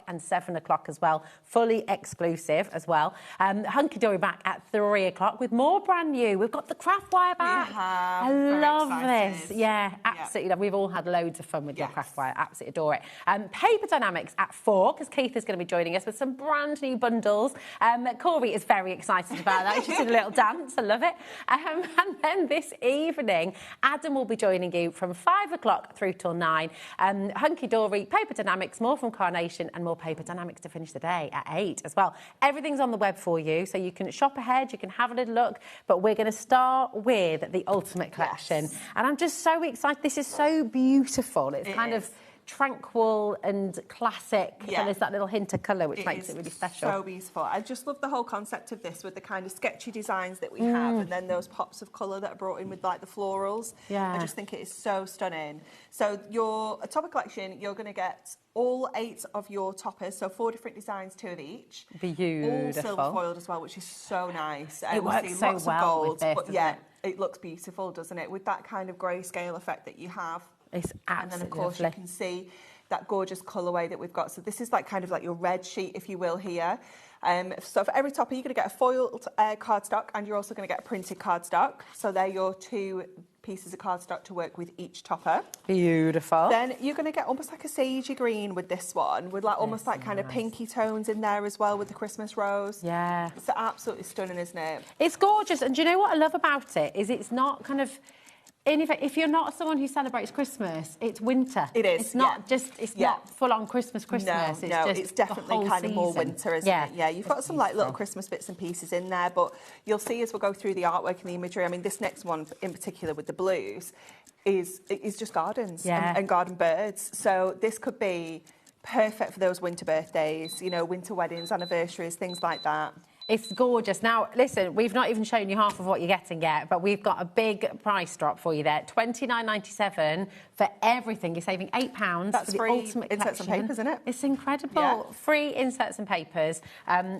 and 7 o'clock as well. Fully exclusive as well. Hunky Dory back at 3 o'clock with more brand new. We've got the craft wire back. I love this. Yeah, absolutely. We've all had loads of fun with your craft wire. Absolutely adore it. Paper Dynamics at 4, because Keith is going to be joining us with some brand new bundles. Corey is very excited about that. She's in a little dance. I love it. And then this evening, Adam will be joining you from 5 o'clock through till 9. Hunky Dory, Paper Dynamics, more from Carnation, and more Paper Dynamics to finish the day at 8 as well. Everything's on the web for you, so you can shop ahead, you can have a little look, but we're going to start with the Ultimate Collection. And I'm just so excited. This is so beautiful. It's kind of tranquil and classic. And there's that little hint of colour, which makes it really special. So beautiful. I just love the whole concept of this with the kind of sketchy designs that we have, and then those pops of colour that are brought in with like the florals. I just think it is so stunning. So your topper collection, you're going to get all 8 of your toppers, so 4 different designs, 2 of each. Beautiful. All silver foiled as well, which is so nice. It works so well with this, but yeah, it looks beautiful, doesn't it? With that kind of grayscale effect that you have. It's absolutely And then, of course, lovely. you can see that gorgeous colourway that we've got. So this is like kind of like your red sheet, if you will, here. So for every topper, you're going to get a foiled cardstock, and you're also going to get a printed cardstock. So they're your 2 pieces of cardstock to work with each topper. Beautiful. Then you're going to get almost like a sagey green with this one, with like almost like kind of pinky tones in there as well with the Christmas rose. Yeah. It's absolutely stunning, isn't it? It's gorgeous. And do you know what I love about it? Is it's not kind of... if you're not someone who celebrates Christmas, it's winter. It is. It's not just. It's not full on Christmas. No, it's definitely kind of more winter, isn't it? Yeah, you've got some like little Christmas bits and pieces in there, but you'll see as we'll go through the artwork and the imagery. I mean, this next one in particular with the blues is just gardens and garden birds. So this could be perfect for those winter birthdays, you know, winter weddings, anniversaries, things like that. It's gorgeous. Now, listen, we've not even shown you half of what you're getting yet, but we've got a big price drop for you there. $29.97 for everything. You're saving £8 That's for the free Ultimate inserts Collection. and papers, isn't it? It's incredible. Yeah. Free inserts and papers.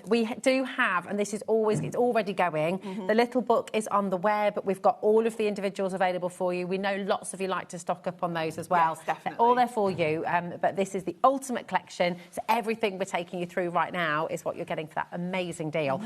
We do have, and this is always, it's already going, the little book is on the web. We've got all of the individuals available for you. We know lots of you like to stock up on those as well. Yes, definitely. They're all there for you, but this is the Ultimate Collection. So everything we're taking you through right now is what you're getting for that amazing deal.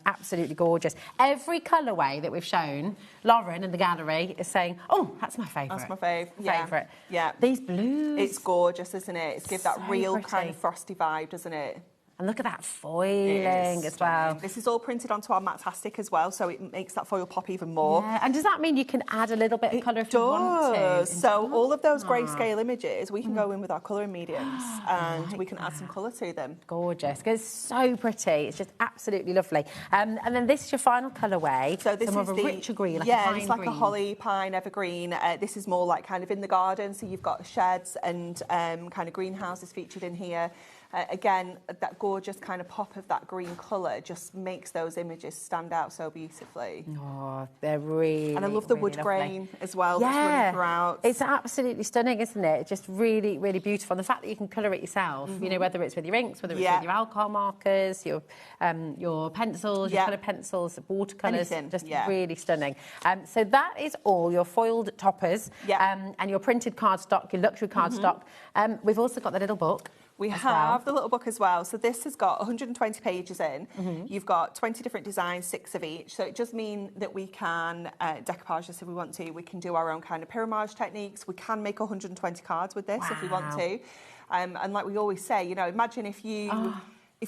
Absolutely gorgeous. Every colourway that we've shown, Lauren in the gallery is saying, oh, that's my favourite. That's my favourite. Favourite. Yeah. These blues. It's gorgeous, isn't it? It's give that So real pretty. kind of frosty vibe, doesn't it? And look at that foiling as well. This is all printed onto our Matastic as well, so it makes that foil pop even more. Yeah. And does that mean you can add a little bit of colour if you want to? So all of those grayscale images, we can go in with our colouring mediums and we can add some colour to them. Gorgeous. It's so pretty. It's just absolutely lovely. And then this is your final colourway. So this more is of a richer green, like a yeah, pine it's like green. a holly, pine, evergreen. This is more like kind of in the garden. So you've got sheds and kind of greenhouses featured in here. Again, that gorgeous kind of pop of that green colour just makes those images stand out so beautifully. Oh, they're really, and I love the really wood lovely. grain as well that's running throughout. It's absolutely stunning, isn't it? Just really, really beautiful. And the fact that you can colour it yourself, you know, whether it's with your inks, whether it's with your alcohol markers, your pencils, your coloured pencils, watercolours, just really stunning. So that is all your foiled toppers and your printed cardstock, your luxury cardstock. We've also got the little book. We have the little book as well. So this has got 120 pages in. You've got 20 different designs, 6 of each. So it does mean that we can decoupage this if we want to. We can do our own kind of pyramage techniques. We can make 120 cards with this if we want to. And like we always say, you know, imagine if you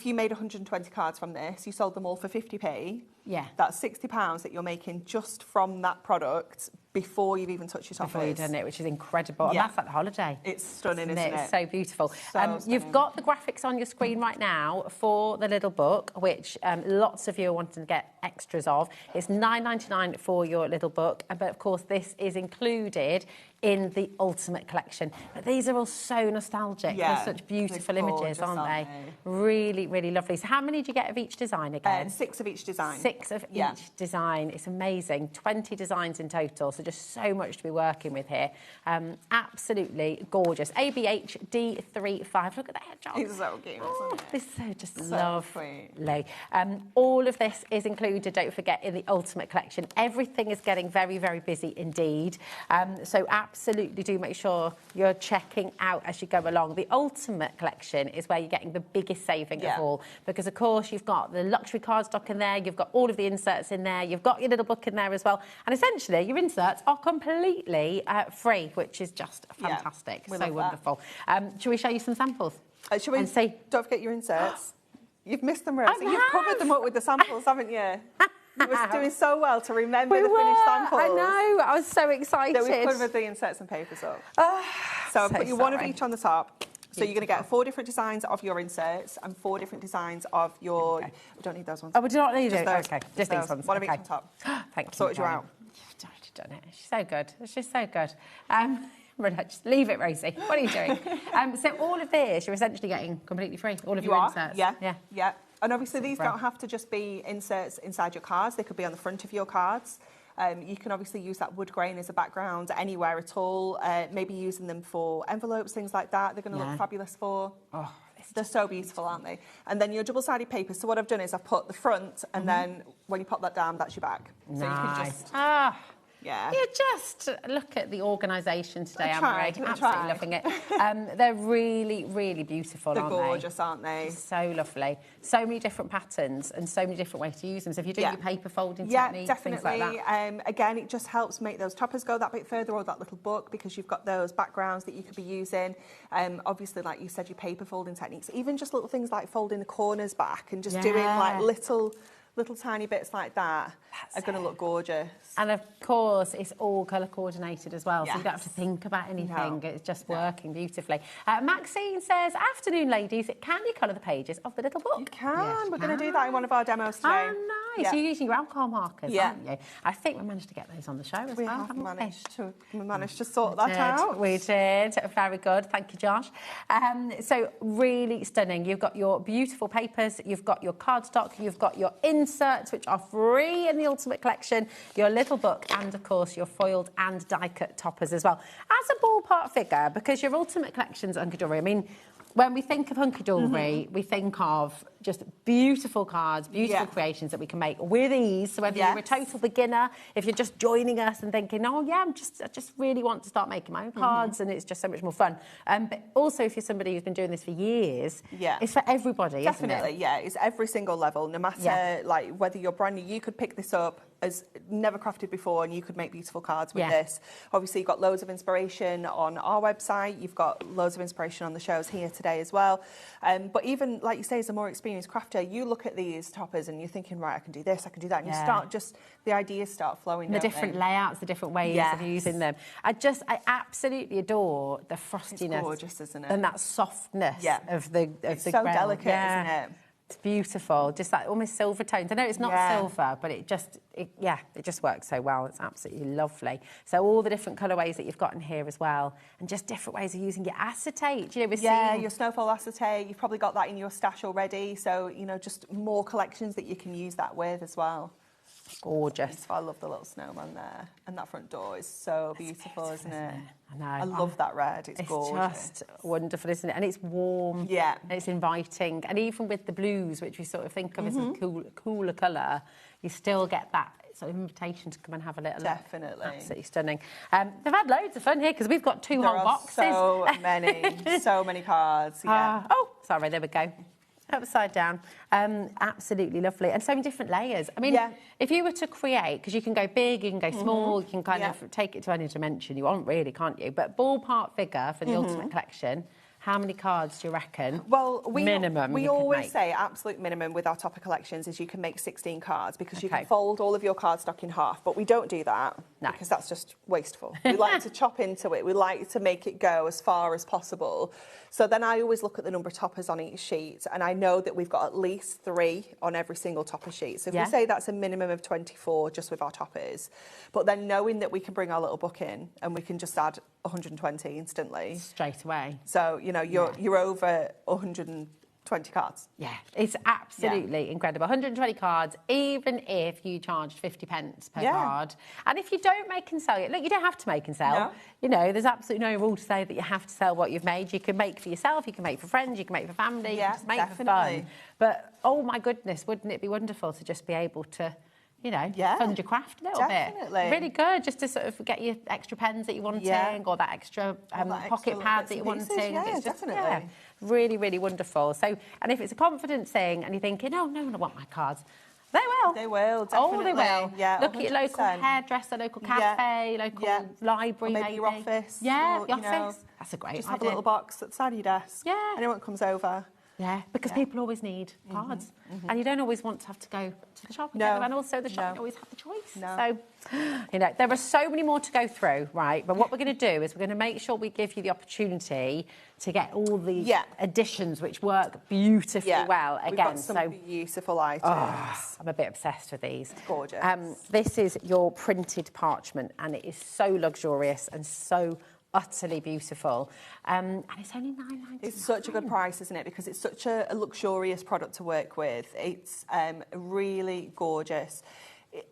made 120 cards from this, you sold them all for 50p. Yeah. That's £60 that you're making just from that product before you've even touched your toppers. Before you've done it, which is incredible. And that's like the holiday. It's stunning, isn't it? It's so beautiful. So you've got the graphics on your screen right now for the little book, which lots of you are wanting to get extras of. It's $9.99 for your little book. But, of course, this is included in the Ultimate Collection. But these are all so nostalgic. They're such beautiful images, aren't they? Really, really lovely. So how many do you get of each design again? 6 of each design. 6 of each design. It's amazing. 20 designs in total. So just so much to be working with here. Absolutely gorgeous. ABH D35. Look at that, John. It's so cute, isn't it? This is so just So lovely. All of this is included, don't forget, in the Ultimate Collection. Everything is getting very, very busy indeed. So absolutely do make sure you're checking out as you go along. The Ultimate Collection is where you're getting the biggest saving of all, because of course you've got the luxury cardstock in there, you've got all of the inserts in there, you've got your little book in there as well, and essentially your inserts are completely free, which is just fantastic. So wonderful. Shall we show you some samples? Shall we? And see? Don't forget your inserts. You've missed them, Rosie. You've covered them up with the samples, haven't you? You were doing so well to remember the finished samples. I know. I was so excited. So we've covered the inserts and papers up. So I'll put you one of each on the top. So you're going to get 4 different designs of your inserts and 4 different designs of your... We don't need those ones. Oh, we do not need it? Those. Okay, just these ones. One of each on top. Thank you. Sorted you out. You've done it. She's so good. She's so good. Just leave it, Rosie. What are you doing? So all of this, you're essentially getting completely free. All of your inserts. Yeah. And obviously these don't have to just be inserts inside your cards. They could be on the front of your cards. You can obviously use that wood grain as a background anywhere at all. Maybe using them for envelopes, things like that. They're going to look fabulous for. Oh, they're so beautiful, aren't they? And then your double-sided paper. So what I've done is I've put the front, and then when you pop that down, that's your back. Nice. So you can just... Yeah, just look at the organisation today, Anne-Marie. Absolutely loving it. They're really, really beautiful, aren't they? They're gorgeous, aren't they? So lovely. So many different patterns and so many different ways to use them. So if you're doing your paper folding techniques, definitely. things like that. Again, it just helps make those toppers go that bit further, or that little book, because you've got those backgrounds that you could be using. Obviously, like you said, your paper folding techniques, even just little things like folding the corners back and just doing like little tiny bits like that are going to look gorgeous. And of course, it's all colour coordinated as well, so you don't have to think about anything. It's just working beautifully. Maxine says, afternoon, ladies, can you colour the pages of the little book? You can. We're going to do that in one of our demos today. Oh, nice. You're using your alcohol markers, aren't you? I think we managed to get those on the show as well. We managed to sort that out. We did. Very good. Thank you, Josh. So really stunning. You've got your beautiful papers, you've got your cardstock, you've got your inserts, which are free in the Ultimate Collection, your little book, and of course your foiled and die-cut toppers as well. As a ballpark figure, because your Ultimate Collection's hunky jewellery, I mean, when we think of hunky jewellery, we think of just beautiful cards, beautiful creations that we can make with ease. So whether you're a total beginner, if you're just joining us and thinking, oh yeah, I just really want to start making my own cards, and it's just so much more fun. But also if you're somebody who's been doing this for years, it's for everybody, definitely, isn't it? It's every single level, no matter like whether you're brand new, you could pick this up as never crafted before, and you could make beautiful cards with this. Obviously, you've got loads of inspiration on our website. You've got loads of inspiration on the shows here today as well. But even, like you say, as a more experienced crafter, you look at these toppers and you're thinking, right, I can do this, I can do that. And you start the ideas start flowing. The different layouts, the different ways of using them. I absolutely adore the frostiness. It's gorgeous, isn't it? And that softness of the it's so ground. delicate, isn't it? It's beautiful, just like almost silver tones. I know it's not silver, but it just works so well. It's absolutely lovely. So all the different colourways that you've got in here as well, and just different ways of using your acetate. You know, your snowfall acetate. You've probably got that in your stash already. So just more collections that you can use that with as well. Gorgeous. I love the little snowman there, and that front door is so beautiful, isn't it? I know. I love that red. It's gorgeous. Just wonderful, isn't it? And it's warm. Yeah. And it's inviting. And even with the blues, which we sort of think of as a cooler colour, you still get that sort of invitation to come and have a little Definitely. look. Absolutely stunning. They've had loads of fun here because we've got 2 whole boxes. So many cards. Sorry, there we go. Upside down. Absolutely lovely. And so many different layers. I mean, if you were to create, because you can go big, you can go small, you can kind of take it to any dimension you want, really, can't you? But ballpark figure for the Ultimate Collection, how many cards do you reckon? Well, minimum we always say absolute minimum with our topper collections is you can make 16 cards, because you can fold all of your cardstock in half, but we don't do that because that's just wasteful. We like to chop into it. We like to make it go as far as possible. So then I always look at the number of toppers on each sheet, and I know that we've got at least 3 on every single topper sheet. So if we say that's a minimum of 24 just with our toppers, but then knowing that we can bring our little book in and we can just add 120 instantly. Straight away. So, you're over 100 20 cards. Yeah, it's absolutely incredible. 120 cards, even if you charged 50 pence per card. And if you don't make and sell it, look, you don't have to make and sell. No. You know, there's absolutely no rule to say that you have to sell what you've made. You can make for yourself, you can make for friends, you can make for family, you can just make for fun. But, oh my goodness, wouldn't it be wonderful to just be able to, you know, fund your craft a little bit. Really good, just to sort of get your extra pens that you wanting, or that extra pocket pad that you wanting. Yeah, definitely. Really, really wonderful. So, and if it's a confidence thing and you're thinking, oh, no one will want my cards, they will. They will, definitely. Oh, they will. Yeah, look 100%. At your local hairdresser, local cafe, local library, or maybe your office. Yeah, or, the office. That's a great idea. Just have a little box at the side of your desk. Yeah. Anyone comes over. Yeah, because people always need cards. And you don't always want to have to go to the shop and get them. And also the shop don't always have the choice. So, you know, there are so many more to go through, right? But what we're going to do is we're going to make sure we give you the opportunity to get all the additions which work beautifully well. Again, we've got some beautiful items. Oh, I'm a bit obsessed with these. It's gorgeous. This is your printed parchment, and it is so luxurious and so utterly beautiful, and it's only £9.99. It's such a good price, isn't it? Because it's such a luxurious product to work with. It's really gorgeous.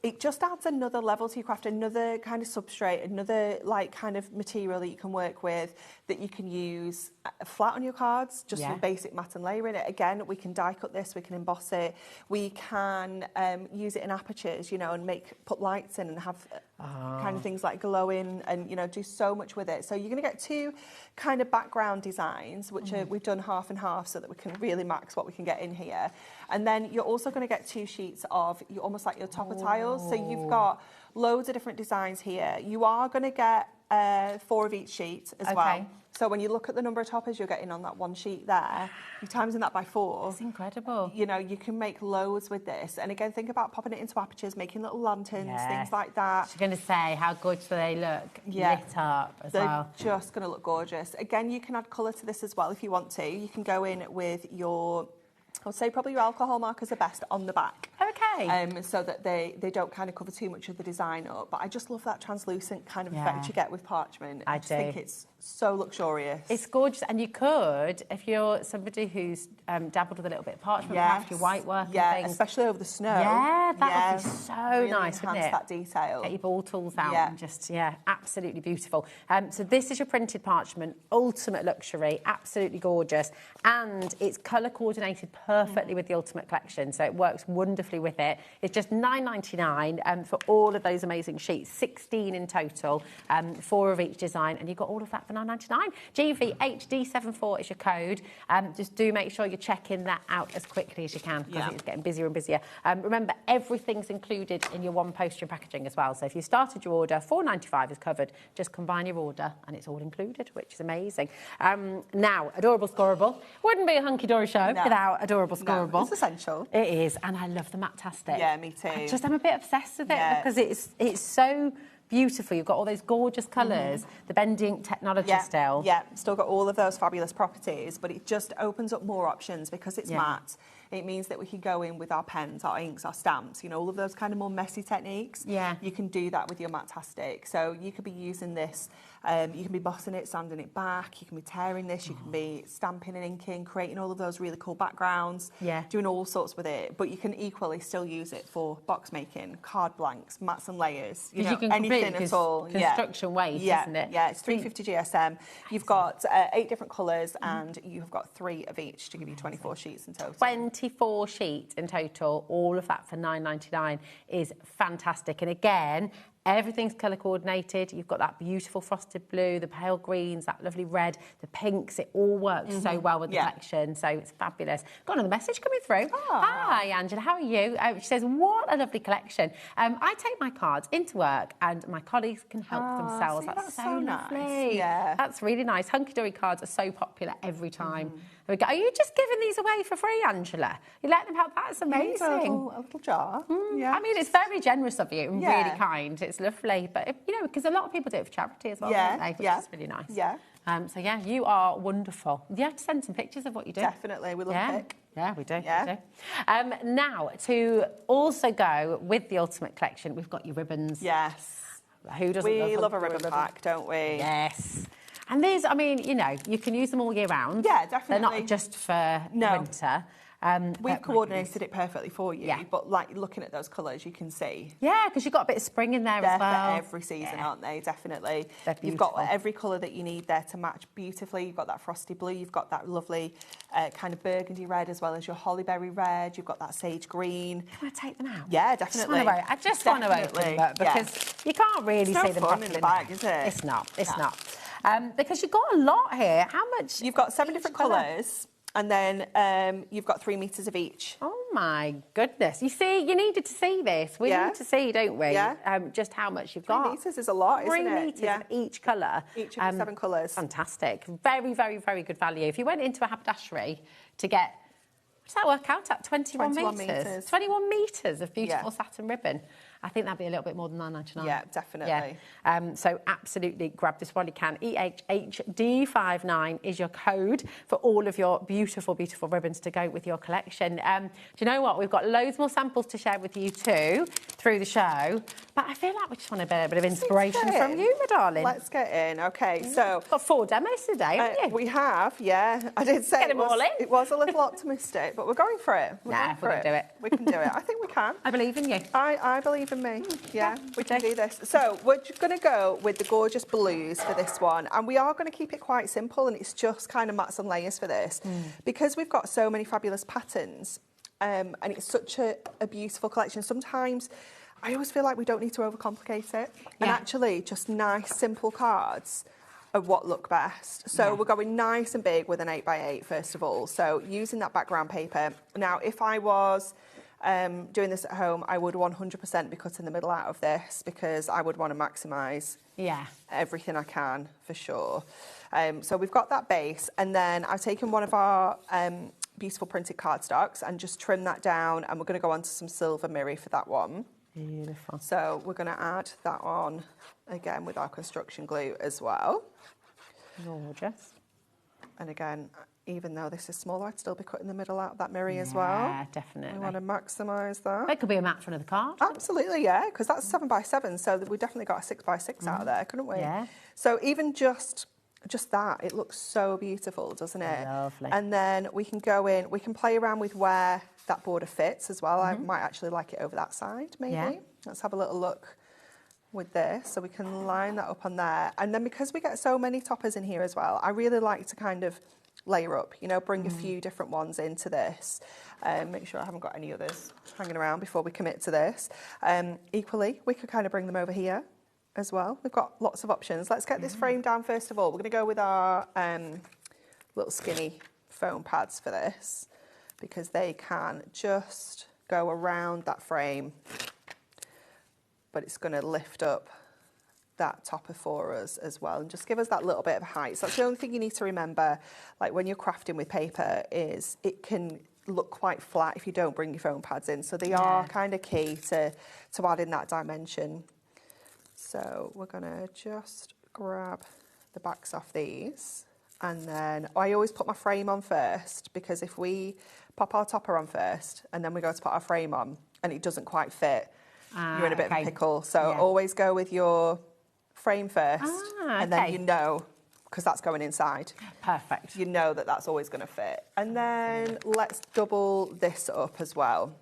It just adds another level to your craft, another kind of substrate, another like kind of material that you can work with, that you can use flat on your cards, just with basic mat and layering it. Again, we can die cut this, we can emboss it, we can use it in apertures, you know, and put lights in and have kind of things like glowing, and you know, do so much with it. So you're going to get two kind of background designs, which we've done half and half, so that we can really max what we can get in here. And then you're also going to get two sheets of almost like your topper tiles. So you've got loads of different designs here. You are going to get 4 of each sheet as well. So when you look at the number of toppers you're getting on that one sheet there, you times that by 4. It's incredible. You know, you can make loads with this. And again, think about popping it into apertures, making little lanterns, things like that. She's going to say how good do they look lit up as well. They're just going to look gorgeous. Again, you can add colour to this as well if you want to. You can go in with your, I would say probably your alcohol markers are best on the back. Okay. So that they don't kind of cover too much of the design up. But I just love that translucent kind of effect you get with parchment. I just think it's so luxurious. It's gorgeous. And you could, if you're somebody who's dabbled with a little bit of parchment, craft, your white work and things. Especially over the snow. Yeah, that would be so really nice, wouldn't it? that detail. Get your ball tools out and just, absolutely beautiful. So this is your printed parchment, ultimate luxury, absolutely gorgeous. And it's colour coordinated perfectly with the Ultimate Collection, so it works wonderfully with it. It's just £9.99 for all of those amazing sheets, 16 in total, 4 of each design, and you've got all of that for £9.99. GVHD74 is your code. Just do make sure you're checking that out as quickly as you can, because it's getting busier and busier. Remember, everything's included in your one postage and packaging as well. So if you started your order, £4.95 is covered. Just combine your order and it's all included, which is amazing. Now, Adorable Scoreable. Wouldn't be a hunky-dory show without Adorable Scoreable. No, it's essential. It is, and I love the Matastic. Yeah, me too. I'm a bit obsessed with it because it's so beautiful. You've got all those gorgeous colours, the bending technology still. Yeah, still got all of those fabulous properties, but it just opens up more options because it's matte. It means that we can go in with our pens, our inks, our stamps, you know, all of those kind of more messy techniques. Yeah. You can do that with your Matastic. So you could be using this, you can be bossing it, sanding it back, you can be tearing this, you can be stamping and inking, creating all of those really cool backgrounds, doing all sorts with it. But you can equally still use it for box making, card blanks, mats and layers, you know, you can anything at all. Construction weight, isn't it? Yeah, it's 350 GSM. You've got 8 different colours and you've got 3 of each to give you 24 sheets in total. 24 sheets in total, all of that for £9.99 is fantastic. And again, everything's colour coordinated. You've got that beautiful frosted blue, the pale greens, that lovely red, the pinks. It all works so well with the collection. So it's fabulous. Got another message coming through. Hi, Angela. How are you? She says, what a lovely collection. I take my cards into work and my colleagues can help themselves. That's so lovely. Nice. Yeah. That's really nice. Hunky-dory cards are so popular every time. There we go. Are you just giving these away for free, Angela? You let them help? That's amazing. A little jar. I mean, it's very generous of you and really kind. It's lovely. But, you know, because a lot of people do it for charity as well, don't they? Which is really nice. Yeah. So, you are wonderful. You have to send some pictures of what you do. Definitely. We love a pic. Yeah, we do. Yeah. We do. Now, to also go with the Ultimate Collection, we've got your ribbons. Yes. Who doesn't We love a ribbon pack, don't we? Yes. And these, I mean, you know, you can use them all year round. Yeah, definitely. They're not just for winter. We've coordinated it perfectly for you, but like looking at those colours, you can see. Yeah, because you've got a bit of spring in there as well. They're for every season, aren't they? Definitely. They're You've got every colour that you need there to match beautifully. You've got that frosty blue, you've got that lovely kind of burgundy red, as well as your hollyberry red. You've got that sage green. Can I take them out? Yeah, definitely. I just want to open them because you can't really see them properly in the bag, is it? It's not. It's not. Because you've got a lot here. How much? You've got 7 different colours. And then you've got 3 metres of each. Oh, my goodness. You see, you needed to see this. We need to see, don't we? Yeah. Just how much you've got. 3 metres is a lot, isn't it? 3 metres of each colour. Each of the 7 colours. Fantastic. Very, very, very good value. If you went into a haberdashery to get, what does that work out at? 21 metres? 21 metres of beautiful satin ribbon. I think that'd be a little bit more than £9.99. Yeah, definitely. Yeah. So absolutely grab this while you can. EHHD59 is your code for all of your beautiful, beautiful ribbons to go with your collection. Do you know what? We've got loads more samples to share with you too through the show. But I feel like we just want a bit of inspiration from you, my darling. Let's get in. Okay, so... We've got 4 demos today, haven't you? We have, yeah. I did say it was a little optimistic, but we're going for it. We're going to do it. We can do it. I think we can. I believe in you. I believe in me. Yeah, we can do this. So we're going to go with the gorgeous blues for this one, and we are going to keep it quite simple, and it's just kind of mats and layers for this because we've got so many fabulous patterns, and it's such a beautiful collection. Sometimes I always feel like we don't need to overcomplicate it, and actually just nice simple cards are what look best. So we're going nice and big with an 8x8 first of all. So using that background paper. Now, if I was doing this at home, I would 100% be cutting the middle out of this because I would want to maximise everything I can for sure. So we've got that base, and then I've taken one of our beautiful printed cardstocks and just trimmed that down, and we're going to go on to some silver mirror for that one. Beautiful. So we're going to add that on again with our construction glue as well. Gorgeous. And again, even though this is smaller, I'd still be cutting the middle out of that mirror as well. Yeah, definitely. We want to maximise that. It could be a mat front of the card. Absolutely, yeah, because that's 7x7, so we definitely got a 6x6 out of there, couldn't we? Yeah. So even just that, it looks so beautiful, doesn't it? Lovely. And then we can go in, we can play around with where that border fits as well. I might actually like it over that side, maybe. Yeah. Let's have a little look with this, so we can line that up on there. And then because we get so many toppers in here as well, I really like to kind of layer up, you know, bring a few different ones into this. Make sure I haven't got any others hanging around before we commit to this. Equally, we could kind of bring them over here as well. We've got lots of options. Let's get this frame down first of all. We're going to go with our little skinny foam pads for this because they can just go around that frame, but it's going to lift up that topper for us as well and just give us that little bit of height. So that's the only thing you need to remember, like when you're crafting with paper, is it can look quite flat if you don't bring your foam pads in. So they are kind of key to adding that dimension. So we're going to just grab the backs off these, and then I always put my frame on first, because if we pop our topper on first and then we go to put our frame on and it doesn't quite fit, you're in a bit of a pickle. So always go with your frame first, and then you know, because that's going inside. Perfect. You know that that's always going to fit. And then let's double this up as well,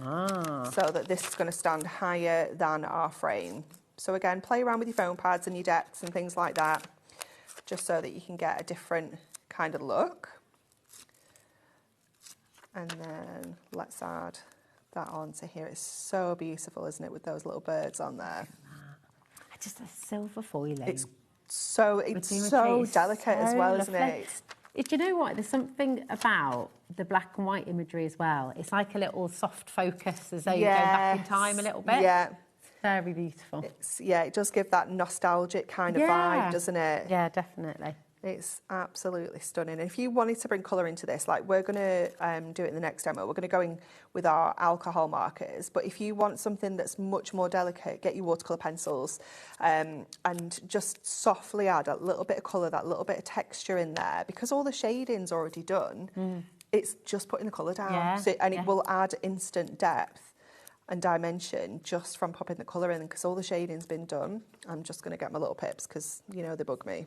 so that this is going to stand higher than our frame. So again, play around with your foam pads and your decks and things like that, just so that you can get a different kind of look. And then let's add that onto here. It's so beautiful, isn't it, with those little birds on there? Just a silver foiling. It's so delicate as well, isn't it? Do you know what? There's something about the black and white imagery as well. It's like a little soft focus, as though you go back in time a little bit. Yeah. Very beautiful. It does give that nostalgic kind of vibe, doesn't it? Yeah, definitely. It's absolutely stunning. And if you wanted to bring colour into this, like we're going to do it in the next demo, we're going to go in with our alcohol markers. But if you want something that's much more delicate, get your watercolour pencils and just softly add a little bit of colour, that little bit of texture in there. Because all the shading's already done, it's just putting the colour down. It will add instant depth. and dimension just from popping the colour in, because all the shading's been done. I'm just going to get my little pips because, you know, they bug me.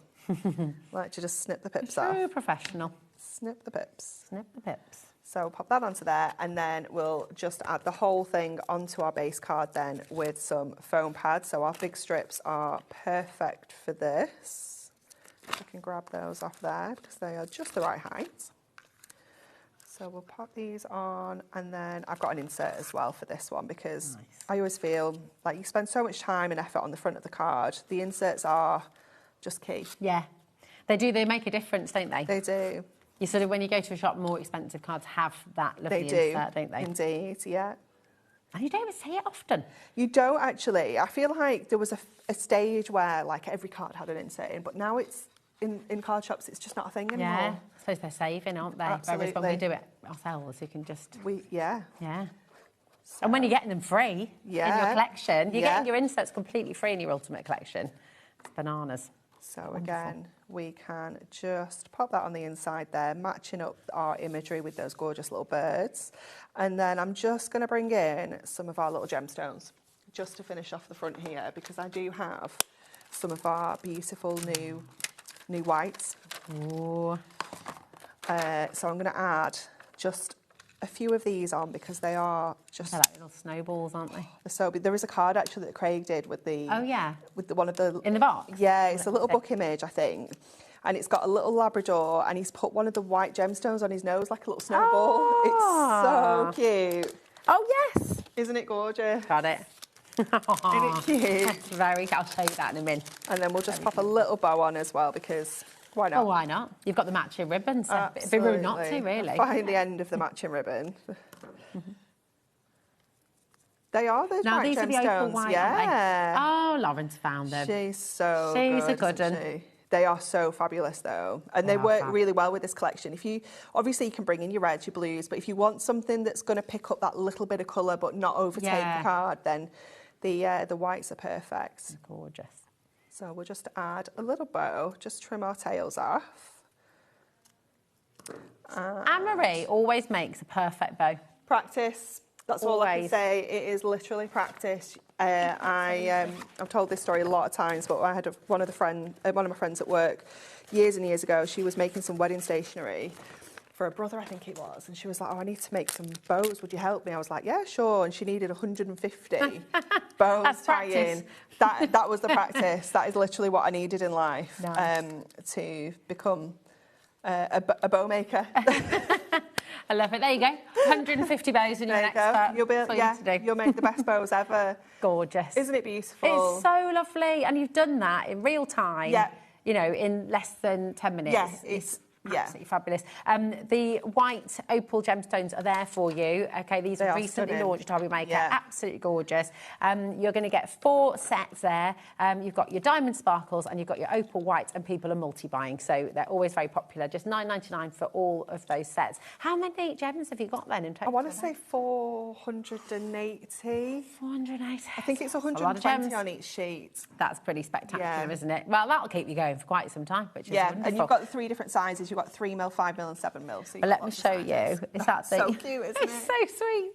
Like to just snip the pips off. True professional. Snip the pips. Snip the pips. So pop that onto there, and then we'll just add the whole thing onto our base card then with some foam pads. So our big strips are perfect for this. I can grab those off there because they are just the right height. So we'll pop these on, and then I've got an insert as well for this one, because I always feel like you spend so much time and effort on the front of the card. The inserts are just key. Yeah, they do. They make a difference, don't they? They do. You sort of, when you go to a shop, more expensive cards have that lovely insert, don't they? Indeed, yeah. And you don't see it often. You don't actually. I feel like there was a stage where like every card had an insert in, but now it's in card shops, it's just not a thing anymore. Yeah, I suppose they're saving, aren't they? Absolutely. Whereas when we do it ourselves, you can just... Yeah. Yeah. So, and when you're getting them free in your collection, you're getting your inserts completely free in your Ultimate Collection. It's bananas. So wonderful. Again, we can just pop that on the inside there, matching up our imagery with those gorgeous little birds. And then I'm just going to bring in some of our little gemstones, just to finish off the front here, because I do have some of our beautiful new whites. Ooh. So I'm going to add just a few of these on, because they are just... They're like little snowballs, aren't they? So there is a card actually that Craig did with the... Oh, yeah. With the one of the... In the box? Yeah, it's a little book image, I think. And it's got a little Labrador, and he's put one of the white gemstones on his nose like a little snowball. Oh. It's so cute. Oh, yes. Isn't it gorgeous? Got it. Isn't it cute? That's very... I'll show you that in a minute. And then we'll just pop a little bow on as well, because... Why not? Oh, why not? You've got the matching ribbon, so it'd be rude not to, really. Find the end of the matching ribbon. They are those now, white these gemstones. are the opal white, yeah. Oh, Lauren's found them. She's a good one. She? They are so fabulous, though, and they work really well with this collection. If you obviously you can bring in your reds, your blues, but if you want something that's going to pick up that little bit of colour but not overtake the card, then the whites are perfect. They're gorgeous. So we'll just add a little bow, just trim our tails off. Anne-Marie always makes a perfect bow. Practice. That's all I can say. It is literally practice. I've told this story a lot of times, but I had one of my friends at work years and years ago. She was making some wedding stationery for a brother, I think it was, and she was like, "Oh, I need to make some bows. Would you help me?" I was like, "Yeah, sure." And she needed 150 bows tying. That was the practice. That is literally what I needed in life to become a bow maker. I love it. There you go. 150 bows in your next bow. You'll make the best bows ever. Gorgeous. Isn't it beautiful? It's so lovely. And you've done that in real time. Yeah. You know, in less than 10 minutes. Yes, it's absolutely fabulous. The white opal gemstones are there for you. Okay, these are recently launched HobbyMaker. Yeah. Absolutely gorgeous. You're going to get 4 sets there. You've got your diamond sparkles and you've got your opal whites, and people are multi-buying, so they're always very popular. Just $9.99 for all of those sets. How many gems have you got then in total? I want to say 480. 480. I think it's 120 on each sheet. That's pretty spectacular, isn't it? Well, that'll keep you going for quite some time, which is wonderful. And you've got the 3 different sizes. You've got 3mm, 5mm and 7mm. So but let me show you. Is that so cute, isn't it? It's so sweet.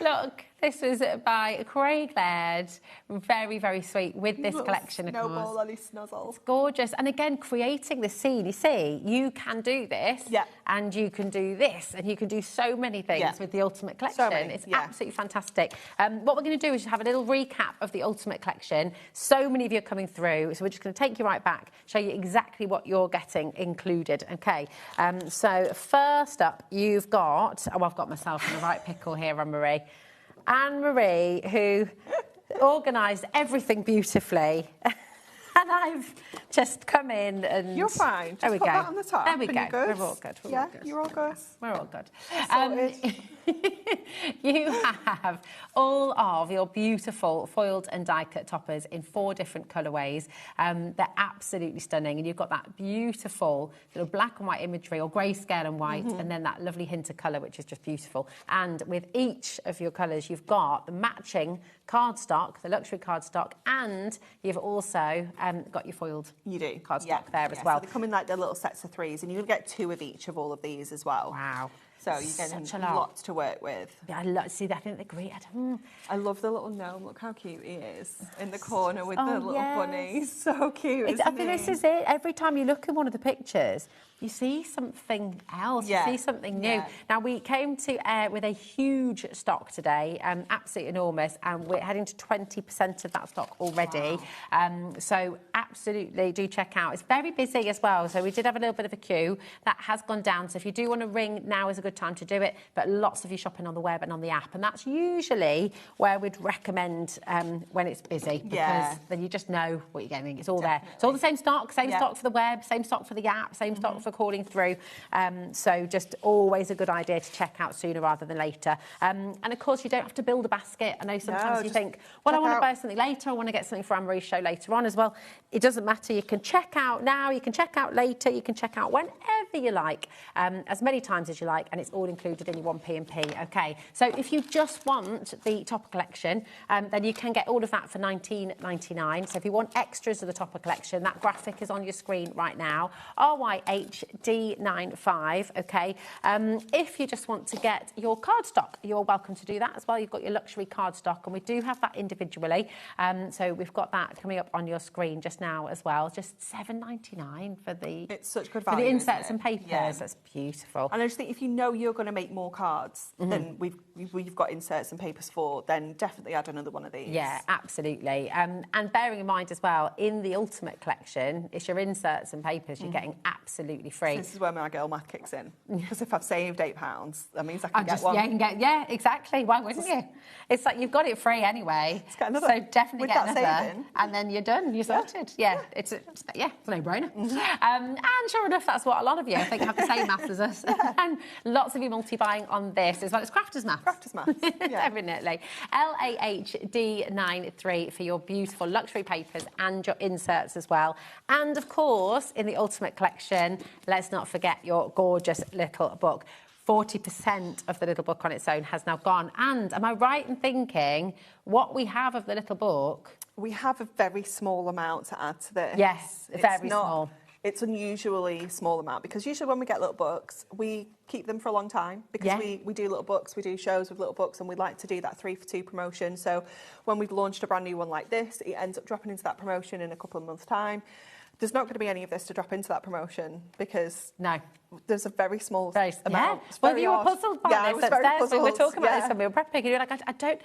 Look, this was by Craig Laird. Very, very sweet with this collection, of course. Snowball on his snuzzle. It's gorgeous. And again, creating the scene. You see, you can do this and you can do this and you can do so many things with the Ultimate Collection. It's absolutely fantastic. What we're going to do is just have a little recap of the Ultimate Collection. So many of you are coming through, so we're just going to take you right back, show you exactly what you're getting included. Okay, so first up, you've got... Oh, I've got myself in the right pickle here, Anne-Marie. Anne-Marie, who organised everything beautifully. And I've just come in and... You're fine. Just put that on the top. There we go. We're all good. You're all good. We're all good. Sorted. You have all of your beautiful foiled and die-cut toppers in 4 different colourways. They're absolutely stunning. And you've got that beautiful sort of black and white imagery, or grayscale and white, and then that lovely hint of colour, which is just beautiful. And with each of your colours, you've got the matching cardstock, the luxury cardstock, and you've also got your foiled cardstock there as well. So they come in like their little sets of 3s, and you're going to get 2 of each of all of these as well. Wow. So you're getting lots to work with. Yeah, see, I think they're great. I love the little gnome. Look how cute he is in the corner with the little bunny. He's so cute, isn't I think this is it. Every time you look at one of the pictures, you see something else, you see something new. Now, we came to air with a huge stock today, absolutely enormous, and we're heading to 20% of that stock already. Wow. So absolutely do check out. It's very busy as well, so we did have a little bit of a queue. That has gone down, so if you do want to ring, now is a good time to do it, but lots of you shopping on the web and on the app, and that's usually where we'd recommend when it's busy, because then you just know what you're getting. It's all there. It's all the same stock stock for the web, same stock for the app, same stock for calling through. So just always a good idea to check out sooner rather than later. And of course, you don't have to build a basket. I know sometimes you think, well, I want to buy something later, I want to get something for Anne-Marie's show later on as well. It doesn't matter. You can check out now, you can check out later, you can check out whenever you like, as many times as you like, and it's all included in your 1p&p. Okay, so if you just want the topper collection, then you can get all of that for £19.99. So if you want extras of the topper collection, that graphic is on your screen right now, RYHD95, okay? If you just want to get your cardstock, you're welcome to do that as well. You've got your luxury cardstock, and we do have that individually. So we've got that coming up on your screen just now as well. Just £7.99 for the... It's such good value, for the inserts and papers. Yeah. That's beautiful. And I just think if you know you're going to make more cards than we've got inserts and papers for, then definitely add another one of these. Yeah, absolutely. And bearing in mind as well, in the Ultimate Collection, it's your inserts and papers you're getting absolutely free. So this is where my girl math kicks in. Because if I've saved £8, that means I can get one. Yeah, you can get, exactly. Why wouldn't you? It's like you've got it free anyway. Let's get another. So definitely With get that another. saving. And then you're done. You're sorted. Yeah, it's a no-brainer. And sure enough, that's what a lot of you, I think, have the same maths as us. And lots of you multi-buying on this as well. It's crafters maths. Crafters maths, yeah. Definitely. LAHD93 for your beautiful luxury papers and your inserts as well. And, of course, in the Ultimate Collection, let's not forget your gorgeous little book. 40% of the little book on its own has now gone. And am I right in thinking what we have of the little book? We have a very small amount to add to this. Yes, very small. It's unusually small amount, because usually when we get little books, we keep them for a long time, because we do little books, we do shows with little books, and we like to do that 3 for 2 promotion. So when we've launched a brand new one like this, it ends up dropping into that promotion in a couple of months' time. There's not going to be any of this to drop into that promotion, because there's a very small amount. Yeah. Well, you were puzzled by this upstairs. We were talking about this when we were prepping, and you were like, I don't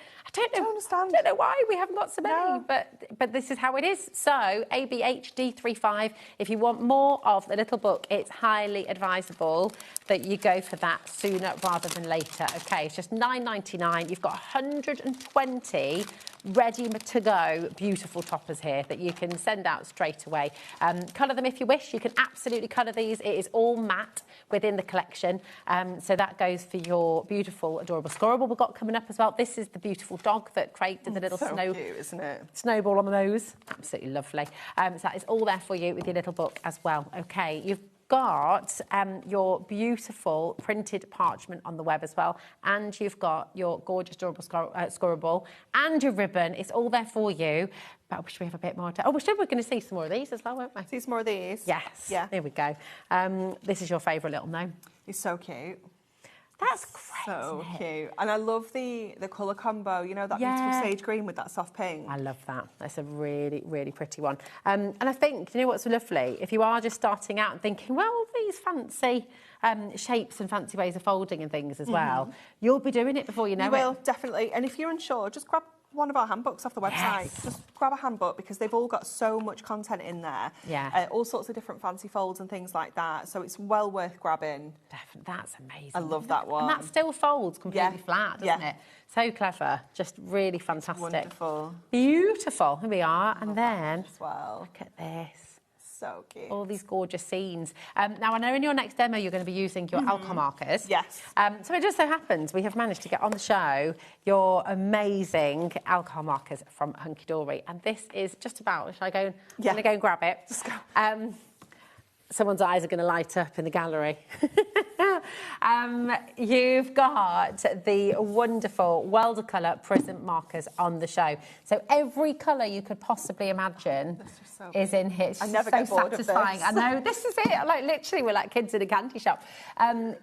understand. I don't know why we haven't got so many, but this is how it is. So ABHD35, if you want more of the little book, it's highly advisable that you go for that sooner rather than later. Okay, it's just £9.99. You've got 120 ready to go beautiful toppers here that you can send out straight away. Colour them if you wish. You can absolutely colour these. It is all matte within the collection. So that goes for your beautiful, adorable scorable we've got coming up as well. This is the beautiful dog that Craig did the little cute, isn't it? Snowball on the nose. Absolutely lovely. So that is all there for you with your little book as well. Okay, you've got your beautiful printed parchment on the web as well, and you've got your gorgeous adorable scorable and your ribbon. It's all there for you. But I wish we have a bit more. We're going to see some more of these as well, won't we? See some more of these? Yes. Yeah. Here we go. This is your favourite little gnome. He's so cute. That's great. So cute. And I love the colour combo, you know, that beautiful sage green with that soft pink. I love that. That's a really, really pretty one. And I think, you know what's lovely? If you are just starting out and thinking, well, these fancy shapes and fancy ways of folding and things as well, you'll be doing it before you know it. You will, definitely. And if you're unsure, just grab one of our handbooks off the website. Just grab a handbook, because they've all got so much content in there. Yeah. All sorts of different fancy folds and things like that. So it's well worth grabbing. Definitely. That's amazing. I love that one. And that still folds completely flat, doesn't it? So clever. Just really fantastic. It's wonderful. Beautiful. Here we are. And then, as well. Look at this. So cute. All these gorgeous scenes. Now, I know in your next demo you're going to be using your alcohol markers. Yes. So it just so happens we have managed to get on the show your amazing alcohol markers from Hunky Dory. And this is just about, shall I go? I'm going to go and grab it. Just go. Someone's eyes are going to light up in the gallery. You've got the wonderful World of Colour prism markers on the show. So every colour you could possibly imagine is in here. It's I never so get bored satisfying. of this. I know, this is it. Like, literally, we're like kids in a candy shop.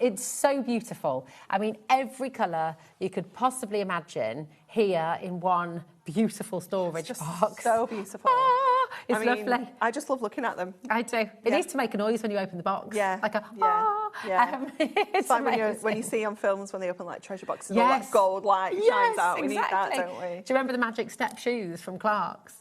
It's so beautiful. I mean, every colour you could possibly imagine here in one beautiful storage box. So beautiful. It's lovely. I just love looking at them. I do. It needs to make a noise when you open the box. Yeah. Like a It's like when you see on films when they open like treasure boxes, all that gold light shines out. We need that, don't we? Do you remember the magic step shoes from Clark's?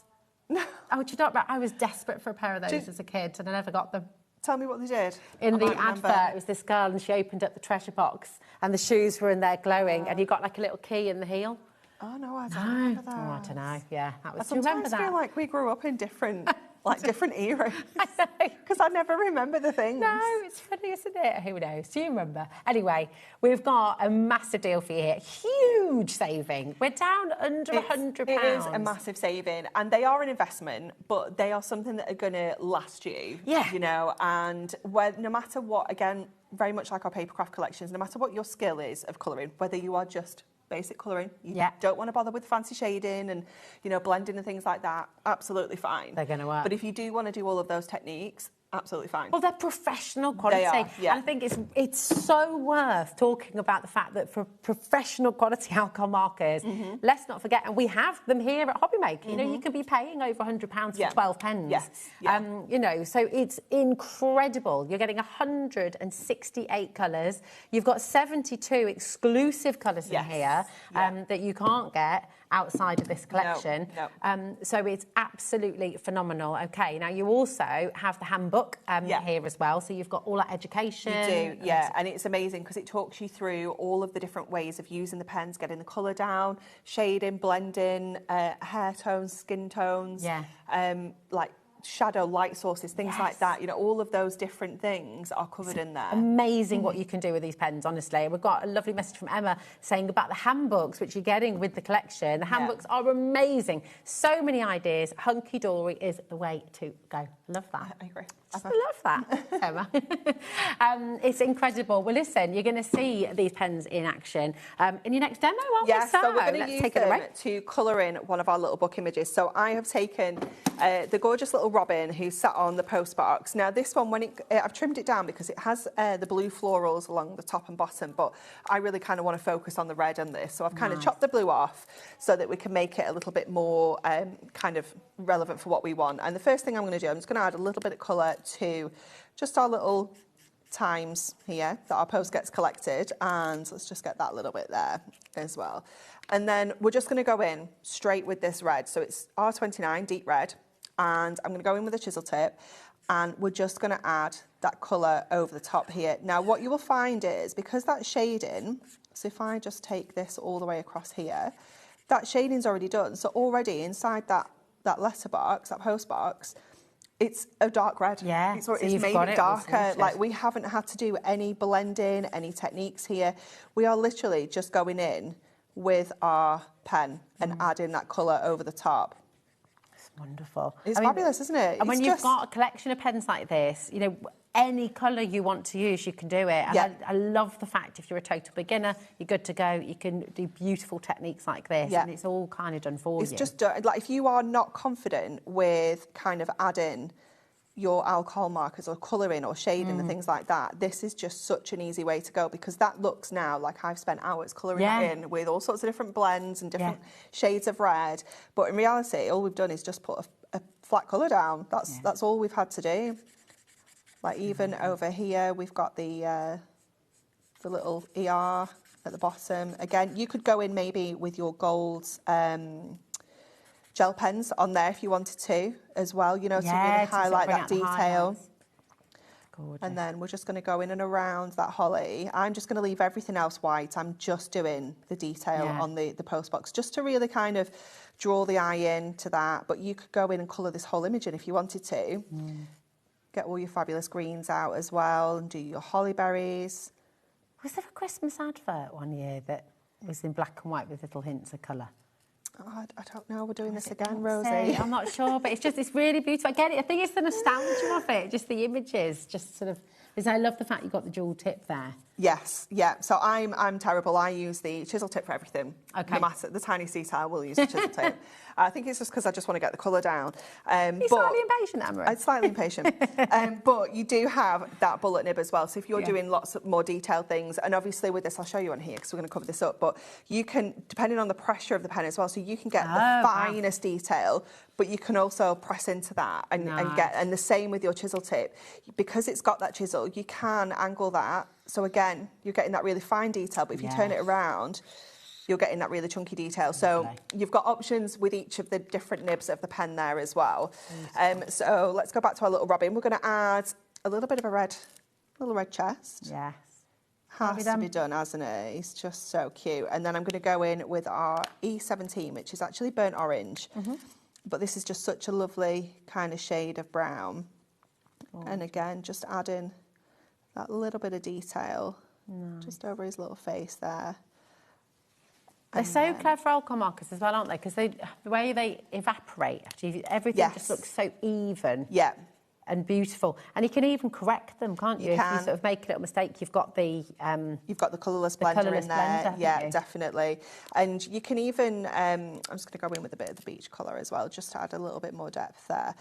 No. Oh, do you not? I was desperate for a pair of those as a kid, and I never got them. Tell me what they did. In the advert, it was this girl, and she opened up the treasure box, and the shoes were in there glowing, and you got like a little key in the heel. Oh no, I don't remember that. Oh, I don't know. Yeah, that was. I sometimes feel like we grew up in different, different eras. Because I never remember the things. No, it's funny, isn't it? Who knows? Do you remember? Anyway, we've got a massive deal for you here. Huge saving. We're down under £100. It is a massive saving, and they are an investment, but they are something that are going to last you. Yeah. You know, and no matter what, again, very much like our papercraft collections, no matter what your skill is of colouring, whether you are just basic colouring, you don't want to bother with fancy shading and, you know, blending and things like that, absolutely fine. They're going to work. But if you do want to do all of those techniques, absolutely fine. Well, they're professional quality. They are, yeah. And I think it's so worth talking about the fact that for professional quality alcohol markers, let's not forget, and we have them here at HobbyMaker. You know, you could be paying over £100 for 12 pens. Yes. Yeah. You know, so it's incredible. You're getting 168 colours. You've got 72 exclusive colours in here that you can't get outside of this collection. No. So it's absolutely phenomenal. Okay, now you also have the handbook here as well. So you've got all that education. You do, yeah. And it's amazing because it talks you through all of the different ways of using the pens, getting the colour down, shading, blending, hair tones, skin tones, like shadow light sources, things like that. You know, all of those different things are covered in there. Amazing what you can do with these pens, honestly. We've got a lovely message from Emma saying about the handbooks, which you're getting with the collection. The handbooks are amazing. So many ideas. Hunky dory is the way to go. Love that. I agree. I love that, Emma. It's incredible. Well, listen, you're going to see these pens in action in your next demo, aren't we? So we're going to use them to colour in one of our little book images. So I have taken the gorgeous little robin who sat on the post box. Now, this one, I've trimmed it down because it has the blue florals along the top and bottom, but I really kind of want to focus on the red on this. So I've kind of chopped the blue off so that we can make it a little bit more kind of relevant for what we want. And the first thing I'm going to do, I'm just going to add a little bit of colour to just our little times here that our post gets collected, and let's just get that little bit there as well. And then we're just going to go in straight with this red. So it's R29 deep red, and I'm going to go in with a chisel tip, and we're just going to add that colour over the top here. Now what you will find is, because that shading, so if I just take this all the way across here, that shading's already done. So already inside that letterbox, that post box, it's a dark red. Yeah, it's made it darker. Like, we haven't had to do any blending, any techniques here. We are literally just going in with our pen and adding that colour over the top. It's wonderful. It's fabulous, isn't it? And when you've got a collection of pens like this, you know, any colour you want to use, you can do it. And I love the fact if you're a total beginner, you're good to go. You can do beautiful techniques like this, and it's all kind of done for you. It's just, like, if you are not confident with kind of adding your alcohol markers or colouring or shading and things like that, this is just such an easy way to go, because that looks now like I've spent hours colouring it in with all sorts of different blends and different shades of red. But in reality, all we've done is just put a flat colour down. That's all we've had to do. Like, even over here, we've got the little ER at the bottom. Again, you could go in maybe with your gold gel pens on there if you wanted to as well, you know, to really highlight that detail. And then we're just going to go in and around that holly. I'm just going to leave everything else white. I'm just doing the detail on the post box, just to really kind of draw the eye in to that. But you could go in and colour this whole image in if you wanted to. Get all your fabulous greens out as well and do your holly berries. Was there a Christmas advert one year that was in black and white with little hints of colour? Oh, I don't know. We're doing this again, Rosie. I'm not sure, but it's really beautiful. I get it. I think it's the nostalgia of it, just the images, just sort of I love the fact you got the dual tip there. Yes, yeah. So I'm terrible. I use the chisel tip for everything. Okay. No matter the tiniest detail, I will use the chisel tip. I think it's just because I just want to get the colour down. You're slightly impatient, Anne-Marie. I'm slightly impatient. But you do have that bullet nib as well. So if you're doing lots of more detailed things, and obviously with this, I'll show you on here because we're going to cover this up, but you can, depending on the pressure of the pen as well, so you can get the finest detail, but you can also press into that and get, and the same with your chisel tip. Because it's got that chisel, you can angle that. So again, you're getting that really fine detail, but if you turn it around, you're getting that really chunky detail. So you've got options with each of the different nibs of the pen there as well. So let's go back to our little robin. We're going to add a little bit of a little red chest. Yes. Has to be done, hasn't it? It's just so cute. And then I'm going to go in with our E17, which is actually burnt orange. But this is just such a lovely kind of shade of brown. And again, just adding that little bit of detail just over his little face there. They're so clever alcohol markers as well, aren't they? Because the way they evaporate, actually, everything just looks so even. Yeah. And beautiful. And you can even correct them, can't you? You can. If you sort of make a little mistake, you've got the... colourless blender in there. Yeah, definitely. And you can even, I'm just going to go in with a bit of the beach colour as well, just to add a little bit more depth there.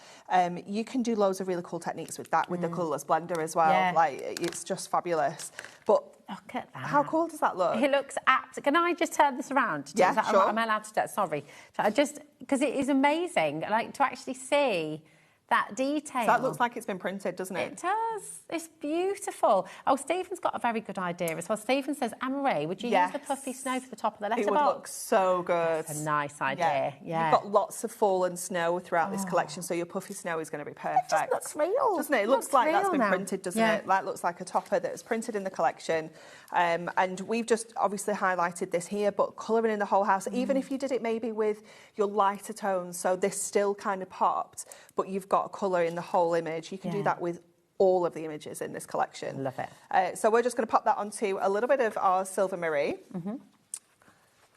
You can do loads of really cool techniques with that, with the colourless blender as well. Yeah. Like, it's just fabulous. But look at that. How cool does that look? It looks Can I just turn this around? Yeah, sure. Am I allowed to do that? Sorry. Because it is amazing, like, to actually see that detail. So that looks like it's been printed, doesn't it? It does. It's beautiful. Oh, Stephen's got a very good idea as well. Stephen says, Anne-Marie, would you use the puffy snow for the top of the letterbox? It would look so good. That's a nice idea. Yeah. You've got lots of fallen snow throughout this collection, so your puffy snow is going to be perfect. It just looks real. Doesn't it? It looks like that's been real printed, doesn't it? That looks like a topper that's printed in the collection. And we've just obviously highlighted this here, but colouring in the whole house, even if you did it maybe with your lighter tones, so this still kind of popped, but you've got colour in the whole image. You can do that with all of the images in this collection. Love it. So we're just going to pop that onto a little bit of our Silver Marie.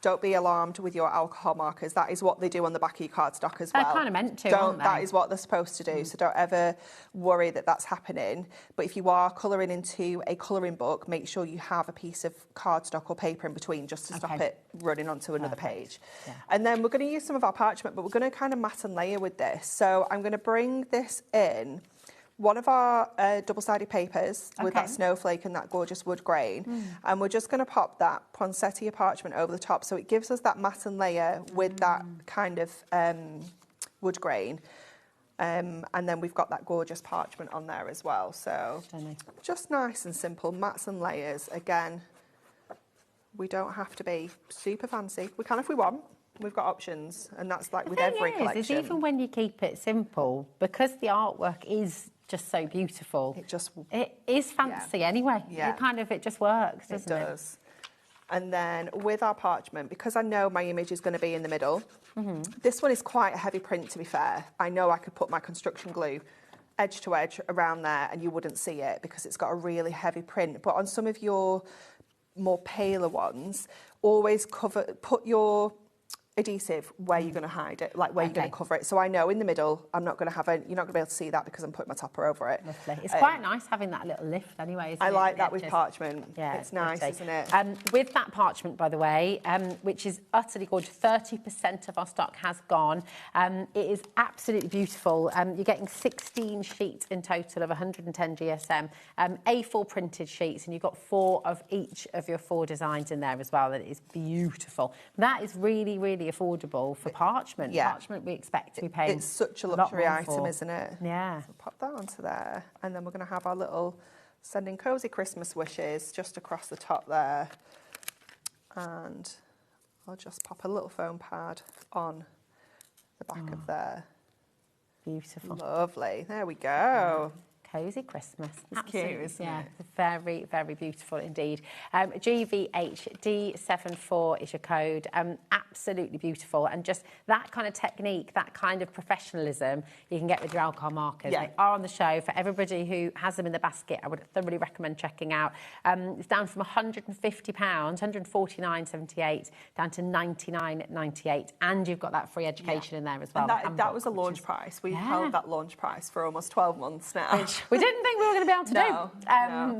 Don't be alarmed with your alcohol markers. That is what they do on the back of your cardstock as well. They're kind of meant to, aren't they? That is what they're supposed to do, so don't ever worry that that's happening. But if you are colouring into a colouring book, make sure you have a piece of cardstock or paper in between just to stop it running onto another page. And then we're going to use some of our parchment, but we're going to kind of mat and layer with this. So I'm going to bring this in one of our double-sided papers with that snowflake and that gorgeous wood grain, and we're just going to pop that poinsettia parchment over the top, so it gives us that matte and layer with that kind of wood grain, and then we've got that gorgeous parchment on there as well. So just nice and simple mats and layers. Again, we don't have to be super fancy. We can if we want. We've got options, and that's like with every collection. Is even when you keep it simple, because the artwork is just so beautiful. It is fancy anyway. It just works, doesn't it? It does. And then with our parchment, because I know my image is going to be in the middle, this one is quite a heavy print, to be fair. I know I could put my construction glue edge to edge around there and you wouldn't see it because it's got a really heavy print. But on some of your more paler ones, always put your adhesive where you're going to hide it, like where you're going to cover it. So I know in the middle, I'm not going to have you're not going to be able to see that because I'm putting my topper over it. Lovely. It's quite nice having that little lift anyway, isn't it? I like that with parchment. Yeah, it's nice, isn't it? With that parchment, by the way, which is utterly gorgeous, 30% of our stock has gone. It is absolutely beautiful. You're getting 16 sheets in total of 110 GSM, A4 printed sheets, and you've got 4 of each of your 4 designs in there as well. That is beautiful. That is really, really affordable for parchment. Parchment we expect to be paying. It's such a luxury item, isn't it? Yeah. So pop that onto there, and then we're going to have our little sending cosy Christmas wishes just across the top there, and I'll just pop a little foam pad on the back of there. Beautiful. Lovely. There we go. Cosy Christmas. It's cute, isn't it? Very, very beautiful indeed. GVHD74 is your code. Absolutely beautiful. And just that kind of technique, that kind of professionalism you can get with your alcohol markers. They are on the show. For everybody who has them in the basket, I would thoroughly recommend checking out. It's down from £150, 149.78, down to 99.98. And you've got that free education in there as well. And that was a launch price. We've held that launch price for almost 12 months now. we didn't think we were going to be able to No.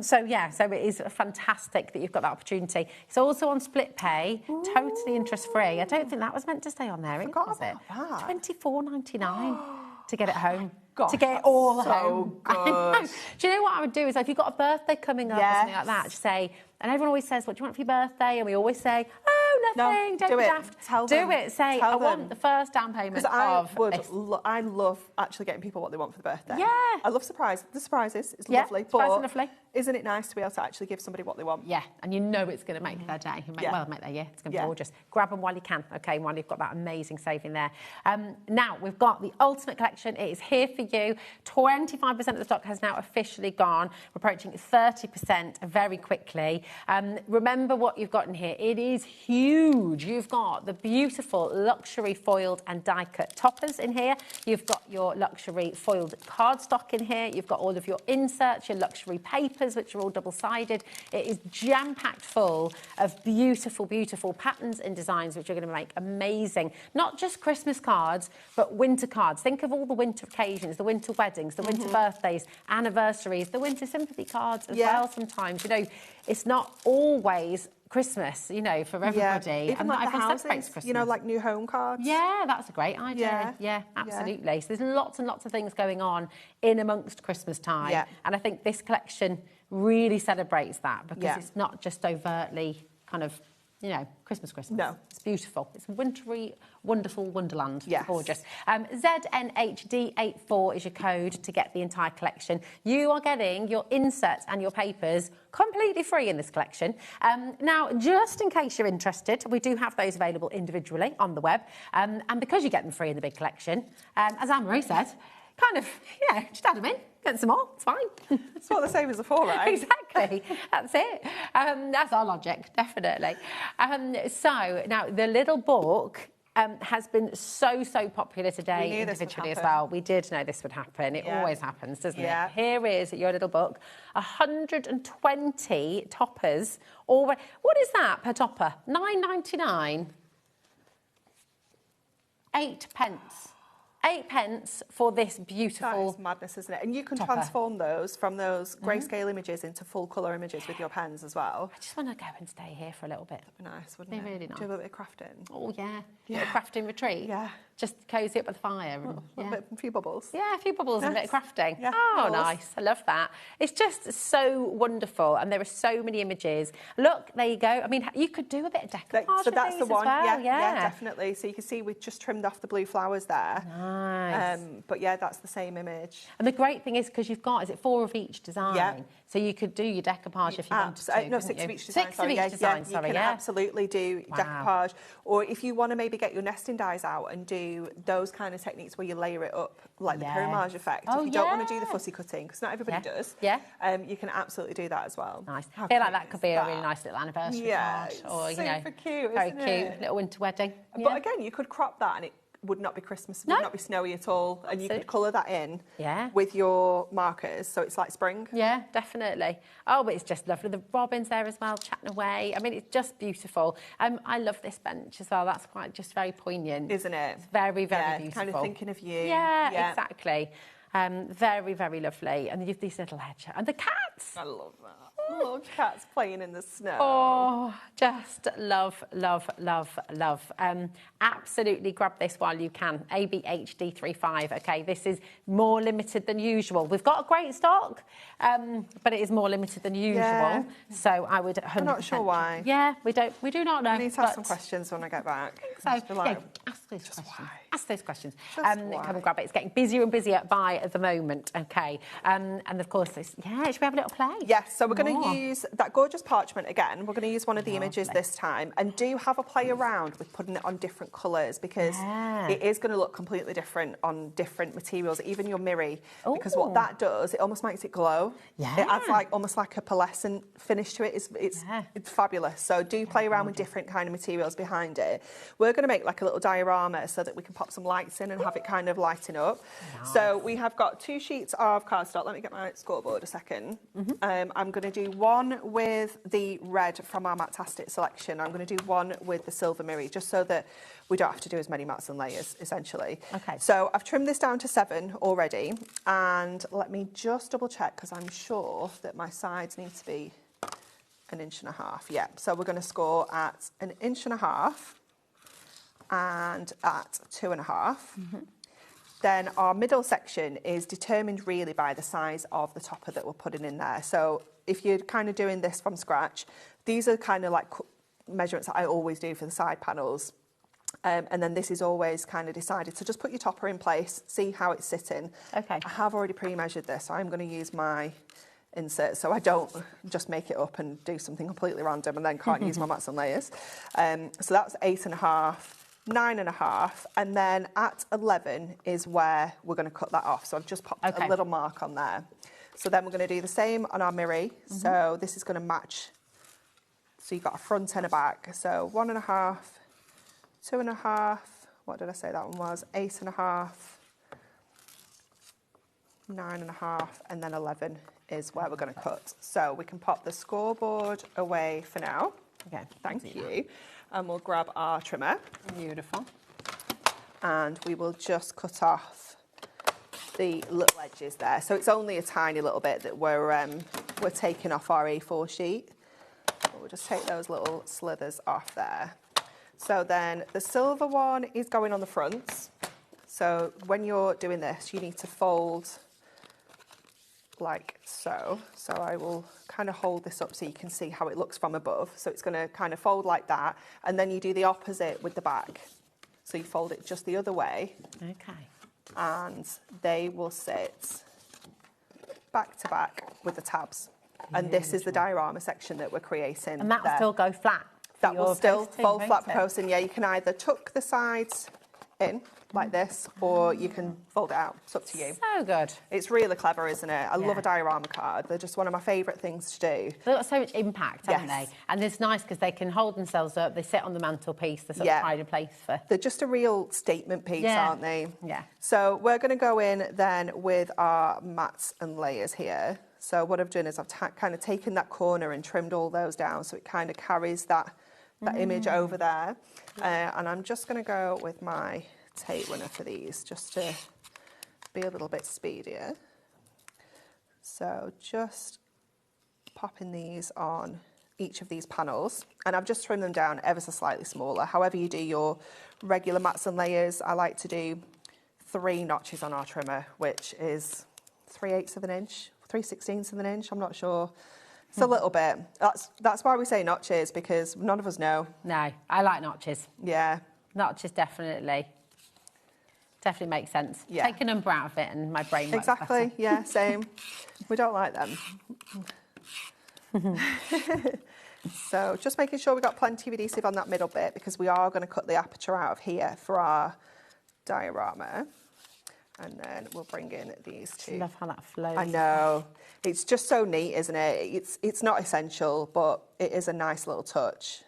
So yeah, so it is fantastic that you've got that opportunity. It's also on split pay, totally interest-free. I don't think that was meant to stay on there, was it? £24.99 to get it home. Gosh, to get it all so home. good. Do you know what I would do is if you've got a birthday coming up or something like that, just say, and everyone always says, what do you want for your birthday? And we always say, oh, nothing, don't be daft. Do it, say, I want the first down payment of this. I love actually getting people what they want for the birthday. Yeah. I love the surprises, it's lovely. Lovely. Isn't it nice to be able to actually give somebody what they want? Yeah, and you know it's going to make their day. Make their year. It's going to be gorgeous. Grab them while you can, okay, while you've got that amazing saving there. Now, we've got the Ultimate Collection. It is here for you. 25% of the stock has now officially gone. We're approaching 30% very quickly. Remember what you've got in here. It is huge. You've got the beautiful luxury foiled and die-cut toppers in here. You've got your luxury foiled cardstock in here. You've got all of your inserts, your luxury papers, which are all double-sided. It is jam-packed full of beautiful, beautiful patterns and designs, which are going to make amazing, not just Christmas cards, but winter cards. Think of all the winter occasions, the winter weddings, the winter birthdays, anniversaries, the winter sympathy cards as well sometimes. You know, it's not always Christmas, you know, for everybody. Yeah. Even and like not the everyone houses, celebrates Christmas. you know, like new home cards. Yeah, that's a great idea. Yeah, absolutely. So there's lots and lots of things going on in amongst Christmas time. Yeah. And I think this collection really celebrates that because it's not just overtly kind of, you know, Christmas. No. It's beautiful. It's wintry, wonderful wonderland. Yes. Gorgeous. ZNHD84 is your code to get the entire collection. You are getting your inserts and your papers completely free in this collection. Now, just in case you're interested, we do have those available individually on the web. And because you get them free in the big collection, as Anne-Marie said, kind of, you know, just add them in. Get some more, it's fine. It's what the savers are for, right? Exactly, that's it. That's our logic, definitely. So, now, the little book has been so popular today individually as well. We did know this would happen. It always happens, doesn't it? Here is your little book. 120 toppers. What is that per topper? £9.99. 8 pence. 8 pence for this beautiful... That is madness, isn't it? And you can topper. transform those from those grayscale images into full colour images with your pens as well. I just want to go and stay here for a little bit. That'd be nice, wouldn't it? Be really nice. Do a bit of crafting. Oh, yeah. A bit of crafting retreat. Yeah. Just cosy up with the fire. And, A few bubbles. Yeah, a few bubbles and a bit of crafting. Yeah, oh, nice. I love that. It's just so wonderful. And there are so many images. Look, there you go. I mean, you could do a bit of decoupage. So that's the one. Well. Yeah, definitely. So you can see we've just trimmed off the blue flowers there. Nice. But yeah, that's the same image. And the great thing is because you've got, is it 4 of each design? Yeah. So you could do your decoupage if you wanted to. No, 6 of each design. 6 of each design, sorry. You can absolutely do decoupage. Or if you want to maybe get your nesting dies out and do those kind of techniques where you layer it up, like the pyramage effect. If you don't want to do the fussy cutting, because not everybody does, you can absolutely do that as well. Nice. I feel like that could be a really nice little anniversary card. Or, you know, super cute, very isn't cute it? little winter wedding. But again, you could crop that and it would not be Christmas, would not be snowy at all. And you could colour that in with your markers, so it's like spring. Yeah, definitely. Oh, but it's just lovely. The robins there as well, chatting away. I mean, it's just beautiful. I love this bench as well. That's quite just very poignant. Isn't it? It's very, very beautiful. Kind of thinking of you. Yeah, exactly. Very, very lovely. And you've these little hedgehogs. And the cats! I love that. Little cats playing in the snow. Oh, just love, love, love, love. Absolutely grab this while you can. ABHD35, okay? This is more limited than usual. We've got a great stock, but it is more limited than usual. Yeah. So I would 100%... I'm not sure why. Yeah, we do not know. I need to ask some questions when I get back. So, ask those questions. Why? Ask those questions. Come and grab it. It's getting busier and busier at the moment, okay? And of course, should we have a little play? Yes, so we're going to use that gorgeous parchment again. We're going to use one of the images this time, and do have a play around with putting it on different colours, because it is going to look completely different on different materials, even your mirror, because what that does, it almost makes it glow. Yeah. It adds almost like a pearlescent finish to it. It's fabulous. So do play around with different kind of materials behind it. We're going to make like a little diorama diorama so that we can pop some lights in and have it kind of lighting up. Nice. So we have got 2 sheets of cardstock. Let me get my scoreboard a second. I'm going to do one with the red from our Matastic selection. I'm going to do one with the silver mirror, just so that we don't have to do as many mats and layers, essentially. Okay. So I've trimmed this down to 7 already, and let me just double check, because I'm sure that my sides need to be 1.5 inches. Yeah, so we're going to score at 1.5 inches and at 2.5. Then our middle section is determined really by the size of the topper that we're putting in there. So if you're kind of doing this from scratch, these are kind of like measurements that I always do for the side panels. And then this is always kind of decided. So just put your topper in place, see how it's sitting. Okay. I have already pre-measured this, so I'm going to use my insert so I don't just make it up and do something completely random and then can't use my mats and layers. So that's 8.5, 9.5, and then at 11 is where we're going to cut that off. So I've just popped a little mark on there. So then we're going to do the same on our mirror. So this is going to match. So you've got a front and a back. So 1.5, 2.5, what did I say that one was? 8.5, 9.5, and then 11 is where we're going to cut. So we can pop the scoreboard away for now. Okay, thank you. And we'll grab our trimmer. Beautiful. And we will just cut off the little edges there. So it's only a tiny little bit that we're taking off our A4 sheet. But we'll just take those little slithers off there. So then the silver one is going on the front. So when you're doing this, you need to fold like so. So I will kind of hold this up so you can see how it looks from above. So it's going to kind of fold like that. And then you do the opposite with the back. So you fold it just the other way. Okay. And they will sit back to back with the tabs. And this is the diorama section that we're creating. And that will still go flat. That will still fold flat for posting. Yeah, you can either tuck the sides in like this, or you can fold it out. It's up to you. So good. It's really clever, isn't it? I love a diorama card. They're just one of my favourite things to do. They've got so much impact, haven't they? And it's nice because they can hold themselves up. They sit on the mantelpiece. They're sort of pride of place for. They're just a real statement piece, aren't they? Yeah. So we're going to go in then with our mats and layers here. So what I've done is I've kind of taken that corner and trimmed all those down, so it kind of carries that image over there. And I'm just going to go with my tape runner for these, just to be a little bit speedier. So just popping these on each of these panels, and I've just trimmed them down ever so slightly smaller. However you do your regular mats and layers, I like to do 3 notches on our trimmer, which is 3/8 of an inch, 3/16 of an inch, I'm not sure. It's a little bit. That's why we say notches, because none of us know. No, I like notches. Yeah. Notches definitely makes sense. Yeah. Take a number out of it and my brain works better. Yeah, same. We don't like them. So just making sure we've got plenty of adhesive on that middle bit, because we are going to cut the aperture out of here for our diorama. And then we'll bring in these two. I love how that flows. I know. It's just so neat, isn't it? It's not essential, but it is a nice little touch.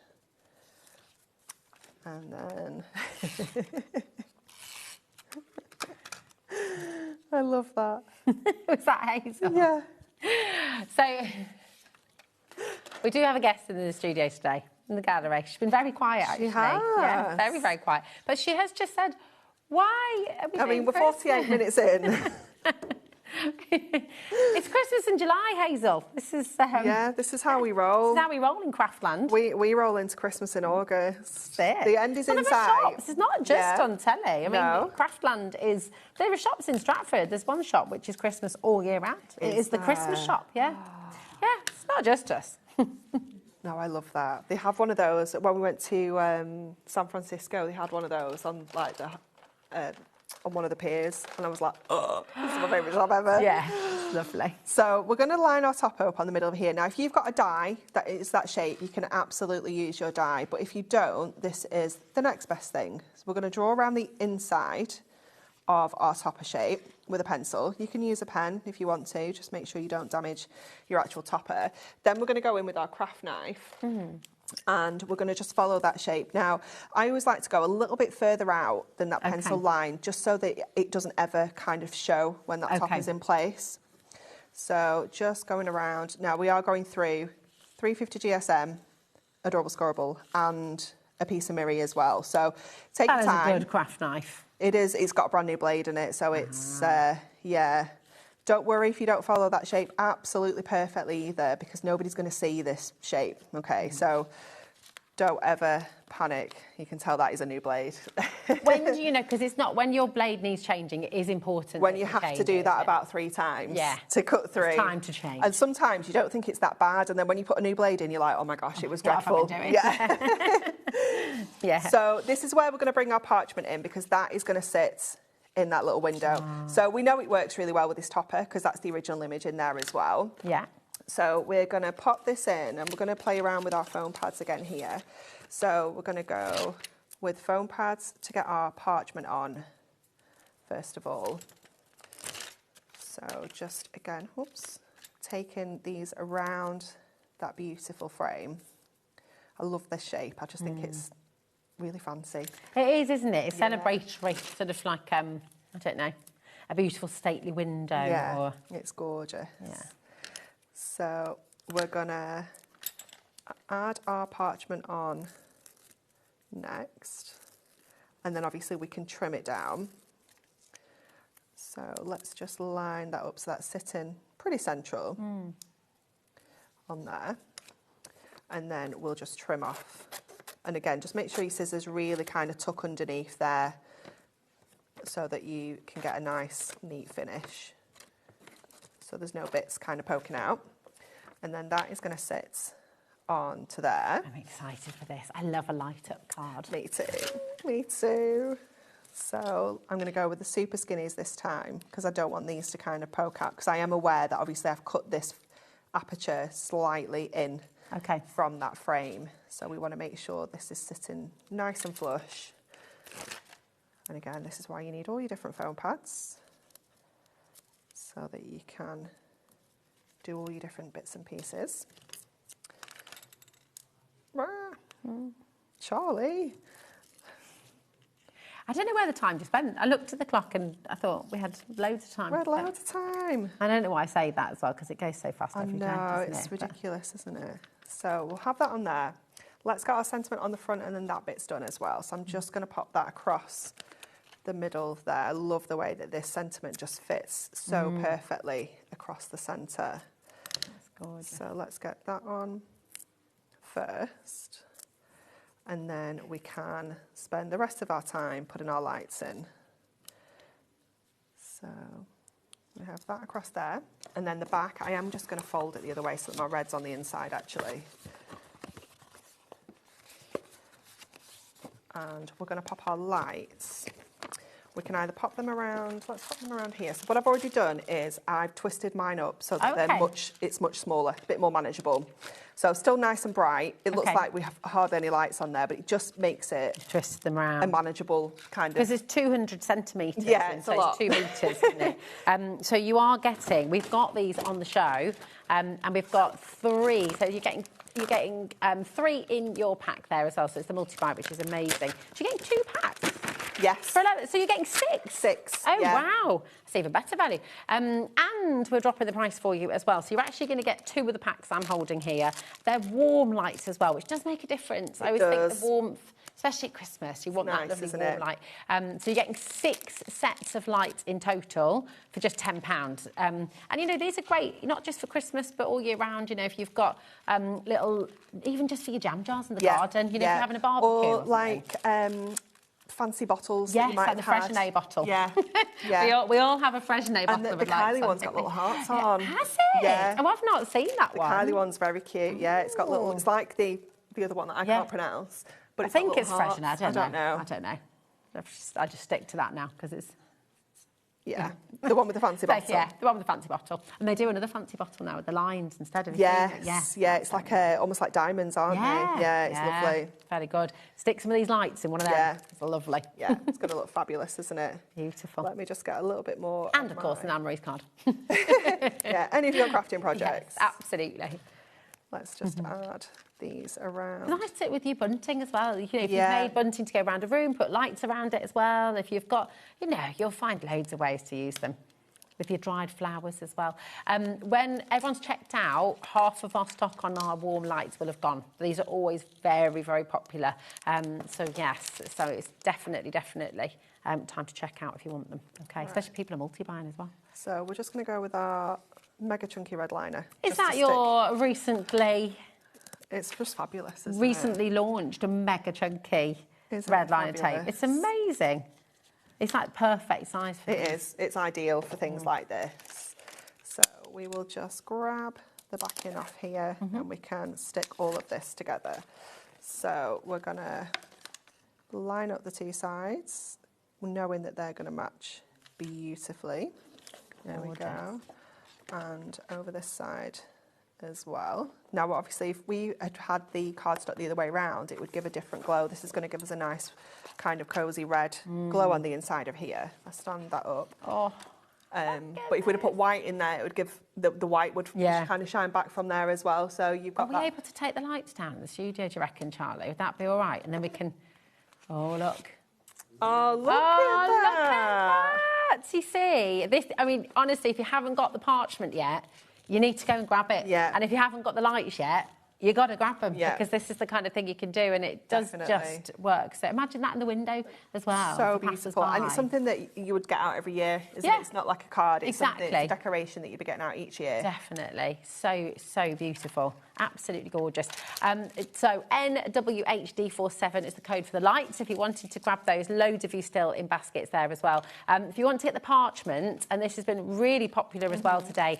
And then... I love that. Was that Hazel? Yeah. So, we do have a guest in the studio today, in the gallery. She's been very quiet, actually. She has. Yeah, very, very quiet. But she has just said... Why are we doing Christmas? 48 minutes in. It's Christmas in July, Hazel. This is yeah, this is how we roll. This is how we roll in Craftland. We roll into Christmas in August. The end is in sight. It's not just on telly. I mean, Craftland is. There are shops in Stratford. There's one shop which is Christmas all year round. It is the Christmas shop. Yeah, yeah. It's not just us. No, I love that. They have one of those when we went to San Francisco. They had one of those on like the. On one of the piers, and I was like, oh, this is my favourite job ever. Yeah, lovely. So we're going to line our top up on the middle of here. Now, if you've got a die that is that shape, you can absolutely use your die. But if you don't, this is the next best thing. So we're going to draw around the inside of our topper shape with a pencil. You can use a pen if you want to. Just make sure you don't damage your actual topper. Then we're going to go in with our craft knife. And we're going to just follow that shape. Now, I always like to go a little bit further out than that pencil line, just so that it doesn't ever kind of show when that top is in place. So just going around. Now, we are going through 350 GSM, Adorable Scorable, and a piece of Miri as well. So take your time. That is a good craft knife. It is. It's got a brand new blade in it, so it's, yeah. Don't worry if you don't follow that shape absolutely perfectly either, because nobody's going to see this shape, okay? So don't ever panic. You can tell that is a new blade. When do you know? Because it's not, when your blade needs changing, it is important. When you have to do that about 3 times to cut through. It's time to change. And sometimes you don't think it's that bad, and then when you put a new blade in, you're like, oh my gosh, it was dreadful. What have I been doing? Yeah. So this is where we're going to bring our parchment in, because that is going to sit in that little window. So we know it works really well with this topper, because that's the original image in there as well. Yeah. So we're going to pop this in, and we're going to play around with our foam pads again here. So we're going to go with foam pads to get our parchment on, first of all. So just again, taking these around that beautiful frame. I love this shape. I just think it's really fancy. It is, isn't it? It's celebratory, sort of like, I don't know, a beautiful stately window. Yeah, it's gorgeous. Yeah. So we're gonna add our parchment on next, and then obviously we can trim it down. So let's just line that up so that's sitting pretty central on there, and then we'll just trim off. And again, just make sure your scissors really kind of tuck underneath there so that you can get a nice, neat finish. So there's no bits kind of poking out. And then that is going to sit on to there. I'm excited for this. I love a light up card. Me too. Me too. So I'm going to go with the super skinnies this time, because I don't want these to kind of poke out, because I am aware that obviously I've cut this aperture slightly in from that frame. So we want to make sure this is sitting nice and flush. And again, this is why you need all your different foam pads, so that you can do all your different bits and pieces. Charlie. I don't know where the time just went. I looked at the clock and I thought we had loads of time. We had loads of time. I don't know why I say that as well, because it goes so fast every day. I know, it's ridiculous, isn't it? So we'll have that on there. Let's get our sentiment on the front, and then that bit's done as well. So I'm just going to pop that across the middle there. I love the way that this sentiment just fits so perfectly across the centre. That's gorgeous. So let's get that on first. And then we can spend the rest of our time putting our lights in. So we have that across there. And then the back, I am just going to fold it the other way so that my red's on the inside actually. And we're going to pop our lights. We can either pop them around, let's pop them around here. So what I've already done is I've twisted mine up so that it's much smaller, a bit more manageable. So still nice and bright. It looks like we have hardly any lights on there, but it just makes it twist them around a manageable kind of. Because it's 200 centimetres. Yeah, it's a lot. It's 2 metres, isn't it? So you are getting. We've got these on the show, and we've got 3. So you're getting 3 in your pack there as well. So it's the multi-buy, which is amazing. So you're getting 2 packs. Yes. So you're getting 6? 6. Oh, wow. That's even better value. And we're dropping the price for you as well. So you're actually going to get 2 of the packs I'm holding here. They're warm lights as well, which does make a difference. I always think the warmth, especially at Christmas, you want that lovely warm light. So you're getting 6 sets of lights in total for just £10. And, you know, these are great, not just for Christmas, but all year round. You know, if you've got little, even just for your jam jars in the garden, you know, if you're having a barbecue. Or like fancy bottles that you might like the Freshenet bottle. Yeah, yeah. we all have a Freshenet bottle. And the Kylie one's got little hearts on. Has it? Yeah. Oh, I've not seen that one. The Kylie one's very cute. Yeah, it's got little. It's like the other one that I can't pronounce. But I think it's Freshenet. I don't know. I just stick to that now because it's. Yeah, the one with the fancy bottle. Yeah, the one with the fancy bottle. And they do another fancy bottle now with the lines instead of... Yes, yeah, it's like almost like diamonds, aren't they? Yeah, it's lovely. Very good. Stick some of these lights in one of them. Yeah. It's lovely. Yeah, it's going to look fabulous, isn't it? Beautiful. Let me just get a little bit more... And, of course, an Anne-Marie's card. Yeah, any of your crafting projects. Yes, absolutely. Let's just add these around. Nice to with your bunting as well. You know, if you've made bunting to go around a room, put lights around it as well. If you've got, you know, you'll find loads of ways to use them. With your dried flowers as well. When everyone's checked out, half of our stock on our warm lights will have gone. These are always very, very popular. So yes, so it's definitely time to check out if you want them. Okay, right. Especially people are multi-buying as well. So we're just going to go with our mega chunky red liner. Is that your recently? It's just fabulous, isn't recently launched a mega chunky red liner tape. It's amazing. It's like perfect size for it is. It's ideal for things like this. So we will just grab the backing off here and we can stick all of this together. So we're going to line up the two sides, knowing that they're going to match beautifully. There we go. And over this side as well. Now, obviously, if we had the cardstock the other way around, it would give a different glow. This is going to give us a nice kind of cosy red glow on the inside of here. I'll stand that up. Oh, but if we'd have put white in there, it would give the white would kind of shine back from there as well. So you've got. Are we able to take the lights down in the studio? Do you reckon, Charlie? Would that be all right? And then we can. Oh look. Oh look at that! You see this. I mean, honestly, if you haven't got the parchment yet, you need to go and grab it. Yeah. And if you haven't got the lights yet, you got to grab them because this is the kind of thing you can do, and it does just work. So imagine that in the window as well. So beautiful, and it's something that you would get out every year, isn't it? It's not like a card. It's something, it's a decoration that you'd be getting out each year. Definitely, so beautiful, absolutely gorgeous. So NWHD47 is the code for the lights. If you wanted to grab those, loads of you still in baskets there as well. If you want to get the parchment, and this has been really popular as well today,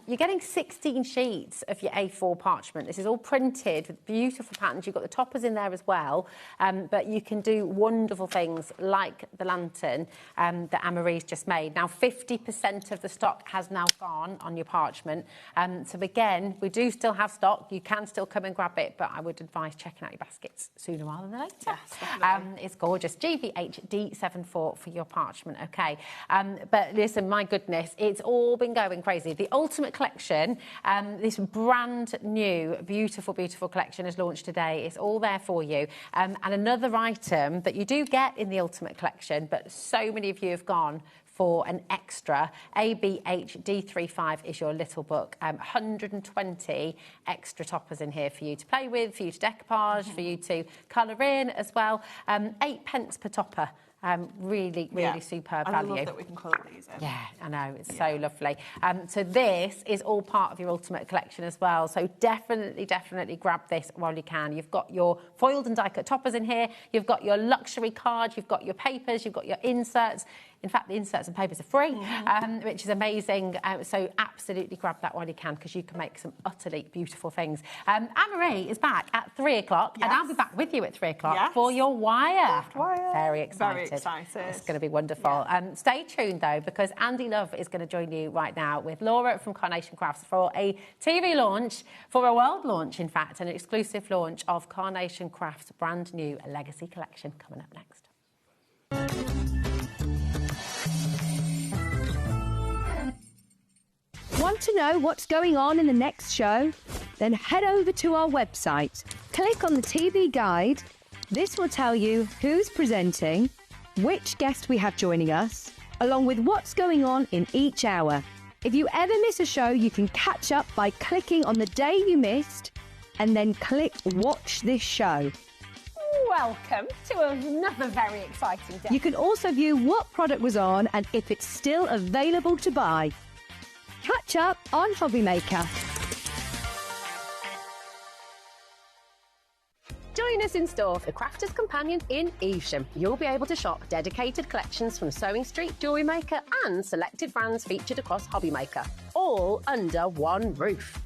you're getting 16 sheets of your A4 parchment. This is all printed with beautiful patterns. You've got the toppers in there as well, but you can do wonderful things like the lantern that Anne-Marie's just made. Now, 50% of the stock has now gone on your parchment. So again, we do still have stock. You can still come and grab it, but I would advise checking out your baskets sooner rather than later. Yes, it's gorgeous. GVHD74 for your parchment, okay. But listen, my goodness, it's all been going crazy. The Ultimate Collection, this brand new, beautiful collection is launched today. It's all there for you. And another item that you do get in the Ultimate Collection, but so many of you have gone for an extra. ABHD35 is your little book. 120 extra toppers in here for you to play with, for you to decoupage, for you to colour in as well. 8p per topper. Really superb value. I love that we can colour these in. Yeah, I know, it's so lovely. So this is all part of your Ultimate Collection as well. So definitely grab this while you can. You've got your foiled and die-cut toppers in here. You've got your luxury cards. You've got your papers. You've got your inserts. In fact, the inserts and papers are free, which is amazing. So absolutely grab that while you can, because you can make some utterly beautiful things. Anne-Marie is back at 3 o'clock, and I'll be back with you at 3 o'clock for your wire. Very excited. It's going to be wonderful. Stay tuned, though, because Andy Love is going to join you right now with Laura from Carnation Crafts for a TV launch, for a world launch, in fact, an exclusive launch of Carnation Crafts' brand new Legacy Collection coming up next. Want to know what's going on in the next show? Then head over to our website. Click on the TV guide. This will tell you who's presenting, which guest we have joining us, along with what's going on in each hour. If you ever miss a show, you can catch up by clicking on the day you missed and then click Watch This Show. Welcome to another very exciting day. You can also view what product was on and if it's still available to buy. Catch up on HobbyMaker. Join us in store for the Crafter's Companion in Evesham. You'll be able to shop dedicated collections from Sewing Street, Jewellery Maker and selected brands featured across HobbyMaker, all under one roof.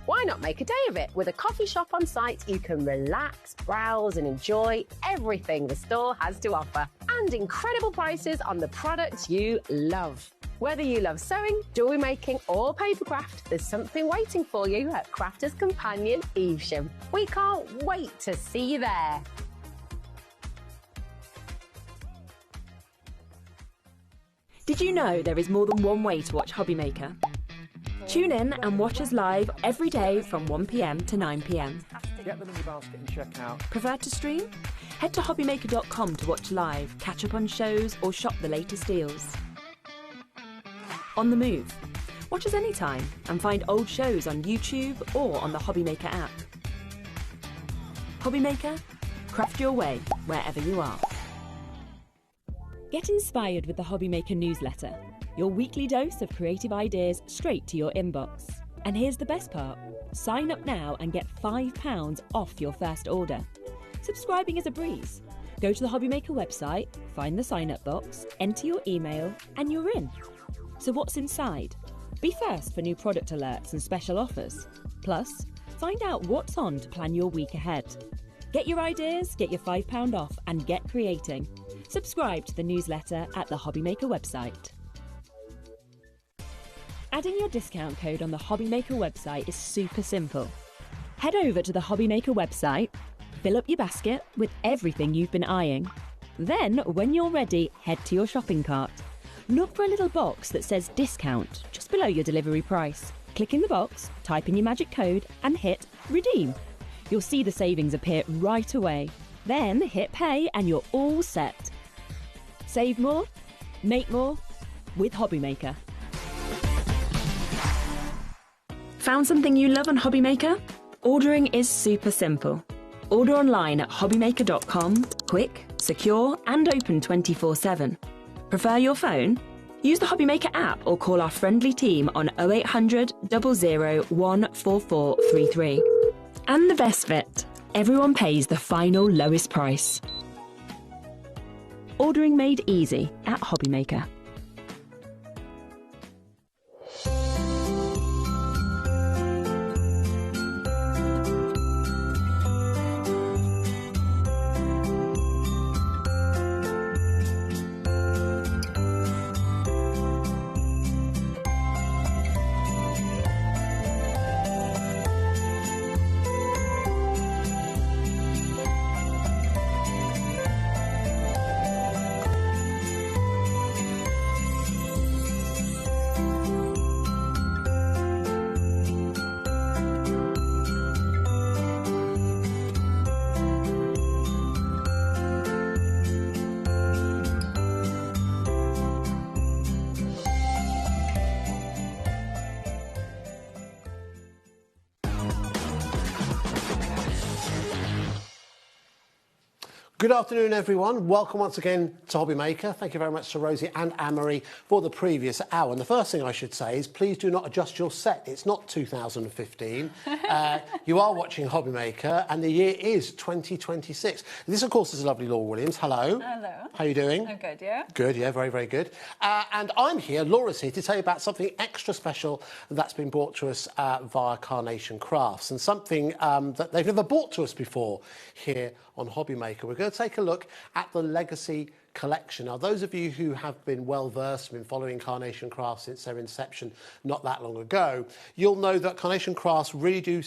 Why not make a day of it? With a coffee shop on site, you can relax, browse and enjoy everything the store has to offer. And incredible prices on the products you love. Whether you love sewing, jewellery making or papercraft, there's something waiting for you at Crafter's Companion Evesham. We can't wait to see you there. Did you know there is more than one way to watch HobbyMaker? Tune in and watch us live every day from 1 p.m. to 9 p.m. Get them in your basket and check out. Prefer to stream? Head to hobbymaker.com to watch live, catch up on shows, or shop the latest deals. On the move. Watch us anytime and find old shows on YouTube or on the HobbyMaker app. HobbyMaker, craft your way wherever you are. Get inspired with the HobbyMaker newsletter, your weekly dose of creative ideas straight to your inbox. And here's the best part. Sign up now and get £5 off your first order. Subscribing is a breeze. Go to the HobbyMaker website, find the sign-up box, enter your email, and you're in. So what's inside? Be first for new product alerts and special offers. Plus, find out what's on to plan your week ahead. Get your ideas, get your £5 off, and get creating. Subscribe to the newsletter at the HobbyMaker website. Adding your discount code on the HobbyMaker website is super simple. Head over to the HobbyMaker website, fill up your basket with everything you've been eyeing. Then, when you're ready, head to your shopping cart. Look for a little box that says discount just below your delivery price. Click in the box, type in your magic code, and hit redeem. You'll see the savings appear right away. Then hit pay and you're all set. Save more, make more with HobbyMaker. Found something you love on HobbyMaker? Ordering is super simple. Order online at hobbymaker.com, quick, secure, and open 24/7. Prefer your phone? Use the HobbyMaker app or call our friendly team on 0800 00 14433. And the best bit, everyone pays the final lowest price. Ordering made easy at HobbyMaker. Good afternoon, everyone. Welcome once again to HobbyMaker. Thank you very much to Rosie and Anne-Marie for the previous hour. And the first thing I should say is please do not adjust your set. It's not 2015. You are watching HobbyMaker and the year is 2026. This, of course, is lovely Laura Williams. Hello. Hello. How are you doing? I'm good, yeah? Good, yeah, very, very good. And I'm here, Laura's here, to tell you about something extra special that's been brought to us via Carnation Crafts, and something that they've never brought to us before here on HobbyMaker. We're going to take a look at the Legacy collection. Now, those of you who have been well versed, been following Carnation Crafts since their inception not that long ago, you'll know that Carnation Crafts really do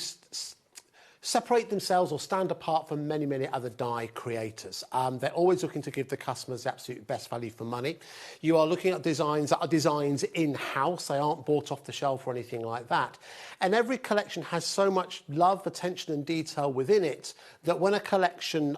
separate themselves or stand apart from many, many other die creators. They're always looking to give the customers the absolute best value for money. You are looking at designs that are designs in-house. They aren't bought off the shelf or anything like that. And every collection has so much love, attention and detail within it that when a collection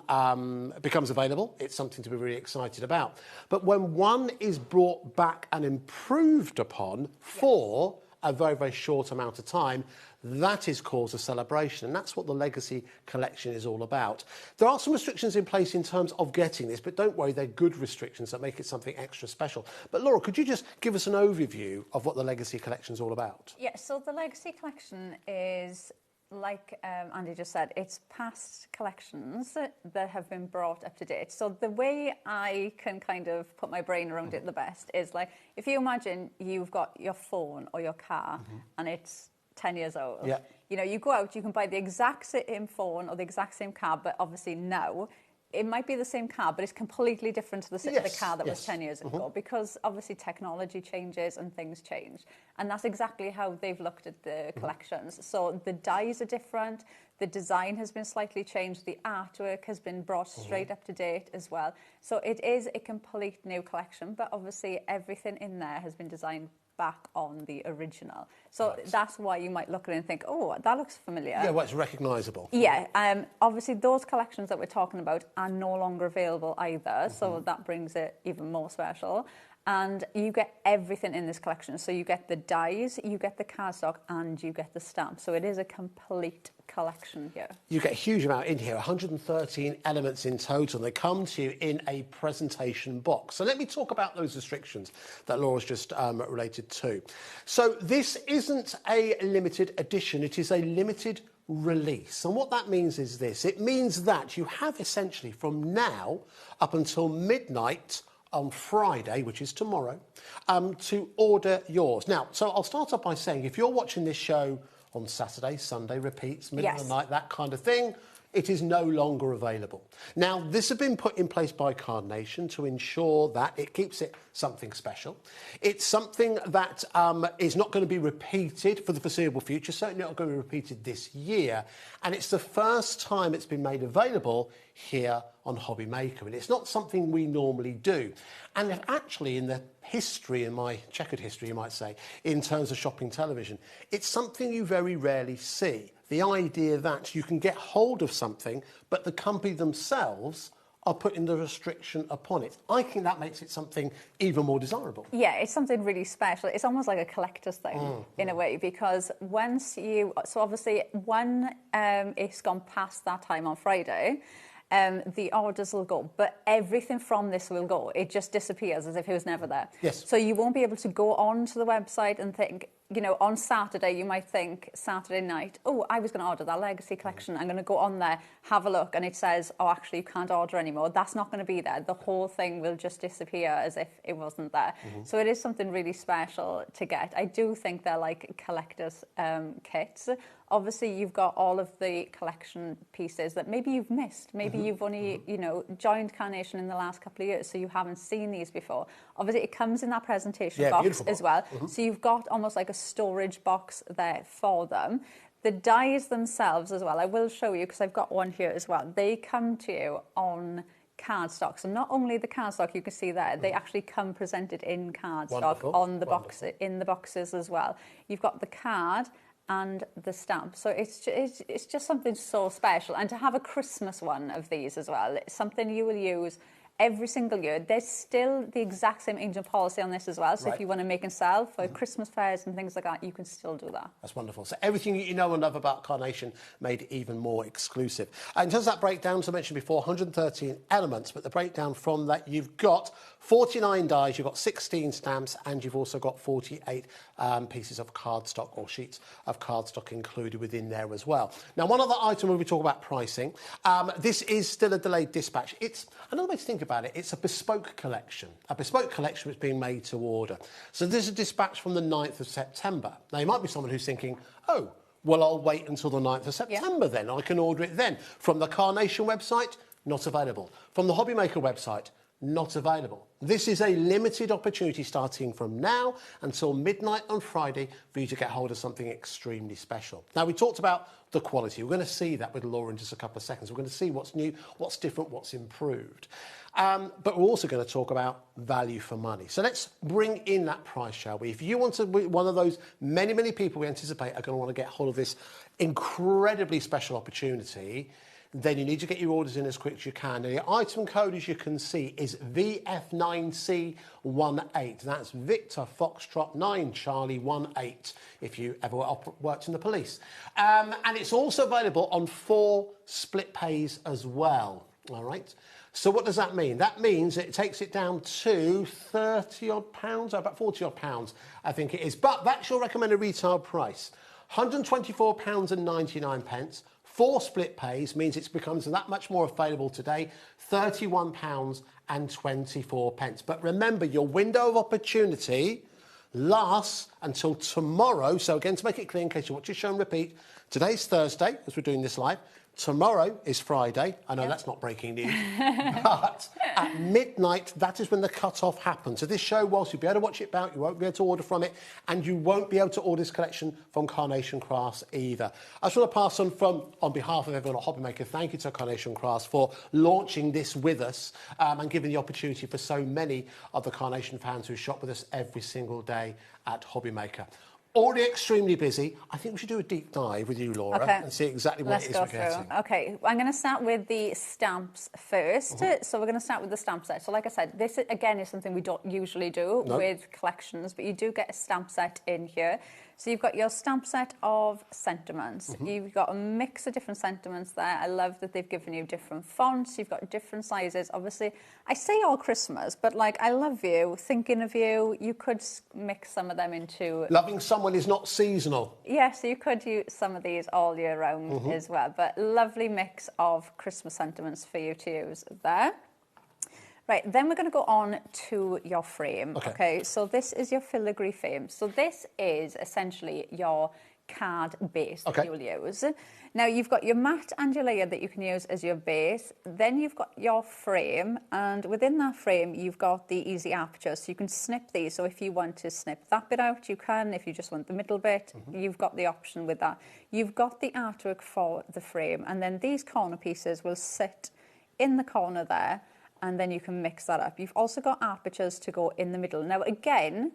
becomes available, it's something to be really excited about. But when one is brought back and improved upon for a very, very short amount of time, that is cause a celebration, and that's what the Legacy collection is all about. There are some restrictions in place in terms of getting this, but don't worry, they're good restrictions that make it something extra special. But Laura, could you just give us an overview of what the Legacy collection is all about? Yeah, so the Legacy collection is, like Andy just said, it's past collections that have been brought up to date. So the way I can kind of put my brain around it the best is like, if you imagine you've got your phone or your car and it's 10 years old. Yeah. You know, you go out, you can buy the exact same phone or the exact same car, but obviously now it might be the same car, but it's completely different to the car that was 10 years ago, because obviously technology changes and things change. And that's exactly how they've looked at the collections. So the dies are different, the design has been slightly changed, the artwork has been brought straight up to date as well. So it is a complete new collection, but obviously everything in there has been designed back on the original. So that's why you might look at it and think, oh, that looks familiar. Yeah, well, it's recognisable. Yeah, obviously those collections that we're talking about are no longer available either, so that brings it even more special. And you get everything in this collection. So you get the dies, you get the cardstock, and you get the stamp. So it is a complete collection here. You get a huge amount in here, 113 elements in total. They come to you in a presentation box. So let me talk about those restrictions that Laura's just related to. So this isn't a limited edition, it is a limited release. And what that means is this. It means that you have essentially from now up until midnight on Friday, which is tomorrow, to order yours. Now, so I'll start off by saying, if you're watching this show on Saturday, Sunday, repeats, middle of the night, that kind of thing, it is no longer available. Now, this has been put in place by Card Nation to ensure that it keeps it something special. It's something that is not going to be repeated for the foreseeable future, certainly not going to be repeated this year. And it's the first time it's been made available here on HobbyMaker. And it's not something we normally do. And actually, in the history, in my checkered history, you might say, in terms of shopping television, it's something you very rarely see. The idea that you can get hold of something, but the company themselves are putting the restriction upon it. I think that makes it something even more desirable. Yeah, it's something really special. It's almost like a collector's thing in a way, because once you... So obviously, when it's gone past that time on Friday, the orders will go, but everything from this will go. It just disappears as if it was never there. Yes. So you won't be able to go onto the website and think, you know, on Saturday, you might think Saturday night, oh, I was going to order that Legacy collection. I'm going to go on there, have a look, and it says, oh, actually, you can't order anymore. That's not going to be there. The whole thing will just disappear as if it wasn't there. So it is something really special to get. I do think they're like collector's kits. Obviously, you've got all of the collection pieces that maybe you've missed. Maybe you've only, you know, joined Carnation in the last couple of years, so you haven't seen these before. Obviously, it comes in that presentation box as well. So you've got almost like a storage box there for them. The dies themselves as well, I will show you because I've got one here as well. They come to you on cardstock. So not only the cardstock you can see there, they actually come presented in cardstock on the box, in the boxes as well. You've got the card and the stamp. So it's just something so special. And to have a Christmas one of these as well, it's something you will use every single year. There's still the exact same agent policy on this as well. So if you want to make and sell for Christmas fairs and things like that, you can still do that. That's wonderful. So everything you know and love about Carnation made even more exclusive. In terms of that breakdown, as I mentioned before, 113 elements, but the breakdown from that, you've got 49 dies, you've got 16 stamps, and you've also got 48 pieces of cardstock or sheets of cardstock included within there as well. Now, one other item when we talk about pricing, this is still a delayed dispatch. It's another way to think about it. It's a bespoke collection. A bespoke collection is being made to order. So this is a dispatch from the 9th of September. Now, you might be someone who's thinking, oh, well, I'll wait until the 9th of September then. I can order it then. From the Carnation website, not available. From the HobbyMaker website, not available. This is a limited opportunity starting from now until midnight on Friday for you to get hold of something extremely special. Now, we talked about the quality. We're going to see that with Laura in just a couple of seconds. We're going to see what's new, what's different, what's improved. But we're also going to talk about value for money. So let's bring in that price, shall we? If you want to be one of those many, many people we anticipate are going to want to get hold of this incredibly special opportunity, then you need to get your orders in as quick as you can. And the item code, as you can see, is VF9C18. That's Victor Foxtrot 9 Charlie 18, if you ever worked in the police. And it's also available on 4 split pays as well. All right. So what does that mean? That means it takes it down to 30 odd pounds, about 40 odd pounds, I think it is. But that's your recommended retail price. £124.99. 4 split pays means it becomes that much more available today, £31.24. But remember, your window of opportunity lasts until tomorrow. So again, to make it clear, in case you watch your show and repeat, today's Thursday, as we're doing this live, Tomorrow is Friday. I know that's not breaking news. But at midnight, that is when the cut-off happens. So this show, whilst you'll be able to watch it back, you won't be able to order from it, and you won't be able to order this collection from Carnation Crafts either. I just want to pass on behalf of everyone at HobbyMaker, thank you to Carnation Crafts for launching this with us and giving the opportunity for so many of the Carnation fans who shop with us every single day at HobbyMaker. Already extremely busy. I think we should do a deep dive with you, Laura, and see exactly what it is we're getting. Okay, I'm going to start with the stamps first. So we're going to start with the stamp set. So like I said, this again is something we don't usually do with collections, but you do get a stamp set in here. So you've got your stamp set of sentiments. You've got a mix of different sentiments there. I love that they've given you different fonts. You've got different sizes. Obviously, I say all Christmas, but like I love you, thinking of you. You could mix some of them into... Loving someone is not seasonal. Yes, so you could use some of these all year round as well. But lovely mix of Christmas sentiments for you to use there. Right, then we're going to go on to your frame. Okay, so this is your filigree frame. So this is essentially your card base that you'll use. Now, you've got your mat and your layer that you can use as your base. Then you've got your frame, and within that frame, you've got the easy aperture. So you can snip these. So if you want to snip that bit out, you can. If you just want the middle bit, you've got the option with that. You've got the artwork for the frame, and then these corner pieces will sit in the corner there, and then you can mix that up. You've also got apertures to go in the middle. Now, again,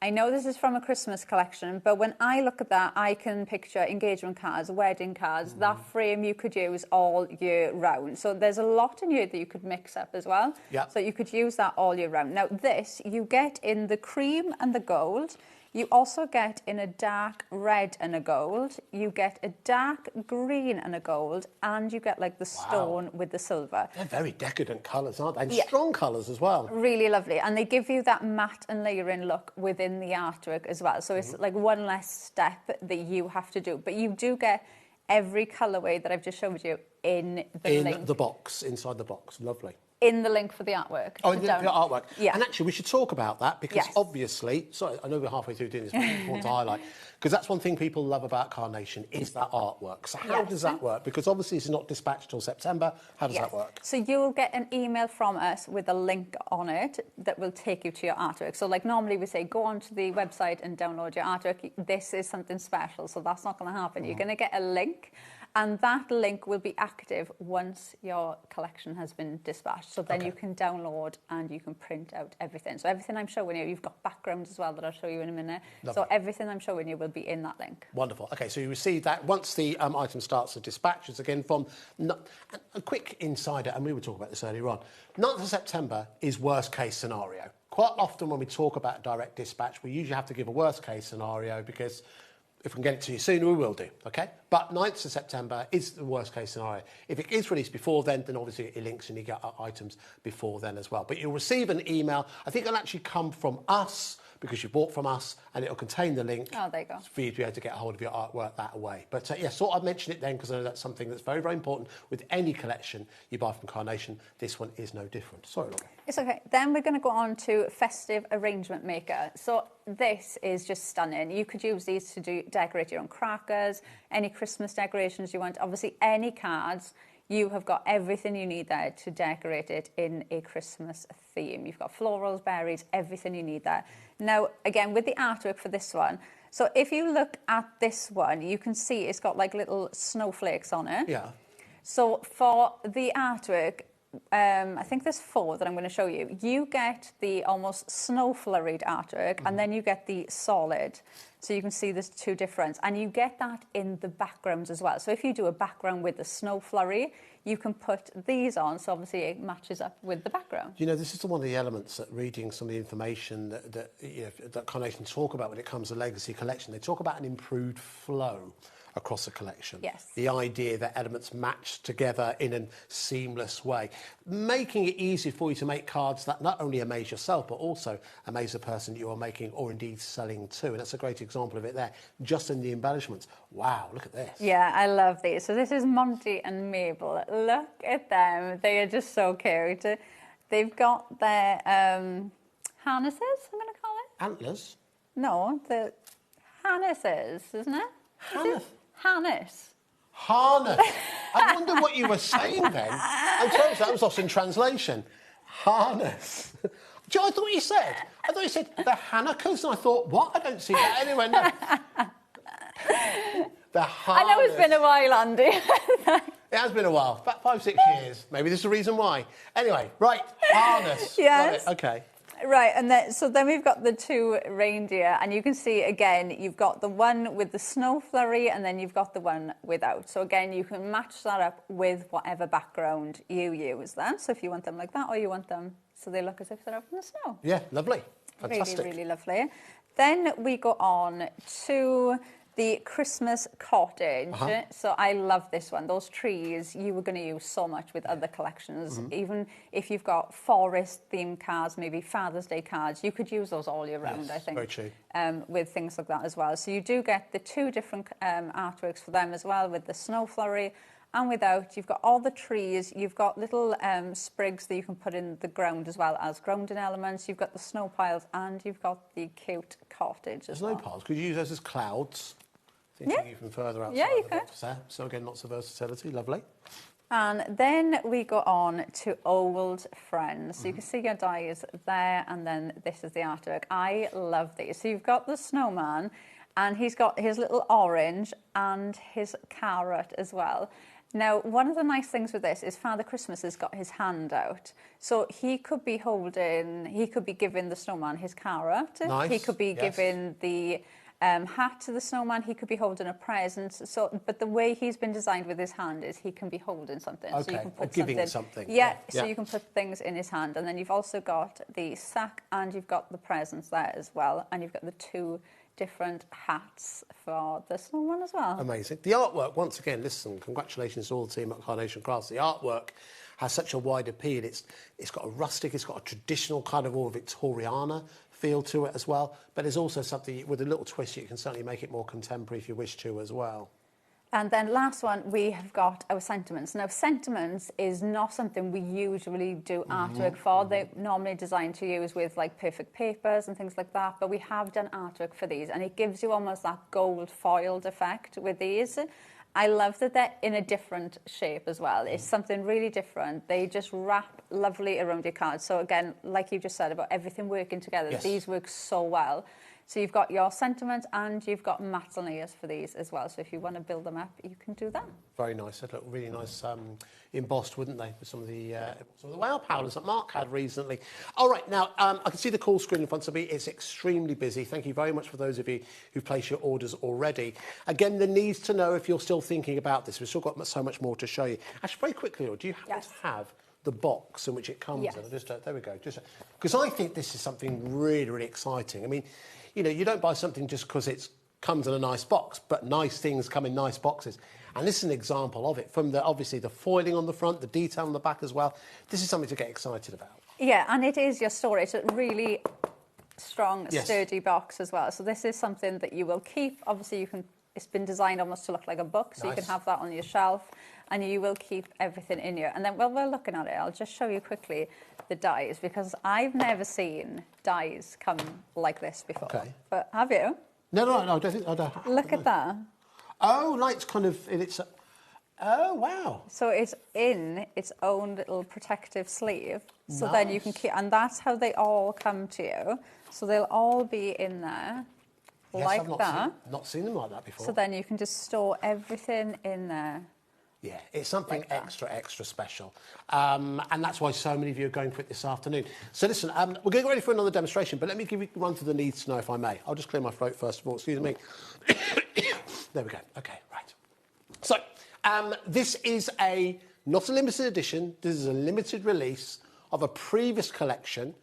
I know this is from a Christmas collection, but when I look at that, I can picture engagement cards, wedding cards, that frame you could use all year round. So there's a lot in here that you could mix up as well. So you could use that all year round. Now, this you get in the cream and the gold. You also get in a dark red and a gold. You get a dark green and a gold, and you get like the stone with the silver. They're very decadent colours, aren't they? And strong colours as well. Really lovely. And they give you that matte and layering look within the artwork as well. So it's like one less step that you have to do. But you do get every colourway that I've just showed you in the link. In the box, inside the box. Lovely. In the link for the artwork. Oh, in the artwork. Yeah. And actually, we should talk about that because obviously, sorry, I know we're halfway through doing this, but it's important to highlight, because that's one thing people love about Carnation is that artwork. So how does that work? Because obviously it's not dispatched till September. How does that work? So you'll get an email from us with a link on it that will take you to your artwork. So like normally we say, go onto the website and download your artwork. This is something special, so that's not going to happen. You're going to get a link, and that link will be active once your collection has been dispatched. So then you can download and you can print out everything. So everything I'm showing you, you've got backgrounds as well that I'll show you in a minute. Lovely. So everything I'm showing you will be in that link. Wonderful. Okay, so you receive that once the item starts to dispatch. It's again from a quick insider, and we were talking about this earlier on. 9th of September is worst case scenario. Quite often when we talk about direct dispatch, we usually have to give a worst case scenario because if we can get it to you sooner, we will do, OK? But 9th of September is the worst-case scenario. If it is released before then obviously it links and you get items before then as well. But you'll receive an email. I think it'll actually come from us because you bought from us, and it'll contain the link for you to be able to get a hold of your artwork that way. But yes, thought I'd mention it then because I know that's something that's very, very important with any collection you buy from Carnation. This one is no different. Sorry, Laura. It's okay. Then we're going to go on to Festive Arrangement Maker. So this is just stunning. You could use these to decorate your own crackers, any Christmas decorations you want. Obviously, any cards. You have got everything you need there to decorate it in a Christmas theme. You've got florals, berries, everything you need there. Now, again, with the artwork for this one, so if you look at this one, you can see it's got like little snowflakes on it. Yeah. So for the artwork, I think there's 4 that I'm going to show you. You get the almost snow flurried artwork, and then you get the solid. So you can see there's 2 difference, and you get that in the backgrounds as well. So if you do a background with the snow flurry, you can put these on, so obviously it matches up with the background. You know, this is one of the elements that reading some of the information that Carnation talk about when it comes to legacy collection. They talk about an improved flow across a collection. Yes. The idea that elements match together in a seamless way, making it easy for you to make cards that not only amaze yourself, but also amaze the person you are making or indeed selling to. And that's a great example of it there, just in the embellishments. Wow, look at this. Yeah, I love these. So this is Monty and Mabel. Look at them. They are just so cute. They've got their harnesses, I'm going to call it. Antlers? No, the harnesses, isn't it? Harness. Harness. I wonder what you were saying then. I'm sorry, that was lost in translation. Harness. Do you know what I thought you said? I thought you said the Hanukkahs, and I thought, what? I don't see that anywhere. No. The harness. I know it's been a while, Andy. It has been a while, about 5-6 years. Maybe there's a reason why. Anyway, right, harness. Yes. Okay. Right, and then we've got the two reindeer, and you can see again you've got the one with the snow flurry, and then you've got the one without. So again, you can match that up with whatever background you use. Then, so if you want them like that, or you want them so they look as if they're out in the snow. Yeah, lovely, fantastic. Really, really lovely. Then we go on to the Christmas cottage. So I love this one. Those trees you were going to use so much with other collections. Even if you've got forest themed cards, maybe Father's Day cards, you could use those all year round, I think. Very true. With things like that as well. So you do get the two different artworks for them as well, with the snow flurry and without. You've got all the trees, you've got little sprigs that you can put in the ground as well as grounding elements. You've got the snow piles, and you've got the cute cottage as well. Snow piles, could you use those as clouds? Thinking even further outside you the could. box there. So again, lots of versatility, lovely. And then we go on to old friends. So you can see your dies there, and then this is the artwork. I love these. So you've got the snowman, and he's got his little orange and his carrot as well. Now, one of the nice things with this is Father Christmas has got his hand out. So he could be giving the snowman his carrot. Nice. He could be giving the hat to the snowman. He could be holding a present. But the way he's been designed with his hand is he can be holding something. Okay, so you can put or giving something. Yeah, so you can put things in his hand. And then you've also got the sack, and you've got the presents there as well. And you've got the two different hats for the snowman as well. Amazing. The artwork, once again, listen, congratulations to all the team at Carnation Crafts. The artwork has such a wide appeal. It's got a rustic, it's got a traditional kind of more Victoriana feel to it as well, but there's also something with a little twist. You can certainly make it more contemporary if you wish to as well. And then last one, we have got our sentiments. Now, sentiments is not something we usually do artwork for. They're normally designed to use with like perfect papers and things like that, but we have done artwork for these, and it gives you almost that gold foiled effect with these. I love that they're in a different shape as well. It's something really different. They just wrap lovely around your cards. So again, like you just said about everything working together, these work so well. So you've got your sentiments, and you've got mats and layers for these as well. So if you want to build them up, you can do that. Very nice. They'd look really nice embossed, wouldn't they, with some of the wow powders that Mark had recently. All right, now, I can see the call screen in front of me. It's extremely busy. Thank you very much for those of you who've placed your orders already. Again, the needs to know if you're still thinking about this. We've still got so much more to show you. Actually, very quickly, do you happen to have the box in which it comes in? There we go. Because I think this is something really, really exciting. I mean, you know, you don't buy something just because it comes in a nice box, but nice things come in nice boxes. And this is an example of it, from obviously the foiling on the front, the detail on the back as well. This is something to get excited about. Yeah, and it is your storage. It's a really strong, sturdy box as well. So this is something that you will keep. Obviously, it's been designed almost to look like a book, so you can have that on your shelf, and you will keep everything in here. And then while we're looking at it, I'll just show you quickly the dies, because I've never seen dies come like this before. Okay. But have you? No, I don't think I don't. Look at that. Oh, like it's kind of oh, wow. So it's in its own little protective sleeve. So then you can keep, and that's how they all come to you. So they'll all be in there. Yes, like I've not seen them like that before. So then you can just store everything in there. Yeah, it's something like extra special. And that's why so many of you are going for it this afternoon. So listen, we're getting ready for another demonstration, but let me give you one to the needs to know, if I may. I'll just clear my throat first of all, excuse me. There we go. Okay, right. So this is not a limited edition, this is a limited release of a previous collection,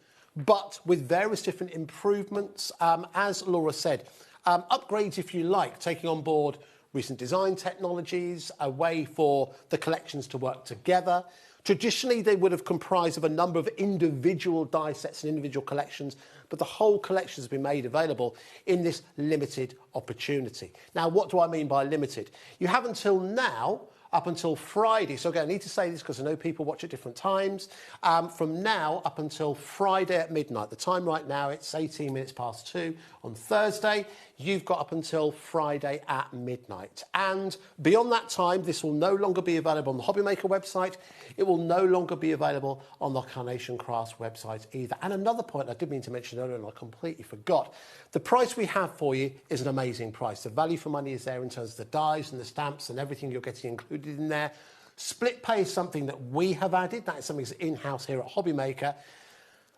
but with various different improvements, as Laura said. Upgrades, if you like, taking on board recent design technologies, a way for the collections to work together. Traditionally, they would have comprised of a number of individual die sets and individual collections, but the whole collection has been made available in this limited opportunity. Now, what do I mean by limited? You have until now up until Friday. So again, I need to say this because I know people watch at different times. From now up until Friday at midnight. The time right now, it's 18 minutes past 2 on Thursday. You've got up until Friday at midnight. And beyond that time, this will no longer be available on the HobbyMaker website. It will no longer be available on the Carnation Crafts website either. And another point I did mean to mention earlier and I completely forgot. The price we have for you is an amazing price. The value for money is there in terms of the dies and the stamps and everything you're getting included in there. Split pay is something that we have added. That is something that's in-house here at HobbyMaker.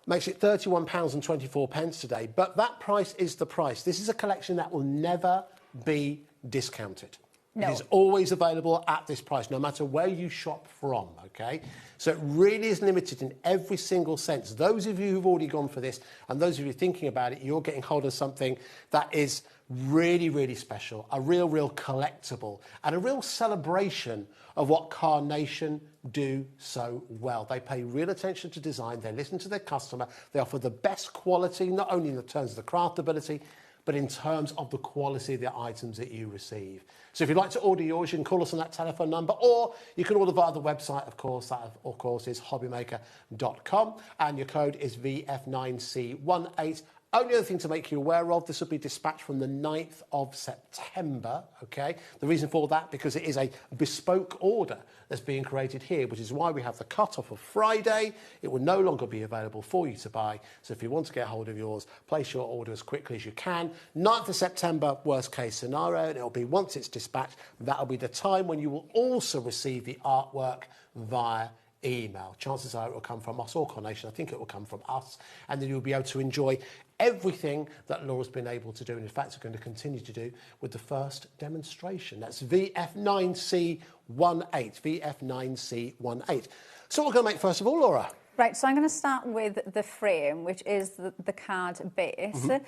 Makes it £31.24 today. But that price is the price. This is a collection that will never be discounted. No. It is always available at this price, no matter where you shop from, okay? So it really is limited in every single sense. Those of you who've already gone for this and those of you thinking about it, you're getting hold of something that is really, really special, a real collectible and a real celebration of what Carnation do so well. They pay real attention to design, they listen to their customer, they offer the best quality, not only in terms of the craftability, but in terms of the quality of the items that you receive. So if you'd like to order yours, you can call us on that telephone number, or you can order via the website, of course. That, of course, is hobbymaker.com, and your code is VF9C18. Only other thing to make you aware of, this will be dispatched from the 9th of September, okay? The reason for that, because it is a bespoke order that's being created here, which is why we have the cut-off of Friday. It will no longer be available for you to buy. So if you want to get hold of yours, place your order as quickly as you can. 9th of September, worst case scenario, and it'll be once it's dispatched, that'll be the time when you will also receive the artwork via email. Chances are it will come from us or Carnation. I think it will come from us, and then you'll be able to enjoy everything that Laura's been able to do, and in fact, are going to continue to do with the first demonstration. That's VF9C18. VF9C18. So what we're going to make first of all, Laura? Right, so I'm going to start with the frame, which is the card base. So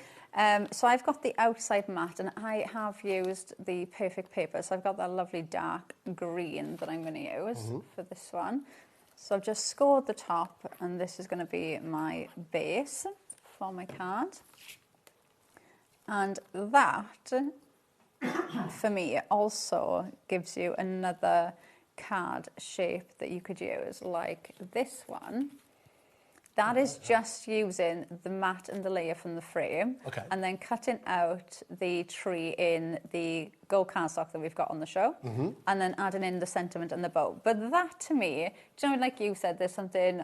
I've got the outside mat, and I have used the perfect paper. So I've got that lovely dark green that I'm going to use for this one. So I've just scored the top, and this is going to be my base for my card. And that, for me, also gives you another card shape that you could use, like this one. That is just using the mat and the layer from the frame, and then cutting out the tree in the gold cardstock that we've got on the show, and then adding in the sentiment and the bow. But that, to me, do you know, like you said, there's something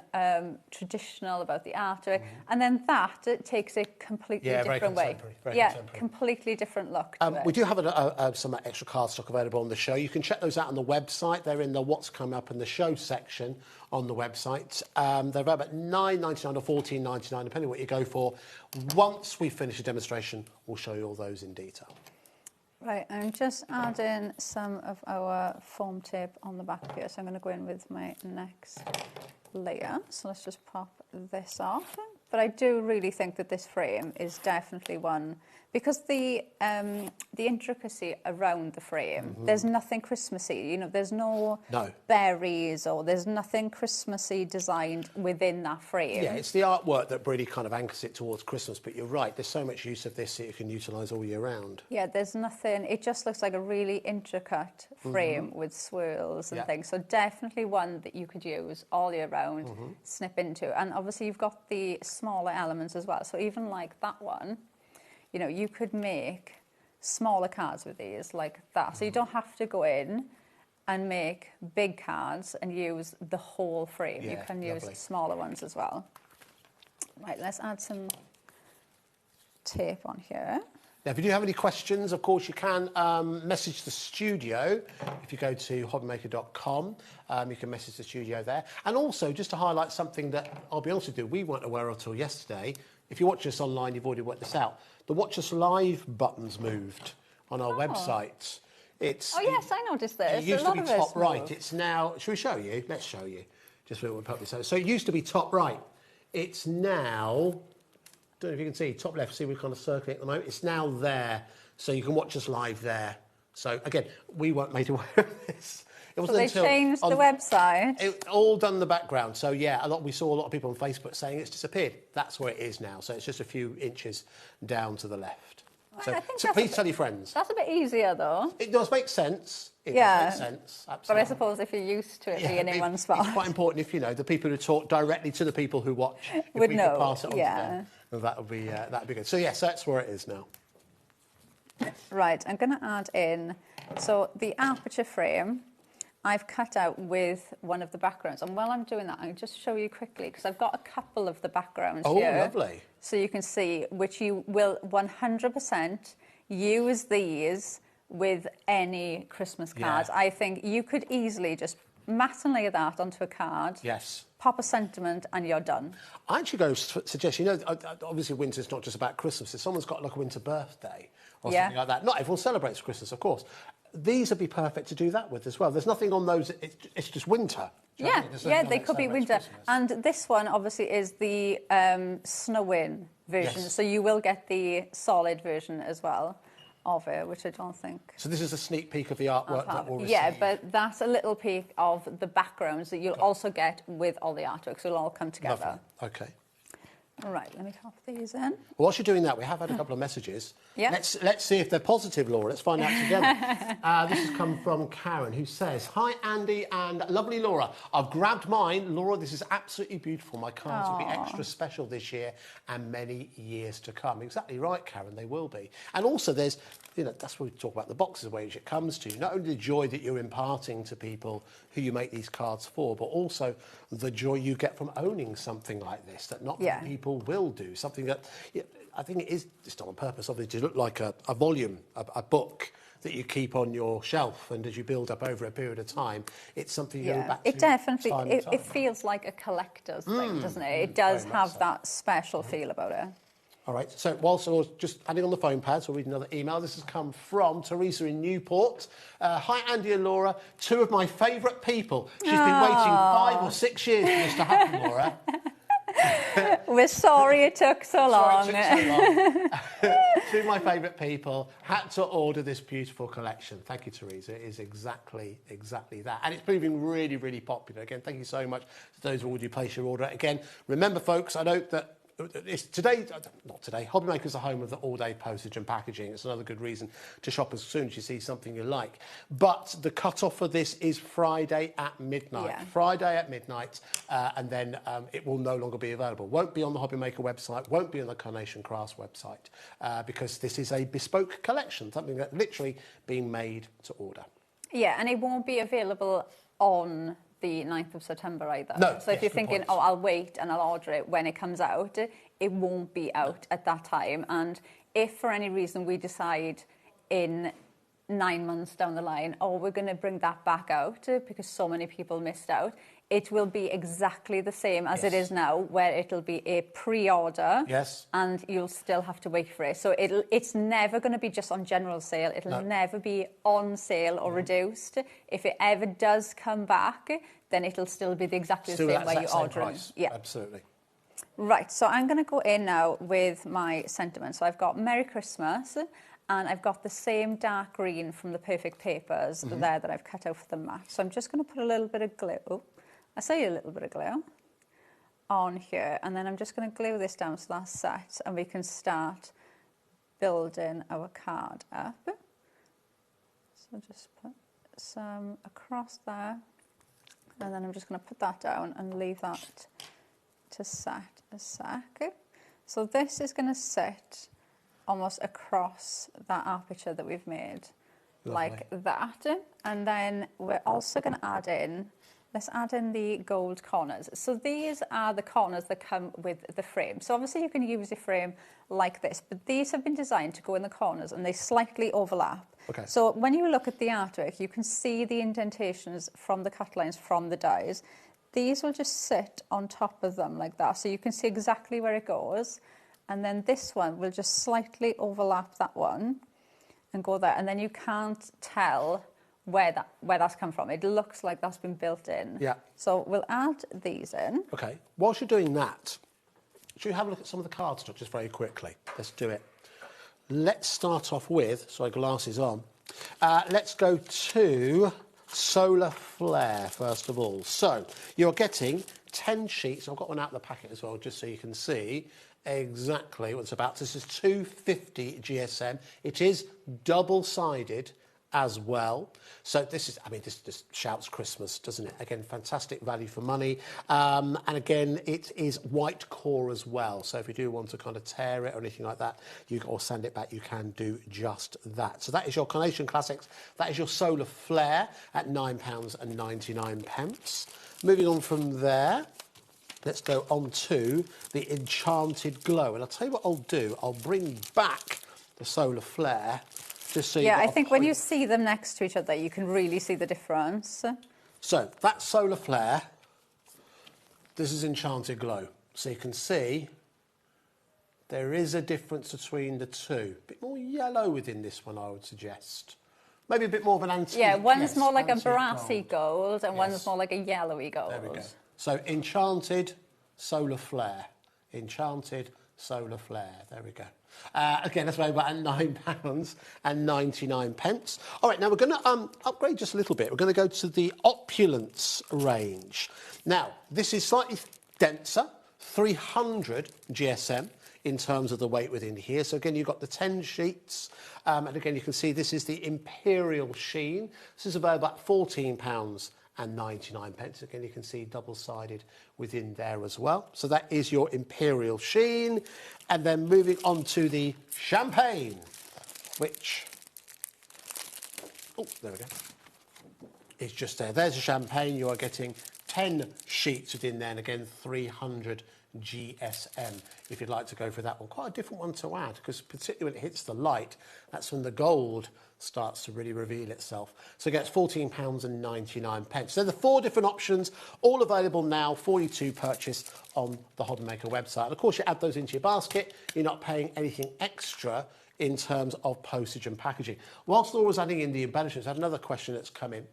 traditional about the art of it, and then that takes a completely different way. Completely different look to it. We do have some extra cardstock available on the show. You can check those out on the website. They're in the What's Come Up in the Show section on the website. They're about $9.99 or $14.99, depending on what you go for. Once we finish the demonstration, we'll show you all those in detail. Right, I'm just adding some of our foam tape on the back here, so I'm going to go in with my next layer. So let's just pop this off. But I do really think that this frame is definitely one, because the intricacy around the frame, there's nothing Christmassy, you know, there's no berries, or there's nothing Christmassy designed within that frame. Yeah, it's the artwork that really kind of anchors it towards Christmas, but you're right, there's so much use of this that you can utilise all year round. Yeah, there's nothing, it just looks like a really intricate frame with swirls and things, so definitely one that you could use all year round, snip into. And obviously you've got the smaller elements as well, so even like that one, you know, you could make smaller cards with these like that. So you don't have to go in and make big cards and use the whole frame. You can use smaller ones as well. Right, let's add some tape on here. Now, if you do have any questions, of course, you can message the studio. If you go to hobbymaker.com, you can message the studio there. And also, just to highlight something that, I'll be honest with you, we weren't aware of until yesterday. If you watch us online, you've already worked this out. The Watch Us Live button's moved on our website. It's, yes, I noticed this. It used to be top right. It's now, should we show you? Let's show you. Just so we'll put this out. So it used to be top right. It's now, don't know if you can see, top left, see we're kind of circling at the moment. It's now there, so you can watch us live there. So again, we weren't made aware of this. It wasn't so they changed the website. It all done in the background. So yeah, we saw a lot of people on Facebook saying it's disappeared. That's where it is now. So it's just a few inches down to the left. So, I think so that's please tell your friends. That's a bit easier, though. It does make sense. It Yeah. does make sense, But absolutely. I suppose if you're used to it being in one spot. It's quite important if, you know, the people who talk directly to the people who watch, if Would we know, could pass it on yeah. to them, then that'd be good. So, yes, that's where it is now. Right, I'm going to add in, so the aperture frame, I've cut out with one of the backgrounds. And while I'm doing that, I'll just show you quickly, because I've got a couple of the backgrounds here. Oh, lovely. So you can see, which you will 100% use these with any Christmas cards. Yeah. I think you could easily just matte and layer that onto a card. Yes. Pop a sentiment and you're done. I actually go suggest, you know, obviously winter's not just about Christmas. If someone's got like a winter birthday or something like that, not everyone celebrates Christmas, of course. These would be perfect to do that with as well. There's nothing on those, it's just winter. Yeah, they could be winter. Christmas. And this one obviously is the snow-in version, Yes. so you will get the solid version as well of it, which I don't think. So this is a sneak peek of the artwork that we'll receive. Yeah, but that's a little peek of the backgrounds that you'll also get with all the artwork, so it'll all come together. Lovely. Okay. All right, let me pop these in. Whilst you're doing that, we have had a couple of messages. Yeah. Let's see if they're positive, Laura. Let's find out together. This has come from Karen, who says, "Hi, Andy and lovely Laura. I've grabbed mine. Laura, this is absolutely beautiful. My cards will be extra special this year and many years to come." Exactly right, Karen. They will be. And also, there's, you know, that's what we talk about the boxes, which it comes to. Not only the joy that you're imparting to people who you make these cards for, but also the joy you get from owning something like this that not many people will do. Something that, I think it is just on purpose, obviously, to look like a volume, a book that you keep on your shelf, and as you build up over a period of time, it's something you go back to. It definitely, time and time. it feels like a collector's thing, doesn't it? It does have that special feel about it. All right, so whilst I was just adding on the phone pad, so we'll read another email. This has come from Teresa in Newport. Hi, Andy and Laura, two of my favourite people. She's been waiting 5 or 6 years for this to happen, Laura. We're sorry it took so long. Sorry it took so long. Two of my favourite people had to order this beautiful collection. Thank you, Teresa. It is exactly that. And it's proving really, really popular. Again, thank you so much to those who already placed your order. Again, remember, folks, I know that it's today, not today, HobbyMaker is the home of the all-day postage and packaging. It's another good reason to shop as soon as you see something you like. But the cut-off for this is Friday at midnight. Yeah. Friday at midnight, and then it will no longer be available. Won't be on the HobbyMaker website, won't be on the Carnation Crafts website, because this is a bespoke collection, something that's literally being made to order. Yeah, and it won't be available on the 9th of September either. No, so if you're thinking, oh, I'll wait and I'll order it when it comes out, it won't be out at that time. And if for any reason we decide in 9 months down the line, oh, we're going to bring that back out because so many people missed out, it will be exactly the same as it is now, where it'll be a pre-order, and you'll still have to wait for it. So it's never going to be just on general sale. It'll never be on sale or reduced. If it ever does come back, then it'll still be exactly the same way you order it. Yeah, absolutely. Right, so I'm going to go in now with my sentiment. So I've got Merry Christmas, and I've got the same dark green from the Perfect Papers there that I've cut out for the mat. So I'm just going to put a little bit of glue. Oh, I say a little bit of glue on here, and then I'm just going to glue this down so that's set, and we can start building our card up. So just put some across there, and then I'm just going to put that down and leave that to set a sec. So this is going to sit almost across that aperture that we've made, like that. And then we're also going to add in, let's add in the gold corners. So these are the corners that come with the frame. So obviously you can use a frame like this, but these have been designed to go in the corners and they slightly overlap. Okay. So when you look at the artwork, you can see the indentations from the cut lines from the dies. These will just sit on top of them like that. So you can see exactly where it goes. And then this one will just slightly overlap that one and go there. And then you can't tell where that's come from. It looks like that's been built in. Yeah. So we'll add these in. Okay. Whilst you're doing that, should we have a look at some of the card stock just very quickly? Let's do it. Let's start off with, sorry, glasses on. Let's go to Solar Flare, first of all. So you're getting 10 sheets. I've got one out of the packet as well, just so you can see exactly what it's about. This is 250 GSM. It is double-sided as well. So this is, I mean, this just shouts Christmas, doesn't it? Again, fantastic value for money. And again, it is white core as well. So if you do want to kind of tear it or anything like that, or sand it back, you can do just that. So that is your Carnation Classics. That is your Solar Flare at £9.99. Moving on from there, let's go on to the Enchanted Glow. And I'll tell you what I'll do. I'll bring back the Solar Flare. Just so I think when you see them next to each other, you can really see the difference. So that Solar Flare, this is Enchanted Glow. So you can see there is a difference between the two. A bit more yellow within this one, I would suggest. Maybe a bit more of an antique. Yeah, one's more like a brassy gold and one's more like a yellowy gold. There we go. So Enchanted Solar Flare. Enchanted Solar Flare. There we go. Again, that's about £9.99. All right, now we're going to upgrade just a little bit. We're going to go to the Opulence range. Now, this is slightly denser, 300 GSM in terms of the weight within here. So again, you've got the 10 sheets. And again, you can see this is the Imperial Sheen. This is about £14.99. Again, you can see double-sided within there as well. So that is your Imperial Sheen. And then moving on to the Champagne, which, oh, there we go, is just there. There's a Champagne. You are getting 10 sheets within there, and again, 300 GSM, if you'd like to go for that one. Quite a different one to add, because particularly when it hits the light, that's when the gold starts to really reveal itself. So it gets £14.99. So the 4 different options, all available now for you to purchase on the HobbyMaker website. And of course, you add those into your basket, you're not paying anything extra in terms of postage and packaging. Whilst Laura's adding in the embellishments, I had another question that's come in.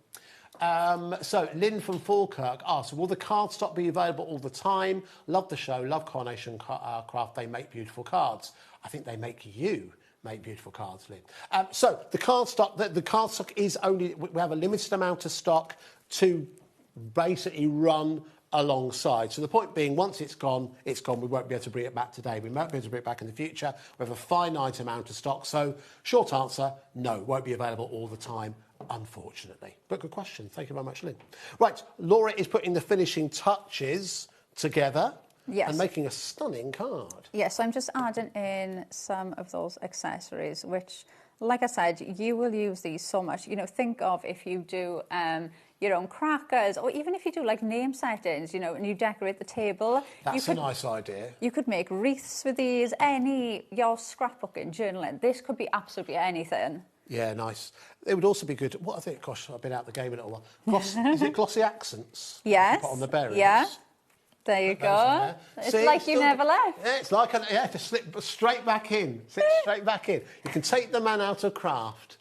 So Lynn from Falkirk asked, will the card stock be available all the time? Love the show, love Carnation Craft, they make beautiful cards. I think they make you make beautiful cards, Lynn. So the card stock is only, we have a limited amount of stock to basically run alongside. So the point being, once it's gone, it's gone. We won't be able to bring it back today. We might be able to bring it back in the future. We have a finite amount of stock. So short answer, no, won't be available all the time, unfortunately. But good question. Thank you very much, Lynn. Right, Laura is putting the finishing touches together. Yes. And making a stunning card. Yes, I'm just adding in some of those accessories, which, like I said, you will use these so much. You know, think of if you do your own crackers, or even if you do like name settings, you know, and you decorate the table. That's a nice idea. You could make wreaths with these, your scrapbooking, journaling. This could be absolutely anything. Yeah, nice. It would also be good. What I think, gosh, I've been out the game a little while. Is it glossy accents? Yes. Put on the berries. Yeah. There you go. It's See, like you never left. Yeah, it's like you have to slip straight back in. Slip straight back in. You can take the man out of craft,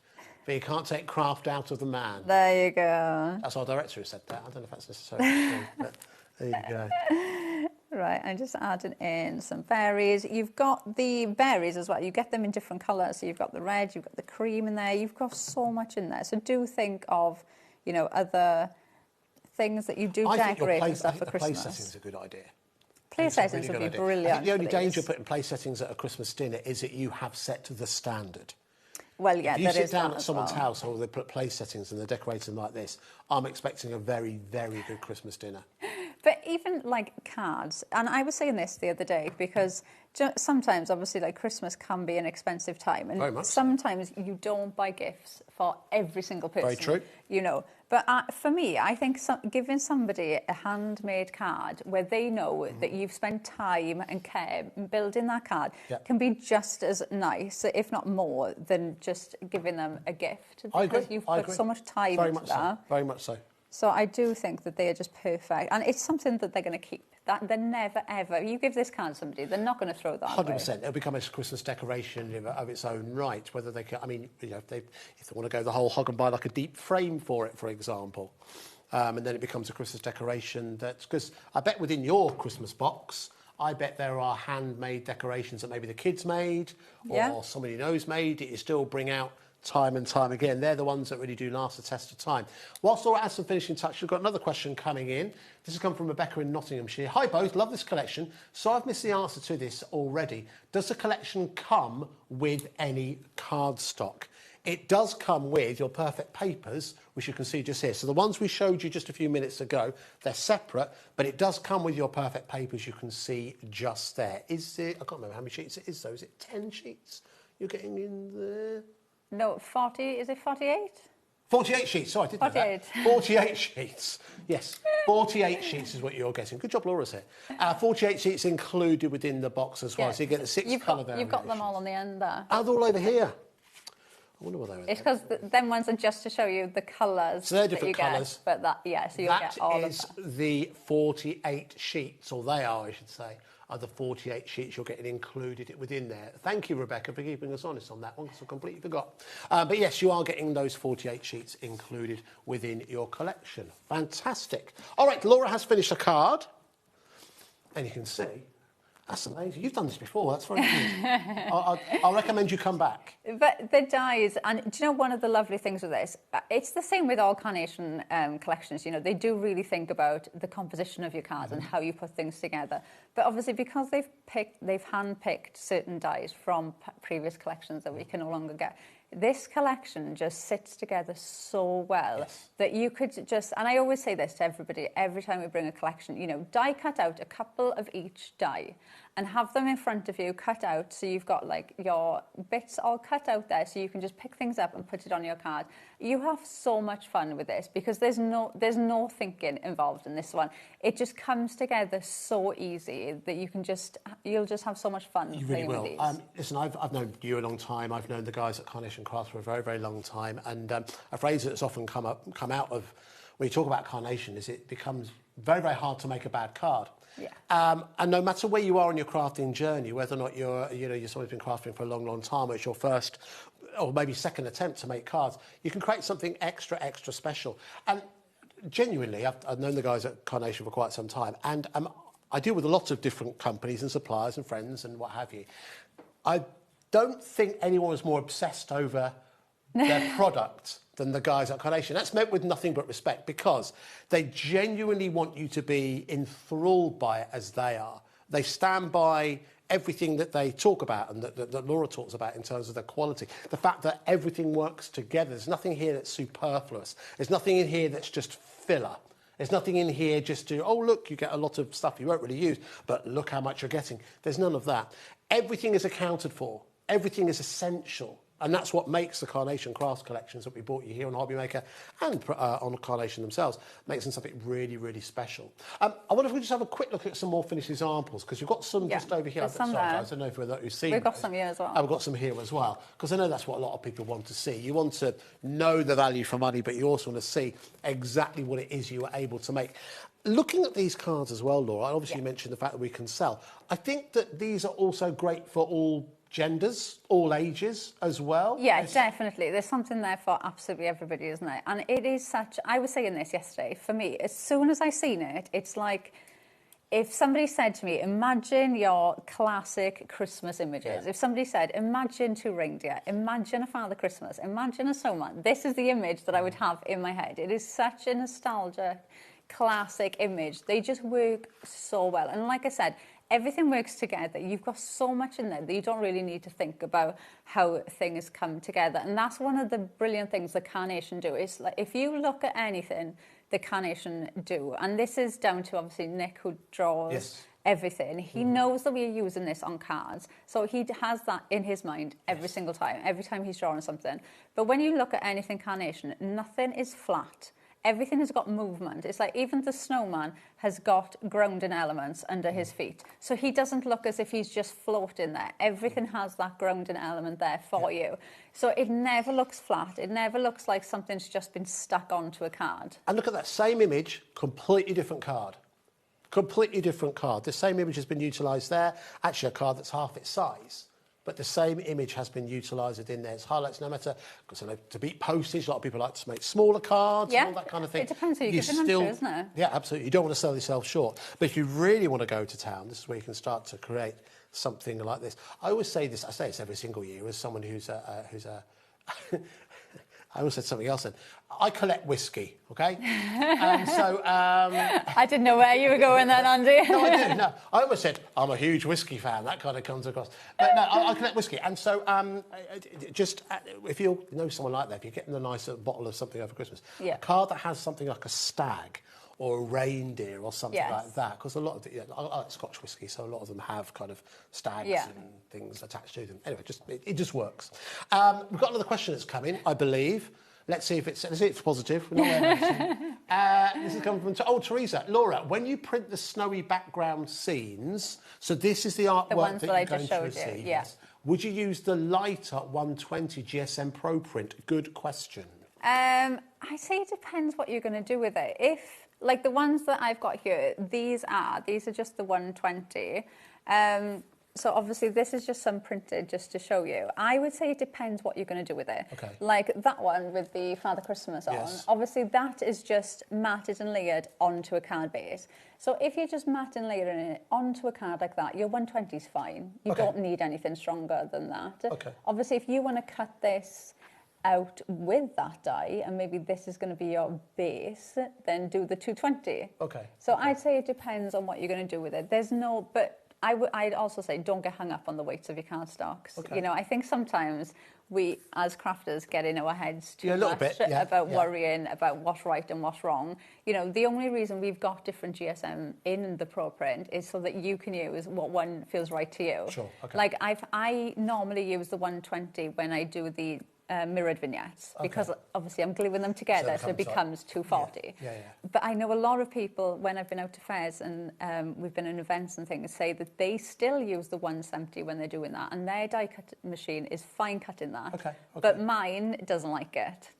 but you can't take craft out of the man. There you go. That's our director who said that. I don't know if that's necessarily true, but there you go. Right, I'm just adding in some berries. You've got the berries as well. You get them in different colours. So you've got the red, you've got the cream in there. You've got so much in there. So do think of, you know, other things that you do decorate and stuff for Christmas. Place settings are a good idea. Place settings would be brilliant. I think the only danger of putting place settings at a Christmas dinner is that you have set the standard. Well, yeah, if you sit down at someone's house or they put place settings and they're decorating like this, I'm expecting a very, very good Christmas dinner. But even like cards, and I was saying this the other day because sometimes, obviously, like Christmas can be an expensive time, and sometimes you don't buy gifts for every single person. Very true. You know, but for me, I think giving somebody a handmade card where they know that you've spent time and care building that card can be just as nice, if not more, than just giving them a gift. Because you've put so much time into that. Very much so. So I do think that they are just perfect. And it's something that they're going to keep. That they're never, ever... You give this card to somebody, they're not going to throw that away. 100%. It'll become a Christmas decoration of its own right. Whether they can... I mean, you know, if they want to go the whole hog and buy like a deep frame for it, for example, and then it becomes a Christmas decoration. That's because I bet within your Christmas box, I bet there are handmade decorations that maybe the kids made or somebody knows made. You still bring out time and time again. They're the ones that really do last the test of time. Whilst Laura adds some finishing touch, we've got another question coming in. This has come from Rebecca in Nottinghamshire. Hi both, love this collection. So I've missed the answer to this already. Does the collection come with any cardstock? It does come with your perfect papers, which you can see just here. So the ones we showed you just a few minutes ago, they're separate, but it does come with your perfect papers you can see just there. Is it, I can't remember how many sheets it is though. Is it 10 sheets you're getting in there? No, 40, is it 48? 48 sheets, sorry, I didn't know that. 48 sheets, yes. 48 sheets is what you're getting. Good job, Laura's here. 48 sheets included within the box as well, so you get the 6 colour variations. You've got them all on the end there. Oh, they're all over here. I wonder what they were. It's because them ones are just to show you the colours. So they're different colours. But that, yeah, so you'll get all of that. That is the 48 sheets, or they are, I should say, are the 48 sheets you're getting included within there. Thank you, Rebecca, for keeping us honest on that one, because I completely forgot. But yes, you are getting those 48 sheets included within your collection. Fantastic. All right, Laura has finished a card, and you can see. That's amazing. You've done this before. That's very good. I'll recommend you come back. But the dies, and do you know one of the lovely things with this? It's the same with all carnation collections. You know, they do really think about the composition of your cards and how you put things together. But obviously, because they've hand-picked certain dies from previous collections that we can no longer get. This collection just sits together so well that you could just, and I always say this to everybody every time we bring a collection, you know, die cut out a couple of each die and have them in front of you cut out, so you've got like your bits all cut out there, so you can just pick things up and put it on your card. You have so much fun with this because there's no thinking involved in this one. It just comes together so easy that you'll just have so much fun. You really playing will. with these. Listen, I've known you a long time. I've known the guys at Carnation Crafts for a very, very long time, and a phrase that's often come out of when you talk about carnation is it becomes very, very hard to make a bad card. Yeah. And no matter where you are on your crafting journey, whether or not you're someone's been crafting for a long, long time, or it's your first or maybe second attempt to make cards, you can create something extra, extra special. And genuinely, I've known the guys at Carnation for quite some time, and I deal with a lot of different companies and suppliers and friends and what have you. I don't think anyone was more obsessed over their product than the guys at Carnation. That's meant with nothing but respect, because they genuinely want you to be enthralled by it as they are. They stand by everything that they talk about and that Laura talks about in terms of the quality. The fact that everything works together. There's nothing here that's superfluous. There's nothing in here that's just filler. There's nothing in here just to, oh, look, you get a lot of stuff you won't really use, but look how much you're getting. There's none of that. Everything is accounted for. Everything is essential. And that's what makes the Carnation Crafts collections that we brought you here on HobbyMaker and on Carnation themselves, makes them something really, really special. I wonder if we just have a quick look at some more finished examples, because we've got some just over here. Some sorry, guys, I don't know if you've seen We've got those. some here as well. We've got some here as well, because I know that's what a lot of people want to see. You want to know the value for money, but you also want to see exactly what it is you were able to make. Looking at these cards as well, Laura, obviously you mentioned the fact that we can sell. I think that these are also great for all genders, all ages as well. Yeah, definitely. There's something there for absolutely everybody, isn't there? And it is such, I was saying this yesterday, for me, as soon as I seen it, it's like if somebody said to me, imagine your classic Christmas images. Yeah. If somebody said, imagine two reindeer, imagine a Father Christmas, imagine a snowman, this is the image that I would have in my head. It is such a nostalgic, classic image. They just work so well. And like I said, everything works together. You've got so much in there that you don't really need to think about how things come together. And that's one of the brilliant things that Carnation do. Is like if you look at anything that Carnation do, and this is down to obviously Nick, who draws everything. He knows that we're using this on cards, so he has that in his mind every single time he's drawing something. But when you look at anything Carnation, nothing is flat. Everything has got movement. It's like even the snowman has got grounding elements under his feet. So he doesn't look as if he's just floating there. Everything has that grounding element there for you. So it never looks flat. It never looks like something's just been stuck onto a card. And look at that same image, completely different card. Completely different card. The same image has been utilised there. Actually, a card that's half its size. But the same image has been utilised within there. It's highlights, no matter, because to beat postage, a lot of people like to make smaller cards and all that kind of thing. It depends who you're giving them to, isn't it? Yeah, absolutely. You don't want to sell yourself short. But if you really want to go to town, this is where you can start to create something like this. I always say this, I say this every single year, as someone who's a I almost said something else then. I collect whiskey, okay? I didn't know where you were going then, Andy. No, I didn't. No, I almost said I'm a huge whiskey fan. That kind of comes across. But no, I collect whiskey, and so just if you know someone like that, if you're getting a nice bottle of something over Christmas, a card that has something like a stag or a reindeer or something like that, because a lot of I like Scotch whiskey, so a lot of them have kind of stags and things attached to them. Anyway, it just works. We've got another question that's come in, I believe. Let's see if it's positive. This is coming from Teresa. Laura, when you print the snowy background scenes, so this is the artwork that you're going to receive. Yes. Would you use the lighter 120 GSM Pro print? Good question. I say it depends what you're going to do with it. If, like the ones that I've got here, these are just the 120. So obviously this is just some printed just to show you. I would say it depends what you're going to do with it. Okay. Like that one with the Father Christmas on, obviously that is just matted and layered onto a card base. So if you're just matte and layering it onto a card like that, your 120 is fine. You don't need anything stronger than that. Okay. Obviously if you want to cut this out with that die, and maybe this is going to be your base, then do the 220. Okay. So I'd say it depends on what you're going to do with it. There's no, but I'd also say don't get hung up on the weights of your cardstocks. Okay. You know, I think sometimes we, as crafters, get in our heads too much bit, about worrying about what's right and what's wrong. You know, the only reason we've got different GSM in the Pro print is so that you can use what one feels right to you. Sure. Okay. Like I normally use the 120 when I do the mirrored vignettes, because obviously I'm gluing them together, so it becomes 240. But I know a lot of people, when I've been out to fairs and we've been in events and things, say that they still use the 170 when they're doing that, and their die cut machine is fine cutting that. But mine doesn't like it.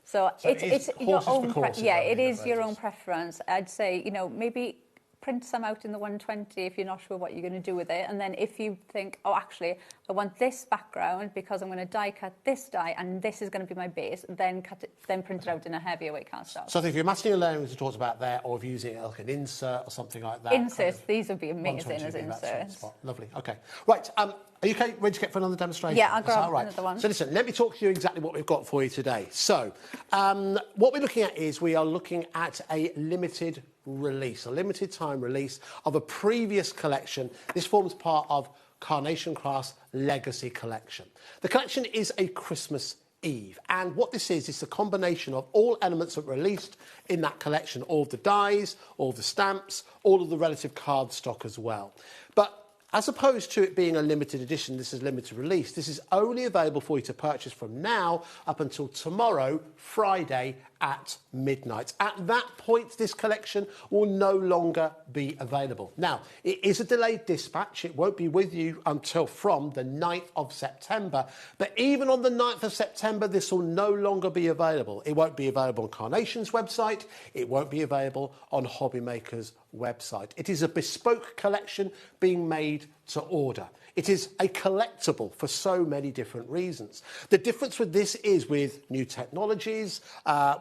So it's your own it is your own preference. I'd say, you know, maybe print some out in the 120 if you're not sure what you're going to do with it, and then if you think, oh, actually I want this background because I'm going to die cut this die and this is going to be my base, then print it out in a heavier weight cardstock. So if you're matching a layering, as we talked about there, or if you're using it like an insert or something like that. Inserts, these would be amazing as inserts. Lovely. Okay. Right. Are you okay? Ready to get for another demonstration? Yeah, I'll grab another one. So listen, let me talk to you exactly what we've got for you today. So what we're looking at is we are looking at a limited release, a limited time release of a previous collection. This forms part of Carnation Craft's Legacy Collection. The collection is a Christmas Eve, and what this is a combination of all elements that were released in that collection, all of the dies, all of the stamps, all of the relative card stock as well. But as opposed to it being a limited edition, this is limited release, this is only available for you to purchase from now up until tomorrow, Friday at midnight. At that point, this collection will no longer be available. Now, it is a delayed dispatch. It won't be with you until from the 9th of September. But even on the 9th of September, this will no longer be available. It won't be available on Carnation's website. It won't be available on HobbyMaker's website. It is a bespoke collection being made to order. It is a collectible for so many different reasons. The difference with this is with new technologies,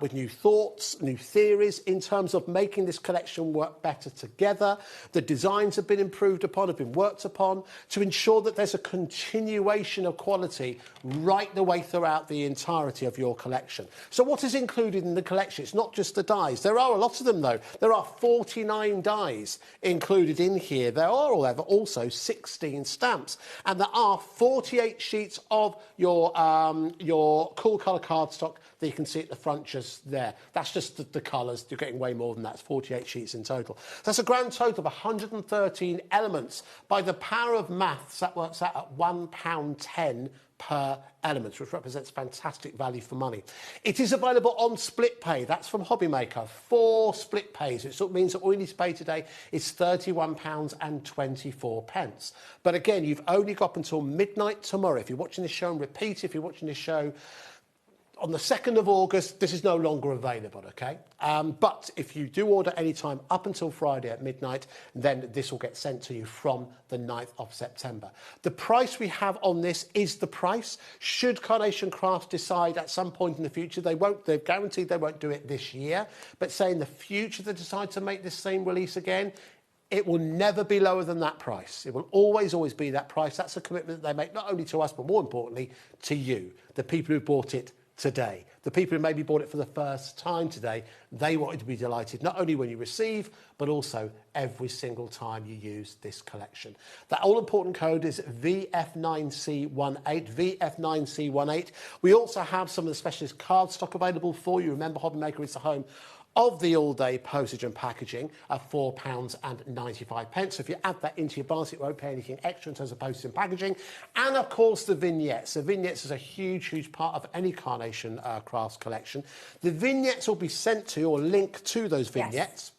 with new thoughts, new theories in terms of making this collection work better together. The designs have been improved upon, have been worked upon to ensure that there's a continuation of quality right the way throughout the entirety of your collection. So what is included in the collection? It's not just the dies. There are a lot of them though. There are 49 dies included in here. There are, however, also 16 stamps. And there are 48 sheets of your cool colour cardstock that you can see at the front just there. That's just the colours. You're getting way more than that. It's 48 sheets in total. That's a grand total of 113 elements. By the power of maths, that works out at £1.10 per element, which represents fantastic value for money. It is available on split pay. That's from HobbyMaker. 4 split pays. It sort of means that all you need to pay today is £31.24. But again, you've only got until midnight tomorrow. If you're watching this show and repeat, if you're watching this show on the 2nd of August, this is no longer available, okay? But if you do order any time up until Friday at midnight, then this will get sent to you from the 9th of September. The price we have on this is the price. Should Carnation Crafts decide at some point in the future, they've guaranteed they won't do it this year, but say in the future they decide to make this same release again, it will never be lower than that price. It will always be that price. That's a commitment that they make not only to us, but more importantly, to you, the people who bought it today. The people who maybe bought it for the first time today, they wanted to be delighted not only when you receive, but also every single time you use this collection. That all-important code is VF9C18, VF9C18. We also have some of the specialist card stock available for you. Remember, HobbyMaker is the home of the all-day postage and packaging at £4.95. So if you add that into your basket, you won't pay anything extra in terms of postage and packaging. And of course, the vignettes. The vignettes is a huge part of any Carnation Crafts collection. The vignettes will be sent to you, or link to those vignettes.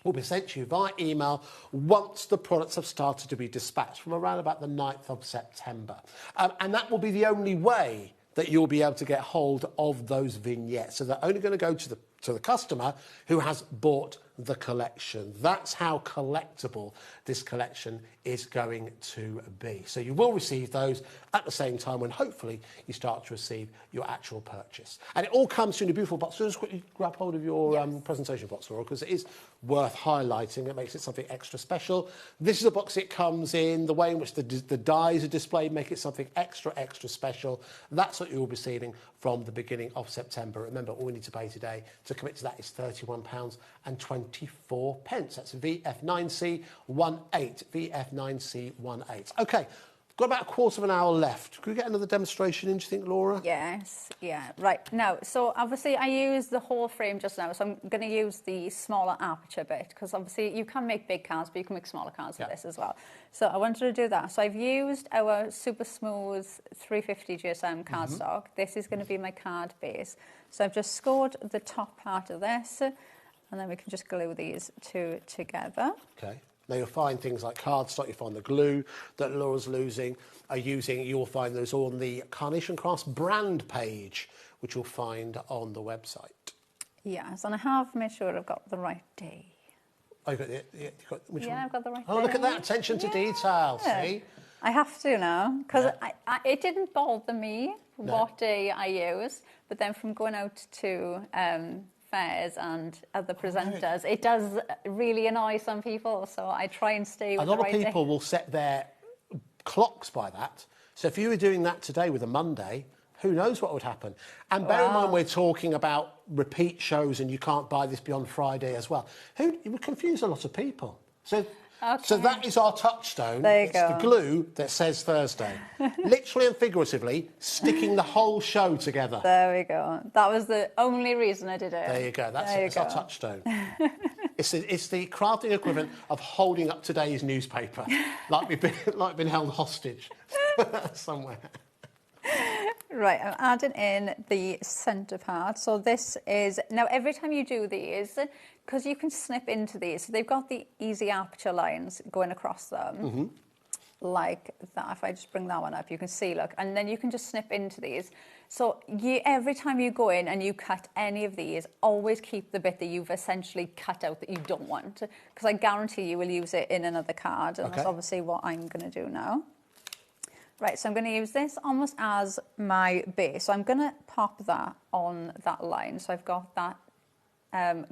Will be sent to you via email once the products have started to be dispatched from around about the 9th of September. And that will be the only way that you'll be able to get hold of those vignettes. So they're only going to go to the customer who has bought the collection. That's how collectible this collection is going to be. So you will receive those at the same time when hopefully you start to receive your actual purchase. And it all comes in a beautiful box. So just quickly grab hold of your presentation box, Laura, because it is worth highlighting. It makes it something extra special. This is the box it comes in. The way in which the dies are displayed make it something extra special. That's what you'll be receiving from the beginning of September. Remember, all we need to pay today to commit to that is £31.24. That's VF9C18. VF9C18. Okay, got about a quarter of an hour left. Could we get another demonstration in, do you think, Laura? Yes, yeah, right. Now, so obviously I used the whole frame just now, so I'm going to use the smaller aperture bit, because obviously you can make big cards, but you can make smaller cards with this as well. So I wanted to do that. So I've used our super smooth 350 GSM cardstock. This is going to be my card base. So I've just scored the top part of this, and then we can just glue these two together. Okay. Now you'll find things like cardstock, you'll find the glue that Laura's using. You'll find those all on the Carnation Crafts brand page, which you'll find on the website. Yes, and I have made sure I've got the right day. Oh, you've got which one? I've got the right day. Oh, look at that, attention to detail, see? I have to now, because it didn't bother me what day I use, but then from going out to fairs and other presenters, it does really annoy some people, so I try and stay with the right day. A lot of people will set their clocks by that. So if you were doing that today with a Monday, who knows what would happen? And bear in mind, we're talking about repeat shows and you can't buy this beyond Friday as well. It would confuse a lot of people. So that is our touchstone. There you go. It's the glue that says Thursday. Literally and figuratively, sticking the whole show together. There we go. That was the only reason I did it. There you go. That's our touchstone. It's the crafting equivalent of holding up today's newspaper, like we've been held hostage somewhere. Right, I'm adding in the centre part. So this is, now every time you do these, because you can snip into these, so they've got the easy aperture lines going across them, like that. If I just bring that one up, you can see, look, and then you can just snip into these. So every time you go in and you cut any of these, always keep the bit that you've essentially cut out that you don't want, because I guarantee you will use it in another card, and that's obviously what I'm going to do now. Right, so I'm going to use this almost as my base. So I'm going to pop that on that line. So I've got that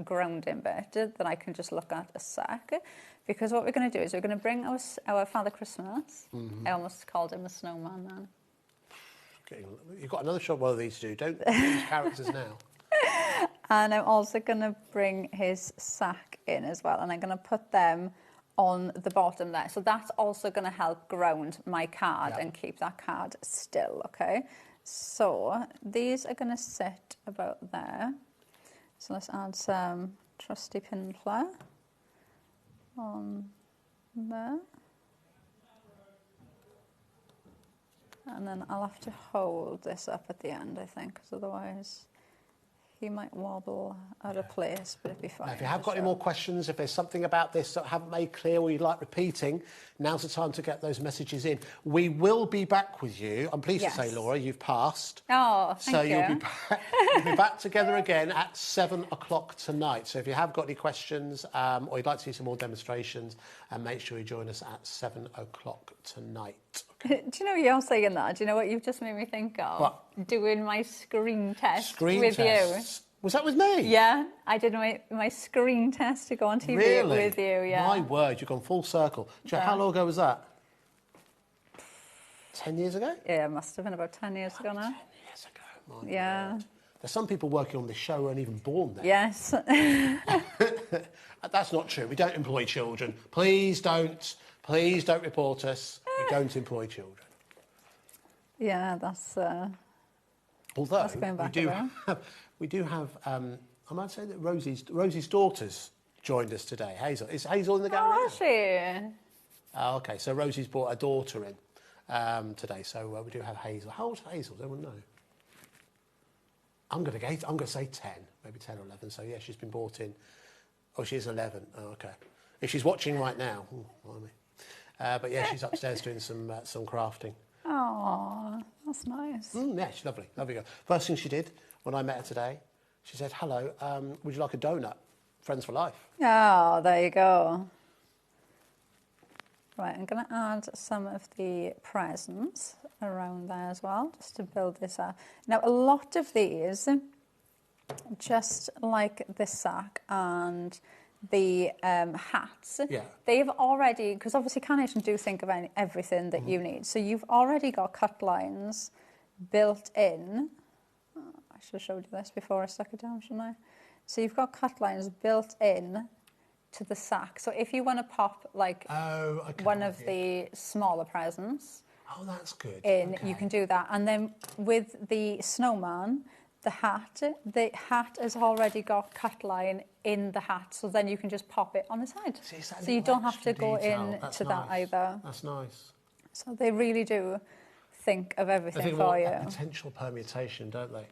grounding bit that I can just look at a sec. Because what we're going to do is we're going to bring our Father Christmas. I almost called him a snowman then. You've got another shot one of these to do. Don't use characters now. And I'm also going to bring his sack in as well. And I'm going to put them on the bottom there. So that's also going to help ground my card and keep that card still, okay? So these are going to sit about there. So let's add some trusty pin flare on there. And then I'll have to hold this up at the end, I think, because otherwise he might wobble out of place, but it'd be fine. Now, if you have got any more questions, if there's something about this that I haven't made clear or you'd like repeating, now's the time to get those messages in. We will be back with you. I'm pleased to say, Laura, you've passed. Oh, thank you. So you'll be back together again at 7 o'clock tonight. So if you have got any questions or you'd like to see some more demonstrations, make sure you join us at 7 o'clock tonight. Do you know you're saying that? Do you know what you've just made me think of? What? Doing my screen test with you. Was that with me? Yeah, I did my screen test to go on TV Really? with you, yeah. My word, you've gone full circle. Do you know how long ago was that? 10 years ago? Yeah, it must have been about 10 years ago now. 10 years ago, my Yeah. word. There's some people working on this show who weren't even born then. Yes. That's not true. We don't employ children. Please don't report us. We don't employ children. Yeah, that's... Although that's going back we do have. I might say that Rosie's daughter's joined us today. Hazel, is Hazel in the gallery? Oh, is she? Oh, okay. So Rosie's brought a daughter in today. So we do have Hazel. How old's Hazel? Does anyone know? I'm going to say 10, maybe 10 or 11. So yeah, she's been brought in. Oh, she's 11. Oh, okay. If she's watching right now, but yeah, she's upstairs doing some crafting. Oh, that's nice. Yeah, she's lovely. Lovely girl. First thing she did when I met her today, she said, hello, would you like a donut? Friends for life. Oh, there you go. Right, I'm going to add some of the presents around there as well, just to build this up. Now, a lot of these, just like this sack and the hats, they've already, because obviously Carnation do think of everything that you need. So you've already got cut lines built in. Oh, I should have showed you this before I stuck it down, shouldn't I? So you've got cut lines built in to the sack. So if you want to pop like one of the smaller presents, that's good. You can do that. And then with the snowman, the hat has already got cut line in the hat, so then you can just pop it on the side. So you don't have to go into that either. That's nice. So they really do think of everything for you. Potential permutation, don't they?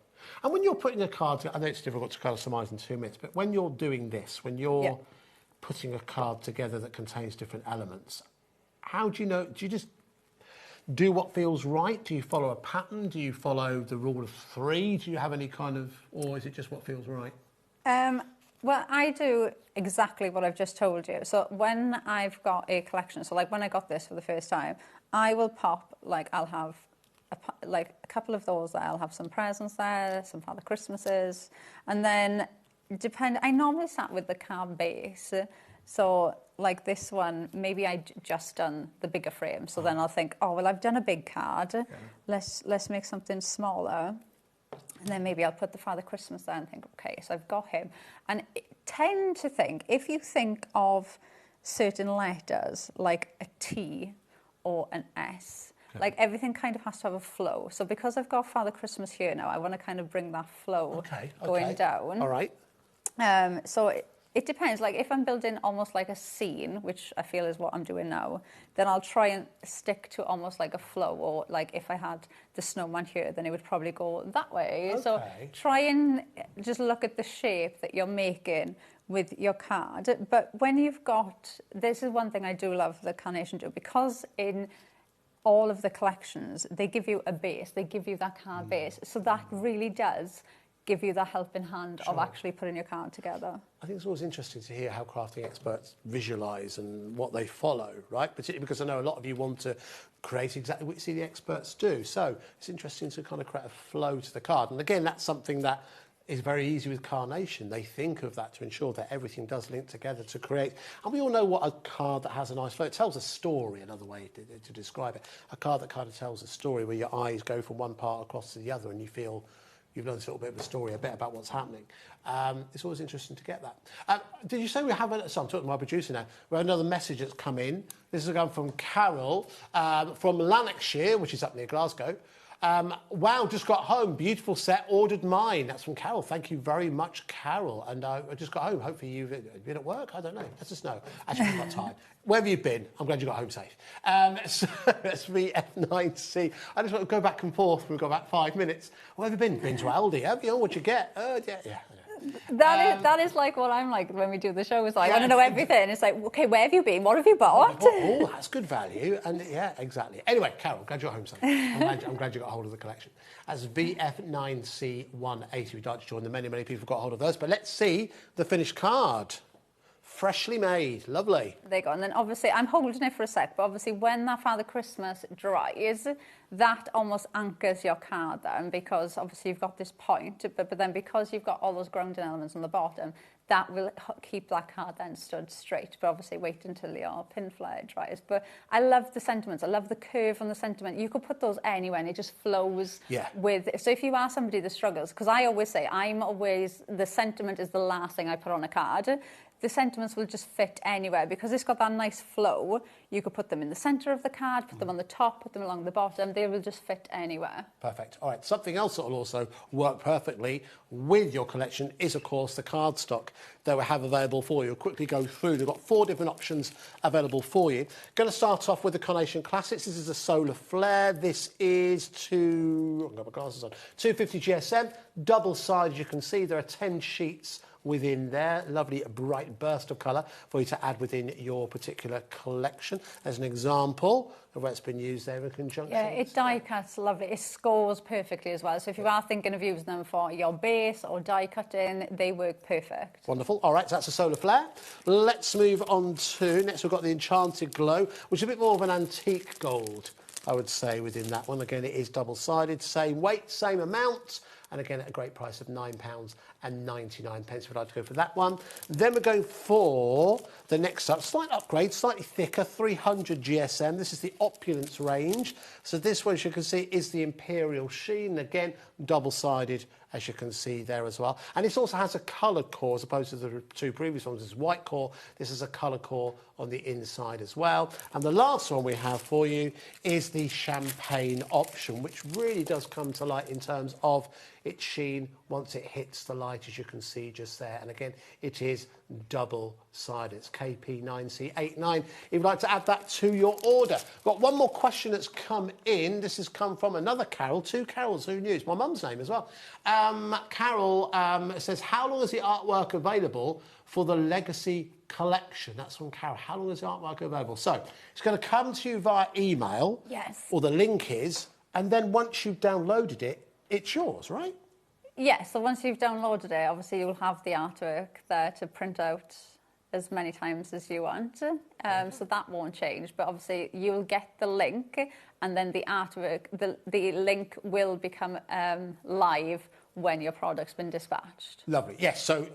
And when you're putting a card, I know it's difficult to customise in 2 minutes, but when you're doing this, when you're putting a card together that contains different elements, how do you know? Do you just do what feels right? Do you follow a pattern? Do you follow the rule of 3? Do you have any kind of, or is it just what feels right? Well, I do exactly what I've just told you. So when I've got a collection, so like when I got this for the first time, I will pop, like I'll have a couple of those there. I'll have some presents there, some Father Christmases, and then I normally start with the card base. So like this one, maybe I just done the bigger frame. So then I'll think, oh, well, I've done a big card. Yeah. Let's make something smaller. And then maybe I'll put the Father Christmas there and think, okay, so I've got him. And tend to think, if you think of certain letters, like a T or an S, like everything kind of has to have a flow. So because I've got Father Christmas here now, I want to kind of bring that flow going down. All right. So it depends. Like if I'm building almost like a scene, which I feel is what I'm doing now, then I'll try and stick to almost like a flow. Or like if I had the snowman here, then it would probably go that way. Okay. So try and just look at the shape that you're making with your card. But when you've got, this is one thing I do love the Carnation do, because in all of the collections, they give you a base, they give you that card base. So that really does give you the helping hand of actually putting your card together. I think it's always interesting to hear how crafting experts visualise and what they follow, right? Particularly because I know a lot of you want to create exactly what you see the experts do. So it's interesting to kind of create a flow to the card. And again, that's something that is very easy with Carnation. They think of that to ensure that everything does link together to create. And we all know what a card that has a nice flow. It tells a story, another way to describe it. A card that kind of tells a story where your eyes go from one part across to the other and you feel you've learned a little bit of a story, a bit about what's happening. It's always interesting to get that. Did you say we have so I'm talking to my producer now. We have another message that's come in. This is going from Carol from Lanarkshire, which is up near Glasgow. Wow, just got home. Beautiful set. Ordered mine. That's from Carol. Thank you very much, Carol. And I just got home. Hopefully you've been at work. I don't know. Let us know. Actually, I've got time. Wherever you've been, I'm glad you got home safe. So that's VF9C. I just want to go back and forth. We've got about 5 minutes. Where have you been? Been to Aldi, have you? What'd you get? Yeah. That is like what I'm like when we do the show. Is like, I want to know everything. It's like, okay, where have you been? What have you bought? Oh, that's good value. And yeah, exactly. Anyway, Carol, glad you're home safe. I'm glad you got hold of the collection. That's VF9C180. We'd like to join the many people who got hold of those. But let's see the finished card. freshly made. Lovely. There you go. And then obviously, I'm holding it for a sec, but obviously when that Father Christmas dries, that almost anchors your card then, because obviously you've got this point, but then because you've got all those grounding elements on the bottom, that will keep that card then stood straight. But obviously wait until your pin flare dries. But I love the sentiments. I love the curve on the sentiment. You could put those anywhere and it just flows with... So if you are somebody that struggles, because I always say, the sentiment is the last thing I put on a card. The sentiments will just fit anywhere because it's got that nice flow. You could put them in the centre of the card, put them on the top, put them along the bottom. They will just fit anywhere. Perfect. All right, something else that will also work perfectly with your collection is, of course, the cardstock that we have available for you. We'll quickly go through. They've got 4 different options available for you. Going to start off with the Carnation Classics. This is a solar flare. This is I've got my glasses on. 250 GSM, double-sided. You can see there are 10 sheets within there. Lovely bright burst of colour for you to add within your particular collection. As an example of where it's been used there in conjunction. Yeah, it die cuts lovely. It scores perfectly as well. So if you are thinking of using them for your base or die cutting, they work perfect. Wonderful. All right, so that's a solar flare. Let's move on to, next we've got the Enchanted Glow, which is a bit more of an antique gold, I would say, within that one. Again, it is double-sided, same weight, same amount. And again, at a great price of £9.99. We'd like to go for that one. Then we're going for the next up, slight upgrade, slightly thicker, 300 GSM. This is the Opulence range. So this one, as you can see, is the Imperial Sheen. Again, double-sided, as you can see there as well. And this also has a coloured core, as opposed to the 2 previous ones. This is white core. This is a coloured core on the inside as well. And the last one we have for you is the Champagne option, which really does come to light in terms of its sheen once it hits the light, as you can see just there. And again, it is double-sided. It's KP9C89. If you'd like to add that to your order. Got one more question that's come in. This has come from another Carol. 2 Carols, who knew? It's my mum's name as well. Carol says, how long is the artwork available for the Legacy collection? That's from Carol. How long is the artwork available? So it's going to come to you via email. Yes. Or the link is, and then once you've downloaded it, it's yours, right? Yes, so once you've downloaded it, obviously you'll have the artwork there to print out as many times as you want. So that won't change, but obviously you'll get the link, and then the artwork, the link will become live when your product's been dispatched. Lovely. Yes, so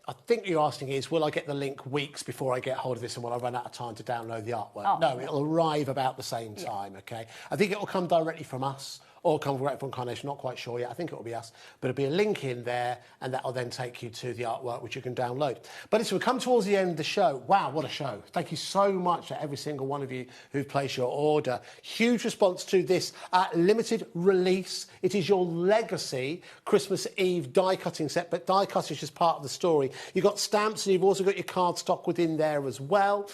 I think you're asking is, will I get the link weeks before I get hold of this, and will I run out of time to download the artwork? Oh, no, it'll arrive about the same time, OK? I think it will come directly from us, or come direct from Carnation, not quite sure yet. I think it will be us. But it'll be a link in there, and that will then take you to the artwork, which you can download. But listen, we've come towards the end of the show. Wow, what a show. Thank you so much to every single one of you who've placed your order. Huge response to this limited release. It is your Legacy Christmas Eve die-cutting set, but die-cut is just part of the story. You've got stamps, and you've also got your cardstock within there as well.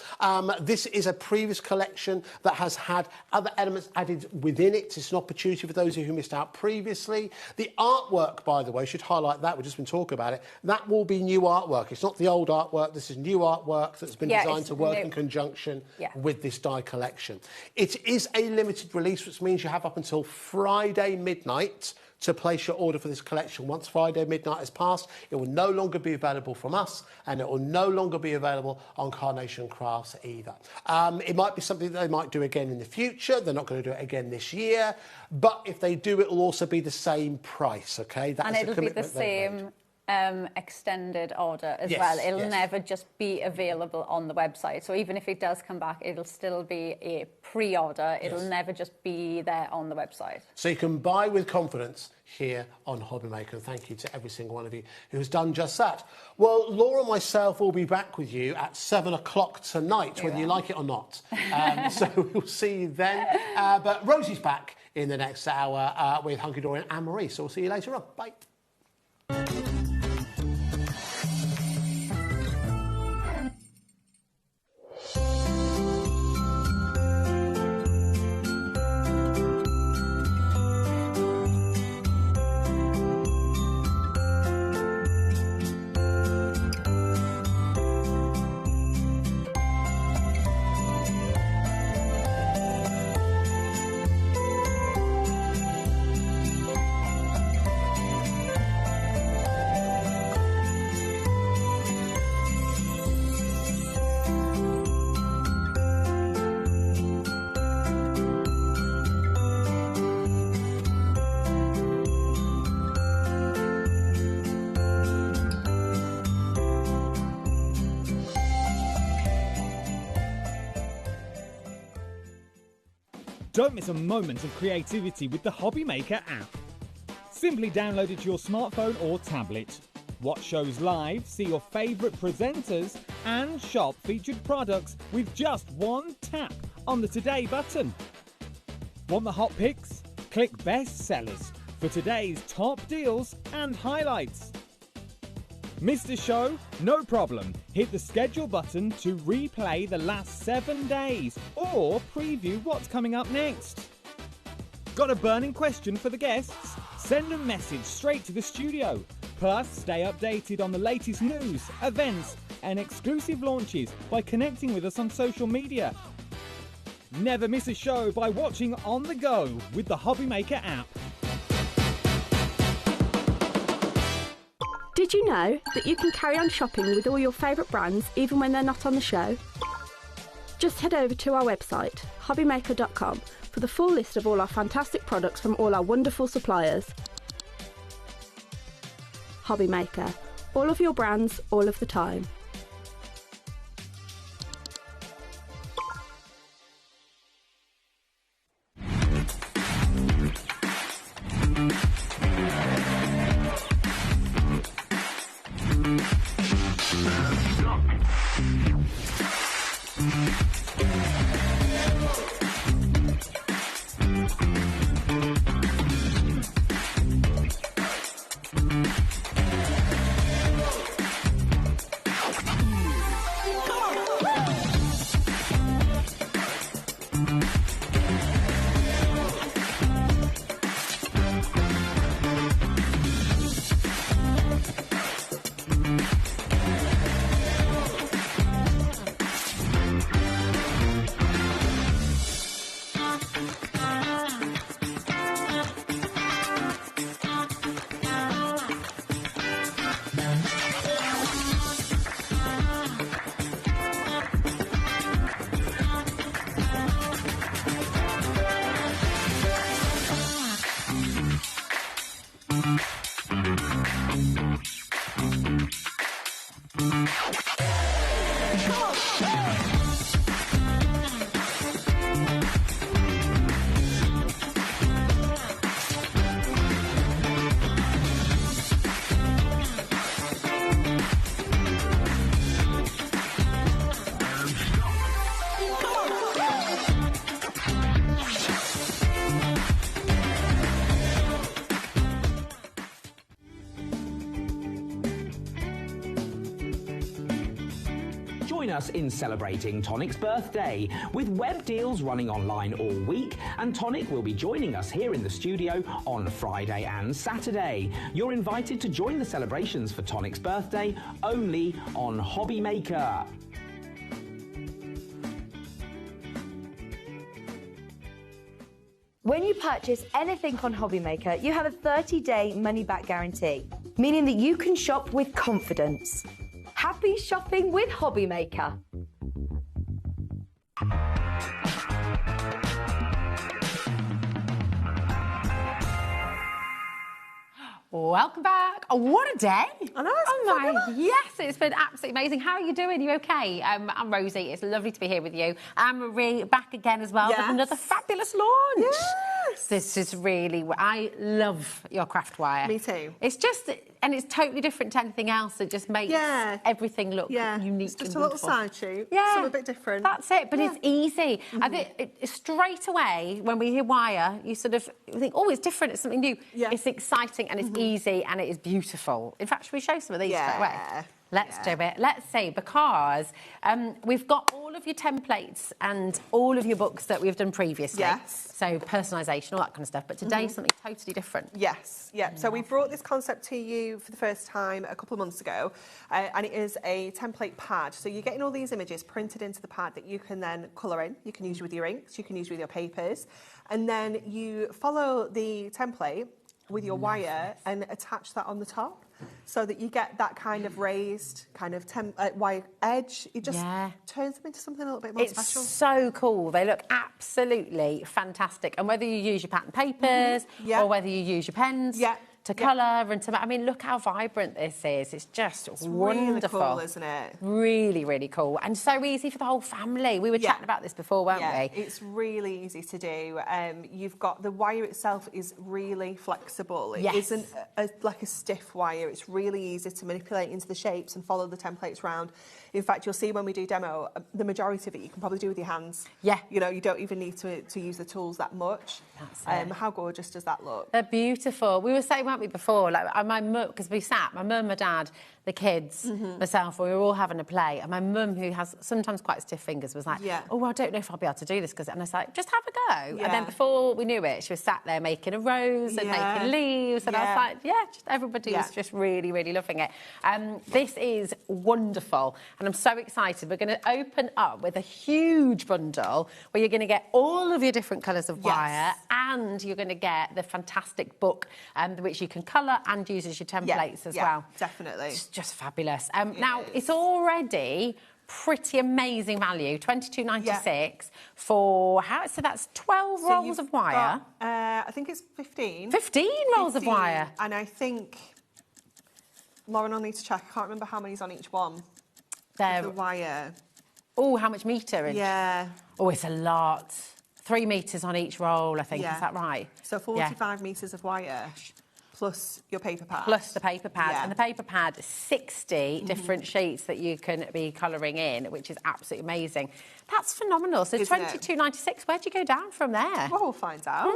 This is a previous collection that has had other elements added within it. It's an opportunity for those of you who missed out previously. The artwork, by the way, should highlight that. We've just been talking about it. That will be new artwork. It's not the old artwork. This is new artwork that's been designed to work in conjunction with this die collection. It is a limited release, which means you have up until Friday midnight to place your order for this collection. Once Friday midnight has passed, it will no longer be available from us, and it will no longer be available on Carnation Crafts either. It might be something that they might do again in the future. They're not going to do it again this year, but if they do, it will also be the same price, okay? And it'll be the same extended order as well. It'll never just be available on the website. So even if it does come back, it'll still be a pre-order. It'll never just be there on the website. So you can buy with confidence here on HobbyMaker. And thank you to every single one of you who has done just that. Well, Laura and myself will be back with you at 7 o'clock tonight, whether you like it or not. So we'll see you then. But Rosie's back in the next hour with Hunky Dory and Anne-Marie. So we'll see you later on. Bye. Don't miss a moment of creativity with the HobbyMaker app. Simply download it to your smartphone or tablet. Watch shows live, see your favourite presenters, and shop featured products with just one tap on the Today button. Want the hot picks? Click Best Sellers for today's top deals and highlights. Missed a show? No problem. Hit the schedule button to replay the last 7 days or preview what's coming up next. Got a burning question for the guests? Send a message straight to the studio. Plus, stay updated on the latest news, events, and exclusive launches by connecting with us on social media. Never miss a show by watching on the go with the HobbyMaker app. Did you know that you can carry on shopping with all your favourite brands even when they're not on the show? Just head over to our website, hobbymaker.com, for the full list of all our fantastic products from all our wonderful suppliers. HobbyMaker. All of your brands, all of the time. Join us in celebrating Tonic's birthday with web deals running online all week, and Tonic will be joining us here in the studio on Friday and Saturday. You're invited to join the celebrations for Tonic's birthday only on HobbyMaker. When you purchase anything on HobbyMaker, you have a 30-day money-back guarantee, meaning that you can shop with confidence. Happy shopping with HobbyMaker. Welcome back. Oh, what a day. I know, oh my, yes, it's been absolutely amazing. How are you doing? You okay? I'm Rosie. It's lovely to be here with you. I'm Marie, back again as well with another fabulous launch. Yes. This is really, I love your craft wire. Me too. It's just, and it's totally different to anything else. It just makes everything look unique. It's just and a little wonderful. side shoot. Yeah. Something a bit different. That's it, but it's easy. I think straight away, when we hear wire, you sort of think, oh, it's different, it's something new. Yeah. It's exciting and it's easy and it is beautiful. In fact, should we show some of these straight away? Let's do it. Let's see, because we've got all of your templates and all of your books that we've done previously. Yes. So personalisation, all that kind of stuff. But today, something totally different. Yes, yeah. So we brought this concept to you for the first time a couple of months ago, and it is a template pad. So you're getting all these images printed into the pad that you can then colour in. You can use with your inks, you can use with your papers, and then you follow the template with your wire and attach that on the top, so that you get that kind of raised kind of wire edge. It just turns them into something a little bit more special. It's so cool. They look absolutely fantastic. And whether you use your pattern papers or whether you use your pens, to colour and to... I mean, look how vibrant this is. It's just wonderful. Really cool, isn't it? Really, really cool. And so easy for the whole family. We were chatting about this before, weren't we? It's really easy to do. You've got... The wire itself is really flexible. It isn't like a stiff wire. It's really easy to manipulate into the shapes and follow the templates round. In fact, you'll see when we do demo, the majority of it you can probably do with your hands. Yeah. You know, you don't even need to use the tools that much. That's it. How gorgeous does that look? They're beautiful. We were saying, weren't we, before, like my mum, because we sat, my mum, my dad, the kids, myself, we were all having a play, and my mum, who has sometimes quite stiff fingers, was like, oh, well, I don't know if I'll be able to do this, and I was like, just have a go. And then before we knew it, she was sat there making a rose and making leaves, and I was like, just everybody was just really, really loving it. This is wonderful, and I'm so excited. We're going to open up with a huge bundle where you're going to get all of your different colours of wire, and you're going to get the fantastic book, which you can colour and use as your templates as well. Definitely. It's just fabulous. Now, it's already pretty amazing value, $22.96 for how? So that's 12 rolls of wire. I think it's 15. 15 rolls of wire. And I think Lauren will need to check. I can't remember how many's on each one. The wire. Oh, how much meterage? Yeah. Oh, it's a lot. 3 metres on each roll, I think. Is that right? So 45 metres of wire. Plus your paper pad. Plus the paper pad. And the paper pad, 60 different sheets that you can be colouring in, which is absolutely amazing. That's phenomenal. So $22.96, where'd you go down from there? Well, we'll find out.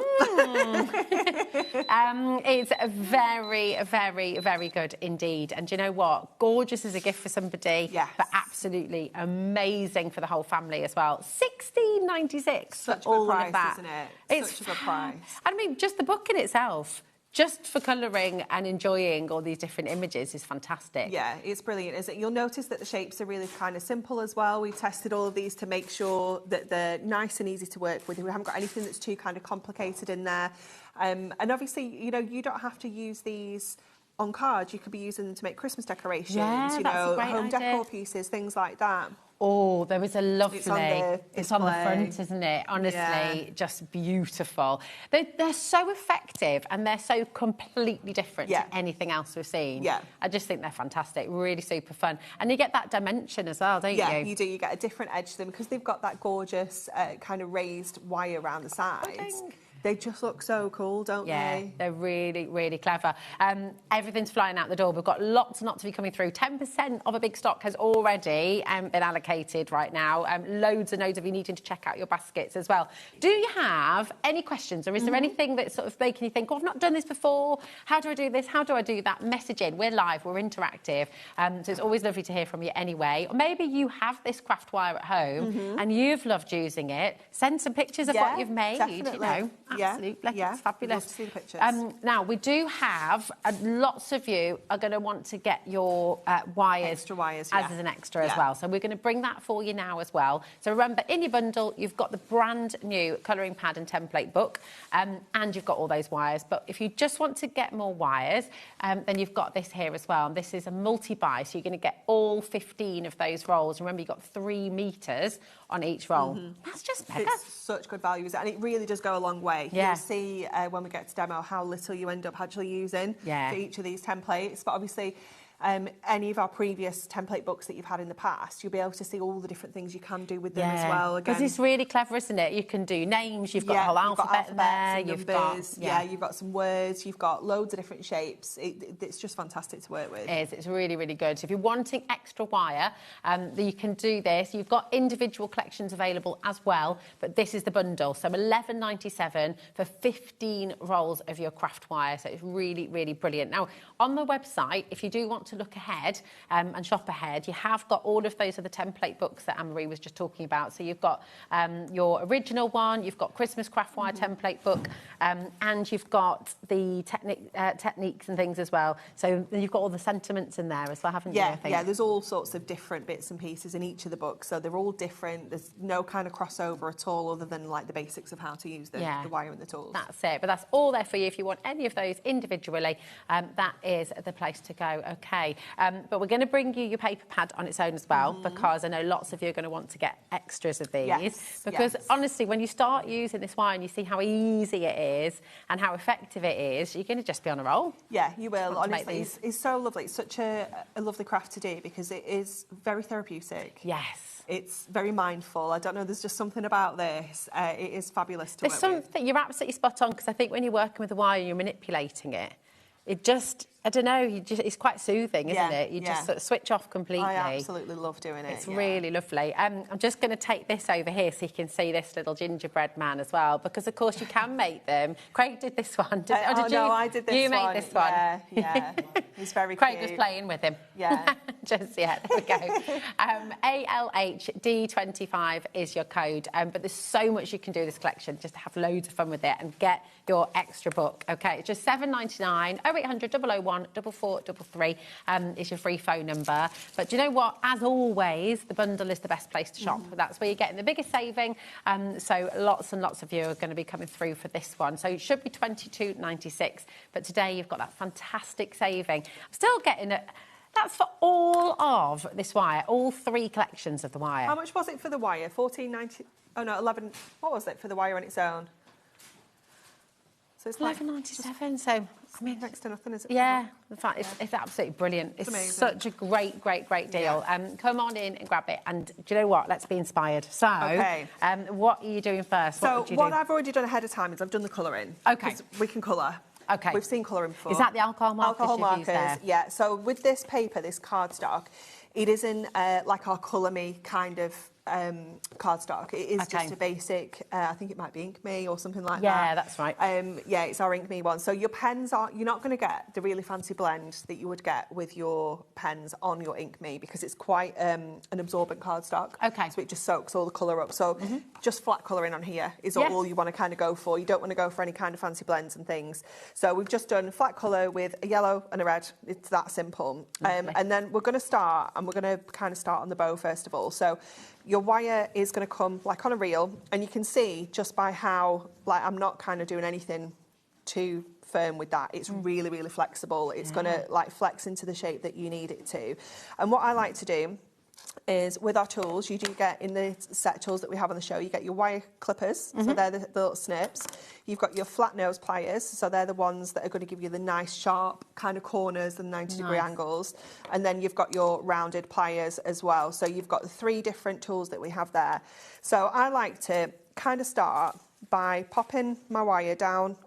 It's very, very, very good indeed. And do you know what? Gorgeous as a gift for somebody, but absolutely amazing for the whole family as well. $16.96 for all price, of that. Isn't it? It's such a good price. I mean, just the book in itself, just for colouring and enjoying all these different images, is fantastic. Yeah, it's brilliant, isn't it? You'll notice that the shapes are really kind of simple as well. We've tested all of these to make sure that they're nice and easy to work with. We haven't got anything that's too kind of complicated in there. And obviously, you know, you don't have to use these on cards. You could be using them to make Christmas decorations, you know, home decor pieces, things like that. Oh, there is a lovely... It's on the front, isn't it? Honestly, just beautiful. They're so effective and they're so completely different to anything else we've seen. Yeah. I just think they're fantastic, really super fun. And you get that dimension as well, don't you? Yeah, you do. You get a different edge to them because they've got that gorgeous kind of raised wire around the sides. They just look so cool, don't they? Yeah, they're really, really clever. Everything's flying out the door. We've got lots and lots of you coming through. 10% of a big stock has already been allocated right now. Loads and loads of you needing to check out your baskets as well. Do you have any questions, or is there anything that's sort of making you think, oh, I've not done this before, how do I do this, how do I do that? Message in. We're live, we're interactive, so it's always lovely to hear from you anyway. Or maybe you have this craft wire at home and you've loved using it. Send some pictures of what you've made, definitely. you know. Absolutely, it's fabulous. Love to see the pictures. Now, we do have, lots of you are going to want to get your wires, extra wires as an extra as well. So we're going to bring that for you now as well. So remember, in your bundle, you've got the brand new colouring pad and template book, and you've got all those wires. But if you just want to get more wires, then you've got this here as well. And this is a multi-buy, so you're going to get all 15 of those rolls. Remember, you've got 3 metres on each roll. That's just mega. It's such good value, and it really does go a long way. Yeah. You'll see when we get to demo how little you end up actually using for each of these templates. But obviously, any of our previous template books that you've had in the past, you'll be able to see all the different things you can do with them as well. Because it's really clever, isn't it? You can do names, you've got a whole alphabet there, you've got you've got some words, you've got loads of different shapes. It's just fantastic to work with. It is. It's really, really good. So if you're wanting extra wire, you can do this. You've got individual collections available as well, but this is the bundle. So $11.97 for 15 rolls of your craft wire. So it's really, really brilliant. Now, on the website, if you do want to look ahead and shop ahead, you have got all of those other template books that Anne-Marie was just talking about. So you've got your original one, you've got Christmas craft wire template book, and you've got the techniques and things as well. So you've got all the sentiments in there as well, haven't you? I think? Yeah, there's all sorts of different bits and pieces in each of the books. So they're all different. There's no kind of crossover at all other than like the basics of how to use the wire and the tools. That's it. But that's all there for you. If you want any of those individually, that is the place to go. Okay. okay. But we're going to bring you your paper pad on its own as well, because I know lots of you are going to want to get extras of these. Yes, because honestly, when you start using this wire and you see how easy it is and how effective it is, you're going to just be on a roll. Yeah, you will. Honestly, it's so lovely. It's such a lovely craft to do because it is very therapeutic. Yes. It's very mindful. I don't know, there's just something about this. It is fabulous to There's work something, with. you're absolutely spot on, because I think when you're working with the wire, you're manipulating it. It just, I don't know, it's quite soothing, isn't it? You just sort of switch off completely. I absolutely love doing it. It's really lovely. I'm just going to take this over here so you can see this little gingerbread man as well, because of course you can make them. Craig did this one. No, I did this one. You made this one. Yeah. He's very Craig cute. was playing with him. Yeah. There we go. ALHD25 is your code, but there's so much you can do with this collection. Just have loads of fun with it and get your extra book. Okay, it's just $7.99. 0800 001 4433 is your free phone number. But do you know what? As always, the bundle is the best place to shop. That's where you're getting the biggest saving. So lots and lots of you are going to be coming through for this one. So it should be $22.96. But today you've got that fantastic saving. I'm still getting it. That's for all of this wire, all 3 collections of the wire. How much was it for the wire? $14.90. Oh no, 11. What was it for the wire on its own? So it's $11.97. So I mean, next to nothing, is it? Yeah, in fact, it's absolutely brilliant. It's amazing. Such a great deal. Come on in and grab it. And do you know what? Let's be inspired. So, what are you doing first? So what I've already done ahead of time is I've done the colouring. Okay. 'Cause we can colour. Okay. We've seen colouring before. Is that the alcohol markers? Alcohol you've used markers, there? yeah. So with this paper, this cardstock, it isn't like our Colour Me kind of cardstock. It is just a basic, I think it might be Ink Me or something like that. Yeah, that's right. Yeah, it's our Ink Me one. So your pens you're not going to get the really fancy blend that you would get with your pens on your Ink Me, because it's quite an absorbent cardstock. Okay. So it just soaks all the colour up. So just flat colouring on here is all you want to kind of go for. You don't want to go for any kind of fancy blends and things. So we've just done flat colour with a yellow and a red. It's that simple. And then we're going to start, and we're going to kind of start on the bow first of all. So your wire is going to come like on a reel, and you can see just by how, like, I'm not kind of doing anything too firm with that. It's really, really flexible. It's going to like flex into the shape that you need it to. And what I like to do is with our tools, you do get in the set tools that we have on the show, you get your wire clippers, so they're the little snips. You've got your flat nose pliers, so they're the ones that are going to give you the nice sharp kind of corners and 90-degree angles. And then you've got your rounded pliers as well. So you've got the 3 different tools that we have there. So I like to kind of start by popping my wire down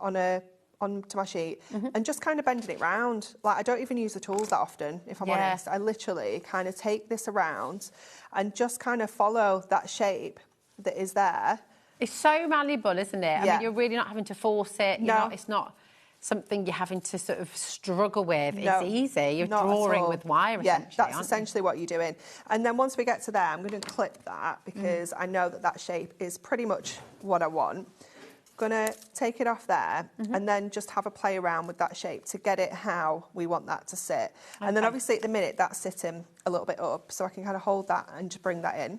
onto my sheet and just kind of bending it round. Like, I don't even use the tools that often, if I'm honest. I literally kind of take this around and just kind of follow that shape that is there. It's so malleable, isn't it? I mean, you're really not having to force it. It's not something you're having to sort of struggle with. No, it's easy. You're drawing with wire, essentially, that's essentially what you're doing. And then once we get to there, I'm going to clip that, because I know that shape is pretty much what I want. Going to take it off there and then just have a play around with that shape to get it how we want that to sit. And then obviously at the minute that's sitting a little bit up, so I can kind of hold that and just bring that in.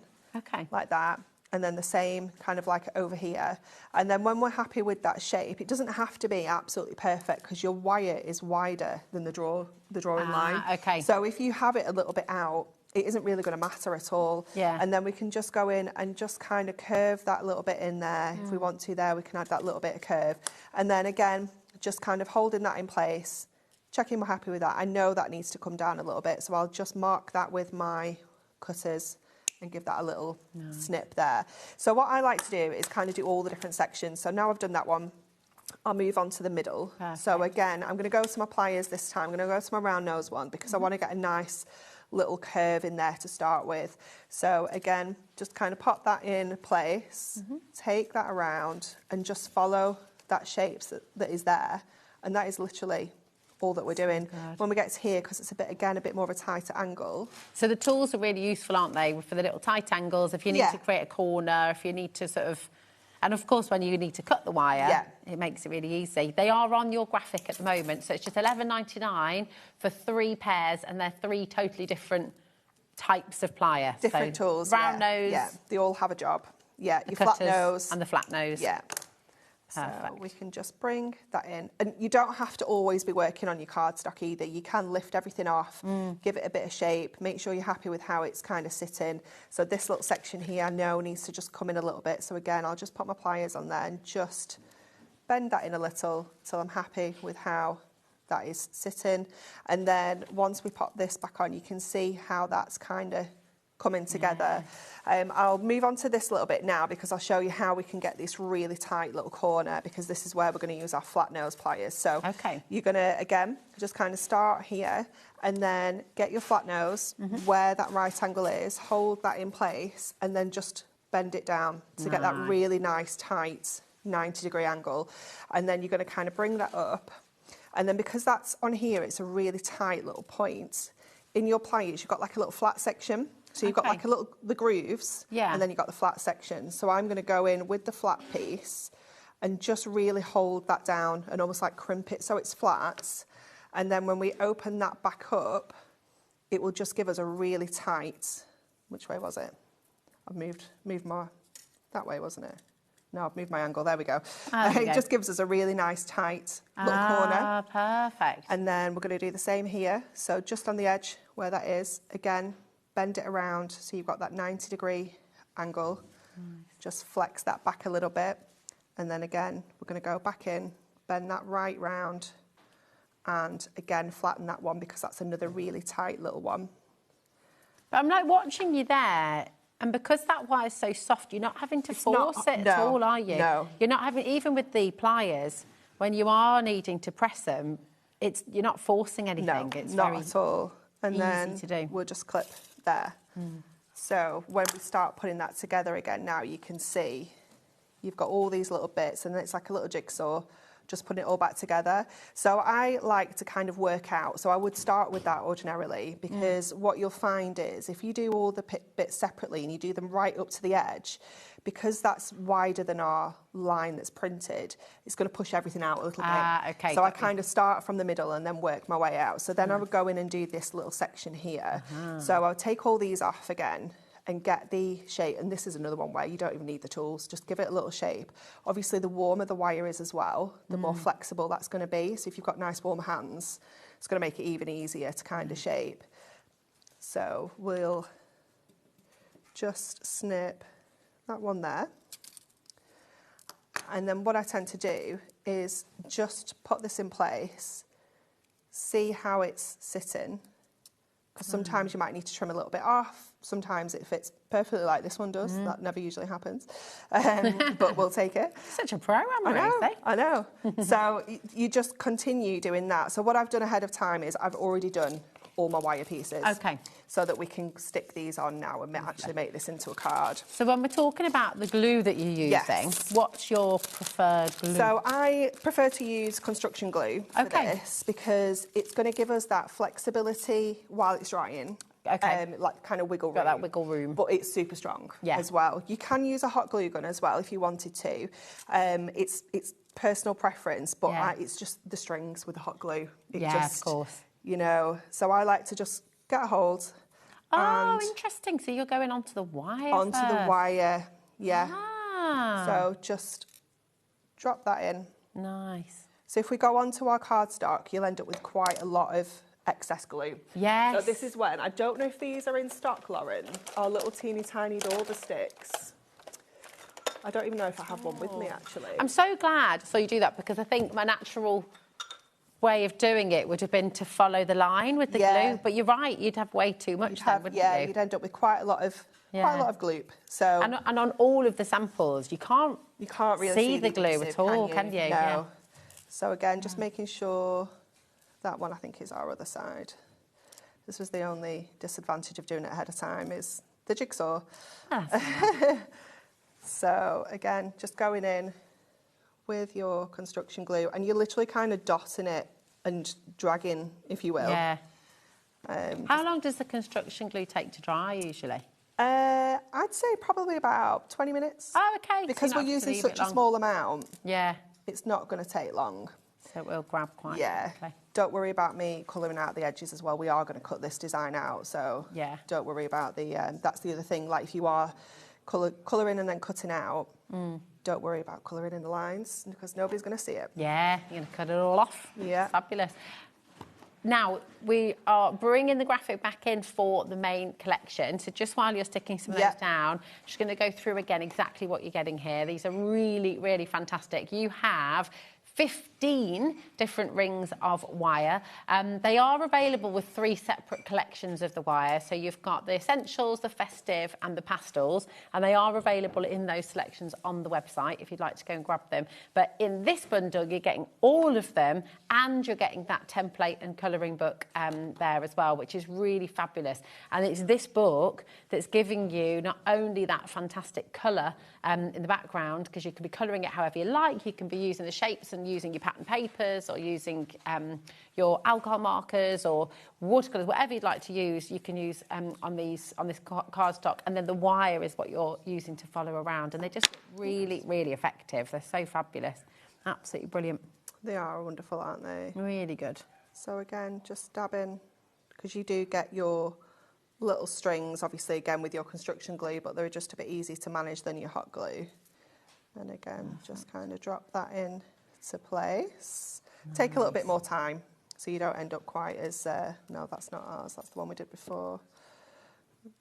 Like that. And then the same kind of like over here. And then when we're happy with that shape, it doesn't have to be absolutely perfect, because your wire is wider than the drawing line. So if you have it a little bit out, it isn't really going to matter at all. And then we can just go in and just kind of curve that little bit in there. If we want to there, we can add that little bit of curve. And then again, just kind of holding that in place, checking we're happy with that. I know that needs to come down a little bit, so I'll just mark that with my cutters and give that a little snip there. So what I like to do is kind of do all the different sections. So now I've done that one, I'll move on to the middle. So again, I'm going to go to my pliers this time. I'm going to go to my round nose one, because I want to get a nice little curve in there to start with. So again, just kind of pop that in place, take that around and just follow that shape that is there. And that is literally all that we're doing. When we get to here, because it's a bit more of a tighter angle. So the tools are really useful, aren't they, for the little tight angles, if you need to create a corner, if you need to sort of... And of course, when you need to cut the wire, it makes it really easy. They are on your graphic at the moment, so it's just $11.99 for 3 pairs, and they're 3 totally different types of plier. Different tools. Round nose. Yeah, they all have a job. Yeah, your flat nose. And the flat nose. Yeah. Perfect. So we can just bring that in. And you don't have to always be working on your cardstock either. You can lift everything off, give it a bit of shape, make sure you're happy with how it's kind of sitting. So this little section here I know needs to just come in a little bit. So again, I'll just put my pliers on there and just bend that in a little till I'm happy with how that is sitting. And then once we pop this back on, you can see how that's kind of coming together. I'll move on to this little bit now because I'll show you how we can get this really tight little corner, because this is where we're going to use our flat nose pliers. So you're going to, again, just kind of start here and then get your flat nose where that right angle is, hold that in place, and then just bend it down to get that really nice tight 90-degree angle. And then you're going to kind of bring that up. And then because that's on here, it's a really tight little point. In your pliers, you've got like a little flat section. So you've got like the grooves, and then you've got the flat section. So I'm going to go in with the flat piece and just really hold that down and almost like crimp it so it's flat. And then when we open that back up, it will just give us a really tight, which way was it? I've moved my, that way, wasn't it? No, I've moved my angle, there we go. It just gives us a really nice tight little corner. Perfect. And then we're going to do the same here. So just on the edge where that is, again, bend it around so you've got that 90-degree angle. Just flex that back a little bit. And then again, we're going to go back in, bend that right round, and again, flatten that one because that's another really tight little one. But I'm like watching you there, and because that wire's so soft, you're not having to force it at all, are you? No. You're not having, even with the pliers, when you are needing to press them, you're not forcing anything. No, it's not very at all. And easy then to do. We'll just clip there. So when we start putting that together again now, you can see you've got all these little bits, and it's like a little jigsaw, just putting it all back together. So I like to kind of work out. So I would start with that ordinarily, because what you'll find is if you do all the bits separately and you do them right up to the edge, because that's wider than our line that's printed, it's going to push everything out a little bit. Okay, so I kind of start from the middle and then work my way out. So then I would go in and do this little section here. So I'll take all these off again and get the shape. And this is another one where you don't even need the tools, just give it a little shape. Obviously, the warmer the wire is as well, the more flexible that's going to be. So if you've got nice warm hands, it's going to make it even easier to kind of shape. So we'll just snip that one there. And then what I tend to do is just put this in place, see how it's sitting. Because sometimes you might need to trim a little bit off. Sometimes it fits perfectly like this one does. That never usually happens. But we'll take it. Such a pro, Rosie. I know. So you just continue doing that. So what I've done ahead of time is I've already done all my wire pieces. Okay. So that we can stick these on now and actually make this into a card. So when we're talking about the glue that you're using, what's your preferred glue? So I prefer to use construction glue for this because it's going to give us that flexibility while it's drying. Like kind of wiggle room. Got that wiggle room. But it's super strong as well. You can use a hot glue gun as well if you wanted to. It's personal preference, but it's just the strings with the hot glue. It just, of course. You know, so I like to just get a hold. Oh, interesting. So you're going onto the wire Onto first. the wire, yeah. Ah. So just drop that in. Nice. So if we go onto our cardstock, you'll end up with quite a lot of excess glue. Yes. So this is when, I don't know if these are in stock, Lauren, our little teeny tiny Dauber sticks. I don't even know if I have one with me, actually. I'm so glad so you do that, because I think my natural way of doing it would have been to follow the line with the glue. But you're right, you'd have way too much then, wouldn't you? You'd end up with quite a lot of gloop. So and on all of the samples, you can't really see the glue at all, can you? No. Yeah. So again, just making sure that one I think is our other side. This was the only disadvantage of doing it ahead of time is the jigsaw. So again, just going in with your construction glue, and you're literally kind of dotting it and dragging, if you will. Yeah. How long does the construction glue take to dry usually? I'd say probably about 20 minutes. Oh, okay. Because we're using such a small amount. Yeah. It's not going to take long. So it will grab quite quickly. Don't worry about me colouring out the edges as well. We are going to cut this design out, so don't worry about the... that's the other thing, like if you are colouring and then cutting out, don't worry about colouring in the lines because nobody's going to see it. Yeah, you're going to cut it all off. Yeah. Fabulous. Now, we are bringing the graphic back in for the main collection. So just while you're sticking some of those down, I'm just going to go through again exactly what you're getting here. These are really, really fantastic. You have 15 different rings of wire. They are available with 3 separate collections of the wire. So you've got the essentials, the festive and the pastels, and they are available in those selections on the website if you'd like to go and grab them. But in this bundle, you're getting all of them and you're getting that template and colouring book there as well, which is really fabulous. And it's this book that's giving you not only that fantastic colour in the background, because you can be colouring it however you like, you can be using the shapes and using your pattern papers or using your alcohol markers or watercolours, whatever you'd like to use, you can use on this cardstock. And then the wire is what you're using to follow around. And they're just really, really effective. They're so fabulous. Absolutely brilliant. They are wonderful, aren't they? Really good. So again, just dab in, because you do get your little strings, obviously, again, with your construction glue, but they're just a bit easier to manage than your hot glue. And again, just kind of drop that in to place. Take a little bit more time so you don't end up quite as no, that's not ours, that's the one we did before.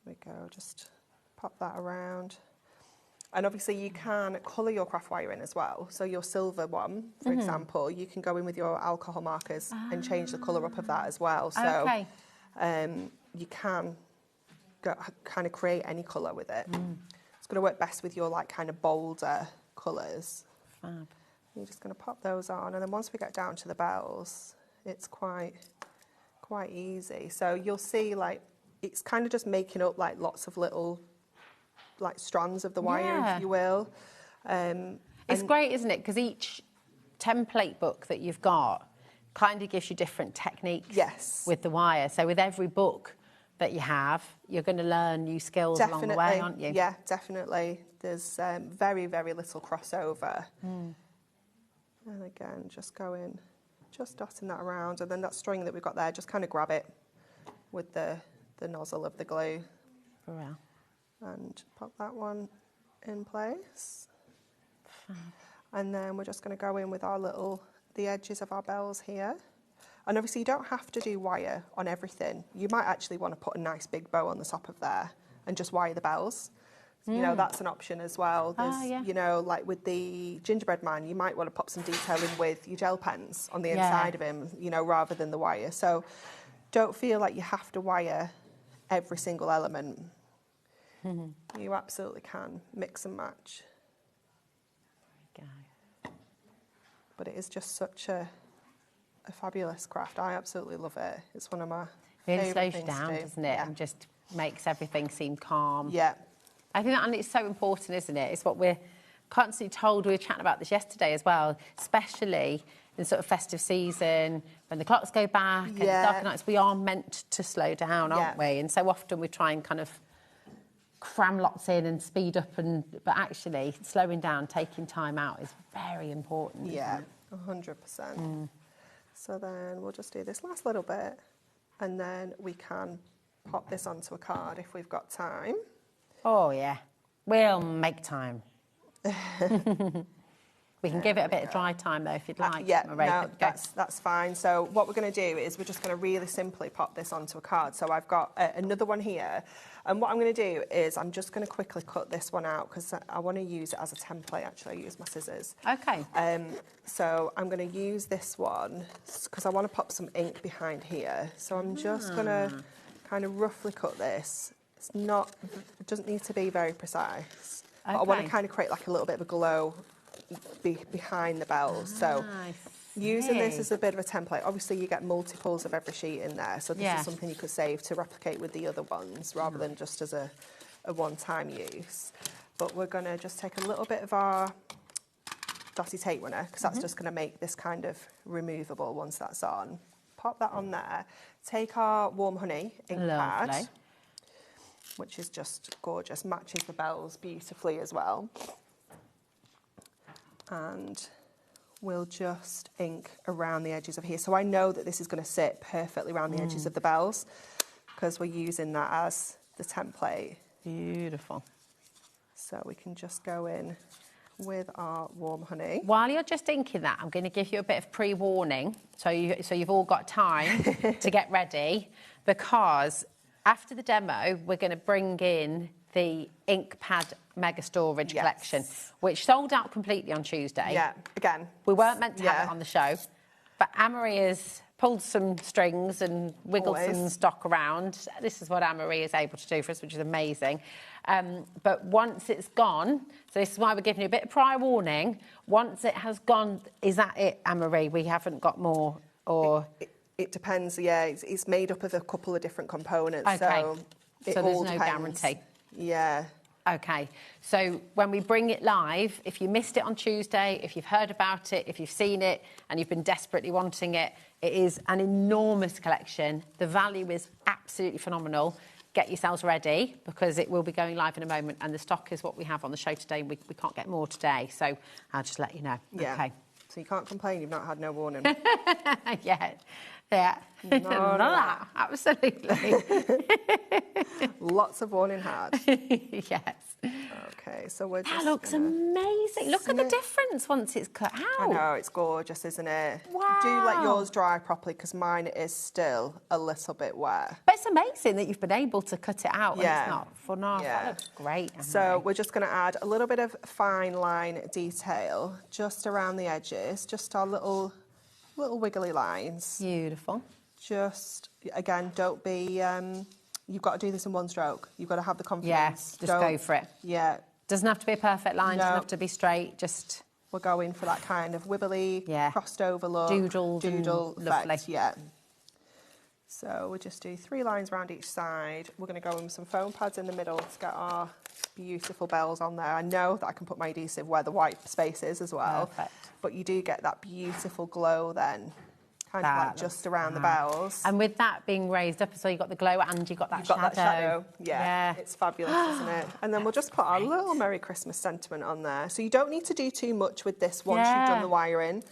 There we go, just pop that around. And obviously you can colour your craft wire in as well. So your silver one, for example, you can go in with your alcohol markers and change the colour up of that as well. So you can kind of create any colour with it. It's going to work best with your like kind of bolder colours. Fab. You're just going to pop those on, and then once we get down to the bells, it's quite easy. So you'll see, like, it's kind of just making up like lots of little like strands of the wire, if you will. It's great, isn't it? Because each template book that you've got kind of gives you different techniques with the wire. So with every book that you have, you're going to learn new skills along the way, aren't you? Yeah, definitely. There's very, very little crossover. And again, just go in, just dotting that around, and then that string that we've got there, just kind of grab it with the nozzle of the glue. For real. And pop that one in place. And then we're just going to go in with the edges of our bells here. And obviously you don't have to do wire on everything. You might actually want to put a nice big bow on the top of there and just wire the bells. You know, that's an option as well. There's, you know, like with the gingerbread man, you might want to pop some detail in with your gel pens on the inside of him, you know, rather than the wire. So don't feel like you have to wire every single element. You absolutely can mix and match. There we go. But it is just such a fabulous craft. I absolutely love it. It's one of my really favourite slows you things down, to do. doesn't it? And just makes everything seem calm. Yeah. I think that, and it's so important, isn't it? It's what we're constantly told. We were chatting about this yesterday as well, especially in sort of festive season, when the clocks go back and dark nights, we are meant to slow down, aren't we? And so often we try and kind of cram lots in and speed up, but actually slowing down, taking time out is very important. Yeah, 100%. So then we'll just do this last little bit, and then we can pop this onto a card if we've got time. Oh, yeah. We'll make time. We can give it a bit of dry time, though, if you'd like. No, that's fine. So what we're going to do is we're just going to really simply pop this onto a card. So I've got another one here. And what I'm going to do is I'm just going to quickly cut this one out because I want to use it as a template, actually. I use my scissors. Okay. So I'm going to use this one because I want to pop some ink behind here. So I'm just going to kind of roughly cut this. It doesn't need to be very precise. But I want to kind of create like a little bit of a glow behind the bells. So using this as a bit of a template, obviously you get multiples of every sheet in there. So this is something you could save to replicate with the other ones rather than just as a one-time use. But we're going to just take a little bit of our dotty tape runner because that's just going to make this kind of removable once that's on. Pop that on there. Take our warm honey ink pad, which is just gorgeous, matches the bells beautifully as well. And we'll just ink around the edges of here. So I know that this is going to sit perfectly around the edges of the bells because we're using that as the template. Beautiful. So we can just go in. with our warm honey. While you're just inking that, I'm going to give you a bit of pre-warning, so you've all got time to get ready, because after the demo, we're going to bring in the ink pad mega storage collection, which sold out completely on Tuesday. Yeah, again. We weren't meant to have it on the show, but Anne-Marie has pulled some strings and wiggled some stock around. This is what Anne-Marie is able to do for us, which is amazing. But once it's gone, so this is why we're giving you a bit of prior warning. Once it has gone, is that it, Anne-Marie? We haven't got more, or...? It depends, yeah. It's made up of a couple of different components, okay. So there's no guarantee. Yeah. Okay, so when we bring it live, if you missed it on Tuesday, if you've heard about it, if you've seen it and you've been desperately wanting it, it is an enormous collection. The value is absolutely phenomenal. Get yourselves ready, because it will be going live in a moment, and the stock is what we have on the show today. We can't get more today, so I'll just let you know. Yeah. Okay. So you can't complain you've not had no warning. Yeah. No. Absolutely. Lots of warning had. Yes. Okay, so we're just... That looks amazing. Look at the difference once it's cut out. I know, it's gorgeous, isn't it? Wow. Do let yours dry properly, because mine is still a little bit wet. But it's amazing that you've been able to cut it out when it's not fun off. Yeah. That looks great. So we're just going to add a little bit of fine line detail just around the edges, just our little wiggly lines. Beautiful. Just, again, don't be... you've got to do this in one stroke. You've got to have the confidence. Yeah, just go for it. Yeah. Doesn't have to be a perfect line, doesn't have to be straight, just... We're going for that kind of wibbly, crossed over look. Doodle effect, lovely. yeah. So we'll just do 3 lines around each side. We're going to go in with some foam pads in the middle to get our beautiful bells on there. I know that I can put my adhesive where the white space is as well. Perfect. But you do get that beautiful glow then, kind of like just around the bells. And with that being raised up, so you've got the glow and you've got that shadow. That shadow. Yeah, it's fabulous, isn't it? And then we'll just put our little Merry Christmas sentiment on there. So you don't need to do too much with this once you've done the wiring.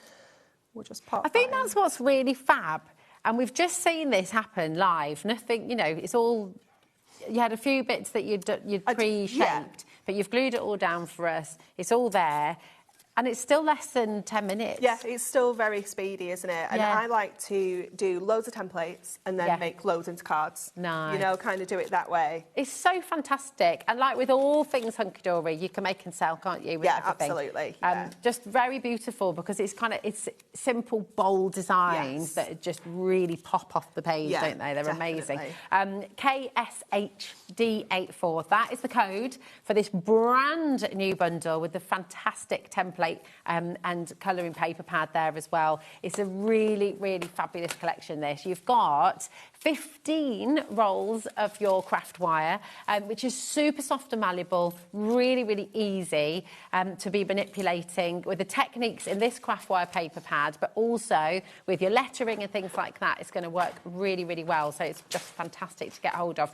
We'll just pop I think that's what's really fab. And we've just seen this happen live. Nothing, it's all... You had a few bits that you'd pre-shaped, but you've glued it all down for us. It's all there. And it's still less than 10 minutes. Yeah, it's still very speedy, isn't it? And I like to do loads of templates and then make loads into cards. Nice. Kind of do it that way. It's so fantastic. And like with all things hunky-dory, you can make and sell, can't you, with everything? Absolutely. Just very beautiful, because it's simple, bold designs that just really pop off the page, don't they? They're amazing. KSHD84, that is the code for this brand new bundle with the fantastic template and colouring paper pad there as well. It's a really, really fabulous collection, this. You've got 15 rolls of your craft wire, which is super soft and malleable, really, really easy to be manipulating with the techniques in this craft wire paper pad, but also with your lettering and things like that. It's going to work really, really well. So it's just fantastic to get hold of.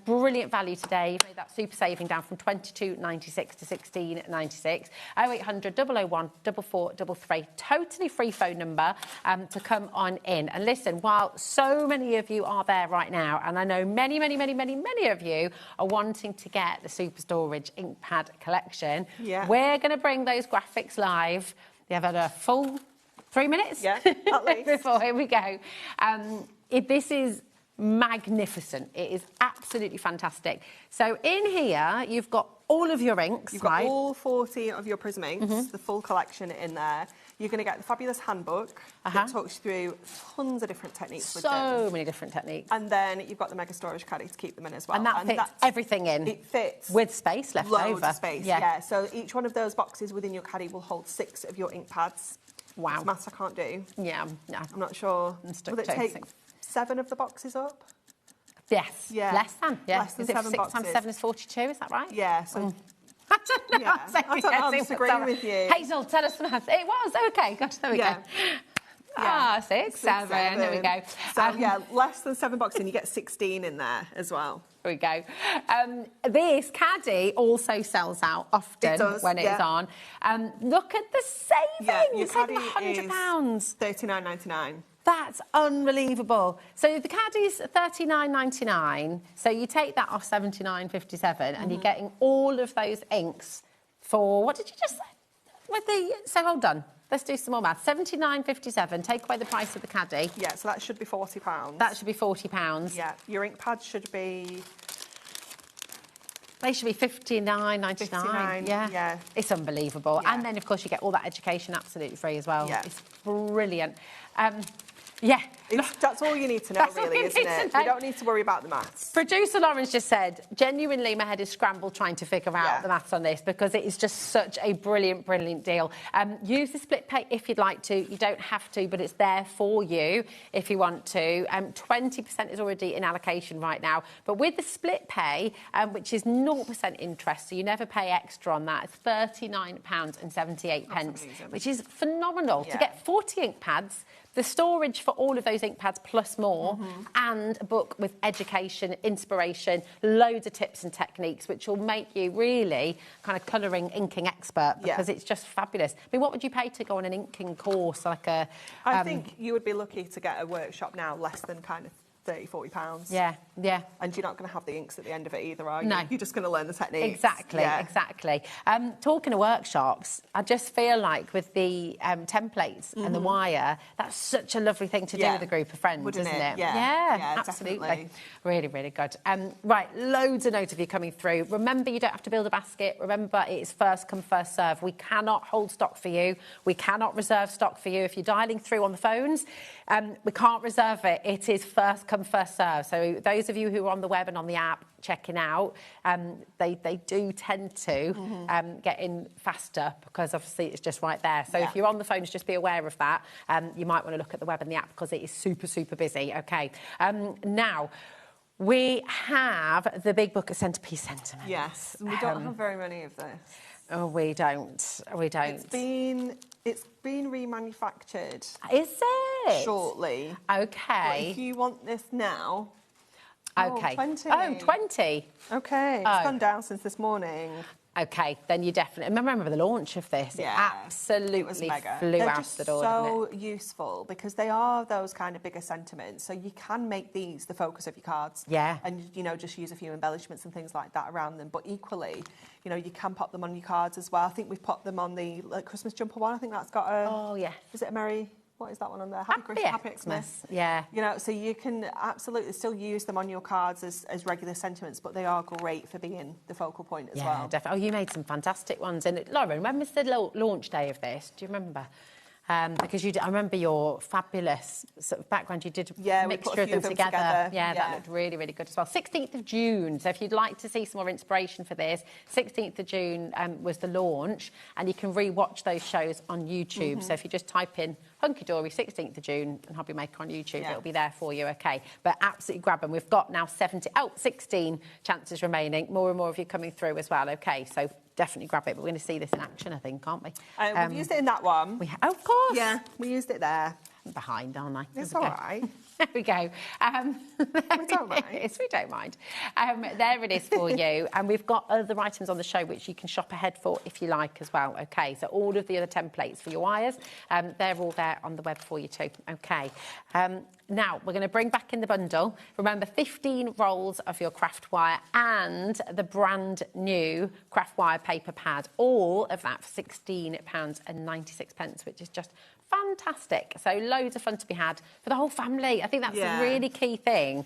Brilliant value today. You've made that super saving down from £22.96 to £16.96. 0800 001 4433. Totally free phone number to come on in. And listen, while so many of you are there right now, and I know many, many, many, many, many of you are wanting to get the Super Storage ink pad collection, we're going to bring those graphics live. They have had a full 3 minutes at least. before, here we go. This is magnificent. It is absolutely fantastic. So in here, you've got all of your inks, You've got all 40 of your Prism inks, the full collection in there. You're going to get the fabulous handbook that talks you through tons of different techniques with them. So many different techniques. And then you've got the mega storage caddy to keep them in as well. And that fits everything in. It fits. With space left over. Loads of space, yeah. So each one of those boxes within your caddy will hold 6 of your ink pads. Wow. It's maths I can't do. Yeah. I'm not sure. Will it take 7 of the boxes up? Yes. Yeah. Less than. Yeah. Less than is it 7 6 boxes. times 7 is 42, is that right? Yeah. So I don't know. Yeah. I don't know, I'm disagreeing with you. Hazel, tell us the maths. It was. Okay, gosh, there we go. Yeah. 6, 7. There we go. So, less than 7 boxes, and you get 16 in there as well. There we go. This caddy also sells out often when it's on. Look at the savings. Yeah, your it's like caddy £100. is $39.99. That's unbelievable. So the caddy's $39.99. So you take that off $79.57, and you're getting all of those inks for, what did you just say? So hold on. Let's do some more math. £79.57. Take away the price of the caddy. Yeah, so that should be £40. That should be £40. Yeah, your ink pads should be... They should be $59.99. Yeah. It's unbelievable. Yeah. And then, of course, you get all that education absolutely free as well. Yeah. It's brilliant. Yeah. That's all you need to know, really, isn't it? You don't need to worry about the maths. Producer Lauren's just said, genuinely, my head is scrambled trying to figure out the maths on this because it is just such a brilliant, brilliant deal. Use the split pay if you'd like to. You don't have to, but it's there for you if you want to. 20% is already in allocation right now. But with the split pay, which is 0% interest, so you never pay extra on that, it's £39.78, which is phenomenal. To get 40 ink pads, the storage for all of those ink pads plus more, and a book with education, inspiration, loads of tips and techniques, which will make you really kind of colouring, inking expert because it's just fabulous. I mean, what would you pay to go on an inking course? Like a, I think you would be lucky to get a workshop now less than kind of £30-40. Yeah. And you're not going to have the inks at the end of it either, are you? No. You're just going to learn the techniques. Exactly. Talking of workshops, I just feel like with the templates and the wire, that's such a lovely thing to do with a group of friends, isn't it? Yeah, absolutely. Definitely. Really, really good. Right, loads of notes of you coming through. Remember, you don't have to build a basket. Remember, it is first come, first serve. We cannot hold stock for you. We cannot reserve stock for you. If you're dialing through on the phones, we can't reserve it. It is first come, first serve. So those of you who are on the web and on the app checking out, they do tend to get in faster because obviously it's just right there. So if you're on the phones, just be aware of that. You might want to look at the web and the app because it is super, super busy. Okay. Now, we have the big book of Centrepiece Sentiments. Yes, we don't have very many of this. Oh, we don't. It's been remanufactured. Is it? Shortly. Okay. But if you want this now... Okay. Oh, 20. Oh, 20. Okay, it's gone down since this morning. Okay, then you definitely... Remember the launch of this? It absolutely flew out the door, so useful because they are those kind of bigger sentiments. So you can make these the focus of your cards. Yeah. And, just use a few embellishments and things like that around them. But equally, you can pop them on your cards as well. I think we've popped them on the Christmas jumper one. I think that's got a... Oh, yeah. Is it a Merry... What is that one on there? Happy Xmas. Yeah. So you can absolutely still use them on your cards as regular sentiments, but they are great for being the focal point as well. Yeah, definitely. Oh, you made some fantastic ones. And Lauren, when was the launch day of this? Do you remember? Because I remember your fabulous sort of background. You did a mixture of them together. Yeah, that looked really, really good as well. 16th of June. So if you'd like to see some more inspiration for this, 16th of June was the launch, and you can re-watch those shows on YouTube. So if you just type in Hunky Dory 16th of June and HobbyMaker on YouTube, it'll be there for you, okay? But absolutely grab them. We've got now 16 chances remaining. More and more of you coming through as well, okay? So definitely grab it. But we're going to see this in action, I think, aren't we? We've used it in that one. Of course. Yeah, we used it there. I'm behind, aren't I? It's all right. There we go. We don't mind. Yes, we don't mind. There it is for you. And we've got other items on the show which you can shop ahead for if you like as well. Okay, so all of the other templates for your wires, they're all there on the web for you too. Okay. Now, we're going to bring back in the bundle. Remember, 15 rolls of your craft wire and the brand new craft wire paper pad. All of that for £16.96, which is just fantastic. So loads of fun to be had for the whole family. I think that's a really key thing.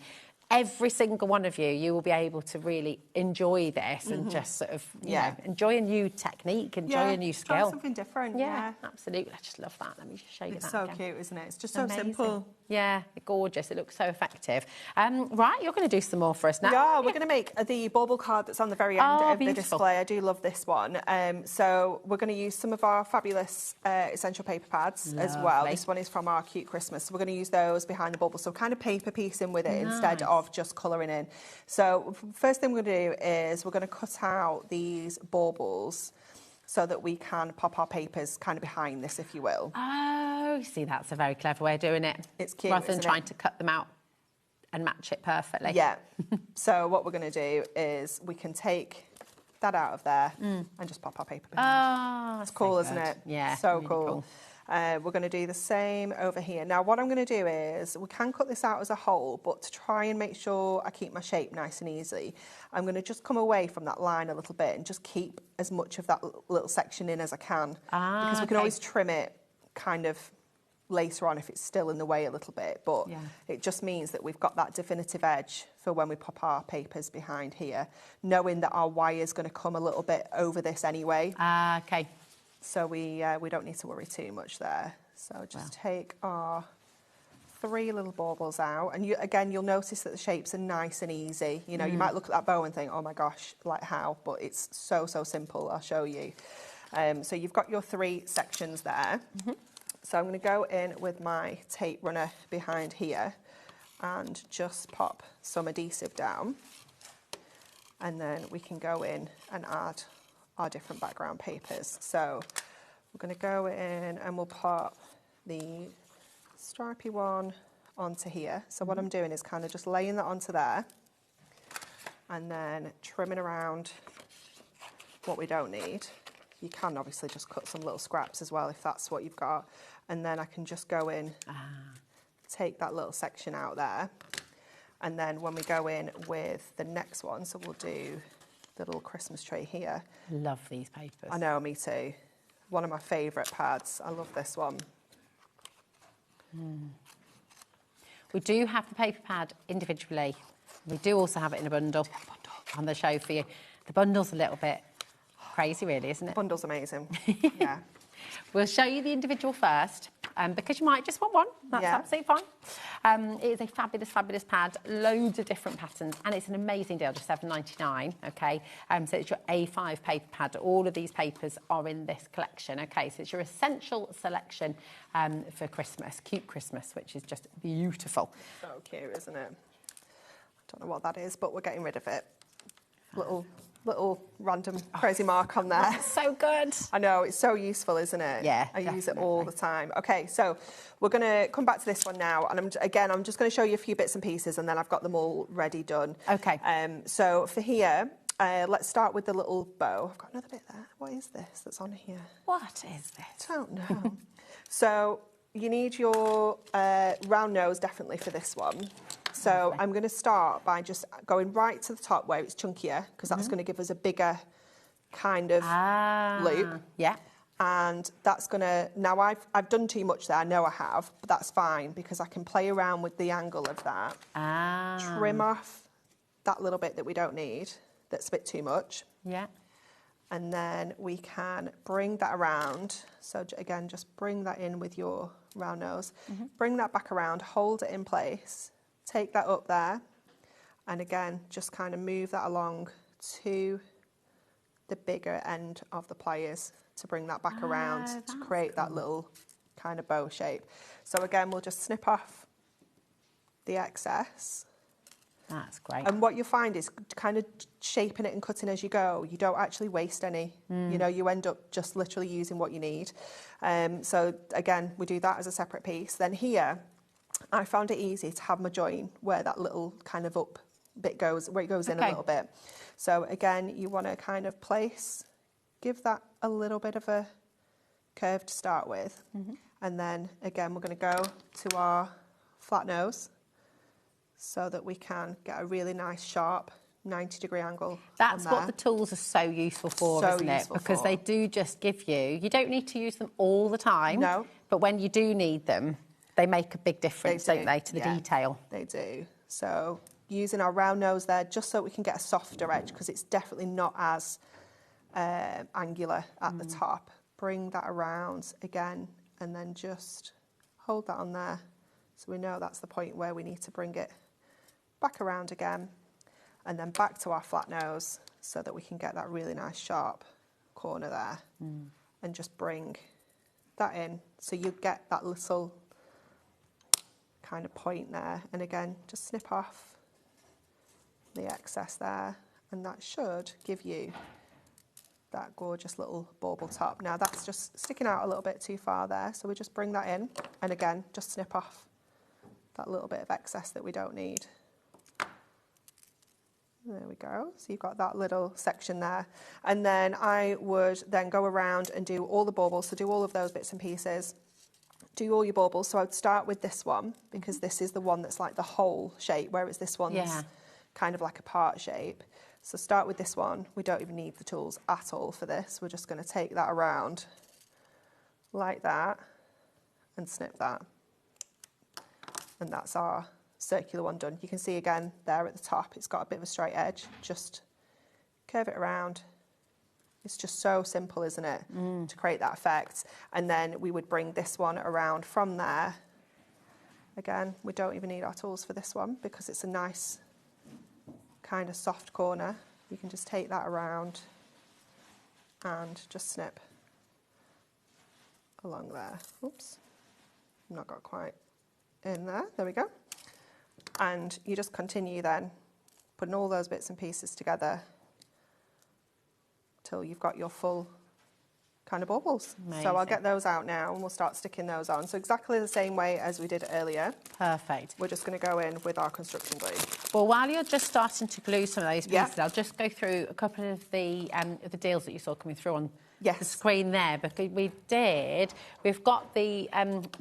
Every single one of you will be able to really enjoy this and just sort of, you know, enjoy a new technique, enjoy a new skill. Try something different. Yeah, absolutely. I just love that. Let me just show you that. It's so again. cute, isn't it? It's just so simple. Yeah, gorgeous. It looks so effective. Right, you're going to do some more for us now. Yeah, we're going to make the bauble card that's on the very end of the display. I do love this one. So we're going to use some of our fabulous essential paper pads as well. This one is from our Cute Christmas. So we're going to use those behind the bauble. So kind of paper piecing with it instead of just colouring in. So first thing we're going to do is we're going to cut out these baubles so that we can pop our papers kind of behind this, if you will. Oh, see, that's a very clever way of doing it. It's cute, rather than trying to cut them out and match it perfectly. Yeah. So what we're going to do is we can take that out of there and just pop our paper behind. Oh, it's cool, isn't it? Yeah. So really cool. We're going to do the same over here. Now what I'm going to do is, we can cut this out as a whole, but to try and make sure I keep my shape nice and easy, I'm going to just come away from that line a little bit and just keep as much of that little section in as I can. Because we can always trim it kind of later on if it's still in the way a little bit, but it just means that we've got that definitive edge for when we pop our papers behind here, knowing that our wire is going to come a little bit over this anyway. Okay. So we don't need to worry too much there. So just take our 3 little baubles out, and again you'll notice that the shapes are nice and easy. You know, you might look at that bow and think, oh my gosh, like how? But it's so simple. I'll show you. So you've got your 3 sections there. So I'm going to go in with my tape runner behind here and just pop some adhesive down, and then we can go in and add our different background papers. So we're going to go in and we'll pop the stripy one onto here. So what I'm doing is kind of just laying that onto there and then trimming around what we don't need. You can obviously just cut some little scraps as well if that's what you've got. And then I can just go in, take that little section out there. And then when we go in with the next one, so we'll do the little Christmas tree here. Love these papers. I know, me too. One of my favourite pads. I love this one. We do have the paper pad individually. We do also have it in a bundle on the show for you. The bundle's a little bit crazy, really, isn't it? Bundle's amazing. Yeah. We'll show you the individual first, because you might just want one. That's absolutely fine. It is a fabulous, fabulous pad, loads of different patterns, and it's an amazing deal, just $7.99, okay? So it's your A5 paper pad. All of these papers are in this collection, okay? So it's your essential selection for Christmas, cute Christmas, which is just beautiful. So cute, isn't it? I don't know what that is, but we're getting rid of it. Little random crazy mark on there. That's so good. I know, it's so useful, isn't it? Yeah, I use it all the time. Okay, so we're going to come back to this one now, and I'm just going to show you a few bits and pieces, and then I've got them all ready done. Okay. So for here, let's start with the little bow. I've got another bit there. What is this that's on here? What is this? I don't know. So you need your round nose definitely for this one. So I'm going to start by just going right to the top where it's chunkier, because that's going to give us a bigger kind of loop. Yeah. And that's going to, now I've done too much there, I know I have, but that's fine because I can play around with the angle of that. Trim off that little bit that we don't need, that's a bit too much. Yeah. And then we can bring that around. So again, just bring that in with your round nose. Bring that back around, hold it in place. Take that up there, and again, just kind of move that along to the bigger end of the pliers to bring that back around to create that little kind of bow shape. So again, we'll just snip off the excess. That's great. And what you'll find is kind of shaping it and cutting as you go. You don't actually waste any. You know, you end up just literally using what you need. So again, we do that as a separate piece. Then here, I found it easy to have my join where that little kind of up bit goes, where it goes in a little bit. So again, you want to kind of give that a little bit of a curve to start with. And then again, we're going to go to our flat nose so that we can get a really nice sharp 90-degree angle. That's what the tools are so useful for, isn't it? Because they do just give you don't need to use them all the time. No. But when you do need them, they make a big difference, don't they, to the detail? They do. So using our round nose there, just so we can get a softer edge, because it's definitely not as angular at the top. Bring that around again, and then just hold that on there. So we know that's the point where we need to bring it back around again, and then back to our flat nose so that we can get that really nice sharp corner there. And just bring that in. So you get that little kind of point there, and again just snip off the excess there, and that should give you that gorgeous little bauble top. Now that's just sticking out a little bit too far there, so we just bring that in, and again just snip off that little bit of excess that we don't need. There we go. So you've got that little section there, and then I would then go around and do all the baubles, so do all of those bits and pieces. do all your baubles. So I'd start with this one, because this is the one that's like the whole shape, whereas this one's kind of like a part shape. So start with this one. We don't even need the tools at all for this. We're just going to take that around like that and snip that. And that's our circular one done. You can see again there at the top, it's got a bit of a straight edge. Just curve it around. It's just so simple, isn't it, to create that effect. And then we would bring this one around from there. Again, we don't even need our tools for this one because it's a nice kind of soft corner. You can just take that around and just snip along there. Oops, I've not got quite in there. There we go. And you just continue then, putting all those bits and pieces together till you've got your full kind of baubles. Amazing. So I'll get those out now and we'll start sticking those on. So exactly the same way as we did earlier. Perfect. We're just going to go in with our construction glue. Well, while you're just starting to glue some of those pieces, I'll just go through a couple of the deals that you saw coming through on the screen there, because we've got the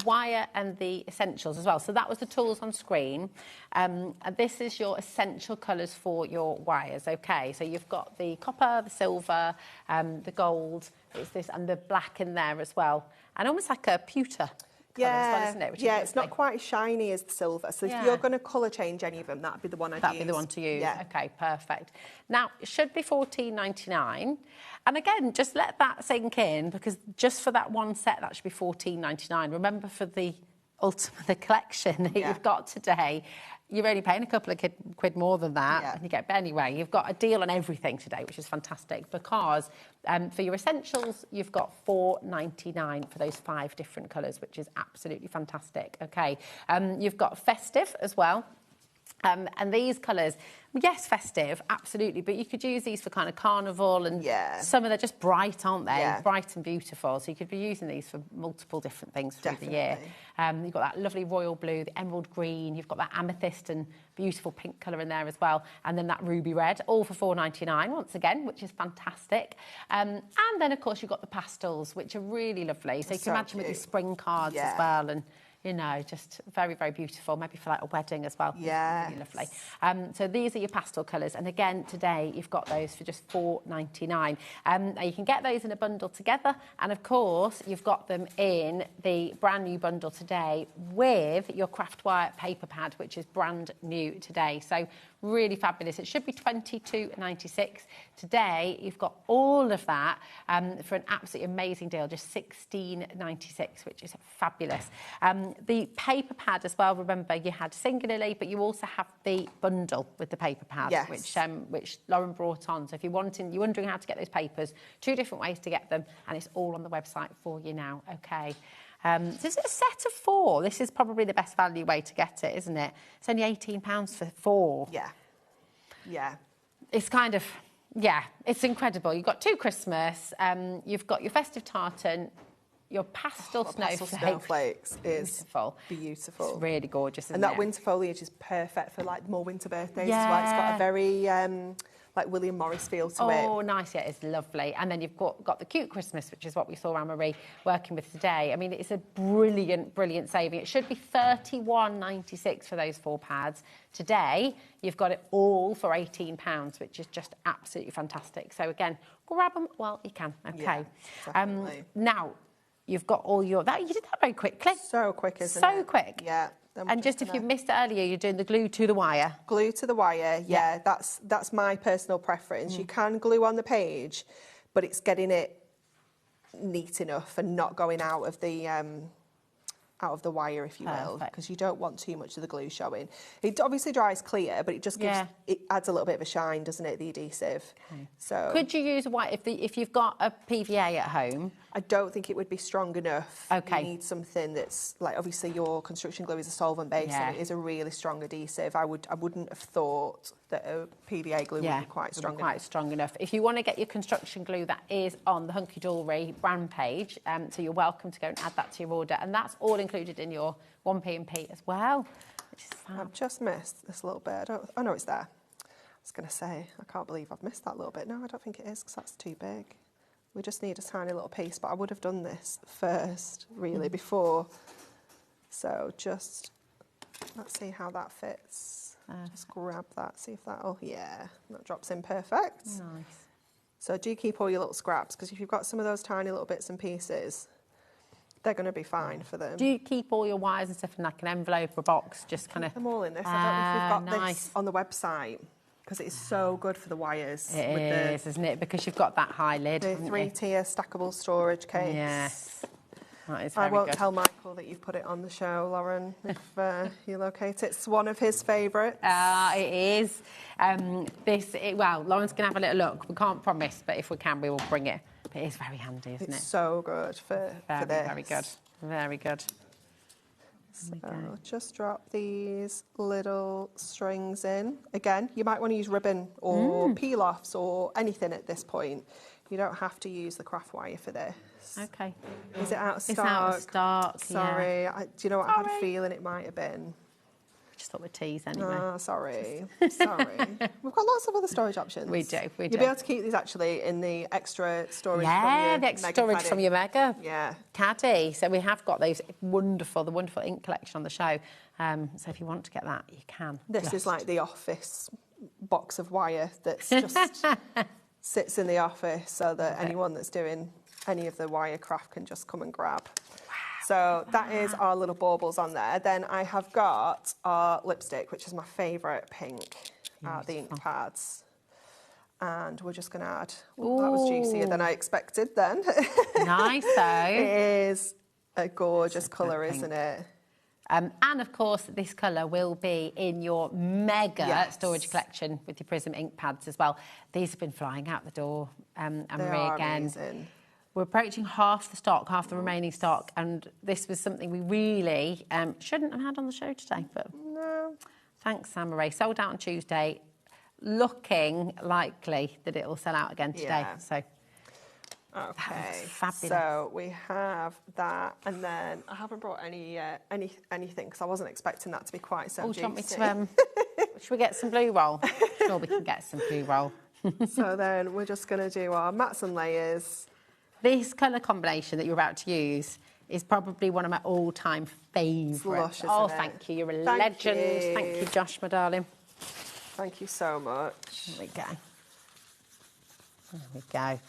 wire and the essentials as well. So that was the tools on screen. And this is your essential colours for your wires, okay? So you've got the copper, the silver, the gold, it's this, and the black in there as well. And almost like a pewter. Yeah, well, isn't it? Which is it's not quite as shiny as the silver. So if you're going to colour change any of them, that'd be the one I'd use. That'd be the one to use. Yeah. Okay, perfect. Now, it should be $14.99. And again, just let that sink in, because just for that one set, that should be $14.99. Remember, for the ultimate collection that you've got today, you're only paying a couple of quid more than that, and you get. But anyway, you've got a deal on everything today, which is fantastic, because for your essentials, you've got $4.99 for those 5 different colours, which is absolutely fantastic. Okay, you've got festive as well. And these colours, yes, festive, absolutely, but you could use these for kind of carnival, and some of them are just bright, aren't they? Yeah. Bright and beautiful, so you could be using these for multiple different things through the year. You've got that lovely royal blue, the emerald green, you've got that amethyst and beautiful pink colour in there as well, and then that ruby red, all for $4.99 once again, which is fantastic. And then, of course, you've got the pastels, which are really lovely, so you can imagine with your spring cards as well, and you know, just very, very beautiful, maybe for like a wedding as well. Yeah. Really lovely. So these are your pastel colours. And again, today, you've got those for just $4.99. You can get those in a bundle together. And of course, you've got them in the brand new bundle today with your craft wire paper pad, which is brand new today. So really fabulous. It should be $22.96. Today, you've got all of that for an absolutely amazing deal, just $16.96, which is fabulous. The paper pad as well, remember, you had singularly, but you also have the bundle with the paper pad, which Lauren brought on. So if you're wondering how to get those papers, 2 different ways to get them, and it's all on the website for you now, okay? So it's a set of 4. This is probably the best value way to get it, isn't it? It's only £18 for 4. Yeah. Yeah. It's kind of, it's incredible. You've got 2 Christmas, you've got your festive tartan, your pastel snowflakes is beautiful. It's really gorgeous, isn't and that it? winter foliage is perfect for like more winter birthdays as well. It's got a very like William Morris feel to it. Oh, nice, yeah, it's lovely. And then you've got the cute Christmas, which is what we saw Anne-Marie working with today. I mean, it's a brilliant, brilliant saving. It should be $31.96 for those 4 pads. Today, you've got it all for £18, which is just absolutely fantastic. So again, grab them while you can, okay? Yeah, now, you've got all your... you did that very quickly. So quick, isn't it? So quick. Yeah. And just if you missed it earlier, you're doing the glue to the wire. Glue to the wire, yeah. That's my personal preference. You can glue on the page, but it's getting it neat enough and not going out of the wire, if you will, because you don't want too much of the glue showing. It obviously dries clear, but it just gives it adds a little bit of a shine, doesn't it, the adhesive? Okay. So could you use a white if you've got a PVA at home? I don't think it would be strong enough. Okay. You need something that's like, obviously your construction glue is a solvent base and it is a really strong adhesive. I wouldn't have thought that a PVA glue would be quite strong enough. If you want to get your construction glue, that is on the Hunky Dory brand page, so you're welcome to go and add that to your order, and that's all included in your 1P&P as well, which is fab. I've just missed this little bit. Oh no, it's there. I was going to say, I can't believe I've missed that little bit. No, I don't think it is, because that's too big. We just need a tiny little piece, but I would have done this first, really, before So just, let's see how that fits. Just grab that, see if that'll, yeah, that drops in perfect. Nice. So do keep all your little scraps, because if you've got some of those tiny little bits and pieces, they're going to be fine for them. Do you keep all your wires and stuff in like an envelope or a box, just kind of... them all in this. I don't know if you've got this on the website, because it's so good for the wires. It is, isn't it? Because you've got that high lid, the 3-tier stackable storage case. Yes. That is I very won't good. tell Michael that you've put it on the show, Lauren, if you locate it. It's one of his favourites. It is. Well, Lauren's going to have a little look. We can't promise, but if we can, we will bring it. But it is very handy, isn't it? It's so good for this. Very good. Very good. So just drop these little strings in. Again, you might want to use ribbon or peel-offs or anything at this point. You don't have to use the craft wire for this. Okay. Is it out of stock? It's out of stock, Sorry. yeah. Do you know what? I had a feeling it might have been. Just thought we'd tease anyway. Oh, sorry. Sorry. We've got lots of other storage options. We do. You'll be able to keep these actually in the extra storage from your the extra Mega storage caddy. from your Mega Yeah. caddy. So we have got those the wonderful ink collection on the show. So if you want to get that, you can. This is like the office box of wire that's just sits in the office, so that anyone that's doing any of the wire craft can just come and grab. So that is our little baubles on there. Then I have got our lipstick, which is my favourite pink, the ink pads. And we're just going to add, that was juicier than I expected then. Nice though. It is a gorgeous colour, isn't it? And of course, this colour will be in your Mega storage collection with your Prism ink pads as well. These have been flying out the door, and Marie, again. Amazing. We're approaching half the stock, half the remaining stock, and this was something we really shouldn't have had on the show today. But no. Thanks, Marie. Sold out on Tuesday, looking likely that it will sell out again today. Yeah. So, okay, fabulous. So we have that, and then I haven't brought anything because I wasn't expecting that to be quite so juicy. Do you want me to? Should we get some blue roll? Sure, we can get some blue roll. So then we're just going to do our mats and layers. This colour combination that you're about to use is probably one of my all-time favourites. Lush, isn't oh, it? thank you. You're a Thank legend. you. Thank you, Josh, my darling. Thank you so much. There we go. There we go.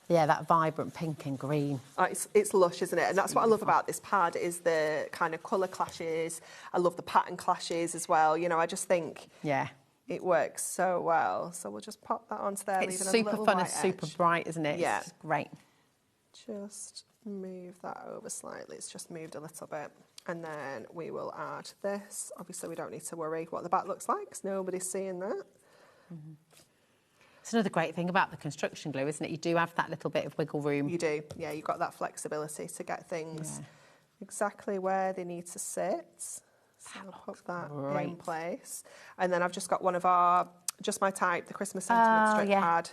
Yeah, that vibrant pink and green. Oh, it's lush, isn't it? And that's what I love about this pad is the kind of colour clashes. I love the pattern clashes as well. You know, I just think it works so well. So we'll just pop that onto there. It's leaving super a fun white and super edge. bright, isn't it? Yeah. It's great. Just move that over slightly. It's just moved a little bit. And then we will add this. Obviously, we don't need to worry what the back looks like because nobody's seeing that. Mm-hmm. It's another great thing about the construction glue, isn't it? You do have that little bit of wiggle room. You do. Yeah, you've got that flexibility to get things exactly where they need to sit. So I'll put that in place. And then I've just got one of our, just my type, the Christmas sentiment strip pad,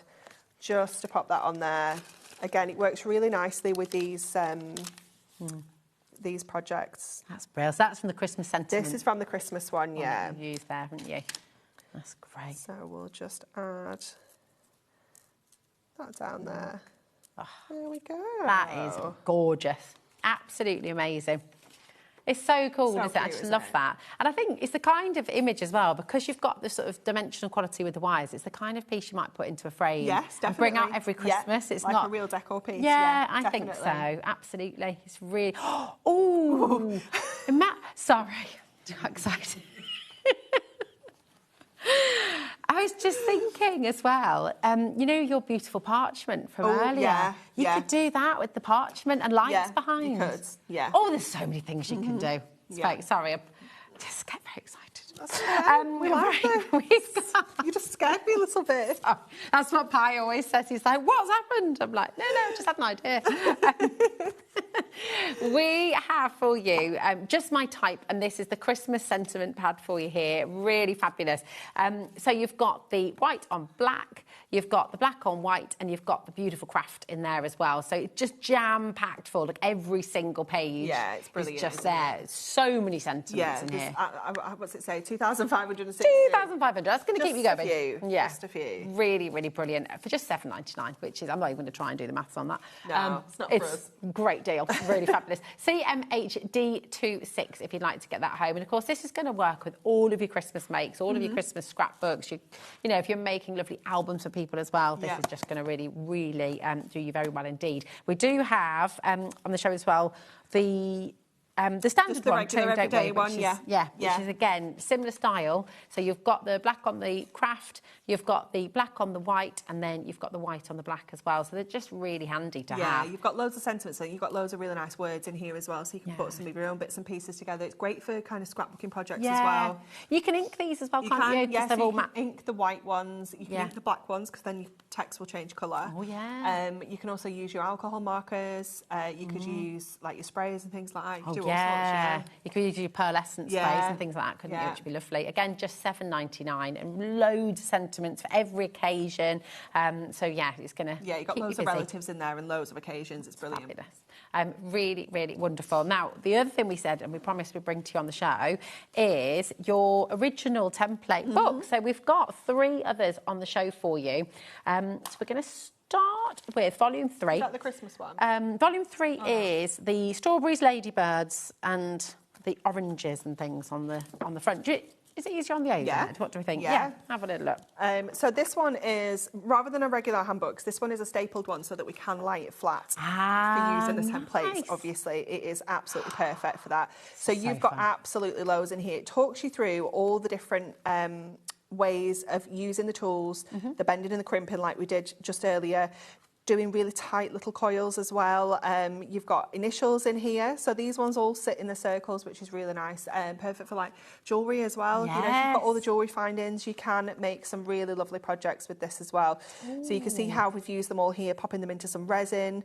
just to pop that on there. Again, it works really nicely with these projects. That's brilliant. So that's from the Christmas sentiment. This is from the Christmas one, yeah. You've used there, haven't you? That's great. So we'll just add that down there. Oh, there we go. That is gorgeous. Absolutely amazing. It's so cool, So isn't it? I cute, just isn't love it? that. And I think it's the kind of image as well, because you've got the sort of dimensional quality with the wires, it's the kind of piece you might put into a frame. Yes, definitely. And bring out every Christmas. Yeah, It's like not a real decor piece. Yeah, Yeah, I think so. definitely. Absolutely. It's really... Oh! Sorry. I got excited. I was just thinking as well, you know your beautiful parchment from earlier? Yeah, you could do that with the parchment and lights behind. You could, yeah. Oh, there's so many things you can do. Yeah. Sorry, I just get very excited. That's okay. We like it. You just scared me a little bit. Oh, that's what Pi always says. He's like, what's happened? I'm like, no, I just had an idea. We have for you just my type, and this is the Christmas sentiment pad for you here. Really fabulous. So you've got the white on black, you've got the black on white, and you've got the beautiful craft in there as well. So it's just jam-packed full. Like every single page Yeah, it's brilliant, is just isn't there. it? So many sentiments in here. here. What's it say? 2,560. 2,500. That's going to keep you going. Just a few. Yeah. Just a few. Really, really brilliant for just $7.99, which is, I'm not even going to try and do the maths on that. No, it's not for us. It's a great deal. Really fabulous. CMHD26 if you'd like to get that home. And of course, this is going to work with all of your Christmas makes, all of your Christmas scrapbooks. You know, if you're making lovely albums for people as well, this is just going to really, really do you very well indeed. We do have on the show as well the standard the one, regular too, everyday don't we? one, Which is again similar style. So you've got the black on the craft, you've got the black on the white, and then you've got the white on the black as well. So they're just really handy to have. Yeah, you've got loads of sentiments, and you've got loads of really nice words in here as well, so you can put some of your own bits and pieces together. It's great for kind of scrapbooking projects as well. You can ink these as well, can't you? Yes, They're you all can ink the white ones, you can ink the black ones, because then your text will change colour. Oh, yeah. You can also use your alcohol markers, you could use like your sprays and things like that. You could do all sorts, you could use your pearlescent sprays and things like that, couldn't you? Which would be lovely. Again, just $7.99 and loads of sentiments for every occasion. So, yeah, it's going to you've got loads of relatives in there and loads of occasions. It's brilliant. Fabulous. Really, really wonderful. Now, the other thing we said, and we promised we'd bring to you on the show, is your original template book. So we've got 3 others on the show for you. So we're going to start with volume 3. Is that the Christmas one? Volume 3 is the strawberries, ladybirds, and the oranges and things on the front. Is it easier on the overhead? What do we think? Yeah. Have a little look. So this one is, rather than a regular handbooks, this one is a stapled one so that we can lie it flat for using the templates. Nice. Obviously, it is absolutely perfect for that. So you've got absolutely loads in here. It talks you through all the different ways of using the tools, the bending and the crimping like we did just earlier, doing really tight little coils as well. You've got initials in here, so these ones all sit in the circles, which is really nice and perfect for like jewellery as well. You know, if you've got all the jewellery findings, you can make some really lovely projects with this as well. So you can see how we've used them all here, popping them into some resin,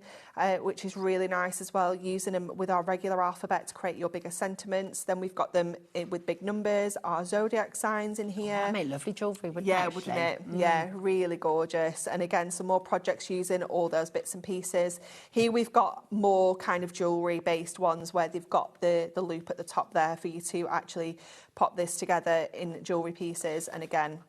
which is really nice as well, using them with our regular alphabet to create your bigger sentiments. Then we've got them with big numbers, our zodiac signs in here. That make lovely jewellery, wouldn't it? Yeah, wouldn't it? Yeah, really gorgeous. And again, some more projects using all those bits and pieces. Here we've got more kind of jewellery based ones where they've got the loop at the top there for you to actually pop this together in jewellery pieces. And again,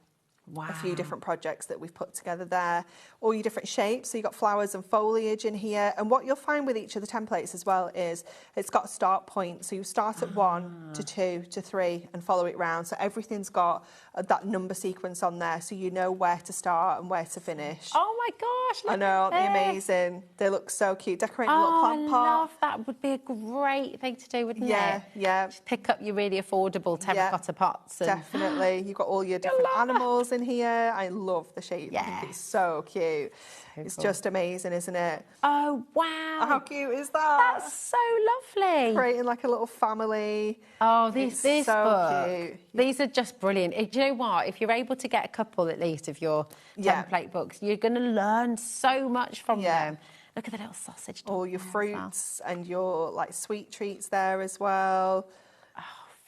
a few different projects that we've put together there. All your different shapes. So you've got flowers and foliage in here. And what you'll find with each of the templates as well is it's got a start point. So you start at 1 to 2 to 3 and follow it round. So everything's got that number sequence on there. So you know where to start and where to finish. Oh my gosh, look I know, aren't they amazing? They look so cute. Decorating a little plant pot. I love that. Would be a great thing to do, wouldn't it? Yeah. Just pick up your really affordable terracotta pots. And... Definitely. You've got all your different animals in here. I love the shape. I think it's so cute. It's just amazing, isn't it? Oh, wow. How cute is that? That's so lovely. Creating like a little family. Oh, this so book. Cute. These are just brilliant. Do you know what? If you're able to get a couple at least of your template books, you're going to learn so much from them. Look at the little sausage. All your fruits and your like sweet treats there as well.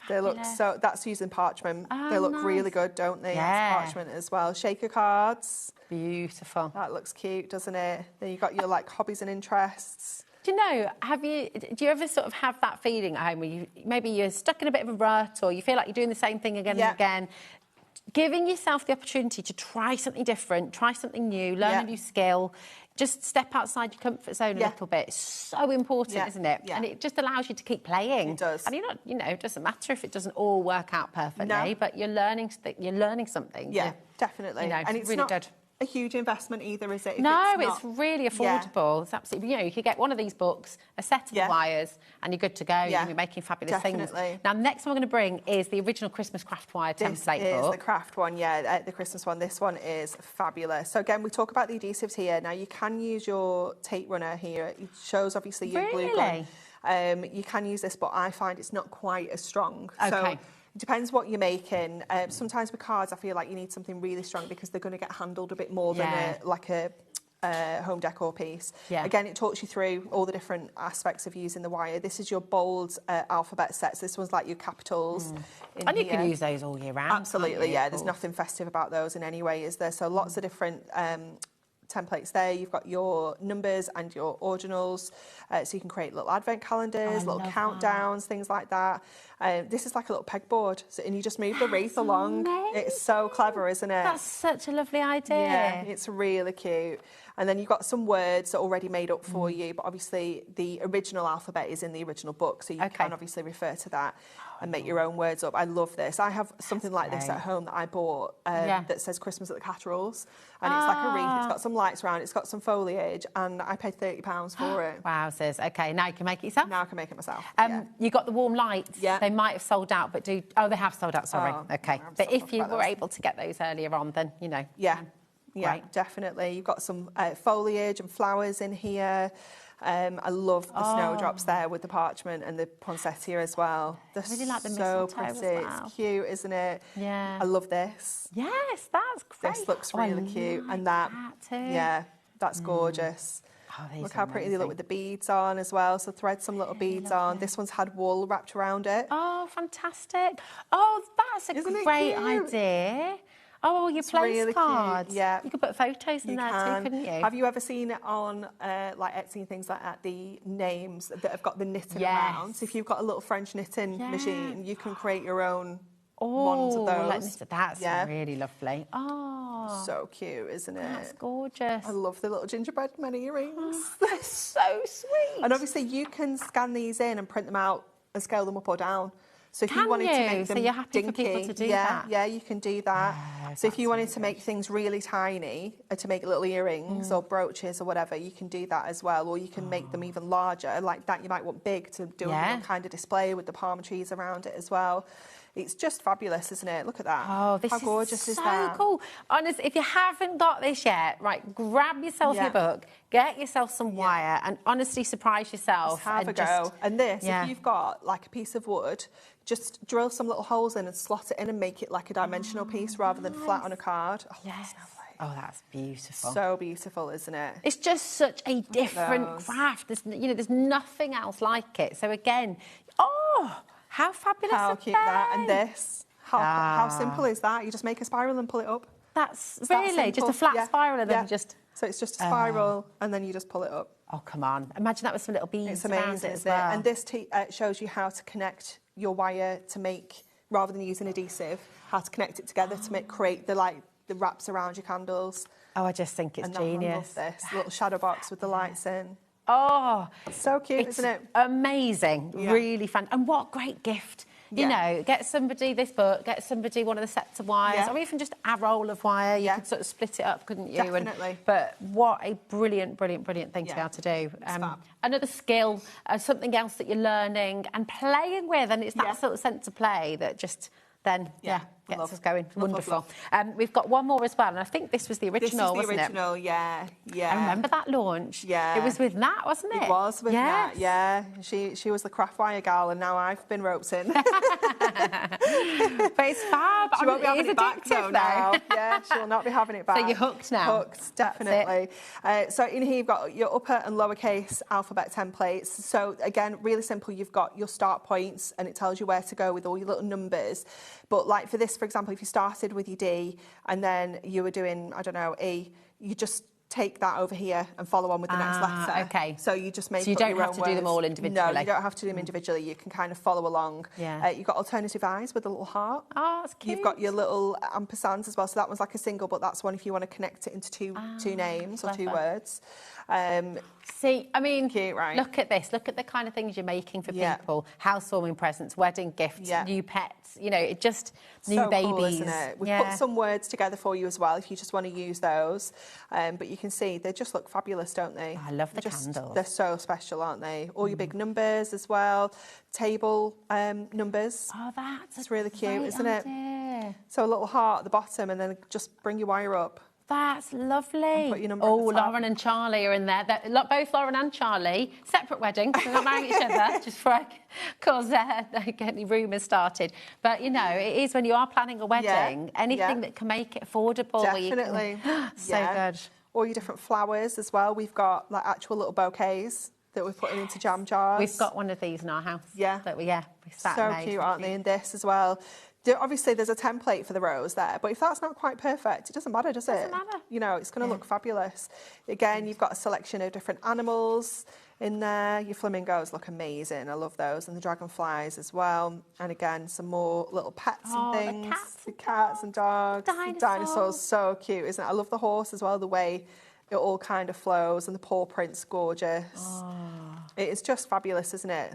They look so. That's using parchment. They look really good, don't they? Yeah. Parchment as well. Shaker cards. Beautiful. That looks cute, doesn't it? Then you've got your like hobbies and interests. Do you know? Do you ever sort of have that feeling at home where maybe you're stuck in a bit of a rut, or you feel like you're doing the same thing again and again? Giving yourself the opportunity to try something different, try something new, learn a new skill. Just step outside your comfort zone a little bit. It's so important, isn't it? And it just allows you to keep playing. It does. And you're not, it doesn't matter if it doesn't all work out perfectly, but you're learning something. Yeah, definitely. And it's really not good. A huge investment either, is it? It's really affordable. It's absolutely, you could get one of these books, a set of wires, and you're good to go. You'll be making fabulous things. Now, the next one we're going to bring is the original Christmas craft wire template book. This is the craft one, the Christmas one. This one is fabulous. So again, we talk about the adhesives here. Now, you can use your tape runner here. It shows obviously your glue gun. You can use this, but I find it's not quite as strong. Okay. So, it depends what you're making. Sometimes with cards, I feel like you need something really strong because they're going to get handled a bit more than a home decor piece. Again, it talks you through all the different aspects of using the wire. This is your bold alphabet sets. This one's like your capitals. And you can use those all year round. Absolutely, There's nothing festive about those in any way, is there? So lots of different templates there. You've got your numbers and your ordinals, so you can create little advent calendars, little countdowns, things like that. This is like a little pegboard, and you just move the wreath along. It's so clever, isn't it? That's such a lovely idea. Yeah, it's really cute. And then you've got some words that are already made up for you, but obviously the original alphabet is in the original book, so you can obviously refer to that and make your own words up. I love this. I have something like this at home that I bought that says Christmas at the Catteralls, and it's like a wreath. It's got some lights around, it's got some foliage, and I paid £30 for it. Wowzers. Okay, now you can make it yourself? Now I can make it myself. You got the warm lights? Yeah. They might have sold out, but they have sold out, sorry. Okay. But if you were able to get those earlier on, then, you know. Yeah. Yeah, Great. definitely. You've got some foliage and flowers in here. I love the snowdrops there with the parchment and the poinsettia as well. They're I really like the so mistletoe as pretty. well. It's cute, isn't it? Yeah. I love this. Yes, that's great. This looks really cute. And that too. yeah, that's gorgeous. Look how pretty they look with the beads on as well. So thread some little beads on. This one's had wool wrapped around it. Oh, fantastic. Oh, that's a Isn't it great cute? idea. Oh, your place really cards. cute, yeah. You could put photos in You there can. too, couldn't you? Have you ever seen it on like Etsy and things like that, the names that have got the knitting around? So if you've got a little French knitting machine, you can create your own ones of those. That's really lovely. Oh. So cute, isn't it? That's gorgeous. I love the little gingerbread men earrings. They're so sweet. And obviously you can scan these in and print them out and scale them up or down. So if Can you wanted to you? make them So you're happy dinky, for people to do that? Yeah, you can do that. So if you wanted to make things really tiny, to make little earrings or brooches or whatever, you can do that as well. Or you can make them even larger, like that you might want big to do a kind of display with the palm trees around it as well. It's just fabulous, isn't it? Look at that. Oh, this How gorgeous is is that? so cool. Honestly, if you haven't got this yet, right, grab yourself your book, get yourself some wire, and honestly surprise yourself. Just have a go. And this, if you've got like a piece of wood, just drill some little holes in and slot it in and make it like a dimensional piece rather than flat on a card. Oh, yes. Oh, that's beautiful. So beautiful, isn't it? It's just such a different craft. There's nothing else like it. So again, how fabulous How are cute they? that. And this, how simple is that? You just make a spiral and pull it up. That's It's that really just simple. a flat spiral and then you just... So it's just a spiral and then you just pull it up. Oh, come on. Imagine that with some little beads It's around amazing, it as isn't well. it? And this shows you how to connect your wire to make, rather than using adhesive, how to connect it together to create the wraps around your candles. Oh, I just think it's genius. I love this little shadow box with the lights in. Oh, so cute, isn't it? Amazing, really fun. And what a great gift. You know, get somebody this book, get somebody one of the sets of wires, or even just a roll of wire. You could sort of split it up, couldn't you? Definitely. But what a brilliant, brilliant, brilliant thing to be able to do. Another skill, something else that you're learning and playing with, and it's that sort of sense of play that just... Then, gets us going. Wonderful. We've got one more as well, and I think this was the original, wasn't it? This is the original, yeah. I remember that launch. Yeah. It was with Nat, wasn't it? It was with Nat, yeah. She was the craft wire gal, and now I've been roped in. But it's fab. She won't be having it back, though, now. now. Yeah, she will not be having it back. So you're hooked now? Hooked, definitely. So in here you've got your upper and lowercase alphabet templates. So again, really simple. You've got your start points, and it tells you where to go with all your little numbers. But like for this, for example, if you started with your D and then you were doing, I don't know, E, you just take that over here and follow on with the next letter. Okay. So you just make So you up don't your have own to do them words. all individually? No, you don't have to do them individually. You can kind of follow along. Yeah. You've got alternative eyes with a little heart. Oh, that's cute. You've got your little ampersands as well. So that one's like a single, but that's one if you want to connect it into two names or two words. See, I mean, cute, right? Look at this. Look at the kind of things you're making for people. Housewarming presents, wedding gifts, new pets. You know, it just new so babies. Cool, isn't it? We've put some words together for you as well if you just want to use those. But you can see they just look fabulous, don't they? I love the candles. They're so special, aren't they? All your big numbers as well. Table numbers. Oh, that's really cute, isn't idea. it? So a little heart at the bottom, and then just bring your wire up. That's lovely. Put your number oh, at the top. Lauren and Charlie are in there. Both Lauren and Charlie, separate weddings. They're not marrying each other, just for cause don't get any rumours started. But, you know, it is when you are planning a wedding, anything that can make it affordable. Definitely. So good. All your different flowers as well. We've got like actual little bouquets that we're putting into jam jars. We've got one of these in our house. Yeah. That we sat so and made. cute, aren't they? And this as well. Obviously, there's a template for the rose there, but if that's not quite perfect, it doesn't matter, does it? Doesn't matter. You know, it's going to look fabulous. Again, you've got a selection of different animals in there. Your flamingos look amazing. I love those. And the dragonflies as well. And again, some more little pets and things. The cats and dogs. The dinosaurs, so cute, isn't it? I love the horse as well, the way it all kind of flows, and the paw print's gorgeous. It is just fabulous, isn't it?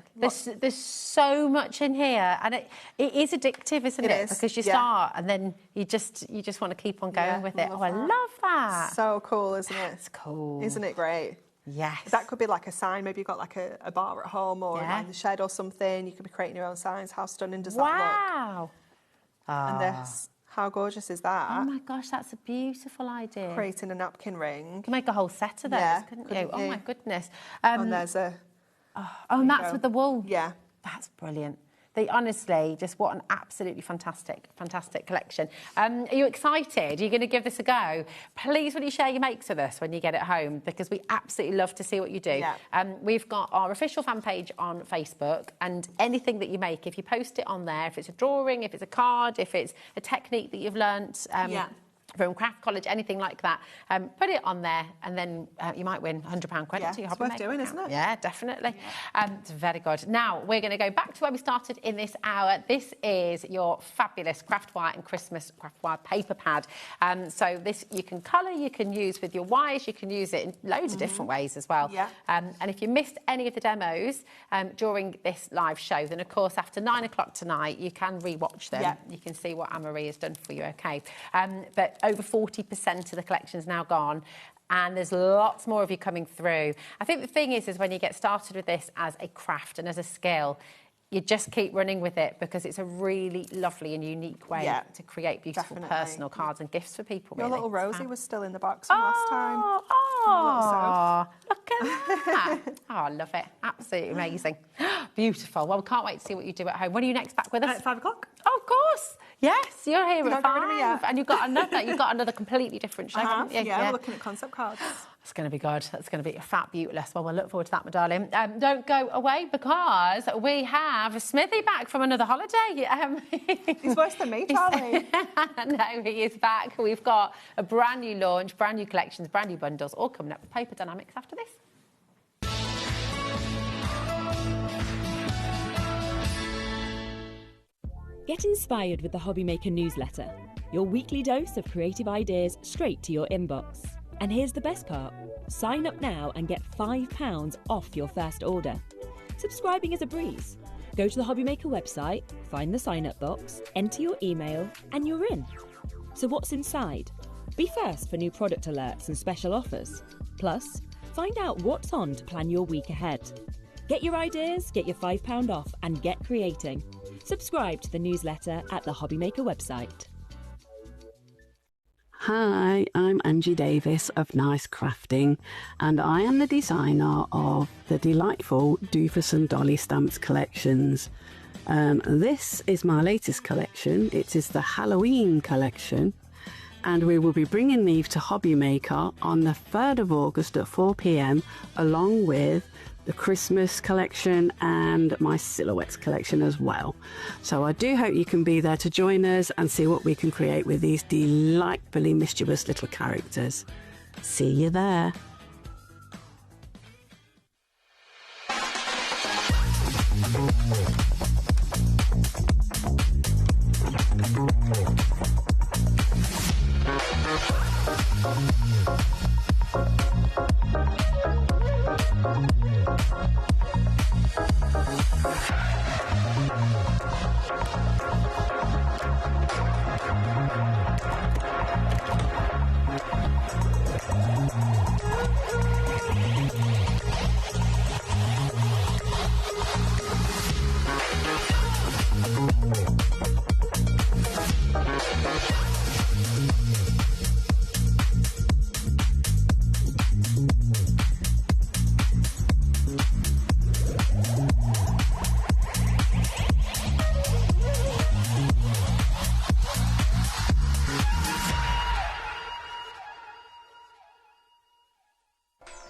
There's so much in here, and it is addictive, isn't it? Because you start and then you just want to keep on going with it. I love that. So cool, isn't it? It's cool. Isn't it great? Yes. That could be like a sign. Maybe you've got like a bar at home or in the shed or something. You could be creating your own signs. How stunning does that look? Wow. And this, how gorgeous is that? Oh my gosh, that's a beautiful idea. Creating a napkin ring. You could make a whole set of those, couldn't you? Oh my goodness. And there's a... and that's with the wool. Yeah. That's brilliant. They honestly, just what an absolutely fantastic collection. Are you excited? Are you going to give this a go? Please, will you share your makes with us when you get it home? Because we absolutely love to see what you do. Yeah. We've got our official fan page on Facebook, and anything that you make, if you post it on there, if it's a drawing, if it's a card, if it's a technique that you've learnt, from craft college, anything like that, put it on there, and then you might win £100 credit to your HobbyMaker. It's worth doing, isn't it? Yeah, definitely. It's very good. Now, we're going to go back to where we started in this hour. This is your fabulous Craftwire and Christmas Craftwire paper pad. So this you can colour, you can use with your wires, you can use it in loads of different ways as well. Yeah. And if you missed any of the demos during this live show, then of course after 9 o'clock tonight, you can re-watch them. Yeah. You can see what Anne-Marie has done for you, okay? But over 40% of the collection's now gone, and there's lots more of you coming through. I think the thing is when you get started with this as a craft and as a skill, you just keep running with it, because it's a really lovely and unique way to create beautiful personal cards and gifts for people. Your really. little Rosie was still in the box from last time. Oh, look at that. Oh, I love it. Absolutely amazing. Beautiful. Well, we can't wait to see what you do at home. When are you next back with us? At 5 o'clock. Oh, of course. Yes, you're here You're at not getting rid of me 5. yet. And you've got another completely different show, haven't you? Yeah, we're looking at concept cards. It's going to be good. That's going to be a fat beautless. Well, we'll look forward to that, my darling. Don't go away, because we have Smithy back from another holiday. He's worse than me, Charlie. No, he is back. We've got a brand new launch, brand new collections, brand new bundles, all coming up with Paper Dynamics after this. Get inspired with the HobbyMaker newsletter, your weekly dose of creative ideas straight to your inbox. And here's the best part. Sign up now and get £5 off your first order. Subscribing is a breeze. Go to the HobbyMaker website, find the sign-up box, enter your email, and you're in. So what's inside? Be first for new product alerts and special offers. Plus, find out what's on to plan your week ahead. Get your ideas, get your £5 off, and get creating. Subscribe to the newsletter at the HobbyMaker website. Hi, I'm Angie Davis of Nice Crafting, and I am the designer of the delightful Doofus and Dolly Stamps collections. This is my latest collection. It is the Halloween collection, and we will be bringing these to HobbyMaker on the 3rd of August at 4 p.m, along with the Christmas collection and my silhouettes collection as well. So I do hope you can be there to join us and see what we can create with these delightfully mischievous little characters. See you there.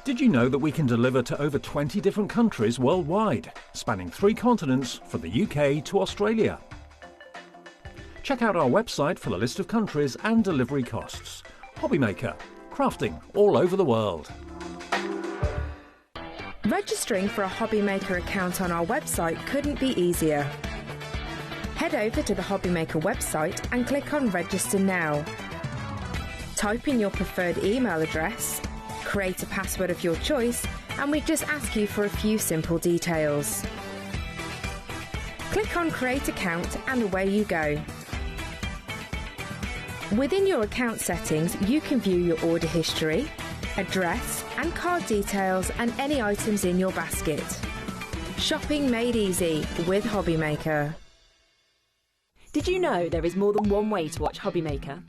Did you know that we can deliver to over 20 different countries worldwide, spanning 3 continents from the UK to Australia? Check out our website for the list of countries and delivery costs. HobbyMaker, crafting all over the world. Registering for a HobbyMaker account on our website couldn't be easier. Head over to the HobbyMaker website and click on Register Now. Type in your preferred email address, create a password of your choice, and we just ask you for a few simple details. Click on Create Account and away you go. Within your account settings, you can view your order history, address and card details and any items in your basket. Shopping made easy with HobbyMaker. Did you know there is more than one way to watch HobbyMaker?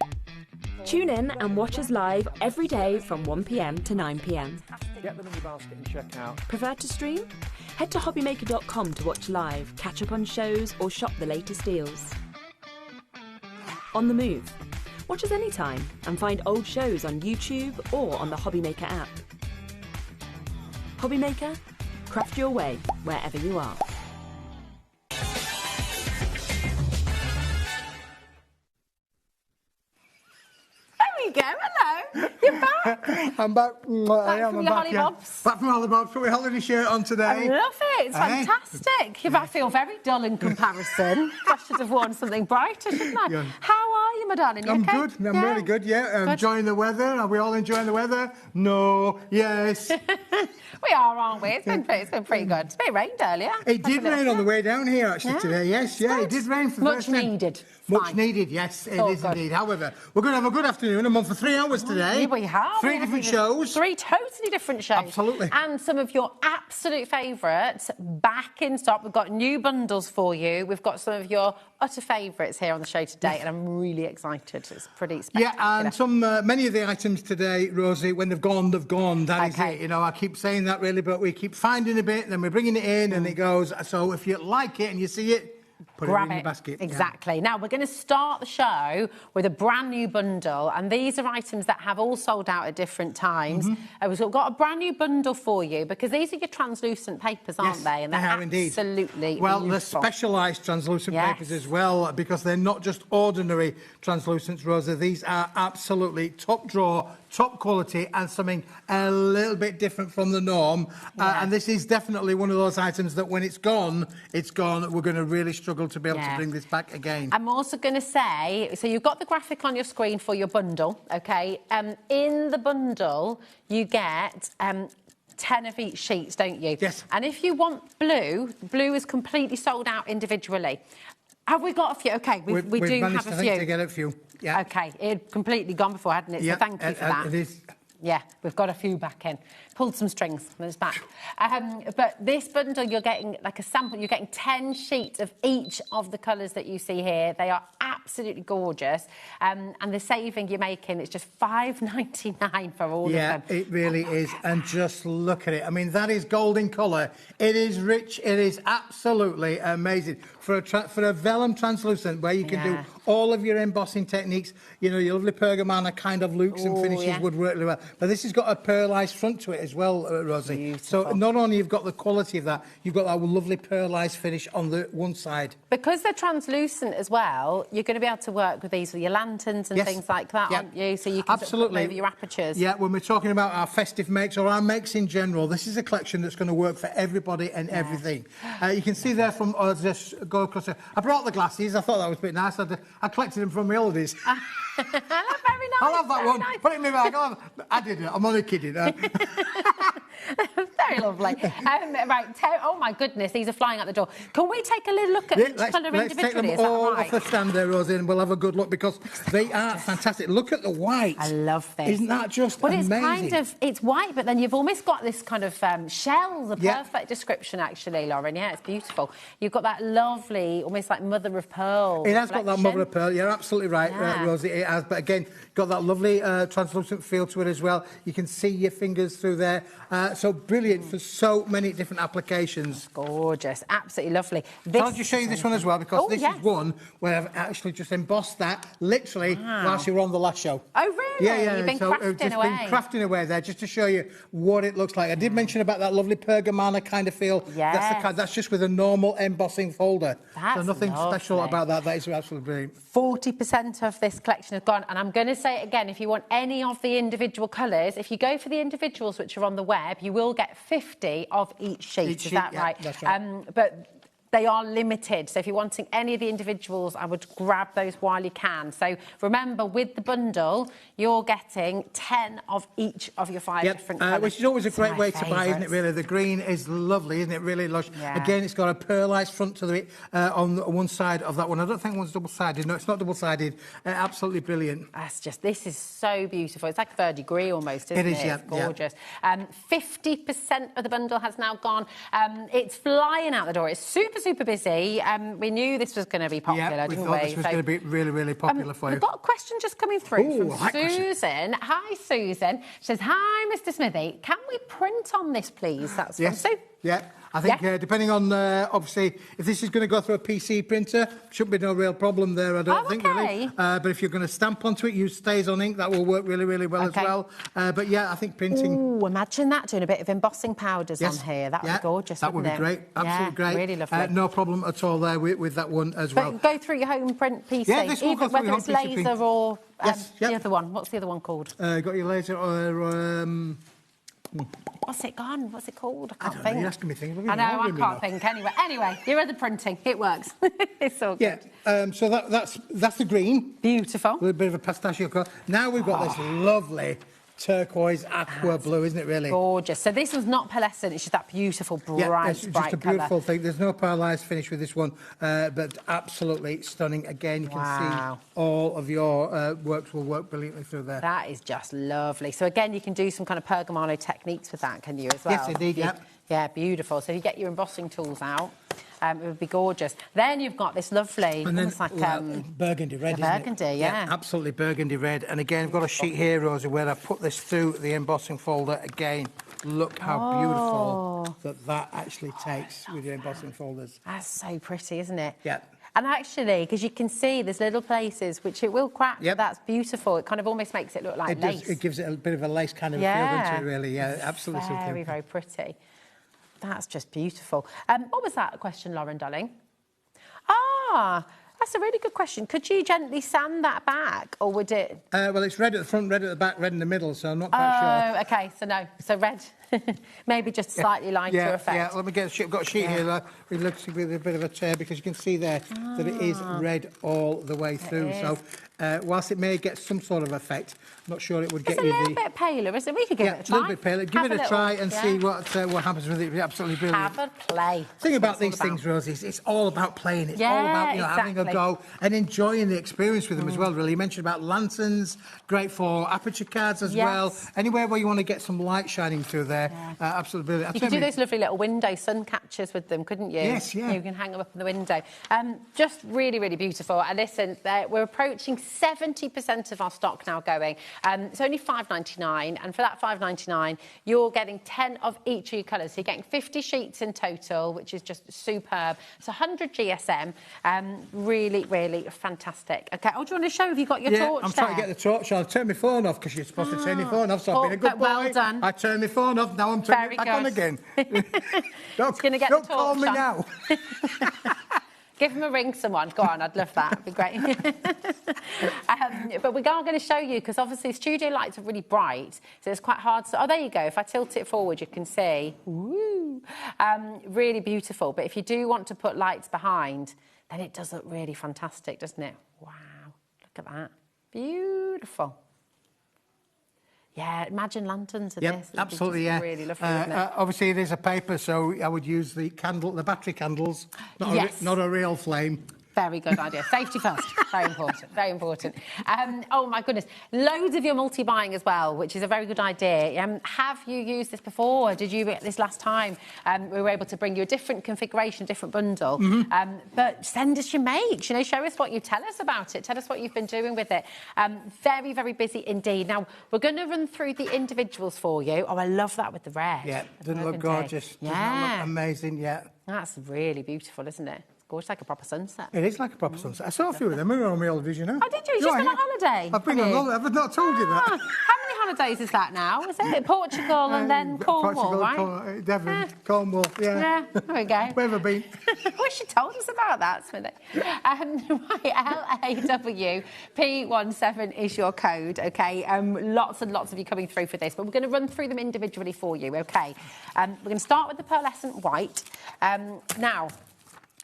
Tune in and watch us live every day from 1 p.m. to 9 p.m. Get them in your basket and check out. Prefer to stream? Head to hobbymaker.com to watch live, catch up on shows or shop the latest deals. On the move. Watch us anytime and find old shows on YouTube or on the HobbyMaker app. HobbyMaker, craft your way wherever you are. There we go, hello. You're back. I'm back. I am. From your Holly Bobs. Back from Holly Bobs. Put my holiday shirt on today. I love it. It's fantastic. I feel very dull in comparison. I should have worn something brighter, shouldn't I? Yeah. How are you, my darling? You I'm okay? good. I'm really good, yeah. Enjoying the weather. Are we all enjoying the weather? No. Yes. We are, aren't we? It's been pretty good. It's been rained earlier. It did rain on the way down here, actually, today. Yes, it did rain for the much first time. needed. Much needed, yes, it is indeed. However, we're going to have a good afternoon. I'm on for 3 hours today. Yeah, we have. Three different shows. 3 totally different shows. Absolutely. And some of your absolute favourites back in stock. We've got new bundles for you. We've got some of your utter favourites here on the show today, and I'm really excited. It's pretty spectacular. Yeah, and many of the items today, Rosie, when they've gone, they've gone. That is it. You know, I keep saying that really, but we keep finding a bit, and then we're bringing it in, and it goes. So if you like it and you see it, Grab it in your basket. Exactly. Now, we're going to start the show with a brand new bundle, and these are items that have all sold out at different times. We've got a brand new bundle for you because these are your translucent papers, aren't they? And they're absolutely Well, beautiful. they're specialised translucent papers as well, because they're not just ordinary translucents, Rosa. These are absolutely top drawer, top quality, and something a little bit different from the norm. And this is definitely one of those items that when it's gone, we're going to really struggle to be able to bring this back again. I'm also going to say, so you've got the graphic on your screen for your bundle, OK? In the bundle, you get 10 of each sheets, don't you? Yes. And if you want blue, blue is completely sold out individually. Have we got a few? OK, we do have a few. To get a few. Yeah. OK, it had completely gone before, hadn't it? So thank you for that. It is. Yeah, we've got a few back in. Pulled some strings, and it's back. But this bundle, you're getting like a sample. You're getting 10 sheets of each of the colours that you see here. They are absolutely gorgeous. And the saving you're making, it's just $5.99 for all of them. Yeah, it really is. And just look at it. I mean, that is golden colour. It is rich. It is absolutely amazing. For a vellum translucent, where you can do all of your embossing techniques, you know, your lovely pergamana kind of looks and finishes would work really well. But this has got a pearlised front to it as well, Rosie. Beautiful. So not only you've got the quality of that, you've got that lovely pearlised finish on the one side. Because they're translucent as well, you're going to be able to work with these with your lanterns and things like that, aren't you? So you can sort of put them over your apertures. Yeah, when we're talking about our festive makes or our makes in general, this is a collection that's going to work for everybody and everything. You can see there from just go across there. I brought the glasses. I thought that was a bit nice. I collected them from my holidays. Very nice. I'll have that one. Nice. Put it in my bag. I didn't. I'm only kidding. Very lovely. Oh my goodness, these are flying out the door. Can we take a little look at each colour individually? Let's take them all off the stand there, Rosie, and we'll have a good look because they are fantastic. Look at the white. I love this. Isn't that just amazing? It's white, but then you've almost got this kind of shell, the perfect description, actually, Lauren. Yeah, it's beautiful. You've got that lovely, almost like mother of pearl. It has got that mother of pearl. You're absolutely right, Rosie. It has, but again, got that lovely translucent feel to it as well. You can see your fingers through there. So brilliant. brilliant for so many different applications. Gorgeous, absolutely lovely. So I'll just show you this one as well, because this is one where I've actually just embossed that literally whilst you were on the last show. Oh, really? Yeah. You've been so crafting just away. been crafting away there, just to show you what it looks like. I did mention about that lovely pergamana kind of feel. Yes. That's just with a normal embossing folder. That's so nothing special lovely. about that. That is absolutely brilliant. 40% of this collection has gone, and I'm going to say it again, if you want any of the individual colours, if you go for the individuals which are on the web, you will get 50 of each sheet. Is that right? That's right. But they are limited, so if you're wanting any of the individuals, I would grab those while you can. So remember, with the bundle, you're getting 10 of each of your 5 different colours. Which is always a great way to buy, isn't it, really? The green is lovely, isn't it? Really lush. Yeah. Again, it's got a pearlised front to it on one side of that one. I don't think one's double-sided. No, it's not double-sided. Absolutely brilliant. This is so beautiful. It's like verdigris almost, isn't it? It is, yeah. It's gorgeous. 50% of the bundle has now gone. It's flying out the door. It's super busy. We knew this was going to be popular, we didn't thought we? this was going to be really popular for you. We've got a question just coming through Ooh, from Susan. Hi, Susan. She says, hi, Mr. Smithy. Can we print on this, please? That's from Sue. Yeah. I think depending on, obviously, if this is going to go through a PC printer, shouldn't be no real problem there, I don't think, really. But if you're going to stamp onto it, use Stays on ink, that will work really well as well. But yeah, I think printing... Ooh, imagine that, doing a bit of embossing powders on here. That would be gorgeous, that would be great. Absolutely great. Really lovely. No problem at all there with that one as well. But go through your home print PC, Yeah, this will go through whether it's your home PC laser or the other one. What's the other one called? Got your laser or... What's it gone? What's it called? I can't know, think. you're asking me things. I know, I can't think. Anyway, your other printing, it works. It's all good. Yeah, so that's the green. Beautiful. A little bit of a pistachio colour. Now we've got this lovely turquoise aqua blue, isn't it, really? Gorgeous. So this one's not pearlescent, it's just that beautiful bright, it's just a beautiful thing. There's no pearlised finish with this one, but absolutely stunning. Again, you can see all of your works will work brilliantly through there. That is just lovely. So again, you can do some kind of pergamano techniques with that, can you, as well? Yes, indeed, yeah. Yeah, beautiful. So you get your embossing tools out. It would be gorgeous. Then you've got this lovely, and then, like burgundy red, isn't burgundy, it? yeah. Absolutely burgundy red. And again, I've got a sheet here, Rosie, where I've put this through the embossing folder. Again, look how beautiful that actually takes with your embossing folders. That's so pretty, isn't it? Yeah. And actually, because you can see there's little places which it will crack, but that's beautiful. It kind of almost makes it look like lace. It gives it a bit of a lace kind of feel, doesn't it, really? Yeah, absolutely. Very pretty. That's just beautiful. What was that question, Lauren, darling? That's a really good question. Could you gently sand that back, or would it... Well, it's red at the front, red at the back, red in the middle, so I'm not quite sure. Oh, OK, so no. So red. Maybe just slightly lighter effect. Yeah, let me get a sheet. I've got a sheet here that looks with a bit of a tear, because you can see there that it is red all the way through. So whilst it may get some sort of effect, I'm not sure it would get you the... It's a little bit paler, isn't it? We could give it a try. a little bit paler. Give it a try and see what happens with it. It'd be absolutely brilliant. Have a play. The thing about these things, Rosie, is it's all about playing. It's all about having a go and enjoying the experience with them as well, really. You mentioned about lanterns, great for aperture cards as well. Anywhere where you want to get some light shining through there, absolutely brilliant. You could do those lovely little window sun catchers with them, couldn't you? Yes, yeah. You can hang them up in the window. Just really beautiful. And listen, we're approaching 70% of our stock now going. It's only $5.99, and for that $5.99, you're getting 10 of each of your colours. So you're getting 50 sheets in total, which is just superb. It's 100 GSM. Really fantastic. OK, do you want to show? Have you got your torch I'm trying to get the torch on. I've turned my phone off, because you're supposed to turn your phone off, so I've been a good boy. Well done. I turned my phone off, now I'm turning it back on again. Don't call me now. Give him a ring, someone. Go on, I'd love that. It'd be great. But we are going to show you, because obviously studio lights are really bright, so it's quite hard to... Oh, there you go. If I tilt it forward, you can see. Woo! Really beautiful. But if you do want to put lights behind, then it does look really fantastic, doesn't it? Wow. Look at that. Beautiful. Yeah, imagine lanterns in this. Absolutely, yeah. Really lovely, wouldn't it? Obviously, it is a paper, so I would use the battery candles, not a real flame. Very good idea. Safety first. Very important. Very important. Oh, my goodness. Loads of your multi-buying as well, which is a very good idea. Have you used this before? Did you this last time? We were able to bring you a different configuration, different bundle. But send us your makes. You know, show us what you tell us about it. Tell us what you've been doing with it. Very, very busy indeed. Now, we're going to run through the individuals for you. Oh, I love that with the red. Yeah, doesn't look gorgeous. Yeah. Doesn't that look amazing? Yeah. That's really beautiful, isn't it? Gorgeous, like a proper sunset. It is like a proper sunset. I saw a few of them. We were on my holidays, you know. Oh, did you? Just on a holiday? I've been on holiday. I've not told you that. How many holidays is that now? Is it Portugal and then Cornwall, right? Devon, Cornwall, yeah. There we go. Where have I been? Wish you told us about that, Smithy. Right, LAWP17 is your code, okay? Lots and lots of you coming through for this, but we're going to run through them individually for you, okay? We're going to start with the pearlescent white. Now,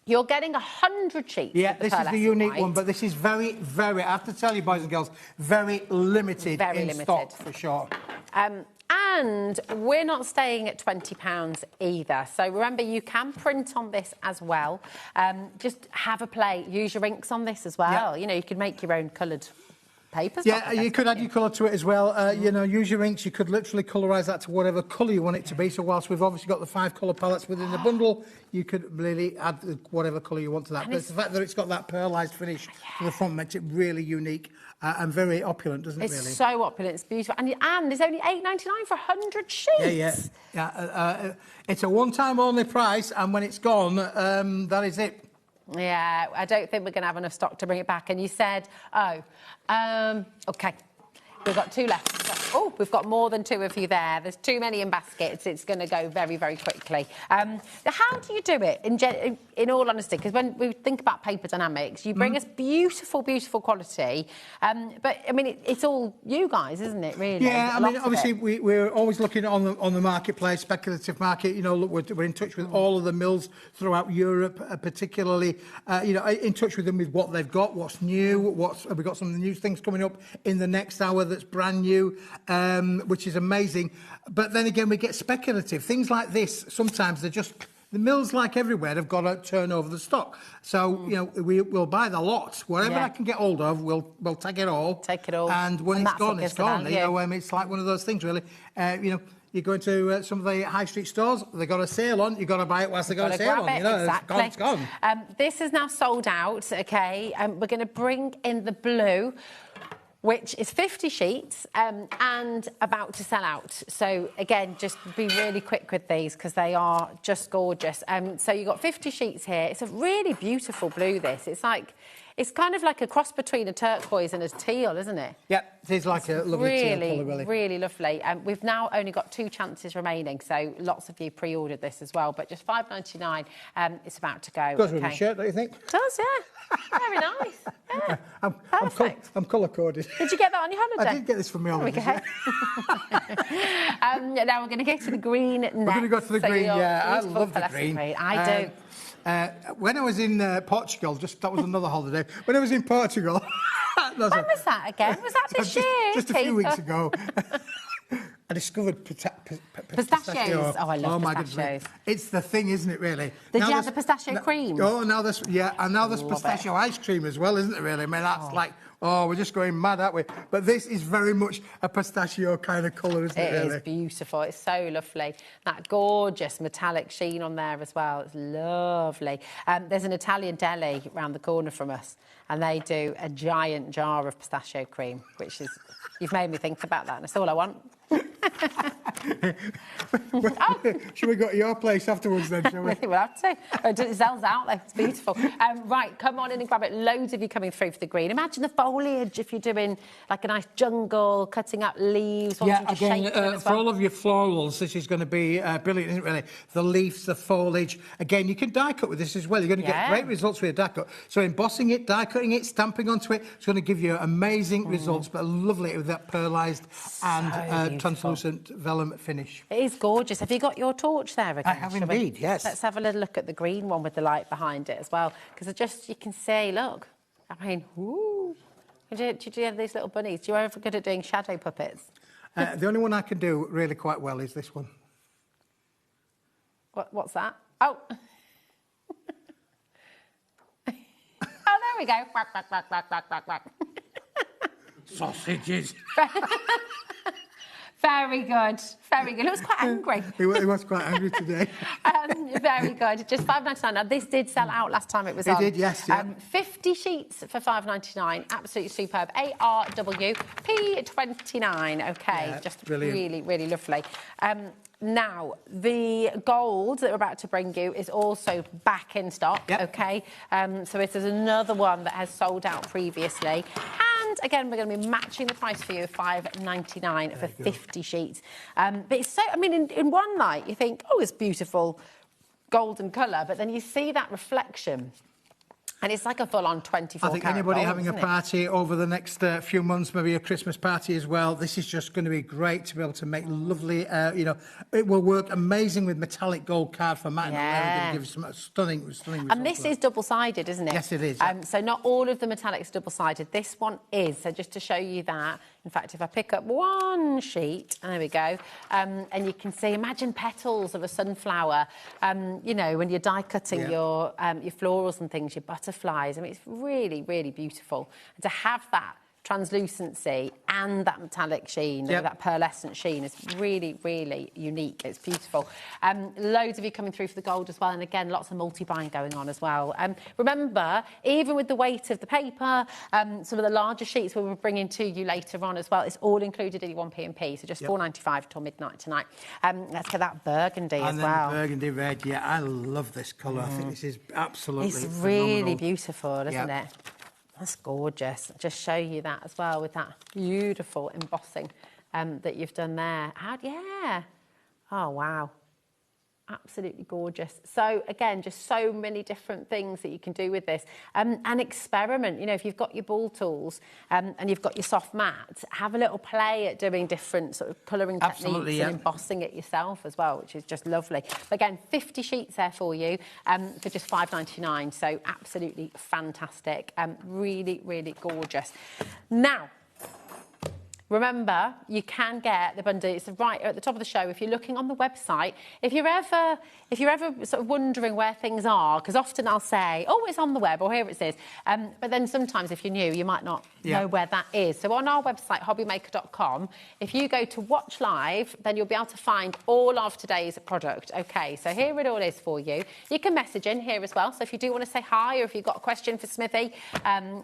you're getting 100 sheets. Yeah, this is the unique white. one, but this is very, very, I have to tell you, boys and girls, very limited stock for sure. And we're not staying at £20 either. So remember, you can print on this as well. Just have a play. Use your inks on this as well. Yeah. You know, you can make your own coloured papers. Yeah, you could add your colour to it as well. You know, use your inks. You could literally colorise that to whatever colour you want it to be. So whilst we've obviously got the 5 colour palettes within the bundle, you could really add whatever colour you want to that. And But the fact that it's got that pearlised finish to the front makes it really unique and very opulent, doesn't it, really? It's so opulent. It's beautiful. And there's only £8.99 for 100 sheets. Yeah. It's a one-time only price, and when it's gone, that is it. Yeah, I don't think we're going to have enough stock to bring it back. And you said, OK, we've got 2 left. Oh, we've got more than 2 of you there. There's too many in baskets. It's going to go very, very quickly. How do you do it, in all honesty? Because when we think about paper dynamics, you bring us beautiful, beautiful quality. But, I mean, it's all you guys, isn't it, really? Yeah, I mean, obviously, we're always looking on the marketplace, speculative market. You know, look, we're in touch with all of the mills throughout Europe, particularly, you know, in touch with them with what they've got, what's new, have we got some of the new things coming up in the next hour that's brand new. Which is amazing. But then again, we get speculative. Things like this, sometimes they're just... The mills, like everywhere, have got to turn over the stock. So, you know, we'll buy the lot. Whatever I can get hold of, we'll take it all. Take it all. And when it's gone, it's gone. You know, it's like one of those things, really. You know, you go into some of the high street stores, they've got a sale on, you've got to buy it whilst they've got a sale on. You know, exactly. It's gone. This is now sold out, OK? We're going to bring in the blue, which is 50 sheets and about to sell out. So, again, just be really quick with these because they are just gorgeous. So you've got 50 sheets here. It's a really beautiful blue, this. It's kind of like a cross between a turquoise and a teal, isn't it? Yeah, it is like a lovely teal colour, really. Really lovely. We've now only got 2 chances remaining, so lots of you pre-ordered this as well, but just $5.99, it's about to go. Goes with the shirt, don't you think? It does, yeah. Very nice. Yeah. I'm colour-coded. Did you get that on your holiday? I did get this from my holiday. Now we're going to go to the green next. We're going to go to the green, yeah. I love the green. I do. When I was in Portugal, that was another holiday. When I was in Portugal... When was that again? Was that this year? Just a few weeks ago. I discovered pistachios. Oh, I love pistachios. Goodness. It's the thing, isn't it, really? Did you have the pistachio cream? Oh, now there's pistachio ice cream as well, isn't it, really? I mean, that's like... Oh, we're just going mad, aren't we? But this is very much a pistachio kind of colour, isn't it, really? It is beautiful. It's so lovely. That gorgeous metallic sheen on there as well. It's lovely. There's an Italian deli around the corner from us, and they do a giant jar of pistachio cream, which is... You've made me think about that, and that's all I want. Should we go to your place afterwards then, shall we? We'll have to. It sells out there. It's beautiful. Right, come on in and grab it. Loads of you coming through for the green. Imagine the foliage if you're doing like a nice jungle, cutting up leaves. Yeah, again, for all of your florals, this is going to be brilliant, isn't it, really? The leaves, the foliage. Again, you can die cut with this as well. You're going to get great results with a die cut. So embossing it, die cutting it, stamping onto it, it's going to give you amazing results, but lovely with that pearlised and translucent vellum finish. It is gorgeous. Have you got your torch there again? I have indeed, yes. Let's have a little look at the green one with the light behind it as well, because you can see, look, I mean, woo. Did you have these little bunnies? Do you ever good at doing shadow puppets? The only one I can do really quite well is this one. What's that? Oh. we go. Quack, quack, quack, quack, quack, quack, quack. Sausages. Very good. Very good. It was quite angry. He was quite angry today. Very good. Just $5.99. Now, this did sell out last time it was on. It did, yes. Yeah. 50 sheets for $5.99. Absolutely superb. ARW P29. OK, Yeah, just brilliant. really, really lovely. Now, the gold that we're about to bring you is also back in stock, Yep. OK? So this is another one that has sold out previously. And again, we're going to be matching the price for you, $5.99 for 50 sheets. But it's so, I mean, in one light, you think, oh, it's beautiful golden colour, but then you see that reflection. And it's like a full-on 24 I think carat anybody gold, having a isn't it? party over the next few months, maybe a Christmas party as well, this is just going to be great to be able to make lovely, you know, it will work amazing with metallic gold card for matte. Yeah. Going to give some stunning results. And this is double-sided, isn't it? Yes, it is. So not all of the metallics double-sided. This one is. So just to show you that, in fact, if I pick up one sheet, there we go, and you can see, imagine petals of a sunflower, you know, when you're die cutting your florals and things, your butterflies. I mean, it's really, really beautiful. And to have that translucency and that metallic sheen, that pearlescent sheen is really, really unique. It's beautiful. Loads of you coming through for the gold as well. And again, lots of multi-buying going on as well. Remember, even with the weight of the paper, some of the larger sheets we will bring in to you later on as well. It's all included in your 1p&p, so just $4.95 till midnight tonight. Let's get that burgundy as well. And then the burgundy red, yeah, I love this colour. I think this is absolutely It's phenomenal. really beautiful, isn't it? That's gorgeous. Just show you that as well with that beautiful embossing that you've done there. Yeah. Oh, wow. Absolutely gorgeous. So, again, just so many different things that you can do with this. And experiment. You know, if you've got your ball tools and you've got your soft mat, have a little play at doing different sort of colouring techniques and embossing it yourself as well, which is just lovely. But again, 50 sheets there for you for just $5.99. So, absolutely fantastic. Really, really gorgeous. Now, remember, you can get the bundle. It's right at the top of the show. If you're looking on the website, if you're ever sort of wondering where things are, because often I'll say, oh, it's on the web, or here it is. But then sometimes if you're new, you might not know where that is. So on our website, hobbymaker.com, if you go to watch live, then you'll be able to find all of today's product. OK, so here it all is for you. You can message in here as well. So if you do want to say hi, or if you've got a question for Smithy,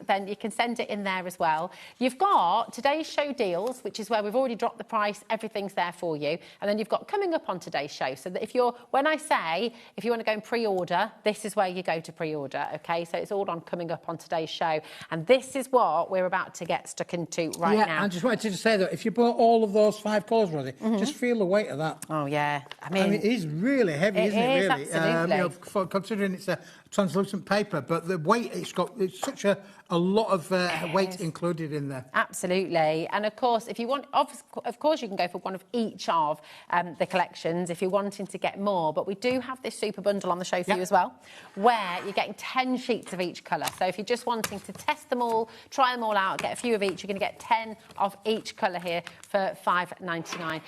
then you can send it in there as well. You've got today's show deal, which is where we've already dropped the price, everything's there for you. And then you've got coming up on today's show. So that if you want to go and pre-order, this is where you go to pre-order, OK? So it's all on coming up on today's show. And this is what we're about to get stuck into right now. Yeah, I just wanted to say that if you bought all of those 5 colours, Rosie, just feel the weight of that. Oh, yeah. I mean, it is really heavy, isn't it, really? Absolutely. You know, considering it's a translucent paper, but the weight, it's such a lot of weight included in there. Absolutely. And of course, if you want, of course, you can go for one of each of the collections if you're wanting to get more. But we do have this super bundle on the show for you as well, where you're getting 10 sheets of each colour. So if you're just wanting to test them all, try them all out, get a few of each, you're going to get 10 of each colour here for $5.99.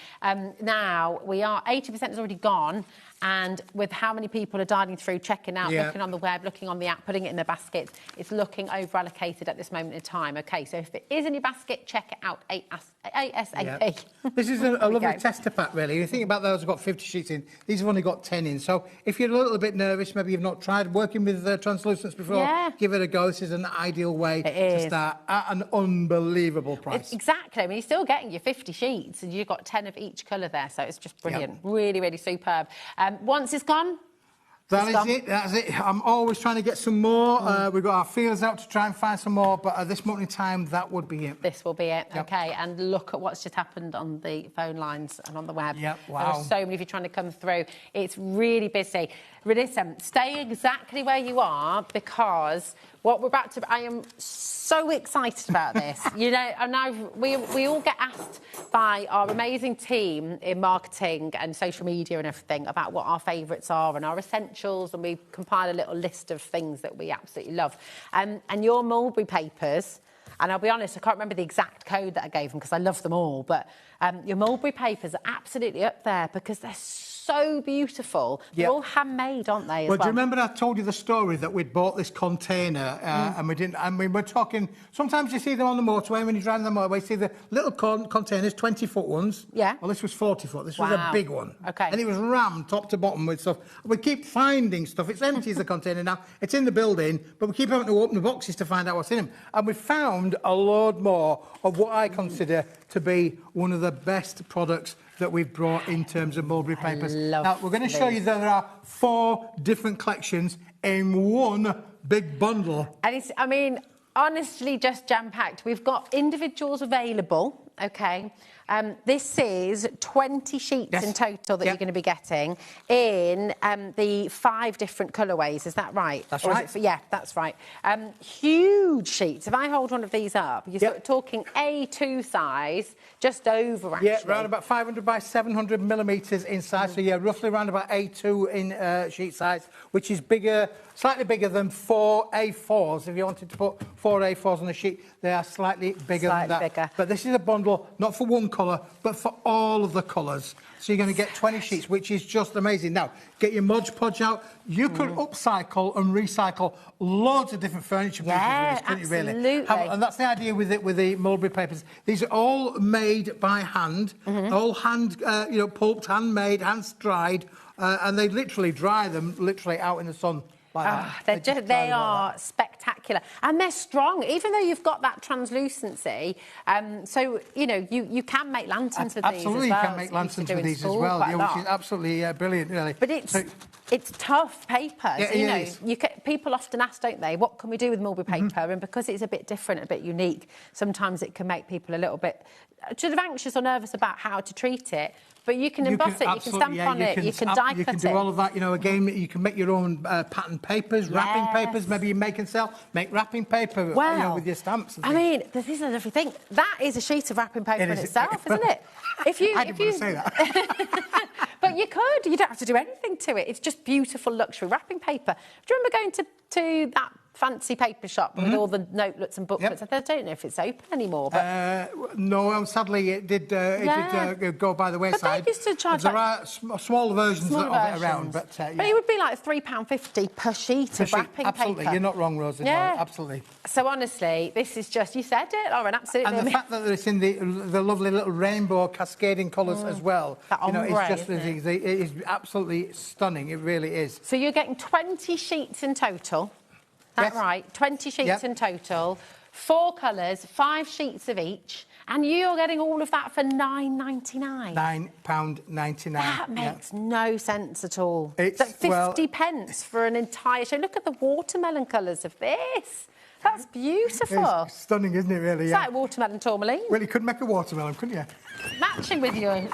Now, 80% has already gone. And with how many people are dialing through, checking out, looking on the web, looking on the app, putting it in their baskets, it's looking over-allocated at this moment in time. OK, so if it is in your basket, check it out ASAP. Yeah. This is a lovely tester pack, really. You think about those who've got 50 sheets in, these have only got 10 in. So if you're a little bit nervous, maybe you've not tried working with translucents before, give it a go. This is an ideal way to start at an unbelievable price. Exactly. I mean, you're still getting your 50 sheets and you've got 10 of each colour there. So it's just brilliant. Really, really superb. Once it's gone, That's it. I'm always trying to get some more. We've got our feelers out to try and find some more, but at this moment in time, that would be it. This will be it, OK. And look at what's just happened on the phone lines and on the web. Wow. There are so many of you trying to come through. It's really busy. Listen, stay exactly where you are, because what we're about to... I am so excited about this. You know, and we all get asked by our amazing team in marketing and social media and everything about what our favourites are and our essentials, and we compile a little list of things that we absolutely love. And your mulberry papers... And I'll be honest, I can't remember the exact code that I gave them because I love them all. But your mulberry papers are absolutely up there because they're so beautiful. They're all handmade, aren't they? Well, do you remember I told you the story that we'd bought this container and we didn't? And we were talking. Sometimes you see them on the motorway when you're driving the motorway. You see the little containers, 20-foot ones. Yeah. Well, this was 40-foot. This was a big one. Okay. And it was rammed top to bottom with stuff. We keep finding stuff. It's empty as the container now. It's in the building, but we keep having to open the boxes to find out what's in them. And we found a load more of what I consider to be one of the best products that we've brought in terms of mulberry papers. Now, we're going to show you that there are 4 different collections in one big bundle. And it's, I mean, honestly, just jam-packed. We've got individuals available, OK? This is 20 sheets in total that you're going to be getting in the 5 different colourways. Is that right? That's right. Yeah, that's right. Huge sheets. If I hold one of these up, you're sort of talking A2 size, just over, actually. Yeah, around about 500 by 700 millimetres in size. So, yeah, roughly around about A2 in sheet size, which is bigger, slightly bigger than 4 A4s. If you wanted to put 4 A4s on a sheet, they are slightly bigger than that. Bigger. But this is a bundle, not for one colour, but for all of the colours. So you're going to get 20 sheets, which is just amazing. Now, get your Mod Podge out. You could upcycle and recycle loads of different furniture pieces with this, couldn't you, really? Absolutely. And that's the idea with it, with the mulberry papers. These are all made by hand, all hand, pulped, handmade, hand-dried, and they literally dry them out in the sun. Like they are spectacular, and they're strong, even though you've got that translucency. So you can make lanterns with these as well. Absolutely, you can make lanterns with these as well, which is absolutely brilliant, really. But it's tough paper. People often ask, don't they, what can we do with mulberry paper? And because it's a bit different, a bit unique, sometimes it can make people a little bit sort of anxious or nervous about how to treat it. But you can emboss it, you can stamp on it, you can die cut it. You can do all of that, again, you can make your own pattern papers, wrapping papers, maybe you make and sell, make wrapping paper with your stamps. I mean, this is everything. That is a sheet of wrapping paper in itself, isn't it? I didn't want to say that. But you could. You don't have to do anything to it. It's just beautiful luxury wrapping paper. Do you remember going to that fancy paper shop with all the notelets and booklets? I don't know if it's open anymore. But no, sadly it did go by the wayside. But they used to charge there are smaller versions of it around. But it would be like £3.50 per sheet of wrapping absolutely. paper. You're not wrong, Rosie. No, absolutely. So honestly, this is just, you said it, Lauren, absolutely. And the fact that it's in the lovely little rainbow cascading colours as well. That ombre, it is absolutely stunning. It really is. So you're getting 20 sheets in total. That's right, 20 sheets in total, 4 colours, 5 sheets of each, and you're getting all of that for £9.99. £9.99. That makes no sense at all. It's like 50 pence for an entire show. Look at the watermelon colours of this. That's beautiful. It's stunning, isn't it, really? It's like watermelon tourmaline. Well, you could make a watermelon, couldn't you? Matching with your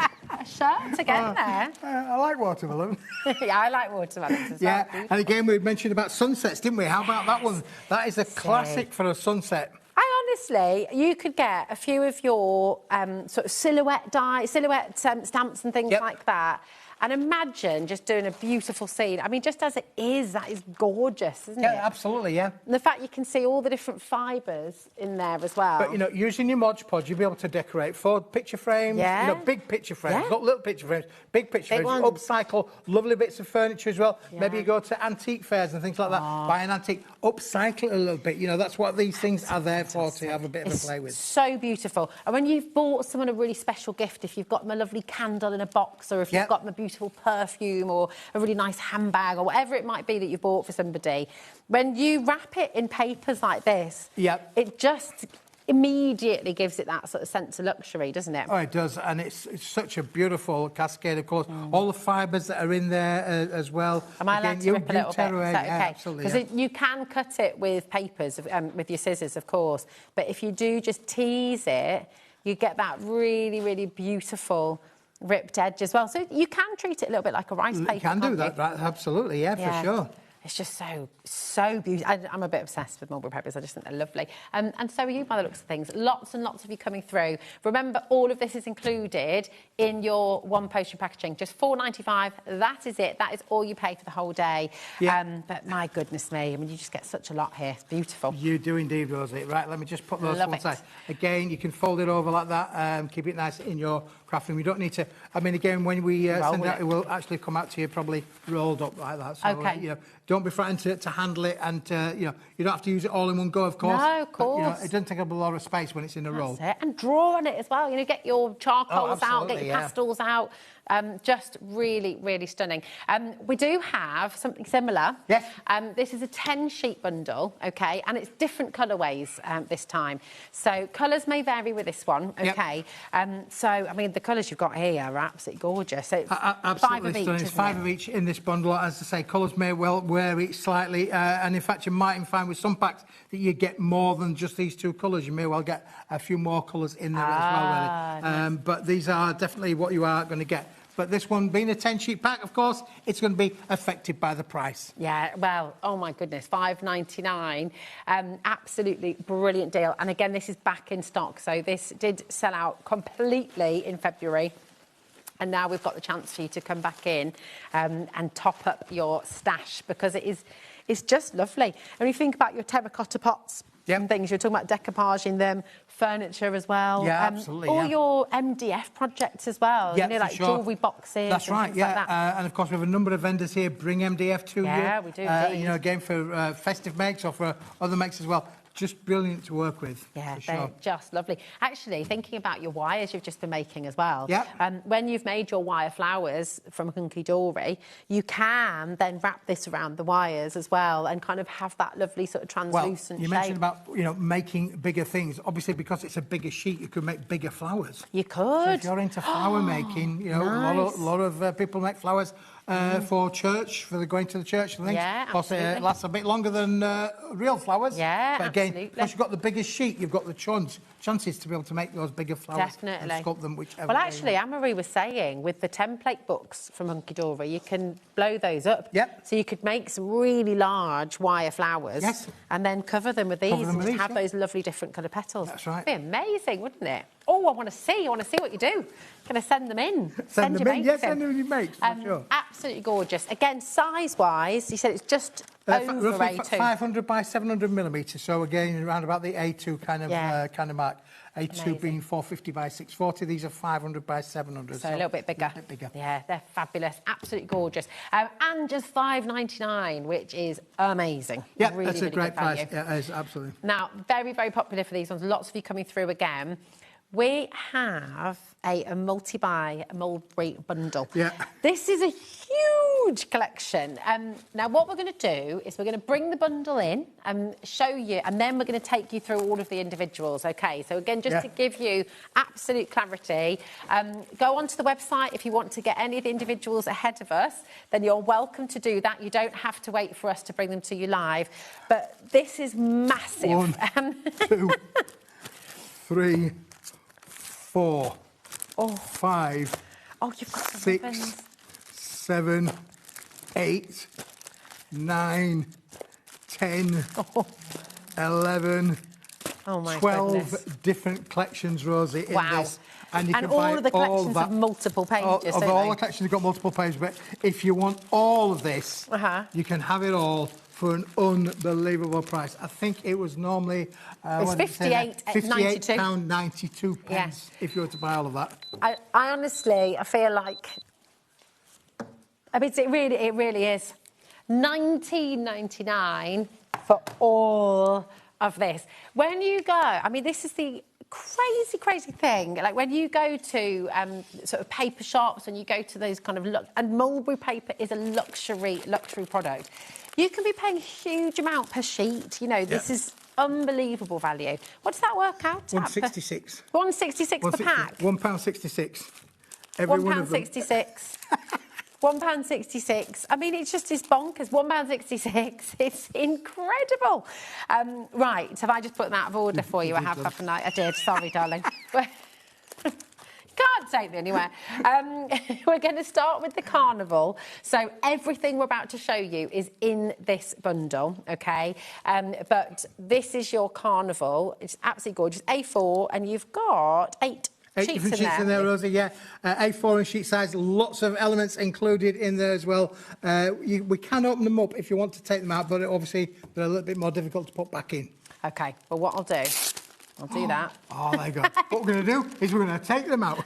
shirt again there. I like watermelon. Yeah, I like watermelons as well. Yeah, and again, we mentioned about sunsets, didn't we? How about that one? That is a classic for a sunset. Honestly, you could get a few of your sort of silhouette stamps and things like that. And imagine just doing a beautiful scene. I mean, just as it is, that is gorgeous, isn't it? Yeah, absolutely, yeah. And the fact you can see all the different fibres in there as well. But, using your Mod Podge, you'll be able to decorate 4 picture frames, big picture frames, not little picture frames, big picture frames. Ones. Upcycle lovely bits of furniture as well. Yeah. Maybe you go to antique fairs and things like that, buy an antique, upcycle it a little bit. That's what these things are there for, to have a bit of a play with. So beautiful. And when you've bought someone a really special gift, if you've got them a lovely candle in a box, or if you've got them a beautiful perfume or a really nice handbag or whatever it might be that you bought for somebody, when you wrap it in papers like this, it just immediately gives it that sort of sense of luxury, doesn't it? Oh, it does, and it's such a beautiful cascade of colours. All the fibres that are in there as well. Am I allowed to rip a little bit? Is that okay? Absolutely. Because you can cut it with papers, with your scissors, of course, but if you do just tease it, you get that really, really beautiful ripped edge as well. So you can treat it a little bit like a rice paper. You can do that, right? Absolutely, for sure. It's just so beautiful. I'm a bit obsessed with mulberry papers. I just think they're lovely. And so are you, by the looks of things. Lots and lots of you coming through. Remember, all of this is included in your one postage packaging. Just $4.95. That is it. That is all you pay for the whole day. Yeah. But my goodness me, I mean, you just get such a lot here. It's beautiful. You do indeed, Rosie. Right, let me just put those to one side. Again, you can fold it over like that. Keep it nice in your craft room. You don't need to... I mean, again, when we send it out, it will actually come out to you probably rolled up like that. So, okay. You know, don't be frightened to handle it, and you know, you don't have to use it all in one go, of course. No, of course. But, you know, it doesn't take up a lot of space when it's in a roll. That's it. And draw on it as well. You know, get your charcoals out, get your pastels out. Just really, really stunning. We do have something similar. Yes. This is a 10-sheet bundle, OK, and it's different colourways this time. So colours may vary with this one, OK. So, I mean, the colours you've got here are absolutely gorgeous. So it's absolutely 5 of each, it's 5 of each in this bundle. As I say, colours may well vary slightly, and in fact, you might find with some packs that you get more than just these 2 colours. You may well get a few more colours in there as well, really. Nice. But these are definitely what you are going to get. But this one being a 10-sheet pack, of course, it's going to be affected by the price. Yeah, well, oh my goodness, $5.99. Absolutely brilliant deal. And again, this is back in stock. So this did sell out completely in February. And now we've got the chance for you to come back in and top up your stash, because it's just lovely. And when you think about your terracotta pots and things, you're talking about decoupaging them, furniture as well. Yeah, absolutely. All your MDF projects as well. Yeah, you know, like sure. jewellery boxes. That's and right, things yeah. like that. And of course, we have a number of vendors here bring MDF to you. Yeah, we do indeed. You know, again, for festive makes or for other makes as well. Just brilliant to work with. Yeah, for they're sure. just lovely. Actually, thinking about your wires you've just been making as well. Yeah. When you've made your wire flowers from Hunky Dory, you can then wrap this around the wires as well and kind of have that lovely sort of translucent you shape. mentioned about, you know, making bigger things. Obviously, because it's a bigger sheet, you could make bigger flowers. You could. So if you're into flower making, you know, nice. a lot of people make flowers for church, for the going to the church and things. Yeah, absolutely. It lasts a bit longer than real flowers. Yeah, but again, absolutely. because you've got the biggest sheet, you've got the chances to be able to make those bigger flowers. Definitely. And sculpt them whichever Well, way actually, you Anne-Marie was saying with the template books from Hunky Dory, you can blow those up. Yep. So you could make some really large wire flowers. Yes. And then cover them with these Cover them and with just these, have yeah. those lovely different colour petals. That's right. It'd be amazing, wouldn't it? Oh, I want to see what you do. Going to send them in. Send them your in. makes Yes, send them in your makes, for sure. Absolutely gorgeous. Again, size-wise, you said it's just over roughly A2. 500 by 700 millimetres. So again, around about the A2 kind of mark. A2 Amazing. being 450 by 640. These are 500 by 700. So a little bit bigger. Yeah, they're fabulous. Absolutely gorgeous. And just $5.99, which is amazing. Yeah, really, that's a really great good value. price. Yeah, it is, absolutely. Now, very, very popular for these ones. Lots of you coming through again. We have a multi-buy mulberry bundle. Yeah. This is a huge collection. Now, what we're going to do is we're going to bring the bundle in and show you, and then we're going to take you through all of the individuals, OK? So, again, just to give you absolute clarity, go onto the website if you want to get any of the individuals ahead of us, then you're welcome to do that. You don't have to wait for us to bring them to you live. But this is massive. 1, 2, 3, 4, 5, you've got 6, 7, 8, 9, 10, 11, 12 goodness. different collections, Rosie, in Wow. this. And you And can all buy of the collections all have multiple pages, All don't they? the collections have got multiple pages, but if you want all of this, you can have it all for an unbelievable price. I think it was normally... it's £58.92 pence if you were to buy all of that. I honestly, I feel like... I mean, it really is. $19.99 for all of this. When you go... I mean, this is the crazy thing. Like, when you go to sort of paper shops and you go to those kind of... and mulberry paper is a luxury product. You can be paying a huge amount per sheet. You know, this is unbelievable value. What does that work out at? £1.66. £1.66 per pack? £1.66. £1.66. £1.66. I mean, it's bonkers. £1.66. It's incredible. Right, have I just put them out of order for you? I have, haven't I? I did. Sorry, darling. Can't take me anywhere. We're going to start with the carnival. So everything we're about to show you is in this bundle, okay? But this is your carnival. It's absolutely gorgeous. A4, and you've got 8 different sheets in there, Rosie, yeah. A4 and sheet size, lots of elements included in there as well. We can open them up if you want to take them out, but obviously they're a little bit more difficult to put back in. OK, well, what I'll do that. Oh, there you go. What we're going to do is we're going to take them out.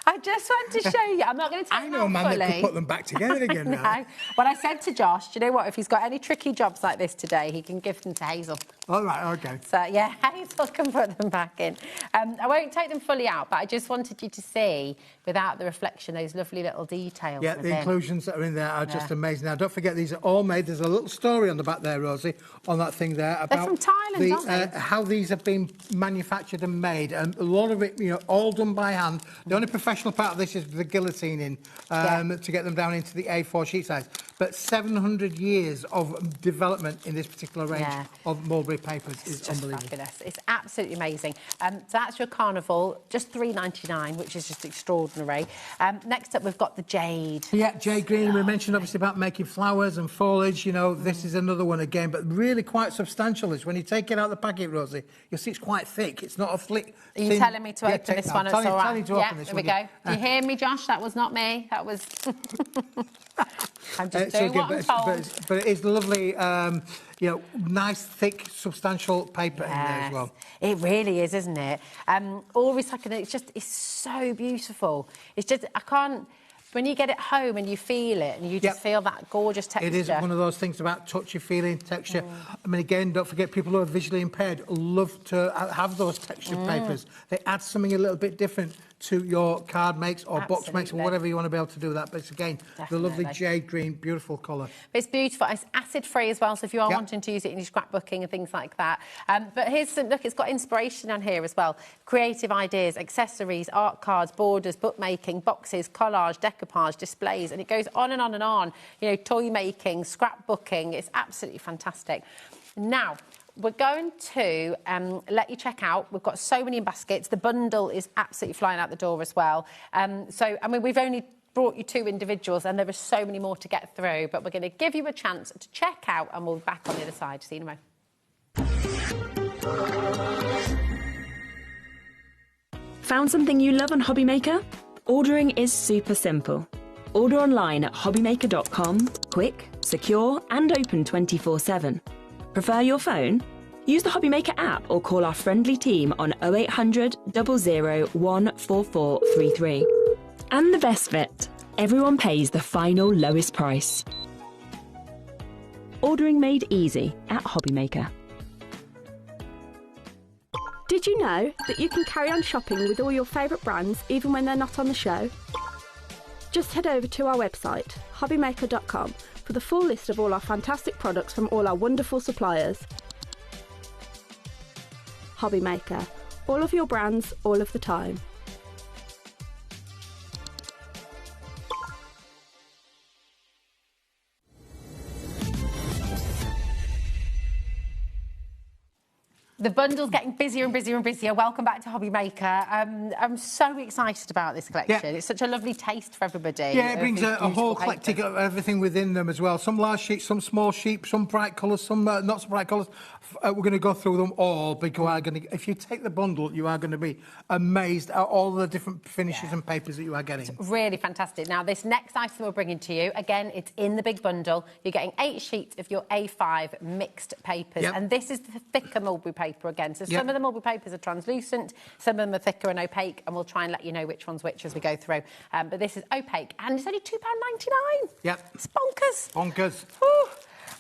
I just want to show you. I'm not going to take them out fully. I know a man that could put them back together again now. No. Well, I said to Josh, do you know what? If he's got any tricky jobs like this today, he can give them to Hazel. All right, OK. So, yeah, Hazel can put them back in. I won't take them fully out, but I just wanted you to see, without the reflection, those lovely little details. Yeah, the inclusions that are in there are just amazing. Now, don't forget, these are all made. There's a little story on the back there, Rosie, on that thing there about they're from Thailand, aren't they? How these have been manufactured and made. And a lot of it, all done by hand. The only professional part of this is the guillotining to get them down into the A4 sheet size. But 700 years of development in this particular range of mulberry papers is unbelievable. Fabulous. It's absolutely amazing. So that's your carnival, just $3.99, which is just extraordinary. Next up, we've got the jade. Yeah, jade green. We mentioned obviously about making flowers and foliage. This is another one again, but really quite substantial. Is when you take it out of the packet, Rosie, you'll see it's quite thick. It's not a flick. Are you telling me to open this one? It's all right. Yeah, there we go. Do you hear me, Josh? That was not me. That was... I'm just doing what I'm told. But it is lovely, nice, thick, substantial paper in there as well. It really is, isn't it? All recycled. It's so beautiful. It's just, I can't... When you get it home and you feel it and you just feel that gorgeous texture. It is one of those things about touchy feeling, texture. I mean, again, don't forget, people who are visually impaired love to have those textured papers. They add something a little bit different to your card makes or box makes or whatever you want to be able to do that. But it's, again, the lovely jade green, beautiful colour. It's beautiful. It's acid-free as well, so if you are wanting to use it in your scrapbooking and things like that. But here's some... Look, it's got inspiration on here as well. Creative ideas, accessories, art cards, borders, bookmaking, boxes, collage, decoupage, displays, and it goes on and on and on. Toy making, scrapbooking. It's absolutely fantastic. Now... we're going to let you check out. We've got so many in baskets. The bundle is absolutely flying out the door as well. We've only brought you 2 individuals and there are so many more to get through, but we're going to give you a chance to check out and we'll be back on the other side. See you in a moment. Found something you love on HobbyMaker? Ordering is super simple. Order online at hobbymaker.com, quick, secure and open 24/7. Prefer your phone? Use the HobbyMaker app or call our friendly team on 0800 00 14433. And the best bit, everyone pays the final lowest price. Ordering made easy at HobbyMaker. Did you know that you can carry on shopping with all your favourite brands even when they're not on the show? Just head over to our website, hobbymaker.com, for the full list of all our fantastic products from all our wonderful suppliers. HobbyMaker. All of your brands, all of the time. The bundle's getting busier and busier and busier. Welcome back to HobbyMaker. I'm so excited about this collection. It's such a lovely taste for everybody. Yeah, it brings a whole eclectic of everything within them as well. Some large sheets, some small sheets, some bright colours, some not so bright colours. We're going to go through them all because if you take the bundle, you are going to be amazed at all the different finishes and papers that you are getting. It's really fantastic. Now, this next item we're bringing to you, again, it's in the big bundle. You're getting 8 sheets of your A5 mixed papers. And this is the thicker mulberry paper again. So some of the mulberry papers are translucent, some of them are thicker and opaque, and we'll try and let you know which one's which as we go through. But this is opaque, and it's only £2.99. Yep. It's bonkers. Bonkers.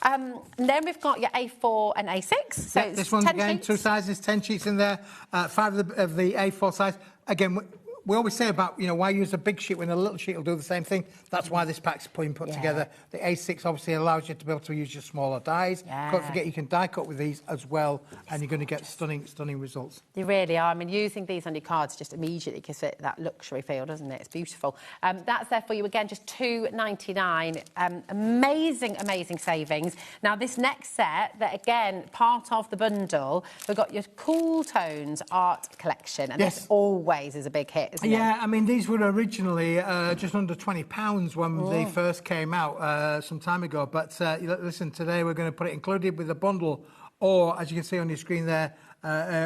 And then we've got your A4 and A6. So this one's again, 2 sizes, 10 sheets in there, 5 of the A4 size. Again, we always say about, why use a big sheet when a little sheet will do the same thing. That's why this pack's put together. The A6 obviously allows you to be able to use your smaller dies. Don't forget you can die cut with these as well, and you're going to get stunning results. You really are. I mean, using these on your cards just immediately gives it that luxury feel, doesn't it? It's beautiful. That's there for you again, just $2.99. Amazing savings. Now, this next set, that again, part of the bundle, we've got your Cool Tones art collection, and this always is a big hit, isn't it? Yeah, I mean, these were originally just under £20 when they first came out some time ago. But listen, today we're going to put it included with the bundle, or as you can see on your screen there,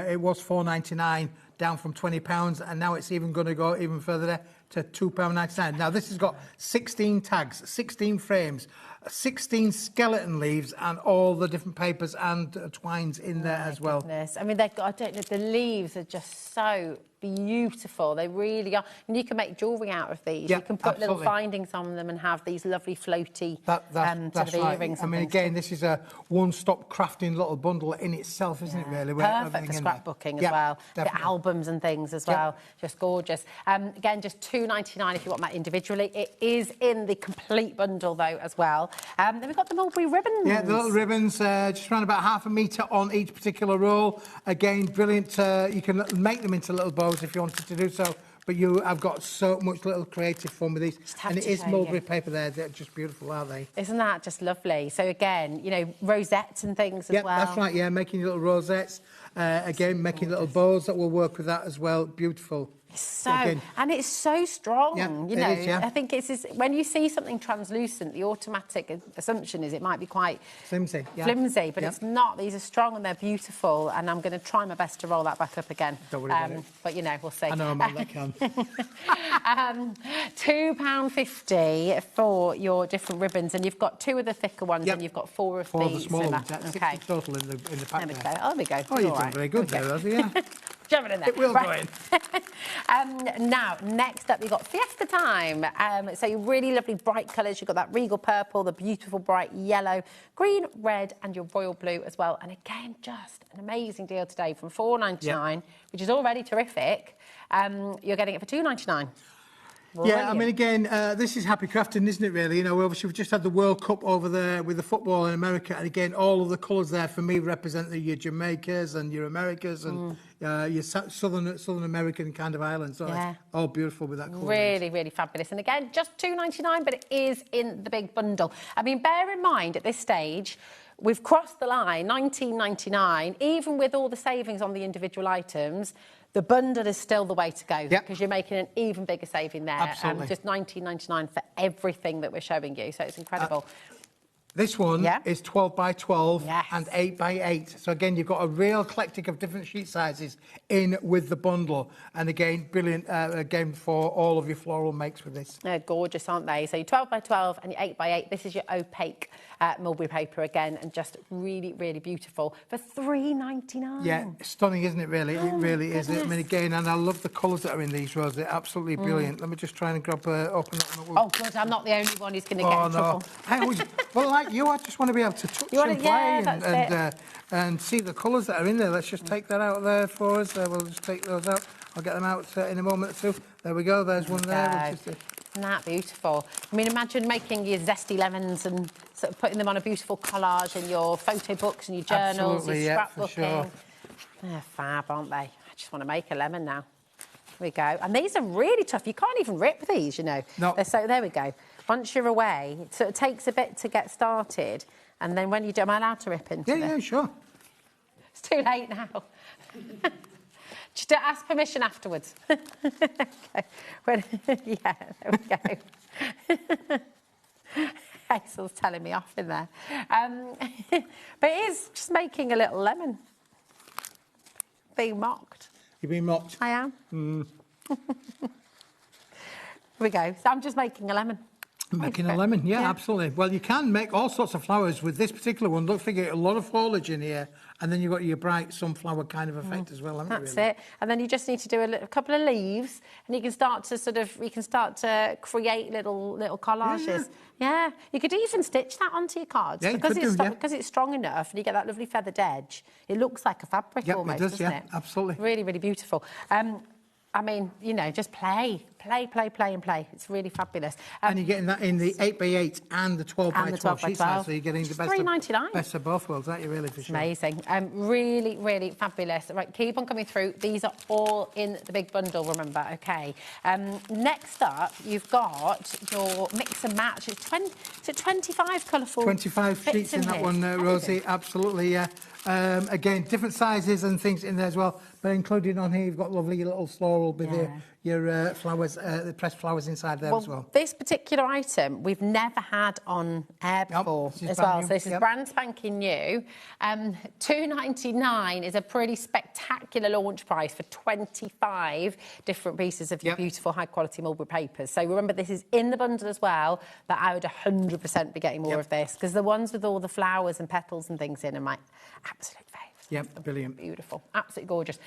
it was £4.99, down from £20, and now it's even going to go even further there to £2.99. Now, this has got 16 tags, 16 frames, 16 skeleton leaves, and all the different papers and twines in there as well. I mean, they've got, I don't know, the leaves are just so beautiful. They really are. And you can make jewellery out of these. You can put little findings on them and have these lovely floaty that's sort of right. earrings. I mean, again, this is a one-stop crafting little bundle in itself, isn't it, really? Perfect for scrapbooking as well. Definitely. The albums and things as well. Just gorgeous. Again, just $2.99 if you want that individually. It is in the complete bundle, though, as well. Then we've got the mulberry ribbons. Yeah, the little ribbons, just around about ½ a metre on each particular roll. Again, brilliant. You can make them into little bows if you wanted to do so. But I've got so much little creative fun with these. And it is mulberry paper there. They're just beautiful, aren't they? Isn't that just lovely? So again, rosettes and things as well. Yeah, that's right. Yeah, making little rosettes. Again, making little bows that will work with that as well. Beautiful. And it's so strong, Yeah, I think it's when you see something translucent, the automatic assumption is it might be quite flimsy, but it's not. These are strong and they're beautiful, and I'm going to try my best to roll that back up again. Don't worry about it. But we'll see. I know a man that can. £2.50 for your different ribbons, and you've got 2 of the thicker ones, and you've got 4 of the smaller ones. That's 60 total in the pack. There we go. Oh, there we go. Oh, you've done very good there, Rosie, yeah. Jump it in there. It will go in. Now, next up, we've got Fiesta Time. So really lovely bright colours. You've got that regal purple, the beautiful bright yellow, green, red, and your royal blue as well. And again, just an amazing deal today from $4.99, which is already terrific. You're getting it for $2.99. Brilliant. Yeah, I mean, again, this is happy crafting, isn't it, really? Obviously, we've just had the World Cup over there with the football in America, and again, all of the colours there, for me, represent your Jamaicas and your Americas and your Southern American kind of islands. So it's all beautiful with that colour. Really, really fabulous. And again, just $2.99, but it is in the big bundle. I mean, bear in mind, at this stage, we've crossed the line, $19.99, even with all the savings on the individual items. The bundle is still the way to go because you're making an even bigger saving there. Absolutely. Just $19.99 for everything that we're showing you, so it's incredible. This one is 12 by 12 and 8 by 8. So again, you've got a real eclectic of different sheet sizes in with the bundle. And again, brilliant again for all of your floral makes with this. They're gorgeous, aren't they? So your 12 by 12 and your 8 by 8. This is your opaque mulberry paper again, and just really, really beautiful for $3.99. Yeah, stunning, isn't it? Really, it really is. I mean, again, and I love the colours that are in these roses. They're absolutely brilliant. Let me just try and open that one. Oh, good. I'm not the only one who's going to get in trouble. I always, well, like you, I just want to be able to touch and play and see the colours that are in there. Let's just take that out there for us. We'll just take those out. I'll get them out in a moment or two. There we go. There's one there. Isn't that beautiful? I mean, imagine making your zesty lemons and sort of putting them on a beautiful collage in your photo books and your journals, your scrapbooking. For sure. They're fab, aren't they? I just want to make a lemon now. There we go. And these are really tough. You can't even rip these, No. There we go. Once you're away, so it takes a bit to get started. And then when you do, am I allowed to rip into them? Yeah, sure. It's too late now. Just ask permission afterwards. Okay. Yeah, there we go. Hazel's telling me off in there. But it is just making a little lemon. Being mocked. You're being mocked? I am. Here we go. So I'm just making a lemon. Making a lemon, yeah, absolutely. Well, you can make all sorts of flowers with this particular one. Look, figure a lot of foliage in here, and then you've got your bright sunflower kind of effect as well, haven't you? That's it. And then you just need to do a couple of leaves, and you can start to create little collages. Yeah. You could even stitch that onto your cards because it's strong enough, and you get that lovely feathered edge. It looks like a fabric almost, doesn't it? Absolutely. Really, really beautiful. I mean, you know, just play. It's really fabulous. And you're getting that in the 8x8 and the 12x12 sheet size, so you're getting the best of both worlds, aren't you, really, for sure? Amazing. Really fabulous. Right, keep on coming through. These are all in the big bundle, remember, OK. Next up, you've got your mix and match. It's 25 colourful 25 sheets in that one, Rosie, absolutely, yeah. Again, different sizes and things in there as well, but included on here, you've got lovely little floral with your flowers, the pressed flowers inside there as well. This particular item we've never had on air before as well. So this is brand spanking new. $2.99 is a pretty spectacular launch price for 25 different pieces of your beautiful high quality mulberry papers. So remember, this is in the bundle as well, but I would 100% be getting more of this, because the ones with all the flowers and petals and things in are my absolute favourite. Yep, brilliant. Beautiful. Absolutely gorgeous.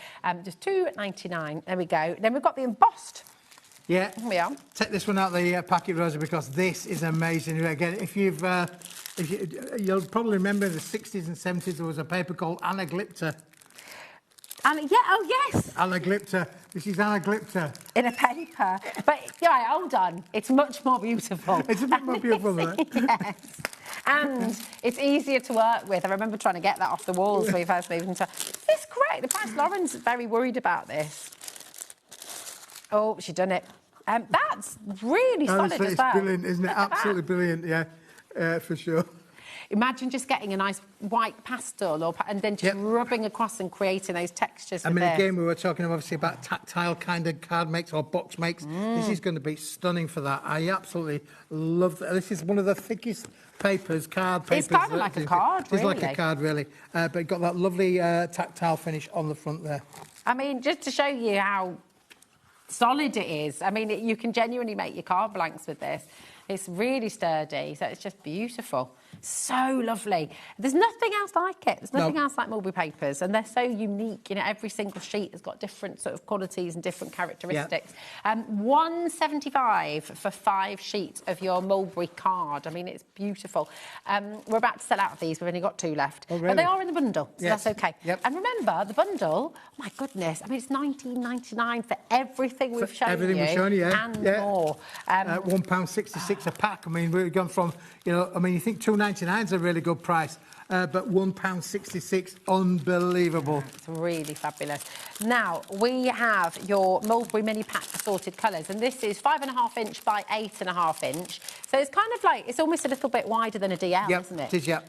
Just $2.99. There we go. Then we've got the embossed. Yeah. Here we are. Take this one out of the packet, Rosie, because this is amazing. Again, you'll probably remember in the 60s and 70s there was a paper called Anaglypta. Yes. Anaglypta. This is Anaglypta. In a paper. But, yeah, hold on. It's much more beautiful. It's a bit more beautiful than that. Yes. And it's easier to work with. I remember trying to get that off the walls when we first moved into... It's great. The Price Lauren's very worried about this. Oh, she's done it. That's really solid as well. It's brilliant, isn't it? Absolutely brilliant, yeah, for sure. Imagine just getting a nice white pastel and then just rubbing across and creating those textures. I mean, again, we were talking obviously about tactile kind of card makes or box makes. This is going to be stunning for that. I absolutely love that. This is one of the thickest papers, card papers. It's kind of like a card, really. It's like a card, really. But it got that lovely tactile finish on the front there. I mean, just to show you how solid it is. I mean, you can genuinely make your card blanks with this. It's really sturdy, so it's just beautiful. So lovely. There's nothing else like it. There's nothing else like mulberry papers, and they're so unique. You know, every single sheet has got different sort of qualities and different characteristics. $1.75 for 5 sheets of your mulberry card. I mean, it's beautiful. We're about to sell out of these. We've only got 2 left. Oh, really? But they are in the bundle, so yes. that's OK. Yep. And remember, the bundle, oh my goodness, I mean, it's $19.99 for everything we've shown everything we've shown you, and more. £1.66 a pack. I mean, we've gone from, you know, I mean, you think $2.99 is a really good price, but £1.66, unbelievable. It's really fabulous. Now, we have your mulberry mini pack assorted colours, and this is 5.5 inch by 8.5 inch. So it's kind of like, it's almost a little bit wider than a DL, isn't it? It is, yeah.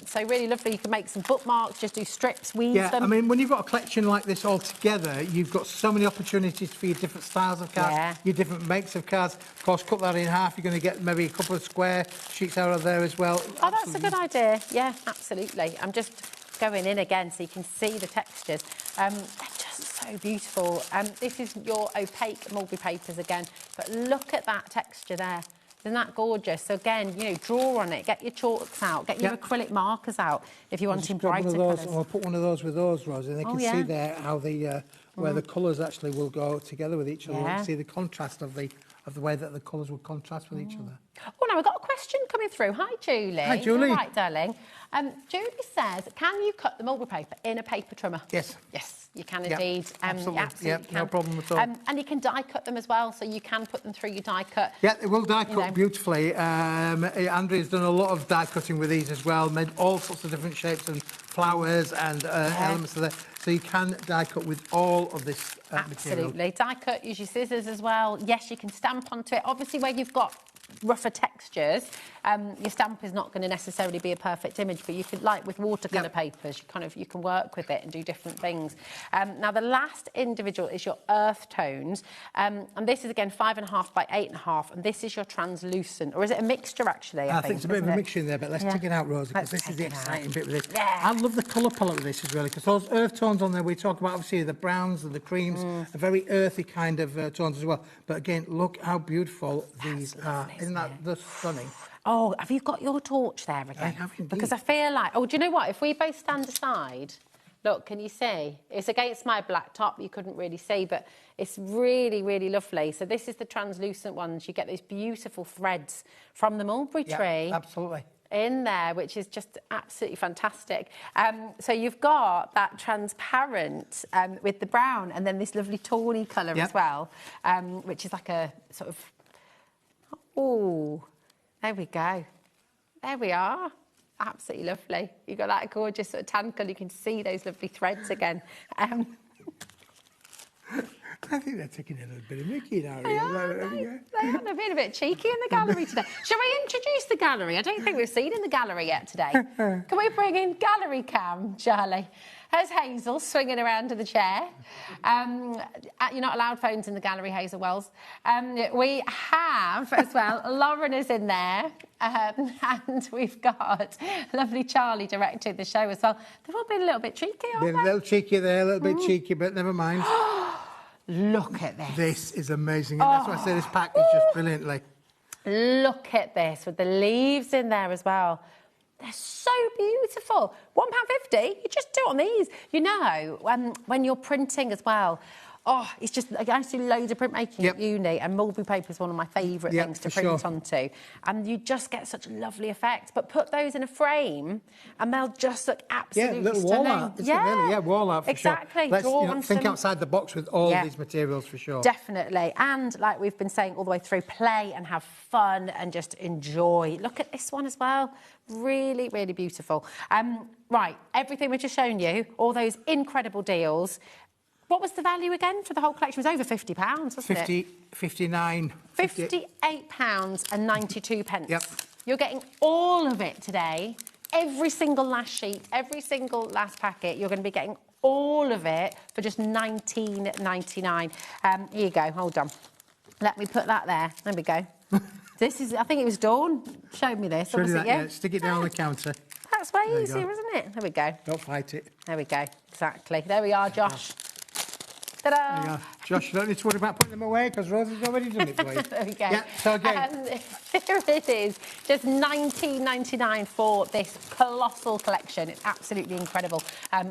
So really lovely. You can make some bookmarks, just do strips, weave them. I mean, when you've got a collection like this all together, you've got so many opportunities for your different styles of cards, your different makes of cards. Of course, cut that in half. You're going to get maybe a couple of square sheets out of there as well. Oh, that's a good idea. Yeah, absolutely. I'm just going in again so you can see the textures. They're just so beautiful. This is your opaque mulberry papers again, but look at that texture there. Isn't that gorgeous? So again, you know, draw on it, get your chalks out, get your acrylic markers out if you want in brighter colours. I'll put one of those with those, Rosie, and they can see there how the where the colours actually will go together with each other. You can see the contrast of the way that the colours will contrast with each other. Oh, now we've got a question coming through. Hi, Julie. Hi, Julie. All right, darling. Julie says, can you cut the mulberry paper in a paper trimmer? Yes. Yes, you can indeed. Absolutely. Absolutely can. No problem at all. And you can die cut them as well, so you can put them through your die cut. Yeah, they will die cut beautifully. Andrea's done a lot of die cutting with these as well, made all sorts of different shapes and flowers and elements of that. So you can die cut with all of this material. Absolutely. Die cut, use your scissors as well. Yes, you can stamp onto it. Obviously, where you've got rougher textures, your stamp is not going to necessarily be a perfect image, but you could, like with watercolour papers, you can work with it and do different things. Now, the last individual is your earth tones, and this is again 5.5 by 8.5, and this is your translucent, or is it a mixture actually? I think it's a bit of a mixture in there, but let's take it out, Rosie, because this is the exciting bit with this. I love the colour palette with this as well, because those earth tones on there, we talk about obviously the browns and the creams, a very earthy kind of tones as well. But again, look how beautiful these are. Isn't that stunning? Oh, have you got your torch there again? I have indeed. Because I feel like, do you know what? If we both stand aside, look, can you see? It's against my black top, you couldn't really see, but it's really, really lovely. So this is the translucent ones. You get those beautiful threads from the mulberry tree. Absolutely. in there, which is just absolutely fantastic. So you've got that transparent with the brown, and then this lovely tawny colour as well, which is like a sort of... Oh, there we go. There we are. Absolutely lovely. You've got that gorgeous sort of tan colour. You can see those lovely threads again. I think they're taking a little bit of mickey now. They are being a bit cheeky in the gallery today. Shall we introduce the gallery? I don't think we've seen in the gallery yet today. Can we bring in gallery cam, Charlie? There's Hazel swinging around to the chair. You're not allowed phones in the gallery, Hazel Wells. We have, as well, Lauren is in there. And we've got lovely Charlie directing the show as well. They've all been a little bit cheeky, aren't they? They're a little cheeky there, a little bit cheeky, but never mind. Look at this. This is amazing. And that's why I say this pack is just brilliantly. Look at this with the leaves in there as well. They're so beautiful. £1.50, you just do it on these. You know, when you're printing as well, it's just, I used to do loads of printmaking at uni, and mulberry paper is one of my favourite things to print onto. And you just get such a lovely effect. But put those in a frame, and they'll just look absolutely little stunning. wall art, isn't it really? Yeah, wall art for sure. Let's think outside the box with all of these materials for sure. Definitely. And like we've been saying all the way through, play and have fun and just enjoy. Look at this one as well. Really, really beautiful. Right, everything we've just shown you, all those incredible deals. What was the value again for the whole collection? It was over £50, wasn't it? 59. £58.92. Yep. You're getting all of it today. Every single last sheet, every single last packet, you're going to be getting all of it for just £19.99. Here you go, hold on. Let me put that there. There we go. This is, I think it was Dawn showed me this. Stick it down on the counter. That's way easier, isn't it? There we go. Don't fight it. There we go. Exactly. There we are, Josh. Ta-da! There you go. Josh, you don't need to worry about putting them away because Rosie's already done it for you. There we go. Yeah, so again. There it is. Just £19.99 for this colossal collection. It's absolutely incredible.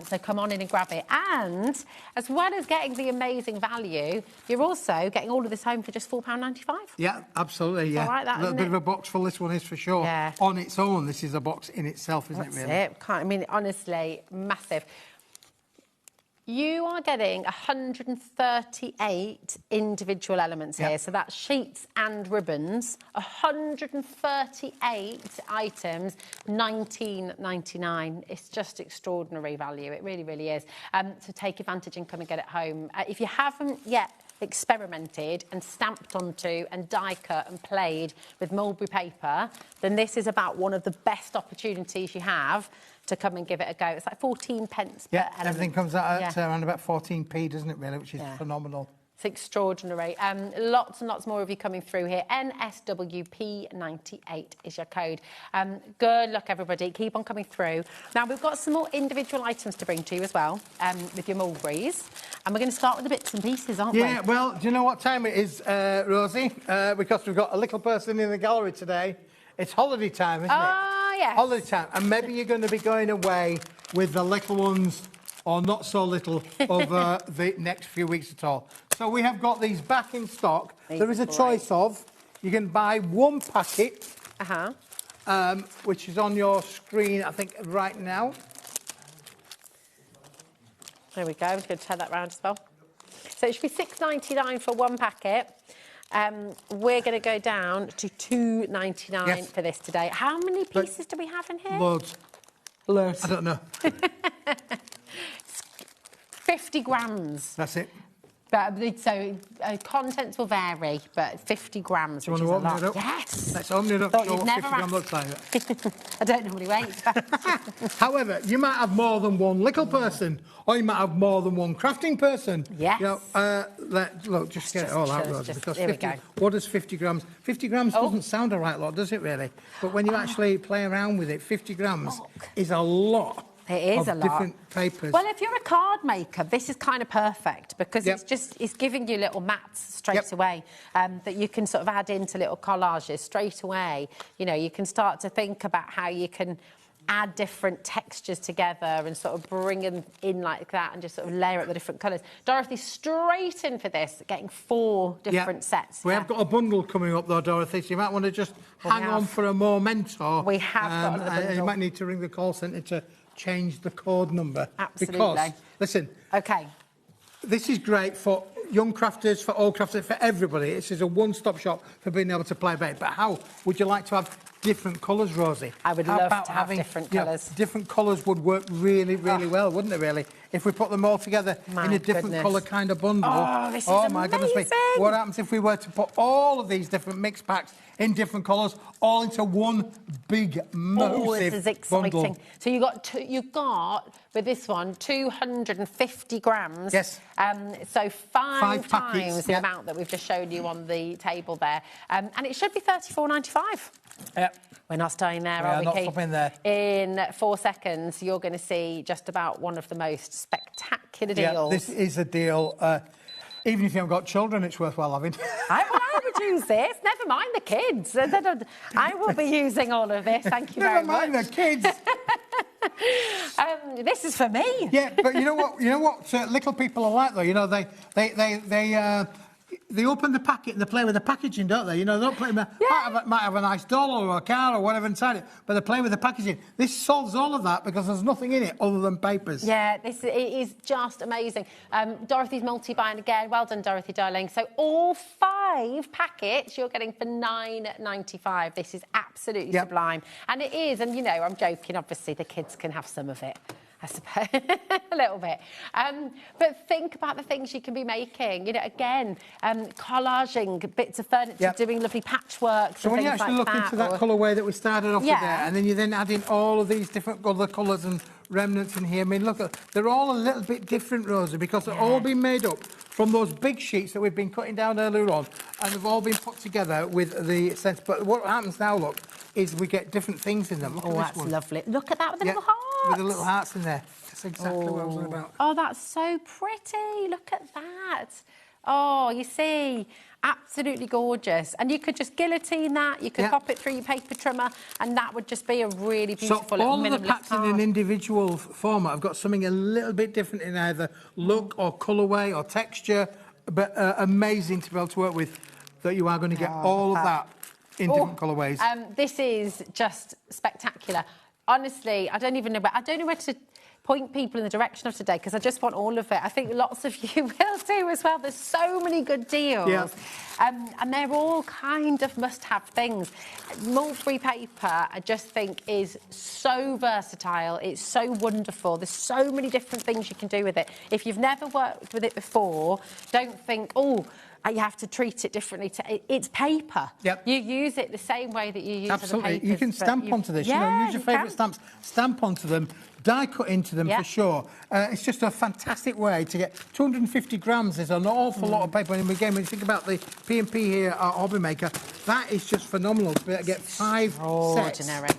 So come on in and grab it. And as well as getting the amazing value, you're also getting all of this home for just £4.95. Yeah, absolutely, yeah. All right, that, a little bit of a box full, this one is for sure. Yeah. On its own, this is a box in itself, isn't it, really? That's it. I mean, honestly, massive. You are getting 138 individual elements here. So that's sheets and ribbons. 138 items, £19.99. It's just extraordinary value. It really, really is. So take advantage and come and get it home. If you haven't yet experimented and stamped onto and die cut and played with mulberry paper, then this is about one of the best opportunities you have to come and give it a go. It's like 14 pence per element. Everything comes out at around about 14p, doesn't it, really, which is phenomenal. It's extraordinary. Lots and lots more of you coming through here. NSWP98 is your code. Good luck, everybody. Keep on coming through. Now, we've got some more individual items to bring to you as well, with your mulberries. And we're going to start with the bits and pieces, aren't we? Yeah, well, do you know what time it is, Rosie? Because we've got a little person in the gallery today. It's holiday time, isn't it? Yes. Holiday time. And maybe you're going to be going away with the little ones or not so little over the next few weeks at all. So we have got these back in stock. There is a choice of, you can buy one packet, which is on your screen, I think, right now. There we go. I'm just going to turn that round as well. So it should be £6.99 for one packet. We're going to go down to £2.99 for this today. How many pieces do we have in here? Loads. Loads. I don't know. 50 grams. That's it. But so contents will vary, but 50 grams, Do which you is a want to lot. open it up? Yes. Let's open it up. Thought Show you'd what never 50 gram ask. looks like. I don't normally wait. However, you might have more than one little person, or you might have more than one crafting person. Yes. You know, look, just get it all out, Rosie, because here we 50, go. what does 50 grams? 50 grams doesn't sound a right lot, does it really? But when you actually play around with it, 50 grams is a lot. It is a lot. Different papers. Well, if you're a card maker, this is kind of perfect because it's giving you little mats straight away that you can sort of add into little collages straight away. You know, you can start to think about how you can add different textures together and sort of bring them in like that and just sort of layer up the different colours. Dorothy's straight in for this, getting 4 different sets. We have got a bundle coming up though, Dorothy, so you might want to just hang on for a memento. We have got a bundle. You might need to ring the call centre to change the code number. Absolutely. Because, listen, this is great for young crafters, for old crafters, for everybody. This is a one-stop shop for being able to play bait. But how would you like to have different colours, Rosie? I would love to have different colours. Different colours would work really, really well, wouldn't it, really? If we put them all together in a different colour kind of bundle. Oh, this is my goodness me. What happens if we were to put all of these different mix packs in different colours, all into one big, massive this is exciting. bundle? So you got with this one 250 grams. Yes. So five packets, times the amount that we've just shown you on the table there, and it should be £34.95. Yep. We're not staying there, are we, not Keith? stopping there. In 4 seconds, you're going to see just about one of the most spectacular deals. Yeah, this is a deal. Even if you haven't got children, it's worthwhile having. I would use this. Never mind the kids. I will be using all of this. Thank you very much. Never mind the kids. This is for me. Yeah, but you know what? You know what little people are like, though. You know, they open the packet and they play with the packaging, don't they? You know, they don't play. Might have a nice doll or a car or whatever inside it, but they play with the packaging. This solves all of that because there's nothing in it other than papers. Yeah, it is just amazing. Dorothy's multi-buying again. Well done, Dorothy, darling. So all 5 packets you're getting for £9.95. This is absolutely sublime. And it is, and you know, I'm joking, obviously, the kids can have some of it. I suppose, a little bit. But think about the things you can be making. You know, again, collaging bits of furniture, doing lovely patchwork. So when you actually look into that colourway that we started off with there, and then you then add in all of these different other colours and remnants in here. I mean, look, they're all a little bit different, Rosie, because they're all been made up from those big sheets that we've been cutting down earlier on, and they've all been put together with the sense. But what happens now, look, is we get different things in them. Look at this that's one. Lovely. Look at that with the little hearts. With the little hearts in there. That's exactly what I was on about. Oh, that's so pretty. Look at that. Oh, you see, absolutely gorgeous. And you could just guillotine that. You could pop it through your paper trimmer, and that would just be a really beautiful little minimalist all of the packs in an individual format have got something a little bit different in either look or colourway or texture, but amazing to be able to work with. That you are going to get all of that in different colourways. This is just spectacular. Honestly, I don't know where to point people in the direction of today because I just want all of it. I think lots of you will too as well. There's so many good deals. Yeah. And they're all kind of must-have things. Mold-free paper, I just think, is so versatile. It's so wonderful. There's so many different things you can do with it. If you've never worked with it before, don't think, oh, you have to treat it differently. It's paper. Yep. You use it the same way that you use other papers. You can stamp onto this. Use your favourite stamps. Stamp onto them. Die cut into them for sure. It's just a fantastic way to get 250 grams is an awful lot of paper. And again, when you think about the P&P here at HobbyMaker, that is just phenomenal to be able to get 5 sets. Ordinary.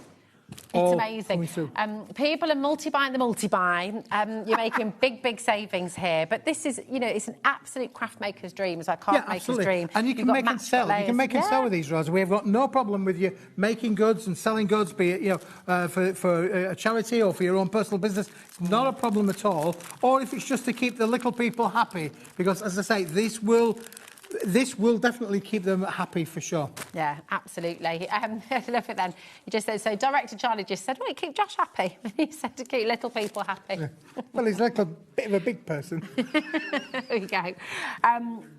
It's amazing. People are multi-buying the multi-buy. You're making big savings here. But this is, you know, it's an absolute craft maker's dream. It's like craft maker's dream. And you can make and sell. You can make and sell with these, Rosa. We've got no problem with you making goods and selling goods, be it, you know, for a charity or for your own personal business. Not a problem at all. Or if it's just to keep the little people happy. Because, as I say, this will definitely keep them happy for sure. Yeah, absolutely. Look at them. You just said, so Director Charlie just said, well, keep Josh happy. He said to keep little people happy. Yeah. Well, he's like a bit of a big person. There you go.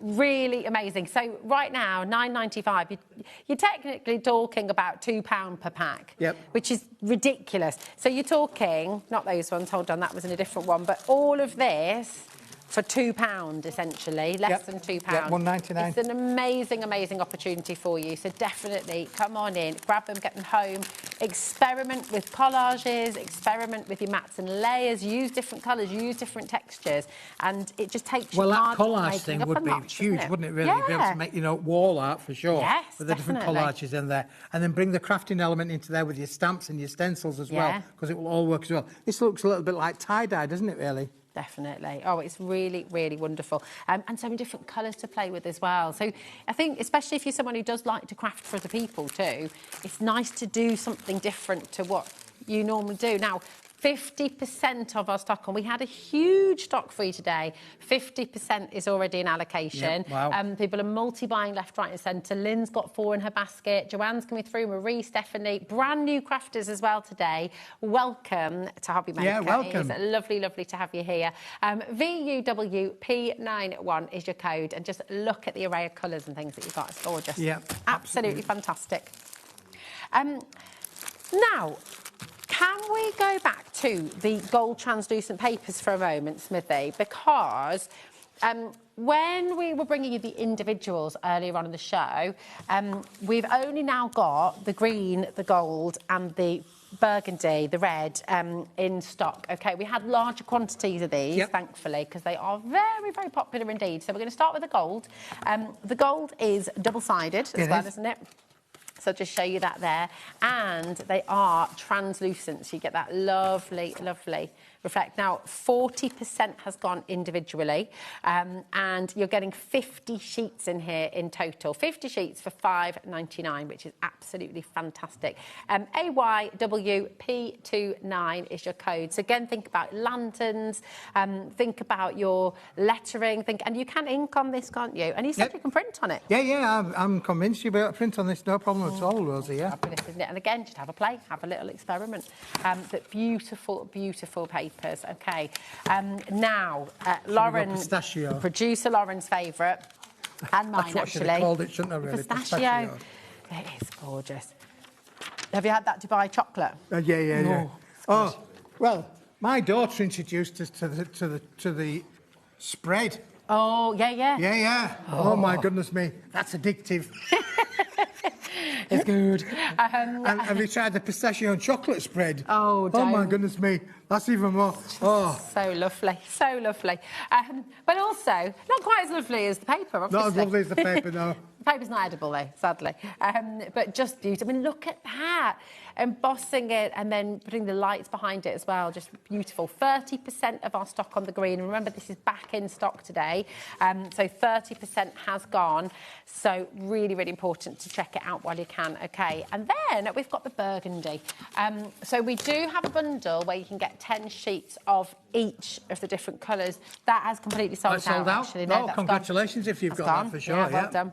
Really amazing. So right now, £9.95, you're technically talking about £2 per pack, which is ridiculous. So you're talking, not those ones, hold on, that was in a different one, but all of this for £2, essentially, less than £2. £1.99. It's an amazing opportunity for you. So definitely come on in, grab them, get them home, experiment with collages, experiment with your mats and layers, use different colours, use different textures, and it just takes you that collage thing would be huge, wouldn't it, really? Be able to make, you know, wall art for sure. Yes, with the different collages in there. And then bring the crafting element into there with your stamps and your stencils as well, because it will all work as well. This looks a little bit like tie-dye, doesn't it, really? Definitely. Oh, it's really wonderful. And so many different colours to play with as well. So I think, especially if you're someone who does like to craft for other people too, it's nice to do something different to what you normally do. Now, 50% of our stock, and we had a huge stock for you today. 50% is already in allocation. Yep, wow. People are multi-buying left, right and centre. Lynn's got 4 in her basket. Joanne's coming through. Marie, Stephanie. Brand new crafters as well today. Welcome to HobbyMaker. Yeah, welcome. It's lovely, lovely to have you here. VUWP91 is your code. And just look at the array of colours and things that you've got. It's gorgeous. Yeah, absolutely fantastic. Now, can we go back to the gold translucent papers for a moment, Smithy? Because when we were bringing you the individuals earlier on in the show, we've only now got the green, the gold and the burgundy, the red, in stock. OK, we had larger quantities of these, thankfully, because they are very, very popular indeed. So we're going to start with the gold. The gold is double-sided as well, isn't it? So I'll just show you that there. And they are translucent, so you get that lovely, lovely reflect. Now, 40% has gone individually, and you're getting 50 sheets in here in total. 50 sheets for $5.99, which is absolutely fantastic. AYWP29 is your code. So again, think about lanterns, think about your lettering, and you can ink on this, can't you? And you said you can print on it. Yeah, I'm convinced you'll be able to print on this, no problem at all, Rosie, yeah. Fabulous, isn't it? And again, just have a play, have a little experiment. But beautiful, beautiful papers. Okay, now Lauren, producer Lauren's favourite, and mine. That's what actually. I should have called it, shouldn't I? Really? Pistachio. It is gorgeous. Have you had that Dubai chocolate? Yeah. Oh, well, my daughter introduced us to the spread. Oh, yeah. Yeah. Oh my goodness me, that's addictive. It's good. And have you tried the pistachio and chocolate spread? Oh, don't. Oh my goodness me, that's even more. Oh, so lovely, so lovely. But also not quite as lovely as the paper. Obviously. Not as lovely as the paper, no. The paper's not edible though, sadly. But just beautiful. I mean, look at that. Embossing it and then putting the lights behind it as well. Just beautiful. 30% of our stock on the green. And remember, this is back in stock today. So 30% has gone. So really, really important to check it out while you can. OK. And then we've got the burgundy. So we do have a bundle where you can get 10 sheets of each of the different colours. That has completely sold out. Actually. No, congratulations if you've got that for sure. Yeah, well done.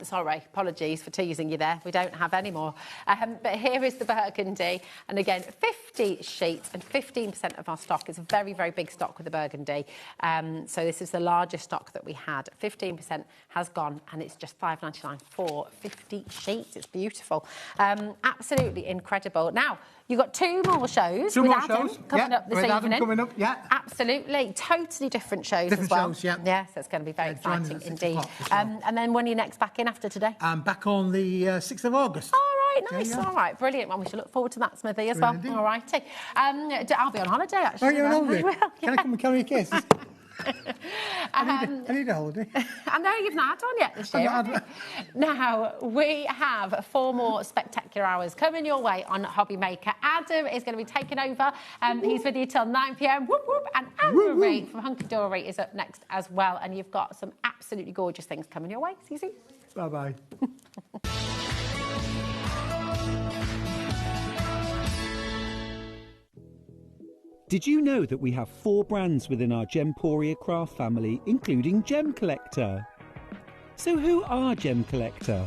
Sorry, apologies for teasing you there. We don't have any more. But here is the burgundy. And again, 50 sheets and 15% of our stock. It's a very, very big stock with the burgundy. So this is the largest stock that we had. 15% has gone, and it's just $5.99 for 50 sheets. It's beautiful. Absolutely incredible. Now, you've got 2 more shows. Two with more Adam shows. coming up this evening. Adam coming up, yeah. Absolutely. Totally different shows as well. Different shows, yeah. Yes, it's going to be very exciting indeed. And then when are you next back in after today? I'm back on the 6th of August. All right, nice. All right, brilliant. Well, we should look forward to that, Smithy, as well. All righty. I'll be on holiday, actually. Oh, you're on holiday? I will, yeah. Can I come and carry your cases? I need a holiday. I know you've not had one yet this year. Now, we have 4 more spectacular hours coming your way on HobbyMaker. Adam is going to be taking over. He's with you till 9 p.m. Whoop, whoop. And Anne-Marie from Hunky Dory is up next as well. And you've got some absolutely gorgeous things coming your way. See you soon. Bye-bye. Did you know that we have 4 brands within our Gemporia craft family, including Gem Collector? So who are Gem Collector?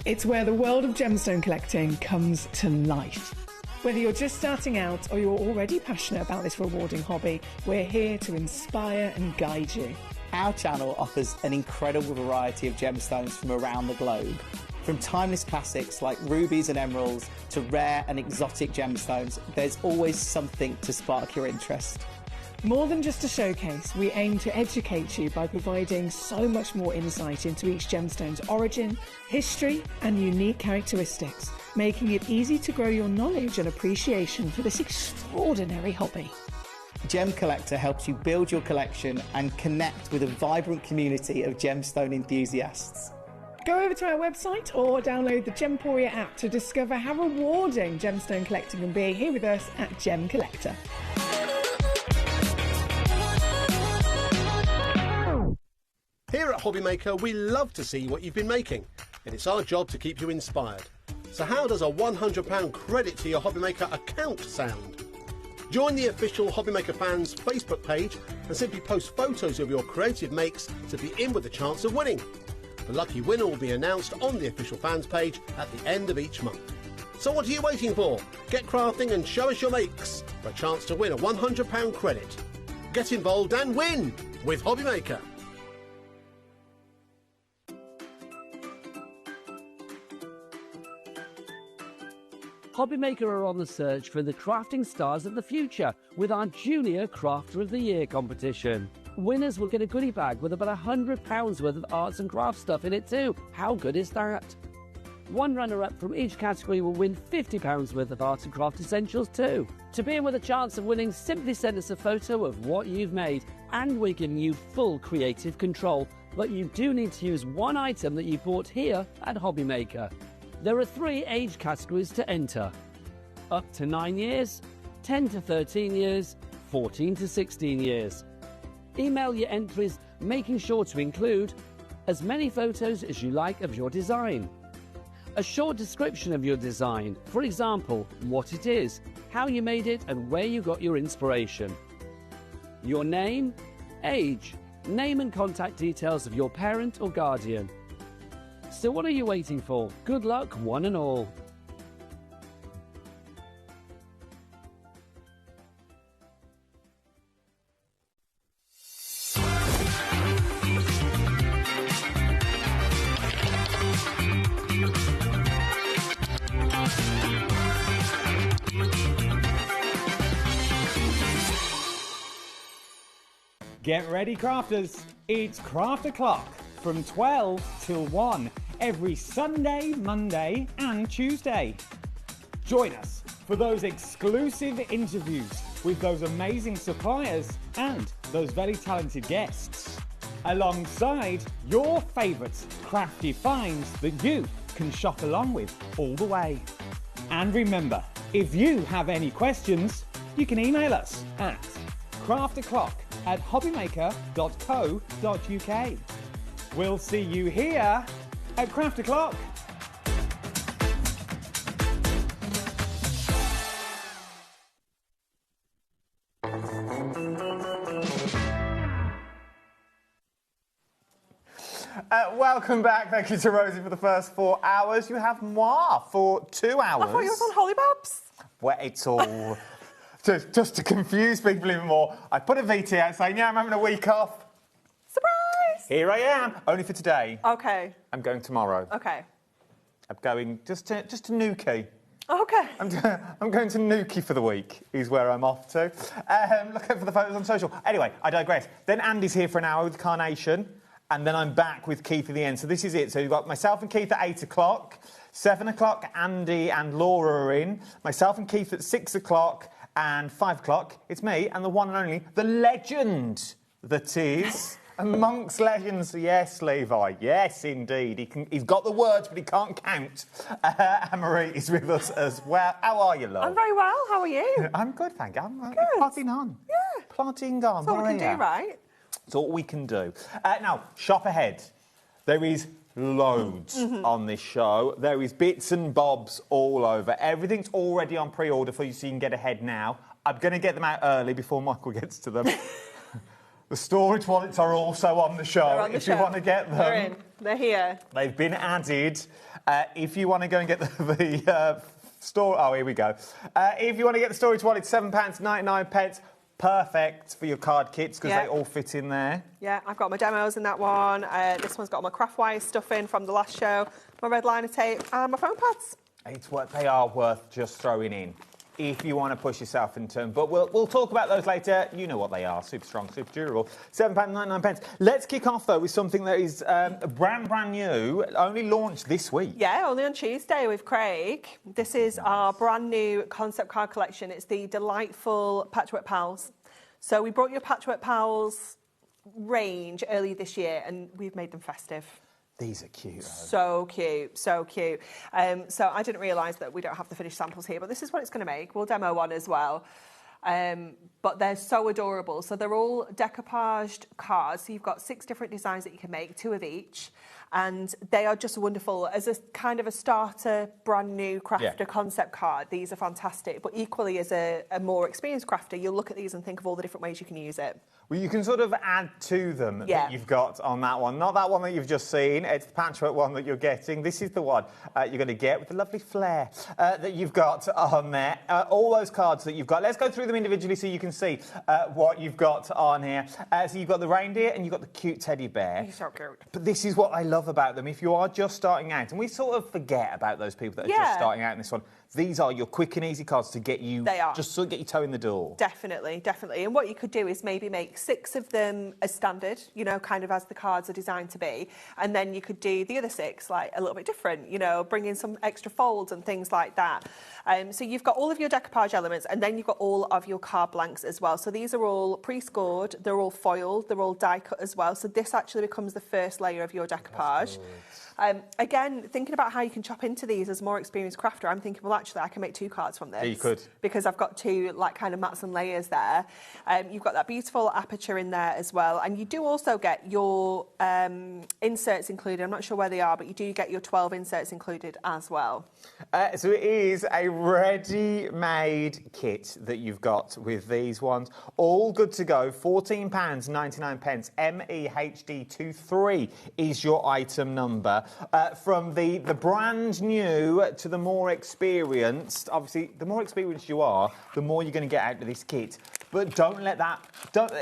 It's where the world of gemstone collecting comes to life. Whether you're just starting out or you're already passionate about this rewarding hobby, we're here to inspire and guide you. Our channel offers an incredible variety of gemstones from around the globe. From timeless classics like rubies and emeralds to rare and exotic gemstones, there's always something to spark your interest. More than just a showcase, we aim to educate you by providing so much more insight into each gemstone's origin, history and unique characteristics, making it easy to grow your knowledge and appreciation for this extraordinary hobby. Gem Collector helps you build your collection and connect with a vibrant community of gemstone enthusiasts. Go over to our website or download the Gemporia app to discover how rewarding gemstone collecting can be here with us at Gem Collector. Here at HobbyMaker, we love to see what you've been making, and it's our job to keep you inspired. So how does a £100 credit to your HobbyMaker account sound? Join the official HobbyMaker fans Facebook page and simply post photos of your creative makes to be in with a chance of winning. The lucky winner will be announced on the official fans page at the end of each month. So what are you waiting for? Get crafting and show us your makes for a chance to win a £100 credit. Get involved and win with HobbyMaker. HobbyMaker are on the search for the crafting stars of the future with our Junior Crafter of the Year competition. Winners will get a goodie bag with about £100 worth of arts and crafts stuff in it too. How good is that? One runner-up from each category will win £50 worth of arts and craft essentials too. To be in with a chance of winning, simply send us a photo of what you've made and we're giving you full creative control. But you do need to use one item that you bought here at HobbyMaker. There are 3 age categories to enter. Up to 9 years, 10 to 13 years, 14 to 16 years. Email your entries, making sure to include as many photos as you like of your design. A short description of your design, for example, what it is, how you made it and where you got your inspiration. Your name, age, name and contact details of your parent or guardian. So what are you waiting for? Good luck, one and all. Get ready, crafters. It's Craft O'Clock from 12 till 1 every Sunday, Monday and Tuesday. Join us for those exclusive interviews with those amazing suppliers and those very talented guests, alongside your favourite crafty finds that you can shop along with all the way. And remember, if you have any questions, you can email us at crafto'clock@hobbymaker.co.uk. We'll see you here at Craft O'Clock. Welcome back. Thank you to Rosie for the first 4 hours. You have moi for 2 hours. I thought you was on Hollybobs. Well, it's all... just to confuse people even more, I put a VT out saying, yeah, I'm having a week off. Surprise! Here I am. Only for today. Okay. I'm going tomorrow. Okay. I'm going just to Newquay. Okay. I'm going to Newquay for the week, is where I'm off to. Look out for the photos on social. Anyway, I digress. Then Andy's here for an hour with Carnation, and then I'm back with Keith at the end. So this is it. So you've got myself and Keith at 8 o'clock. 7 o'clock, Andy and Laura are in. Myself and Keith at 6 o'clock. And 5 o'clock, it's me and the one and only, the legend that is amongst legends. Yes, Levi. Yes, indeed. He's got the words, but he can't count. Anne-Marie is with us as well. How are you, love? I'm very well. How are you? I'm good, thank you. I'm good. plodding on. Yeah. Plodding on. That's all we can do, right? That's all we can do. Now, shop ahead. There is loads on this show. There is bits and bobs all over. Everything's already on pre-order for you, so you can get ahead now. I'm going to get them out early before Michael gets to them. The storage wallets are also on the show. If you want to get them, they're in. They're here. They've been added. If you want to go and get the store, oh, here we go. If you want to get the storage wallet, £7.99. Perfect for your card kits because they all fit in there. Yeah, I've got my demos in that one. This one's got my craft wire stuff in from the last show, my red liner tape and my foam pads. They are worth just throwing in if you want to push yourself in turn. But we'll talk about those later. You know what they are. Super strong, super durable. £7.99. Let's kick off, though, with something that is brand new, only launched this week. Yeah, only on Tuesday with Craig. This is our brand new concept card collection. It's the delightful Patchwork Pals. So we brought you a Patchwork Pals range early this year, and we've made them festive. These are cute. So cute, so cute. So I didn't realise that we don't have the finished samples here, but this is what it's going to make. We'll demo one as well. But they're so adorable. So they're all decoupaged cards. So you've got 6 different designs that you can make, 2 of each. And they are just wonderful. As a kind of a starter, brand new crafter concept card, these are fantastic. But equally, as a more experienced crafter, you'll look at these and think of all the different ways you can use it. Well, you can sort of add to them that you've got on that one. Not that one that you've just seen. It's the patchwork one that you're getting. This is the one you're going to get with the lovely flair that you've got on there. All those cards that you've got. Let's go through them individually so you can see what you've got on here. So you've got the reindeer and you've got the cute teddy bear. He's so cute. But this is what I love about them. If you are just starting out, and we sort of forget about those people that are just starting out in this one, these are your quick and easy cards to get you, just sort of get your toe in the door. Definitely, definitely. And what you could do is maybe make 6 of them as standard, you know, kind of as the cards are designed to be. And then you could do the other 6, like, a little bit different, you know, bring in some extra folds and things like that. So you've got all of your decoupage elements, and then you've got all of your card blanks as well. So these are all pre-scored, they're all foiled, they're all die cut as well. So this actually becomes the first layer of your decoupage. Again, thinking about how you can chop into these as a more experienced crafter, I'm thinking, well, actually, I can make 2 cards from this. Yeah, you could. Because I've got 2, like, kind of mats and layers there. You've got that beautiful aperture in there as well. And you do also get your inserts included. I'm not sure where they are, but you do get your 12 inserts included as well. So it is a ready-made kit that you've got with these ones. All good to go. £14.99. MEHD23 is your item number. From the brand new to the more experienced, obviously, the more experienced you are, the more you're going to get out of this kit. But don't let that...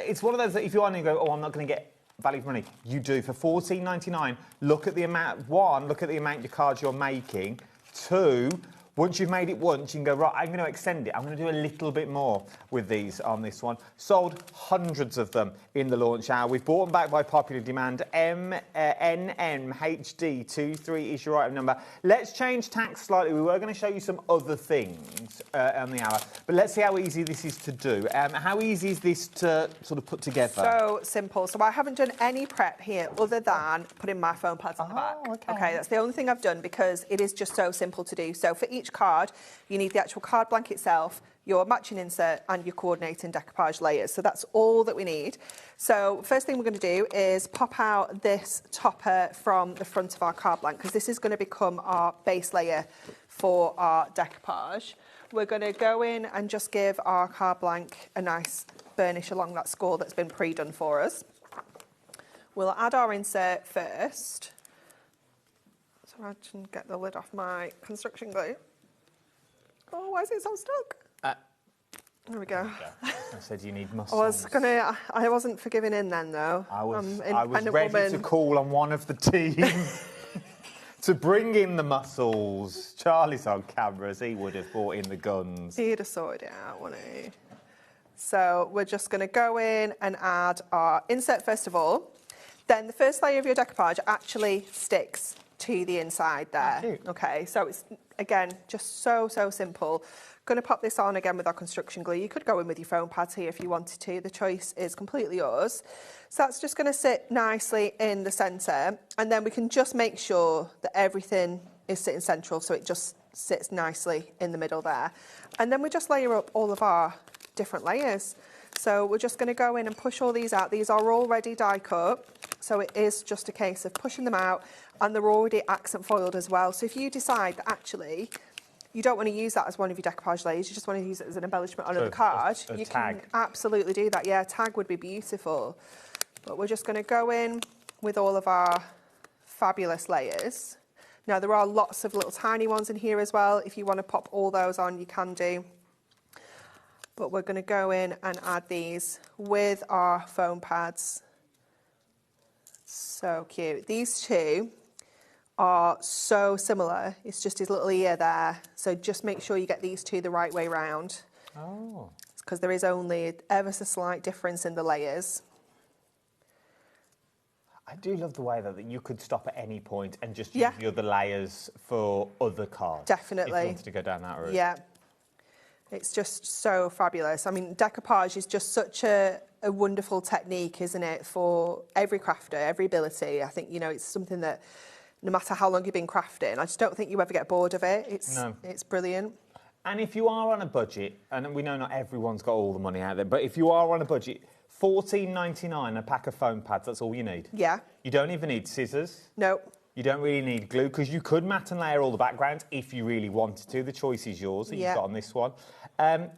It's one of those that if you are going to go, oh, I'm not going to get value for money, you do. For £14.99, look at the amount... 1, look at the amount of cards you're making. 2... Once you've made it once, you can go, right, I'm going to extend it. I'm going to do a little bit more with these on this one. Sold hundreds of them in the launch hour. We've bought them back by popular demand. NMHD23 is your item number. Let's change tack slightly. We were going to show you some other things on the hour, but let's see how easy this is to do. How easy is this to sort of put together? So simple. So I haven't done any prep here other than putting my foam pads on the back. Okay, that's the only thing I've done because it is just so simple to do. So for each card, you need the actual card blank itself, your matching insert and your coordinating decoupage layers. So that's all that we need. So first thing we're going to do is pop out this topper from the front of our card blank because this is going to become our base layer for our decoupage. We're going to go in and just give our card blank a nice burnish along that score that's been pre-done for us. We'll add our insert first. So I can get the lid off my construction glue. Oh, why is it so stuck? There we go. I said you need muscles. I wasn't for giving in then, though. I was ready to call on one of the team to bring in the muscles. Charlie's on cameras. He would have brought in the guns. He'd have sorted it out, wouldn't he? So we're just going to go in and add our insert first of all. Then the first layer of your decoupage actually sticks to the inside there. Oh, okay, so it's, again, just so simple. Going to pop this on again with our construction glue. You could go in with your foam pads here if you wanted to. The choice is completely yours. So that's just going to sit nicely in the centre, and then we can just make sure that everything is sitting central so it just sits nicely in the middle there. And then we just layer up all of our different layers. So we're just going to go in and push all these out. These are already die cut, so it is just a case of pushing them out, and they're already accent foiled as well. So if you decide that actually you don't want to use that as one of your decoupage layers, you just want to use it as an embellishment on the card, you can absolutely do that. Yeah, tag would be beautiful. But we're just going to go in with all of our fabulous layers. Now, there are lots of little tiny ones in here as well. If you want to pop all those on, you can do. But we're going to go in and add these with our foam pads. So cute. These two are so similar. It's just his little ear there. So just make sure you get these two the right way round. Oh. Because there is only ever so slight difference in the layers. I do love the way that you could stop at any point and just use the other layers for other cards. Definitely. If you wanted to go down that route. Yeah. It's just so fabulous. I mean, decoupage is just such a wonderful technique, isn't it, for every crafter, every ability. I think, you know, it's something that no matter how long you've been crafting, I just don't think you ever get bored of it. It's brilliant. And if you are on a budget, and we know not everyone's got all the money out there, but if you are on a budget, $14.99 a pack of foam pads, that's all you need. Yeah. You don't even need scissors. No. You don't really need glue, because you could mat and layer all the backgrounds if you really wanted to. The choice is yours that you've got on this one.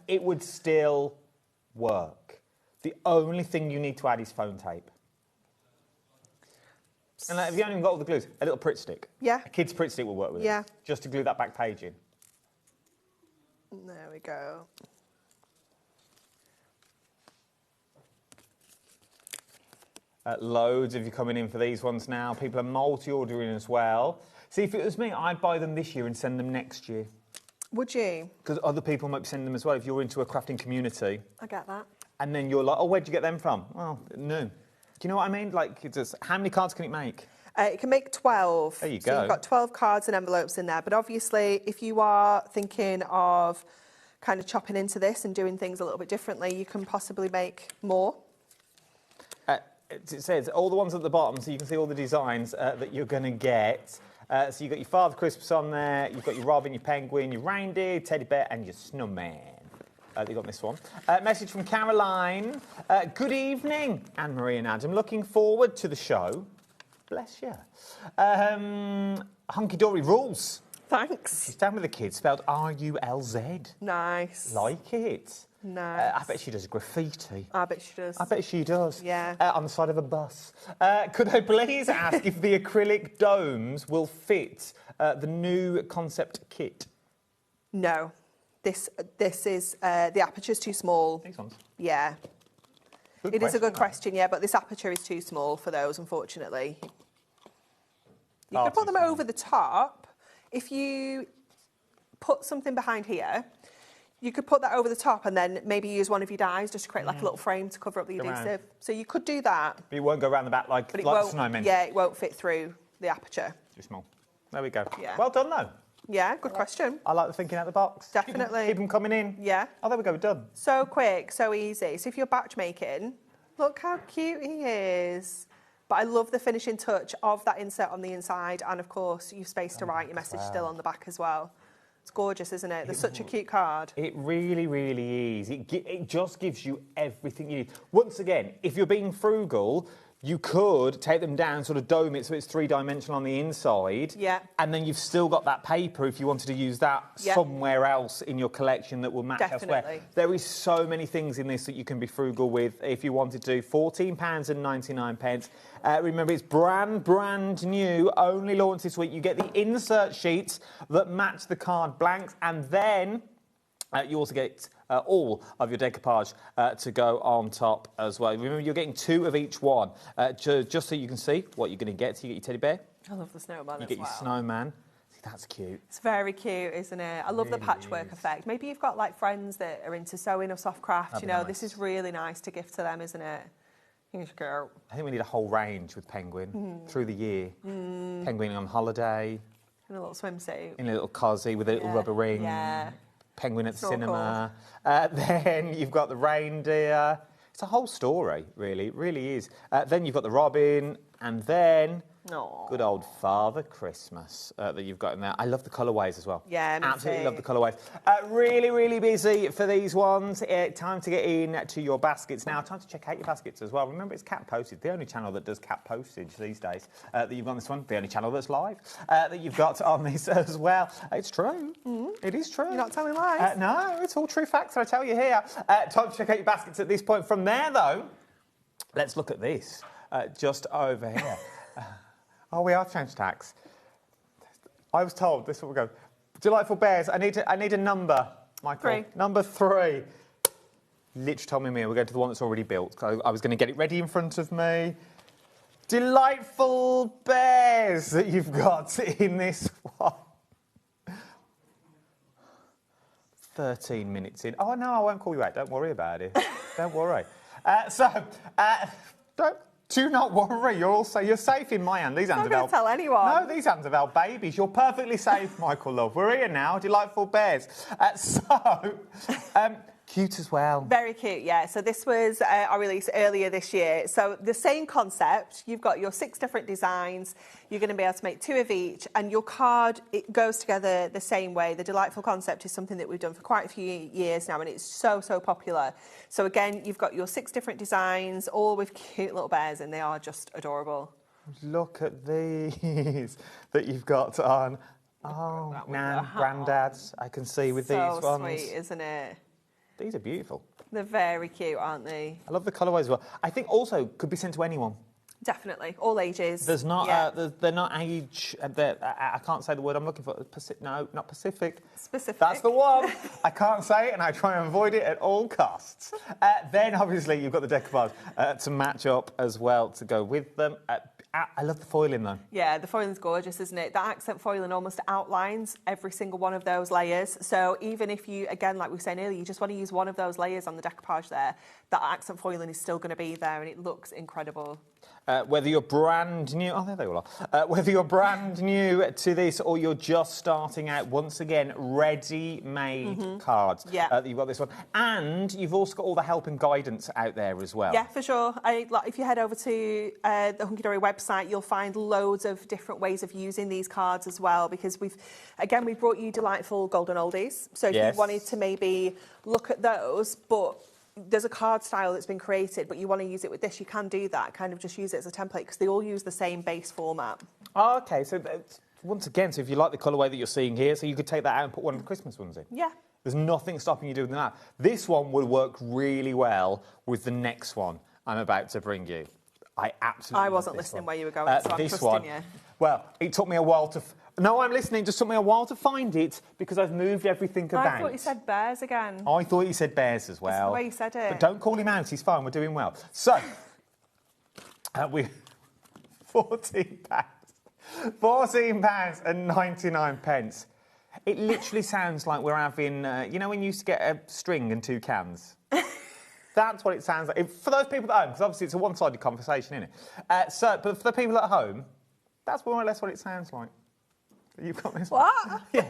It would still work. The only thing you need to add is foam tape. And if you haven't even got all the glues, a little Pritt stick. Yeah. A kid's Pritt stick will work with Yeah. it. Just to glue that back page in. There we go. Loads of you coming in for these ones now. People are multi-ordering as well. See, if it was me, I'd buy them this year and send them next year. Would you? Because other people might be sending them as well if you're into a crafting community. I get that. And then you're like, oh, where'd you get them from? Well, no. Do you know what I mean? Like, how many cards can it make? It can make 12. There you So go. you've got 12 cards and envelopes in there. But obviously, if you are thinking of kind of chopping into this and doing things a little bit differently, you can possibly make more. It says all the ones at the bottom, so you can see all the designs that you're going to get. So you've got your Father Christmas on there, you've got your Robin, your Penguin, your Reindeer, Teddy Bear and your Snowman. You got this one. Message from Caroline. Good evening, Anne-Marie and Adam. Looking forward to the show. Bless you. Hunky Dory rules. Thanks. She's down with the kids, spelled R-U-L-Z. Nice. Like it. Nice. I bet she does graffiti. I bet she does. I bet she does. Yeah. On the side of a bus. Could I please ask if the acrylic domes will fit the new concept kit? No. This is, the aperture's too small. These ones? Yeah. Good It is a good question, question, yeah, but this aperture is too small for those, unfortunately. You could put them over the top. If you put something behind here, you could put that over the top and then maybe use one of your dies just to create like a little frame to cover up the Go round. adhesive. So you could do that. But it won't go around the back like, But it like won't, snowmen. yeah, it won't fit through the aperture. Too small. There we go. Yeah. Well done, though. Yeah, good question. I like the thinking out the box. Definitely. Keep them coming in. Yeah. Oh, there we go, we're done. So quick, so easy. So if you're batch making, look how cute he is. But I love the finishing touch of that insert on the inside, and of course you've space to write your message still on the back as well. It's gorgeous, isn't it? There's such a cute card. It really, really is. It just gives you everything you need. Once again, if you're being frugal, you could take them down, sort of dome it so it's three-dimensional on the inside. Yeah. And then you've still got that paper if you wanted to use that somewhere else in your collection that will match elsewhere. There is so many things in this that you can be frugal with if you wanted to. £14.99. Remember, it's brand new, only launched this week. You get the insert sheets that match the card blanks, and then you also get all of your decoupage to go on top as well. Remember, you're getting 2 of each one, just so you can see what you're going to get. So you get your teddy bear. I love the snowman You get your snowman. See, that's cute. It's very cute, isn't it? I love the patchwork effect. Maybe you've got like friends that are into sewing or soft craft. That'd You be know, nice. this is really nice to gift to them, isn't it? Here's your girl. I think we need a whole range with Penguin through the year. Penguin on holiday. In a little swimsuit. In a little cosy with a little rubber ring. Yeah. Penguin at the Snorkel. cinema. Then you've got the reindeer. It's a whole story, really. It really is. Then you've got the Robin, and then good old Father Christmas that you've got in there. I love the colourways as well. Yeah, me Absolutely too. love the colourways. Really, really busy for these ones. Time to get in to your baskets now. Time to check out your baskets as well. Remember, it's Cat Postage, the only channel that does cat postage these days that you've got on this one. The only channel that's live that you've got on this as well. It's true. It is true. You're not telling lies. No, it's all true facts, I tell you here. Time to check out your baskets at this point. From there, though, let's look at this just over here. Oh, we are changed tax. I was told this will go. Delightful Bears. I need a number, Michael. 3. Number 3. Literally told me we're going to the one that's already built. I was going to get it ready in front of me. Delightful Bears that you've got in this one. 13 minutes in. Oh no, I won't call you out. Don't worry about it. Don't worry. Do not worry. You're safe in my hand. These hands I'm not going to tell anyone. No, these hands are our babies. You're perfectly safe, Michael Love. We're here now. Delightful Bears. Cute as well. Very cute, yeah. So this was our release earlier this year. So the same concept, you've got your 6 different designs, you're going to be able to make 2 of each, and your card, it goes together the same way. The delightful concept is something that we've done for quite a few years now, and it's so, so popular. So again, you've got your 6 different designs, all with cute little bears, and they are just adorable. Look at these that you've got on. Oh, Nan, Grandad's, I can see with these ones. So sweet, isn't it? These are beautiful. They're very cute, aren't they? I love the colourways as well. I think also could be sent to anyone. Definitely, all ages. There's not, they're not age. I can't say the word I'm looking for. No, not Pacific. Specific. That's the one. I can't say it, and I try and avoid it at all costs. Then obviously you've got the decoupage to match up as well to go with them. I love the foiling though. Yeah, the foiling's gorgeous, isn't it? That accent foiling almost outlines every single one of those layers. So even if you, again, like we were saying earlier, you just want to use one of those layers on the decoupage there, that accent foiling is still going to be there, and it looks incredible. Whether you're brand new, oh, there they all are. Whether you're brand new to this or you're just starting out, once again, ready-made cards. Yeah. You've got this one. And you've also got all the help and guidance out there as well. Yeah, for sure. If you head over to the Hunky Dory website, you'll find loads of different ways of using these cards as well, because we've brought you delightful golden oldies. So if you wanted to maybe look at those, but there's a card style that's been created, but you want to use it with this, you can do that. Kind of just use it as a template, because they all use the same base format. Oh, OK. So once again, so if you like the colourway that you're seeing here, so you could take that out and put one of the Christmas ones in. Yeah. There's nothing stopping you doing that. This one would work really well with the next one I'm about to bring you. I wasn't listening where you were going, so I'm trusting you. Well, it took me a while to... No, I'm listening. Just took me a while to find it because I've moved everything about. I thought you said bears again. I thought you said bears as well. That's the way you said it. But don't call him out. He's fine. We're doing well. So, we £14. £14.99. It literally sounds like we're having... you know when you used to get a string and 2 cans? That's what it sounds like. For those people at home, because obviously it's a one-sided conversation, isn't it? But for the people at home, that's more or less what it sounds like. You've got this one. What? Yeah.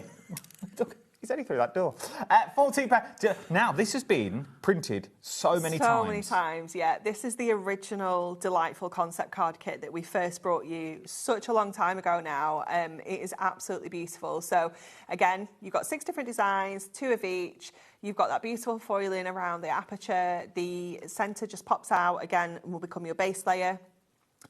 Look, he's only through that door. £14. Now, this has been printed so many times. So many times, yeah. This is the original delightful concept card kit that we first brought you such a long time ago now. It is absolutely beautiful. So, again, you've got 6 different designs, 2 of each. You've got that beautiful foiling around the aperture. The centre just pops out, again, and will become your base layer.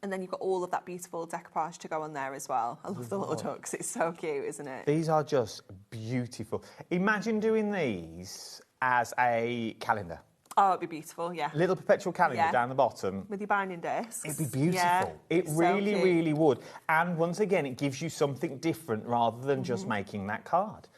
And then you've got all of that beautiful decoupage to go on there as well. I love the little ducks. It's so cute, isn't it? These are just beautiful. Imagine doing these as a calendar. Oh, it'd be beautiful, yeah. Little perpetual calendar down the bottom. With your binding discs. It'd be beautiful. Yeah, it really, really would. And once again, it gives you something different rather than just making that card.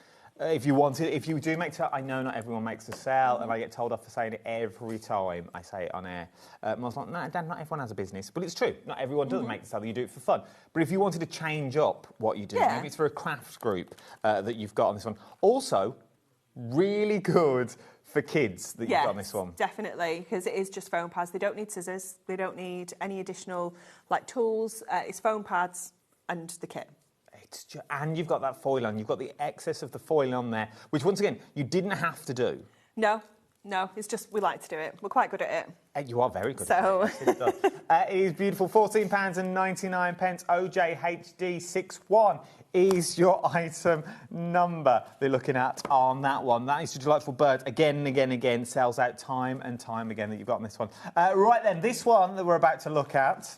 If you do make sale, I know not everyone makes a sale, and I get told off for saying it every time I say it on air. I was like, no, Dan, not everyone has a business. But it's true, not everyone does make the sale, you do it for fun. But if you wanted to change up what you do, maybe it's for a crafts group that you've got on this one. Also, really good for kids that you've got on this one. Definitely, because it is just foam pads. They don't need scissors, they don't need any additional tools. It's foam pads and the kit. And you've got that foil on. You've got the excess of the foil on there, which, once again, you didn't have to do. No, it's just we like to do it. We're quite good at it. You are very good at it. It is beautiful. £14.99. OJHD61 is your item number they're looking at on that one. That is a delightful bird. Again and again and again. Sells out time and time again that you've got on this one. Right then, this one that we're about to look at...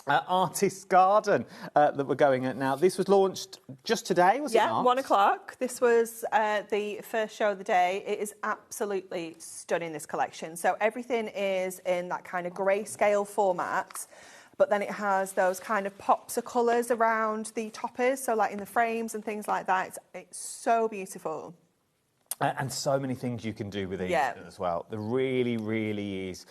Artist's Garden that we're going at now. This was launched just today, was it not? Yeah, 1 o'clock. This was the first show of the day. It is absolutely stunning, this collection. So everything is in that kind of grayscale format, but then it has those kind of pops of colours around the toppers, so like in the frames and things like that. It's so beautiful. And so many things you can do with these as well. There really, really is.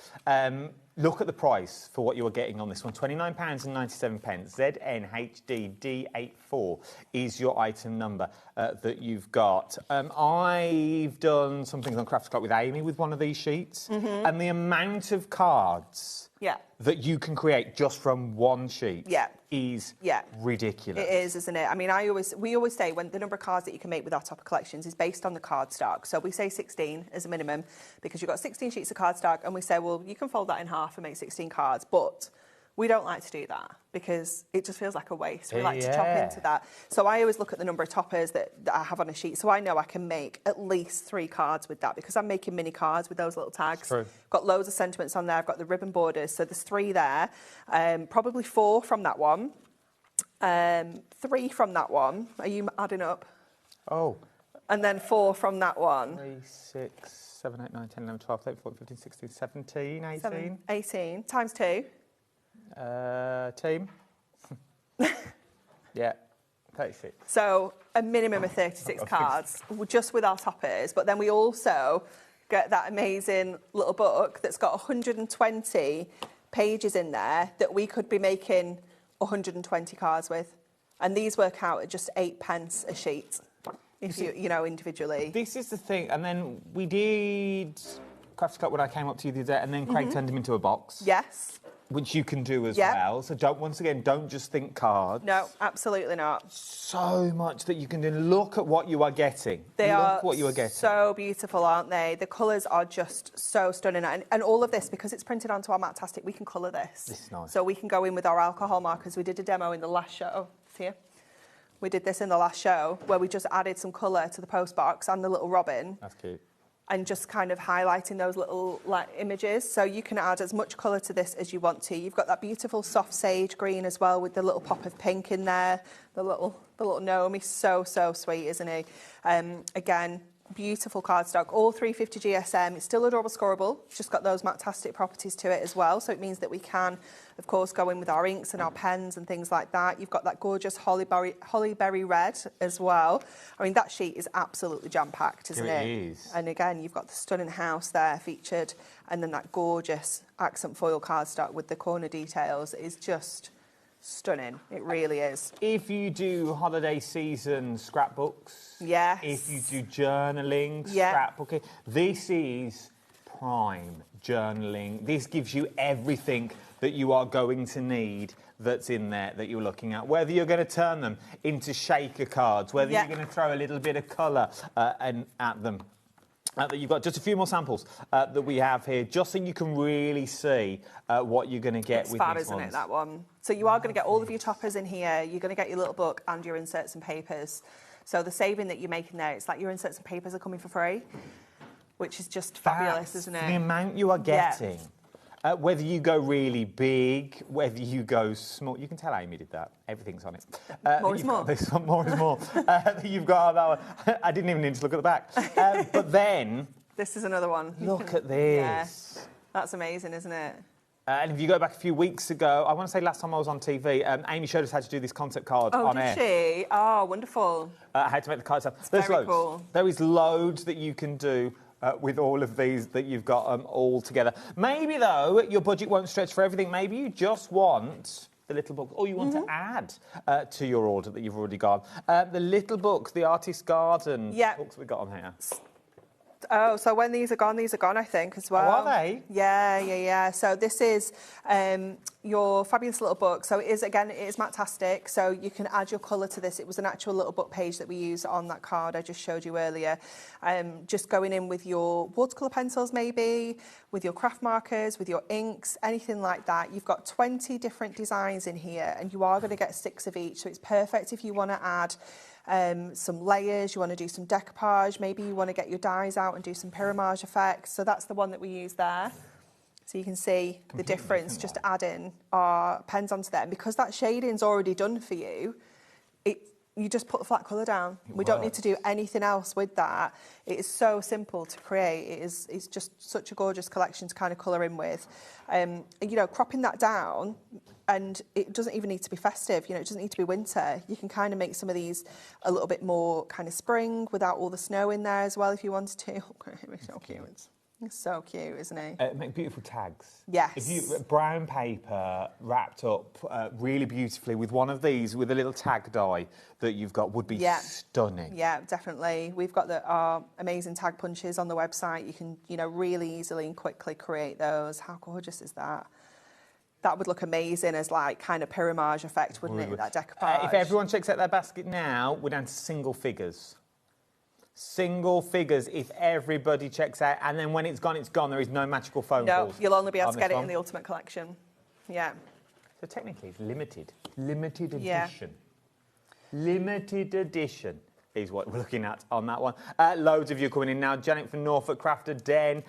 Look at the price for what you're getting on this one. £29.97. ZNHDD84 is your item number that you've got. I've done some things on Crafts Clock with Amy with one of these sheets. And the amount of cards that you can create just from one sheet is ridiculous. It is, isn't it? I mean, we always say when the number of cards that you can make with our topper collections is based on the card stock. So we say 16 as a minimum because you've got 16 sheets of card stock, and we say, well, you can fold that in half and make 16 cards, but we don't like to do that because it just feels like a waste. We like to chop into that. So I always look at the number of toppers that I have on a sheet, so I know I can make at least 3 cards with that because I'm making mini cards with those little tags. True. Got loads of sentiments on there. I've got the ribbon borders, so there's 3 there. Probably 4 from that one. 3 from that one. Are you adding up? Oh. And then 4 from that one. 3, 6, 7, 8, 9, 10, 11, 12, 13, 14, 15, 16, 17, 18. 18 times 2. Team. Yeah, 36. So a minimum of 36 cards just with our toppers. But then we also get that amazing little book that's got 120 pages in there that we could be making 120 cards with. And these work out at just 8p a sheet, if you know, individually. This is the thing. And then we did Crafts Cup when I came up to you the other day, and then Craig turned them into a box. Yes. Which you can do as well. So once again, don't just think cards. No, absolutely not. So much that you can do. Look at what you are getting. They are what you are getting. So beautiful, aren't they? The colours are just so stunning. And all of this, because it's printed onto our Matte-tastic, we can colour this. This is nice. So we can go in with our alcohol markers. We did a demo in the last show. It's here. We did this in the last show where we just added some colour to the post box and the little robin. That's cute. And just kind of highlighting those little images. So you can add as much colour to this as you want to. You've got that beautiful soft sage green as well with the little pop of pink in there. The little gnome, he's so sweet, isn't he? Again, beautiful cardstock, all 350 GSM. It's still adorable scoreable. It's just got those Matte-tastic properties to it as well. So it means that we can, of course, go in with our inks and our pens and things like that. You've got that gorgeous hollyberry red as well. I mean, that sheet is absolutely jam-packed, isn't it? It is. And again, you've got the stunning house there featured, and then that gorgeous accent foil cardstock with the corner details is just stunning. It really is. If you do holiday season scrapbooks, yes. If you do journaling, scrapbooking, this is prime journaling. This gives you everything that you are going to need that's in there that you're looking at. Whether you're going to turn them into shaker cards, whether you're going to throw a little bit of colour at them. You've got just a few more samples that we have here, just so you can really see what you're going to get with fab, these isn't ones. it, that one? So you are going to get all of your toppers in here. You're going to get your little book and your inserts and papers. So the saving that you're making there, it's like your inserts and papers are coming for free, which is just fabulous, isn't it? The amount you are getting. Yeah. Whether you go really big, whether you go small, you can tell Amy did that. Everything's on it. More is more. This one, more is more. You've got that one. I didn't even need to look at the back. But then... This is another one. Look at this. Yeah. That's amazing, isn't it? And if you go back a few weeks ago, I want to say last time I was on TV, Amy showed us how to do this concept card on air. Oh, did she? Oh, wonderful. How to make the cards up. There's loads. Cool. There is loads that you can do with all of these that you've got all together. Maybe, though, your budget won't stretch for everything. Maybe you just want the little book, or you want to add to your order that you've already got. The little books, the Artist Garden books we've got on here. Oh, so when these are gone, I think, as well. Oh, are they? Yeah. So this is your fabulous little book. So it is Matte-tastic, so you can add your colour to this. It was an actual little book page that we used on that card I just showed you earlier. Just going in with your watercolour pencils, maybe, with your craft markers, with your inks, anything like that. You've got 20 different designs in here, and you are going to get 6 of each. So it's perfect if you want to add some layers, you want to do some decoupage, maybe you want to get your dies out and do some pyramage effects. So that's the one that we use there. So you can see the difference, just adding our pens onto there. And because that shading's already done for you, you just put the flat colour down. We don't need to do anything else with that. It is so simple to create. It's just such a gorgeous collection to kind of colour in with. Cropping that down, and it doesn't even need to be festive, it doesn't need to be winter. You can kind of make some of these a little bit more kind of spring without all the snow in there as well if you wanted to. It's so cute. It's so cute, isn't it? Make beautiful tags. Yes. If you brown paper wrapped up really beautifully with one of these, with a little tag die that you've got, would be stunning. Yeah, definitely. We've got our amazing tag punches on the website. You can, really easily and quickly create those. How gorgeous is that? that would look amazing as like kind of pyramage effect, wouldn't it? That decoupage. If everyone checks out their basket now, we're down to single figures. Single figures if everybody checks out, and then when it's gone, it's gone. There is no magical phone calls. No, you'll only be able on to get this it one. in the Ultimate Collection. Yeah. So technically, it's limited. Limited Yeah. edition. Limited edition is what we're looking at on that one. Loads of you coming in now. Janet from Norfolk, Crafter Den,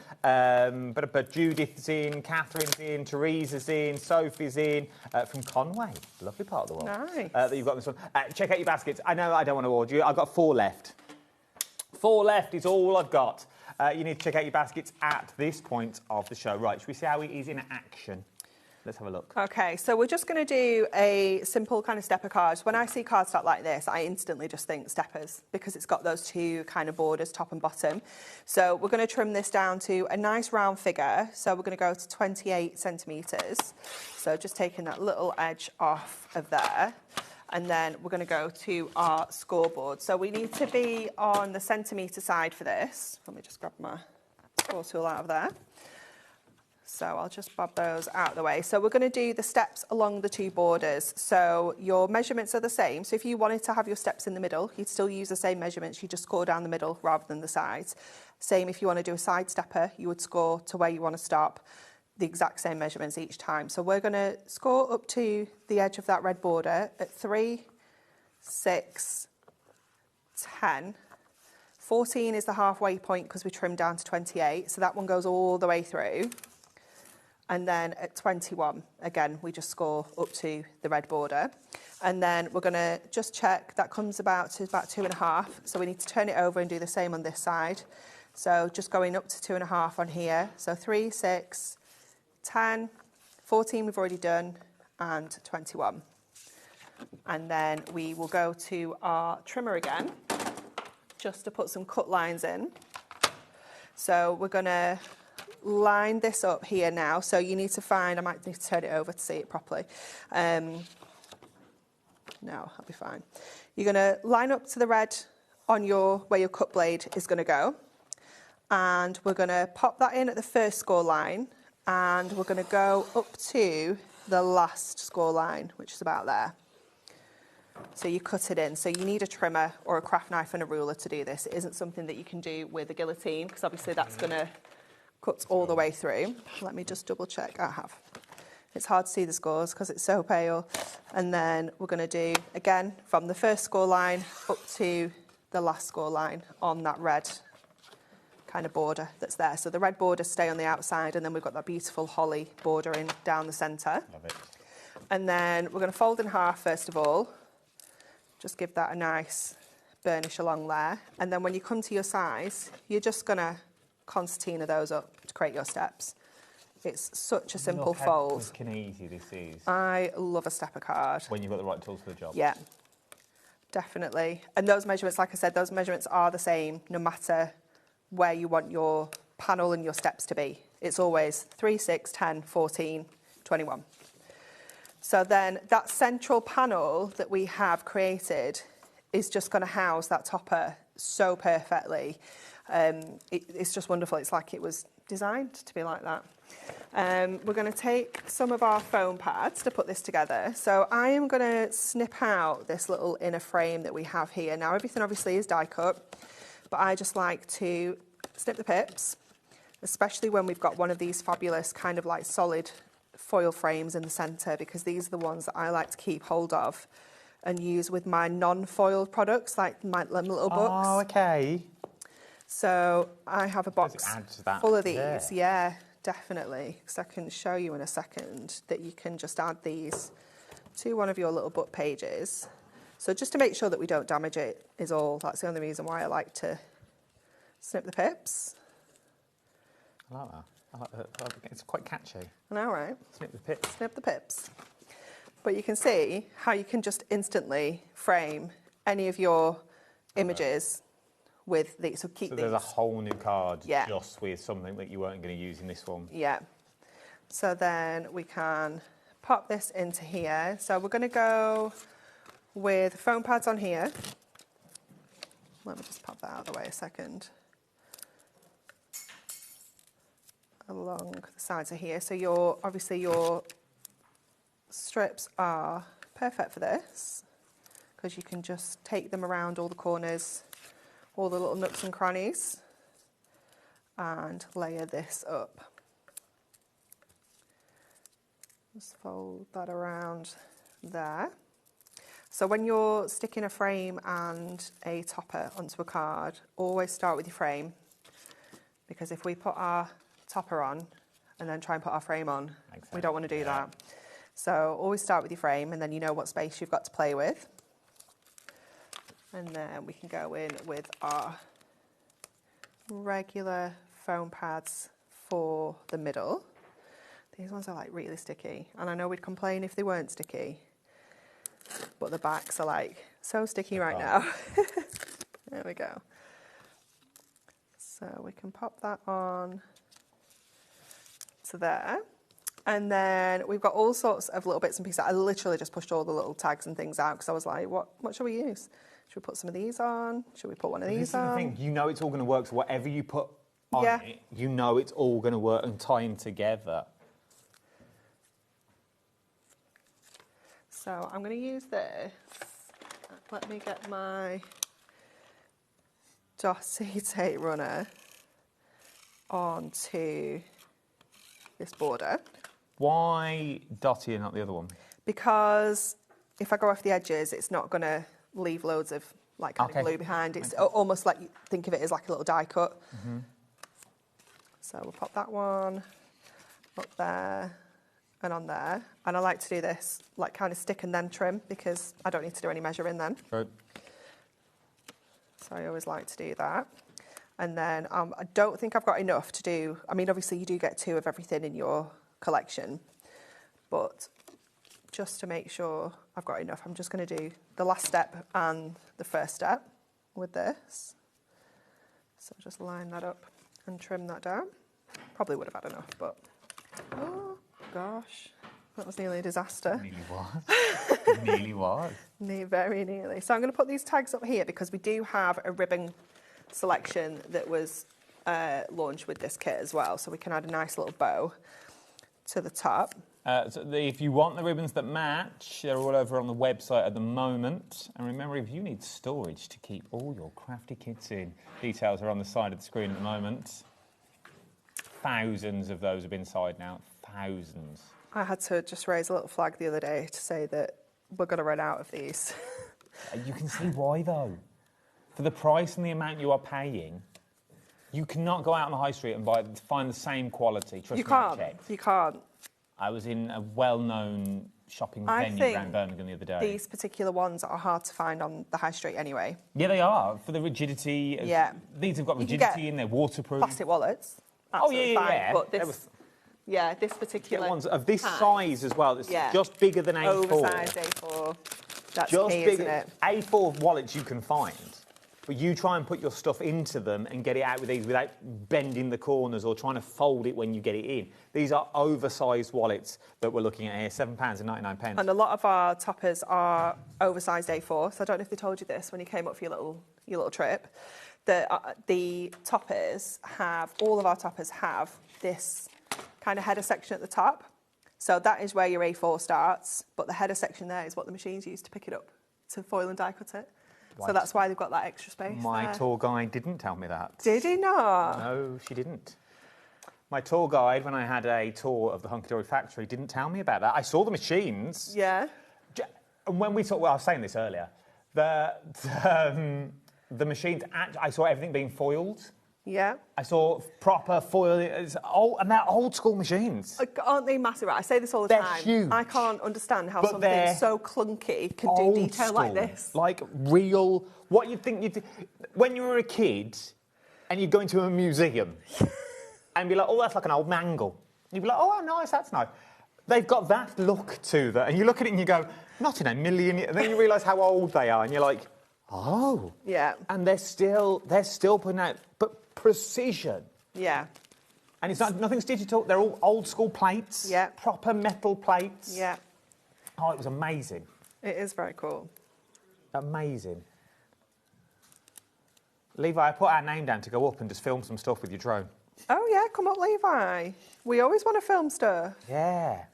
but Judith's in, Catherine's in, Teresa's in, Sophie's in, from Conway, lovely part of the world. Nice. That you've got this one. Check out your baskets. I know I don't want to award you. I've got 4 left. 4 left is all I've got. You need to check out your baskets at this point of the show. Right, should we see how it is in action? Let's have a look. Okay, so we're just going to do a simple kind of stepper card. When I see cardstock like this, I instantly just think steppers because it's got those 2 kind of borders, top and bottom. So we're going to trim this down to a nice round figure. So we're going to go to 28 centimetres. So just taking that little edge off of there. And then we're going to go to our scoreboard. So we need to be on the centimetre side for this. Let me just grab my score tool out of there. So I'll just bob those out of the way. So we're going to do the steps along the 2 borders. So your measurements are the same. So if you wanted to have your steps in the middle, you'd still use the same measurements. You just score down the middle rather than the sides. Same if you want to do a side stepper, you would score to where you want to stop, the exact same measurements each time. So we're going to score up to the edge of that red border at 3, 6, 10. 14 is the halfway point because we trimmed down to 28. So that one goes all the way through. And then at 21, again, we just score up to the red border. And then we're going to just check, that comes about to about 2.5. So we need to turn it over and do the same on this side. So just going up to 2.5 on here. So 3, 6, 10, 14 we've already done, and 21. And then we will go to our trimmer again, just to put some cut lines in. So we're going to line this up here now. So you need to find, I might need to turn it over to see it properly. No, I'll be fine. You're going to line up to the red on where your cut blade is going to go. And we're going to pop that in at the first score line. And we're going to go up to the last score line, which is about there. So you cut it in. So you need a trimmer or a craft knife and a ruler to do this. It isn't something that you can do with a guillotine, because obviously that's going to cut all the way through. Let me just double check. I have. It's hard to see the scores because it's so pale. And then we're going to do, again, from the first score line up to the last score line on that red kind of border that's there. So the red borders stay on the outside, and then we've got that beautiful holly bordering down the centre. Love it. And then we're going to fold in half first of all. Just give that a nice burnish along there. And then when you come to your size, you're just going to concertina those up to create your steps. It's such a simple fold. Look how quick and easy this is. I love a stepper card. When you've got the right tools for the job. Yeah, definitely. And those measurements, like I said, those measurements are the same no matter where you want your panel and your steps to be. It's always 3, 6, 10, 14, 21. So then that central panel that we have created is just going to house that topper so perfectly. It's just wonderful. It's like it was designed to be like that. We're going to take some of our foam pads to put this together. So I am going to snip out this little inner frame that we have here. Now everything obviously is die cut, but I just like to snip the pips, especially when we've got one of these fabulous kind of like solid foil frames in the centre, because these are the ones that I like to keep hold of and use with my non-foiled products, like my little books. Oh, okay. So I have a box full of these. there. Yeah, definitely. Because I can show you in a second that you can just add these to one of your little book pages. So just to make sure that we don't damage it is all. That's the only reason why I like to snip the pips. I like that. It's quite catchy. I know, right? Snip the pips. Snip the pips. But you can see how you can just instantly frame any of your images with these. So keep So these. there's a whole new card Yeah. just with something that you weren't going to use in this one. Yeah. So then we can pop this into here. So we're going to go with foam pads on here. Let me just pop that out of the way a second. Along the sides of here. So obviously your strips are perfect for this because you can just take them around all the corners, all the little nooks and crannies, and layer this up. Just fold that around there. So when you're sticking a frame and a topper onto a card, always start with your frame, because if we put our topper on and then try and put our frame on, we don't want to do that. So always start with your frame, and then you know what space you've got to play with. And then we can go in with our regular foam pads for the middle. These ones are like really sticky, and I know we'd complain if they weren't sticky, but the backs are like so sticky right now. There we go. So we can pop that on to there. And then we've got all sorts of little bits and pieces. I literally just pushed all the little tags and things out because I was like, what shall we use? Should we put some of these on? Should we put one of these on? This is the thing, you know it's all going to work, so whatever you put on it, you know it's all going to work and tie in together. So I'm going to use this. Let me get my Dossy tape runner onto this border. Why Dotty and not the other one? Because if I go off the edges, it's not going to leave loads of like kind of glue behind. It's almost like you think of it as like a little die cut. So we'll pop that one up there and on there. And I like to do this like kind of stick and then trim because I don't need to do any measuring then. Right. So I always like to do that. And then I don't think I've got enough to do, I mean, obviously you do get 2 of everything in your collection, but just to make sure I've got enough, I'm just going to do the last step and the first step with this. So just line that up and trim that down. Probably would have had enough, but oh gosh, that was nearly a disaster. Nearly was. Nearly was. Very nearly. So I'm going to put these tags up here because we do have a ribbon selection that was launched with this kit as well, so we can add a nice little bow to the top. If you want the ribbons that match, they're all over on the website at the moment. And remember, if you need storage to keep all your crafty kits in, details are on the side of the screen at the moment. Thousands of those have been signed out. Thousands. I had to just raise a little flag the other day to say that we're going to run out of these. You can see why, though. For the price and the amount you are paying, you cannot go out on the high street and find the same quality. Trust me, you can't. You can't. I was in a well-known shopping venue around Birmingham the other day. These particular ones are hard to find on the high street anyway. Yeah, they are, for the rigidity. These have got rigidity in, they're waterproof. Plastic wallets. Absolutely fine, yeah. But this, this particular ones of this size as well. It's just bigger than A4. Oversized A4. That's just key, bigger. isn't it? A4 wallets you can find, but you try and put your stuff into them and get it out with these without bending the corners or trying to fold it when you get it in. These are oversized wallets that we're looking at here, £7.99. And a lot of our toppers are oversized A4. So I don't know if they told you this when you came up for your little trip. The toppers have, all of our toppers have this kind of header section at the top. So that is where your A4 starts, but the header section there is what the machines use to pick it up, to foil and die cut it. Right. So that's why they've got that extra space. My tour guide didn't tell me that. Did he not? No, she didn't. My tour guide, when I had a tour of the Hunky Dory factory, didn't tell me about that. I saw the machines. Yeah. And when we talked, well, I was saying this earlier, the machines, I saw everything being foiled. Yeah. I saw proper foil, and they're old school machines. Aren't they massive? I say this all the time. They're huge. I can't understand how something so clunky can do detail school, like this. Like real, what you'd think when you were a kid and you'd go into a museum and be like, oh, that's like an old mangle. You'd be like, oh, nice, that's nice. They've got that look to them. And you look at it and you go, not in a million years. And then you realise how old they are and you're like, oh. Yeah. And they're still putting out, but precision. Yeah. And it's nothing's digital. They're all old school plates. Yeah. Proper metal plates. Yeah. Oh, it was amazing. It is very cool. Amazing. Levi, I put our name down to go up and just film some stuff with your drone. Oh, yeah, come up, Levi. We always want to film stuff. Yeah.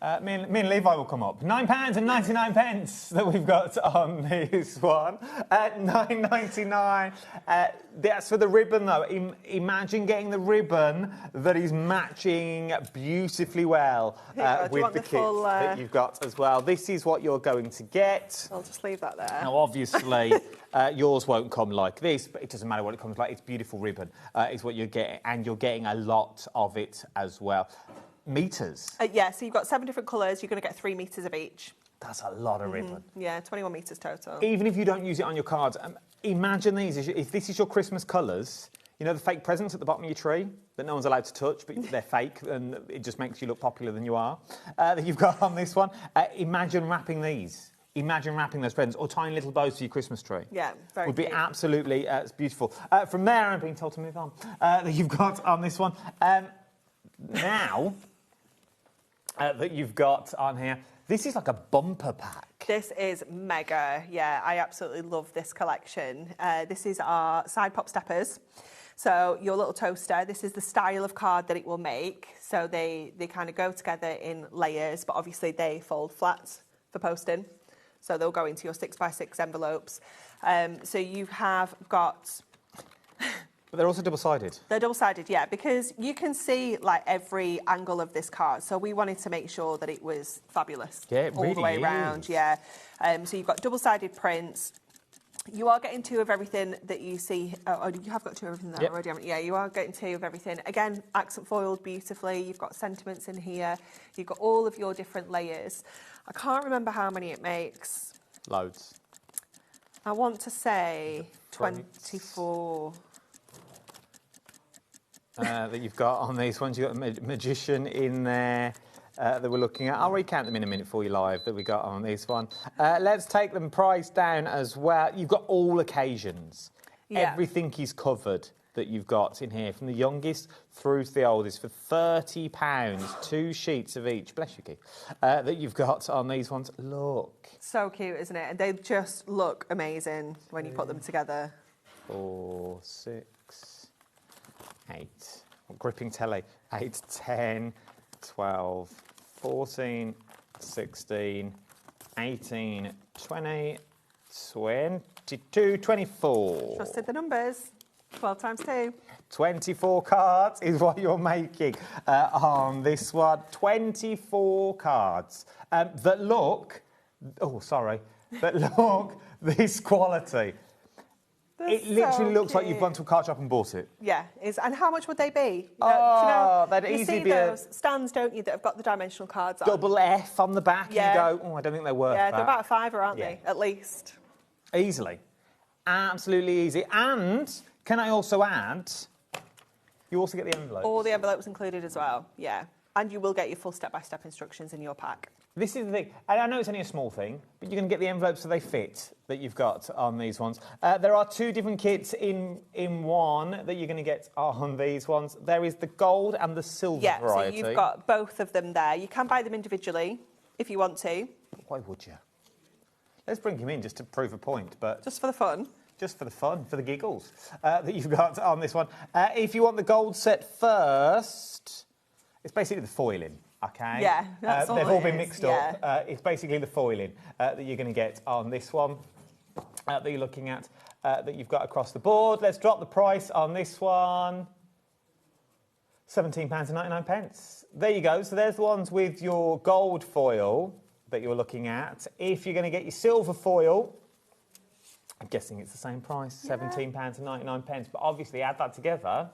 Me and Levi will come up. £9.99 that we've got on this one. £9.99. That's for the ribbon, though. Imagine getting the ribbon that is matching beautifully well with the kit that you've got as well. This is what you're going to get. I'll just leave that there. Now, obviously, yours won't come like this, but it doesn't matter what it comes like. It's beautiful ribbon is what you're getting, and you're getting a lot of it as well. Meters? Yeah, so you've got 7 different colours. You're going to get 3 metres of each. That's a lot of ribbon. Yeah, 21 metres total. Even if you don't use it on your cards, imagine these. If this is your Christmas colours, you know the fake presents at the bottom of your tree that no one's allowed to touch, but they're fake and it just makes you look popular than you are, that you've got on this one. Imagine wrapping these. Imagine wrapping those presents or tying little bows to your Christmas tree. Yeah, very would be cute. Absolutely it's beautiful. From there, I'm being told to move on. That you've got on this one. Now... that you've got on here. This is like a bumper pack. This is mega. Yeah, I absolutely love this collection. This is our side pop steppers. So your little toaster, this is the style of card that it will make. So they kind of go together in layers, but obviously they fold flat for posting. So they'll go into your 6x6 envelopes. So you have got... But they're also double-sided. They're double-sided, yeah, because you can see like every angle of this card. So we wanted to make sure that it was fabulous. Yeah, it really all the way is. around, yeah. So you've got double-sided prints. You are getting 2 of everything that you see. Oh, you have got 2 of everything there already, haven't you? Yeah, you are getting 2 of everything. Again, accent foiled beautifully. You've got sentiments in here. You've got all of your different layers. I can't remember how many it makes. Loads. I want to say 24. That you've got on these ones. You've got a magician in there that we're looking at. I'll recount them in a minute for you live that we got on this one. Let's take them price down as well. You've got all occasions. Yeah. Everything is covered that you've got in here, from the youngest through to the oldest, for £30, 2 sheets of each. Bless you, Keith. That you've got on these ones. Look. So cute, isn't it? And they just look amazing when you put them together. 4, 6... 8, gripping telly, 8, 10, 12, 14, 16, 18, 20, 22, 24. Trusted the numbers. 12 times 2. 24 cards is what you're making on this one. 24 cards that look... Oh, sorry. That look this quality. It literally looks like you've gone to a card shop and bought it. Yeah, and how much would they be? They'd you easily see be those stands, don't you, that have got the dimensional cards on? Double F on the back. Yeah. And you go, oh, I don't think they're worth that. that. Yeah, they're about a £5, aren't they? At least. Easily. Absolutely easy. And can I also add, you also get the envelopes. All the envelopes included as well, yeah. And you will get your full step-by-step instructions in your pack. This is the thing. And I know it's only a small thing, but you're going to get the envelopes so they fit that you've got on these ones. There are 2 different kits in one that you're going to get on these ones. There is the gold and the silver variety. So you've got both of them there. You can buy them individually if you want to. Why would you? Let's bring him in just to prove a point, but... Just for the fun. Just for the fun, for the giggles that you've got on this one. If you want the gold set first, it's basically the foiling. Okay. Yeah, that's all they've all been is. mixed up. It's basically the foiling that you're going to get on this one that you're looking at that you've got across the board. Let's drop the price on this one. £17.99. There you go. So there's the ones with your gold foil that you're looking at. If you're going to get your silver foil, I'm guessing it's the same price, £17.99. But obviously, add that together.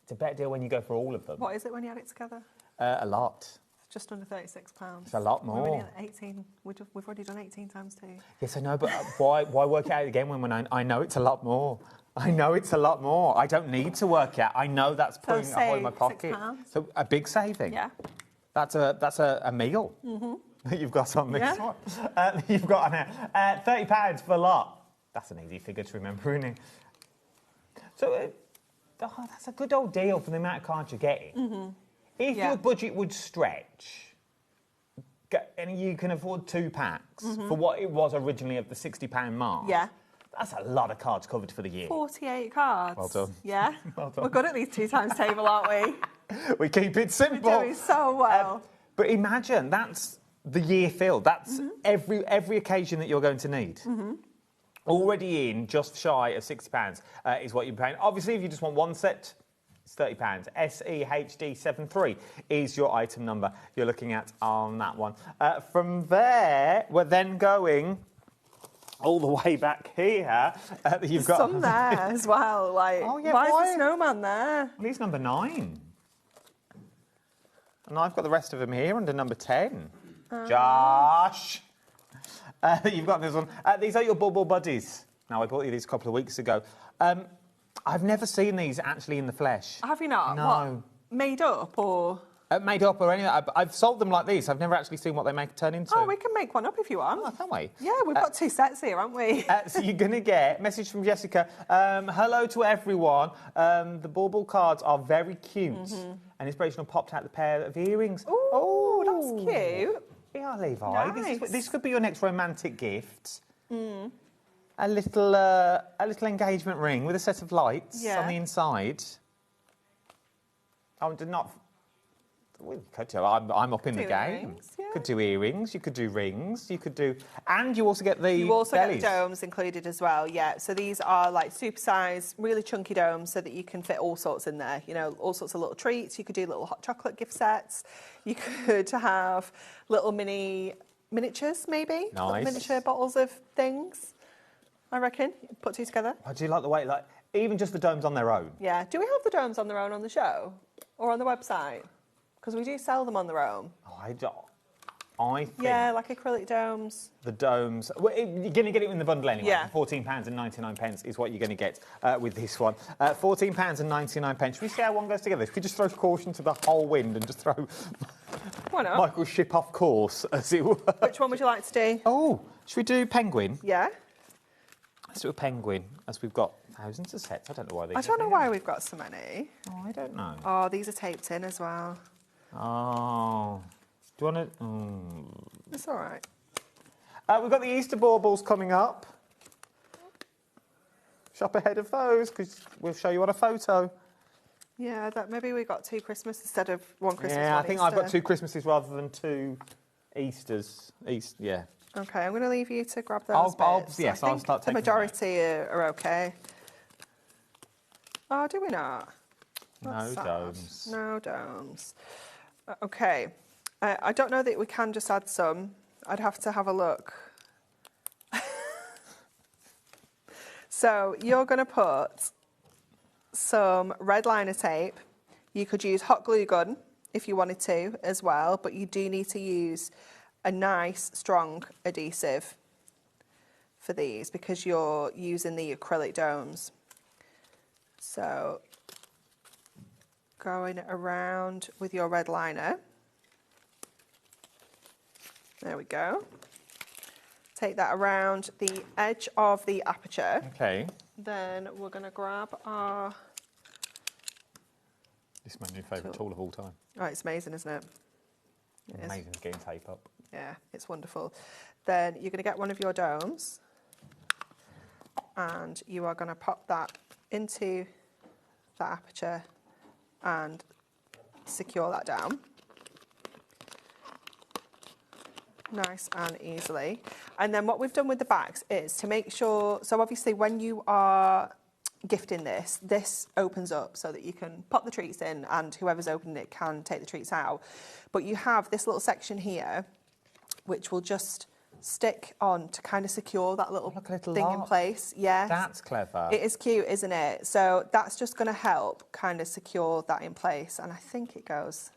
It's a better deal when you go for all of them. What is it when you add it together? A lot. Just under £36. It's a lot more. We're only at 18. We've already done 18 times 2. Yes, I know, but why work it out again when I know it's a lot more? I know it's a lot more. I don't need to work out. I know that's putting a hole in my pocket. £6. So a big saving. Yeah. That's a meal that you've got on this one. You've got on here. £30 for the lot. That's an easy figure to remember, isn't it? So that's a good old deal for the amount of cards you're getting. If your budget would stretch, and you can afford 2 packs for what it was originally at the £60 mark, that's a lot of cards covered for the year. 48 cards. Well done. Yeah. Well done. We're good at these 2 times table, aren't we? We keep it simple. We're doing so well. But imagine, that's the year filled. That's every occasion that you're going to need. Already in, just shy of £60 is what you're paying. Obviously, if you just want one set, it's £30. SEHD73 is your item number you're looking at on that one. From there, we're then going all the way back here. You've got some there as well. Like, oh, yeah, why is the snowman there? Well, he's number 9. And I've got the rest of them here under number 10. Josh! You've got this one. These are your Bubble Buddies. Now, I bought you these a couple of weeks ago. I've never seen these actually in the flesh. Have you not? No. What, made up or...? Made up or anything. I've sold them like these. I've never actually seen what they turn into. Oh, we can make one up if you want. Oh, can we? Yeah, we've got 2 sets here, haven't we? So you're going to get a message from Jessica. Hello to everyone. The bauble cards are very cute. And inspirational popped out the pair of earrings. Oh, that's cute. Yeah, Levi. Nice. This could be your next romantic gift. A little engagement ring with a set of lights on the inside. I did not... Well, you could do. I'm up in the game. Earrings, yeah. Could do earrings. You could do rings. You could do, and you also get the. You also bellies. get the domes included as well. Yeah. So these are like super-sized, really chunky domes, so that you can fit all sorts in there. You know, all sorts of little treats. You could do little hot chocolate gift sets. You could have little miniatures, maybe. Nice. Little miniature bottles of things. I reckon. Put 2 together. I do like the way, like even just the domes on their own. Yeah. Do we have the domes on their own on the show or on the website? Because we do sell them on their own. Oh, I think yeah, like acrylic domes. the domes. Well, you're going to get it in the bundle anyway. Yeah. £14.99 is what you're going to get with this one. £14.99. Should we see how one goes together? Should we just throw caution to the whole wind and just throw Why not? Michael's ship off course, as it were? Which one would you like to do? Oh, should we do penguin? Yeah. Let's do a penguin, as we've got thousands of sets. I don't know why these. I don't know why we've got so many. Oh, I don't know. Oh, these are taped in as well. Oh. Do you want to... It's all right. We've got the Easter baubles coming up. Shop ahead of those, because we'll show you on a photo. Yeah, that maybe we got 2 Christmas instead of 1 Christmas. Yeah, I think Easter. I've got 2 Christmases rather than 2 Easters. Yeah. Okay, I'm going to leave you to grab those bits. Yes, I I'll think start the taking majority are okay. Oh, do we not? No That's sad. domes. No domes. Okay. I don't know that we can just add some. I'd have to have a look. So you're going to put some red liner tape. You could use hot glue gun if you wanted to as well, but you do need to use a nice, strong adhesive for these because you're using the acrylic domes. So going around with your red liner. There we go. Take that around the edge of the aperture. Okay. Then we're going to grab our... This is my new favourite tool of all time. Oh, it's amazing, isn't it? It is. Amazing getting tape up. Yeah, it's wonderful. Then you're going to get one of your domes and you are going to pop that into the aperture and secure that down. Nice and easily. And then what we've done with the backs is to make sure, so obviously when you are gifting this opens up so that you can pop the treats in and whoever's opening it can take the treats out. But you have this little section here which will just stick on to kind of secure that little thing in place. Yes. That's clever. It is cute, isn't it? So that's just going to help kind of secure that in place. And I think it goes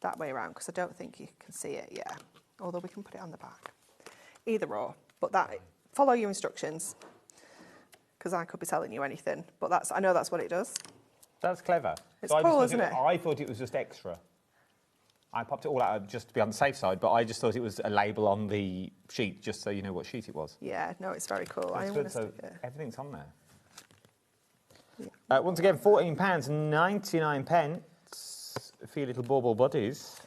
that way around because I don't think you can see it, yeah. Although we can put it on the back. Either or. But that, follow your instructions because I could be telling you anything. But I know that's what it does. That's clever. It's so cool, isn't it? I thought it was just extra. I popped it all out just to be on the safe side, but I just thought it was a label on the sheet, just so you know what sheet it was. Yeah, no, it's very cool. That's I'm good, going to so stick it. everything's on there. Yeah. Once again, £14.99 for your little bauble buddies.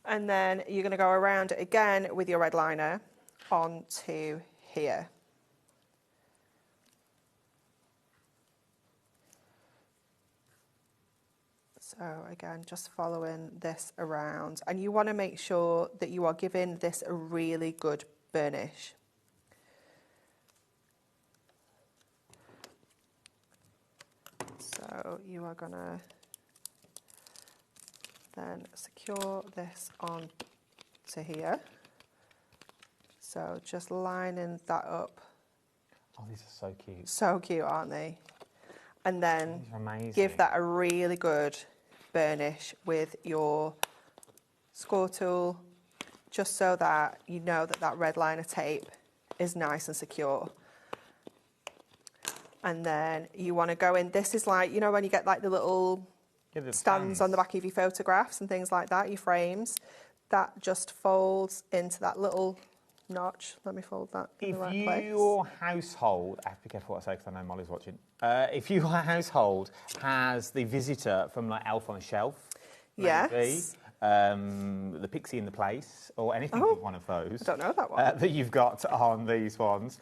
And then you're going to go around it again with your red liner onto here. So again, just following this around. And you want to make sure that you are giving this a really good burnish. So you are going to then secure this on to here. So just lining that up. Oh, these are so cute. So cute, aren't they? And then These are amazing. give that a really good burnish with your score tool, just so that you know that that red liner tape is nice and secure. And then you want to go in, this is like, you know when you get like the little stands on the back of your photographs and things like that, your frames, that just folds into that little notch. Let me fold that in the right place. If your household, I have to be careful what I say because I know Molly's watching. If your household has the visitor from like Elf on a Shelf, maybe, the Pixie in the Place, or anything with one of those. I don't know that one. That you've got on these ones.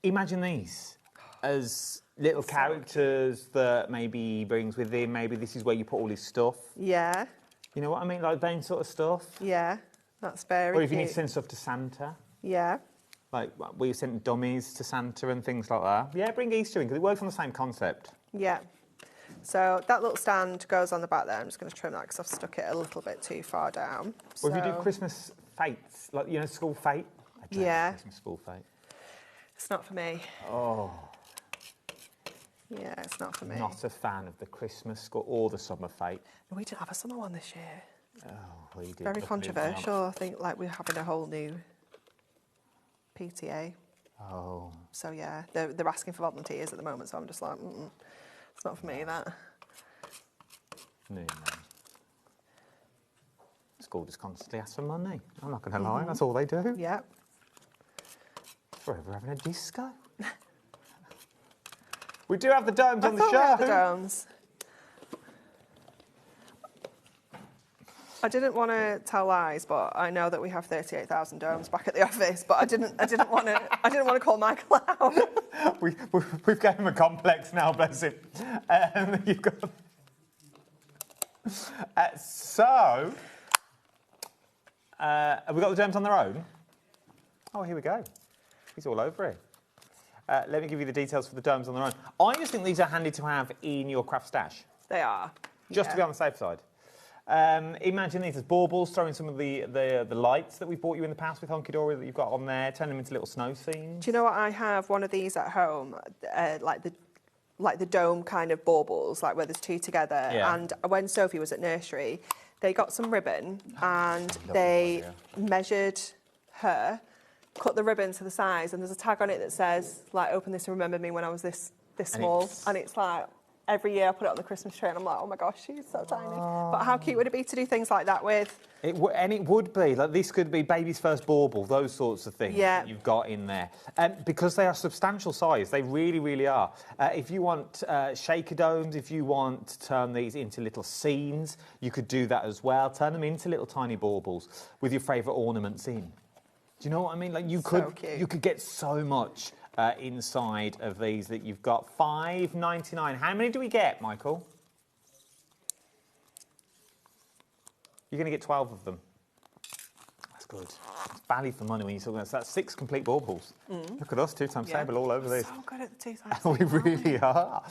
Imagine these as little characters that maybe he brings with him. Maybe this is where you put all his stuff. Yeah. You know what I mean? Like that sort of stuff. Yeah, that's very Or if you cute. need to send stuff to Santa. Yeah. Like where you sent dummies to Santa and things like that. Yeah, bring Easter in because it works on the same concept. Yeah. So that little stand goes on the back there. I'm just going to trim that because I've stuck it a little bit too far down. Or if you do Christmas fates, like, you know, school fate. I dread Christmas school fate. It's not for me. Oh. Yeah, it's not for me. Not a fan of the Christmas school or the summer fate. We didn't have a summer one this year. Oh, we did. Very Luckily, controversial. I think like we're having a whole new PTA. Oh. So yeah, they're asking for volunteers at the moment. So I'm just like, it's not for me that. No. School just constantly asks for money. I'm not going to lie. That's all they do. Yeah. Forever having a disco. We do have the domes on the show. We had the domes. I didn't want to tell lies, but I know that we have 38,000 domes back at the office. But I didn't want to call Michael out. We've given him a complex now, bless him. You've got. Have we got the domes on their own? Oh, here we go. He's all over it. Let me give you the details for the domes on their own. I just think these are handy to have in your craft stash. They are. Just to be on the safe side. Imagine these as baubles, throw in some of the lights that we've bought you in the past with Hunky Dory that you've got on there, turn them into little snow scenes. Do you know what? I have one of these at home, like the dome kind of baubles, like where there's two together. Yeah. And when Sophie was at nursery, they got some ribbon and they measured her, cut the ribbon to the size, and there's a tag on it that says, like, open this and remember me when I was this small. And it's like, every year I put it on the Christmas tree and I'm like, oh my gosh, she's so tiny. But how cute would it be to do things like that with? It would be. Like, this could be baby's first bauble, those sorts of things that you've got in there. Because they are substantial size. They really, really are. If you want shaker domes, if you want to turn these into little scenes, you could do that as well. Turn them into little tiny baubles with your favourite ornaments in. Do you know what I mean? Like, you could get so much inside of these that you've got. $5.99. How many do we get, Michael? You're going to get 12 of them. That's good. It's value for money when you're talking about. So that's 6 complete baubles. Look at us, 2 times table all over this. So good at the 2 times We really are.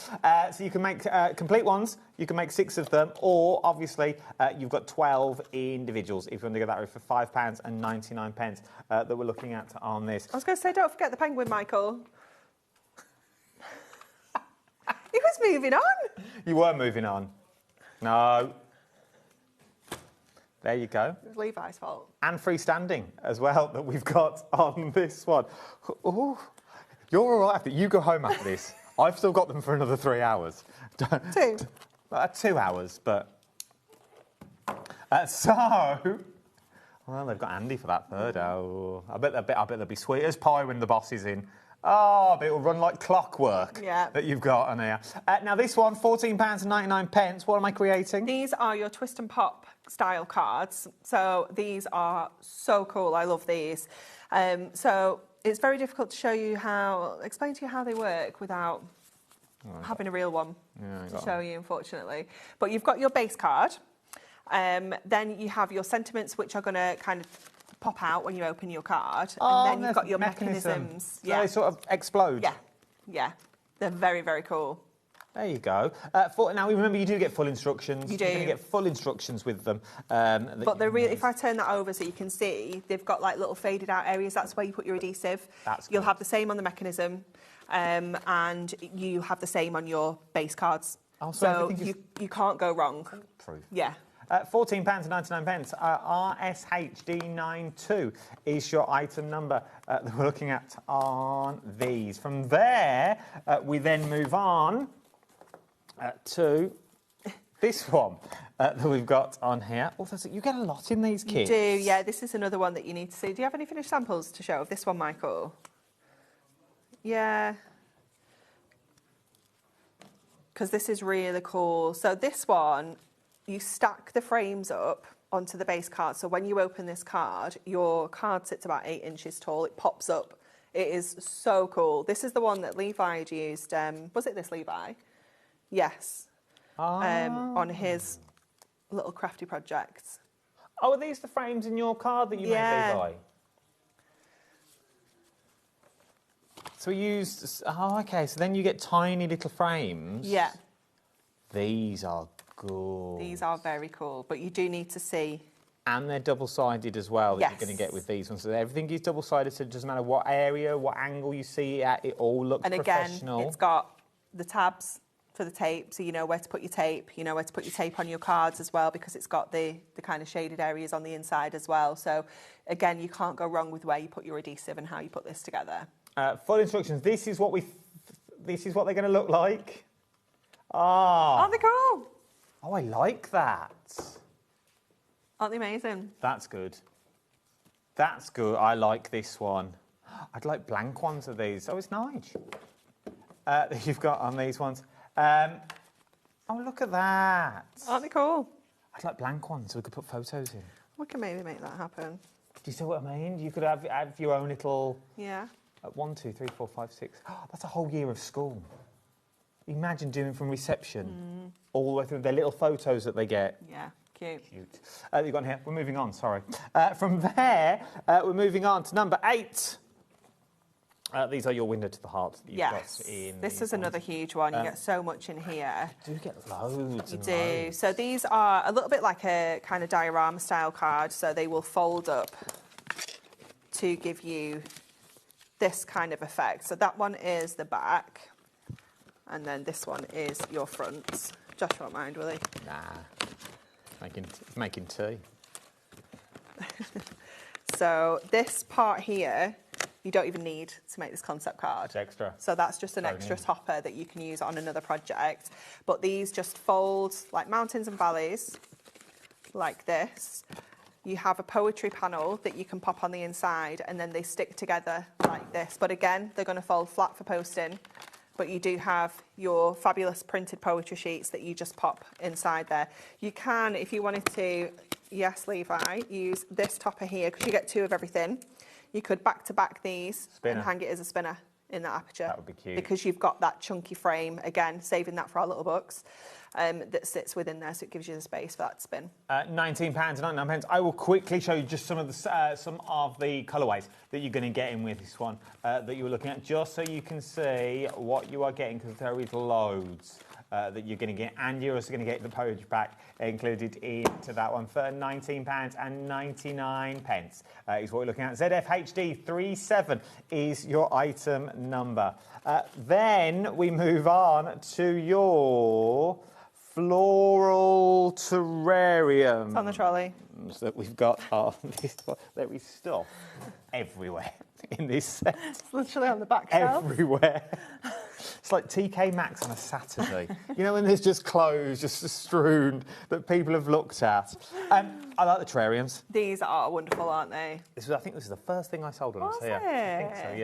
So you can make complete ones. You can make 6 of them, or obviously you've got 12 individuals. If you want to get that for £5.99 that we're looking at on this. I was going to say, don't forget the penguin, Michael. He was moving on. You were moving on. No. There you go. It was Levi's fault. And freestanding as well that we've got on this one. Ooh, you're all right after. You go home after this. I've still got them for another 3 hours. 2. 2 hours, but... Well, they've got Andy for that third. Oh, I bet they'll be sweet as pie when the boss is in. Oh, but it'll run like clockwork that you've got on here. Now, this one, £14.99. What am I creating? These are your twist and pop style cards. So these are so cool. I love these. So it's very difficult to explain to you how they work without having a real one Yeah, to show you, unfortunately. But you've got your base card. Then you have your sentiments, which are going to kind of pop out when you open your card. Oh, and then you've got your mechanisms. So they sort of explode? Yeah, yeah. They're very, very cool. There you go. Now, remember, you do get full instructions. You do. You're going to get full instructions with them. But they're really, if I turn that over so you can see, they've got like little faded out areas. That's where you put your adhesive. You'll have the same on the mechanism, and you have the same on your base cards. Oh, so you can't go wrong. Proof. Yeah. £14.99. RSHD92 is your item number that we're looking at on these. From there, we then move on to this one that we've got on here. Oh, you get a lot in these kits. You do, yeah. This is another one that you need to see. Do you have any finished samples to show of this one, Michael? Yeah. Because this is really cool. So this one, you stack the frames up onto the base card. So when you open this card, your card sits about 8 inches tall. It pops up. It is so cool. This is the one that Levi had used. Was it this Levi? Yes. On his little crafty projects. Oh, are these the frames in your card that you made, Levi? So we used... Oh, OK. So then you get tiny little frames. Yeah. These are good. These are very cool, but you do need to see. And they're double-sided as well that you're going to get with these ones. So everything is double-sided, so it doesn't matter what area, what angle you see it at, it all looks professional. And again, it's got the tabs for the tape, so you know where to put your tape. You know where to put your tape on your cards as well, because it's got the kind of shaded areas on the inside as well. So again, you can't go wrong with where you put your adhesive and how you put this together. Full instructions. This is what they're going to look like. Aren't they cool? Oh, I like that. Aren't they amazing? That's good. That's good. I like this one. I'd like blank ones of these. Oh, it's nice. That you've got on these ones. Oh, look at that. Aren't they cool? I'd like blank ones so we could put photos in. We can maybe make that happen. Do you see what I mean? You could have your own little... Yeah. 1, 2, 3, 4, 5, 6. Oh, that's a whole year of school. Imagine doing from reception all the way through their little photos that they get. Yeah, cute. Cute. You've got here. We're moving on, sorry. From there, we're moving on to number 8. These are your window to the heart that you've got in. This is another huge one. You get so much in here. You do get loads. You do. So these are a little bit like a kind of diorama style card. So they will fold up to give you this kind of effect. So that one is the back. And then this one is your front. Josh won't mind, will he? Nah. Making tea. So this part here, you don't even need to make this concept card. It's extra. So that's just an extra topper that you can use on another project. But these just fold like mountains and valleys, like this. You have a poetry panel that you can pop on the inside, and then they stick together like this. But again, they're going to fold flat for posting. But you do have your fabulous printed poetry sheets that you just pop inside there. You can, if you wanted to, yes, Levi, use this topper here, because you get 2 of everything. You could back-to-back these and hang it as a spinner in that aperture. That would be cute. Because you've got that chunky frame, again, saving that for our little books, that sits within there, so it gives you the space for that to spin. £19.99. I will quickly show you just some of the colourways that you're going to get in with this one that you were looking at, just so you can see what you are getting, because there is loads that you're going to get, and you're also going to get the poetry pack included into that one for £19.99 is what we're looking at. ZFHD 37 is your item number. Then we move on to your floral terrarium. It's on the trolley. That we've got on this one. There is stuff everywhere in this set. It's literally on the back shelf. Everywhere. It's like TK Maxx on a Saturday. You know, when there's just clothes just strewn that people have looked at. I like the terrariums. These are wonderful, aren't they? I think this is the first thing I sold on Was here. it? I think so,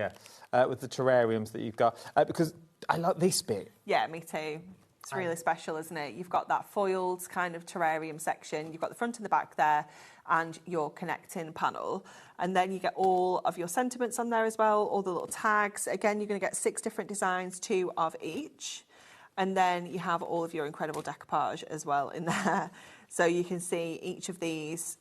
yeah. With the terrariums that you've got. Because I like this bit. Yeah, me too. It's really special, isn't it? You've got that foiled kind of terrarium section. You've got the front and the back there and your connecting panel. And then you get all of your sentiments on there as well, all the little tags. Again, you're going to get 6 different designs, 2 of each. And then you have all of your incredible decoupage as well in there. So you can see each of these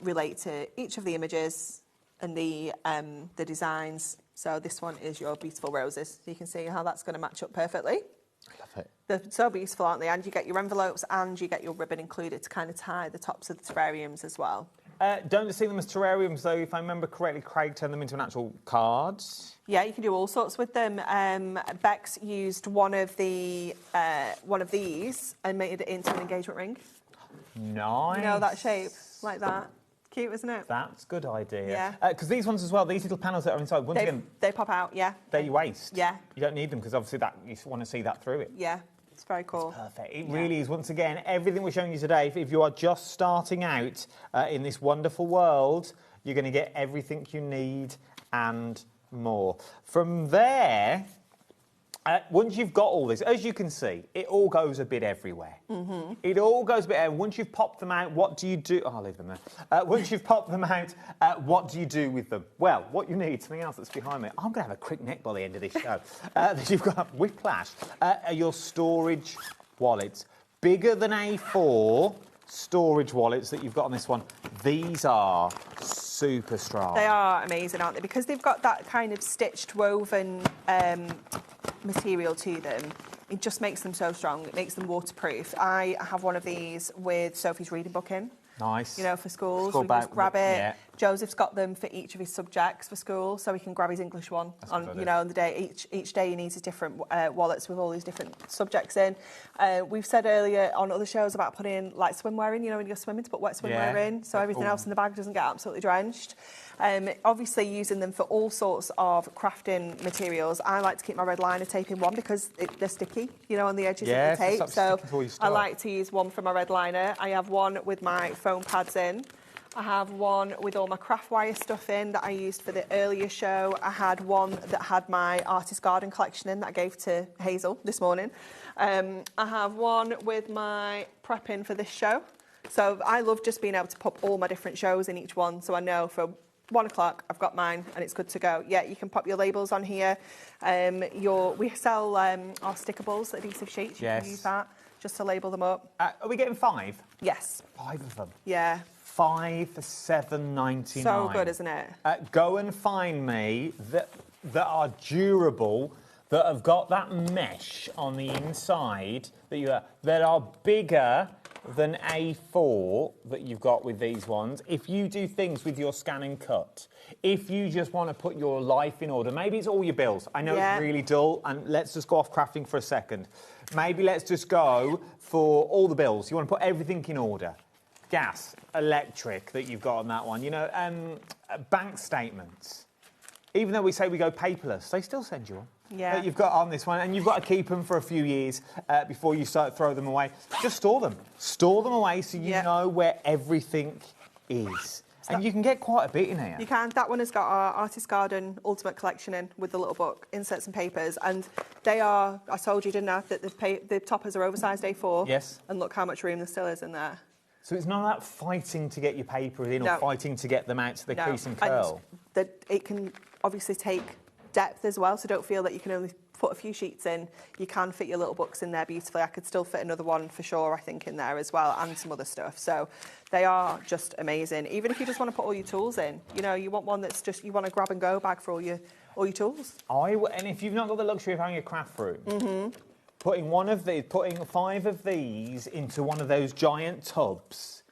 relate to each of the images and the designs. So this one is your beautiful roses. So you can see how that's going to match up perfectly. I love it. They're so beautiful, aren't they? And you get your envelopes and you get your ribbon included to kind of tie the tops of the terrariums as well. Don't see them as terrariums, though. If I remember correctly, Craig turned them into an actual cards. Yeah, you can do all sorts with them. Bex used one of these and made it into an engagement ring. Nice. You know, that shape, like that. Cute, isn't it? That's a good idea. Yeah. Because these ones as well, these little panels that are inside, once again... They pop out, yeah. They're your waist. Yeah. You don't need them because obviously that you want to see that through it. Yeah, it's very cool. It's perfect. It really is. Once again, everything we're showing you today, if you are just starting out in this wonderful world, you're going to get everything you need and more. From there... once you've got all this, as you can see, it all goes a bit everywhere. Mm-hmm. It all goes a bit everywhere. Once you've popped them out, what do you do? Oh, I'll leave them there. Once you've popped them out, what do you do with them? Well, what you need, something else that's behind me. I'm going to have a quick neck by the end of this show. That you've got whiplash. Are your storage wallets. Bigger than A4 storage wallets that you've got on this one. These are super strong. They are amazing, aren't they? Because they've got that kind of stitched woven material to them. It just makes them so strong. It makes them waterproof. I have one of these with Sophie's reading book in. Nice. You know, for schools. School We can just bag, grab it. yeah. Joseph's got them for each of his subjects for school, so he can grab his English one on, you know, on the day. Each day he needs his different wallets with all these different subjects in. We've said earlier on other shows about putting like swimwear in. You know, when you go swimming, to put wet swimwear in, so everything else in the bag doesn't get absolutely drenched. Obviously, using them for all sorts of crafting materials. I like to keep my red liner tape in one because they're sticky, you know, on the edges of the tape. So I like to use one for my red liner. I have one with my foam pads in. I have one with all my craft wire stuff in that I used for the earlier show. I had one that had my artist garden collection in that I gave to Hazel this morning. I have one with my prep in for this show. So I love just being able to pop all my different shows in each one, so I know for 1 o'clock I've got mine and it's good to go. Yeah, you can pop your labels on here. We sell our stickables, adhesive sheets. You can use that just to label them up. Are we getting 5? Yes. 5 of them. Yeah. 5 for £7.99. So good, isn't it? Go and find me that are durable, that have got that mesh on the inside that are bigger than A4 that you've got with these ones. If you do things with your scan and cut, if you just want to put your life in order, maybe it's all your bills. I know it's really dull, and let's just go off crafting for a second. Maybe let's just go for all the bills. You want to put everything in order. Gas, electric that you've got on that one. You know, bank statements. Even though we say we go paperless, they still send you one. Yeah. That you've got on this one, and you've got to keep them for a few years before you start throw them away. Just store them. Store them away so you know where everything is. And you can get quite a bit in here. You can. That one has got our Artist Garden Ultimate Collection in with the little book, inserts and papers. And they are, I told you, didn't I, that the toppers are oversized A4. Yes. And look how much room there still is in there. So it's not about fighting to get your paper in or fighting to get them out to the crease and curl. And it can obviously take depth as well, so don't feel that you can only put a few sheets in. You can fit your little books in there beautifully. I could still fit another one for sure, I think, in there as well, and some other stuff. So they are just amazing. Even if you just want to put all your tools in, you know, you want one that's just, you want a grab and go bag for all your tools. And if you've not got the luxury of having a craft room, putting 5 of these into one of those giant tubs,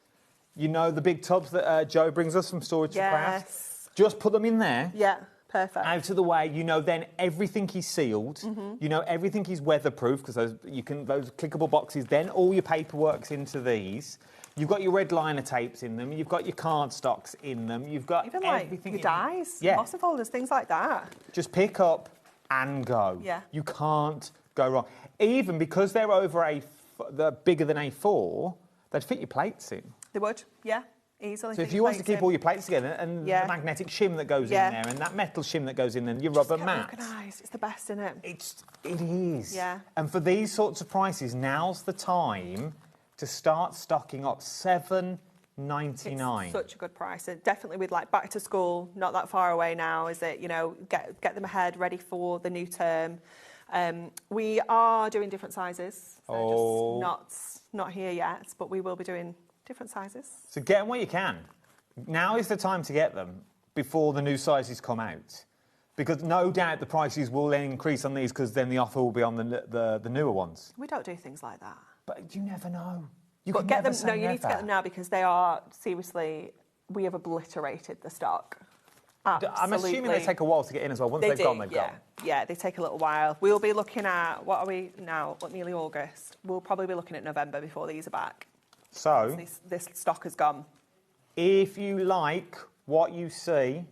you know, the big tubs that Joe brings us from Storage for Craft, just put them in there. Yeah. Perfect. Out of the way, you know, then everything is sealed. You know, everything is weatherproof because those clickable boxes. Then all your paperwork's into these. You've got your red liner tapes in them. You've got your card stocks in them. You've got even everything. Like your dies, poster folders, things like that. Just pick up and go. Yeah. You can't go wrong. Even because they're they're bigger than A4, they'd fit your plates in. They would, yeah. Easily. So if you want to keep all your plates together and the magnetic shim that goes in there and that metal shim that goes in there and your rubber mat. Organised. It's the best, isn't it? It is. Yeah. And for these sorts of prices, now's the time to start stocking up. $7.99. It's such a good price. And definitely with like back to school, not that far away now, is it? You know, get them ahead, ready for the new term. We are doing different sizes. They're just not here yet, but we will be doing different sizes. So get them where you can. Now is the time to get them before the new sizes come out. Because no doubt the prices will then increase on these because then the offer will be on the newer ones. We don't do things like that. But you never know. You But can get never them. say No, you never. need to get them now because they are seriously. We have obliterated the stock. Absolutely. I'm assuming they take a while to get in as well. Once they've gone, they've gone. Yeah, they take a little while. We'll be looking at, what are we now? What, nearly August? We'll probably be looking at November before these are back. So, this stock has gone. If you like what you see,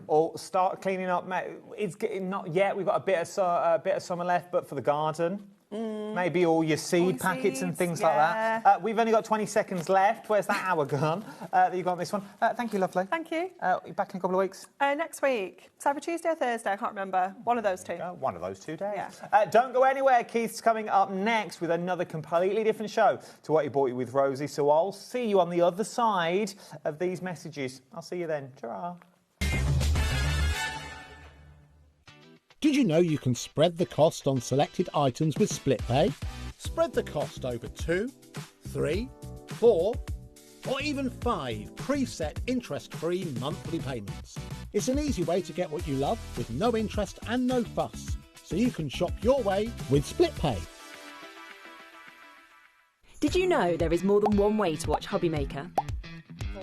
or start cleaning up. It's getting not yet. We've got a bit of summer left, but for the garden. Maybe all your seed packets and things like that. We've only got 20 seconds left. Where's that hour gone that you got on this one? Thank you, lovely. Thank you. Back in a couple of weeks? Next week. It's either Tuesday or Thursday, I can't remember. One of those two. One of those 2 days. Yeah. Don't go anywhere. Keith's coming up next with another completely different show to What You Bought You with Rosie. So I'll see you on the other side of these messages. I'll see you then. Ta-ra. Did you know you can spread the cost on selected items with split pay? Spread the cost over 2, 3, 4, or even 5 preset interest-free monthly payments. It's an easy way to get what you love with no interest and no fuss, so you can shop your way with split pay. Did you know there is more than one way to watch HobbyMaker?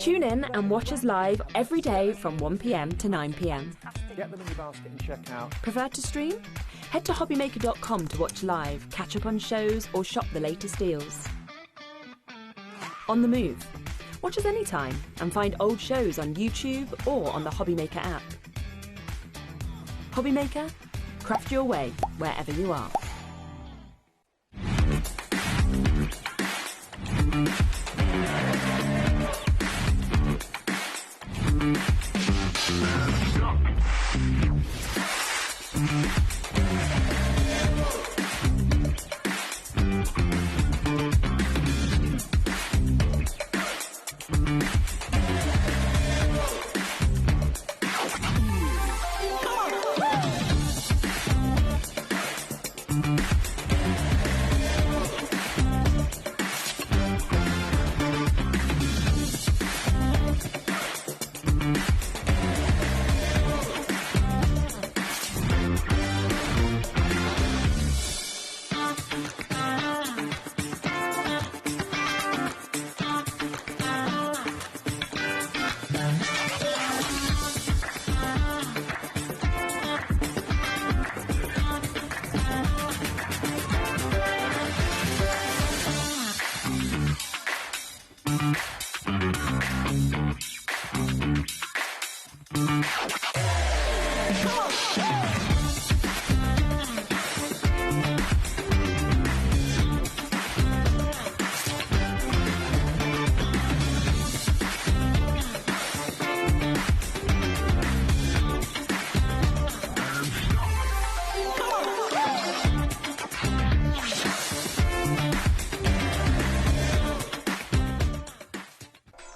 Tune in and watch us live every day from 1 p.m. to 9 p.m. Get them in your basket and check out. Prefer to stream? Head to hobbymaker.com to watch live, catch up on shows, or shop the latest deals. On the move. Watch us anytime and find old shows on YouTube or on the HobbyMaker app. HobbyMaker, craft your way wherever you are.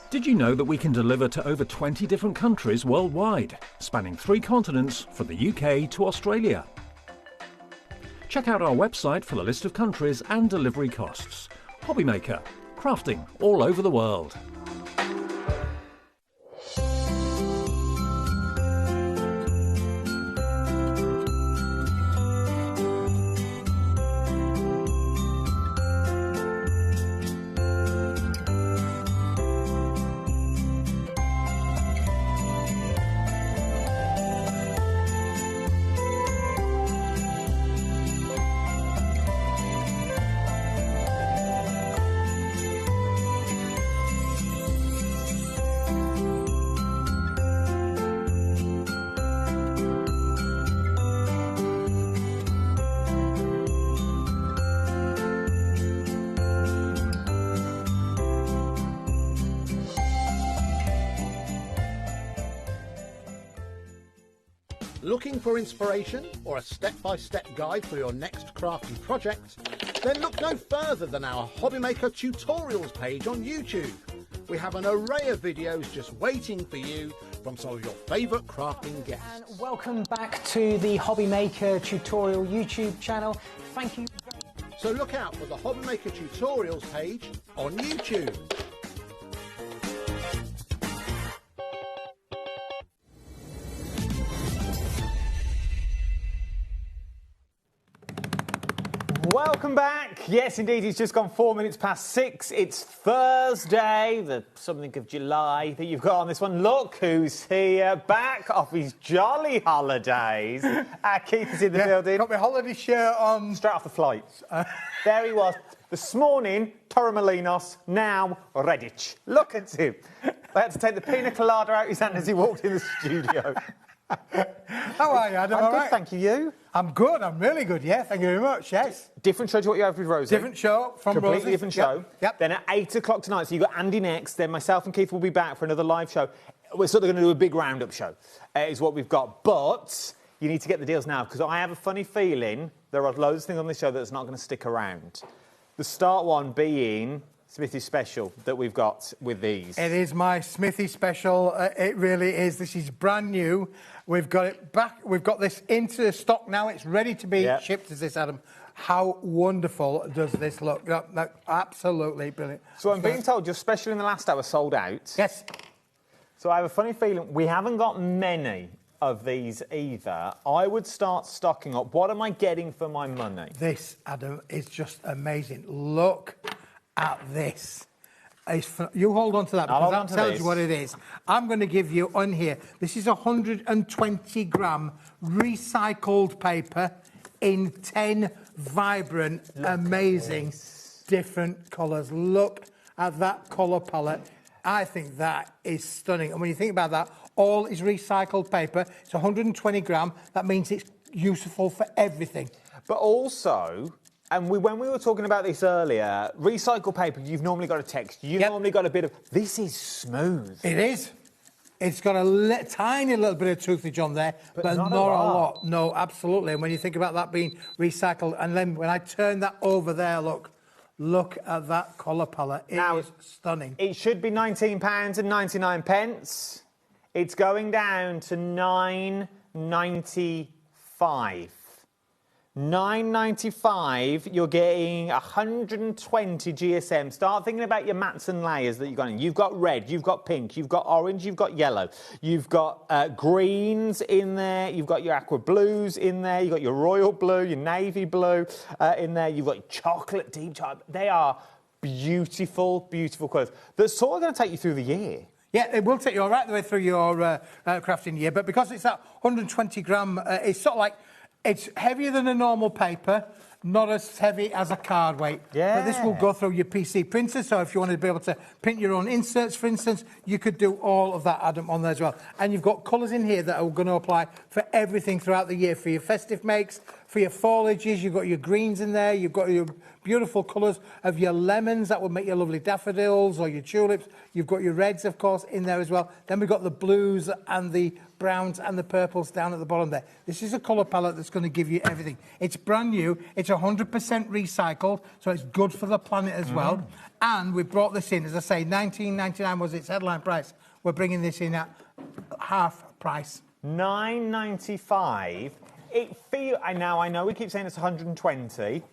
Did you know that we can deliver to over 20 different countries worldwide, spanning 3 continents from the UK to Australia? Check out our website for the list of countries and delivery costs. HobbyMaker, crafting all over the world. Looking for inspiration or a step-by-step guide for your next crafty project? Then look no further than our HobbyMaker tutorials page on YouTube. We have an array of videos just waiting for you from some of your favourite crafting guests. And welcome back to the HobbyMaker tutorial YouTube channel. Thank you. So look out for the HobbyMaker tutorials page on YouTube. Welcome back. Yes, indeed, it's just gone 4 minutes past 6. It's Thursday, the something of July that you've got on this one. Look who's here, back off his jolly holidays. Keith is in the building. Got my holiday shirt on. Straight off the flight. There he was. This morning, Torremolinos, now Redditch. Look at him. They had to take the pina colada out of his hand as he walked in the studio. How are you, Adam? I'm All good, right? thank you. You? I'm good. I'm really good. Yeah, thank you very much. Yes. Different show to what you have with Rosie. Different show from Completely Rosie. different show. Yep. Then at 8 o'clock tonight, so you've got Andy next. Then myself and Keith will be back for another live show. We're sort of going to do a big roundup show, is what we've got. But you need to get the deals now, because I have a funny feeling there are loads of things on this show that's not going to stick around. The start one being Smithy Special that we've got with these. It is my Smithy Special. It really is. This is brand new. We've got it back. We've got this into stock now. It's ready to be shipped as this, Adam. How wonderful does this look? Absolutely brilliant. So I'm being told your special in the last hour sold out. Yes. So I have a funny feeling we haven't got many of these either. I would start stocking up. What am I getting for my money? This, Adam, is just amazing. Look at this. You hold on to that, because I'll tell you what it is. I'm going to give you on here. This is 120-gram recycled paper in 10 vibrant, amazing, different colours. Look at that colour palette. I think that is stunning. And when you think about that, all is recycled paper. It's 120 gram. That means it's useful for everything. But also, and when we were talking about this earlier, recycled paper, you've normally got a text. You've normally got a bit of... This is smooth. It is. It's got a tiny little bit of toothage on there, but not a lot. No, absolutely. And when you think about that being recycled, and then when I turn that over there, look at that colour palette. It is stunning. It should be £19.99. It's going down to £9.95. £9.95, you're getting 120 GSM. Start thinking about your mats and layers that you've got in. You've got red, you've got pink, you've got orange, you've got yellow. You've got greens in there, you've got your aqua blues in there, you've got your royal blue, your navy blue in there, you've got chocolate, deep chocolate. They are beautiful, beautiful colours. They're sort of going to take you through the year. Yeah, it will take you all right the way through your crafting year, but because it's that 120 gram, it's sort of like, it's heavier than a normal paper, not as heavy as a card weight. Yeah. But this will go through your PC printer, so if you want to be able to print your own inserts, for instance, you could do all of that, Adam, on there as well. And you've got colours in here that are going to apply for everything throughout the year, for your festive makes, for your foliages. You've got your greens in there, you've got your beautiful colours of your lemons that will make your lovely daffodils or your tulips. You've got your reds, of course, in there as well. Then we've got the blues and the browns and the purples down at the bottom there. This is a colour palette that's going to give you everything. It's brand new. It's 100% recycled, so it's good for the planet as well. And we brought this in, as I say, $19.99 was its headline price. We're bringing this in at half price. $9.95. Now I know we keep saying it's 120.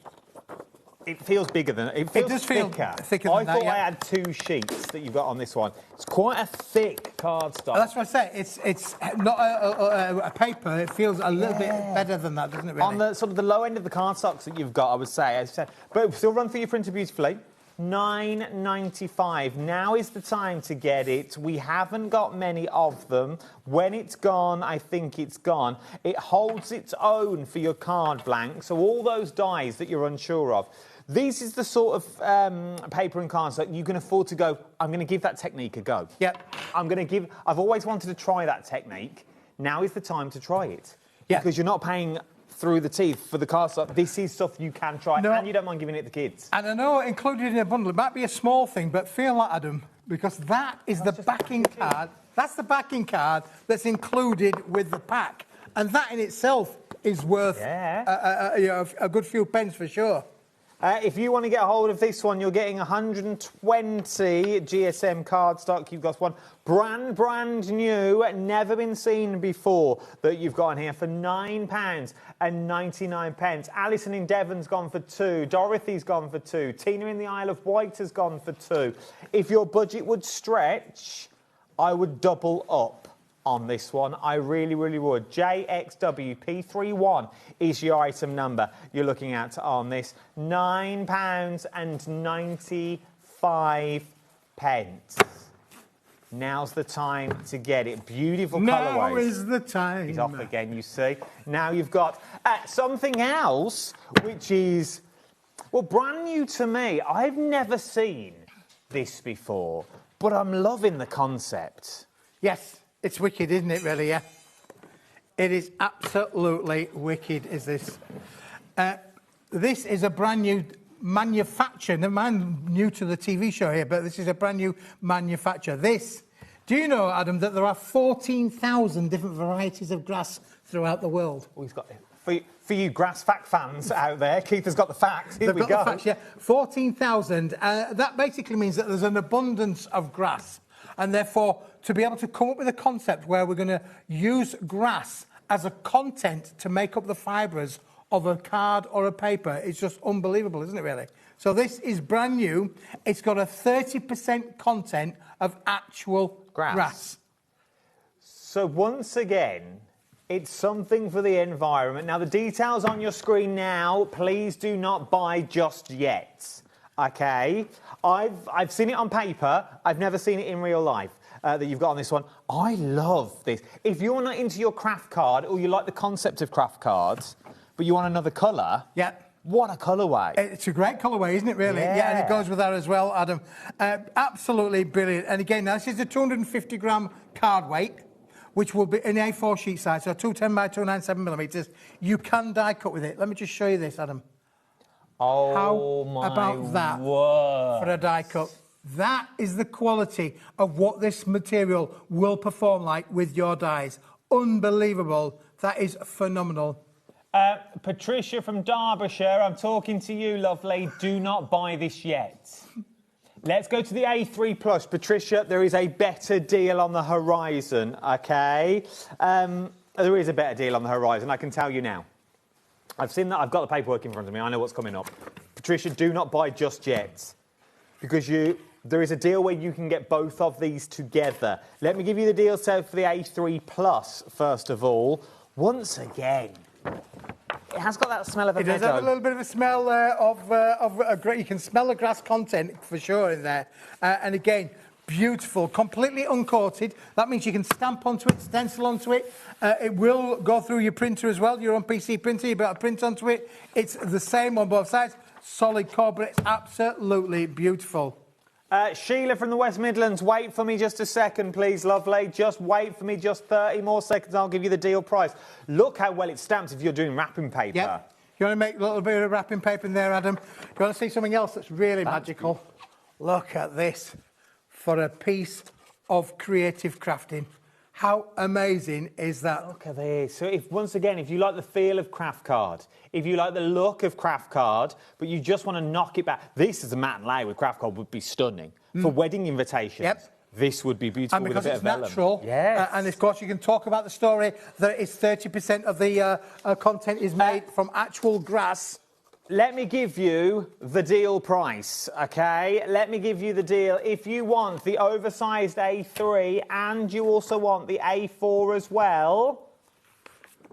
It feels bigger than it feels. It does feel thicker. thicker than I that, thought yeah. I had 2 sheets that you've got on this one. It's quite a thick cardstock. That's what I say. It's not a paper. It feels a little bit better than that, doesn't it? Really? On the sort of the low end of the cardstocks that you've got, I would say, as I said, but it'll still run through your printer beautifully. $9.95. Now is the time to get it. We haven't got many of them. When it's gone, I think it's gone. It holds its own for your card blank. So all those dies that you're unsure of. This is the sort of paper and cardstock you can afford to go, I'm going to give that technique a go. Yep. I've always wanted to try that technique. Now is the time to try it. Yeah. Because you're not paying through the teeth for the cardstock. This is stuff you can try, and you don't mind giving it to kids. And I know included in a bundle, it might be a small thing, but feel that, Adam, because that is the backing card. That's the backing card that's included with the pack. And that in itself is worth a good few pence for sure. If you want to get a hold of this one, you're getting 120 GSM cardstock. You've got one brand new, never been seen before, that you've got in here for £9.99. Alison in Devon's gone for 2. Dorothy's gone for 2. Tina in the Isle of Wight has gone for 2. If your budget would stretch, I would double up on this one. I really would. JXWP31 is your item number you're looking at on this. £9.95. Now's the time to get it. Beautiful colourways. Now is the time. He's off again, you see. Now you've got something else, which is, well, brand new to me. I've never seen this before, but I'm loving the concept. Yes. It's wicked, isn't it, really, yeah? It is absolutely wicked, is this. This is a brand new manufacture. Never mind new to the TV show here, but this is a brand new manufacture. Do you know, Adam, that there are 14,000 different varieties of grass throughout the world? Oh, he's got it. For you grass fact fans out there, Keith has got the facts. Here we go. They've got the facts, yeah. 14,000. That basically means that there's an abundance of grass. And therefore, to be able to come up with a concept where we're going to use grass as a content to make up the fibres of a card or a paper is just unbelievable, isn't it, really? So this is brand new. It's got a 30% content of actual grass. So once again, it's something for the environment. Now, the details on your screen now, please do not buy just yet. OK? I've seen it on paper. I've never seen it in real life that you've got on this one. I love this. If you're not into your craft card or you like the concept of craft cards, but you want another colour, what a colourway. It's a great colourway, isn't it, really? Yeah, and it goes with that as well, Adam. Absolutely brilliant. And again, now, this is a 250-gram card weight, which will be an A4 sheet size, so 210 by 297 millimetres. You can die cut with it. Let me just show you this, Adam. Oh, how my about that word. for a die cut? That is the quality of what this material will perform like with your dies. Unbelievable. That is phenomenal. Patricia from Derbyshire, I'm talking to you, lovely. Do not buy this yet. Let's go to the A3 Plus. Patricia, there is a better deal on the horizon, OK? There is a better deal on the horizon, I can tell you now. I've seen that. I've got the paperwork in front of me. I know what's coming up. Patricia, do not buy just yet, because there is a deal where you can get both of these together. Let me give you the deal for the A3 Plus, first of all. Once again, it has got that smell of a meadow. It does have a little bit of a smell of you can smell the grass content for sure in there. And again, beautiful, completely uncoated. That means you can stamp onto it, stencil onto it. It will go through your printer as well, your own PC printer. You'll be able to print onto it. It's the same on both sides. Solid core, but it's absolutely beautiful. Sheila from the West Midlands, wait for me just a second, please, lovely. Just wait for me just 30 more seconds. I'll give you the deal price. Look how well it's stamped if you're doing wrapping paper. Yep. You want to make a little bit of wrapping paper in there, Adam? You want to see something else that's really magical? Look at this. For a piece of creative crafting. How amazing is that? Look at this. So once again, if you like the feel of craft card, if you like the look of craft card, but you just want to knock it back, this as a matte and lay with craft card would be stunning. For wedding invitations, this would be beautiful. And because with a bit it's of natural, and of course you can talk about the story that it's 30% of the content is made from actual grass. Let me give you the deal price, OK? Let me give you the deal. If you want the oversized A3 and you also want the A4 as well,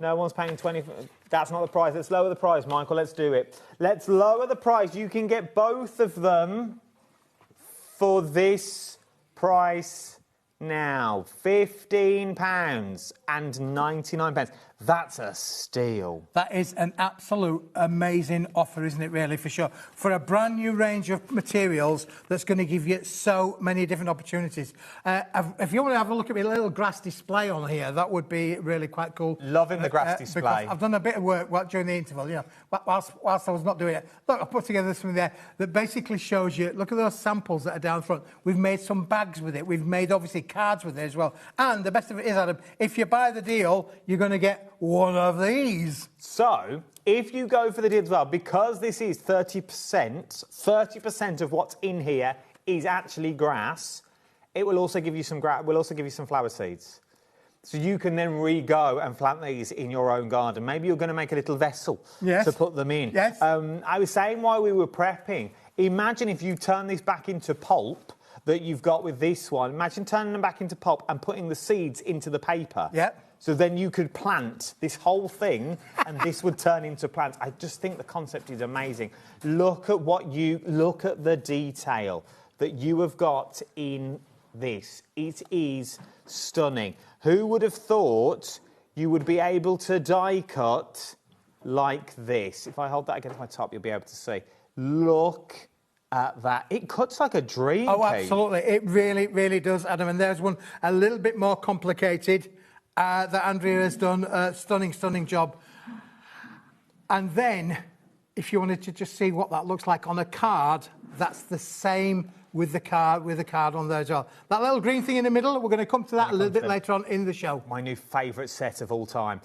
no one's paying 20... That's not the price. Let's lower the price, Michael. Let's do it. Let's lower the price. You can get both of them for this price now. £15.99. That's a steal. That is an absolute amazing offer, isn't it, really, for sure? For a brand new range of materials that's going to give you so many different opportunities. If you want to have a look at my little grass display on here, that would be really quite cool. Loving the grass display. Because I've done a bit of work during the interval, you know, whilst I was not doing it. Look, I put together something there that basically shows you, look at those samples that are down front. We've made some bags with it. We've made, obviously, cards with it as well. And the best of it is, Adam, if you buy the deal, you're going to get one of these. So, If you go for the deal as well, because this is 30% of what's in here is actually grass, it will also give you some flower seeds. So you can then re-go and plant these in your own garden. Maybe you're going to make a little vessel to put them in. Yes. I was saying while we were prepping, imagine if you turn this back into pulp that you've got with this one. Imagine turning them back into pulp and putting the seeds into the paper. Yep. So then you could plant this whole thing and this would turn into plants. I just think the concept is amazing. Look at the detail that you have got in this. It is stunning. Who would have thought you would be able to die cut like this? If I hold that against my top, you'll be able to see. Look at that. It cuts like a dream. Oh, absolutely. It really, really does, Adam. And there's one a little bit more complicated that Andrea has done a stunning job. And then, if you wanted to just see what that looks like on a card, that's the same with the card on there as well. That little green thing in the middle, we're going to come to that a little bit later on in the show. My new favourite set of all time.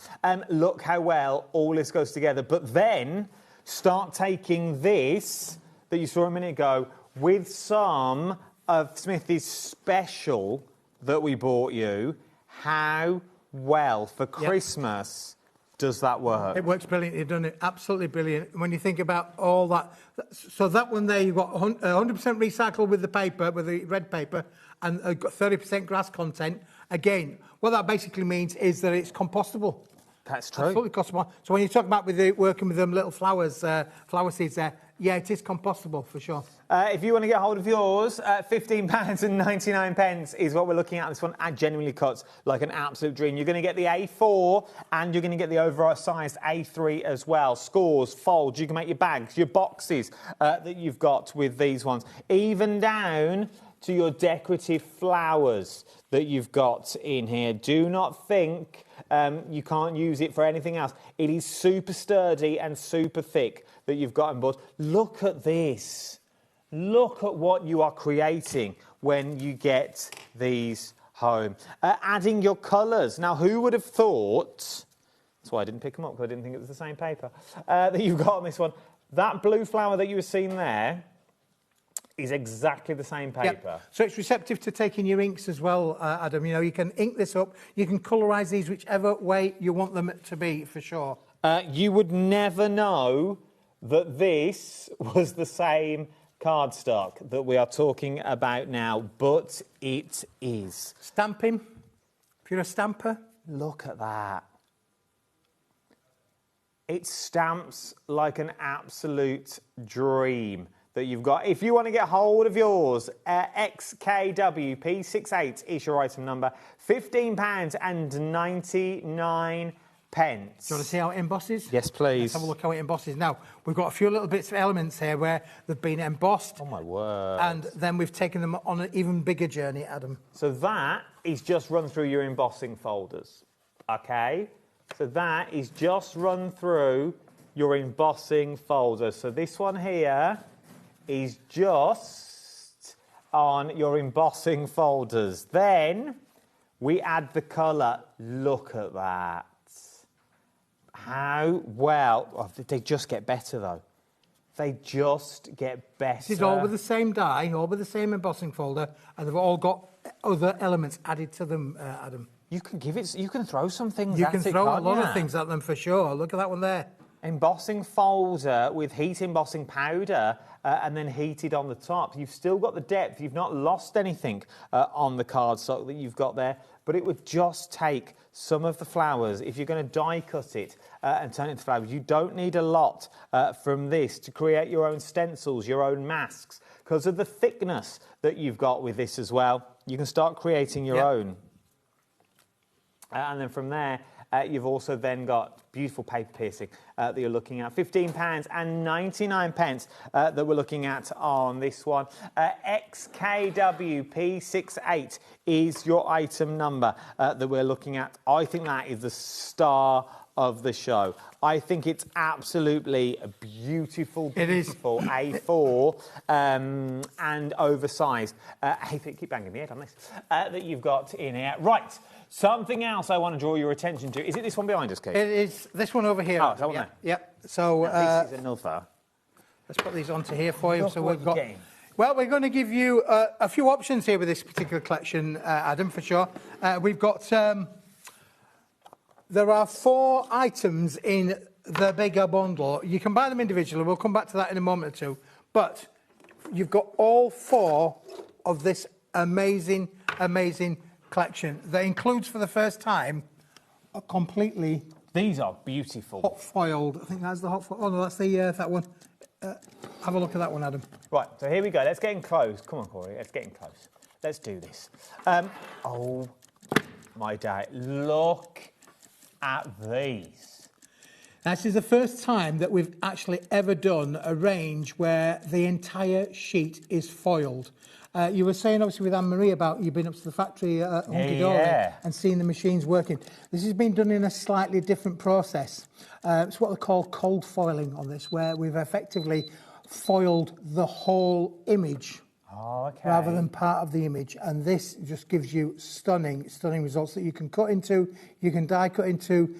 Look how well all this goes together. But then start taking this that you saw a minute ago with some of Smithy's special that we bought you. How well for Christmas does that work? It works brilliantly, doesn't it? Absolutely brilliant. When you think about all that, so that one there, you've got 100% recycled with the paper, with the red paper, and got 30% grass content. Again, what that basically means is that it's compostable. That's true. Absolutely compostable. So when you talk about working with them little flower seeds there, yeah, it is compostable for sure. If you want to get hold of yours, £15.99 is what we're looking at. This one genuinely cuts like an absolute dream. You're going to get the A4 and you're going to get the oversized A3 as well. Scores, folds, you can make your bags, your boxes that you've got with these ones. Even down to your decorative flowers that you've got in here. Do not think you can't use it for anything else. It is super sturdy and super thick that you've got on board. Look at this. Look at what you are creating when you get these home. Adding your colours. Now, who would have thought, that's why I didn't pick them up, because I didn't think it was the same paper, that you've got on this one. That blue flower that you were seeing there is exactly the same paper. Yep. So it's receptive to taking your inks as well, Adam. You know, you can ink this up. You can colorise these whichever way you want them to be, for sure. You would never know that this was the same cardstock that we are talking about now, but it is. Stamping, if you're a stamper. Look at that. It stamps like an absolute dream that you've got. If you want to get hold of yours, XKWP68 is your item number. £15.99. Do you want to see how it embosses? Yes, please. Let's have a look how it embosses. Now, we've got a few little bits of elements here where they've been embossed. Oh, my word. And then we've taken them on an even bigger journey, Adam. So that is just run through your embossing folders, OK? So that is just run through your embossing folders. So this one here is just on your embossing folders. Then we add the colour. Look at that. How well... Oh, they just get better, though. They just get better. This is all with the same die, all with the same embossing folder, and they've all got other elements added to them, Adam. You can give it... You can throw some things at it, You can throw a lot you? of things at them, for sure. Look at that one there. Embossing folder with heat embossing powder and then heated on the top. You've still got the depth. You've not lost anything on the cardstock that you've got there, but it would just take some of the flowers. If you're going to die cut it and turn it into flowers, you don't need a lot from this to create your own stencils, your own masks. Because of the thickness that you've got with this as well, you can start creating your own. And then from there, you've also then got beautiful paper piercing that you're looking at. £15.99 that we're looking at on this one. XKWP68 is your item number that we're looking at. I think that is the star of the show. I think it's absolutely beautiful, beautiful A4 and oversized. I keep banging my head on this, that you've got in here. Right. Something else I want to draw your attention to. Is it this one behind us, Keith? It is this one over here. Oh, is that one there? Yep. So this is another. Let's put these onto here for you. Look So what we've got. you're getting. Well, we're going to give you a few options here with this particular collection, Adam, for sure. We've got. There are 4 items in the bigger bundle. You can buy them individually. We'll come back to that in a moment or two. But you've got all 4 of this amazing, amazing collection that includes for the first time a completely. These are beautiful. Hot foiled. I think that's the hot foiled. Oh no, that's the that one. Have a look at that one, Adam. Right, so here we go. Let's get in close. Come on, Corey. Let's get in close. Let's do this. Oh my day! Look at these. This is the first time that we've actually ever done a range where the entire sheet is foiled. You were saying, obviously, with Anne-Marie about you've been up to the factory at Hunky Dory and seeing the machines working. This has been done in a slightly different process. It's what they call cold foiling on this, where we've effectively foiled the whole image. Oh, okay. Rather than part of the image, and this just gives you stunning results that you can cut into, you can die cut into,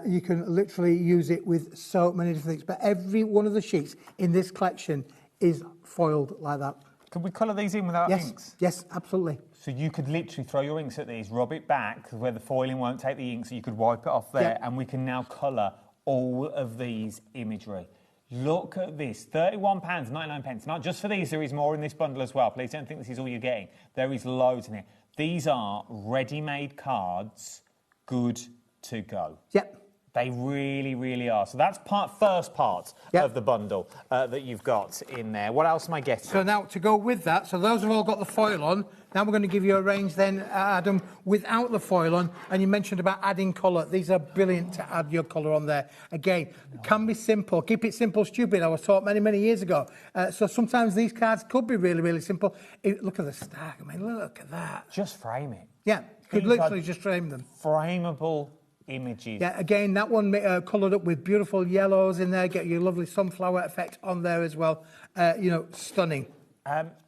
you can literally use it with so many different things. But every one of the sheets in this collection is foiled like that. Could we colour these in without inks? Yes, absolutely. So you could literally throw your inks at these, rub it back where the foiling won't take the ink, so you could wipe it off there, and we can now colour all of these imagery. Look at this, £31.99. Not just for these, there is more in this bundle as well. Please don't think this is all you're getting. There is loads in here. These are ready-made cards, good to go. Yep. They really, really are. So that's first part of the bundle that you've got in there. What else am I getting? So now, to go with that, so those have all got the foil on. Now we're going to give you a range then, Adam, without the foil on. And you mentioned about adding colour. These are brilliant to add your colour on there. Again, can be simple. Keep it simple, stupid. I was taught many, many years ago. So sometimes these cards could be really, really simple. Look at the stack. I mean, look at that. Just frame it. Yeah, you could literally just frame them. Frameable images. Yeah, again, that one coloured up with beautiful yellows in there. Get your lovely sunflower effect on there as well. You know, stunning.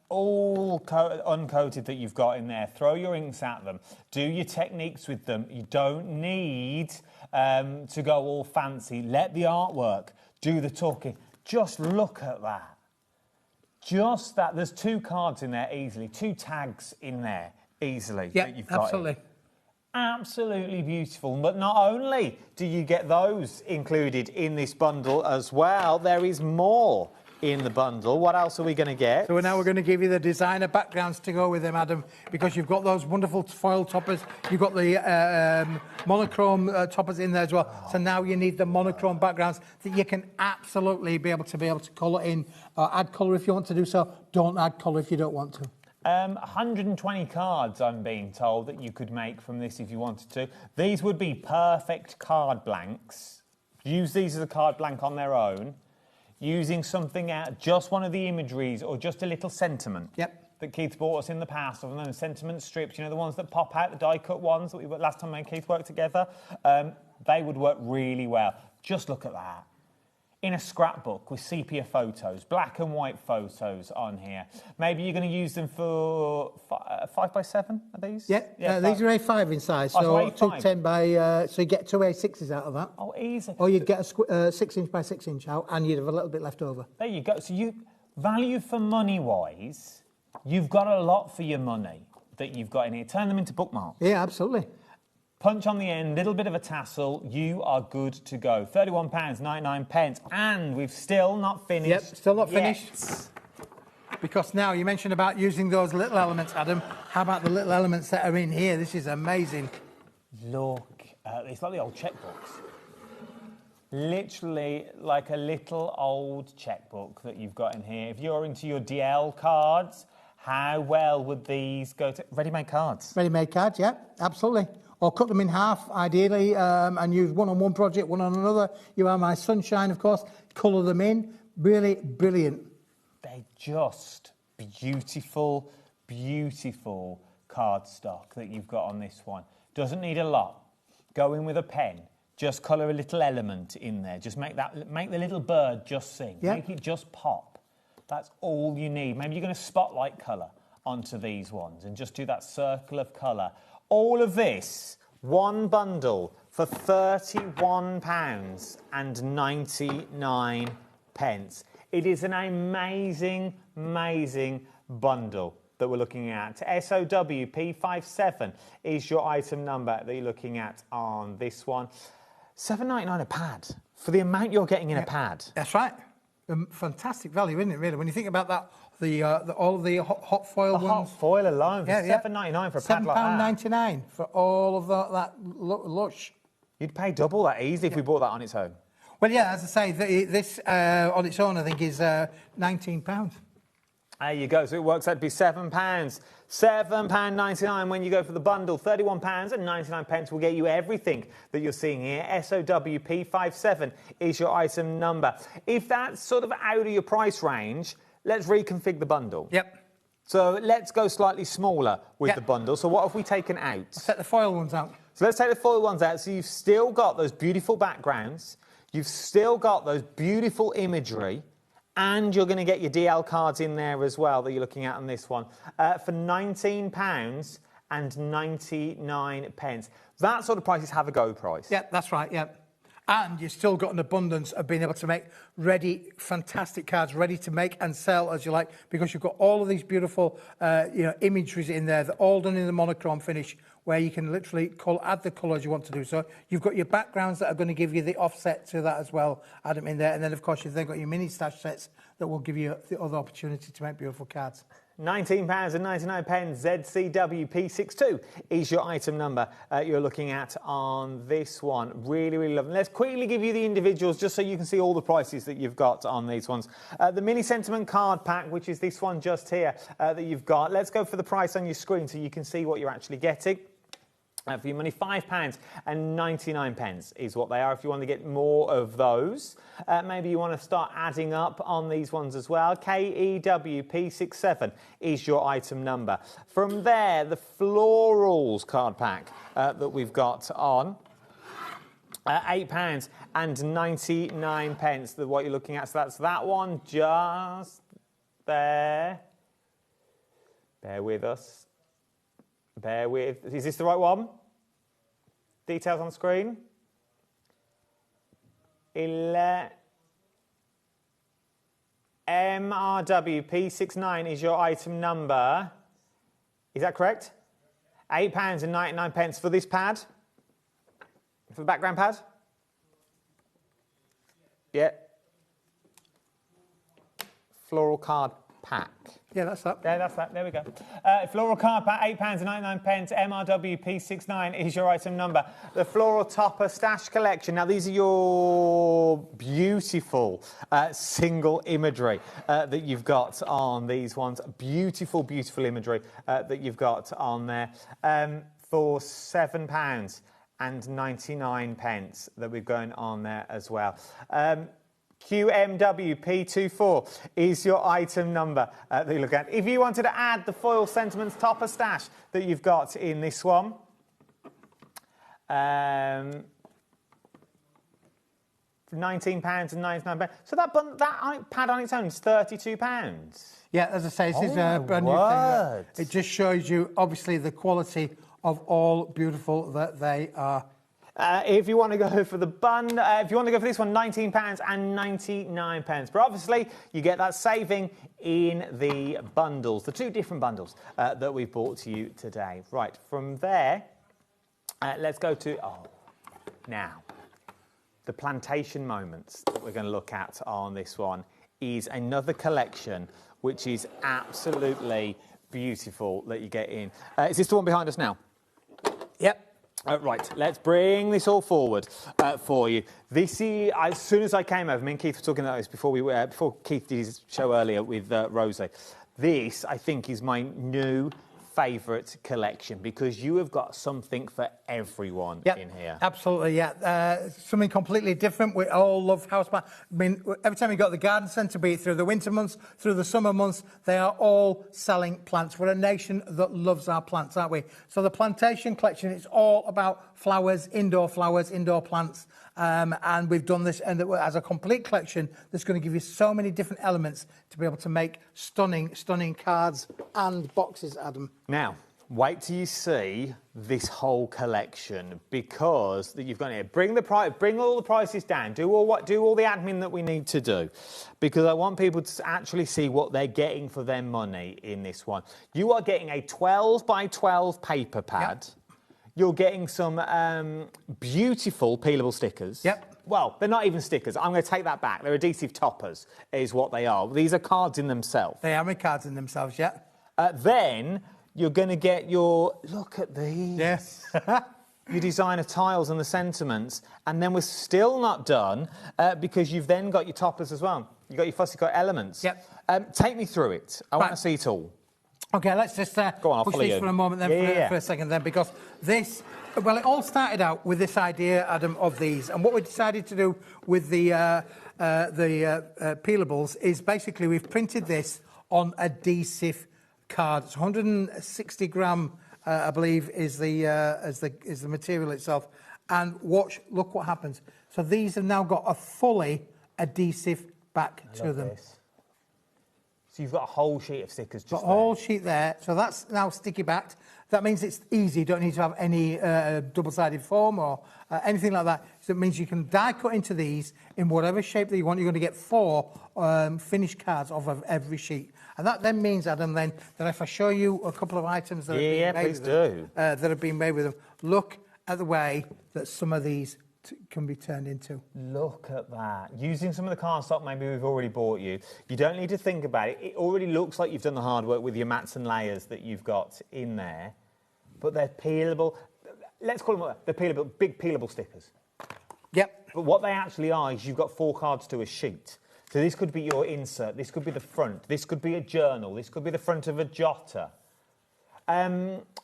All uncoated that you've got in there. Throw your inks at them. Do your techniques with them. You don't need to go all fancy. Let the artwork do the talking. Just look at that. Just that. There's 2 cards in there easily. 2 tags in there easily. Yeah, that you've got absolutely. Absolutely beautiful. But not only do you get those included in this bundle as well, there is more in the bundle. What else are we going to get? So now we're going to give you the designer backgrounds to go with them, Adam, because you've got those wonderful foil toppers. You've got the monochrome toppers in there as well. So now you need the monochrome backgrounds that you can absolutely be able to colour in, or add colour if you want to do so. Don't add colour if you don't want to. 120 cards, I'm being told, that you could make from this if you wanted to. These would be perfect card blanks. Use these as a card blank on their own. Using something out, just one of the imageries or just a little sentiment that Keith's bought us in the past, or those sentiment strips, you know, the ones that pop out, the die-cut ones that we last time me and Keith worked together, they would work really well. Just look at that. In a scrapbook with sepia photos, black and white photos on here. Maybe you're going to use them for 5x7, are these? Yeah, these are A5 in size, so A5. 210 by, so you get 2 A6s out of that. Oh, easy. Or you'd get a 6-inch by 6-inch out, and you'd have a little bit left over. There you go. So you value for money-wise, you've got a lot for your money that you've got in here. Turn them into bookmarks. Yeah, absolutely. Punch on the end, little bit of a tassel, you are good to go. £31.99, and we've still not finished. Yep, still not yet. finished. Because now you mentioned about using those little elements, Adam. How about the little elements that are in here? This is amazing. Look, it's like the old checkbooks. Literally like a little old checkbook that you've got in here. If you're into your DL cards, how well would these go to ready-made cards? Ready-made cards, yeah, absolutely. Or cut them in half, ideally, and use one on one project, one on another. You are my sunshine, of course. Colour them in. Really brilliant. They're just beautiful, beautiful cardstock that you've got on this one. Doesn't need a lot. Go in with a pen. Just colour a little element in there. Just make the little bird just sing. Yeah. Make it just pop. That's all you need. Maybe you're going to spotlight colour onto these ones and just do that circle of colour. All of this One bundle for £31.99. It is an amazing, amazing bundle that we're looking at. SOWP57 is your item number that you're looking at on this one. £7.99 a pad for the amount you're getting in a pad. That's right. Fantastic value, isn't it, really? When you think about that, all of the hot foil ones. Hot foil alone for £7.99 for a pad like that. £7.99 for all of that lush. You'd pay double that easily if we bought that on its own. Well, yeah, as I say, this on its own, I think, is £19. There you go. So it works out to be £7. £7.99 when you go for the bundle. £31.99 will get you everything that you're seeing here. SOWP57 is your item number. If that's sort of out of your price range, let's reconfigure the bundle. Yep. So let's go slightly smaller with the bundle. So what have we taken out? Let's take the foil ones out. So let's take the foil ones out. So you've still got those beautiful backgrounds. You've still got those beautiful imagery. And you're going to get your DL cards in there as well that you're looking at on this one for £19.99. That sort of prices have a go price. Yeah, that's right, yeah. And you've still got an abundance of being able to make ready, fantastic cards, ready to make and sell as you like, because you've got all of these beautiful imageries in there, they're all done in the monochrome finish, where you can literally add the colours you want to do. So you've got your backgrounds that are going to give you the offset to that as well, add them in there. And then, of course, you've then got your mini stash sets that will give you the other opportunity to make beautiful cards. £19.99 ZCWP62 is your item number you're looking at on this one. Really, really lovely. Let's quickly give you the individuals just so you can see all the prices that you've got on these ones. The mini sentiment card pack, which is this one just here that you've got. Let's go for the price on your screen so you can see what you're actually getting. For your money, £5.99 is what they are. If you want to get more of those, maybe you want to start adding up on these ones as well. KEWP67 is your item number. From there, the florals card pack that we've got on. £8.99, what you're looking at. So that's that one just there. Bear with us. Bear with. Is this the right one? Details on screen. MRWP69 is your item number. Is that correct? £8.99 for this pad. For the background pad. Yeah. Floral card pack. Yeah, that's that. Yeah, that's that. There we go. Floral card pack, £8.99. MRWP69 is your item number. The Floral Topper Stash Collection. Now, these are your beautiful single imagery that you've got on these ones. Beautiful, beautiful imagery that you've got on there for £7.99 that we've going on there as well. QMWP24 is your item number that you look at. If you wanted to add the Foil Sentiments Topper Stash that you've got in this one, £19.99. So that pad on its own is £32. Yeah, as I say, this is a brand new thing. It just shows you, obviously, the quality of all beautiful that they are. If you want to go for the bun, if you want to go for this one, £19.99. But obviously, you get that saving in the bundles, the two different bundles that we've brought to you today. Right, from there, let's go to, now, the plantation moments that we're going to look at on this one is another collection which is absolutely beautiful that you get in. Is this the one behind us now? Yep. Right, let's bring this all forward for you. This is, as soon as I came over, me and Keith were talking about this before Keith did his show earlier with Rosie. This, I think, is my new favourite collection because you have got something for everyone in here. Absolutely, yeah. Something completely different. We all love houseplant. I mean, every time you got the garden centre, be it through the winter months, through the summer months, they are all selling plants. We're a nation that loves our plants, aren't we? So the plantation collection, it's all about flowers, indoor plants. And we've done this and as a complete collection that's going to give you so many different elements to be able to make stunning, stunning cards and boxes, Adam. Now, Wait till you see this whole collection, because you've got here. Bring all the prices down. Do all the admin that we need to do, because I want people to actually see what they're getting for their money in this one. You are getting a 12 by 12 paper pad. Yep. You're getting some beautiful peelable stickers. Yep. Well, they're not even stickers. I'm going to take that back. They're adhesive toppers, is what they are. These are cards in themselves. They are cards in themselves, yeah. Then you're going to get your... Look at these. Yes. Your designer tiles and the sentiments. And then we're still not done, because you've then got your toppers as well. You've got your fussy cut elements. Yep. Take me through it. I want to see it all. OK, let's just Go on, I'll push follow this you. for a moment then, for a second then, because this... Well, it all started out with this idea, Adam, of these. And what we decided to do with the peelables is basically we've printed this on adhesive card. It's 160 gram, I believe, is the material itself. And look what happens. So these have now got a fully adhesive back to them. This. So you've got a whole sheet of stickers just there. A whole sheet there. So that's now sticky backed. That means it's easy. You don't need to have any double-sided foam or anything like that. So it means you can die cut into these in whatever shape that you want. You're going to get 4 finished cards off of every sheet. And that then means, Adam, then that if I show you a couple of items that have been made with them, look at the way that some of these can be turned into. Look at that. Using some of the cardstock maybe we've already bought you. You don't need to think about it. It already looks like you've done the hard work with your mats and layers that you've got in there. But they're peelable. Let's call them, they're peelable, big peelable stickers. Yep. But what they actually are is you've got 4 cards to a sheet. So this could be your insert, this could be the front, this could be a journal, this could be the front of a jotter.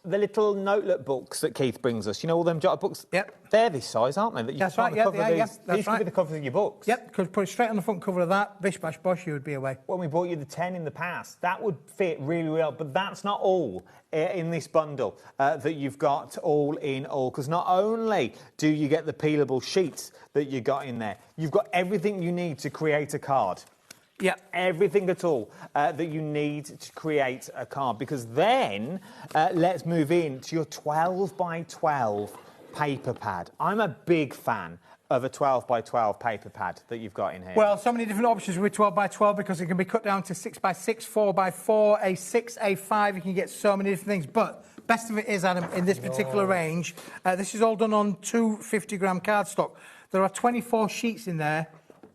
The little notebook books that Keith brings us, you know, all them jotter books? Yep. They're this size, aren't they? That you That's right, These could be the cover of your books. Yep, could put it straight on the front cover of that, bish, bash, bosh, you would be away. When we bought you the 10 in the past, that would fit really well, but that's not all in this bundle that you've got all in all, because not only do you get the peelable sheets that you got in there, you've got everything you need to create a card. Yeah. Everything at all that you need to create a card, because then let's move in to your 12 by 12 paper pad. I'm a big fan of a 12 by 12 paper pad that you've got in here. Well, so many different options with 12 by 12 because it can be cut down to 6 by 6, 4 by 4, A6, A5. You can get so many different things. But best of it is, Adam, in this particular range, this is all done on 250 gram cardstock. There are 24 sheets in there.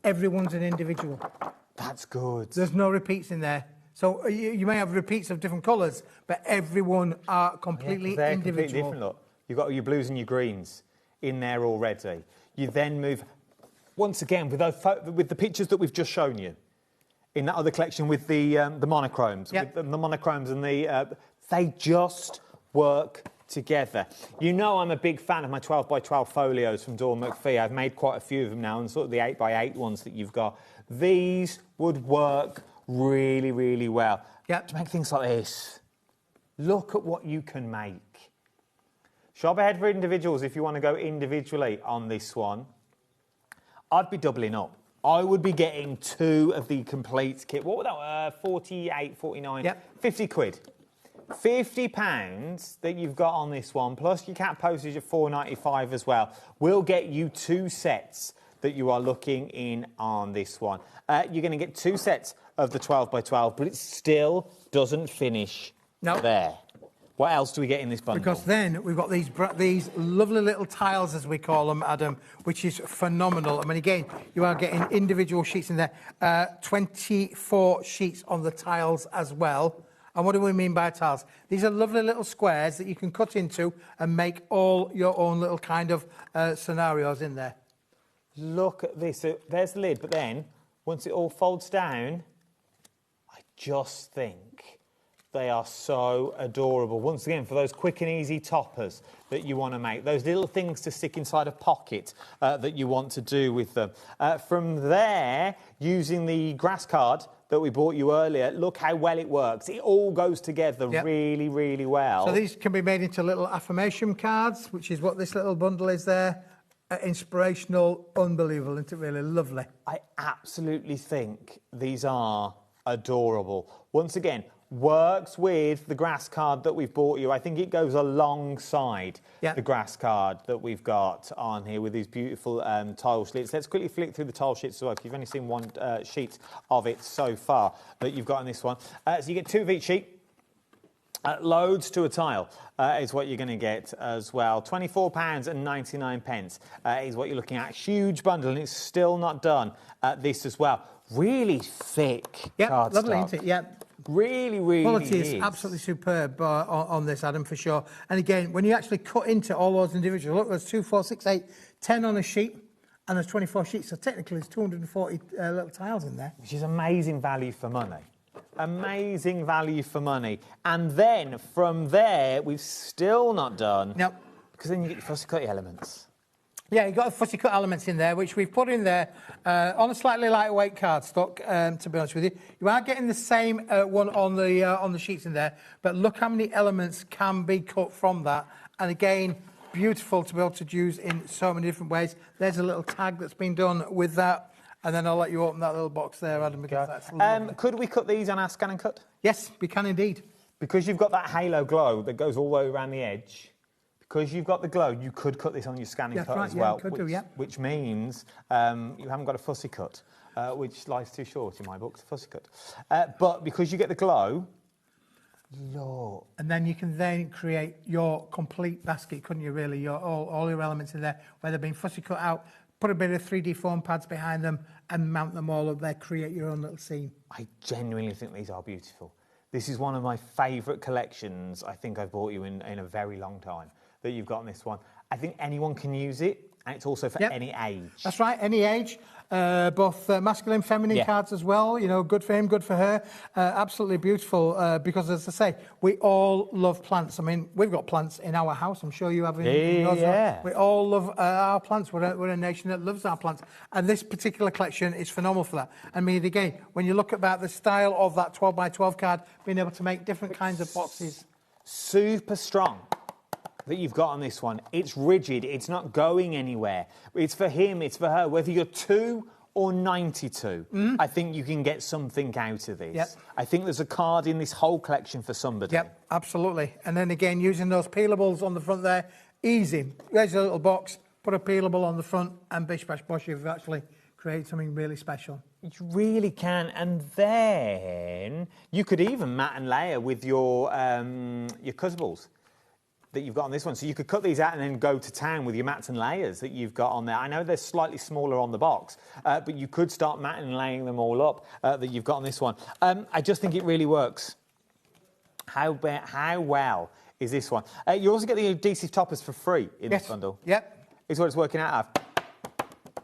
Everyone's an individual. That's good. There's no repeats in there. So you may have repeats of different colours, but everyone are completely individual. Completely different, look. You've got your blues and your greens in there already. You then move, once again, with the pictures that we've just shown you, in that other collection with the monochromes. Yep. With the monochromes and they just work together. You know I'm a big fan of my 12 by 12 folios from Dawn McPhee. I've made quite a few of them now, and sort of the 8 by 8 ones that you've got. These would work really, really well. Yep. To make things like this. Look at what you can make. Shop ahead for individuals if you want to go individually on this one. I'd be doubling up. I would be getting 2 of the complete kit. What would that 48, 49, yep. 50 quid. £50 that you've got on this one, plus your cat postage of £4.95 as well, will get you 2 sets that you are looking in on this one. You're going to get 2 sets of the 12 by 12, but it still doesn't finish there. What else do we get in this bundle? Because then we've got these lovely little tiles, as we call them, Adam, which is phenomenal. I mean, again, you are getting individual sheets in there. 24 sheets on the tiles as well. And what do we mean by tiles? These are lovely little squares that you can cut into and make all your own little kind of scenarios in there. Look at this. So there's the lid, but then once it all folds down, I just think they are so adorable. Once again, for those quick and easy toppers that you want to make, those little things to stick inside a pocket that you want to do with them. From there, using the grass card that we bought you earlier, look how well it works. It all goes together really, really well. So these can be made into little affirmation cards, which is what this little bundle is there. Inspirational, unbelievable, isn't it really lovely? I absolutely think these are adorable. Once again, works with the grass card that we've bought you. I think it goes alongside the grass card that we've got on here with these beautiful tile sheets. Let's quickly flick through the tile sheets as well, because you've only seen one sheet of it so far that you've got on this one. So you get 2 of each sheet. Loads to a tile is what you're going to get as well. £24.99 is what you're looking at. Huge bundle, and it's still not done. This as well. Really thick cardstock. Lovely, isn't it? Yeah. Really, really quality is absolutely superb on this, Adam, for sure. And again, when you actually cut into all those individuals, look, there's 2, 4, 6, 8, 10 on a sheet, and there's 24 sheets. So technically, there's 240 little tiles in there. Which is amazing value for money. Amazing value for money. And then from there, we've still not done. Nope. Because then you get your fussy cutty elements. Yeah, you've got the fussy cut elements in there, which we've put in there on a slightly lightweight cardstock, to be honest with you. You are getting the same one on the sheets in there, but look how many elements can be cut from that. And again, beautiful to be able to use in so many different ways. There's a little tag that's been done with that. And then I'll let you open that little box there, Adam, because that's lovely. Could we cut these on our scan and cut? Yes, we can indeed. Because you've got that halo glow that goes all the way around the edge, because you've got the glow, you could cut this on your scan and cut as well. Which means you haven't got a fussy cut, which life's too short in my book, fussy cut. But because you get the glow, look. And then you can then create your complete basket, couldn't you, really? All your elements in there, where they've been fussy cut out, put a bit of 3D foam pads behind them and mount them all up there, create your own little scene. I genuinely think these are beautiful. This is one of my favourite collections I think I've bought you in a very long time, that you've got on this one. I think anyone can use it, and it's also for any age. That's right, any age. Both masculine, feminine cards as well. You know, good for him, good for her. Absolutely beautiful, because as I say, we all love plants. I mean, we've got plants in our house. I'm sure you have in yours. We all love our plants. We're a nation that loves our plants. And this particular collection is phenomenal for that. I mean, again, when you look about the style of that 12 by 12 card, being able to make different kinds of boxes. Super strong that you've got on this one. It's rigid, it's not going anywhere. It's for him, it's for her. Whether you're 2 or 92, I think you can get something out of this. I think there's a card in this whole collection for somebody. Yep, absolutely. And then again, using those peelables on the front there, easy. There's a little box, put a peelable on the front, and bish bash bosh, you've actually created something really special. You really can. And then you could even mat and layer with your cussables that you've got on this one. So you could cut these out and then go to town with your mats and layers that you've got on there. I know they're slightly smaller on the box, but you could start matting and laying them all up that you've got on this one. I just think it really works. How well is this one? You also get the adhesive toppers for free in this bundle. Yep. Is what it's working out of.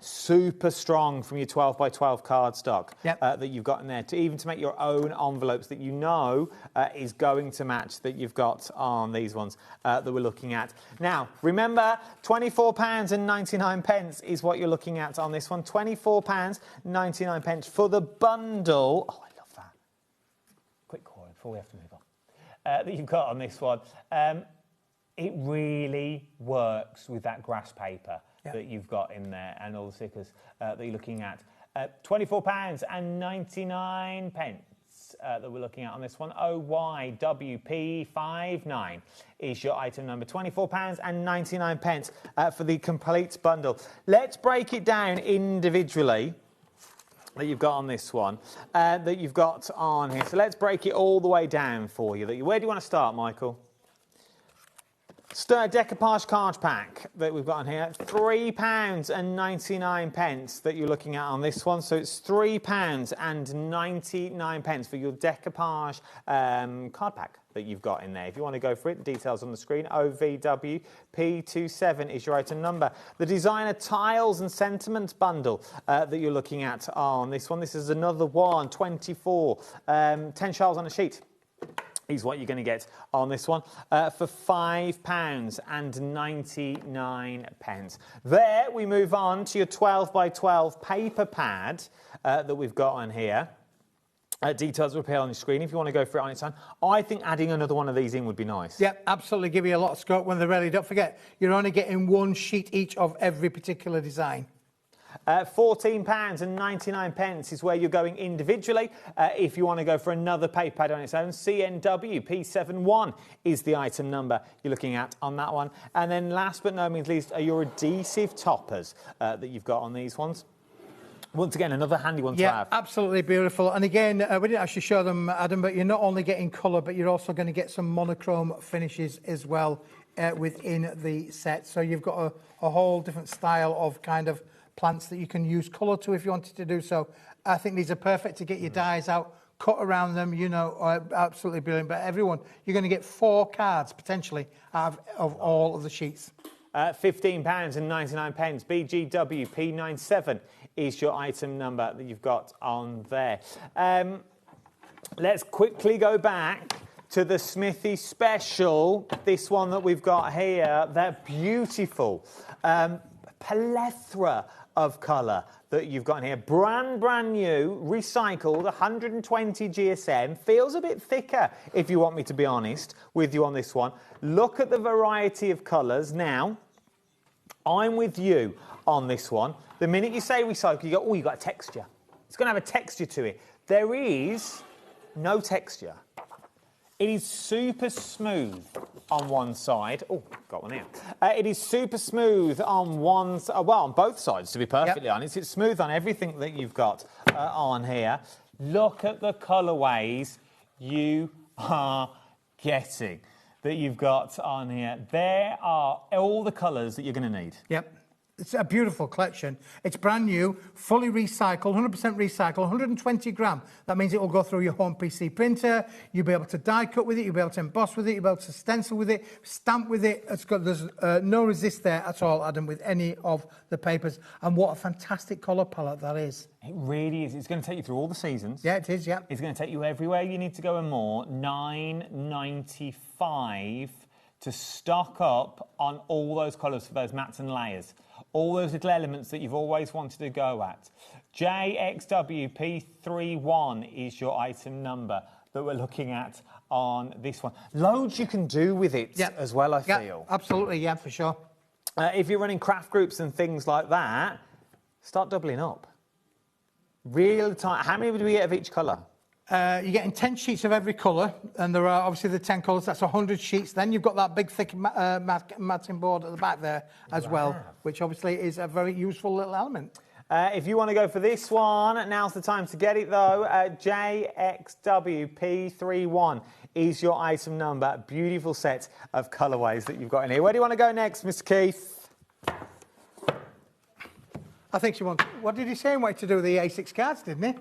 Super strong from your 12 by 12 cardstock that you've got in there, to make your own envelopes that you know is going to match that you've got on these ones that we're looking at. Now, remember, £24.99 is what you're looking at on this one. £24.99 for the bundle. Oh, I love that. Quick call before we have to move on. That you've got on this one. It really works with that grass paper that you've got in there, and all the stickers that you're looking at. £24.99 that we're looking at on this one. OYWP59 is your item number. £24.99 for the complete bundle. Let's break it down individually that you've got on this one, that you've got on here. So let's break it all the way down for you. Where do you want to start, Michael? Decoupage card pack that we've got on here, £3.99 that you're looking at on this one. So it's £3.99 for your decoupage card pack that you've got in there. If you want to go for it, the details on the screen. OVWP27 is your item number. The designer tiles and sentiments bundle that you're looking at on this one. This is another one, 24, 10 shells on a sheet is what you're going to get on this one for £5.99. There we move on to your 12 by 12 paper pad that we've got on here. Details will appear on the screen if you want to go for it on its own. I think adding another one of these in would be nice. Yep, absolutely. Give you a lot of scope when they're ready. Don't forget, you're only getting one sheet each of every particular design. £14.99 is where you're going individually. If you want to go for another paper pad on its own, CNW P71 is the item number you're looking at on that one. And then last but no means least are your adhesive toppers that you've got on these ones. Once again, another handy one to have. Yeah, absolutely beautiful. And again, we didn't actually show them, Adam, but you're not only getting colour, but you're also going to get some monochrome finishes as well within the set. So you've got a whole different style of kind of plants that you can use colour to if you wanted to do so. I think these are perfect to get your dies out, cut around them, you know, absolutely brilliant. But everyone, you're going to get 4 cards potentially out of all of the sheets. £15.99. BGW P97 is your item number that you've got on there. Let's quickly go back to the Smithy Special. This one that we've got here, they're beautiful. Plethora of colour that you've got in here. Brand new, recycled, 120 GSM. Feels a bit thicker, if you want me to be honest with you on this one. Look at the variety of colours. Now, I'm with you on this one. The minute you say recycle, you go, oh, you've got a texture. It's going to have a texture to it. There is no texture. It is super smooth on one side. Oh, got one here. It is super smooth on one side. Well, on both sides, to be perfectly honest. It's smooth on everything that you've got on here. Look at the colourways you are getting that you've got on here. There are all the colours that you're going to need. Yep. It's a beautiful collection. It's brand new, fully recycled, 100% recycled, 120 gram. That means it will go through your home PC printer. You'll be able to die cut with it. You'll be able to emboss with it. You'll be able to stencil with it, stamp with it. There's no resist there at all, Adam, with any of the papers. And what a fantastic colour palette that is. It really is. It's going to take you through all the seasons. Yeah, it is, yeah. It's going to take you everywhere you need to go and more. $9.95 to stock up on all those colours for those mats and layers. All those little elements that you've always wanted to go at. JXWP31 is your item number that we're looking at on this one. Loads you can do with it as well, I feel. Absolutely, yeah, for sure. If you're running craft groups and things like that, start doubling up. Real time. How many would we get of each colour? You're getting 10 sheets of every colour, and there are obviously the 10 colours. That's 100 sheets. Then you've got that big, thick matting board at the back there as well, which obviously is a very useful little element. If you want to go for this one, now's the time to get it, though. JXWP31 is your item number. Beautiful set of colourways that you've got in here. Where do you want to go next, Mr. Keith? I think she wants... What did he say he wanted to do with the A6 cards, didn't he?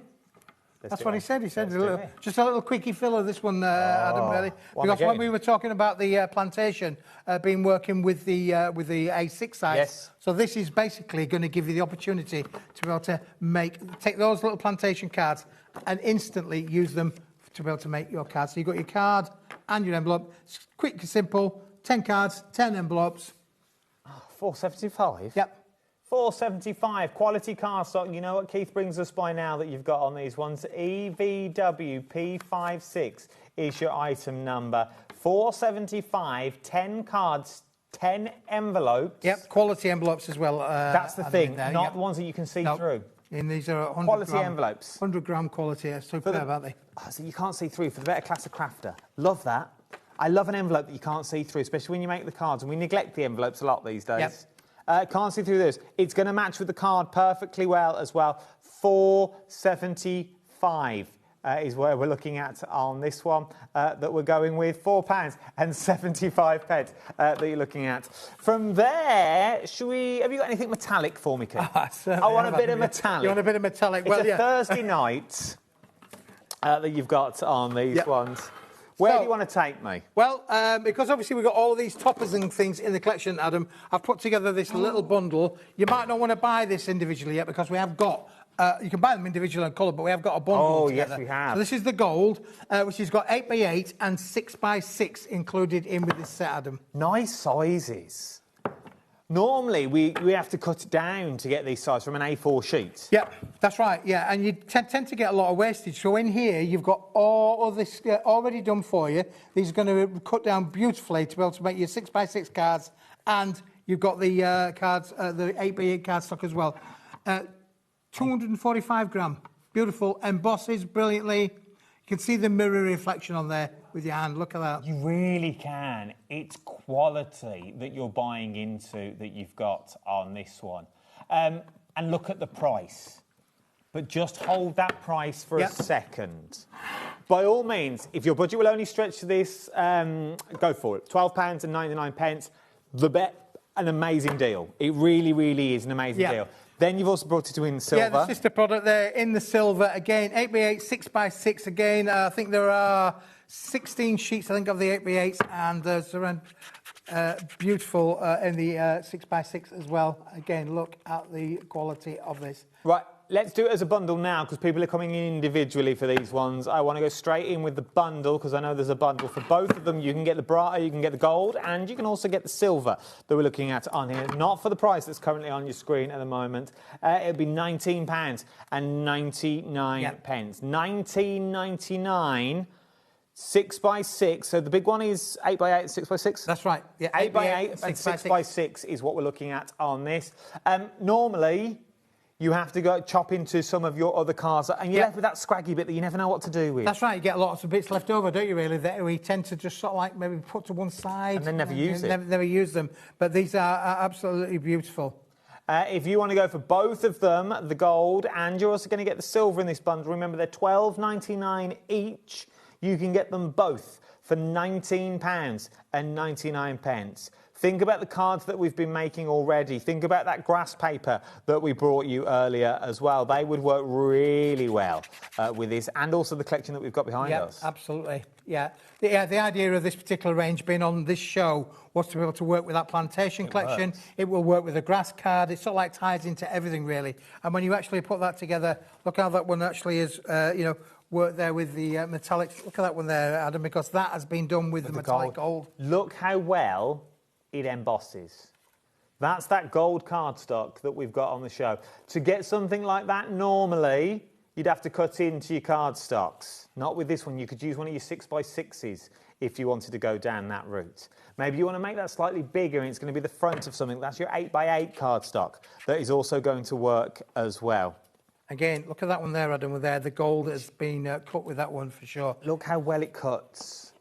That's what he said. He said just a little quickie fill of this one, Adam, really. Because when we were talking about the plantation being working with the A6 size, so this is basically going to give you the opportunity to be able to take those little plantation cards and instantly use them to be able to make your cards. So you've got your card and your envelope. It's quick and simple. 10 cards, 10 envelopes. $4.75? Yep. $4.75, quality cardstock. You know what Keith brings us by now that you've got on these ones. EVWP56 is your item number. $4.75, 10 cards, 10 envelopes. Yep, quality envelopes as well. That's the thing, not the ones that you can see through. And these are 100 quality envelopes. 100 gram quality, superb, aren't they? Oh, so you can't see through for the better class of crafter. Love that. I love an envelope that you can't see through, especially when you make the cards, and we neglect the envelopes a lot these days. Yep. Can't see through this. It's going to match with the card perfectly well as well. $4.75 is where we're looking at on this one that we're going with. £4.75 that you're looking at. From there, have you got anything metallic for me, Keith? I want a bit of metallic. You want a bit of metallic? It's a Thursday night that you've got on these ones. Where do you want to take me? Well, because obviously we've got all of these toppers and things in the collection, Adam, I've put together this little bundle. You might not want to buy this individually yet because we have got... you can buy them individually in colour, but we have got a bundle together. Yes, we have. So this is the gold, which has got 8x8 and 6x6 included in with this set, Adam. Nice sizes. Normally, we have to cut it down to get these sizes from an A4 sheet. Yep, that's right, yeah, and you tend to get a lot of wastage. So in here, you've got all of this already done for you. These are going to cut down beautifully to be able to make your 6x6 cards, and you've got the cards, the 8x8 cardstock as well. 245 gram. Beautiful. Embosses brilliantly. You can see the mirror reflection on there with your hand. Look at that. You really can. It's quality that you're buying into that you've got on this one. And look at the price. But just hold that price for a second. By all means, if your budget will only stretch to this, go for it. £12.99. An amazing deal. It really, really is an amazing deal. Then you've also brought it in silver. Yeah, the sister product there in the silver. Again, 8x8, 6x6 again. I think there are 16 sheets, I think, of the 8x8s, and there's around beautiful in the 6x6 as well. Again, look at the quality of this. Right, let's do it as a bundle now, because people are coming in individually for these ones. I want to go straight in with the bundle, because I know there's a bundle for both of them. You can get the you can get the gold, and you can also get the silver that we're looking at on here. Not for the price that's currently on your screen at the moment. It'll be £19.99. £19.99. 6x6, so the big one is 8x8, 6x6? That's right. Yeah, 8x8 and 6x6 is what we're looking at on this. Normally, you have to go chop into some of your other cards, and you're left with that scraggy bit that you never know what to do with. That's right, you get lots of bits left over, don't you, really, that we tend to just sort of like maybe put to one side. And then never use it. Never use them, but these are absolutely beautiful. If you want to go for both of them, the gold, and you're also going to get the silver in this bundle, remember they're £12.99 each. You can get them both for £19.99. Think about the cards that we've been making already. Think about that grass paper that we brought you earlier as well. They would work really well with this, and also the collection that we've got behind us. Absolutely. Yeah. The idea of this particular range being on this show was to be able to work with that plantation collection. Works. It will work with a grass card. It sort of like ties into everything, really. And when you actually put that together, look how that one actually is, work there with the metallics. Look at that one there, Adam, because that has been done with the metallic gold. Look how well it embosses. That's that gold cardstock that we've got on the show. To get something like that normally, you'd have to cut into your cardstocks. Not with this one. You could use one of your 6x6s if you wanted to go down that route. Maybe you want to make that slightly bigger and it's going to be the front of something. That's your 8x8 cardstock. That is also going to work as well. Again, look at that one there, Adam, with there. The gold has been cut with that one for sure. Look how well it cuts.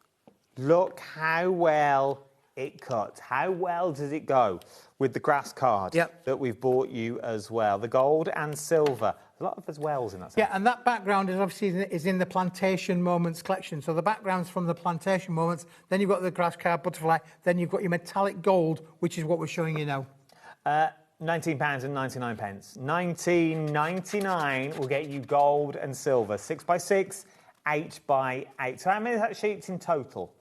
Look how well it cuts. How well does it go with the grass card that we've bought you as well? The gold and silver. A lot of there's wells in that. Yeah, and that background is obviously in the Plantation Moments collection. So the background's from the Plantation Moments. Then you've got the grass card butterfly. Then you've got your metallic gold, which is what we're showing you now. £19.99. £19.99 will get you gold and silver. 6x6, 8x8. So how many sheets in total?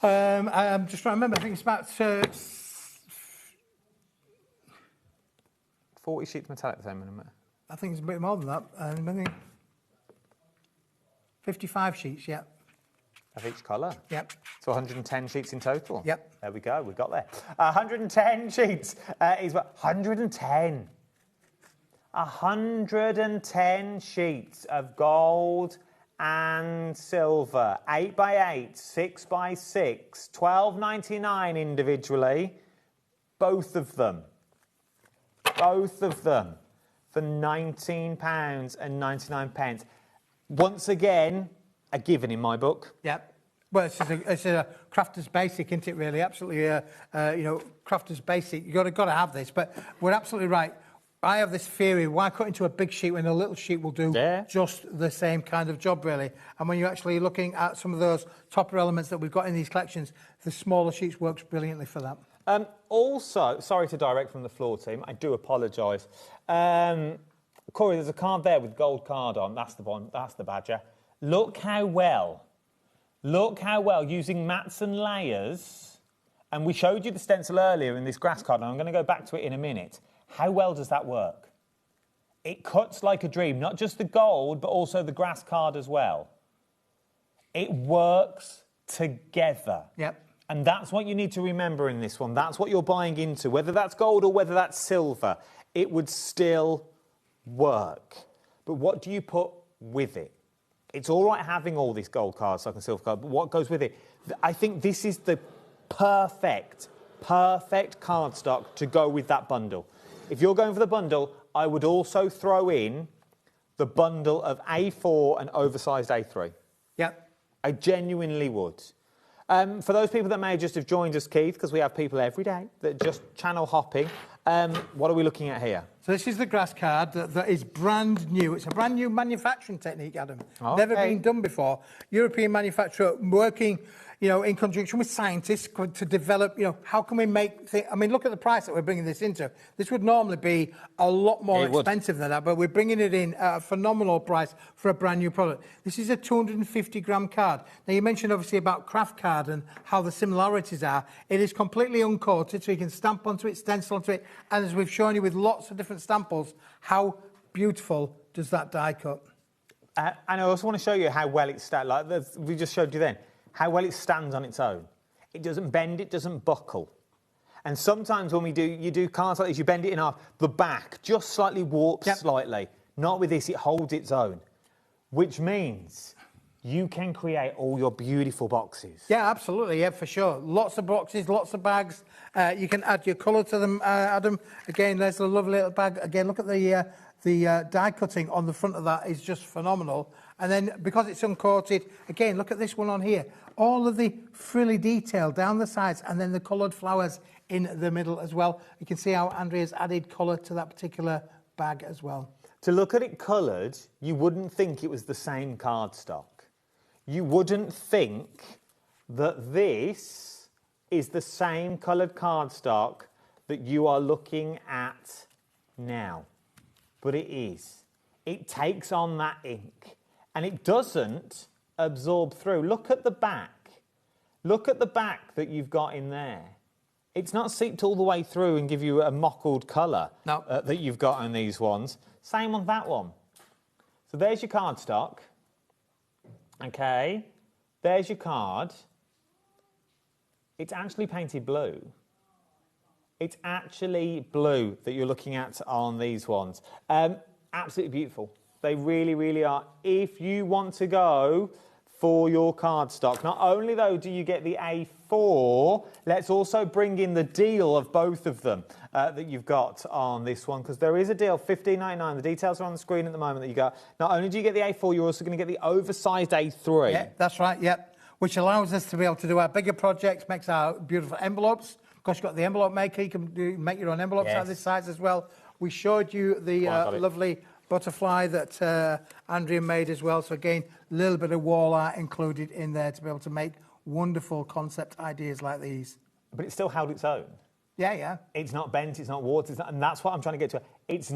I'm just trying to remember. I think it's about 40 sheets metallic at the same minute. I think it's a bit more than that. I think 55 sheets, yeah. Of each colour? Yep. So 110 sheets in total? Yep. There we go, we got there. 110 sheets is what? 110. 110 sheets of gold and silver. 8x8, 6x6, £12.99 individually. Both of them. Both of them for £19.99. Once again, a given in my book. Yep. Well, it's a crafter's basic, isn't it, really? Absolutely, crafter's basic. You've got to have this. But we're absolutely right. I have this theory, why cut into a big sheet when a little sheet will do just the same kind of job, really? And when you're actually looking at some of those topper elements that we've got in these collections, the smaller sheets works brilliantly for that. Also, sorry to direct from the floor team, I do apologise. Corey, there's a card there with gold card on. That's the one, that's the badger. Look how well, using mats and layers, and we showed you the stencil earlier in this grass card, and I'm going to go back to it in a minute. How well does that work? It cuts like a dream, not just the gold, but also the grass card as well. It works together. Yep. And that's what you need to remember in this one. That's what you're buying into. Whether that's gold or whether that's silver, it would still work. But what do you put with it? It's all right having all these gold cards, like a silver card, but what goes with it? I think this is the perfect cardstock to go with that bundle. if you're going for the bundle, I would also throw in the bundle of A4 and oversized A3. Yeah. I genuinely would. For those people that may just have joined us, Keith, because we have people every day that just channel hopping, what are we looking at here? So this is the grass card that is brand new. It's a brand new manufacturing technique, Adam. Okay. Never been done before. European manufacturer working, you know, in conjunction with scientists to develop, you know, how can we make things... I mean, look at the price that we're bringing this into. This would normally be a lot more expensive than that, but we're bringing it in at a phenomenal price for a brand new product. This is a 250-gram card. Now, you mentioned obviously about craft card and how the similarities are. It is completely uncoated, so you can stamp onto it, stencil onto it, and as we've shown you with lots of different samples, how beautiful does that die cut? And I also want to show you how well it stands. Like we just showed you then. How well it stands on its own. It doesn't bend, it doesn't buckle. And sometimes when you do cards like this, you bend it in half, the back just slightly warps slightly. Not with this, it holds its own, which means you can create all your beautiful boxes. Yeah, absolutely, yeah, for sure. Lots of boxes, lots of bags. You can add your colour to them, Adam. Again, there's a lovely little bag. Again, look at the die cutting on the front of that is just phenomenal. And then, because it's uncoated, again, look at this one on here. All of the frilly detail down the sides and then the coloured flowers in the middle as well. You can see how Andrea's added colour to that particular bag as well. To look at it coloured, you wouldn't think it was the same cardstock. You wouldn't think that this is the same coloured cardstock that you are looking at now. But it is. It takes on that ink. And it doesn't absorb through. Look at the back. Look at the back that you've got in there. It's not seeped all the way through and give you a mottled colour that you've got on these ones. Same on that one. So there's your cardstock. Okay. There's your card. It's actually painted blue. It's actually blue that you're looking at on these ones. Absolutely beautiful. They really, really are. If you want to go for your cardstock, not only, though, do you get the A4, let's also bring in the deal of both of them that you've got on this one, because there is a deal, $15.99. The details are on the screen at the moment that you got. Not only do you get the A4, you're also going to get the oversized A3. Yeah, that's right, yep. Which allows us to be able to do our bigger projects, makes our beautiful envelopes. Of course, you've got the envelope maker. You can make your own envelopes out of this size as well. We showed you the lovely butterfly that Andrea made as well. So again, a little bit of wall art included in there to be able to make wonderful concept ideas like these. But it still held its own. Yeah, yeah. It's not bent, it's not warped, and that's what I'm trying to get to. It's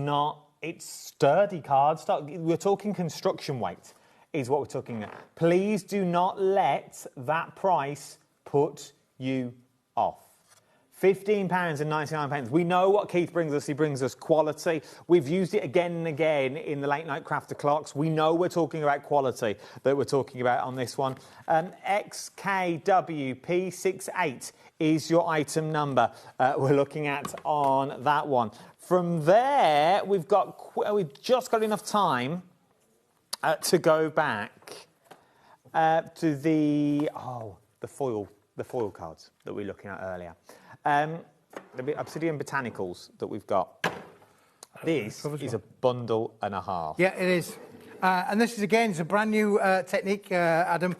sturdy cardstock. We're talking construction weight is what we're talking about. Please do not let that price put you off. £15.99. We know what Keith brings us. He brings us quality. We've used it again and again in the Late Night Crafter clocks. We know we're talking about quality that we're talking about on this one. XKWP68 is your item number we're looking at on that one. From there, we've just got enough time to go back to the foil cards that we were looking at earlier. The Obsidian Botanicals that we've got. This is a bundle and a half. Yeah, it is. And this is, again, it's a brand new technique, Adam.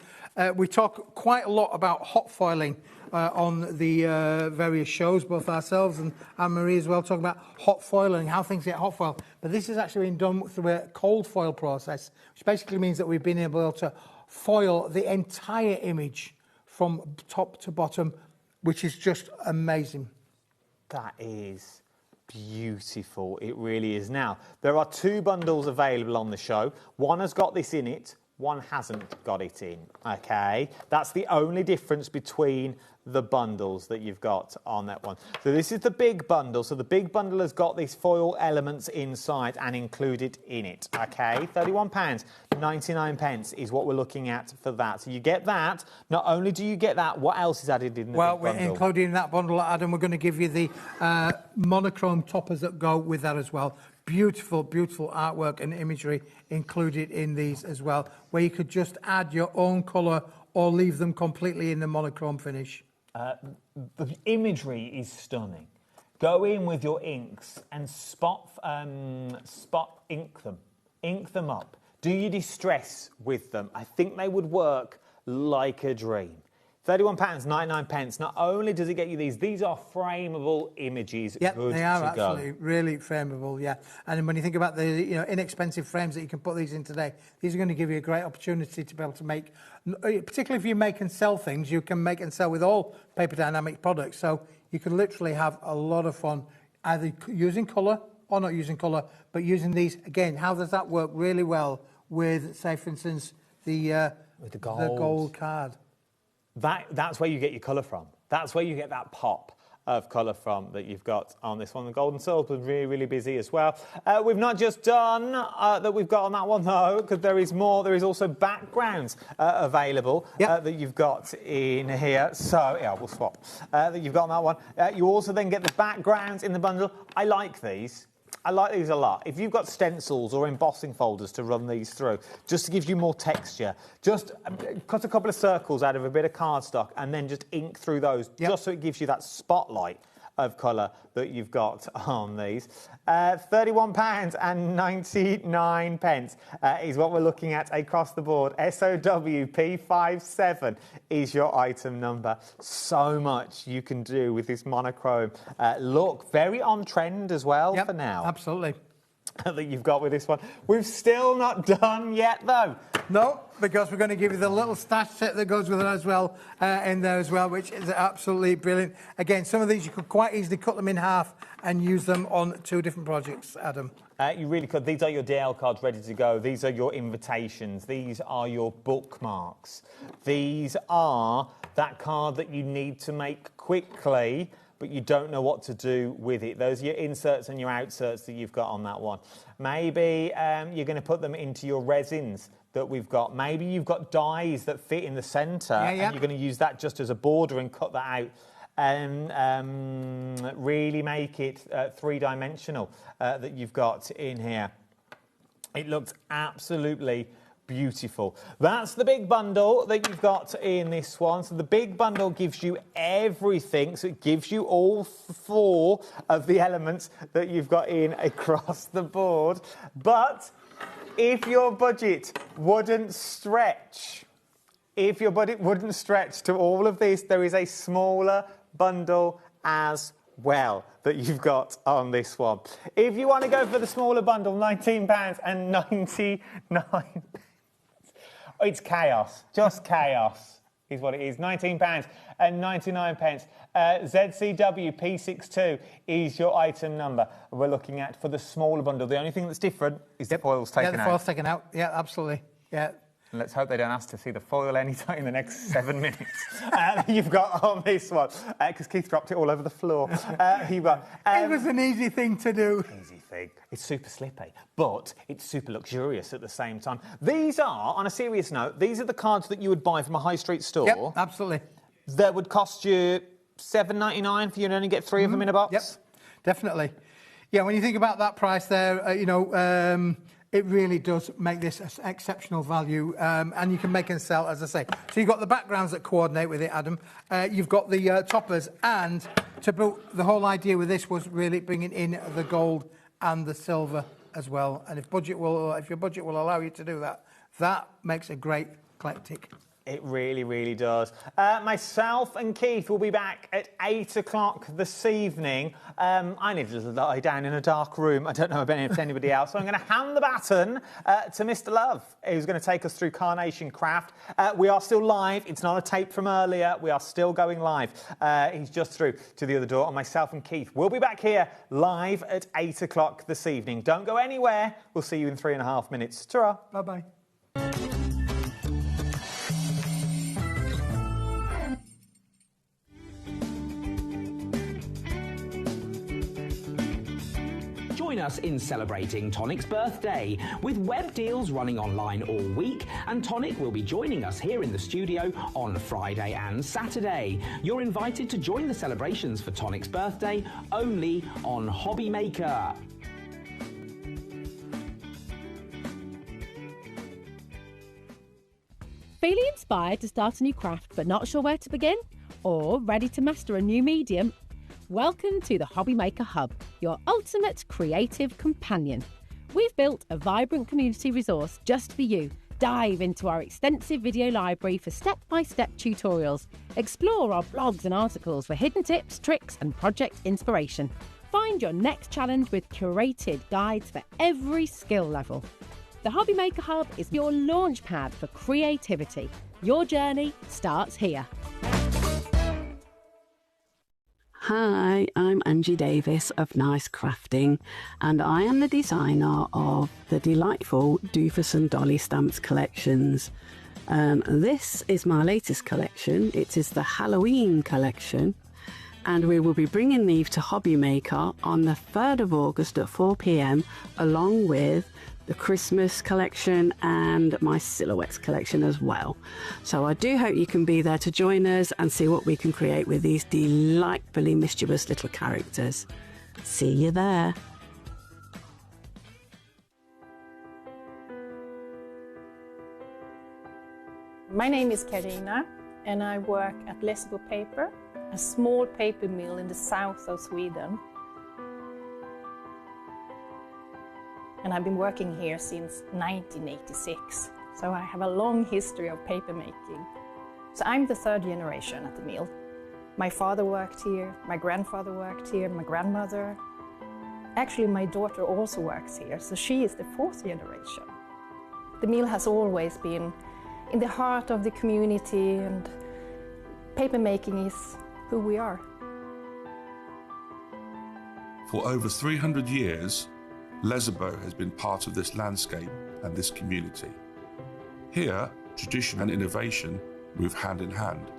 We talk quite a lot about hot foiling on the various shows, both ourselves and Anne-Marie as well, talking about hot foiling, how things get hot foiled. But this has actually been done through a cold foil process, which basically means that we've been able to foil the entire image from top to bottom, which is just amazing. That is beautiful. It really is. Now, there are two bundles available on the show. One has got this in it, one hasn't got it in, okay? That's the only difference between the bundles that you've got on that one. So this is the big bundle. So the big bundle has got these foil elements inside and included in it, okay? £31.99 is what we're looking at for that. So you get that. Not only do you get that, what else is added in the bundle? Well, including in that bundle, Adam, we're going to give you the monochrome toppers that go with that as well. Beautiful, beautiful artwork and imagery included in these as well, where you could just add your own colour or leave them completely in the monochrome finish. The imagery is stunning. go in with your inks and spot ink them. Ink them up. Do you distress with them? I think they would work like a dream. £31.99. Not only does it get you these are frameable images. Yeah, good they are to go. absolutely really frameable. Yeah, and when you think about the inexpensive frames that you can put these in today, these are going to give you a great opportunity to be able to make, particularly if you make and sell things, you can make and sell with all Paper Dynamics products. So you can literally have a lot of fun either using colour or not using colour, but using these again. How does that work really well with, say, for instance, the gold card? That's where you get your colour from. That's where you get that pop of colour from that you've got on this one. The gold and silver was really, really busy as well. We've not just done that we've got on that one, though, because there is more. There is also backgrounds available that you've got in here. So, yeah, we'll swap. That you've got on that one. You also then get the backgrounds in the bundle. I like these. I like these a lot. If you've got stencils or embossing folders to run these through, just to give you more texture, just cut a couple of circles out of a bit of cardstock and then just ink through those, just so it gives you that spotlight of colour that you've got on these. £31.99 is what we're looking at across the board. SOWP57 is your item number. So much you can do with this monochrome look. Very on trend as well for now. Absolutely. That you've got with this one. We've still not done yet, though. No, because we're going to give you the little stash set that goes with it as well, in there as well, which is absolutely brilliant. Again, some of these you could quite easily cut them in half and use them on 2 different projects, Adam. You really could. These are your DL cards ready to go. These are your invitations. These are your bookmarks. These are that card that you need to make quickly, but you don't know what to do with it. Those are your inserts and your outserts that you've got on that one. Maybe you're going to put them into your resins that we've got. Maybe you've got dies that fit in the centre and you're going to use that just as a border and cut that out and really make it three-dimensional that you've got in here. It looks absolutely beautiful. That's the big bundle that you've got in this one. So the big bundle gives you everything. So it gives you all 4 of the elements that you've got in across the board. But if your budget wouldn't stretch, to all of this, there is a smaller bundle as well that you've got on this one. If you want to go for the smaller bundle, £19.99. It's chaos, just chaos is what it is. £19.99. ZCW P62 is your item number we're looking at for the smaller bundle. The only thing that's different is the foil's taken out. Yeah, the foil's taken out. Yeah, absolutely. Yeah. And let's hope they don't ask to see the foil anytime in the next 7 minutes. You've got on this one, because Keith dropped it all over the floor. It was an easy thing to do. Easy thing. It's super slippy, but it's super luxurious at the same time. These are, on a serious note, these are the cards that you would buy from a high street store. Yep, absolutely. That would cost you $7.99 for you to only get 3 of them in a box. Yep, definitely. Yeah, when you think about that price there, it really does make this an exceptional value, and you can make and sell, as I say. So you've got the backgrounds that coordinate with it, Adam. You've got the toppers, and the whole idea with this was really bringing in the gold and the silver as well. And if your budget will allow you to do that, that makes a great eclectic. It really, really does. Myself and Keith will be back at 8 o'clock this evening. I need to lie down in a dark room. I don't know about anybody else. So I'm going to hand the baton to Mr. Love, who's going to take us through Carnation Craft. We are still live. It's not a tape from earlier. We are still going live. He's just through to the other door. And myself and Keith will be back here live at 8 o'clock this evening. Don't go anywhere. We'll see you in 3.5 minutes. Ta-ra. Bye-bye. Join us in celebrating Tonic's birthday with web deals running online all week, and Tonic will be joining us here in the studio on Friday and Saturday. You're invited to join the celebrations for Tonic's birthday only on HobbyMaker. Feeling inspired to start a new craft but not sure where to begin? Or ready to master a new medium? Welcome to the HobbyMaker Hub, your ultimate creative companion. We've built a vibrant community resource just for you. Dive into our extensive video library for step-by-step tutorials. Explore our blogs and articles for hidden tips, tricks and project inspiration. Find your next challenge with curated guides for every skill level. The HobbyMaker Hub is your launch pad for creativity. Your journey starts here. Hi, I'm Angie Davis of Nice Crafting, and I am the designer of the delightful Doofus and Dolly Stamps collections. This is my latest collection. It is the Halloween collection, and we will be bringing these to HobbyMaker on the 3rd of August at 4 p.m, along with the Christmas collection and my silhouettes collection as well. So I do hope you can be there to join us and see what we can create with these delightfully mischievous little characters. See you there. My name is Karina and I work at Lessebo Paper, a small paper mill in the south of Sweden. And I've been working here since 1986, so I have a long history of paper making. So I'm the 3rd generation at the mill. My father worked here, my grandfather worked here, my grandmother. Actually, my daughter also works here, so she is the 4th generation. The mill has always been in the heart of the community, and paper making is who we are. For over 300 years, Lessebo has been part of this landscape and this community. Here, tradition and innovation move hand in hand.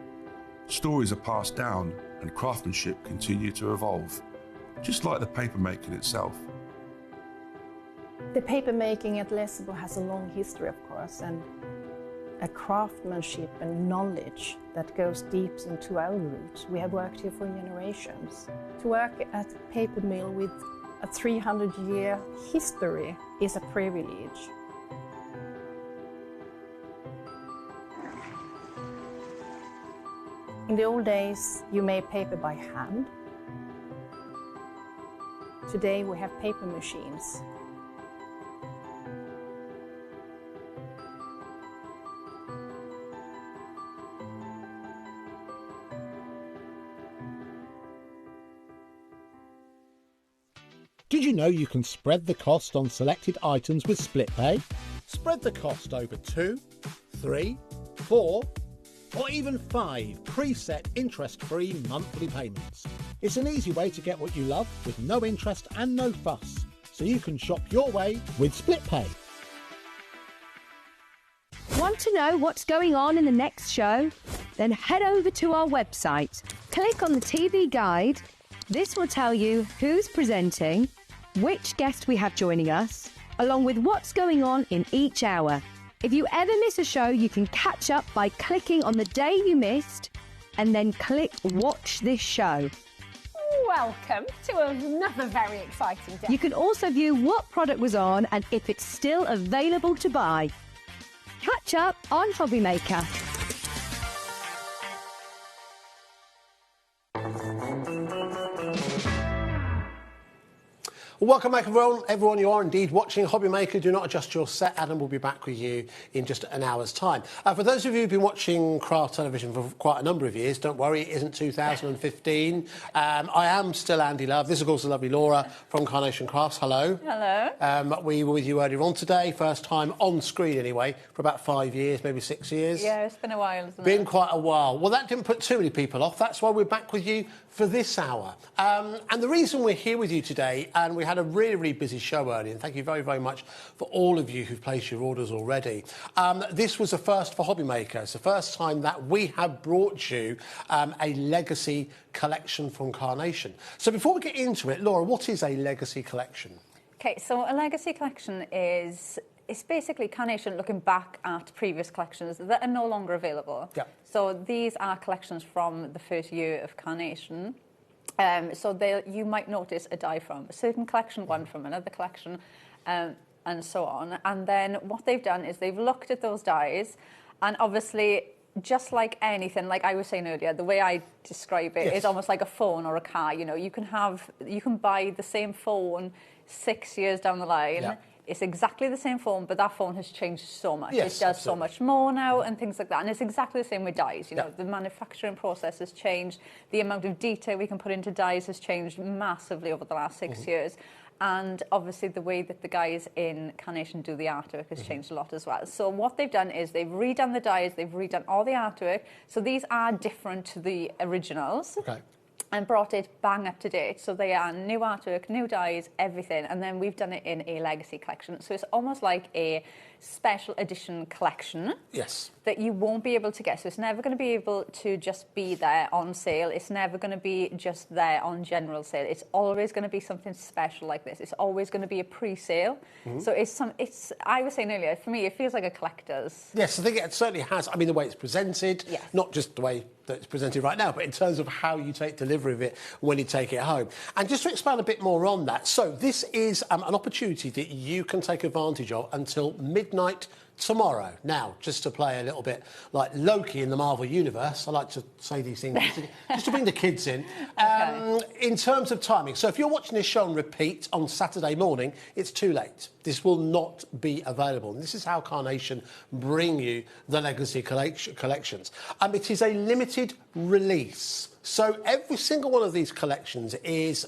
Stories are passed down and craftsmanship continue to evolve, just like the paper making itself. The paper making at Lessebo has a long history, of course, and a craftsmanship and knowledge that goes deep into our roots. We have worked here for generations. To work at a paper mill with a 300-year history is a privilege. In the old days, you made paper by hand. Today we have paper machines. Did you know you can spread the cost on selected items with split pay? Spread the cost over 2, 3, 4, or even 5 preset interest-free monthly payments. It's an easy way to get what you love with no interest and no fuss, so you can shop your way with split pay. Want to know what's going on in the next show? Then head over to our website. Click on the TV guide. This will tell you who's presenting, which guest we have joining us, along with what's going on in each hour. If you ever miss a show, you can catch up by clicking on the day you missed and then click Watch This Show. Welcome to another very exciting day. You can also view what product was on and if it's still available to buy. Catch up on HobbyMaker. Welcome back, everyone. You are indeed watching HobbyMaker. Do not adjust your set. Adam will be back with you in just an hour's time. For those of you who've been watching craft television for quite a number of years, don't worry, it isn't 2015. I am still Andy Love. This is, of course, the lovely Laura from Carnation Crafts. Hello. Hello. We were with you earlier on today, first time on screen anyway, for about 5 years, maybe 6 years. Yeah, it's been a while, hasn't it? Been quite a while. Well, that didn't put too many people off. That's why we're back with you for this hour. And the reason we're here with you today, and we had a really, really busy show earlier, and thank you very, very much for all of you who've placed your orders already. This was a first for HobbyMaker. It's the first time that we have brought you a legacy collection from Carnation. So before we get into it, Laura, what is a legacy collection? Okay, so a legacy collection is it's basically Carnation looking back at previous collections that are no longer available. Yeah. So these are collections from the first year of Carnation. So you might notice a die from a certain collection, one from another collection, and so on. And then what they've done is they've looked at those dies, and obviously just like anything, like I was saying earlier, the way I describe it is almost like a phone or a car. You know, you can buy the same phone 6 years down the line. Yeah. It's exactly the same phone, but that phone has changed so much. Yes, it does so much more now and things like that. And it's exactly the same with dyes. You know, the manufacturing process has changed. The amount of detail we can put into dyes has changed massively over the last 6 years. And obviously the way that the guys in Carnation do the artwork has changed a lot as well. So what they've done is they've redone the dyes, they've redone all the artwork. So these are different to the originals. Okay. And brought it bang up to date. So they are new artwork, new dyes, everything. And then we've done it in a legacy collection. So it's almost like a special edition collection. Yes. That you won't be able to get. So it's never going to be able to just be there on sale. It's never going to be just there on general sale. It's always going to be something special like this. It's always going to be a pre-sale. So it's I was saying earlier, for me, it feels like a collector's. Yes, I think it certainly has. I mean, the way it's presented, not just the way that it's presented right now, but in terms of how you take delivery of it when you take it home. And just to expand a bit more on that, so this is an opportunity that you can take advantage of until midnight tomorrow. Now, just to play a little bit like Loki in the Marvel Universe, I like to say these things just to bring the kids in. In terms of timing, so if you're watching this show on repeat on Saturday morning, it's too late. This will not be available. And this is how Carnation bring you the Legacy collections. It is a limited release. So every single one of these collections is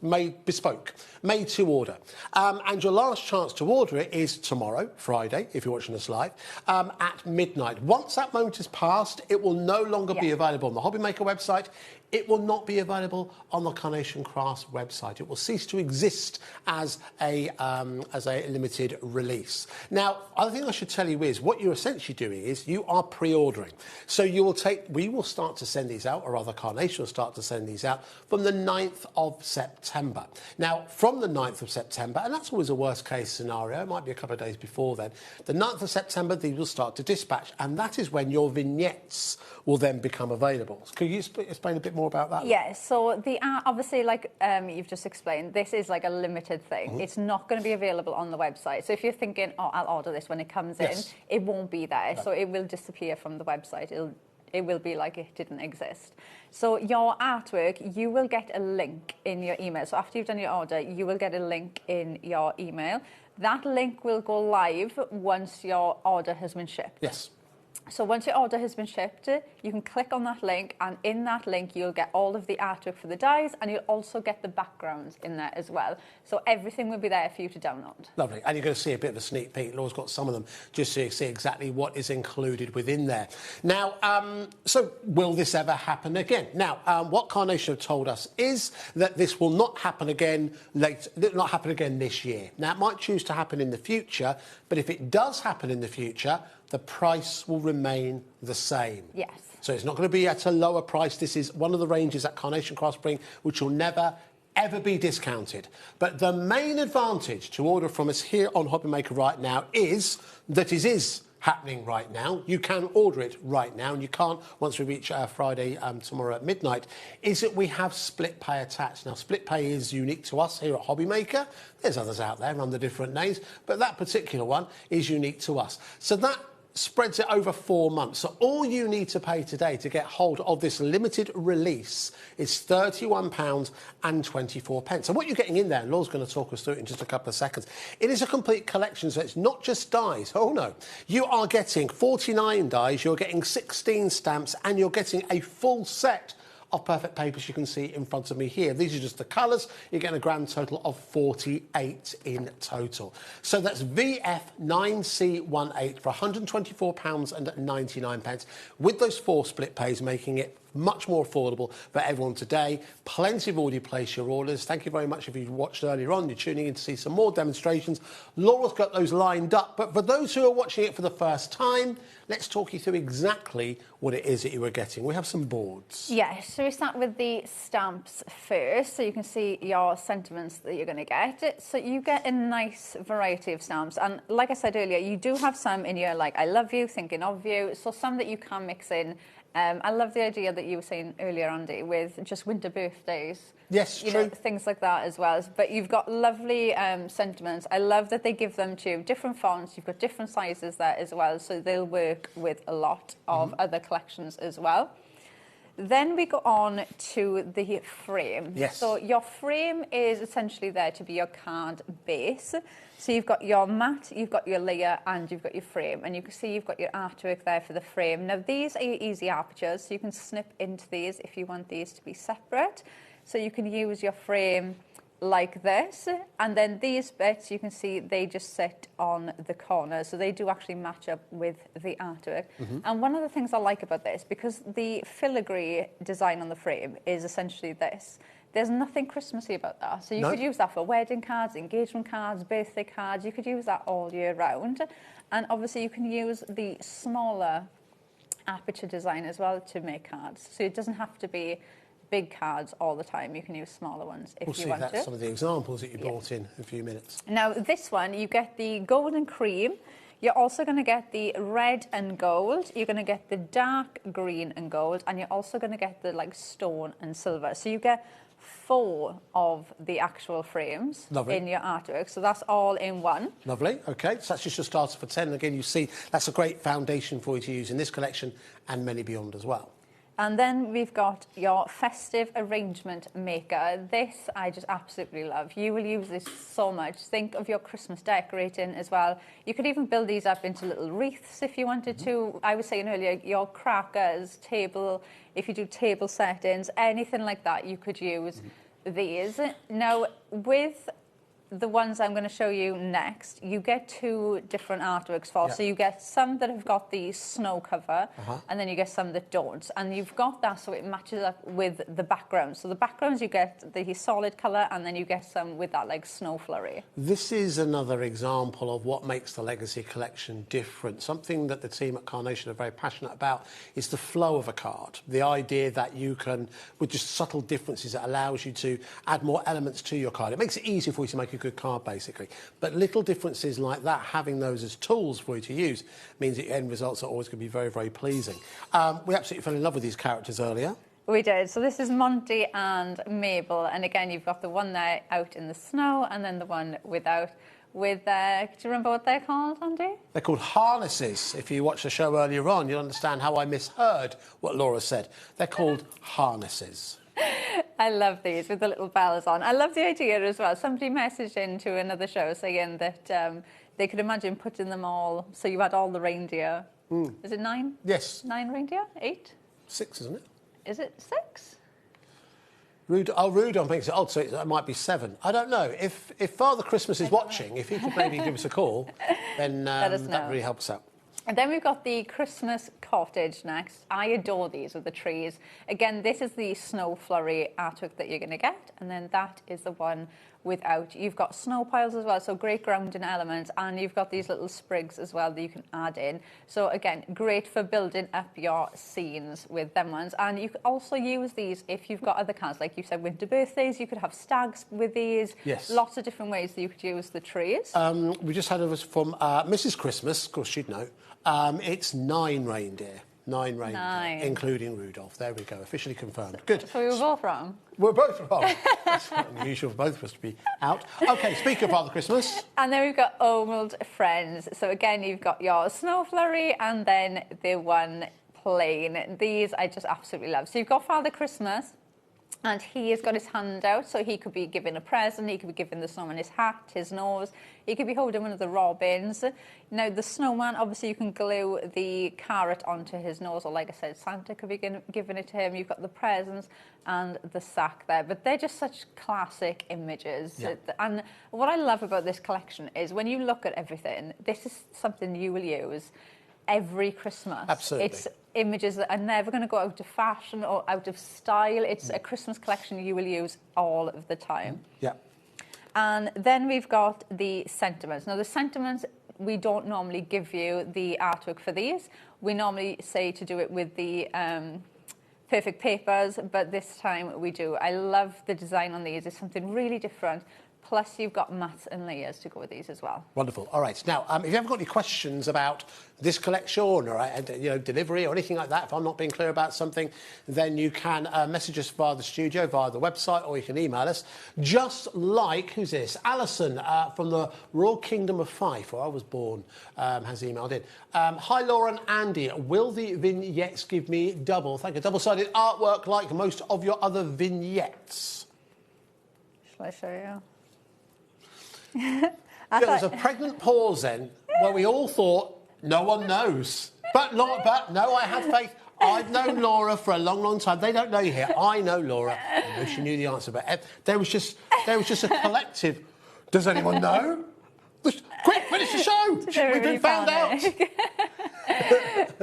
made bespoke, made to order. And your last chance to order it is tomorrow, Friday, if you're watching us live, at midnight. Once that moment has passed, it will no longer be available on the HobbyMaker website. It will not be available on the Carnation Crafts website. It will cease to exist as a limited release. Now, other thing I should tell you is what you're essentially doing is you are pre-ordering. So we will start to send these out, or rather Carnation will start to send these out from the 9th of September. Now, from the 9th of September, and that's always a worst case scenario, it might be a couple of days before then, the 9th of September, these will start to dispatch, and that is when your vignettes will then become available. Could you explain a bit more about that? Yeah, so obviously, like you've just explained, this is like a limited thing. It's not going to be available on the website. So if you're thinking, oh, I'll order this when it comes in, it won't be there. No. So it will disappear from the website. It will be like it didn't exist. So your artwork, you will get a link in your email. So after you've done your order, you will get a link in your email. That link will go live once your order has been shipped. Yes. So once your order has been shipped, you can click on that link, and in that link you'll get all of the artwork for the dies, and you'll also get the backgrounds in there as well. So everything will be there for you to download. Lovely. And you're going to see a bit of a sneak peek. Laura's got some of them just so you see exactly what is included within there. Now, so will this ever happen again? Now, what Carnation have told us is that this will not happen again this year. Now, it might choose to happen in the future, but if it does happen in the future, the price will remain the same. Yes. So it's not going to be at a lower price. This is one of the ranges that Carnation Crafts bring, which will never, ever be discounted. But the main advantage to order from us here on HobbyMaker right now is that it is happening right now. You can order it right now, and you can't once we reach Friday tomorrow at midnight, is that we have split pay attached. Now, split pay is unique to us here at HobbyMaker. There's others out there under different names, but that particular one is unique to us. So that spreads it over 4 months. So all you need to pay today to get hold of this limited release is £31.24. And what you're getting in there, and Laura's going to talk us through it in just a couple of seconds, it is a complete collection, so it's not just dies. Oh, no. You are getting 49 dies, you're getting 16 stamps, and you're getting a full set of perfect papers you can see in front of me here. These are just the colours. You're getting a grand total of 48 in total. So that's VF9C18 for £124.99 with those 4 split pays, making it much more affordable for everyone today. Plenty have already placed your orders. Thank you very much if you watched earlier on. You're tuning in to see some more demonstrations. Laura's got those lined up. But for those who are watching it for the first time, let's talk you through exactly what it is that you are getting. We have some boards. Yes, so we start with the stamps first, so you can see your sentiments that you're going to get. So you get a nice variety of stamps. And like I said earlier, you do have some in your, like, I love you, thinking of you. So some that you can mix in I love the idea that you were saying earlier, Andy, with just winter birthdays. Yes, you true. know, things like that as well. But you've got lovely sentiments. I love that they give them to different fonts. You've got different sizes there as well, so they'll work with a lot of other collections as well. Then we go on to the frame. Yes. So your frame is essentially there to be your card base. So you've got your mat, you've got your layer, and you've got your frame. And you can see you've got your artwork there for the frame. Now, these are your easy apertures, so you can snip into these if you want these to be separate. So you can use your frame like this, and then these bits you can see they just sit on the corner, so they do actually match up with the artwork. And one of the things I like about this, because the filigree design on the frame is essentially this, there's nothing Christmassy about that. So you could use that for wedding cards, engagement cards, birthday cards. You could use that all year round. And obviously you can use the smaller aperture design as well to make cards, so it doesn't have to be big cards all the time. You can use smaller ones if you want to. We'll see that's some of the examples that you brought in a few minutes. Now, this one, you get the gold and cream. You're also going to get the red and gold. You're going to get the dark green and gold. And you're also going to get the, like, stone and silver. So you get 4 of the actual frames in your artwork. So that's all in one. Lovely. OK, so that's just your starter for 10. Again, you see that's a great foundation for you to use in this collection and many beyond as well. And then we've got your festive arrangement maker. This I just absolutely love. You will use this so much. Think of your Christmas decorating as well. You could even build these up into little wreaths if you wanted to. I was saying earlier, your crackers, table, if you do table settings, anything like that, you could use these. Now, with the ones I'm going to show you next, you get 2 different artworks for. So you get some that have got the snow cover, and then you get some that don't. And you've got that so it matches up with the background. So the backgrounds, you get the solid colour, and then you get some with that, like, snow flurry. This is another example of what makes the Legacy collection different. Something that the team at Carnation are very passionate about is the flow of a card. The idea that you can, with just subtle differences, it allows you to add more elements to your card. It makes it easier for you to make a good card, basically. But little differences like that, having those as tools for you to use, means that your end results are always going to be very, very pleasing. We absolutely fell in love with these characters earlier. We did. So this is Monty and Mabel. And again, you've got the one there out in the snow and then the one without. Do you remember what they're called, Andy? They're called harnesses. If you watched the show earlier on, you'll understand how I misheard what Laura said. They're called harnesses. I love these with the little bells on. I love the idea as well. Somebody messaged into another show saying that they could imagine putting them all, so you had all the reindeer. Is it 9? Yes. 9 reindeer? 8? 6, isn't it? Is it 6? Rudolph makes it odd, so it might be 7. I don't know. If Father Christmas is watching, if he could maybe give us a call, then that would really help us out. And then we've got the Christmas cottage next. I adore these with the trees. Again, this is the snow flurry artwork that you're going to get. And then that is the one without. You've got snow piles as well, so great grounding elements. And you've got these little sprigs as well that you can add in. So again, great for building up your scenes with them ones. And you could also use these if you've got other cards. Like you said, winter birthdays, you could have stags with these. Yes. Lots of different ways that you could use the trees. We just had us from Mrs. Christmas, of course she'd know. It's 9 reindeer. 9 reindeer, including Rudolph. There we go, officially confirmed. Good. So we were both wrong. We're both wrong. That's unusual for both of us to be out. OK, speak of Father Christmas. And then we've got Old Friends. So again, you've got your snow flurry and then the one plain. These I just absolutely love. So you've got Father Christmas. And he has got his hand out, so he could be giving a present, he could be giving the snowman his hat, his nose, he could be holding one of the robins. Now, the snowman, obviously, you can glue the carrot onto his nose, or like I said, Santa could be giving it to him. You've got the presents and the sack there, but they're just such classic images. Yeah. And what I love about this collection is when you look at everything, this is something you will use every Christmas. Absolutely. It's images that are never going to go out of fashion or out of style. It's a Christmas collection you will use all of the time. Yeah. And then we've got the sentiments. Now, the sentiments, we don't normally give you the artwork for these. We normally say to do it with the perfect papers, but this time we do. I love the design on these. It's something really different. Plus, you've got mats and layers to go with these as well. Wonderful. All right. Now, if you haven't got any questions about this collection or delivery or anything like that, if I'm not being clear about something, then you can message us via the studio, via the website, or you can email us. Just like, who's this? Alison from the Royal Kingdom of Fife, where I was born, has emailed in. Hi, Laura and Andy. Will the vignettes give me double-sided artwork like most of your other vignettes? Shall I show you? There was a pregnant pause then where we all thought no one knows. But no, I had faith. I've known Laura for a long, long time. They don't know you here. I know Laura. I know she knew the answer, but there was just a collective. Does anyone know? Quick, finish the show. We've been found out.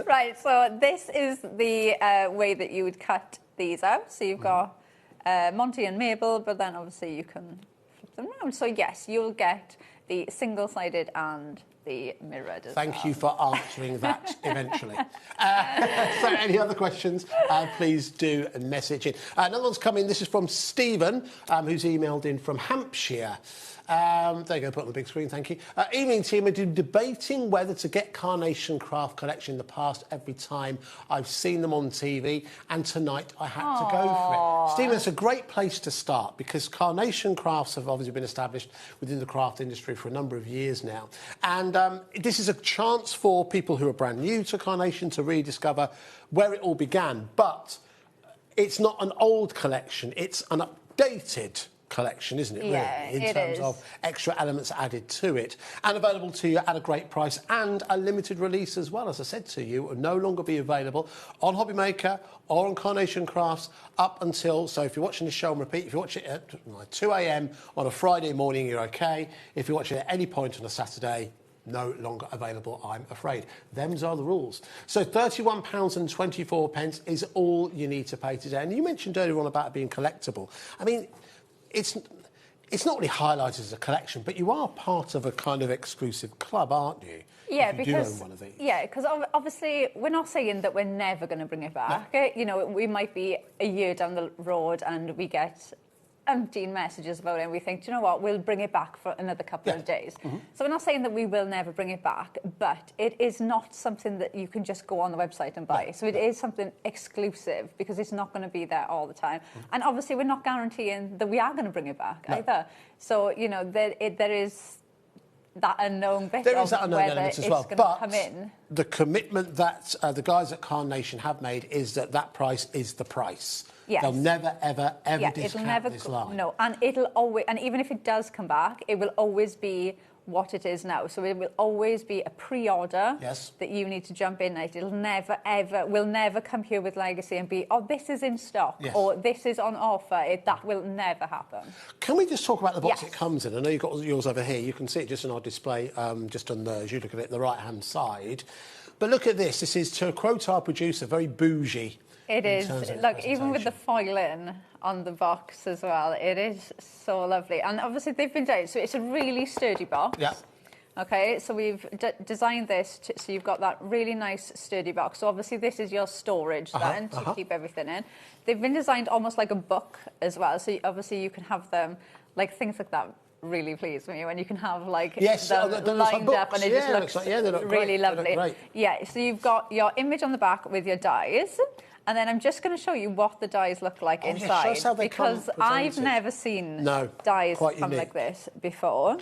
Right. So this is the way that you would cut these out. So you've got Monty and Mabel, but then obviously you can flip them around. So yes, you'll get the single-sided and the mirrored as Thank you for answering that eventually. So any other questions, please do message in. Another one's come in. This is from Stephen, who's emailed in from Hampshire. There you go, put on the big screen, thank you. Evening team, I've been debating whether to get Carnation Craft Collection in the past every time I've seen them on TV, and tonight I had to go for it. Stephen, it's a great place to start because Carnation Crafts have obviously been established within the craft industry for a number of years now. And this is a chance for people who are brand new to Carnation to rediscover where it all began. But it's not an old collection, it's an updated collection, isn't it, really? Yeah, in terms of extra elements added to it, and available to you at a great price and a limited release as well. As I said to you, it will no longer be available on HobbyMaker or on Carnation Crafts up until, so if you're watching the show and repeat, if you watch it at 2 a.m. on a Friday morning, you're okay. If you're watching it at any point on a Saturday, no longer available, I'm afraid. Them's are the rules. So £31.24 is all you need to pay today. And you mentioned earlier on about it being collectible. I mean, it's not really highlighted as a collection, but you are part of a kind of exclusive club, aren't you? Yeah, if you because do own one of these. Yeah, because obviously we're not saying that we're never going to bring it back. No. You know, we might be a year down the road and we get umpteen messages about it and we think, do you know what, we'll bring it back for another couple of days. So we're not saying that we will never bring it back, but it is not something that you can just go on the website and buy. So it is something exclusive because it's not going to be there all the time. And obviously we're not guaranteeing that we are going to bring it back either. So, you know, there is that unknown bit there of is that unknown whether element as it's well. going But to come in. the commitment that the guys at Carnation have made is that price is the price. Yes. They'll never, ever discount this line. No, and it'll always, and even if it does come back, it will always be what it is now. So it will always be a pre-order that you need to jump in at. It'll never, ever, we'll never come here with Legacy and be, oh, this is in stock, or this is on offer. That will never happen. Can we just talk about the box it comes in? I know you've got yours over here. You can see it just on our display, just on the, as you look at it, the right-hand side. But look at this. This is, to quote our producer, very bougie. It is. Look, even with the foiling on the box as well, it is so lovely. And obviously they've been down, so it's a really sturdy box. Yeah. Okay, so we've designed this so you've got that really nice sturdy box. So obviously this is your storage then to keep everything in. They've been designed almost like a book as well. So obviously you can have them, like things like that really please me when you can have like them lined up and it just looks really lovely. Yeah, so you've got your image on the back with your dies. And then I'm just going to show you what the dies look like inside, because I've never seen dies come like this before.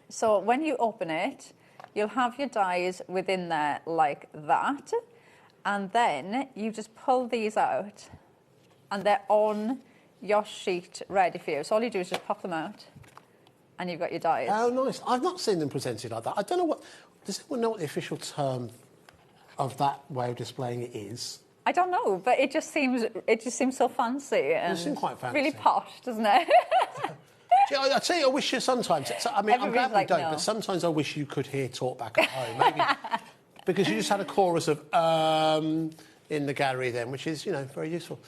So when you open it, you'll have your dies within there like that. And then you just pull these out and they're on your sheet ready for you. So all you do is just pop them out and you've got your dies. Oh, nice. I've not seen them presented like that. I don't know what... Does anyone know what the official term of that way of displaying it is? I don't know, but it just seems so fancy and it seems quite fancy. Really posh, doesn't it? I tell you, I wish you sometimes. I mean, I'm glad we don't, but sometimes I wish you could hear talk back at home, maybe because you just had a chorus of in the gallery then, which is very useful.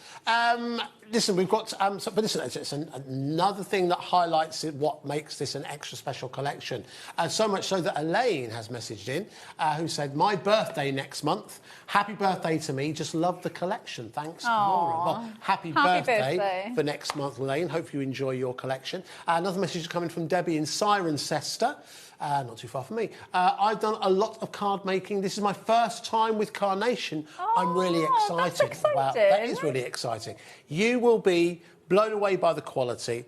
Listen, we've got... but listen, it's another thing that highlights what makes this an extra special collection. So much so that Elaine has messaged in, who said, my birthday next month. Happy birthday to me. Just love the collection. Thanks, Laura. Well, happy birthday for next month, Elaine. Hope you enjoy your collection. Another message is coming from Debbie in Cirencester. Not too far from me. I've done a lot of card making. This is my first time with carnation. I'm really excited. That's exciting. Wow, that is really exciting. You will be blown away by the quality.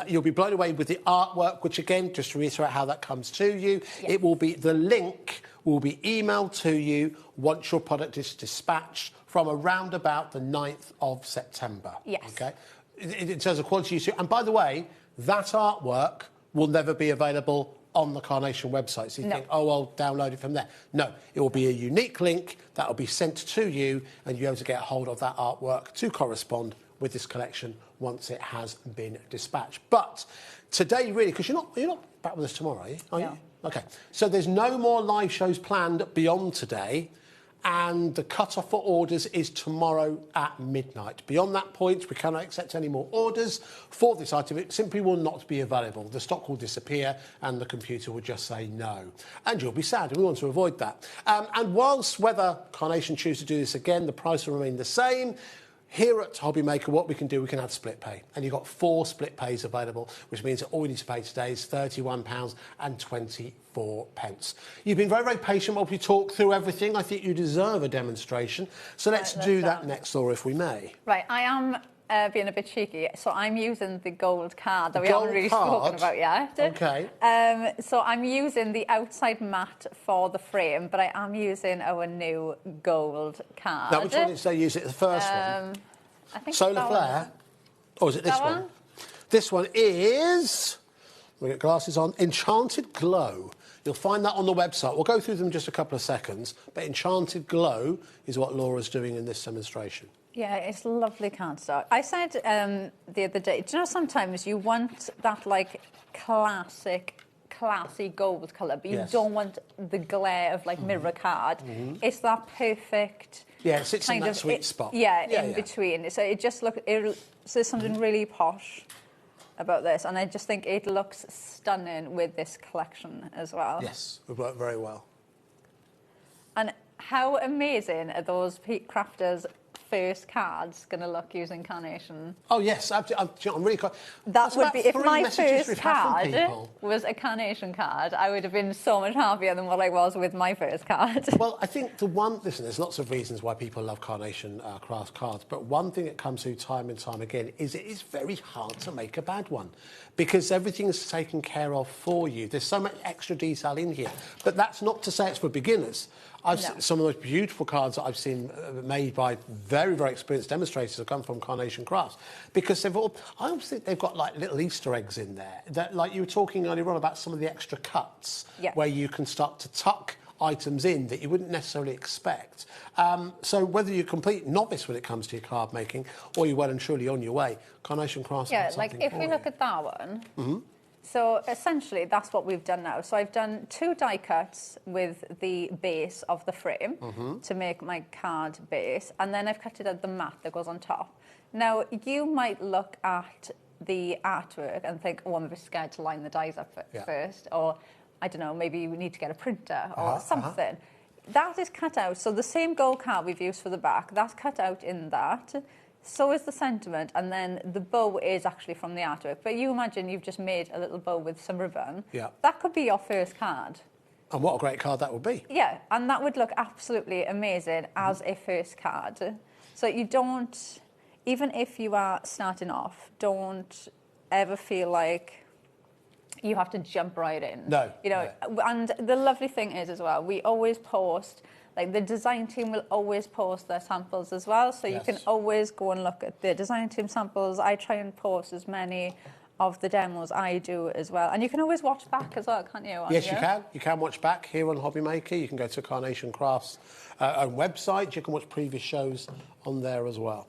You'll be blown away with the artwork, which again, just to reiterate how that comes to you, it will be, the link will be emailed to you once your product is dispatched from around about the 9th of September. Yes. Okay? In terms of quality, and by the way, that artwork will never be available on the Carnation website. So you think, oh, I'll download it from there. No, it will be a unique link that will be sent to you and you'll be able to get hold of that artwork to correspond with this collection once it has been dispatched. But today, really, because you're not back with us tomorrow, are you? Are you? OK. So there's no more live shows planned beyond today. And the cut-off for orders is tomorrow at midnight. Beyond that point, we cannot accept any more orders for this item. It simply will not be available. The stock will disappear and the computer will just say no. And you'll be sad, and we want to avoid that. And whilst whether Carnation choose to do this again, the price will remain the same. Here at HobbyMaker, what we can do, we can add split pay. And you've got 4 split pays available, which means that all you need to pay today is £31.24. You've been very, very patient while we talk through everything. I think you deserve a demonstration. So let's do that next, Laura, if we may. Right, I am being a bit cheeky, so I'm using the gold card that we haven't really spoken about yet. OK. So I'm using the outside matte for the frame, but I am using our new gold card. Now, which one did you use it? The first one? I think Solar Flare? Or is it this one? This one is... We've got glasses on. Enchanted Glow. You'll find that on the website. We'll go through them in just a couple of seconds. But Enchanted Glow is what Laura's doing in this demonstration. Yeah, it's lovely cardstock. I said the other day, do you know sometimes you want that, like, classy gold colour, but you don't want the glare of, like, mirror card. It's that perfect... Yeah, it sits in that sweet spot. Yeah, in between. So it just looks... So there's something really posh about this, and I just think it looks stunning with this collection as well. Yes, it worked very well. And how amazing are those crafters' first cards going to look using Carnation? Oh yes, I'm really. That would be if my first card was a Carnation card. I would have been so much happier than what I was with my first card. Well, I think listen, there's lots of reasons why people love Carnation craft cards, but one thing that comes through time and time again is it is very hard to make a bad one because everything's taken care of for you. There's so much extra detail in here, but that's not to say it's for beginners. Some of the most beautiful cards that I've seen made by very, very experienced demonstrators have come from Carnation Crafts because I always think they've got like little Easter eggs in there. That, like you were talking earlier on about some of the extra cuts where you can start to tuck items in that you wouldn't necessarily expect. So whether you're a complete novice when it comes to your card making or you're well and truly on your way, Carnation Crafts has something like if we look at that one. So essentially, that's what we've done now. So I've done 2 die cuts with the base of the frame to make my card base, and then I've cut it at the mat that goes on top. Now, you might look at the artwork and think, oh, I'm a bit scared to line the dies up first, or, I don't know, maybe you need to get a printer or something. That is cut out. So the same gold card we've used for the back, that's cut out in that. So is the sentiment, and then the bow is actually from the artwork. But you imagine you've just made a little bow with some ribbon. Yeah. That could be your first card. And what a great card that would be. Yeah, and that would look absolutely amazing as a first card. So you don't, even if you are starting off, don't ever feel like you have to jump right in. No. You know, and the lovely thing is as well, we always post... Like, the design team will always post their samples as well, so you can always go and look at the design team samples. I try and post as many of the demos I do as well. And you can always watch back as well, can't you? Yes, you can. You can watch back here on HobbyMaker. You can go to Carnation Crafts' own website. You can watch previous shows on there as well.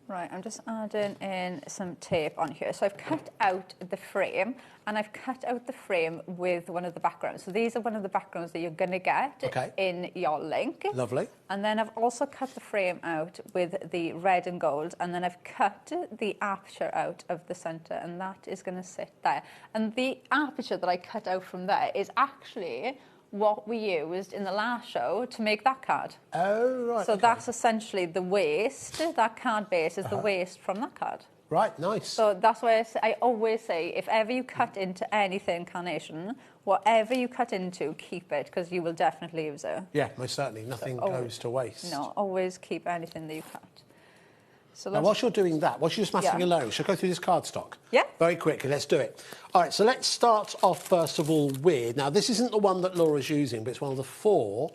Right, I'm just adding in some tape on here. So I've cut out the frame, and I've cut out the frame with one of the backgrounds. So these are one of the backgrounds that you're going to get in your link. Lovely. And then I've also cut the frame out with the red and gold, and then I've cut the aperture out of the centre, and that is going to sit there. And the aperture that I cut out from there is actually what we used in the last show to make that card. Oh, right. So that's essentially the waste. That card base is the waste from that card. Right, nice. So that's why I always say, if ever you cut into anything carnation, whatever you cut into, keep it, because you will definitely use it. Yeah, most certainly. Nothing goes to waste. No, always keep anything that you cut. So now, whilst you're doing that, whilst you're just messing alone, shall I go through this cardstock? Yeah. Very quickly, let's do it. All right, so let's start off, first of all, with... Now, this isn't the one that Laura's using, but it's one of the 4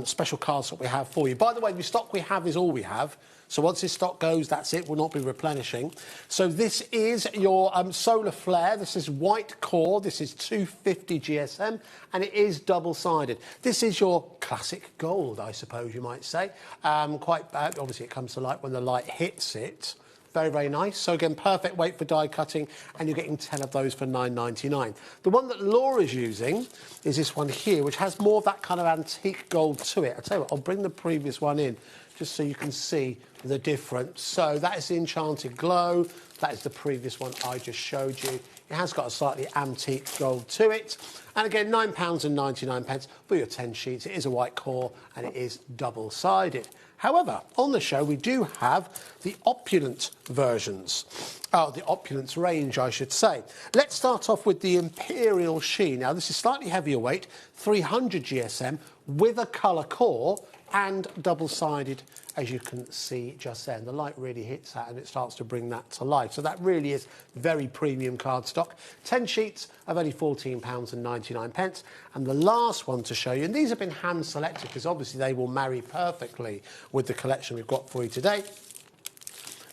special cardstock we have for you. By the way, the stock we have is all we have. So once this stock goes, that's it. We'll not be replenishing. So this is your solar flare. This is white core. This is 250 GSM, and it is double-sided. This is your classic gold, I suppose you might say. Quite bad. Obviously, it comes to light when the light hits it. Very, very nice. So again, perfect weight for die cutting, and you're getting 10 of those for £9.99. The one that Laura's using is this one here, which has more of that kind of antique gold to it. I'll tell you what, I'll bring the previous one in just so you can see the difference. So that is the Enchanted Glow. That is the previous one I just showed you. It has got a slightly antique gold to it. And again, £9.99 for your 10 sheets. It is a white core and it is double-sided. However, on the show, we do have the opulent versions. Oh, the opulence range, I should say. Let's start off with the Imperial Sheen. Now, this is slightly heavier weight, 300 GSM, with a colour core and double-sided, as you can see just then. The light really hits that and it starts to bring that to life. So that really is very premium cardstock. 10 sheets of only £14.99. And the last one to show you, and these have been hand-selected because obviously they will marry perfectly with the collection we've got for you today.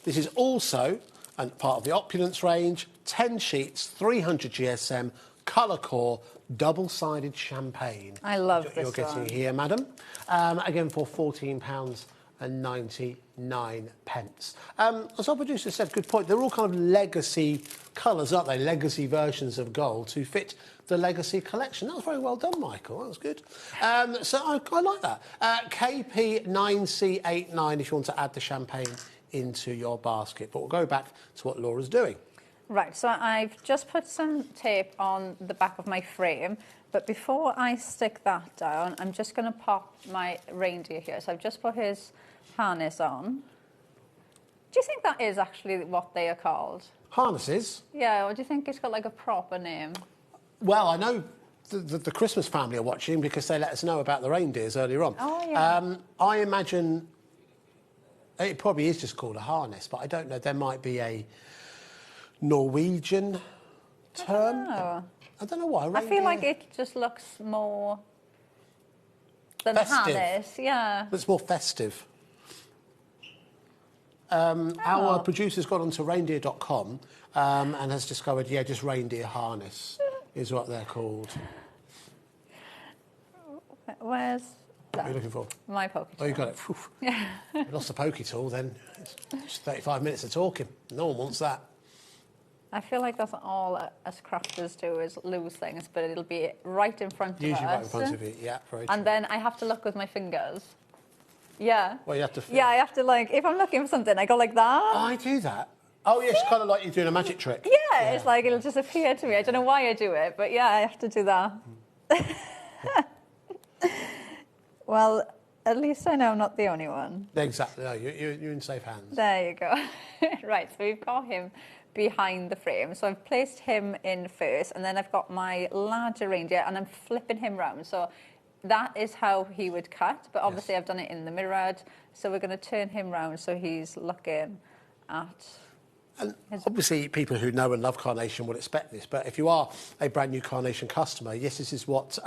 This is also part of the Opulence range, 10 sheets, 300 GSM, colour core, double-sided champagne. I love this you're getting here, madam. Again, for £14.99. As our producer said, good point. They're all kind of legacy colours, aren't they? Legacy versions of gold to fit the legacy collection. That was very well done, Michael. That was good. So I like that. KP9C89 if you want to add the champagne into your basket. But we'll go back to what Laura's doing. Right, so I've just put some tape on the back of my frame, but before I stick that down, I'm just going to pop my reindeer here. So I've just put his harness on. Do you think that is actually what they are called? Harnesses? Yeah, or do you think it's got like a proper name? Well, I know the Christmas family are watching because they let us know about the reindeers earlier on. Oh, yeah. I imagine it probably is just called a harness, but I don't know. There might be a Norwegian term. I don't know why. I feel like it just looks more than festive. harness. Yeah. It's more festive. Our producer's gone onto reindeer.com and has discovered, just reindeer harness is what they're called. Where's that? What are you looking for? My pokey tool. Oh, you got it. Yeah. You lost the pokey tool, then it's 35 minutes of talking. No one wants that. I feel like that's all us crafters do is lose things, but it'll be right in front of us. Usually right in front of you, yeah. Very true. And then I have to look with my fingers. Yeah. Well, you have to... Yeah, I have to, like, if I'm looking for something, I go like that. I do that. Oh, yes, kind of like you're doing a magic trick. Yeah, it's like it'll just appear to me. I don't know why I do it, but yeah, I have to do that. Well, at least I know I'm not the only one. Exactly. No, you're in safe hands. There you go. Right, so we've got him behind the frame. So I've placed him in first, and then I've got my larger reindeer, and I'm flipping him round. So that is how he would cut, but obviously I've done it in the mirror. So we're going to turn him round so he's looking at... And obviously, people who know and love Carnation will expect this, but if you are a brand new Carnation customer, yes, this is what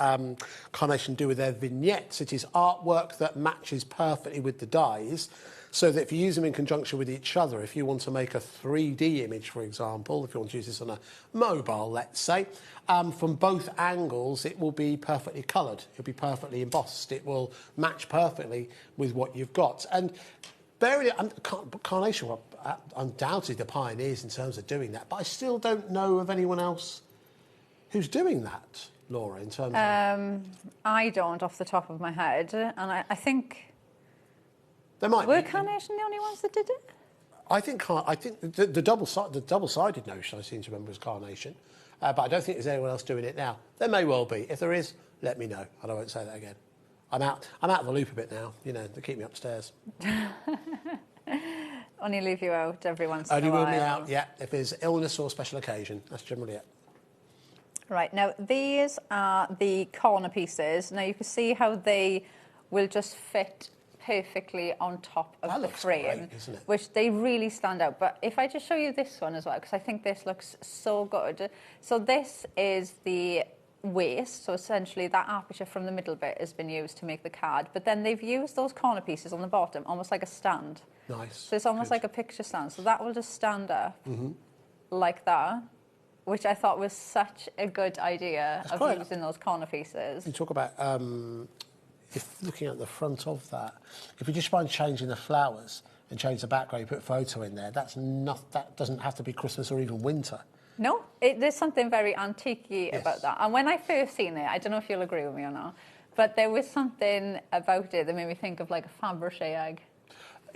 Carnation do with their vignettes. It is artwork that matches perfectly with the dies, so that if you use them in conjunction with each other, if you want to make a 3D image, for example, if you want to use this on a mobile, let's say, from both angles, it will be perfectly coloured. It'll be perfectly embossed. It will match perfectly with what you've got. And very Carnation were undoubtedly the pioneers in terms of doing that, but I still don't know of anyone else who's doing that, Laura, in terms of... I don't off the top of my head, and I think... There might Were be. Carnation the only ones that did it? I think the double-sided notion I seem to remember was Carnation, but I don't think there's anyone else doing it now. There may well be. If there is, let me know, and I won't say that again. I'm out of the loop a bit now. You know, they keep me upstairs. Only leave you out every once in a while. Only rule me out, yeah, if there's illness or special occasion. That's generally it. Right, now these are the corner pieces. Now you can see how they will just fit perfectly on top of the frame, great, isn't it? which they really stand out. But if I just show you this one as well, because I think this looks so good. So this is the waist, so essentially that aperture from the middle bit has been used to make the card, but then they've used those corner pieces on the bottom almost like a stand. Nice. So it's almost like a picture stand, so that will just stand up like that, which I thought was such a good idea of using those corner pieces. You talk about if looking at the front of that, if you just mind changing the flowers and change the background, you put a photo in there, that doesn't have to be Christmas or even winter. No, there's something very antique-y about that. And when I first seen it, I don't know if you'll agree with me or not, but there was something about it that made me think of like a Fabergé egg.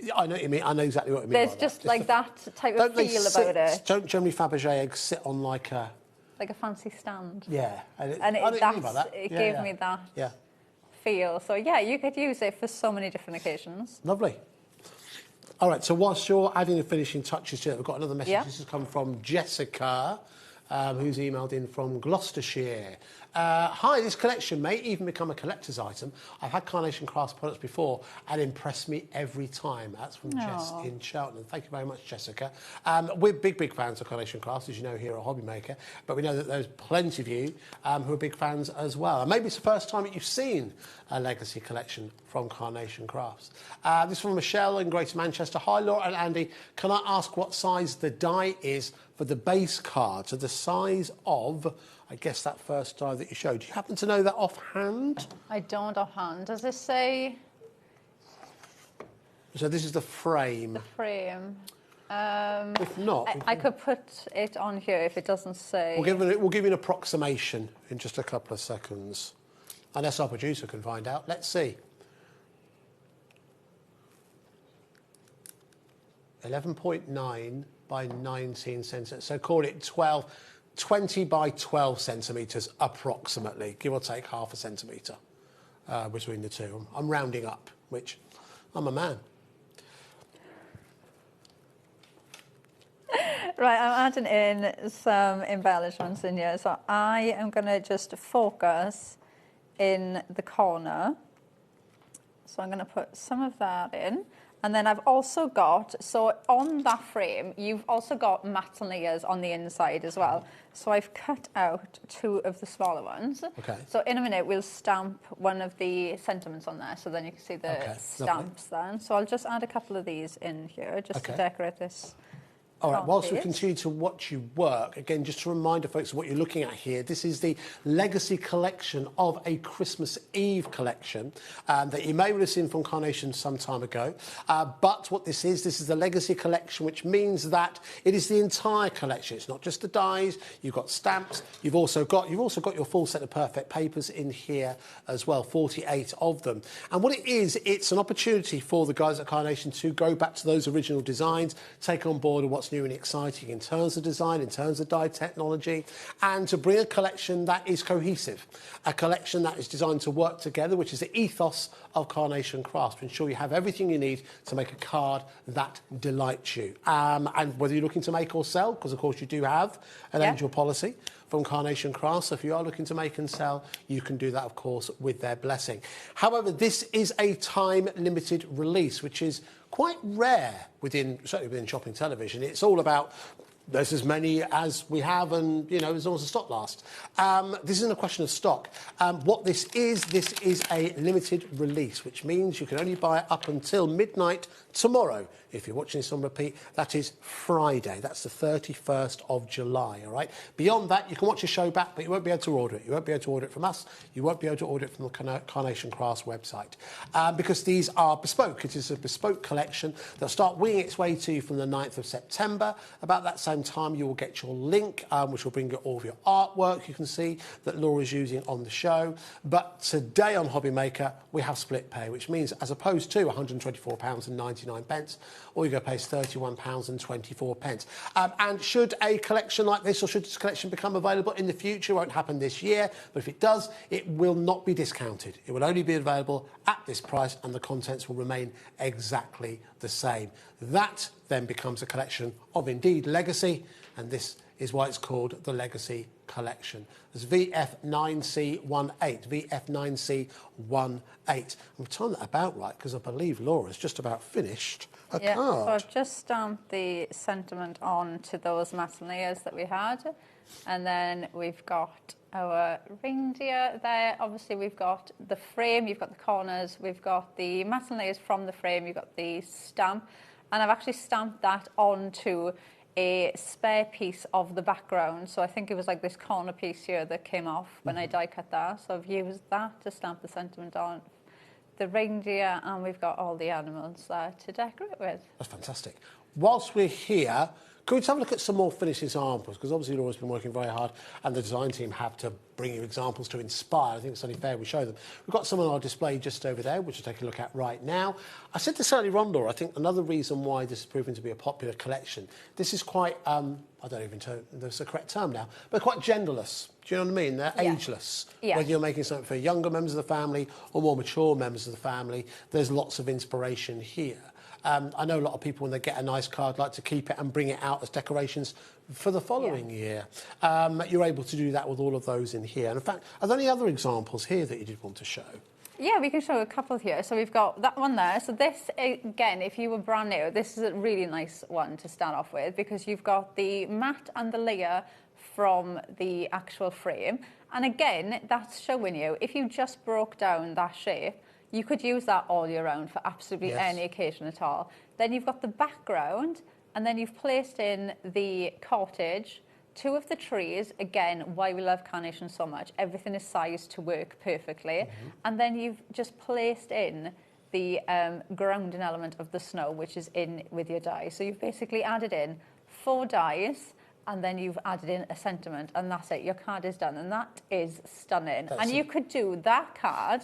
Yeah, I know what you mean. I know exactly what you mean. There's just like that type of feel about it. Don't generally Fabergé eggs sit on like a fancy stand? Yeah. It It gave me that feel. So yeah, you could use it for so many different occasions. Lovely. All right, so whilst you're adding the finishing touches to it, we've got another message. Yeah. This has come from Jessica, who's emailed in from Gloucestershire. Hi, this collection may even become a collector's item. I've had Carnation Crafts products before and impressed me every time. That's from Jess in Cheltenham. Thank you very much, Jessica. We're big fans of Carnation Crafts, as you know, here at HobbyMaker, but we know that there's plenty of you who are big fans as well. And maybe it's the first time that you've seen a legacy collection from Carnation Crafts. This is from Michelle in Greater Manchester. Hi, Laura and Andy. Can I ask what size the die is for the base card? So the size of, I guess, that first die that you showed. Do you happen to know that offhand? I don't offhand. Does this say? So this is the frame. The frame. If not, I could put it on here if it doesn't say. We'll give you an approximation in just a couple of seconds. Unless our producer can find out. Let's see. 11.9 by 19 centimetres. So call it 20 by 12 centimetres approximately, give or take half a centimetre between the two. I'm rounding up, which I'm a man. Right, I'm adding in some embellishments in here. So I am going to just focus in the corner. So I'm going to put some of that in. And then I've also got, so on that frame, you've also got mats and layers on the inside as well. So I've cut out 2 of the smaller ones. Okay. So in a minute, we'll stamp one of the sentiments on there, so then you can see the stamps then. So I'll just add a couple of these in here, just to decorate this. All right, whilst we continue to watch you work, again, just a reminder, folks, of what you're looking at here. This is the legacy collection of a Christmas Eve collection that you may have seen from Carnation some time ago. But what this is the legacy collection, which means that it is the entire collection. It's not just the dies. You've got stamps. You've also got your full set of perfect papers in here as well, 48 of them. And what it is, it's an opportunity for the guys at Carnation to go back to those original designs, take on board what's new and exciting in terms of design, in terms of dye technology, and to bring a collection that is cohesive, a collection that is designed to work together, which is the ethos of Carnation Crafts, to ensure you have everything you need to make a card that delights you. And whether you're looking to make or sell, because of course you do have an angel policy from Carnation Crafts, so if you are looking to make and sell, you can do that, of course, with their blessing. However, this is a time-limited release, which is quite rare certainly within shopping television. It's all about there's as many as we have, and, you know, as long as the stock lasts. This isn't a question of stock. What this is a limited release, which means you can only buy it up until midnight tomorrow. If you're watching this on repeat, that is Friday. That's the 31st of July, all right? Beyond that, you can watch the show back, but you won't be able to order it. You won't be able to order it from us. You won't be able to order it from the Carnation Crafts website. Because these are bespoke. It is a bespoke collection. They'll start winging its way to you from the 9th of September. About that same time, you will get your link, which will bring you all of your artwork you can see that Laura's using on the show. But today on HobbyMaker, we have split pay, which means as opposed to £124.99, all you got to pay is £31.24. And should a collection like this, or should this collection become available in the future, it won't happen this year, but if it does, it will not be discounted. It will only be available at this price, and the contents will remain exactly the same. That then becomes a collection of indeed legacy, and this is why it's called the Legacy Collection. It's VF9C18, VF9C18. I've timed that about right, because I believe Laura's just about finished a card. So I've just stamped the sentiment on to those matte layers that we had, and then we've got our reindeer there. Obviously, we've got the frame, you've got the corners, we've got the matte layers from the frame, you've got the stamp, and I've actually stamped that onto a spare piece of the background. So I think it was like this corner piece here that came off when I die cut that. So I've used that to stamp the sentiment on the reindeer, and we've got all the animals there to decorate with. That's fantastic. Whilst we're here, can we just have a look at some more finished examples? Because obviously Laura's been working very hard, and the design team have to bring you examples to inspire. I think it's only fair we show them. We've got some on our display just over there, which we'll take a look at right now. I said this earlier on, Laura, I think another reason why this is proving to be a popular collection, this is quite, I don't even know if there's a correct term now, but quite genderless. Do you know what I mean? They're ageless. Yeah. Whether you're making something for younger members of the family or more mature members of the family, there's lots of inspiration here. I know a lot of people, when they get a nice card, like to keep it and bring it out as decorations for the following year. You're able to do that with all of those in here. And in fact, are there any other examples here that you did want to show? Yeah, we can show a couple here. So we've got that one there. So this, again, if you were brand new, this is a really nice one to start off with, because you've got the matte and the layer from the actual frame. And again, that's showing you, if you just broke down that shape, you could use that all year round for absolutely any occasion at all. Then you've got the background, and then you've placed in the cottage, two of the trees. Again, why we love carnation so much. Everything is sized to work perfectly. And then you've just placed in the grounding element of the snow, which is in with your die. So you've basically added in 4 dies, and then you've added in a sentiment, and that's it. Your card is done, and that is stunning. And you could do that card,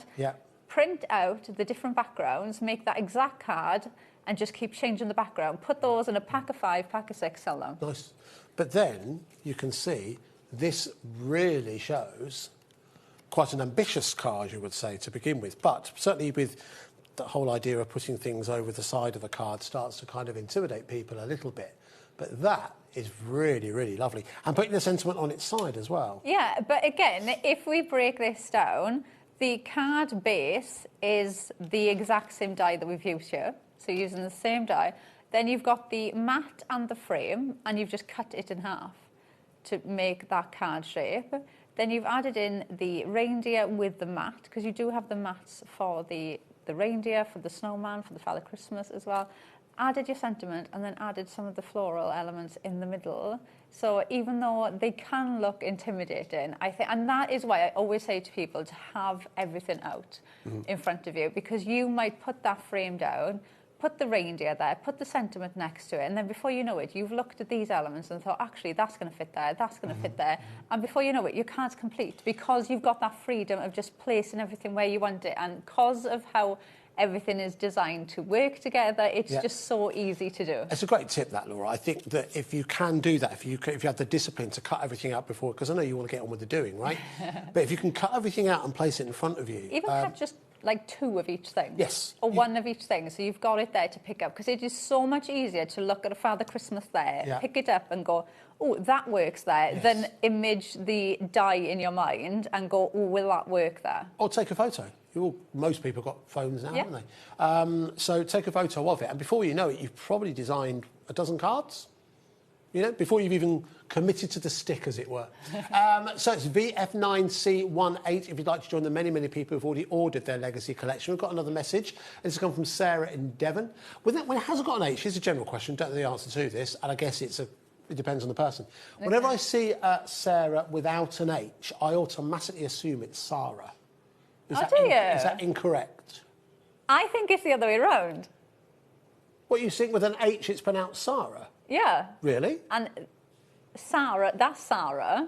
print out the different backgrounds, make that exact card, and just keep changing the background. Put those in a pack of 5, pack of 6, sell them. Nice. But then you can see this really shows quite an ambitious card, you would say, to begin with. But certainly with the whole idea of putting things over the side of a card starts to kind of intimidate people a little bit. But that is really, really lovely. And putting the sentiment on its side as well. Yeah, but again, if we break this down, the card base is the exact same die that we've used here. So using the same die. Then you've got the matte and the frame, and you've just cut it in half to make that card shape. Then you've added in the reindeer with the matte, because you do have the mattes for the reindeer, for the snowman, for the Father Christmas as well. Added your sentiment, and then added some of the floral elements in the middle. So even though they can look intimidating, I think, and that is why I always say to people to have everything out in front of you, because you might put that frame down, put the reindeer there, put the sentiment next to it, and then before you know it, you've looked at these elements and thought, actually, that's going to fit there, that's going to fit there, and before you know it, your card's complete, because you've got that freedom of just placing everything where you want it, and because of how everything is designed to work together, it's just so easy to do. It's a great tip, that, Laura. I think that if you can do that, if you have the discipline to cut everything out before, because I know you want to get on with the doing, right? But if you can cut everything out and place it in front of you... Even cut just like 2 of each thing. Yes. Or 1 of each thing, so you've got it there to pick up, because it is so much easier to look at a Father Christmas there, pick it up and go, oh, that works there, than image the die in your mind and go, oh, will that work there? Or take a photo. Most people have got phones now, haven't they? So take a photo of it, and before you know it, you've probably designed a dozen cards. you know, before you've even committed to the stick, as it were. So it's VF9C18 if you'd like to join the many, many people who've already ordered their legacy collection. We've got another message. This has come from Sarah in Devon. When it hasn't got an H, here's a general question, don't know the answer to this, and I guess it depends on the person. Okay. Whenever I see Sarah without an H, I automatically assume it's Sarah. Is that incorrect? I think it's the other way around. What, you think with an H it's pronounced Sarah? Yeah. Really? And Sarah, that's Sarah.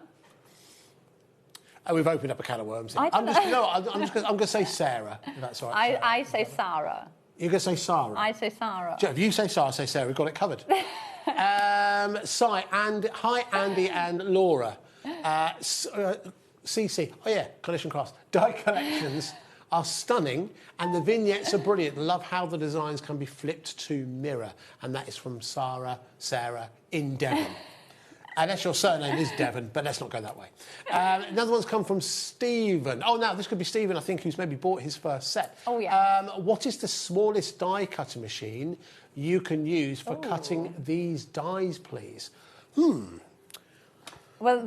Oh, we've opened up a can of worms. I'm going to say Sarah, if that's all right. I say Sarah. You're going to say Sarah? I say Sarah. If you say Sarah, I say Sarah. We've got it covered. Hi, Andy and Laura. CC. Oh, yeah, Collision Crafts. Die collections are stunning and the vignettes are brilliant. Love how the designs can be flipped to mirror. And that is from Sarah in Devon. Unless your surname is Devon, but let's not go that way. Another one's come from Stephen. Oh, now, this could be Stephen, I think, who's maybe bought his first set. Oh, yeah. What is the smallest die cutter machine you can use for cutting these dies, please? Well,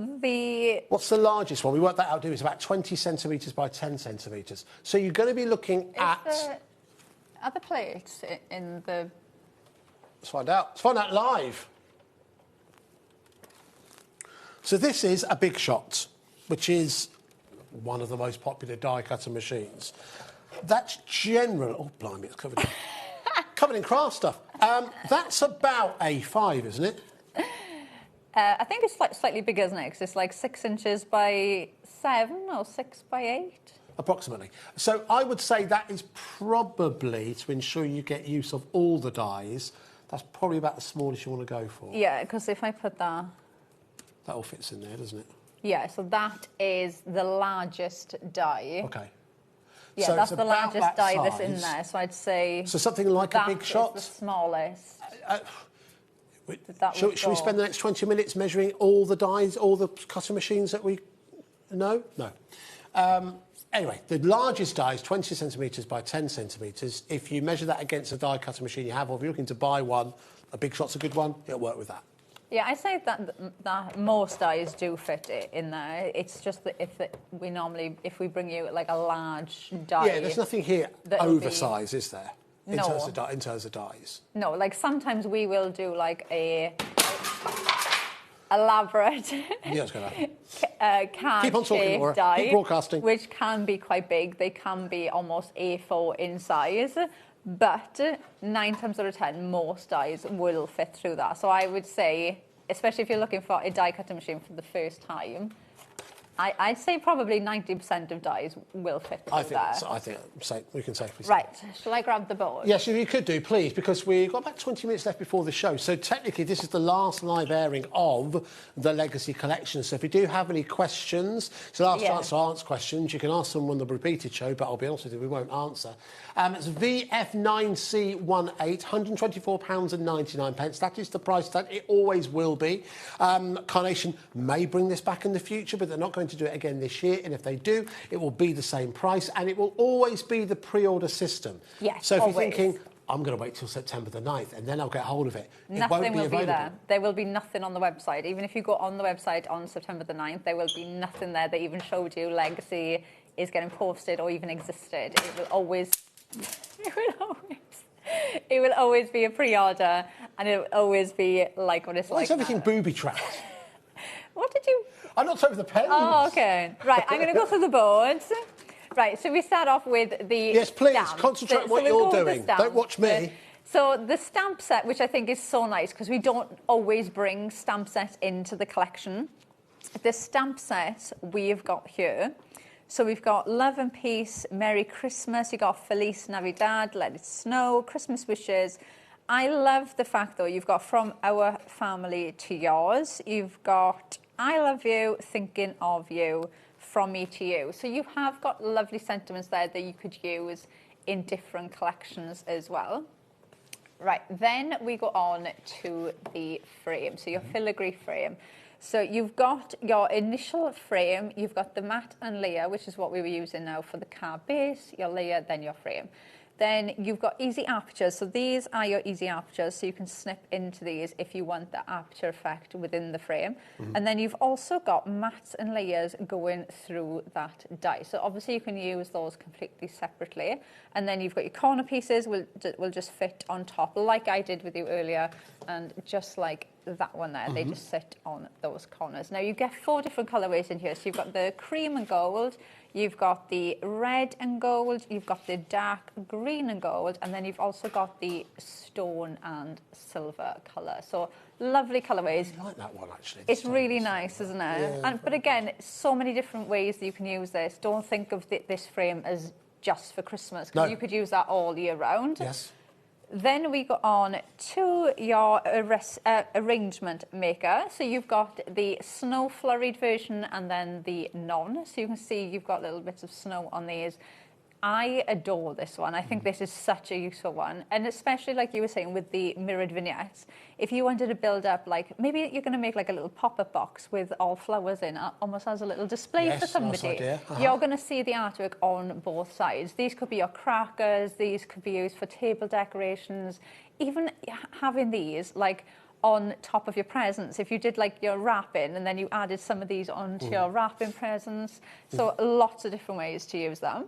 What's the largest one? We worked that out, it's about 20 centimetres by 10 centimetres. So you're going to be looking at... Are the plates in the... Let's find out. Let's find out live. So this is a Big Shot, which is one of the most popular die cutter machines. That's general... Oh, blimey, it's covered in craft stuff. That's about A5, isn't it? I think it's slightly bigger, isn't it? 'Cause it's like 6 inches by 7 or 6 by 8. Approximately. So I would say that is probably, to ensure you get use of all the dies, that's probably about the smallest you want to go for. Yeah, because if I put that... That all fits in there, doesn't it? Yeah, so that is the largest die. OK. Yeah, so that's the largest die that's in there, so I'd say... So something like a Big Shot? That is the smallest. Should we spend the next 20 minutes measuring all the dies, all the cutter machines that we... No? No. Anyway, the largest die is 20 centimetres by 10 centimetres. If you measure that against a die cutter machine you have, or if you're looking to buy one, a Big Shot's a good one, it'll work with that. Yeah, I say that most dies do fit in there. It's just that if we bring you like a large die... Yeah, there's nothing here oversized, is there? In No. terms of dies. No, like sometimes we will do like a elaborate Keep on talking, Laura. die, Keep broadcasting. which can be quite big. They can be almost A4 in size, but 9 times out of 10, most dies will fit through that. So I would say, especially if you're looking for a die cutting machine for the first time, I'd say probably 90% of dies will fit through there. I think we can safely say. Right, shall I grab the board? Yes, if you could do, please, because we've got about 20 minutes left before the show. So technically, this is the last live airing of the Legacy Collection. So if you do have any questions, it's the last chance to answer questions. You can ask them on the repeated show, but I'll be honest with you, we won't answer. It's VF9C18, £124.99. That is the price tag. It always will be. Carnation may bring this back in the future, but they're not going to do it again this year. And if they do, it will be the same price, and it will always be the pre-order system. Yes, so if always. you're thinking, I'm going to wait till September the 9th, and then I'll get hold of it. Nothing will be there. There will be nothing on the website. Even if you go on the website on September the 9th, there will be nothing there that even showed you Legacy is getting posted or even existed. It will always... It will always be a pre-order, and it will always be like what it's like. Why is everything booby-trapped? What did you... I'm not talking the pens. Oh, OK. Right, I'm going to go through the boards. Right, so we start off with the Yes, please, stamp. concentrate on what you're doing. Don't watch me. So the stamp set, which I think is so nice, because we don't always bring stamp sets into the collection. The stamp set we've got here. So we've got Love and Peace, Merry Christmas, you've got Feliz Navidad, Let It Snow, Christmas Wishes. I love the fact, though, you've got From Our Family to Yours. You've got I Love You, Thinking of You, From Me to You. So you have got lovely sentiments there that you could use in different collections as well. Right, then we go on to the frame, so your filigree frame. So you've got your initial frame, you've got the matte and layer, which is what we were using now for the card base, your layer, then your frame. Then you've got easy apertures. So these are your easy apertures. So you can snip into these if you want the aperture effect within the frame. And then you've also got mats and layers going through that die. So obviously you can use those completely separately. And then you've got your corner pieces will just fit on top, like I did with you earlier. And just like that one there, they just sit on those corners. Now you get 4 different colourways in here. So you've got the cream and gold, you've got the red and gold, you've got the dark green and gold, and then you've also got the stone and silver colour. So lovely colourways. I like that one actually. It's really nice, isn't it? Yeah. But again, so many different ways that you can use this. Don't think of this frame as just for Christmas, because you could use that all year round. Yes. Then we go on to your arrangement maker. So you've got the snow flurried version and then the non. So you can see you've got little bits of snow on these. I adore this one. I think this is such a useful one. And especially like you were saying with the mirrored vignettes, if you wanted to build up, like maybe you're going to make like a little pop-up box with all flowers in, almost as a little display for somebody. Nice idea. You're going to see the artwork on both sides. These could be your crackers, these could be used for table decorations. Even having these like on top of your presents, if you did like your wrapping and then you added some of these onto your wrapping presents. So lots of different ways to use them.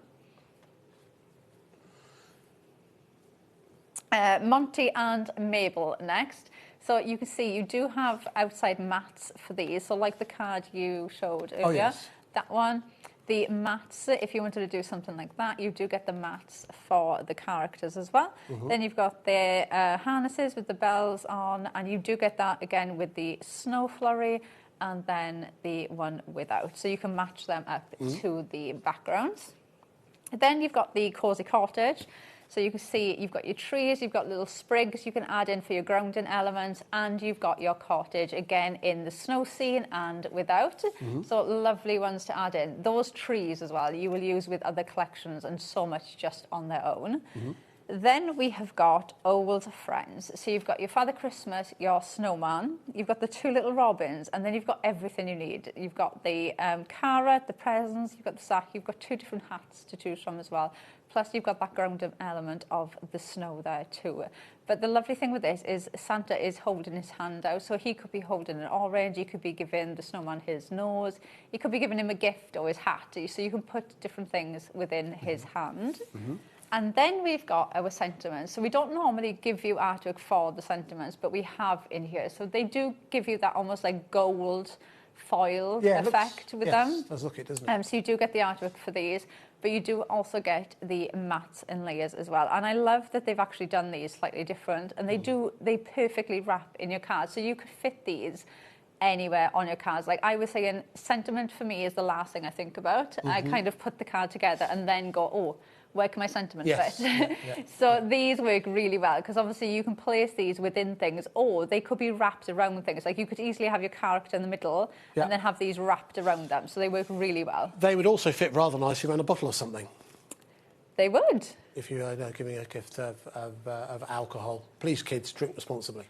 Monty and Mabel next. So you can see you do have outside mats for these. So like the card you showed earlier, that one. The mats, if you wanted to do something like that, you do get the mats for the characters as well. Then you've got the harnesses with the bells on, and you do get that again with the snow flurry and then the one without. So you can match them up to the backgrounds. Then you've got the cosy cottage. So you can see you've got your trees, you've got little sprigs you can add in for your grounding elements, and you've got your cottage, again, in the snow scene and without. So lovely ones to add in. Those trees as well, you will use with other collections and so much just on their own. Then we have got old friends. So you've got your Father Christmas, your snowman, you've got the 2 little robins, and then you've got everything you need. You've got the carrot, the presents, you've got the sack, you've got 2 different hats to choose from as well. Plus you've got that grounded element of the snow there too. But the lovely thing with this is Santa is holding his hand out. So he could be holding an orange, he could be giving the snowman his nose, he could be giving him a gift or his hat. So you can put different things within his hand. And then we've got our sentiments. So we don't normally give you artwork for the sentiments, but we have in here. So they do give you that almost like gold foil effect with them. Yes, does look it, doesn't it? So you do get the artwork for these, but you do also get the mats and layers as well. And I love that they've actually done these slightly different, and they perfectly wrap in your cards. So you could fit these anywhere on your cards. Like I was saying, sentiment for me is the last thing I think about. I kind of put the card together and then go, oh, where can my sentiment fit? So these work really well, because obviously you can place these within things, or they could be wrapped around things. Like you could easily have your character in the middle and then have these wrapped around them. So they work really well. They would also fit rather nicely around a bottle or something. They would. If you are giving a gift of alcohol. Please, kids, drink responsibly.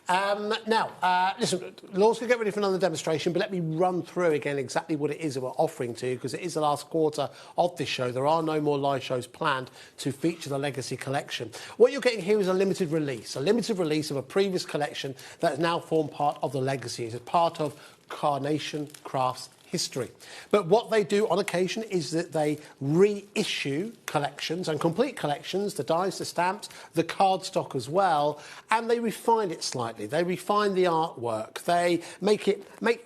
Now, listen, Laura's going to get ready for another demonstration, but let me run through again exactly what it is that we're offering to you, because it is the last quarter of this show. There are no more live shows planned to feature the Legacy collection. What you're getting here is a limited release of a previous collection that has now formed part of the Legacy. It's part of Carnation Crafts history. But what they do on occasion is that they reissue collections and complete collections, the dies, the stamps, the cardstock as well, and they refine it slightly. They refine the artwork. They make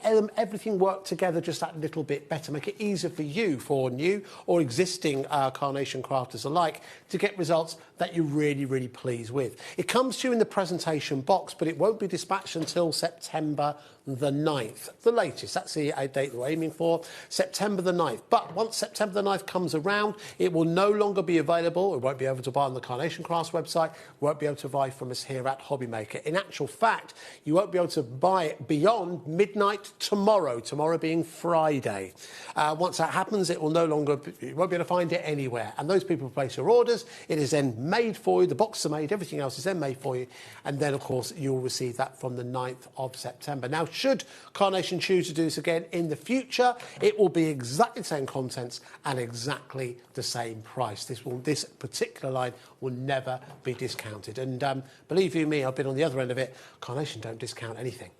everything work together just that little bit better, make it easier for you, for new or existing Carnation crafters alike, to get results that you're really, really pleased with. It comes to you in the presentation box, but it won't be dispatched until September the 9th, the latest. That's the date we're aiming for, September the 9th. But once September the 9th comes around, it will no longer be available. It won't be able to buy on the Carnation Crafts website. You won't be able to buy from us here at HobbyMaker. In actual fact, you won't be able to buy it beyond midnight tomorrow being Friday. Once that happens, it will no longer, you won't be able to find it anywhere. And those people place your orders, it is then made for you, the boxes are made, everything else is then made for you, and then of course you'll receive that from the 9th of September. Now, should Carnation choose to do this again in the future, future, it will be exactly the same contents and exactly the same price. This particular line will never be discounted. And believe you me, I've been on the other end of it. Carnation don't discount anything.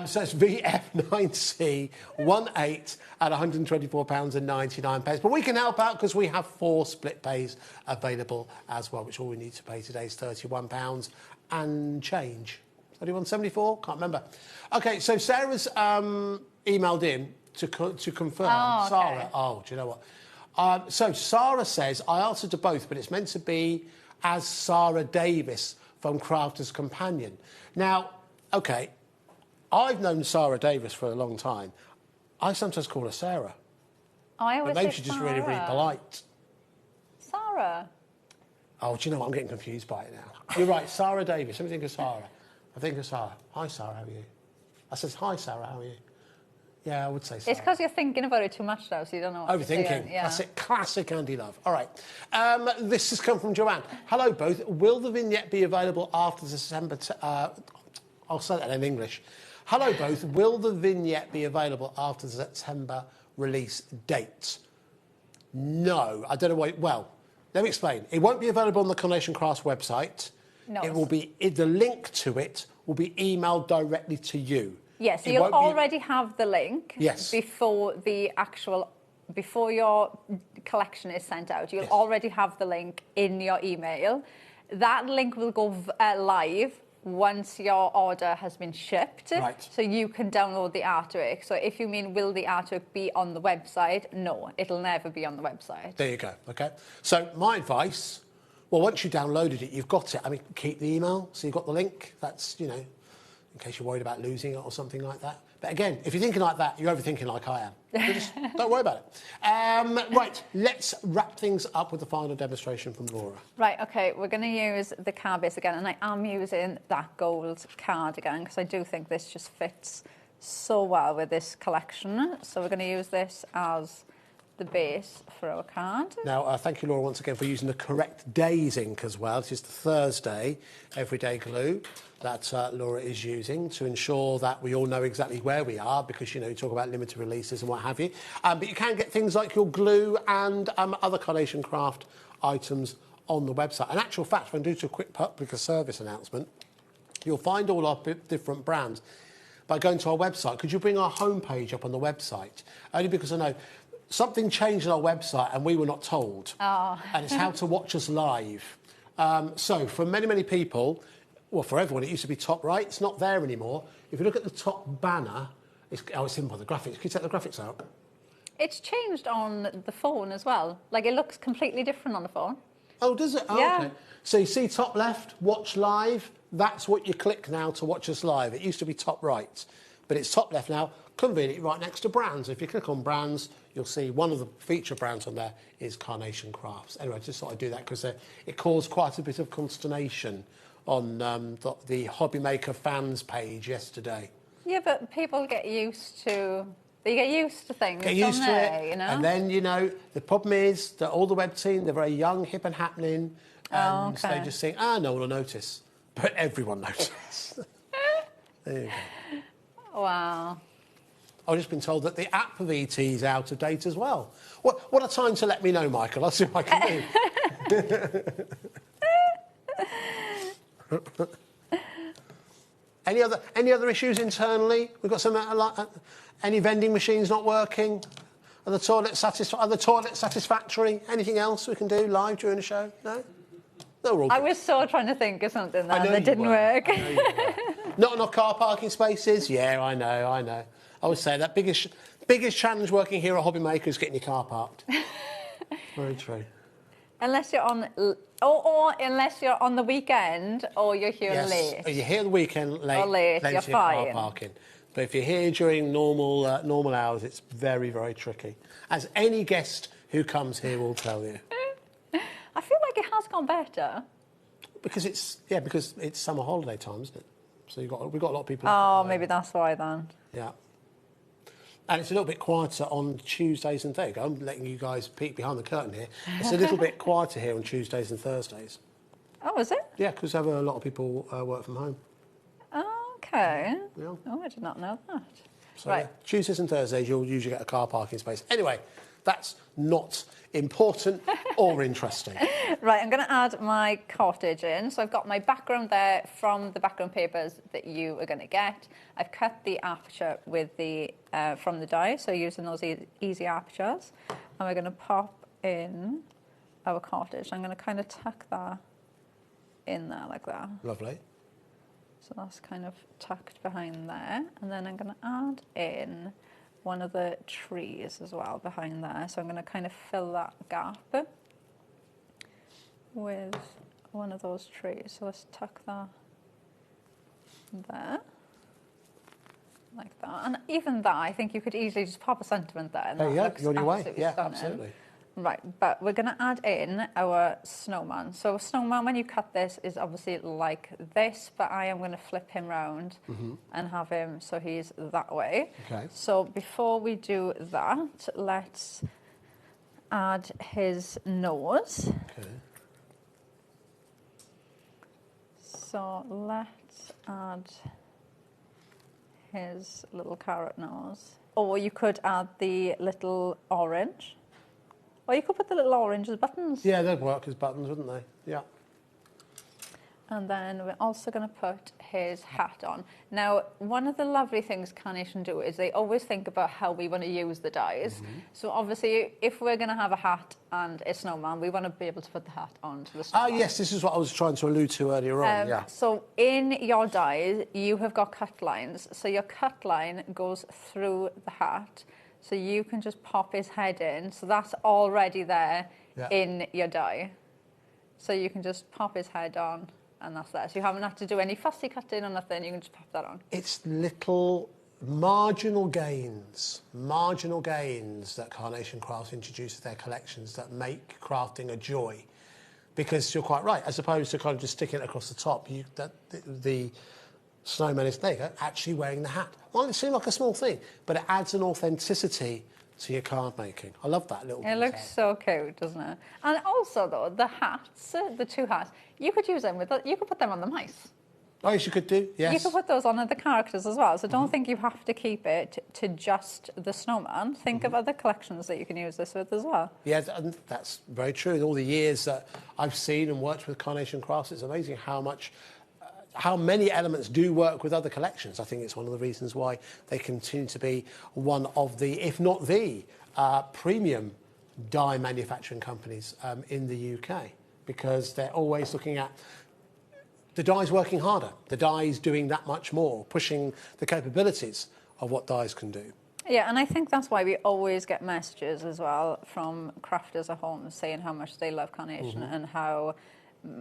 So it's VF9C 18 at £124.99. But we can help out because we have 4 split pays available as well, which all we need to pay today is £31 and change. 31.74? Can't remember. OK, so Sarah's emailed in to confirm. Oh, okay. Sarah, do you know what? So Sarah says, I answered to both, but it's meant to be as Sarah Davis from Crafter's Companion. Now, OK, I've known Sarah Davis for a long time. I sometimes call her Sarah. Oh, I always but maybe say she's just Sarah. really polite. Sarah. Oh, do you know what? I'm getting confused by it now. You're right, Sarah Davis. Let me think of Sarah. I think of Sarah. Hi, Sarah, how are you? I says, hi, Sarah, how are you? Yeah, I would say Sarah. It's because you're thinking about it too much now, so you don't know what to say. Overthinking. Yeah. That's it. Classic Andy Love. All right. This has come from Joanne. Hello, both. Will the vignette be available after December... I'll say that in English. Hello, both. Will the vignette be available after the September release date? No. I don't know why... Well, let me explain. It won't be available on the Carnation Crafts website. No. It will be... The link to it will be emailed directly to you. Yes, so It you'll won't be- already have the link Yes. before your collection is sent out. You'll already have the link in your email. That link will go live once your order has been shipped. Right. So you can download the artwork. So if you mean, will the artwork be on the website? No, it'll never be on the website. There you go. OK. So my advice, well, once you downloaded it, you've got it. I mean, keep the email, so you've got the link. That's, you know, in case you're worried about losing it or something like that. But again, if you're thinking like that, you're overthinking like I am. So just don't worry about it. Right, let's wrap things up with the final demonstration from Laura. Right, OK, we're going to use the card base again, and I am using that gold card again because I do think this just fits so well with this collection. So we're going to use this as the base for our card. Now, thank you, Laura, once again for using the correct day's ink as well. This is the Thursday Everyday Glue that Laura is using to ensure that we all know exactly where we are because, you know, you talk about limited releases and what have you. But you can get things like your glue and other Carnation Craft items on the website. In actual fact, if I do a quick public service announcement, you'll find all our different brands by going to our website. Could you bring our homepage up on the website? Only because I know something changed on our website and we were not told. Oh. And it's how to watch us live. So for many, many people, well, for everyone, it used to be top right. It's not there anymore. If you look at the top banner, it's in by the graphics. Can you take the graphics out? It's changed on the phone as well. Like, it looks completely different on the phone. Oh, does it? Oh, Yeah. OK. So you see top left, watch live. That's what you click now to watch us live. It used to be top right, but it's top left now, convenient right next to brands. If you click on brands, you'll see one of the feature brands on there is Carnation Crafts. Anyway, I just thought I'd do that because it caused quite a bit of consternation on the HobbyMaker fans page yesterday. Yeah, but people get used to... They get used to things, Get used don't to they, it, you know? and then, you know, the problem is that all the web team, they're very young, hip and happening, and okay. they just think, no one will notice. But everyone notices. There you go. Wow. I've just been told that the app of ET is out of date as well. What a time to let me know, Michael. I'll see what I can do. Any other issues internally? We've got some any vending machines not working? Are the toilets satisfactory? Anything else we can do live during the show? No? No, we're all good. I was so trying to think of something I then know that you didn't were. work. I know you were. Not enough car parking spaces? Yeah, I know. I would say that biggest challenge working here at HobbyMaker is getting your car parked. Very true. Unless you're on... Or unless you're on the weekend or you're here late. You're here the weekend late. Or late, plenty you're of car fine. parking. But if you're here during normal hours, it's very, very tricky. As any guest who comes here will tell you. I feel like it has gone better. Because it's summer holiday time, isn't it? So we've got a lot of people. Oh, maybe that's why then. Yeah. And it's a little bit quieter on Tuesdays and Thursdays. I'm letting you guys peek behind the curtain here. It's a little bit quieter here on Tuesdays and Thursdays. Oh, is it? Yeah, because a lot of people work from home. Oh, okay. Yeah. Oh, I did not know that. So Right. Tuesdays and Thursdays, you'll usually get a car parking space. Anyway, that's not important or interesting. Right, I'm going to add my cottage in. So I've got my background there from the background papers that you are going to get. I've cut the aperture with the from the die, so using those easy apertures. And we're going to pop in our cottage. I'm going to kind of tuck that in there like that. Lovely. So that's kind of tucked behind there. And then I'm going to add in one of the trees as well behind there. So I'm going to kind of fill that gap with one of those trees. So let's tuck that there, like that. And even that, I think you could easily just pop a sentiment there. And There you that go, looks you're on your way. absolutely Yeah, stunning. absolutely. Right, but we're going to add in our snowman. So a snowman, when you cut this, is obviously like this, but I am going to flip him round and have him so he's that way. Okay. So before we do that, let's add his nose. Okay. So let's add his little carrot nose. Or you could add the little orange. Or you could put the little orange as buttons. Yeah, they'd work as buttons, wouldn't they? Yeah. And then we're also going to put his hat on. Now, one of the lovely things Carnation do is they always think about how we want to use the dies. So obviously, if we're going to have a hat and a snowman, we want to be able to put the hat onto the snowman. Yes, this is what I was trying to allude to earlier on, yeah. So in your dies, you have got cut lines. So your cut line goes through the hat. So you can just pop his head in. So that's already there in your die. So you can just pop his head on. And that's there. So you haven't had to do any fussy cutting or nothing. You can just pop that on. It's little marginal gains that Carnation Crafts introduce to their collections that make crafting a joy. Because you're quite right, as opposed to kind of just sticking it across the top, the snowman is there, actually wearing the hat. Well, it seems like a small thing, but it adds an authenticity to your card making. I love that little It looks so cute, doesn't it? And also, though, the hats, the two hats, you could use them you could put them on the mice. Oh, yes, you could do, yes. You could put those on the characters as well. So don't think you have to keep it to just the snowman. Think of other collections that you can use this with as well. Yeah, and that's very true. In all the years that I've seen and worked with Carnation Crafts, it's amazing how many elements do work with other collections. I think it's one of the reasons why they continue to be one of the, if not the, premium die manufacturing companies in the UK, because they're always looking at the dies working harder, the dies doing that much more, pushing the capabilities of what dies can do. Yeah, and I think that's why we always get messages as well from crafters at home saying how much they love Carnation and how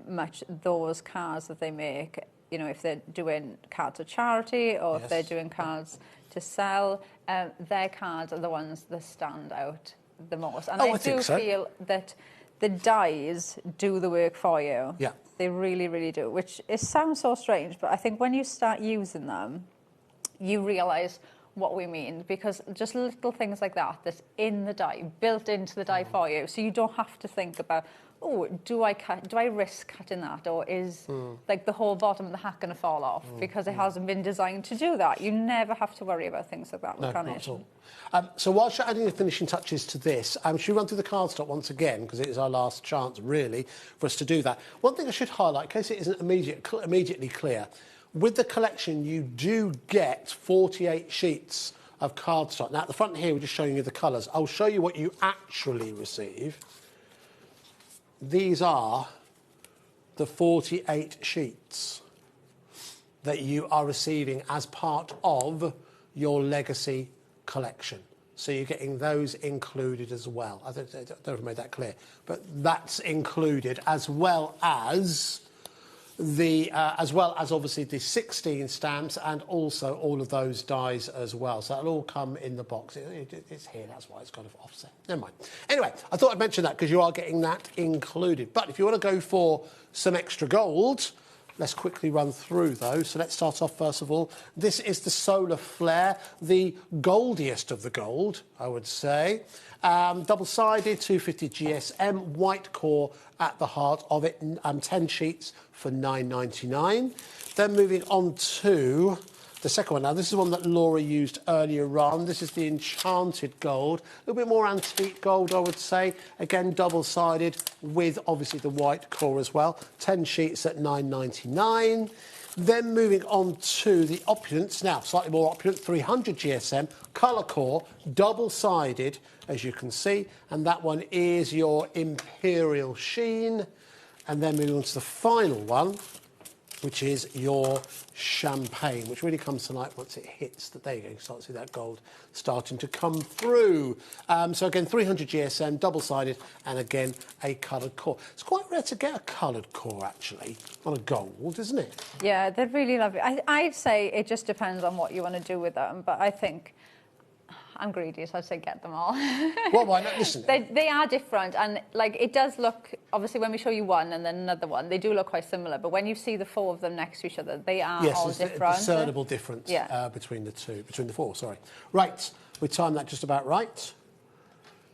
much those cards that they make, you know, if they're doing cards of charity or if they're doing cards to sell, their cards are the ones that stand out the most. And I do feel that the dies do the work for you. Yeah. They really, really do, which sounds so strange, but I think when you start using them, you realise what we mean, because just little things like that that's in the die, built into the die for you, so you don't have to think about, oh, do I risk cutting that, or is like the whole bottom of the hat going to fall off because it hasn't been designed to do that. You never have to worry about things like that with Carnation. Not at all. So whilst you're adding the finishing touches to this, should we run through the cardstock once again, because it is our last chance really for us to do that. One thing I should highlight, in case it isn't immediately clear, with the collection you do get 48 sheets of cardstock. Now at the front here we're just showing you the colours. I'll show you what you actually receive. These are the 48 sheets that you are receiving as part of your legacy collection. So you're getting those included as well. I don't know if I made that clear, but that's included as well as obviously the 16 stamps and also all of those dies as well. So it'll all come in the box. It's here, that's why it's kind of offset. Never mind. Anyway, I thought I'd mention that because you are getting that included. But if you want to go for some extra gold, let's quickly run through those. So let's start off first of all. This is the Solar Flare, the goldiest of the gold, I would say. Double-sided, 250 GSM, white core at the heart of it, 10 sheets for $9.99. Then moving on to the second one. Now, this is one that Laura used earlier on. This is the Enchanted Gold. A little bit more antique gold, I would say. Again, double-sided with, obviously, the white core as well. 10 sheets at £9.99. Then moving on to the opulence. Now, slightly more opulent, 300 GSM, colour core, double-sided, as you can see. And that one is your Imperial Sheen. And then moving on to the final one, which is your Champagne, which really comes to light once it hits. There you go, you start to see that gold starting to come through. So again, 300 GSM, double-sided, and again, a coloured core. It's quite rare to get a coloured core, actually, on a gold, isn't it? Yeah, they're really lovely. I'd say it just depends on what you want to do with them, but I think I'm greedy, so I'd say get them all. Well, why not? Listen. They are different, and like it does look, obviously when we show you one and then another one, they do look quite similar, but when you see the four of them next to each other, they are all different. Yes, there's a discernible difference between the four, sorry. Right, we timed that just about right.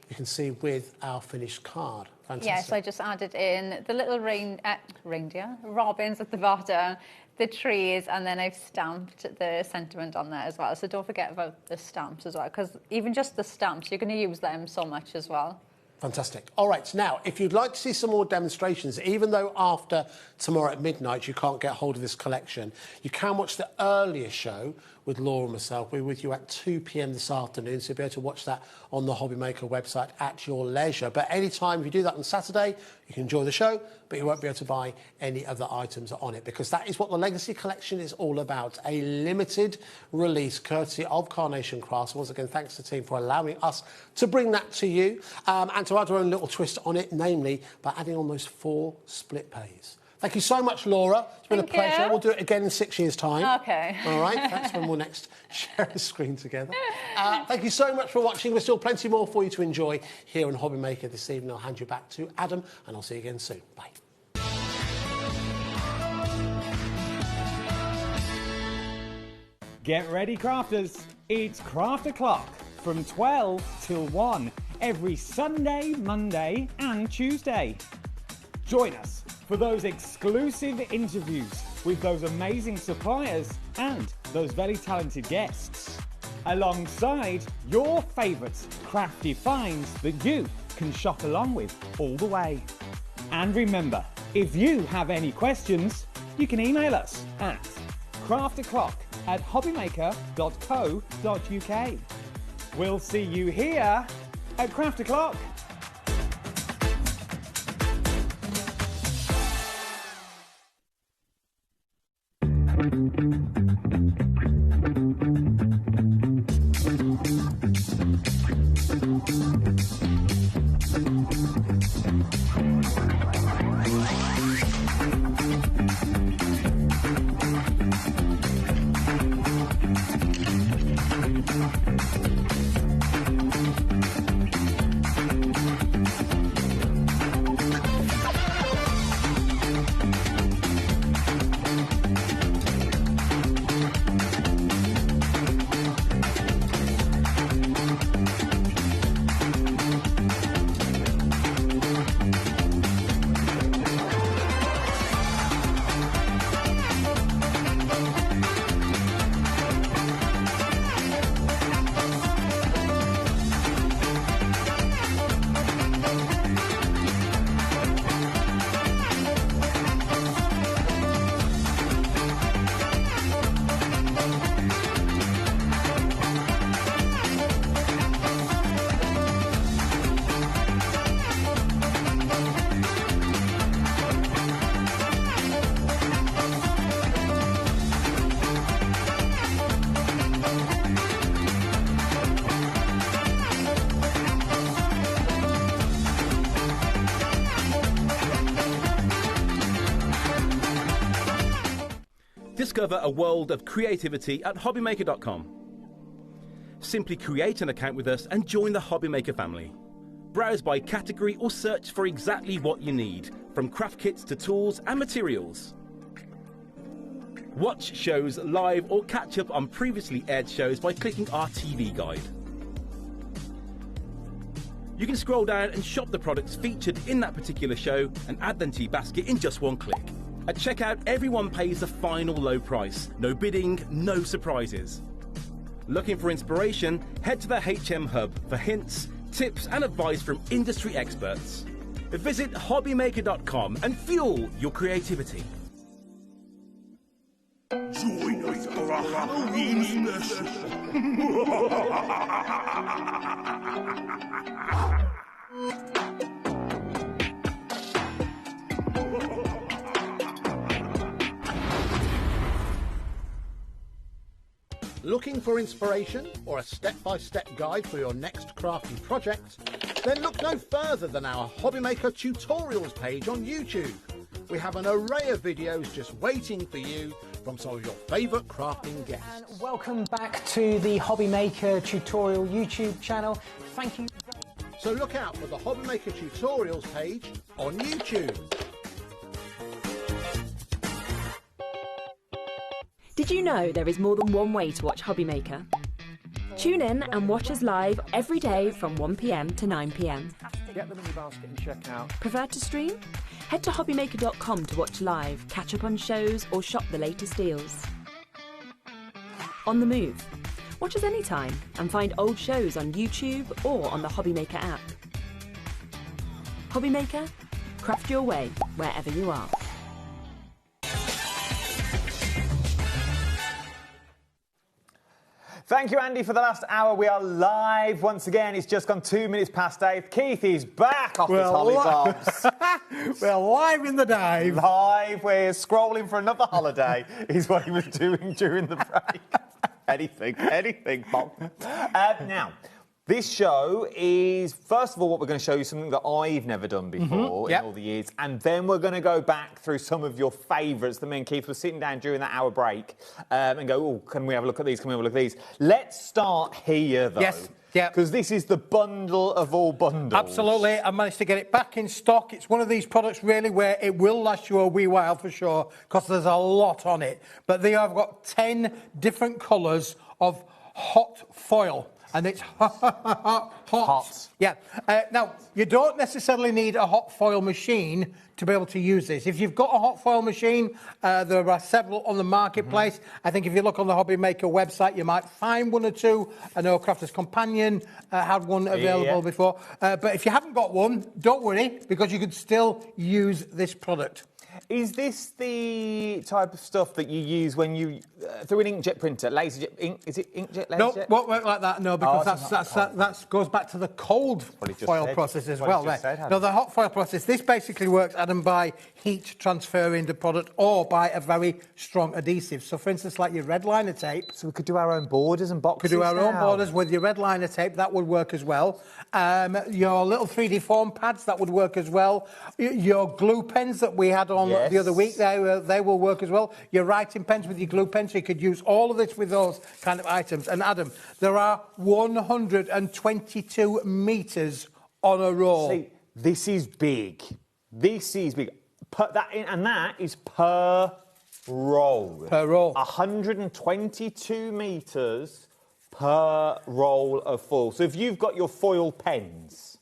You can see with our finished card. Fantastic. Yes, I just added in the little reindeer, robins at the bottom, the trees, and then I've stamped the sentiment on there as well. So don't forget about the stamps as well, because even just the stamps, you're going to use them so much as well. Fantastic. All right, now, if you'd like to see some more demonstrations, even though after tomorrow at midnight you can't get hold of this collection, you can watch the earlier show with Laura and myself. We're with you at 2 p.m. this afternoon, so you'll be able to watch that on the HobbyMaker website at your leisure. But any time, if you do that on Saturday, you can enjoy the show, but you won't be able to buy any other items on it, because that is what the Legacy Collection is all about, a limited release courtesy of Carnation Crafts. Once again, thanks to the team for allowing us to bring that to you and to add our own little twist on it, namely by adding on those 4 split pays. Thank you so much, Laura. It's been a pleasure. We'll do it again in 6 years' time. Okay. All right, that's when we'll next share a screen together. Thank you so much for watching. There's still plenty more for you to enjoy here on HobbyMaker this evening. I'll hand you back to Adam, and I'll see you again soon. Bye. Get ready, crafters. It's Craft O'Clock from 12 till 1 every Sunday, Monday and Tuesday. Join us for those exclusive interviews with those amazing suppliers and those very talented guests, alongside your favourite crafty finds that you can shop along with all the way. And remember, if you have any questions, you can email us at craftoclock@hobbymaker.co.uk. We'll see you here at Craft O'Clock. Discover a world of creativity at HobbyMaker.com. Simply create an account with us and join the HobbyMaker family. Browse by category or search for exactly what you need, from craft kits to tools and materials. Watch shows live or catch up on previously aired shows by clicking our TV guide. You can scroll down and shop the products featured in that particular show and add them to your basket in just one click. At checkout, everyone pays the final low price. No bidding, no surprises. Looking for inspiration? Head to the HM Hub for hints, tips and advice from industry experts. Visit HobbyMaker.com and fuel your creativity. Join us for a Halloween special. Looking for inspiration or a step-by-step guide for your next crafting project? Then look no further than our HobbyMaker tutorials page on YouTube. We have an array of videos just waiting for you from some of your favourite crafting guests. And welcome back to the HobbyMaker tutorial YouTube channel. Thank you. So look out for the HobbyMaker tutorials page on YouTube. Did you know there is more than one way to watch HobbyMaker? Tune in and watch us live every day from 1 PM to 9 PM. Get them in your basket and check out. Prefer to stream? Head to hobbymaker.com to watch live, catch up on shows or shop the latest deals. On the move? Watch us anytime and find old shows on YouTube or on the HobbyMaker app. HobbyMaker? Craft your way wherever you are. Thank you, Andy, for the last hour. We are live once again. It's just gone 2 minutes past 8. Keith is back off his hollybobs. We're live in the dive. Live. We're scrolling for another holiday is what he was doing during the break. anything, Bob. Now, this show is, first of all, what we're going to show you something that I've never done before in all the years, and then we're going to go back through some of your favourites that me and Keith were sitting down during that hour break and go, oh, can we have a look at these? Can we have a look at these? Let's start here, though. Yes. Yeah. Because this is the bundle of all bundles. Absolutely. I managed to get it back in stock. It's one of these products, really, where it will last you a wee while for sure, because there's a lot on it. But they have got 10 different colours of hot foil. And it's hot. Yeah. Now, you don't necessarily need a hot foil machine to be able to use this. If you've got a hot foil machine, there are several on the marketplace. I think if you look on the HobbyMaker website, you might find one or two. I know Crafter's Companion had one available before. But if you haven't got one, don't worry, because you could still use this product. Is this the type of stuff that you use when you through an inkjet printer, laserjet ink? Is it inkjet, laserjet? No, won't work like that. No, because that goes back to the cold foil process as well. No, the hot foil process. This basically works, Adam, by heat transferring the product or by a very strong adhesive. So, for instance, like your red liner tape. So we could do our own borders and boxes. Could do our own borders with your red liner tape. That would work as well. Your little 3D foam pads, that would work as well. Your glue pens that we had on the other week, they will work as well. Your writing pens with your glue pens, so you could use all of this with those kind of items. And Adam, there are 122 metres on a roll. See, this is big. This is big. And that is per roll. Per roll. 122 metres per roll of foil. So if you've got your foil pens,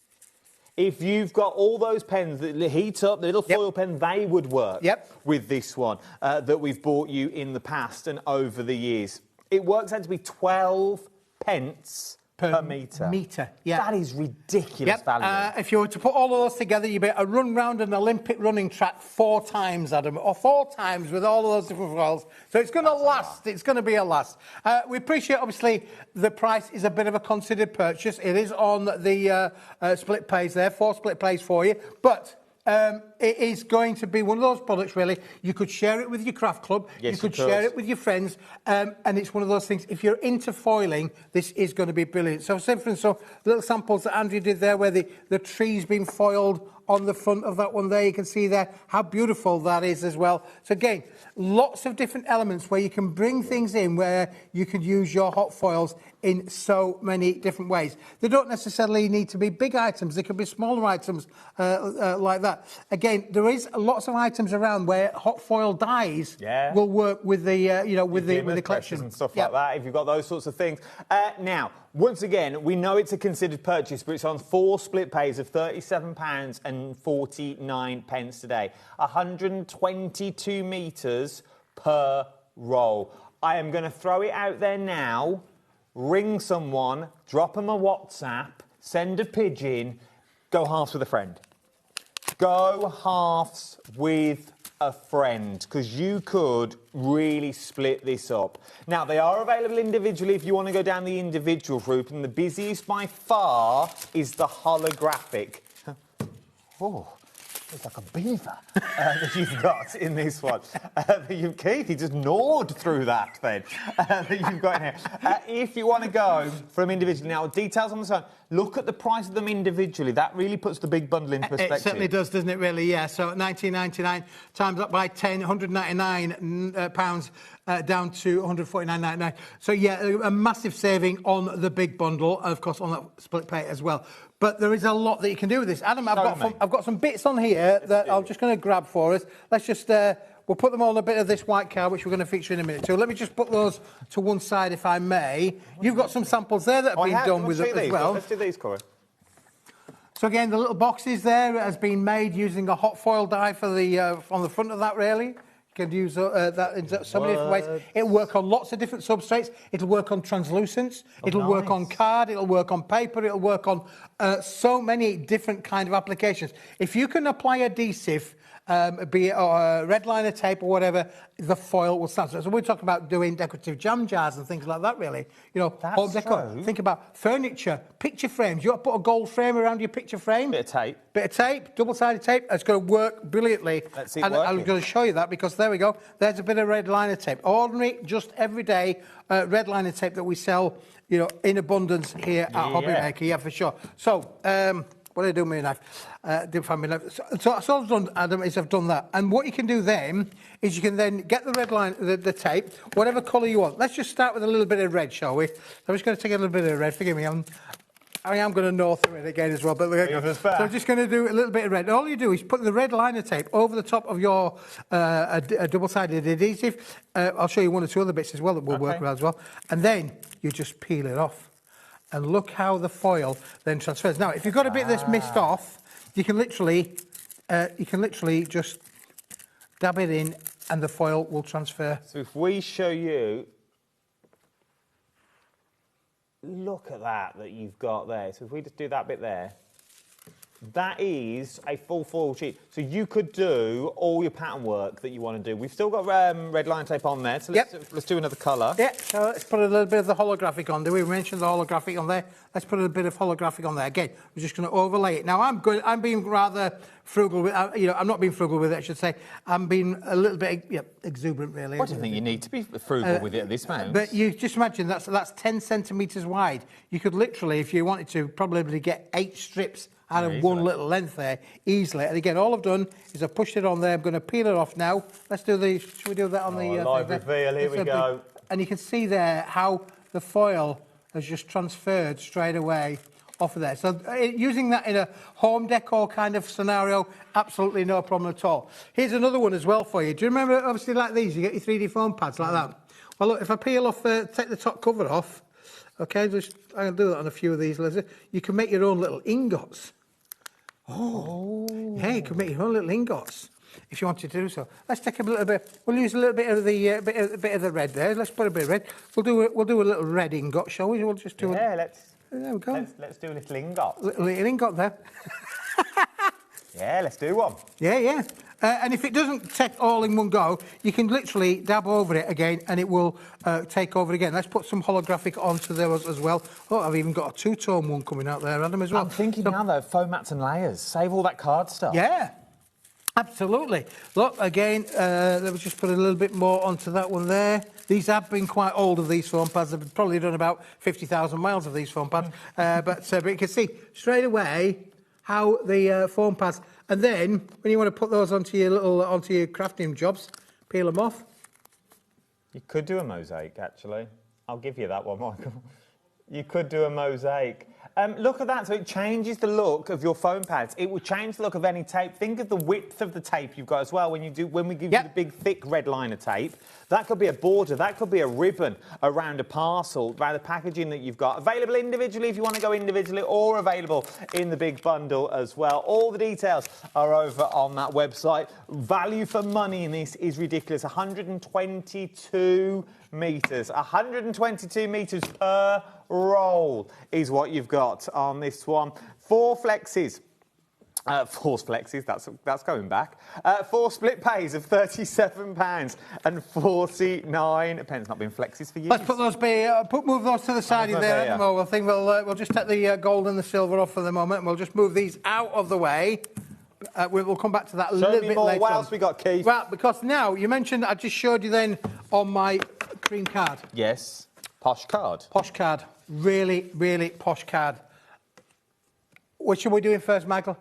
if you've got all those pens that heat up, the little foil pen, they would work with this one that we've bought you in the past and over the years. It works out to be 12 pence per metre. That is ridiculous value. If you were to put all of those together, you'd be able to run round an Olympic running track 4 times, Adam, or 4 times with all of those different foils. So it's going to last. It's going to be a last. We appreciate, obviously, the price is a bit of a considered purchase. It is on the split pays there, 4 split pays for you. But it is going to be one of those products, really. You could share it with your craft club. Yes, you could share it with your friends. And it's one of those things, if you're into foiling, this is going to be brilliant. So, say, for instance, little samples that Andrew did there where the tree's been foiled on the front of that one there. You can see there how beautiful that is as well. So, again, lots of different elements where you can bring things in where you could use your hot foils in so many different ways. They don't necessarily need to be big items. They could be smaller items like that. Again, there is lots of items around where hot foil dyes will work with the with the collection and stuff like that. If you've got those sorts of things. Now, once again, we know it's a considered purchase, but it's on 4 split pays of £37.49 today. 122 metres per roll. I am going to throw it out there now. Ring someone, drop them a WhatsApp, send a pigeon, go halves with a friend. Go halves with a friend, because you could really split this up. Now, they are available individually if you want to go down the individual route, and the busiest by far is the holographic. Oh, it's like a beaver that you've got in this one. Keith, he just gnawed through that then that you've got in here. If you want to go from individually, now, details on the side, look at the price of them individually. That really puts the big bundle in perspective. It certainly does, doesn't it, really? Yeah, so £19.99 times up by 10, £199 down to £149.99. So, yeah, a massive saving on the big bundle, and, of course, on that split pay as well. But there is a lot that you can do with this. Adam, I've got some bits on here that I'm just going to grab for us. Let's just... we'll put them on a bit of this white card, which we're going to feature in a minute too. Let me just put those to one side, if I may. You've got some samples there that have been done with it as well. Let's do these, Corey. So again, the little boxes there has been made using a hot foil die for the on the front of that, really. You can use that in so many different ways. It'll work on lots of different substrates. It'll work on translucents. It'll work on card. It'll work on paper. It'll work on so many different kind of applications. If you can apply adhesive, be it red liner tape or whatever, the foil will stand. So we're talking about doing decorative jam jars and things like that, really. You know, home decor. Think about furniture, picture frames. You want to put a gold frame around your picture frame. Bit of tape, double-sided tape. It's going to work brilliantly. Let's see it and I'm going to show you that because there we go. There's a bit of red liner tape. Ordinary, just everyday red liner tape that we sell, you know, in abundance here at HobbyMaker. Yeah, for sure. So, what did I do with my knife? Didn't find my knife. So all I've done, Adam, is I've done that. And what you can do then is you can then get the red line, the tape, whatever colour you want. Let's just start with a little bit of red, shall we? I'm just going to take a little bit of red. Forgive me, I am going to gnaw through it again as well. But so I'm just going to do a little bit of red. All you do is put the red liner tape over the top of your a double-sided adhesive. I'll show you one or two other bits as well that will work well as well. And then you just peel it off. And look how the foil then transfers. Now, if you've got a bit of this mist off, you can literally just dab it in, and the foil will transfer. So if we show you, look at that you've got there. So if we just do that bit there, that is a full foil sheet. So you could do all your pattern work that you want to do. We've still got red line tape on there, so let's do another colour. Yeah, so let's put a little bit of the holographic on. Do we mention the holographic on there? Let's put a bit of holographic on there. Again, we're just going to overlay it. Now, I'm being rather frugal with I'm not being frugal with it, I should say. I'm being a little bit exuberant, really. I don't think you need to be frugal with it at this moment. But you just imagine that's 10 centimetres wide. You could literally, if you wanted to, probably get 8 strips out of one little length there, easily. And again, all I've done is I've pushed it on there. I'm going to peel it off now. Let's do the... Should we do that on the... live reveal, here we go. And you can see there how the foil has just transferred straight away off of there. So using that in a home decor kind of scenario, absolutely no problem at all. Here's another one as well for you. Do you remember, obviously, like these? You get your 3D foam pads like that. Well, look, if I peel off, take the top cover off, okay, I'm going to do that on a few of these. You can make your own little ingots. Oh, yeah, you can make your own little ingots if you wanted to do so. Let's take a little bit. We'll use a little bit of the bit of the red there. Let's put a bit of red. We'll do a little red ingot, shall we? We'll just do there we go. Let's do a little ingot. Little ingot there. Yeah, let's do one. Yeah. And if it doesn't take all in one go, you can literally dab over it again and it will take over again. Let's put some holographic onto those as well. Oh, I've even got a 2-tone one coming out there, Adam, as well. I'm thinking now, though, foam mats and layers. Save all that card stuff. Yeah, absolutely. Look, again, let me just put a little bit more onto that one there. These have been quite old of these foam pads. I've probably done about 50,000 miles of these foam pads. But you can see straight away how the foam pads... And then, when you want to put those onto your crafting jobs, peel them off. You could do a mosaic, actually. I'll give you that one, Michael. You could do a mosaic. Look at that. So it changes the look of your foam pads. It will change the look of any tape. Think of the width of the tape you've got as well when we give you the big, thick red liner tape. That could be a border. That could be a ribbon around a parcel, around the packaging that you've got. Available individually if you want to go individually, or available in the big bundle as well. All the details are over on that website. Value for money in this is ridiculous. 122 metres. 122 metres per roll is what you've got on this one. 4 flexes. 4 flexes, that's going back. 4 split pays of £37.49. Not been flexes for years. Let's put those move those to the side of there. At the moment. I think we'll just take the gold and the silver off for the moment, and we'll just move these out of the way. We'll come back to that a little bit later. What else we got, Keith? Well, because now you mentioned I just showed you then on my green card. Yes, posh card. Posh card, really, really posh card. Which are we doing first, Michael?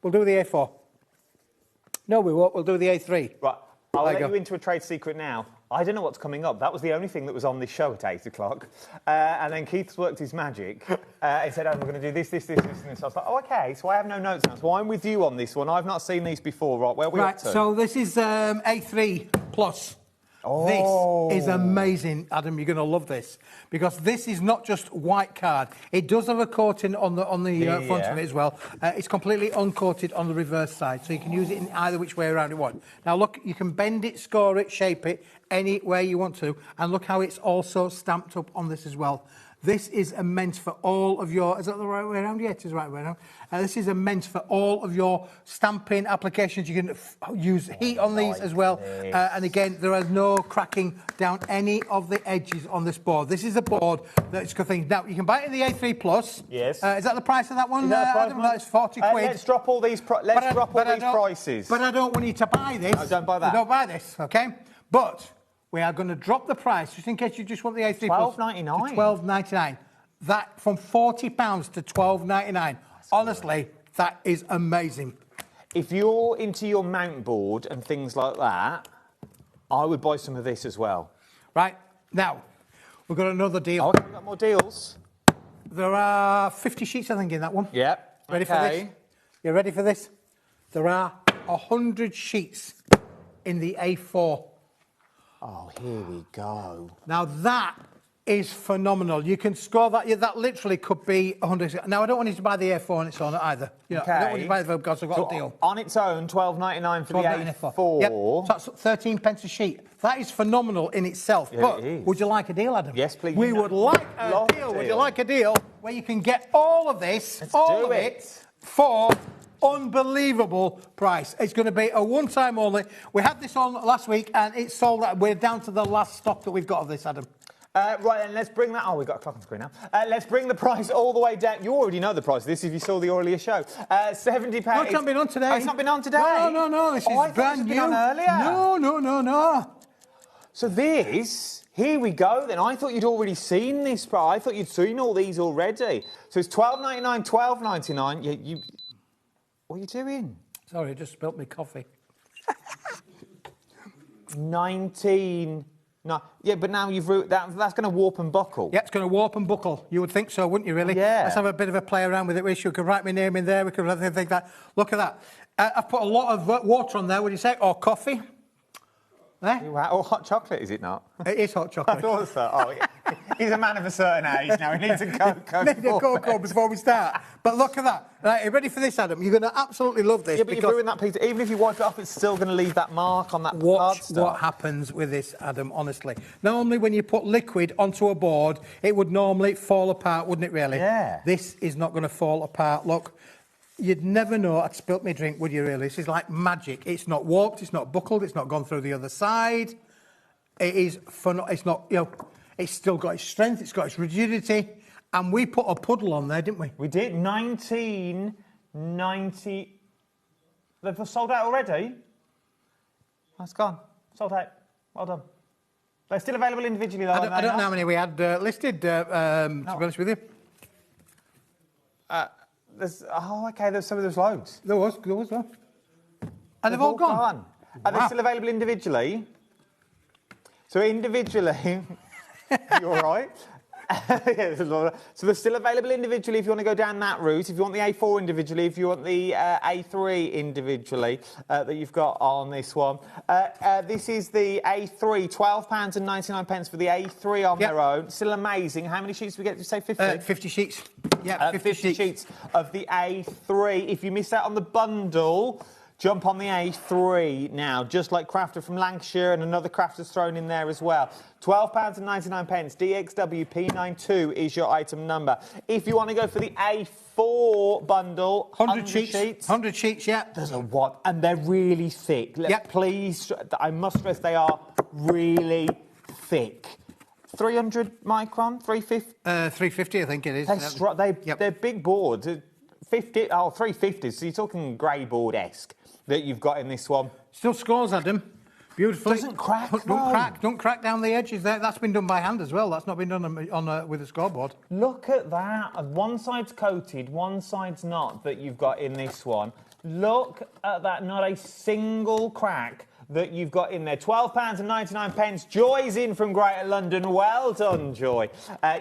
We'll do the A4. No, we won't. We'll do the A3. Right. I'll let you into a trade secret now. I don't know what's coming up. That was the only thing that was on this show at 8 o'clock. And then Keith's worked his magic. He said, we're going to do this, and this. I was like, oh, OK, so I have no notes now. So I'm with you on this one. I've not seen these before. Right, where are we up to? So this is A3 plus. Oh. This is amazing, Adam. You're going to love this because this is not just white card. It does have a coating on the front of it as well. It's completely uncoated on the reverse side, so you can use it in either which way around you want. Now look, you can bend it, score it, shape it any way you want to, and look how it's also stamped up on this as well. This is immense for all of your... Is that the right way around? Yeah, it is the right way around. This is immense for all of your stamping applications. You can use heat on these as well. And again, there is no cracking down any of the edges on this board. This is a board that's good thing. Now, you can buy it in the A3 Plus. Yes. Is that the price of that one? Is that the price, Adam? That's 40 quid. Let's drop all these, prices. But I don't want you to buy this. No, don't buy that. Don't buy this, OK? But... we are going to drop the price, just in case you just want the A3 Plus. $12.99. $12.99. That from £40 to $12.99. Honestly, that is amazing. If you're into your mount board and things like that, I would buy some of this as well. Right, now, we've got another deal. Okay, we've got more deals. There are 50 sheets, I think, in that one. Yep. Ready for this? You ready for this? There are 100 sheets in the A4. Oh, here we go. Now, that is phenomenal. You can score that. Yeah, that literally could be 100. Now, I don't want you to buy the A4 on its own either. You know, I don't want you to buy the because I've got a deal. On its own, $12.99 for the A4. Yep. So that's 13 pence a sheet. That is phenomenal in itself. Yeah, but it is. would you like a deal, Adam? Yes, please. We would like a deal. Would you like a deal where you can get all of this, all of it, for unbelievable price? It's going to be a one-time only. We had this on last week and it's sold out. We're down to the last stock that we've got of this, Adam. Right, then let's bring that... Oh, we've got a clock on the screen now. Let's bring the price all the way down. You already know the price of this if you saw the earlier show. £70. No, it's not been on today. Oh, it's not been on today? No. This is brand new. On earlier. No. So this... Here we go, then. I thought you'd already seen this price. I thought you'd seen all these already. So it's $12.99, $12.99. You... What are you doing? Sorry, I just spilt my coffee. 19... No, yeah, but now you've that's going to warp and buckle. Yeah, it's going to warp and buckle. You would think so, wouldn't you, really? Yeah. Let's have a bit of a play around with it. We could write my name in there. We could think that. Look at that. I've put a lot of water on there, would you say? Or coffee. There. Or hot chocolate, is it not? It is hot chocolate. I thought so. Oh, he's a man of a certain age now. He needs a cocoa. Need a cocoa before we start. But look at that. Right, are you ready for this, Adam? You're going to absolutely love this. Yeah, but you've ruined that piece. Even if you wipe it off, it's still going to leave that mark on that Watch what happens with this, Adam, honestly. Normally, when you put liquid onto a board, it would normally fall apart, wouldn't it, really? Yeah. This is not going to fall apart. Look. You'd never know I'd spilt my drink, would you, really? This is like magic. It's not warped, it's not buckled, it's not gone through the other side. It is fun. It's not, it's still got its strength, it's got its rigidity. And we put a puddle on there, didn't we? We did. 1990. They've sold out already? That's gone. Sold out. Well done. They're still available individually, though. I don't know how many we had listed, to be honest with you. Okay, there's loads. There was, well. And they've all gone. Are they still available individually? So individually, you all right? So they're still available individually if you want to go down that route. If you want the A4 individually, if you want the A3 individually that you've got on this one. This is the A3, £12.99 for the A3 on their own. Still amazing. How many sheets do we get? Did you say 50? 50 sheets. Yeah, 50 sheets of the A3. If you missed out on the bundle, jump on the A3 now, just like Crafter from Lancashire, and another Crafter's thrown in there as well. £12.99. DXW P92 is your item number. If you want to go for the A4 bundle, 100 sheets. 100 sheets, yeah. There's a what? And they're really thick. Please, I must stress they are really thick. 300 micron, 350? 350, I think it is. They're big boards. 350, so you're talking grey board-esque that you've got in this one. Still scores, Adam. Beautifully. Doesn't crack, Don't crack down the edges there. That's been done by hand as well. That's not been done with a scoreboard. Look at that. One side's coated, one side's not, that you've got in this one. Look at that. Not a single crack that you've got in there. £12.99. Joy's in from Greater London. Well done, Joy.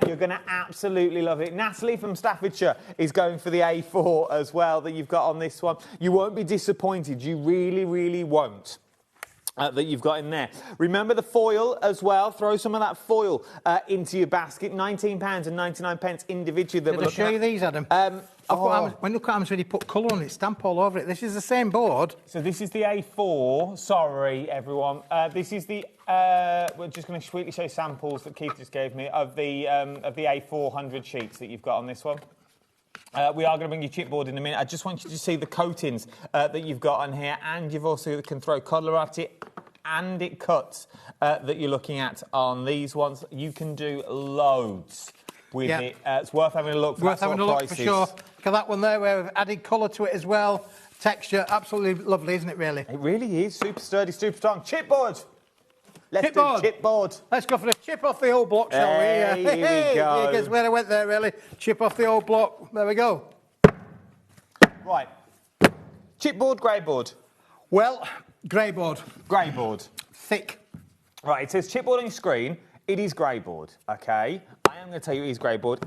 You're going to absolutely love it. Natalie from Staffordshire is going for the A4 as well that you've got on this one. You won't be disappointed. You really, really won't. That you've got in there. Remember the foil as well. Throw some of that foil into your basket. £19.99 individually. Did I show you these, Adam? When look at how much he put colour on it, stamp all over it. This is the same board. So this is the A4. Sorry, everyone. This is the. We're just going to sweetly show samples that Keith just gave me of the A4 100 sheets that you've got on this one. We are going to bring you chipboard in a minute. I just want you to see the coatings that you've got on here, and you've also can throw colour at it, and it cuts that you're looking at on these ones. You can do loads with it. It's worth having a look for for sure. Look at that one there, where we've added colour to it as well. Texture, absolutely lovely, isn't it, really? It really is. Super sturdy, super strong. Chipboard! Let's do chipboard. Let's go for the chip off the old block, shall we? Here we go. Guess where I went there, really. Chip off the old block. There we go. Right. Chipboard, grey board? Well, grey board. Grey board. Thick. Right, it says chipboard on your screen. It is grey board, OK? I am going to tell you it is grey board.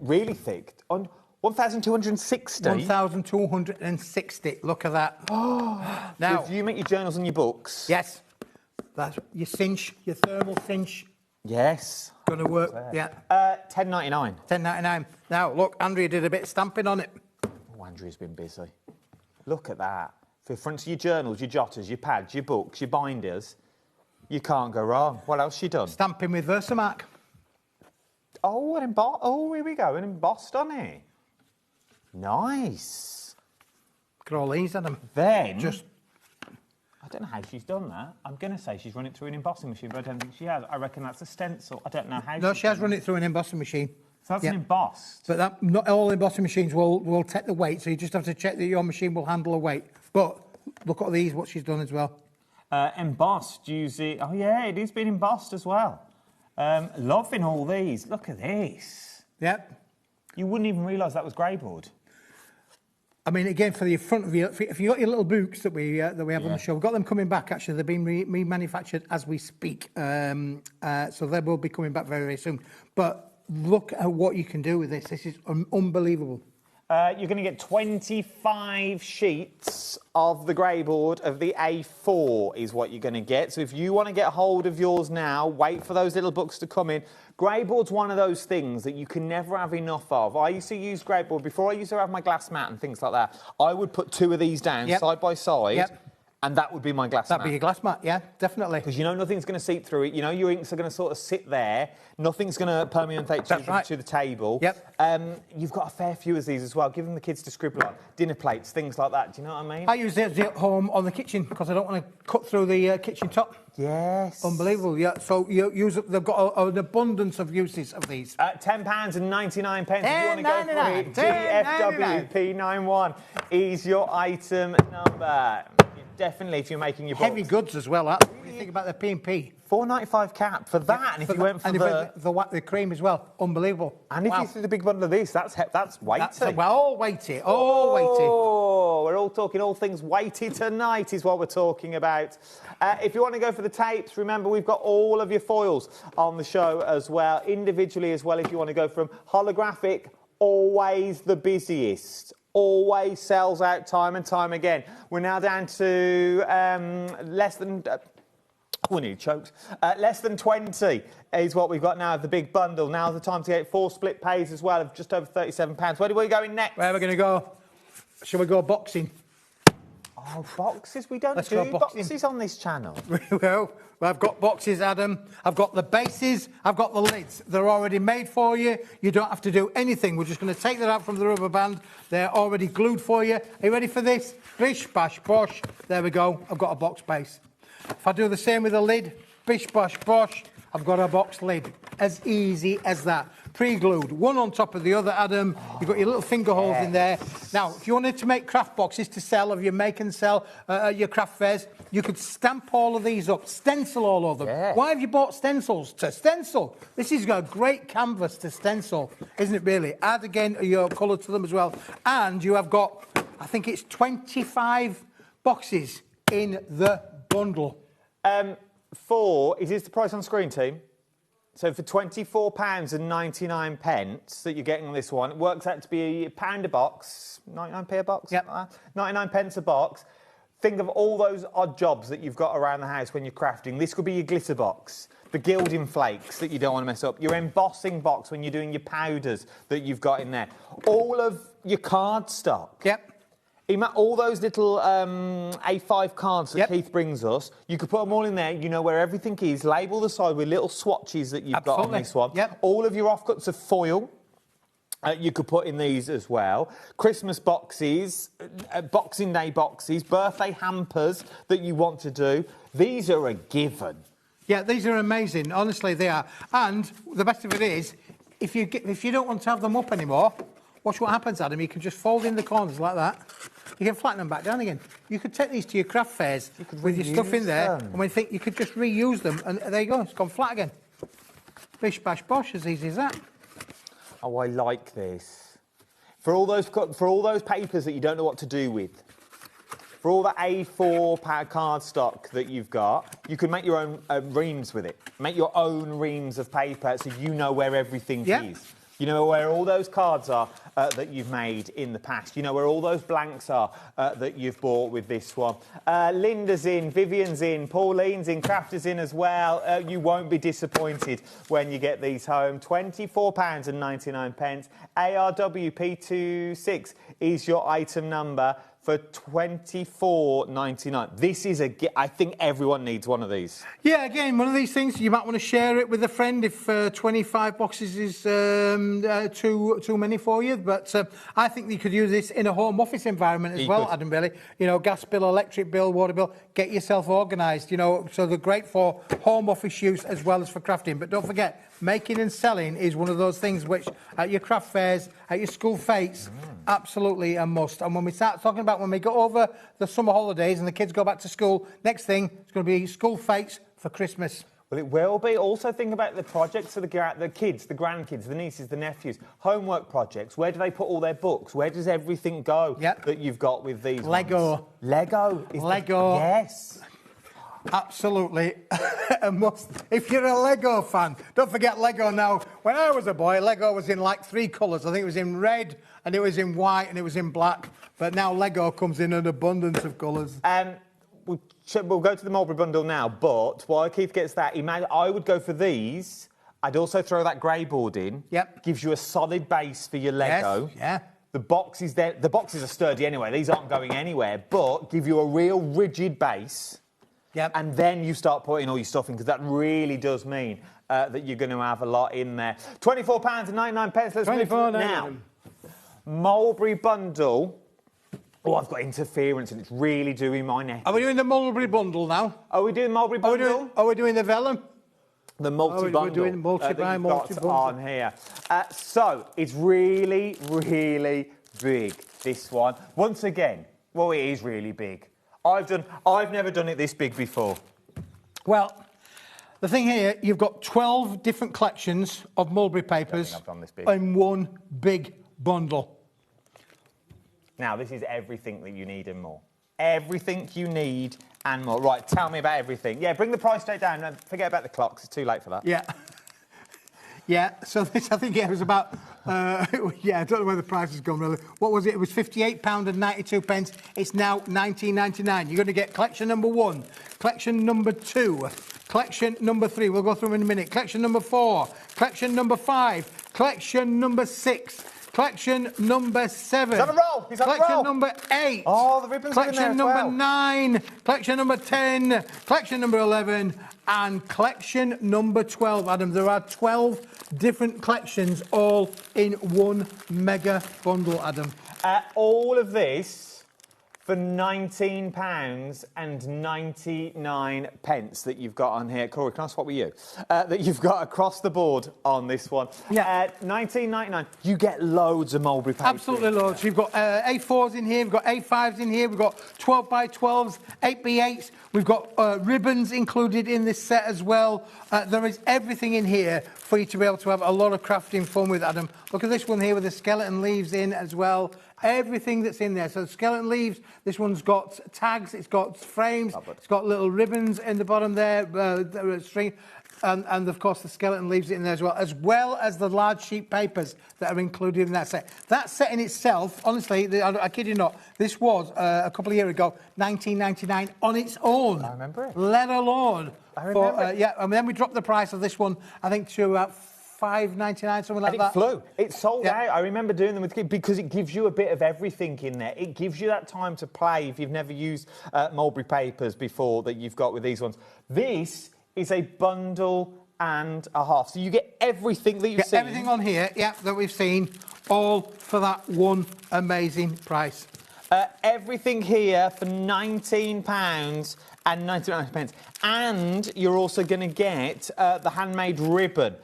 Really thick. On 1,260. 1,260. Look at that. Now, if you make your journals and your books. Yes. That's your cinch, your thermal cinch. Yes. Going to work, yeah. £10.99. £10.99. Now, look, Andrea did a bit of stamping on it. Oh, Andrea's been busy. Look at that. For the front of your journals, your jotters, your pads, your books, your binders, you can't go wrong. What else she done? Stamping with Versamark. Oh, and embossed. Oh, here we go. And embossed on it. Nice. Look at all these on them. Then... I don't know how she's done that. I'm going to say she's run it through an embossing machine, but I don't think she has. I reckon that's a stencil. I don't know how. No, she has run it through an embossing machine. So that's an embossed. But not all embossing machines will take the weight, so you just have to check that your machine will handle a weight. But look at these, what she's done as well. Embossed, using... Oh, yeah, it is being embossed as well. Loving all these. Look at this. Yep. You wouldn't even realise that was grey board. I mean, again, for the front of your, if you got your little books that we have on the show, we've got them coming back. Actually, they're being remanufactured as we speak, so they will be coming back very, very soon. But look at what you can do with this. This is unbelievable. You're going to get 25 sheets of the grey board of the A4 is what you're going to get. So if you want to get hold of yours now, wait for those little books to come in. Grey board's one of those things that you can never have enough of. I used to use grey board. Before I used to have my glass mat and things like that, I would put two of these down side by side. And that would be my glass mat. That'd be your glass mat, yeah, definitely. Because you know nothing's going to seep through it. You know your inks are going to sort of sit there. Nothing's going to permeate to the table. You've got a fair few of these as well. Give them the kids to scribble on. Dinner plates, things like that. Do you know what I mean? I use these at home on the kitchen because I don't want to cut through the kitchen top. Yes. Unbelievable, yeah. So you use they've got an abundance of uses of these. £10.99. If you want to go for it, GFWP91 is your item number. Definitely, if you're making your books. Heavy goods as well, that. When you think about the P&P. £4.95 cap for that, and if you went for the cream as well, unbelievable. And if you threw the big bundle of this, that's weighty. All weighty, all weighty. sure. We're all talking all things weighty tonight is what we're talking about. If you want to go for the tapes, remember we've got all of your foils on the show as well, individually as well. If you want to go from holographic, always the busiest. Always sells out time and time again. We're now down to less than... we nearly choked. Less than 20 is what we've got now of the big bundle. Now's the time to get 4 split pays as well of just over £37. Where are we going next? Where are we going to go? Shall we go boxing? Oh, boxes? We don't Let's do go boxing. boxes on this channel. Well, I've got boxes, Adam. I've got the bases. I've got the lids. They're already made for you. You don't have to do anything. We're just going to take that out from the rubber band. They're already glued for you. Are you ready for this? Bish, bash, bosh. There we go. I've got a box base. If I do the same with the lid, bish, bash, bosh, I've got a box lid. As easy as that. Pre-glued, one on top of the other, Adam. You've got your little finger holes in there. Now, if you wanted to make craft boxes to sell, or you make and sell your craft fairs, you could stamp all of these up, stencil all of them. Yeah. Why have you bought stencils? To stencil. This has got a great canvas to stencil, isn't it really? Add again your colour to them as well. And you have got, I think it's 25 boxes in the bundle. Is this the price on screen, team? So for £24.99 that you're getting on this one, it works out to be £1 a box, 99p a box? Yep. 99p a box. Think of all those odd jobs that you've got around the house when you're crafting. This could be your glitter box, the gilding flakes that you don't want to mess up, your embossing box when you're doing your powders that you've got in there, all of your card stock. Yep. All those little A5 cards that Keith brings us, you could put them all in there. You know where everything is. Label the side with little swatches that you've got on this one. Yep. All of your offcuts of foil. You could put in these as well. Christmas boxes, Boxing Day boxes, birthday hampers that you want to do. These are a given. Yeah, these are amazing. Honestly, they are. And the best of it is, if you don't want to have them up anymore, watch what happens, Adam. You can just fold in the corners like that. You can flatten them back down again. You could take these to your craft fairs with your stuff in there, and when you think you could just reuse them, and there you go, it's gone flat again. Bish, bash, bosh, as easy as that. Oh, I like this. For all those papers that you don't know what to do with, for all the A4 cardstock that you've got, you can make your own reams with it. Make your own reams of paper so you know where everything is. You know where all those cards are that you've made in the past. You know where all those blanks are that you've bought with this one. Linda's in, Vivian's in, Pauline's in, Crafter's in as well. You won't be disappointed when you get these home. £24.99. ARWP26 is your item number for £24.99. This is I think everyone needs one of these. Yeah, again, one of these things, you might want to share it with a friend if 25 boxes is too many for you. But I think you could use this in a home office environment as well, Adam Bailey. You know, gas bill, electric bill, water bill, get yourself organised, you know. So they're great for home office use as well as for crafting. But don't forget, making and selling is one of those things which at your craft fairs, at your school fetes, absolutely a must. And when we start talking about when we go over the summer holidays and the kids go back to school, next thing it's going to be school fetes for Christmas. Well, it will be. Also think about the projects for the kids, the grandkids, the nieces, the nephews. Homework projects. Where do they put all their books? Where does everything go that you've got with these Lego. ones? Lego. Lego. Yes. Absolutely a must. If you're a Lego fan, don't forget Lego now. When I was a boy, Lego was in like 3 colours. I think it was in red, and it was in white, and it was in black. But now Lego comes in an abundance of colours. We'll go to the Mulberry bundle now, but while Keith gets that, I would go for these. I'd also throw that grey board in. Yep. Gives you a solid base for your Lego. Yes, yeah. The boxes there. The boxes are sturdy anyway. These aren't going anywhere, but give you a real rigid base. Yep. And then you start putting all your stuff in, because that really does mean that you're going to have a lot in there. £24.99. Let's move to now. Mulberry bundle. Oh, I've got interference and it's really doing my neck. Are we doing the Mulberry bundle now? Are we doing Mulberry bundle? Are we doing the vellum? The multi-bundle. We're doing multi-bundle. On here. So, it's really, really big, this one. Once again, well, it is really big. I've never done it this big before. Well, the thing here, you've got 12 different collections of mulberry papers in one big bundle. Now, this is everything that you need and more. Everything you need and more. Right, tell me about everything. Yeah, bring the price straight down. No, forget about the clocks. It's too late for that. Yeah. Yeah, so this, I think it was about, yeah, I don't know where the price has gone, really. What was it? It was £58.92. It's now £19.99. You're going to get collection number 1, collection number 2, collection number 3. We'll go through them in a minute. Collection number 4, collection number 5, collection number 6, collection number 7. He's on a roll. He's on a roll. Collection number 8. Oh, the ribbons are in there as well. Collection number 9. Collection number 10. Collection number 11. And collection number 12, Adam. There are 12 different collections all in one mega bundle, Adam. All of this for £19.99 that you've got on here. Corey, can I swap with you? That you've got across the board on this one. Yeah. £19.99. You get loads of mulberry paper. Absolutely loads. We've got A4s in here, we've got A5s in here, we've got 12x12s, 8x8s. We've got ribbons included in this set as well. There is everything in here for you to be able to have a lot of crafting fun with, Adam. Look at this one here with the skeleton leaves in as well. Everything that's in there. So the skeleton leaves, this one's got tags, it's got frames, it's got little ribbons in the bottom there, string, and of course the skeleton leaves it in there as well as the large sheet papers that are included in that set. That set in itself, honestly, I kid you not, this was a couple of years ago, £19.99 on its own. I remember it. Let alone. I remember it. Yeah, and then we dropped the price of this one, I think, to about £5.99, something like that. And it flew. It sold out. I remember doing them with kids because it gives you a bit of everything in there. It gives you that time to play if you've never used mulberry papers before that you've got with these ones. This is a bundle and a half. So you get everything that you've seen. Everything on here, yeah, that we've seen, all for that one amazing price. Everything here for £19.99. And you're also going to get the handmade ribbon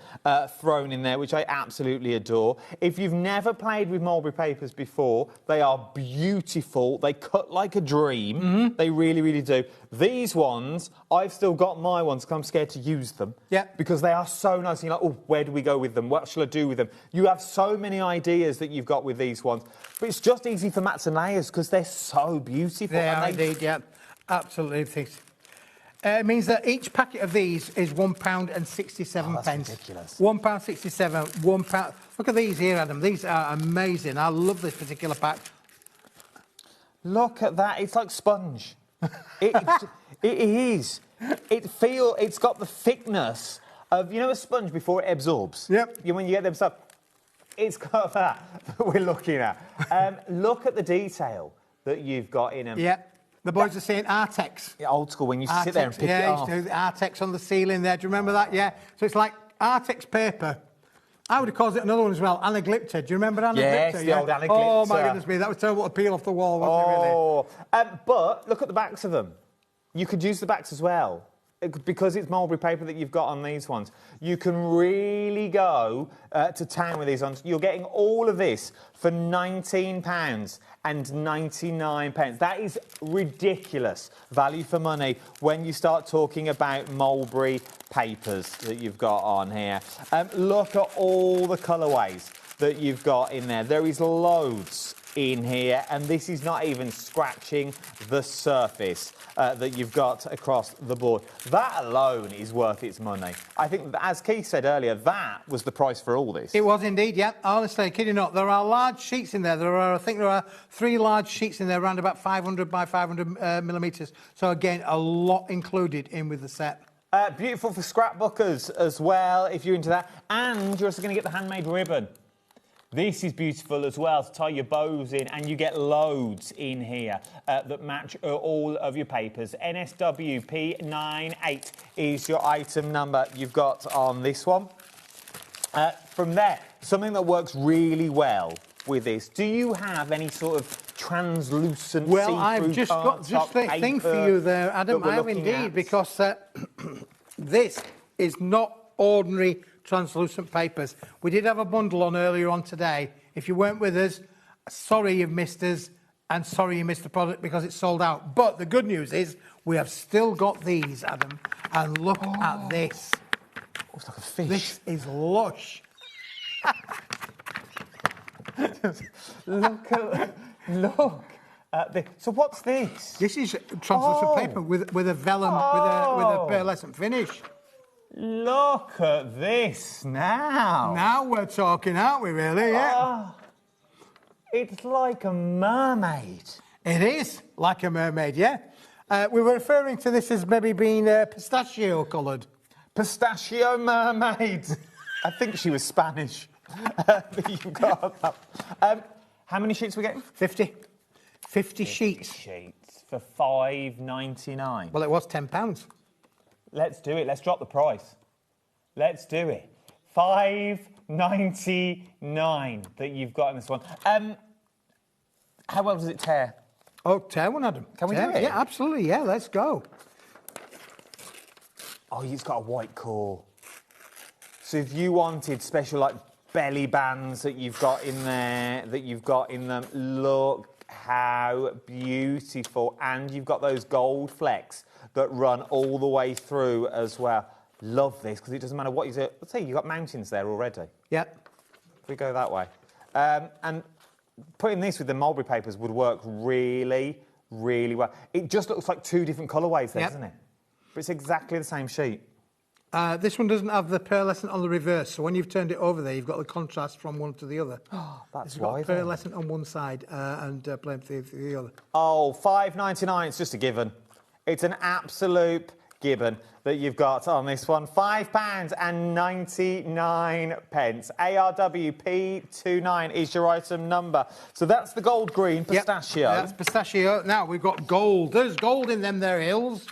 thrown in there, which I absolutely adore. If you've never played with mulberry papers before, they are beautiful. They cut like a dream. Mm-hmm. They really, really do. These ones, I've still got my ones because I'm scared to use them. Yeah. Because they are so nice. And you're like, oh, where do we go with them? What shall I do with them? You have so many ideas that you've got with these ones. But it's just easy for mats and layers because they're so beautiful. They are indeed, yeah. Absolutely. It means that each packet of these is £1.67. Oh, that's ridiculous. £1.67, £1. Look at these here, Adam. These are amazing. I love this particular pack. Look at that. It's like sponge. It is. It's got the thickness of, you know, a sponge before it absorbs? Yep. When you get them stuff, it's got that we're looking at. Look at the detail that you've got in them. Yeah. The boys are saying Artex. Yeah, old school, when you sit there and pick it off. Yeah, Artex on the ceiling there. Do you remember that? Yeah. So it's like Artex paper. I would have called it another one as well, Anaglypta. Do you remember Anaglypta? Yes, the old Anaglypta. Oh, my goodness me. That was terrible to peel off the wall, wasn't it, really? But look at the backs of them. You could use the backs as well. Because it's mulberry paper that you've got on these ones, you can really go to town with these ones. You're getting all of this for £19.99. That is ridiculous value for money when you start talking about mulberry papers that you've got on here. Look at all the colourways that you've got in there. There is loads in here, and this is not even scratching the surface that you've got across the board. That alone is worth its money. I think, as Keith said earlier, that was the price for all this. It was indeed, yeah. Honestly, kid you not, there are large sheets in there. I think there are 3 large sheets in there, around about 500 by 500 millimetres. So again, a lot included in with the set. Beautiful for scrapbookers as well, if you're into that. And you're also going to get the handmade ribbon. This is beautiful as well to tie your bows in, and you get loads in here that match all of your papers. NSWP98 is your item number you've got on this one. From there, something that works really well with this. Do you have any sort of translucent Well, I've just got the thing for you there, Adam. I have indeed, because this is not ordinary translucent papers. We did have a bundle on earlier on today. If you weren't with us, sorry you've missed us, and sorry you missed the product because it's sold out. But the good news is we have still got these, Adam, and look at this. It's like a fish. This is lush. Look at Look. So what's this? This is translucent paper with a vellum, with a pearlescent finish. Look at this now. Now we're talking, aren't we, really? Yeah. It's like a mermaid. It is like a mermaid, yeah. We were referring to this as maybe being pistachio coloured. Pistachio mermaid. I think she was Spanish. You got that. How many sheets are we getting? 50. 50 sheets. Sheets for £5.99. Well, it was £10. Let's do it. Let's drop the price. Let's do it. £5.99 that you've got in this one. How well does it tear? Oh, tear one, Adam. Can we do it? Yeah, absolutely. Yeah, let's go. Oh, it's got a white core. So if you wanted special, like, belly bands that you've got in there, look how beautiful. And you've got those gold flecks that run all the way through as well. Love this, because it doesn't matter what you do. Let's say you've got mountains there already. Yep. If we go that way. And putting this with the mulberry papers would work really, really well. It just looks like two different colourways there, doesn't it? But it's exactly the same sheet. This one doesn't have the pearlescent on the reverse, so when you've turned it over there, you've got the contrast from one to the other. Oh, that's why. It's got pearlescent on one side and plain to the other. Oh, £5.99, it's just a given. It's an absolute given that you've got on this one. £5.99. ARWP29 is your item number. So that's the gold green pistachio. Yep, that's pistachio. Now we've got gold. There's gold in them there hills.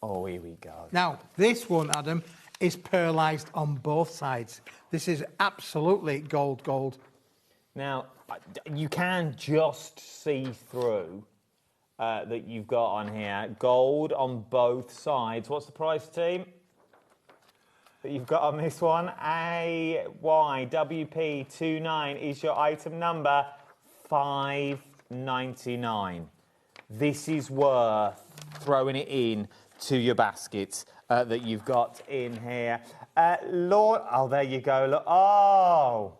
Oh, here we go. Now, this one, Adam, is pearlised on both sides. This is absolutely gold. Now, you can just see through that you've got on here. Gold on both sides. What's the price, team, that you've got on this one? AYWP29 is your item number. £5.99. This is worth throwing it in to your basket that you've got in here. Lord, oh, there you go. Look, oh,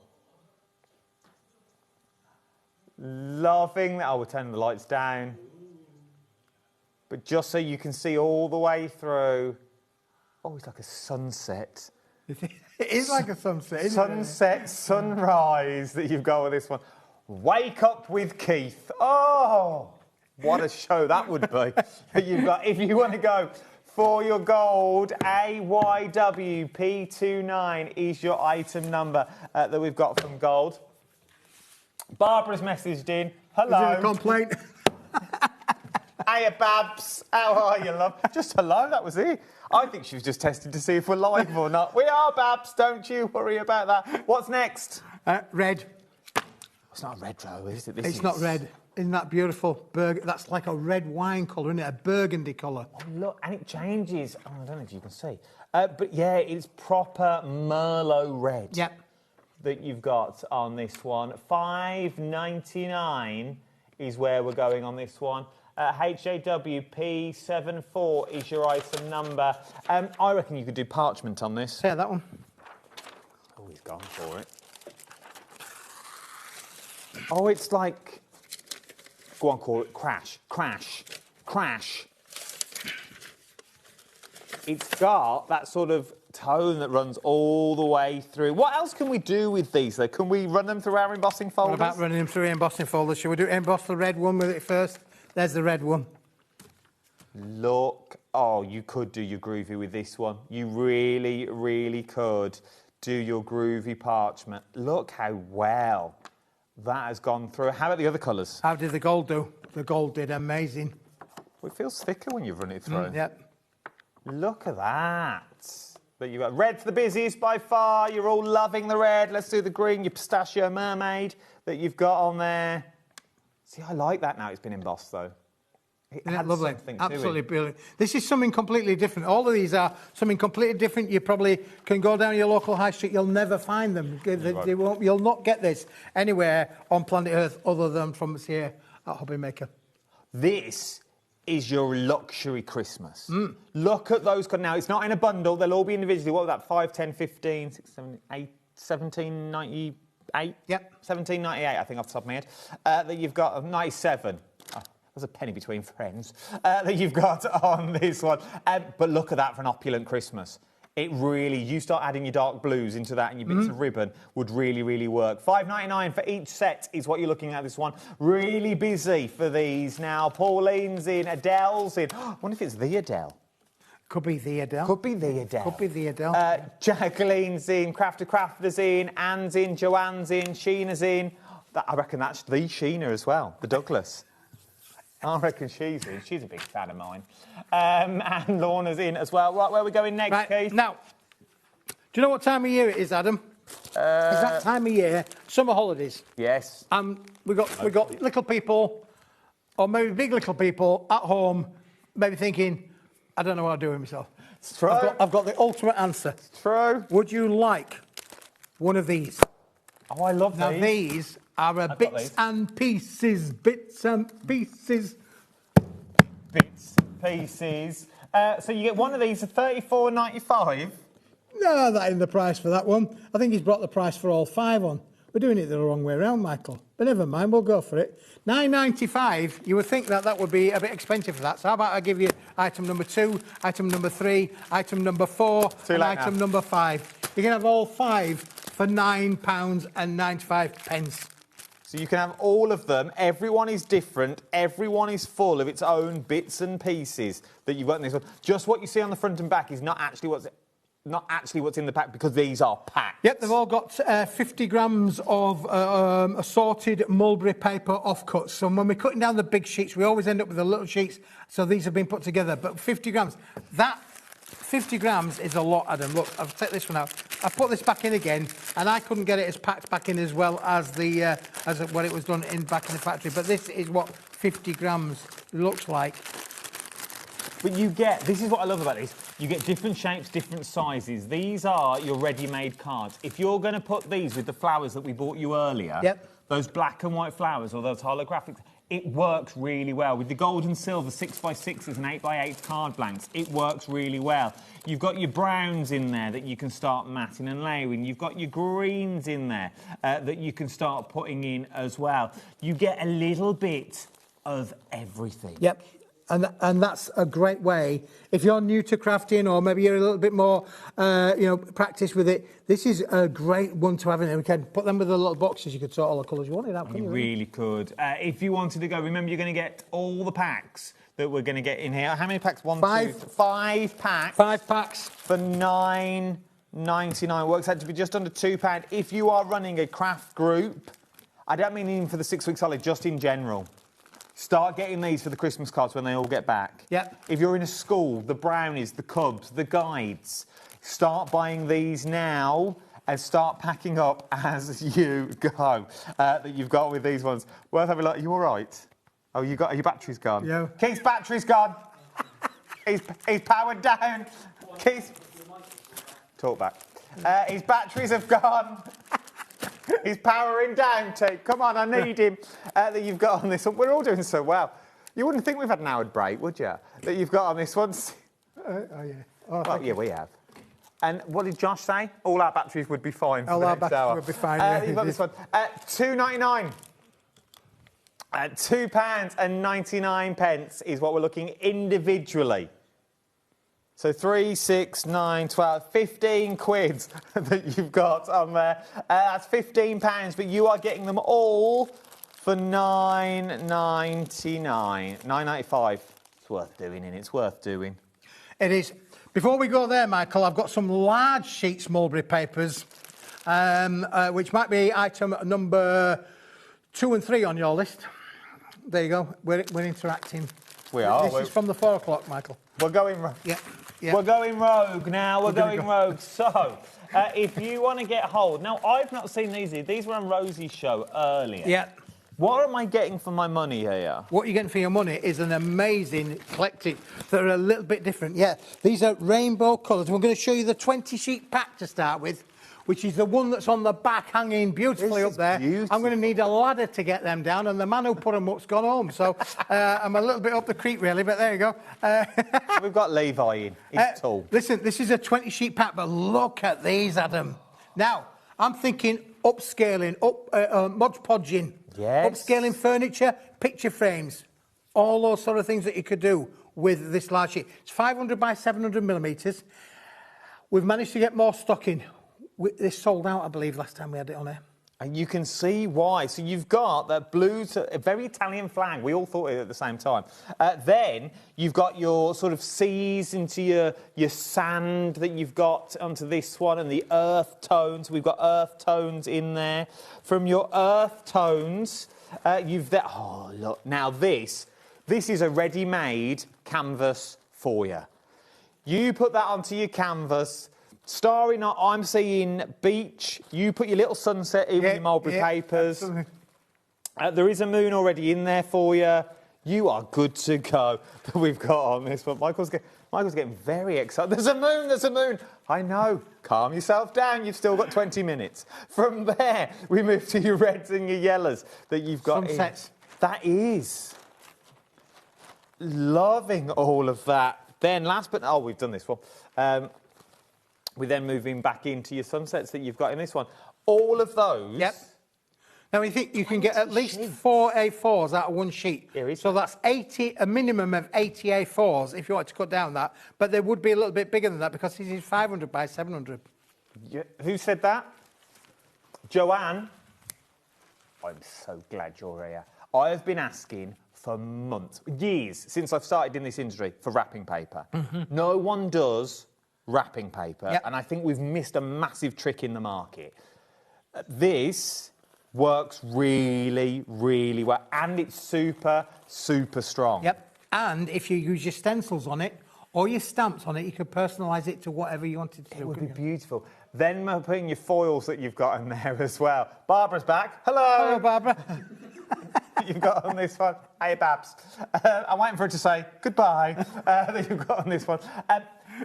loving that. Oh, we're turning the lights down. But just so you can see all the way through. Oh, it's like a sunset. It is like a sunset, isn't Sunset, sunrise that you've got with this one. Wake up with Keith. Oh, what a show that would be. You've got, if you want to go for your gold, AYWP29 is your item number that we've got from Gold. Barbara's messaged in. Hello. Is it a complaint? Hiya, Babs. How are you, love? Just hello, that was it. I think she was just testing to see if we're live or not. We are, Babs. Don't you worry about that. What's next? Red. It's not a red row, is it? It's not red. Isn't that beautiful? That's like a red wine colour, isn't it? A burgundy colour. Oh, look, and it changes. Oh, I don't know if you can see. But yeah, it's proper Merlot red. Yep. That you've got on this one. £5.99 is where we're going on this one. HAWP74 is your item number. I reckon you could do parchment on this. Yeah, that one. Oh, he's gone for it. Oh, it's like... Go on, call it crash. It's got that sort of tone that runs all the way through. What else can we do with these, though? Can we run them through our embossing folders? What about running them through embossing folders? Shall we do emboss the red one with it first? There's the red one. Look. Oh, you could do your groovy with this one. You really, really could do your groovy parchment. Look how well that has gone through. How about the other colours? How did the gold do? The gold did amazing. Well, it feels thicker when you run it through. Yep. Look at that. But you've got red's the busiest by far. You're all loving the red. Let's do the green, your pistachio mermaid that you've got on there. See, I like that now it's been embossed, though. Yeah, lovely. Absolutely brilliant. This is something completely different. All of these are something completely different. You probably can go down your local high street. You'll never find them. You'll not get this anywhere on planet Earth other than from us here at HobbyMaker. This is your luxury Christmas. Look at those. Now, it's not in a bundle. They'll all be individually. What was that? 5, 10, 15, 6, 7, 8, 17, 90... 17.98, I think, off the top of my head. That you've got 97. Oh, there's a penny between friends. That you've got on this one. But look at that for an opulent Christmas. It really, you start adding your dark blues into that and your bits of ribbon would really, really work. $5.99 for each set is what you're looking at this one. Really busy for these now. Pauline's in, Adele's in. I wonder if it's the Adele. Could be the Adele. Could be the Adele. Could be the Adele. Jacqueline's in, Crafter's in, Anne's in, Joanne's in, Sheena's in. I reckon that's the Sheena as well, the Douglas. I reckon she's in. She's a big fan of mine. And Lorna's in as well. Right, where are we going next, Keith? Now, do you know what time of year it is, Adam? It's that time of year, summer holidays. Yes. We got little people, or maybe big little people at home, maybe thinking, I don't know what I'll do with myself. It's true. I've got the ultimate answer. It's true. Would you like one of these? Oh, I love these. Now, these are bits and pieces. Bits and pieces. Bits and pieces. So you get one of these for $34.95. No, that ain't the price for that one. I think he's brought the price for all 5 on. We're doing it the wrong way around, Michael. But never mind, we'll go for it. $9.95. You would think that would be a bit expensive for that. So how about I give you item number 2, item number 3, item number 4, and item number 5. You can have all 5 for £9.95. So you can have all of them. Everyone is different. Everyone is full of its own bits and pieces that you've got in this one. Just what you see on the front and back is not actually what's in the pack, because these are packed. Yep, they've all got 50 grams of assorted mulberry paper offcuts. So when we're cutting down the big sheets, we always end up with the little sheets. So these have been put together. But 50 grams, that 50 grams is a lot, Adam. Look, I've taken this one out. I put this back in again, and I couldn't get it as packed back in as well as when it was done back in the factory. But this is what 50 grams looks like. But this is what I love about these, you get different shapes, different sizes. These are your ready-made cards. If you're going to put these with the flowers that we bought you earlier, those black and white flowers or those holographics, it works really well. With the gold and silver 6x6s and 8x8 card blanks, it works really well. You've got your browns in there that you can start matting and layering. You've got your greens in there that you can start putting in as well. You get a little bit of everything. Yep. And that's a great way. If you're new to crafting, or maybe you're a little bit more, practiced with it, this is a great one to have in there. We can put them with the little boxes. You could sort all the colours you wanted out, couldn't you? You really could. If you wanted to go, remember you're going to get all the packs that we're going to get in here. How many packs? 5 packs. 5 packs for $9.99. Works out to be just under £2. If you are running a craft group, I don't mean even for the 6 weeks holiday, just in general. Start getting these for the Christmas cards when they all get back. Yep. If you're in a school, the brownies, the cubs, the guides, start buying these now and start packing up as you go. That you've got with these ones. Worth having a look. Are you all right? Oh, your battery's gone. Yeah. Keith's battery's gone. he's powered down. Keith, talk back. His batteries have gone. He's powering down, Tate. Come on, I need him. That you've got on this one. We're all doing so well. You wouldn't think we've had an hour break, would you? That you've got on this one. Well, yeah, we have. And what did Josh say? All our batteries would be fine for the next hour. Would be fine. Yeah. You've got this one. £2.99. £2.99 is what we're looking individually. So 3, 6, 9, 12, 15 quid that you've got on there. That's £15, but you are getting them all for $9.99. $9.95. It's worth doing, innit? It's worth doing. It is. Before we go there, Michael, I've got some large sheets mulberry papers, which might be item number 2 and 3 on your list. There you go. We're interacting. We are. This is from the 4 o'clock, Michael. We're going... Yeah. We're going rogue now. We're going rogue. So, if you want to get hold... Now, I've not seen these. These were on Rosie's show earlier. Yeah. What am I getting for my money here? What you're getting for your money is an amazing collective that are a little bit different. Yeah, these are rainbow colours. We're going to show you the 20-sheet pack to start with, which is the one that's on the back hanging beautifully up there. Beautiful. I'm going to need a ladder to get them down, and the man who put them up's gone home. So I'm a little bit up the creek, really, but there you go. We've got Levi in. He's tall. Listen, this is a 20-sheet pack, but look at these, Adam. Now, I'm thinking upscaling, Mod Podging, Yes. upscaling furniture, picture frames, all those sort of things that you could do with this large sheet. It's 500 by 700 millimetres. We've managed to get more stock in. This sold out, I believe, last time we had it on air. And you can see why. So you've got that blue, a very Italian flag. We all thought it at the same time. Then you've got your sort of seas into your sand that you've got onto this one, and the earth tones. We've got earth tones in there. From your earth tones, oh, look. Now this is a ready-made canvas for you. You put that onto your canvas. Starry night, I'm seeing beach. You put your little sunset in with your mulberry papers. There is a moon already in there for you. You are good to go. That we've got on this one. Michael's getting very excited. There's a moon, there's a moon. I know. Calm yourself down. You've still got 20 minutes. From there, we move to your reds and your yellows that you've got Sunsets. That is. Loving all of that. Then last but... Oh, we've done this one. We're then moving back into your sunsets that you've got in this one. All of those... Yep. Now, we think you can get at least 4 A4s out of one sheet. So that's a minimum of 80 A4s if you want to cut down that. But they would be a little bit bigger than that because this is 500 by 700. Yeah. Who said that? Joanne? I'm so glad you're here. I have been asking for months, years, since I've started in this industry, for wrapping paper. No one does wrapping paper, and I think we've missed a massive trick in the market. This works really, really well, and it's super, super strong. Yep, and if you use your stencils on it, or your stamps on it, you can personalise it to whatever you wanted to do. It would be beautiful. Then we're putting your foils that you've got in there as well. Barbara's back. Hello. Hello, Barbara. You've got on this one. Hey, Babs. I'm waiting for her to say goodbye that you've got on this one.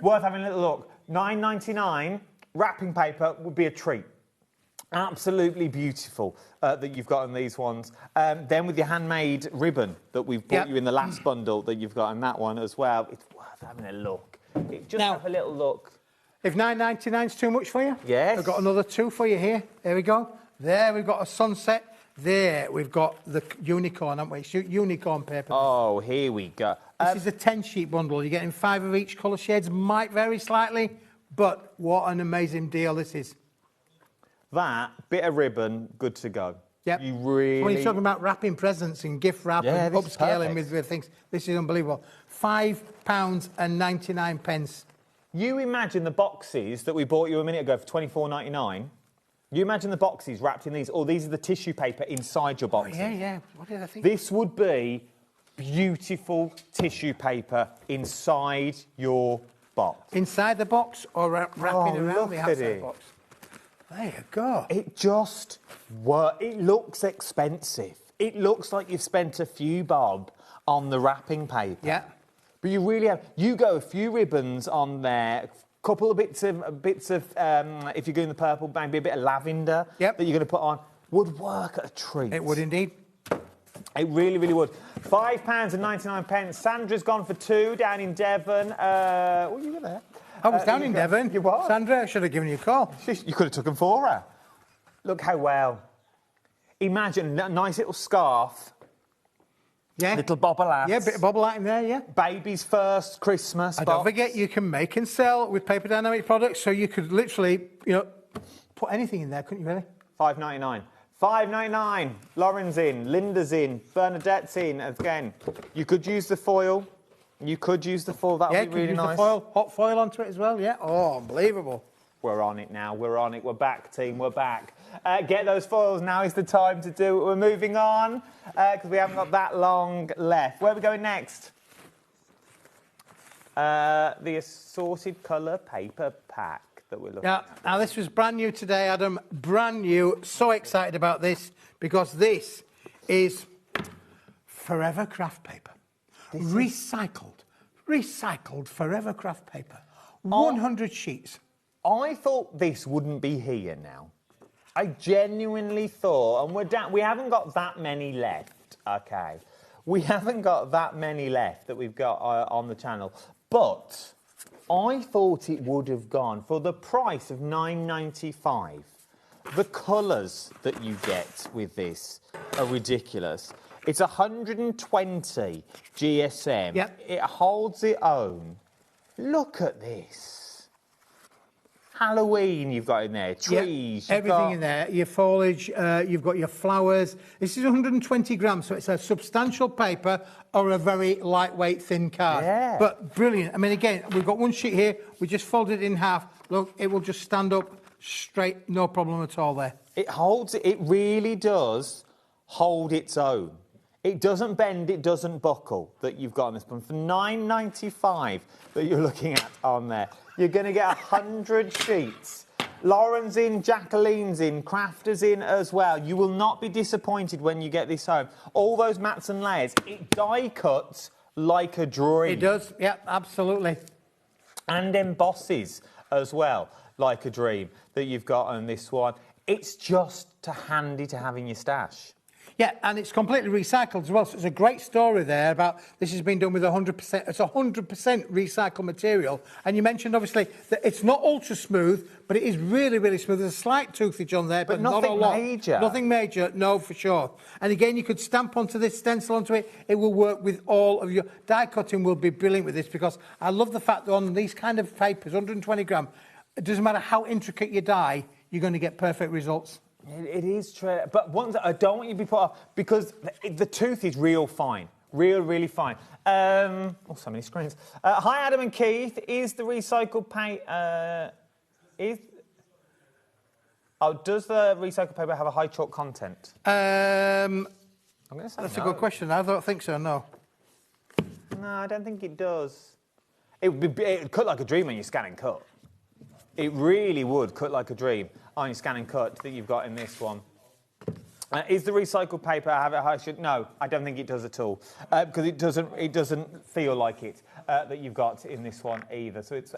Worth having a little look. $9.99 wrapping paper would be a treat. Absolutely beautiful that you've got on these ones. Then with your handmade ribbon that we've brought you in the last bundle that you've got in that one as well. It's worth having a look. Just have a little look. If $9.99 is too much for you, yes, I've got another 2 for you here. There we go. There we've got a sunset. There we've got the unicorn, haven't we? It's unicorn paper. Oh, here we go. This is a 10-sheet bundle. You're getting 5 of each. Colour shades might vary slightly, but what an amazing deal this is. That bit of ribbon, good to go. Yep. You really... When you're talking about wrapping presents and gift wrap and upscaling with things, this is unbelievable. £5.99. You imagine the boxes that we bought you a minute ago for $24.99. You imagine the boxes wrapped in these, or these are the tissue paper inside your boxes. Oh, yeah. What did I think? This would be beautiful tissue paper inside your box. Inside the box or wrapping around the outside box? There you go. It just works. It looks expensive. It looks like you've spent a few bob on the wrapping paper. Yeah. But you really have. You go a few ribbons on there, couple of bits of if you're doing the purple, maybe a bit of lavender that you're going to put on, would work at a treat. It would indeed. It really, really would. £5.99. Sandra's gone for 2 down in Devon. Oh, you were there. I was down in Devon. You what? Sandra, I should have given you a call. You could have took them for her. Look how well. Imagine a nice little scarf. Yeah. Little bobble hat. Yeah, a bit of bobble hat in there, yeah. Baby's first Christmas And box. don't forget, you can make and sell with paper dynamic products, so you could literally, put anything in there, couldn't you, really? $5.99. $5.99. Lauren's in, Linda's in, Bernadette's in. Again, you could use the foil. You could use the foil. That would be really nice. The foil, hot foil onto it as well, yeah. Oh, unbelievable. We're on it now. We're on it. We're back, team. We're back. Get those foils. Now is the time to do it. We're moving on because we haven't got that long left. Where are we going next? The assorted colour paper pack that we're looking at. Now, this was brand new today, Adam. Brand new. So excited about this because this is Forever Craft paper. Recycled Forever Craft paper. 100 sheets. I thought this wouldn't be here now. I genuinely thought, and we haven't got that many left, okay? We haven't got that many left that we've got on the channel. But I thought it would have gone for the price of $9.95. the colours that you get with this are ridiculous. It's 120 GSM. Yep. It holds its own. Look at this. Halloween you've got in there, trees. Yep. Everything in there, your foliage, you've got your flowers. This is 120 grams, so it's a substantial paper or a very lightweight, thin card. Yeah. But brilliant. I mean, again, we've got one sheet here. We just fold it in half. Look, it will just stand up straight, no problem at all there. It really does hold its own. It doesn't bend, it doesn't buckle that you've got on this one. For $9.95 that you're looking at on there, you're going to get 100 sheets. Lauren's in, Jacqueline's in, Crafter's in as well. You will not be disappointed when you get this home. All those mats and layers, it die cuts like a dream. It does, yeah, absolutely. And embosses as well, like a dream, that you've got on this one. It's just handy to have in your stash. Yeah, and it's completely recycled as well. So it's a great story there about this has been done with 100%. It's 100% recycled material. And you mentioned, obviously, that it's not ultra smooth, but it is really, really smooth. There's a slight toothage on there, but not a lot. Nothing major. Nothing major, no, for sure. And again, you could stamp onto this, stencil onto it. It will work with all of your... Die cutting will be brilliant with this because I love the fact that on these kind of papers, 120 gram, it doesn't matter how intricate you die, you're going to get perfect results. It is true, but I don't want you to be put off because the tooth is real fine, really fine. Oh, so many screens. Hi, Adam and Keith. Is the recycled paint? Does the recycled paper have a high chalk content? I'm going to say that's no. a good question. I don't think so. No. No, I don't think it does. It would cut like a dream when you scan and cut. It really would cut like a dream on your scan and cut that you've got in this one. Is the recycled paper have a high? No, I don't think it does at all because it doesn't feel like it that you've got in this one either. So it's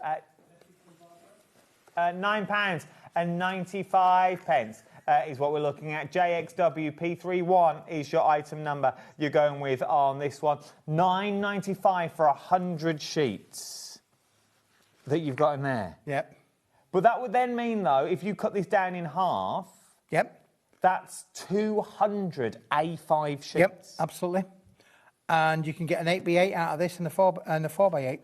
£9.95 is what we're looking at. JXWP31 is your item number you're going with on this one. £9.95 for 100 sheets that you've got in there. Yep. But that would then mean, though, if you cut this down in half... Yep. That's 200 A5 sheets. Yep, absolutely. And you can get an 8x8 out of this and a 4x8.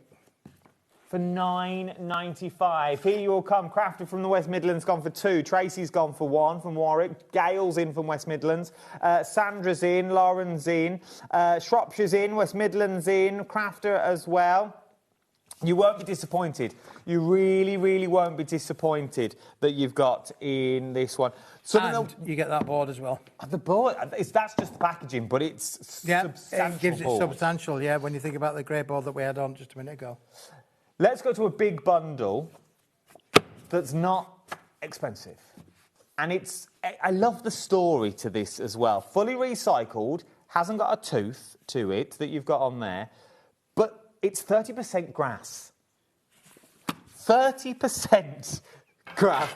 For £9.95. Here you all come. Crafter from the West Midlands gone for 2. Tracy's gone for 1 from Warwick. Gail's in from West Midlands. Sandra's in. Lauren's in. Shropshire's in. West Midlands in. Crafter as well. You won't be disappointed. You really won't be disappointed that you've got in this one. And you get that board as well. The board, that's just the packaging, but it's substantial. It gives it board. substantial, yeah, when you think about the grey board that we had on just a minute ago. Let's go to a big bundle that's not expensive. And I love the story to this as well. Fully recycled, hasn't got a tooth to it that you've got on there, but it's 30% grass. 30% grass.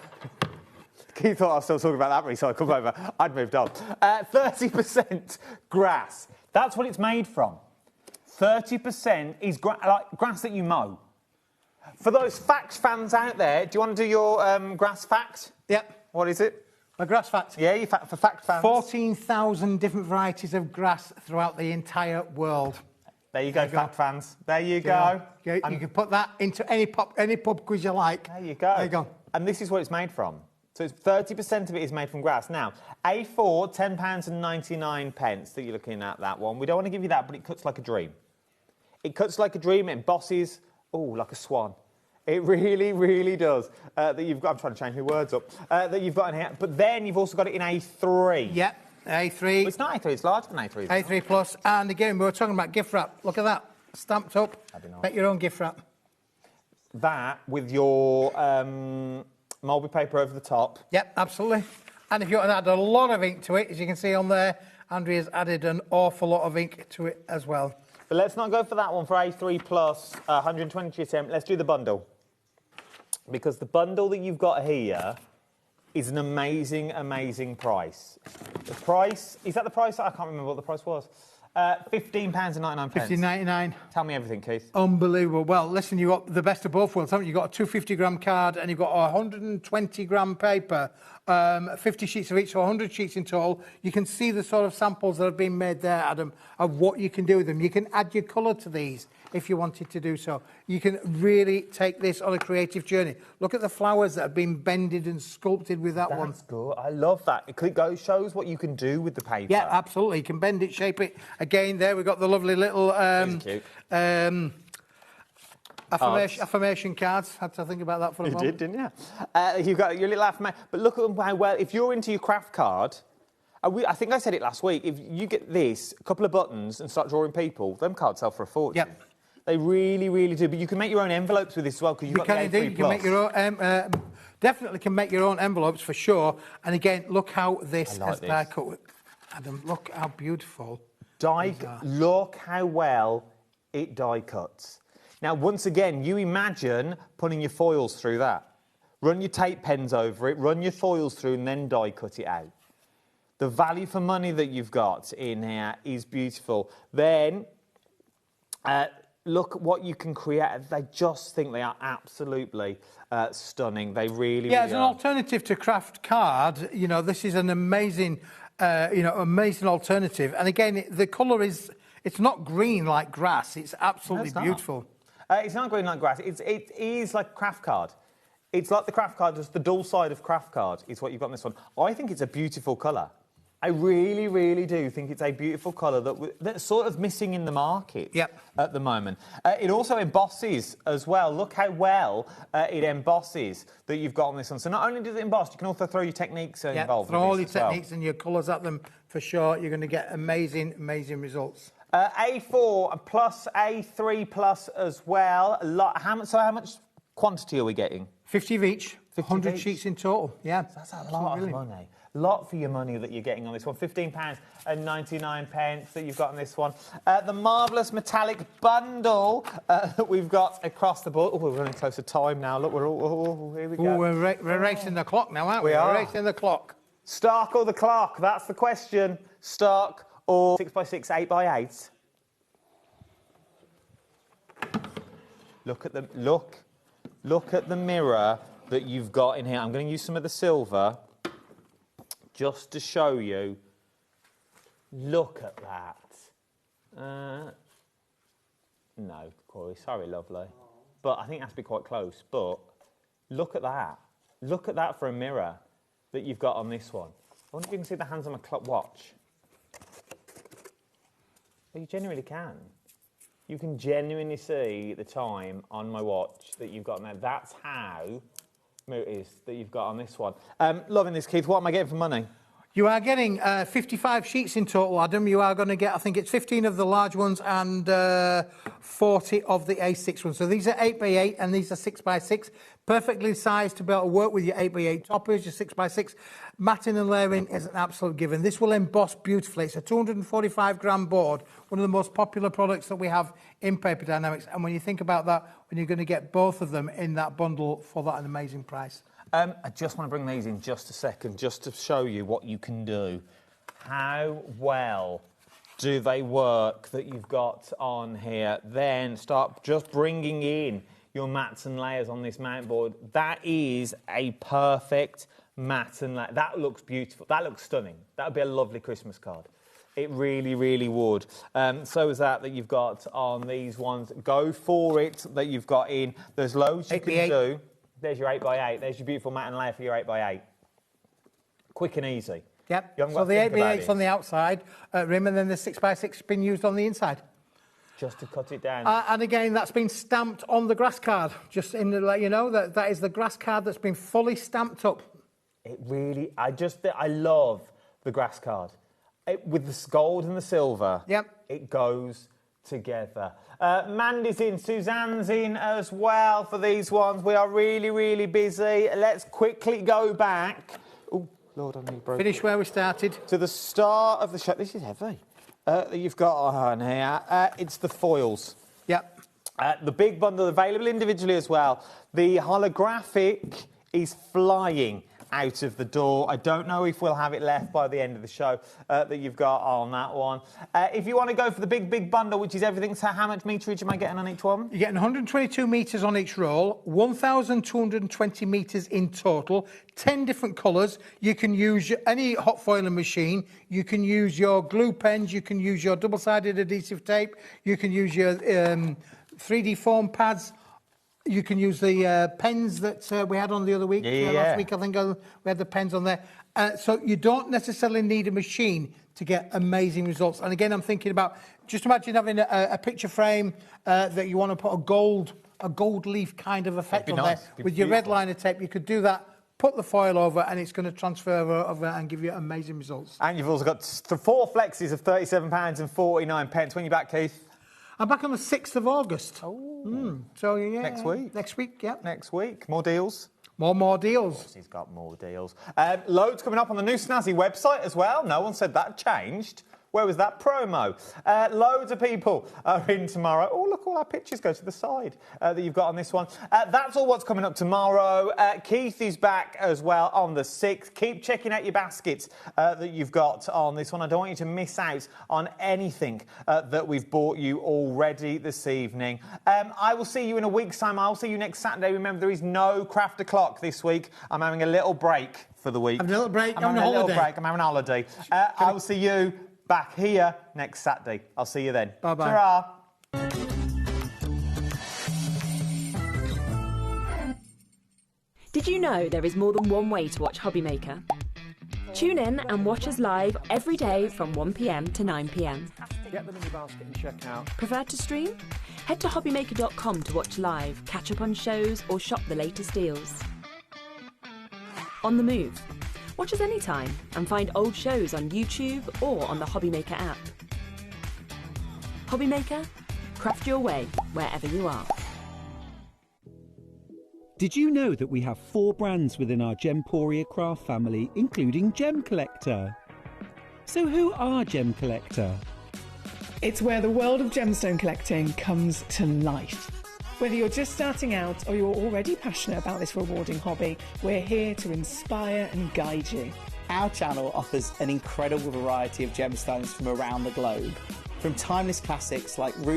Keith thought I was still talking about that recycled paper. I'd moved on. 30% grass. That's what it's made from. 30% is grass that you mow. For those facts fans out there, do you want to do your grass fact? Yep. What is it? My grass fact? Yeah, for fact fans. 14,000 different varieties of grass throughout the entire world. There you go, fact fans. There you go. You can put that into any pub quiz you like. There you go. There you go. And this is what it's made from. So it's 30% of it is made from grass. Now, A4, £10.99 that you're looking at, that one. We don't want to give you that, but it cuts like a dream. It cuts like a dream. It embosses, like a swan. It really does. That you've got. I'm trying to change my words up. That you've got in here. But then you've also got it in A3. Yep. A3. Well, it's not A3, it's larger than A3. A3 plus. And again, we were talking about gift wrap. Look at that. Stamped up. That'd be nice. Make your own gift wrap. That with your mulberry paper over the top. Yep, absolutely. And if you want to add a lot of ink to it, as you can see on there, Andrea's added an awful lot of ink to it as well. But let's not go for that one for A3 plus 120 GSM. Let's do the bundle. Because the bundle that you've got here is an amazing price. The price, is that the price? I can't remember what the price was. £15.99. £15.99. Tell me everything, Keith. Unbelievable. Well, listen, you've got the best of both worlds, haven't you? You've got a 250-gram card and you've got 120-gram paper, 50 sheets of each, so 100 sheets in total. You can see the sort of samples that have been made there, Adam, of what you can do with them. You can add your colour to these if you wanted to do so. You can really take this on a creative journey. Look at the flowers that have been bended and sculpted with that one. That's good. I love that. It shows what you can do with the paper. Yeah, absolutely. You can bend it, shape it. Again, there we've got the lovely little affirmation cards. Had to think about that for a moment. You did, didn't you? You've got your little affirmation. But look at how well, if you're into your craft card, I think I said it last week, if you get this, a couple of buttons and start drawing people, them cards sell for a fortune. Yep. They really, really do. But you can make your own envelopes with this as well, because you've got the A3+. You can make your own, definitely can make your own envelopes for sure. And again, look how this has die cut. Adam, look how beautiful. Look how well it die cuts. Now, once again, you imagine putting your foils through that. Run your tape pens over it, run your foils through, and then die cut it out. The value for money that you've got in here is beautiful. Then, look what you can create. I just think they are absolutely stunning. They really, as an alternative to craft card, you know, this is an amazing, amazing alternative. And again, the colour is, it's not green like grass. It's absolutely beautiful. It's not green like grass. It is like a craft card. It's like the craft card, just the dual side of craft card is what you've got in this one. I think it's a beautiful colour. I really, really do think it's a beautiful colour that's sort of missing in the market at the moment. It also embosses as well. Look how well it embosses that you've got on this one. So not only does it emboss, you can also throw your techniques involved. Throw all your techniques and your colours at them for sure. You're going to get amazing, amazing results. A4 plus A3 plus as well. How much quantity are we getting? 50 of each. 100 sheets in total. Yeah, that's a lot of money. Lot for your money that you're getting on this one. £15.99 that you've got on this one. The marvellous metallic bundle that we've got across the board. Oh, we're running close to time now. Look, here we go. We're racing the clock now, aren't we? We're racing the clock. Stark or the clock? That's the question. Stark or 6x6, 8x8? Look at the mirror that you've got in here. I'm going to use some of the silver just to show you. Look at that. No, Corey, sorry, lovely. But I think it has to be quite close. But look at that. Look at that for a mirror that you've got on this one. I wonder if you can see the hands on my clock watch. Well, you genuinely can. You can genuinely see the time on my watch that you've got in there. That's how it is that you've got on this one. Loving this, Keith. What am I getting for money? You are getting 55 sheets in total, Adam. You are going to get, I think it's 15 of the large ones and 40 of the A6 ones. So these are 8x8 and these are 6x6. Perfectly sized to be able to work with your 8x8 toppers, your 6x6. Matting and layering is an absolute given. This will emboss beautifully. It's a 245-gram board, one of the most popular products that we have in Paper Dynamics. And when you think about that, when you're going to get both of them in that bundle for that an amazing price. I just want to bring these in just a second, just to show you what you can do. How well do they work that you've got on here? Then start just bringing in your mats and layers on this mount board. That is a perfect mat and layer. That looks beautiful. That looks stunning. That would be a lovely Christmas card. It really, really would. So is that you've got on these ones. Go for it that you've got in. There's loads you can do. There's your 8x8. There's your beautiful mat and layer for your 8x8. Quick and easy. Yep. So the 8x8's on the outside rim, and then the 6x6 been used on the inside. Just to cut it down. And again, that's been stamped on the grass card. Just in to let you know that is the grass card that's been fully stamped up. It really, I love the grass card. With the gold and the silver. Yep. It goes together. Mandy's in, Suzanne's in as well for these ones. We are really, really busy. Let's quickly go back. Oh, Lord, I nearly broke. Finish where we started. To the start of the show. This is heavy. That you've got on here. It's the foils. Yep. The big bundle available individually as well. The holographic is flying out of the door. I don't know if we'll have it left by the end of the show that you've got on that one. If you want to go for the big bundle, which is everything, so how much meterage am I getting on each one? You're getting 122 metres on each roll, 1,220 metres in total, 10 different colours. You can use any hot foiling machine. You can use your glue pens. You can use your double-sided adhesive tape. You can use your 3D foam pads. You can use the pens that we had on the other week. Last week, I think we had the pens on there. So you don't necessarily need a machine to get amazing results. And again, I'm thinking about, just imagine having a picture frame that you want to put a gold leaf kind of effect on there. With your red liner tape, you could do that, put the foil over, and it's going to transfer over and give you amazing results. And you've also got 4 flexes of £37.49. When are you back, Keith? I'm back on the 6th of August. So, yeah. Next week? Next week, yeah. Next week. More deals? More deals. Of course, he's got more deals. Loads coming up on the new snazzy website as well. No one said that changed. Where was that promo? Loads of people are in tomorrow. Oh, look, all our pictures go to the side that you've got on this one. That's all what's coming up tomorrow. Keith is back as well on the 6th. Keep checking out your baskets that you've got on this one. I don't want you to miss out on anything that we've bought you already this evening. I will see you in a week's time. I'll see you next Saturday. Remember, there is no Craft O'Clock this week. I'm having a little break for the week. Having a little break? I'm having a little break. I'm having a holiday. I will see you back here next Saturday. I'll see you then. Bye-bye. Ta-ra. Did you know there is more than one way to watch HobbyMaker? Tune in and watch us live every day from 1 p.m. to 9 p.m. Get them in your basket and check out. Prefer to stream? Head to hobbymaker.com to watch live, catch up on shows, or shop the latest deals. On the move. Watch us anytime and find old shows on YouTube or on the HobbyMaker app. HobbyMaker, craft your way wherever you are. Did you know that we have 4 brands within our Gemporia craft family, including Gem Collector? So who are Gem Collector? It's where the world of gemstone collecting comes to life. Whether you're just starting out or you're already passionate about this rewarding hobby, we're here to inspire and guide you. Our channel offers an incredible variety of gemstones from around the globe. From timeless classics like ruby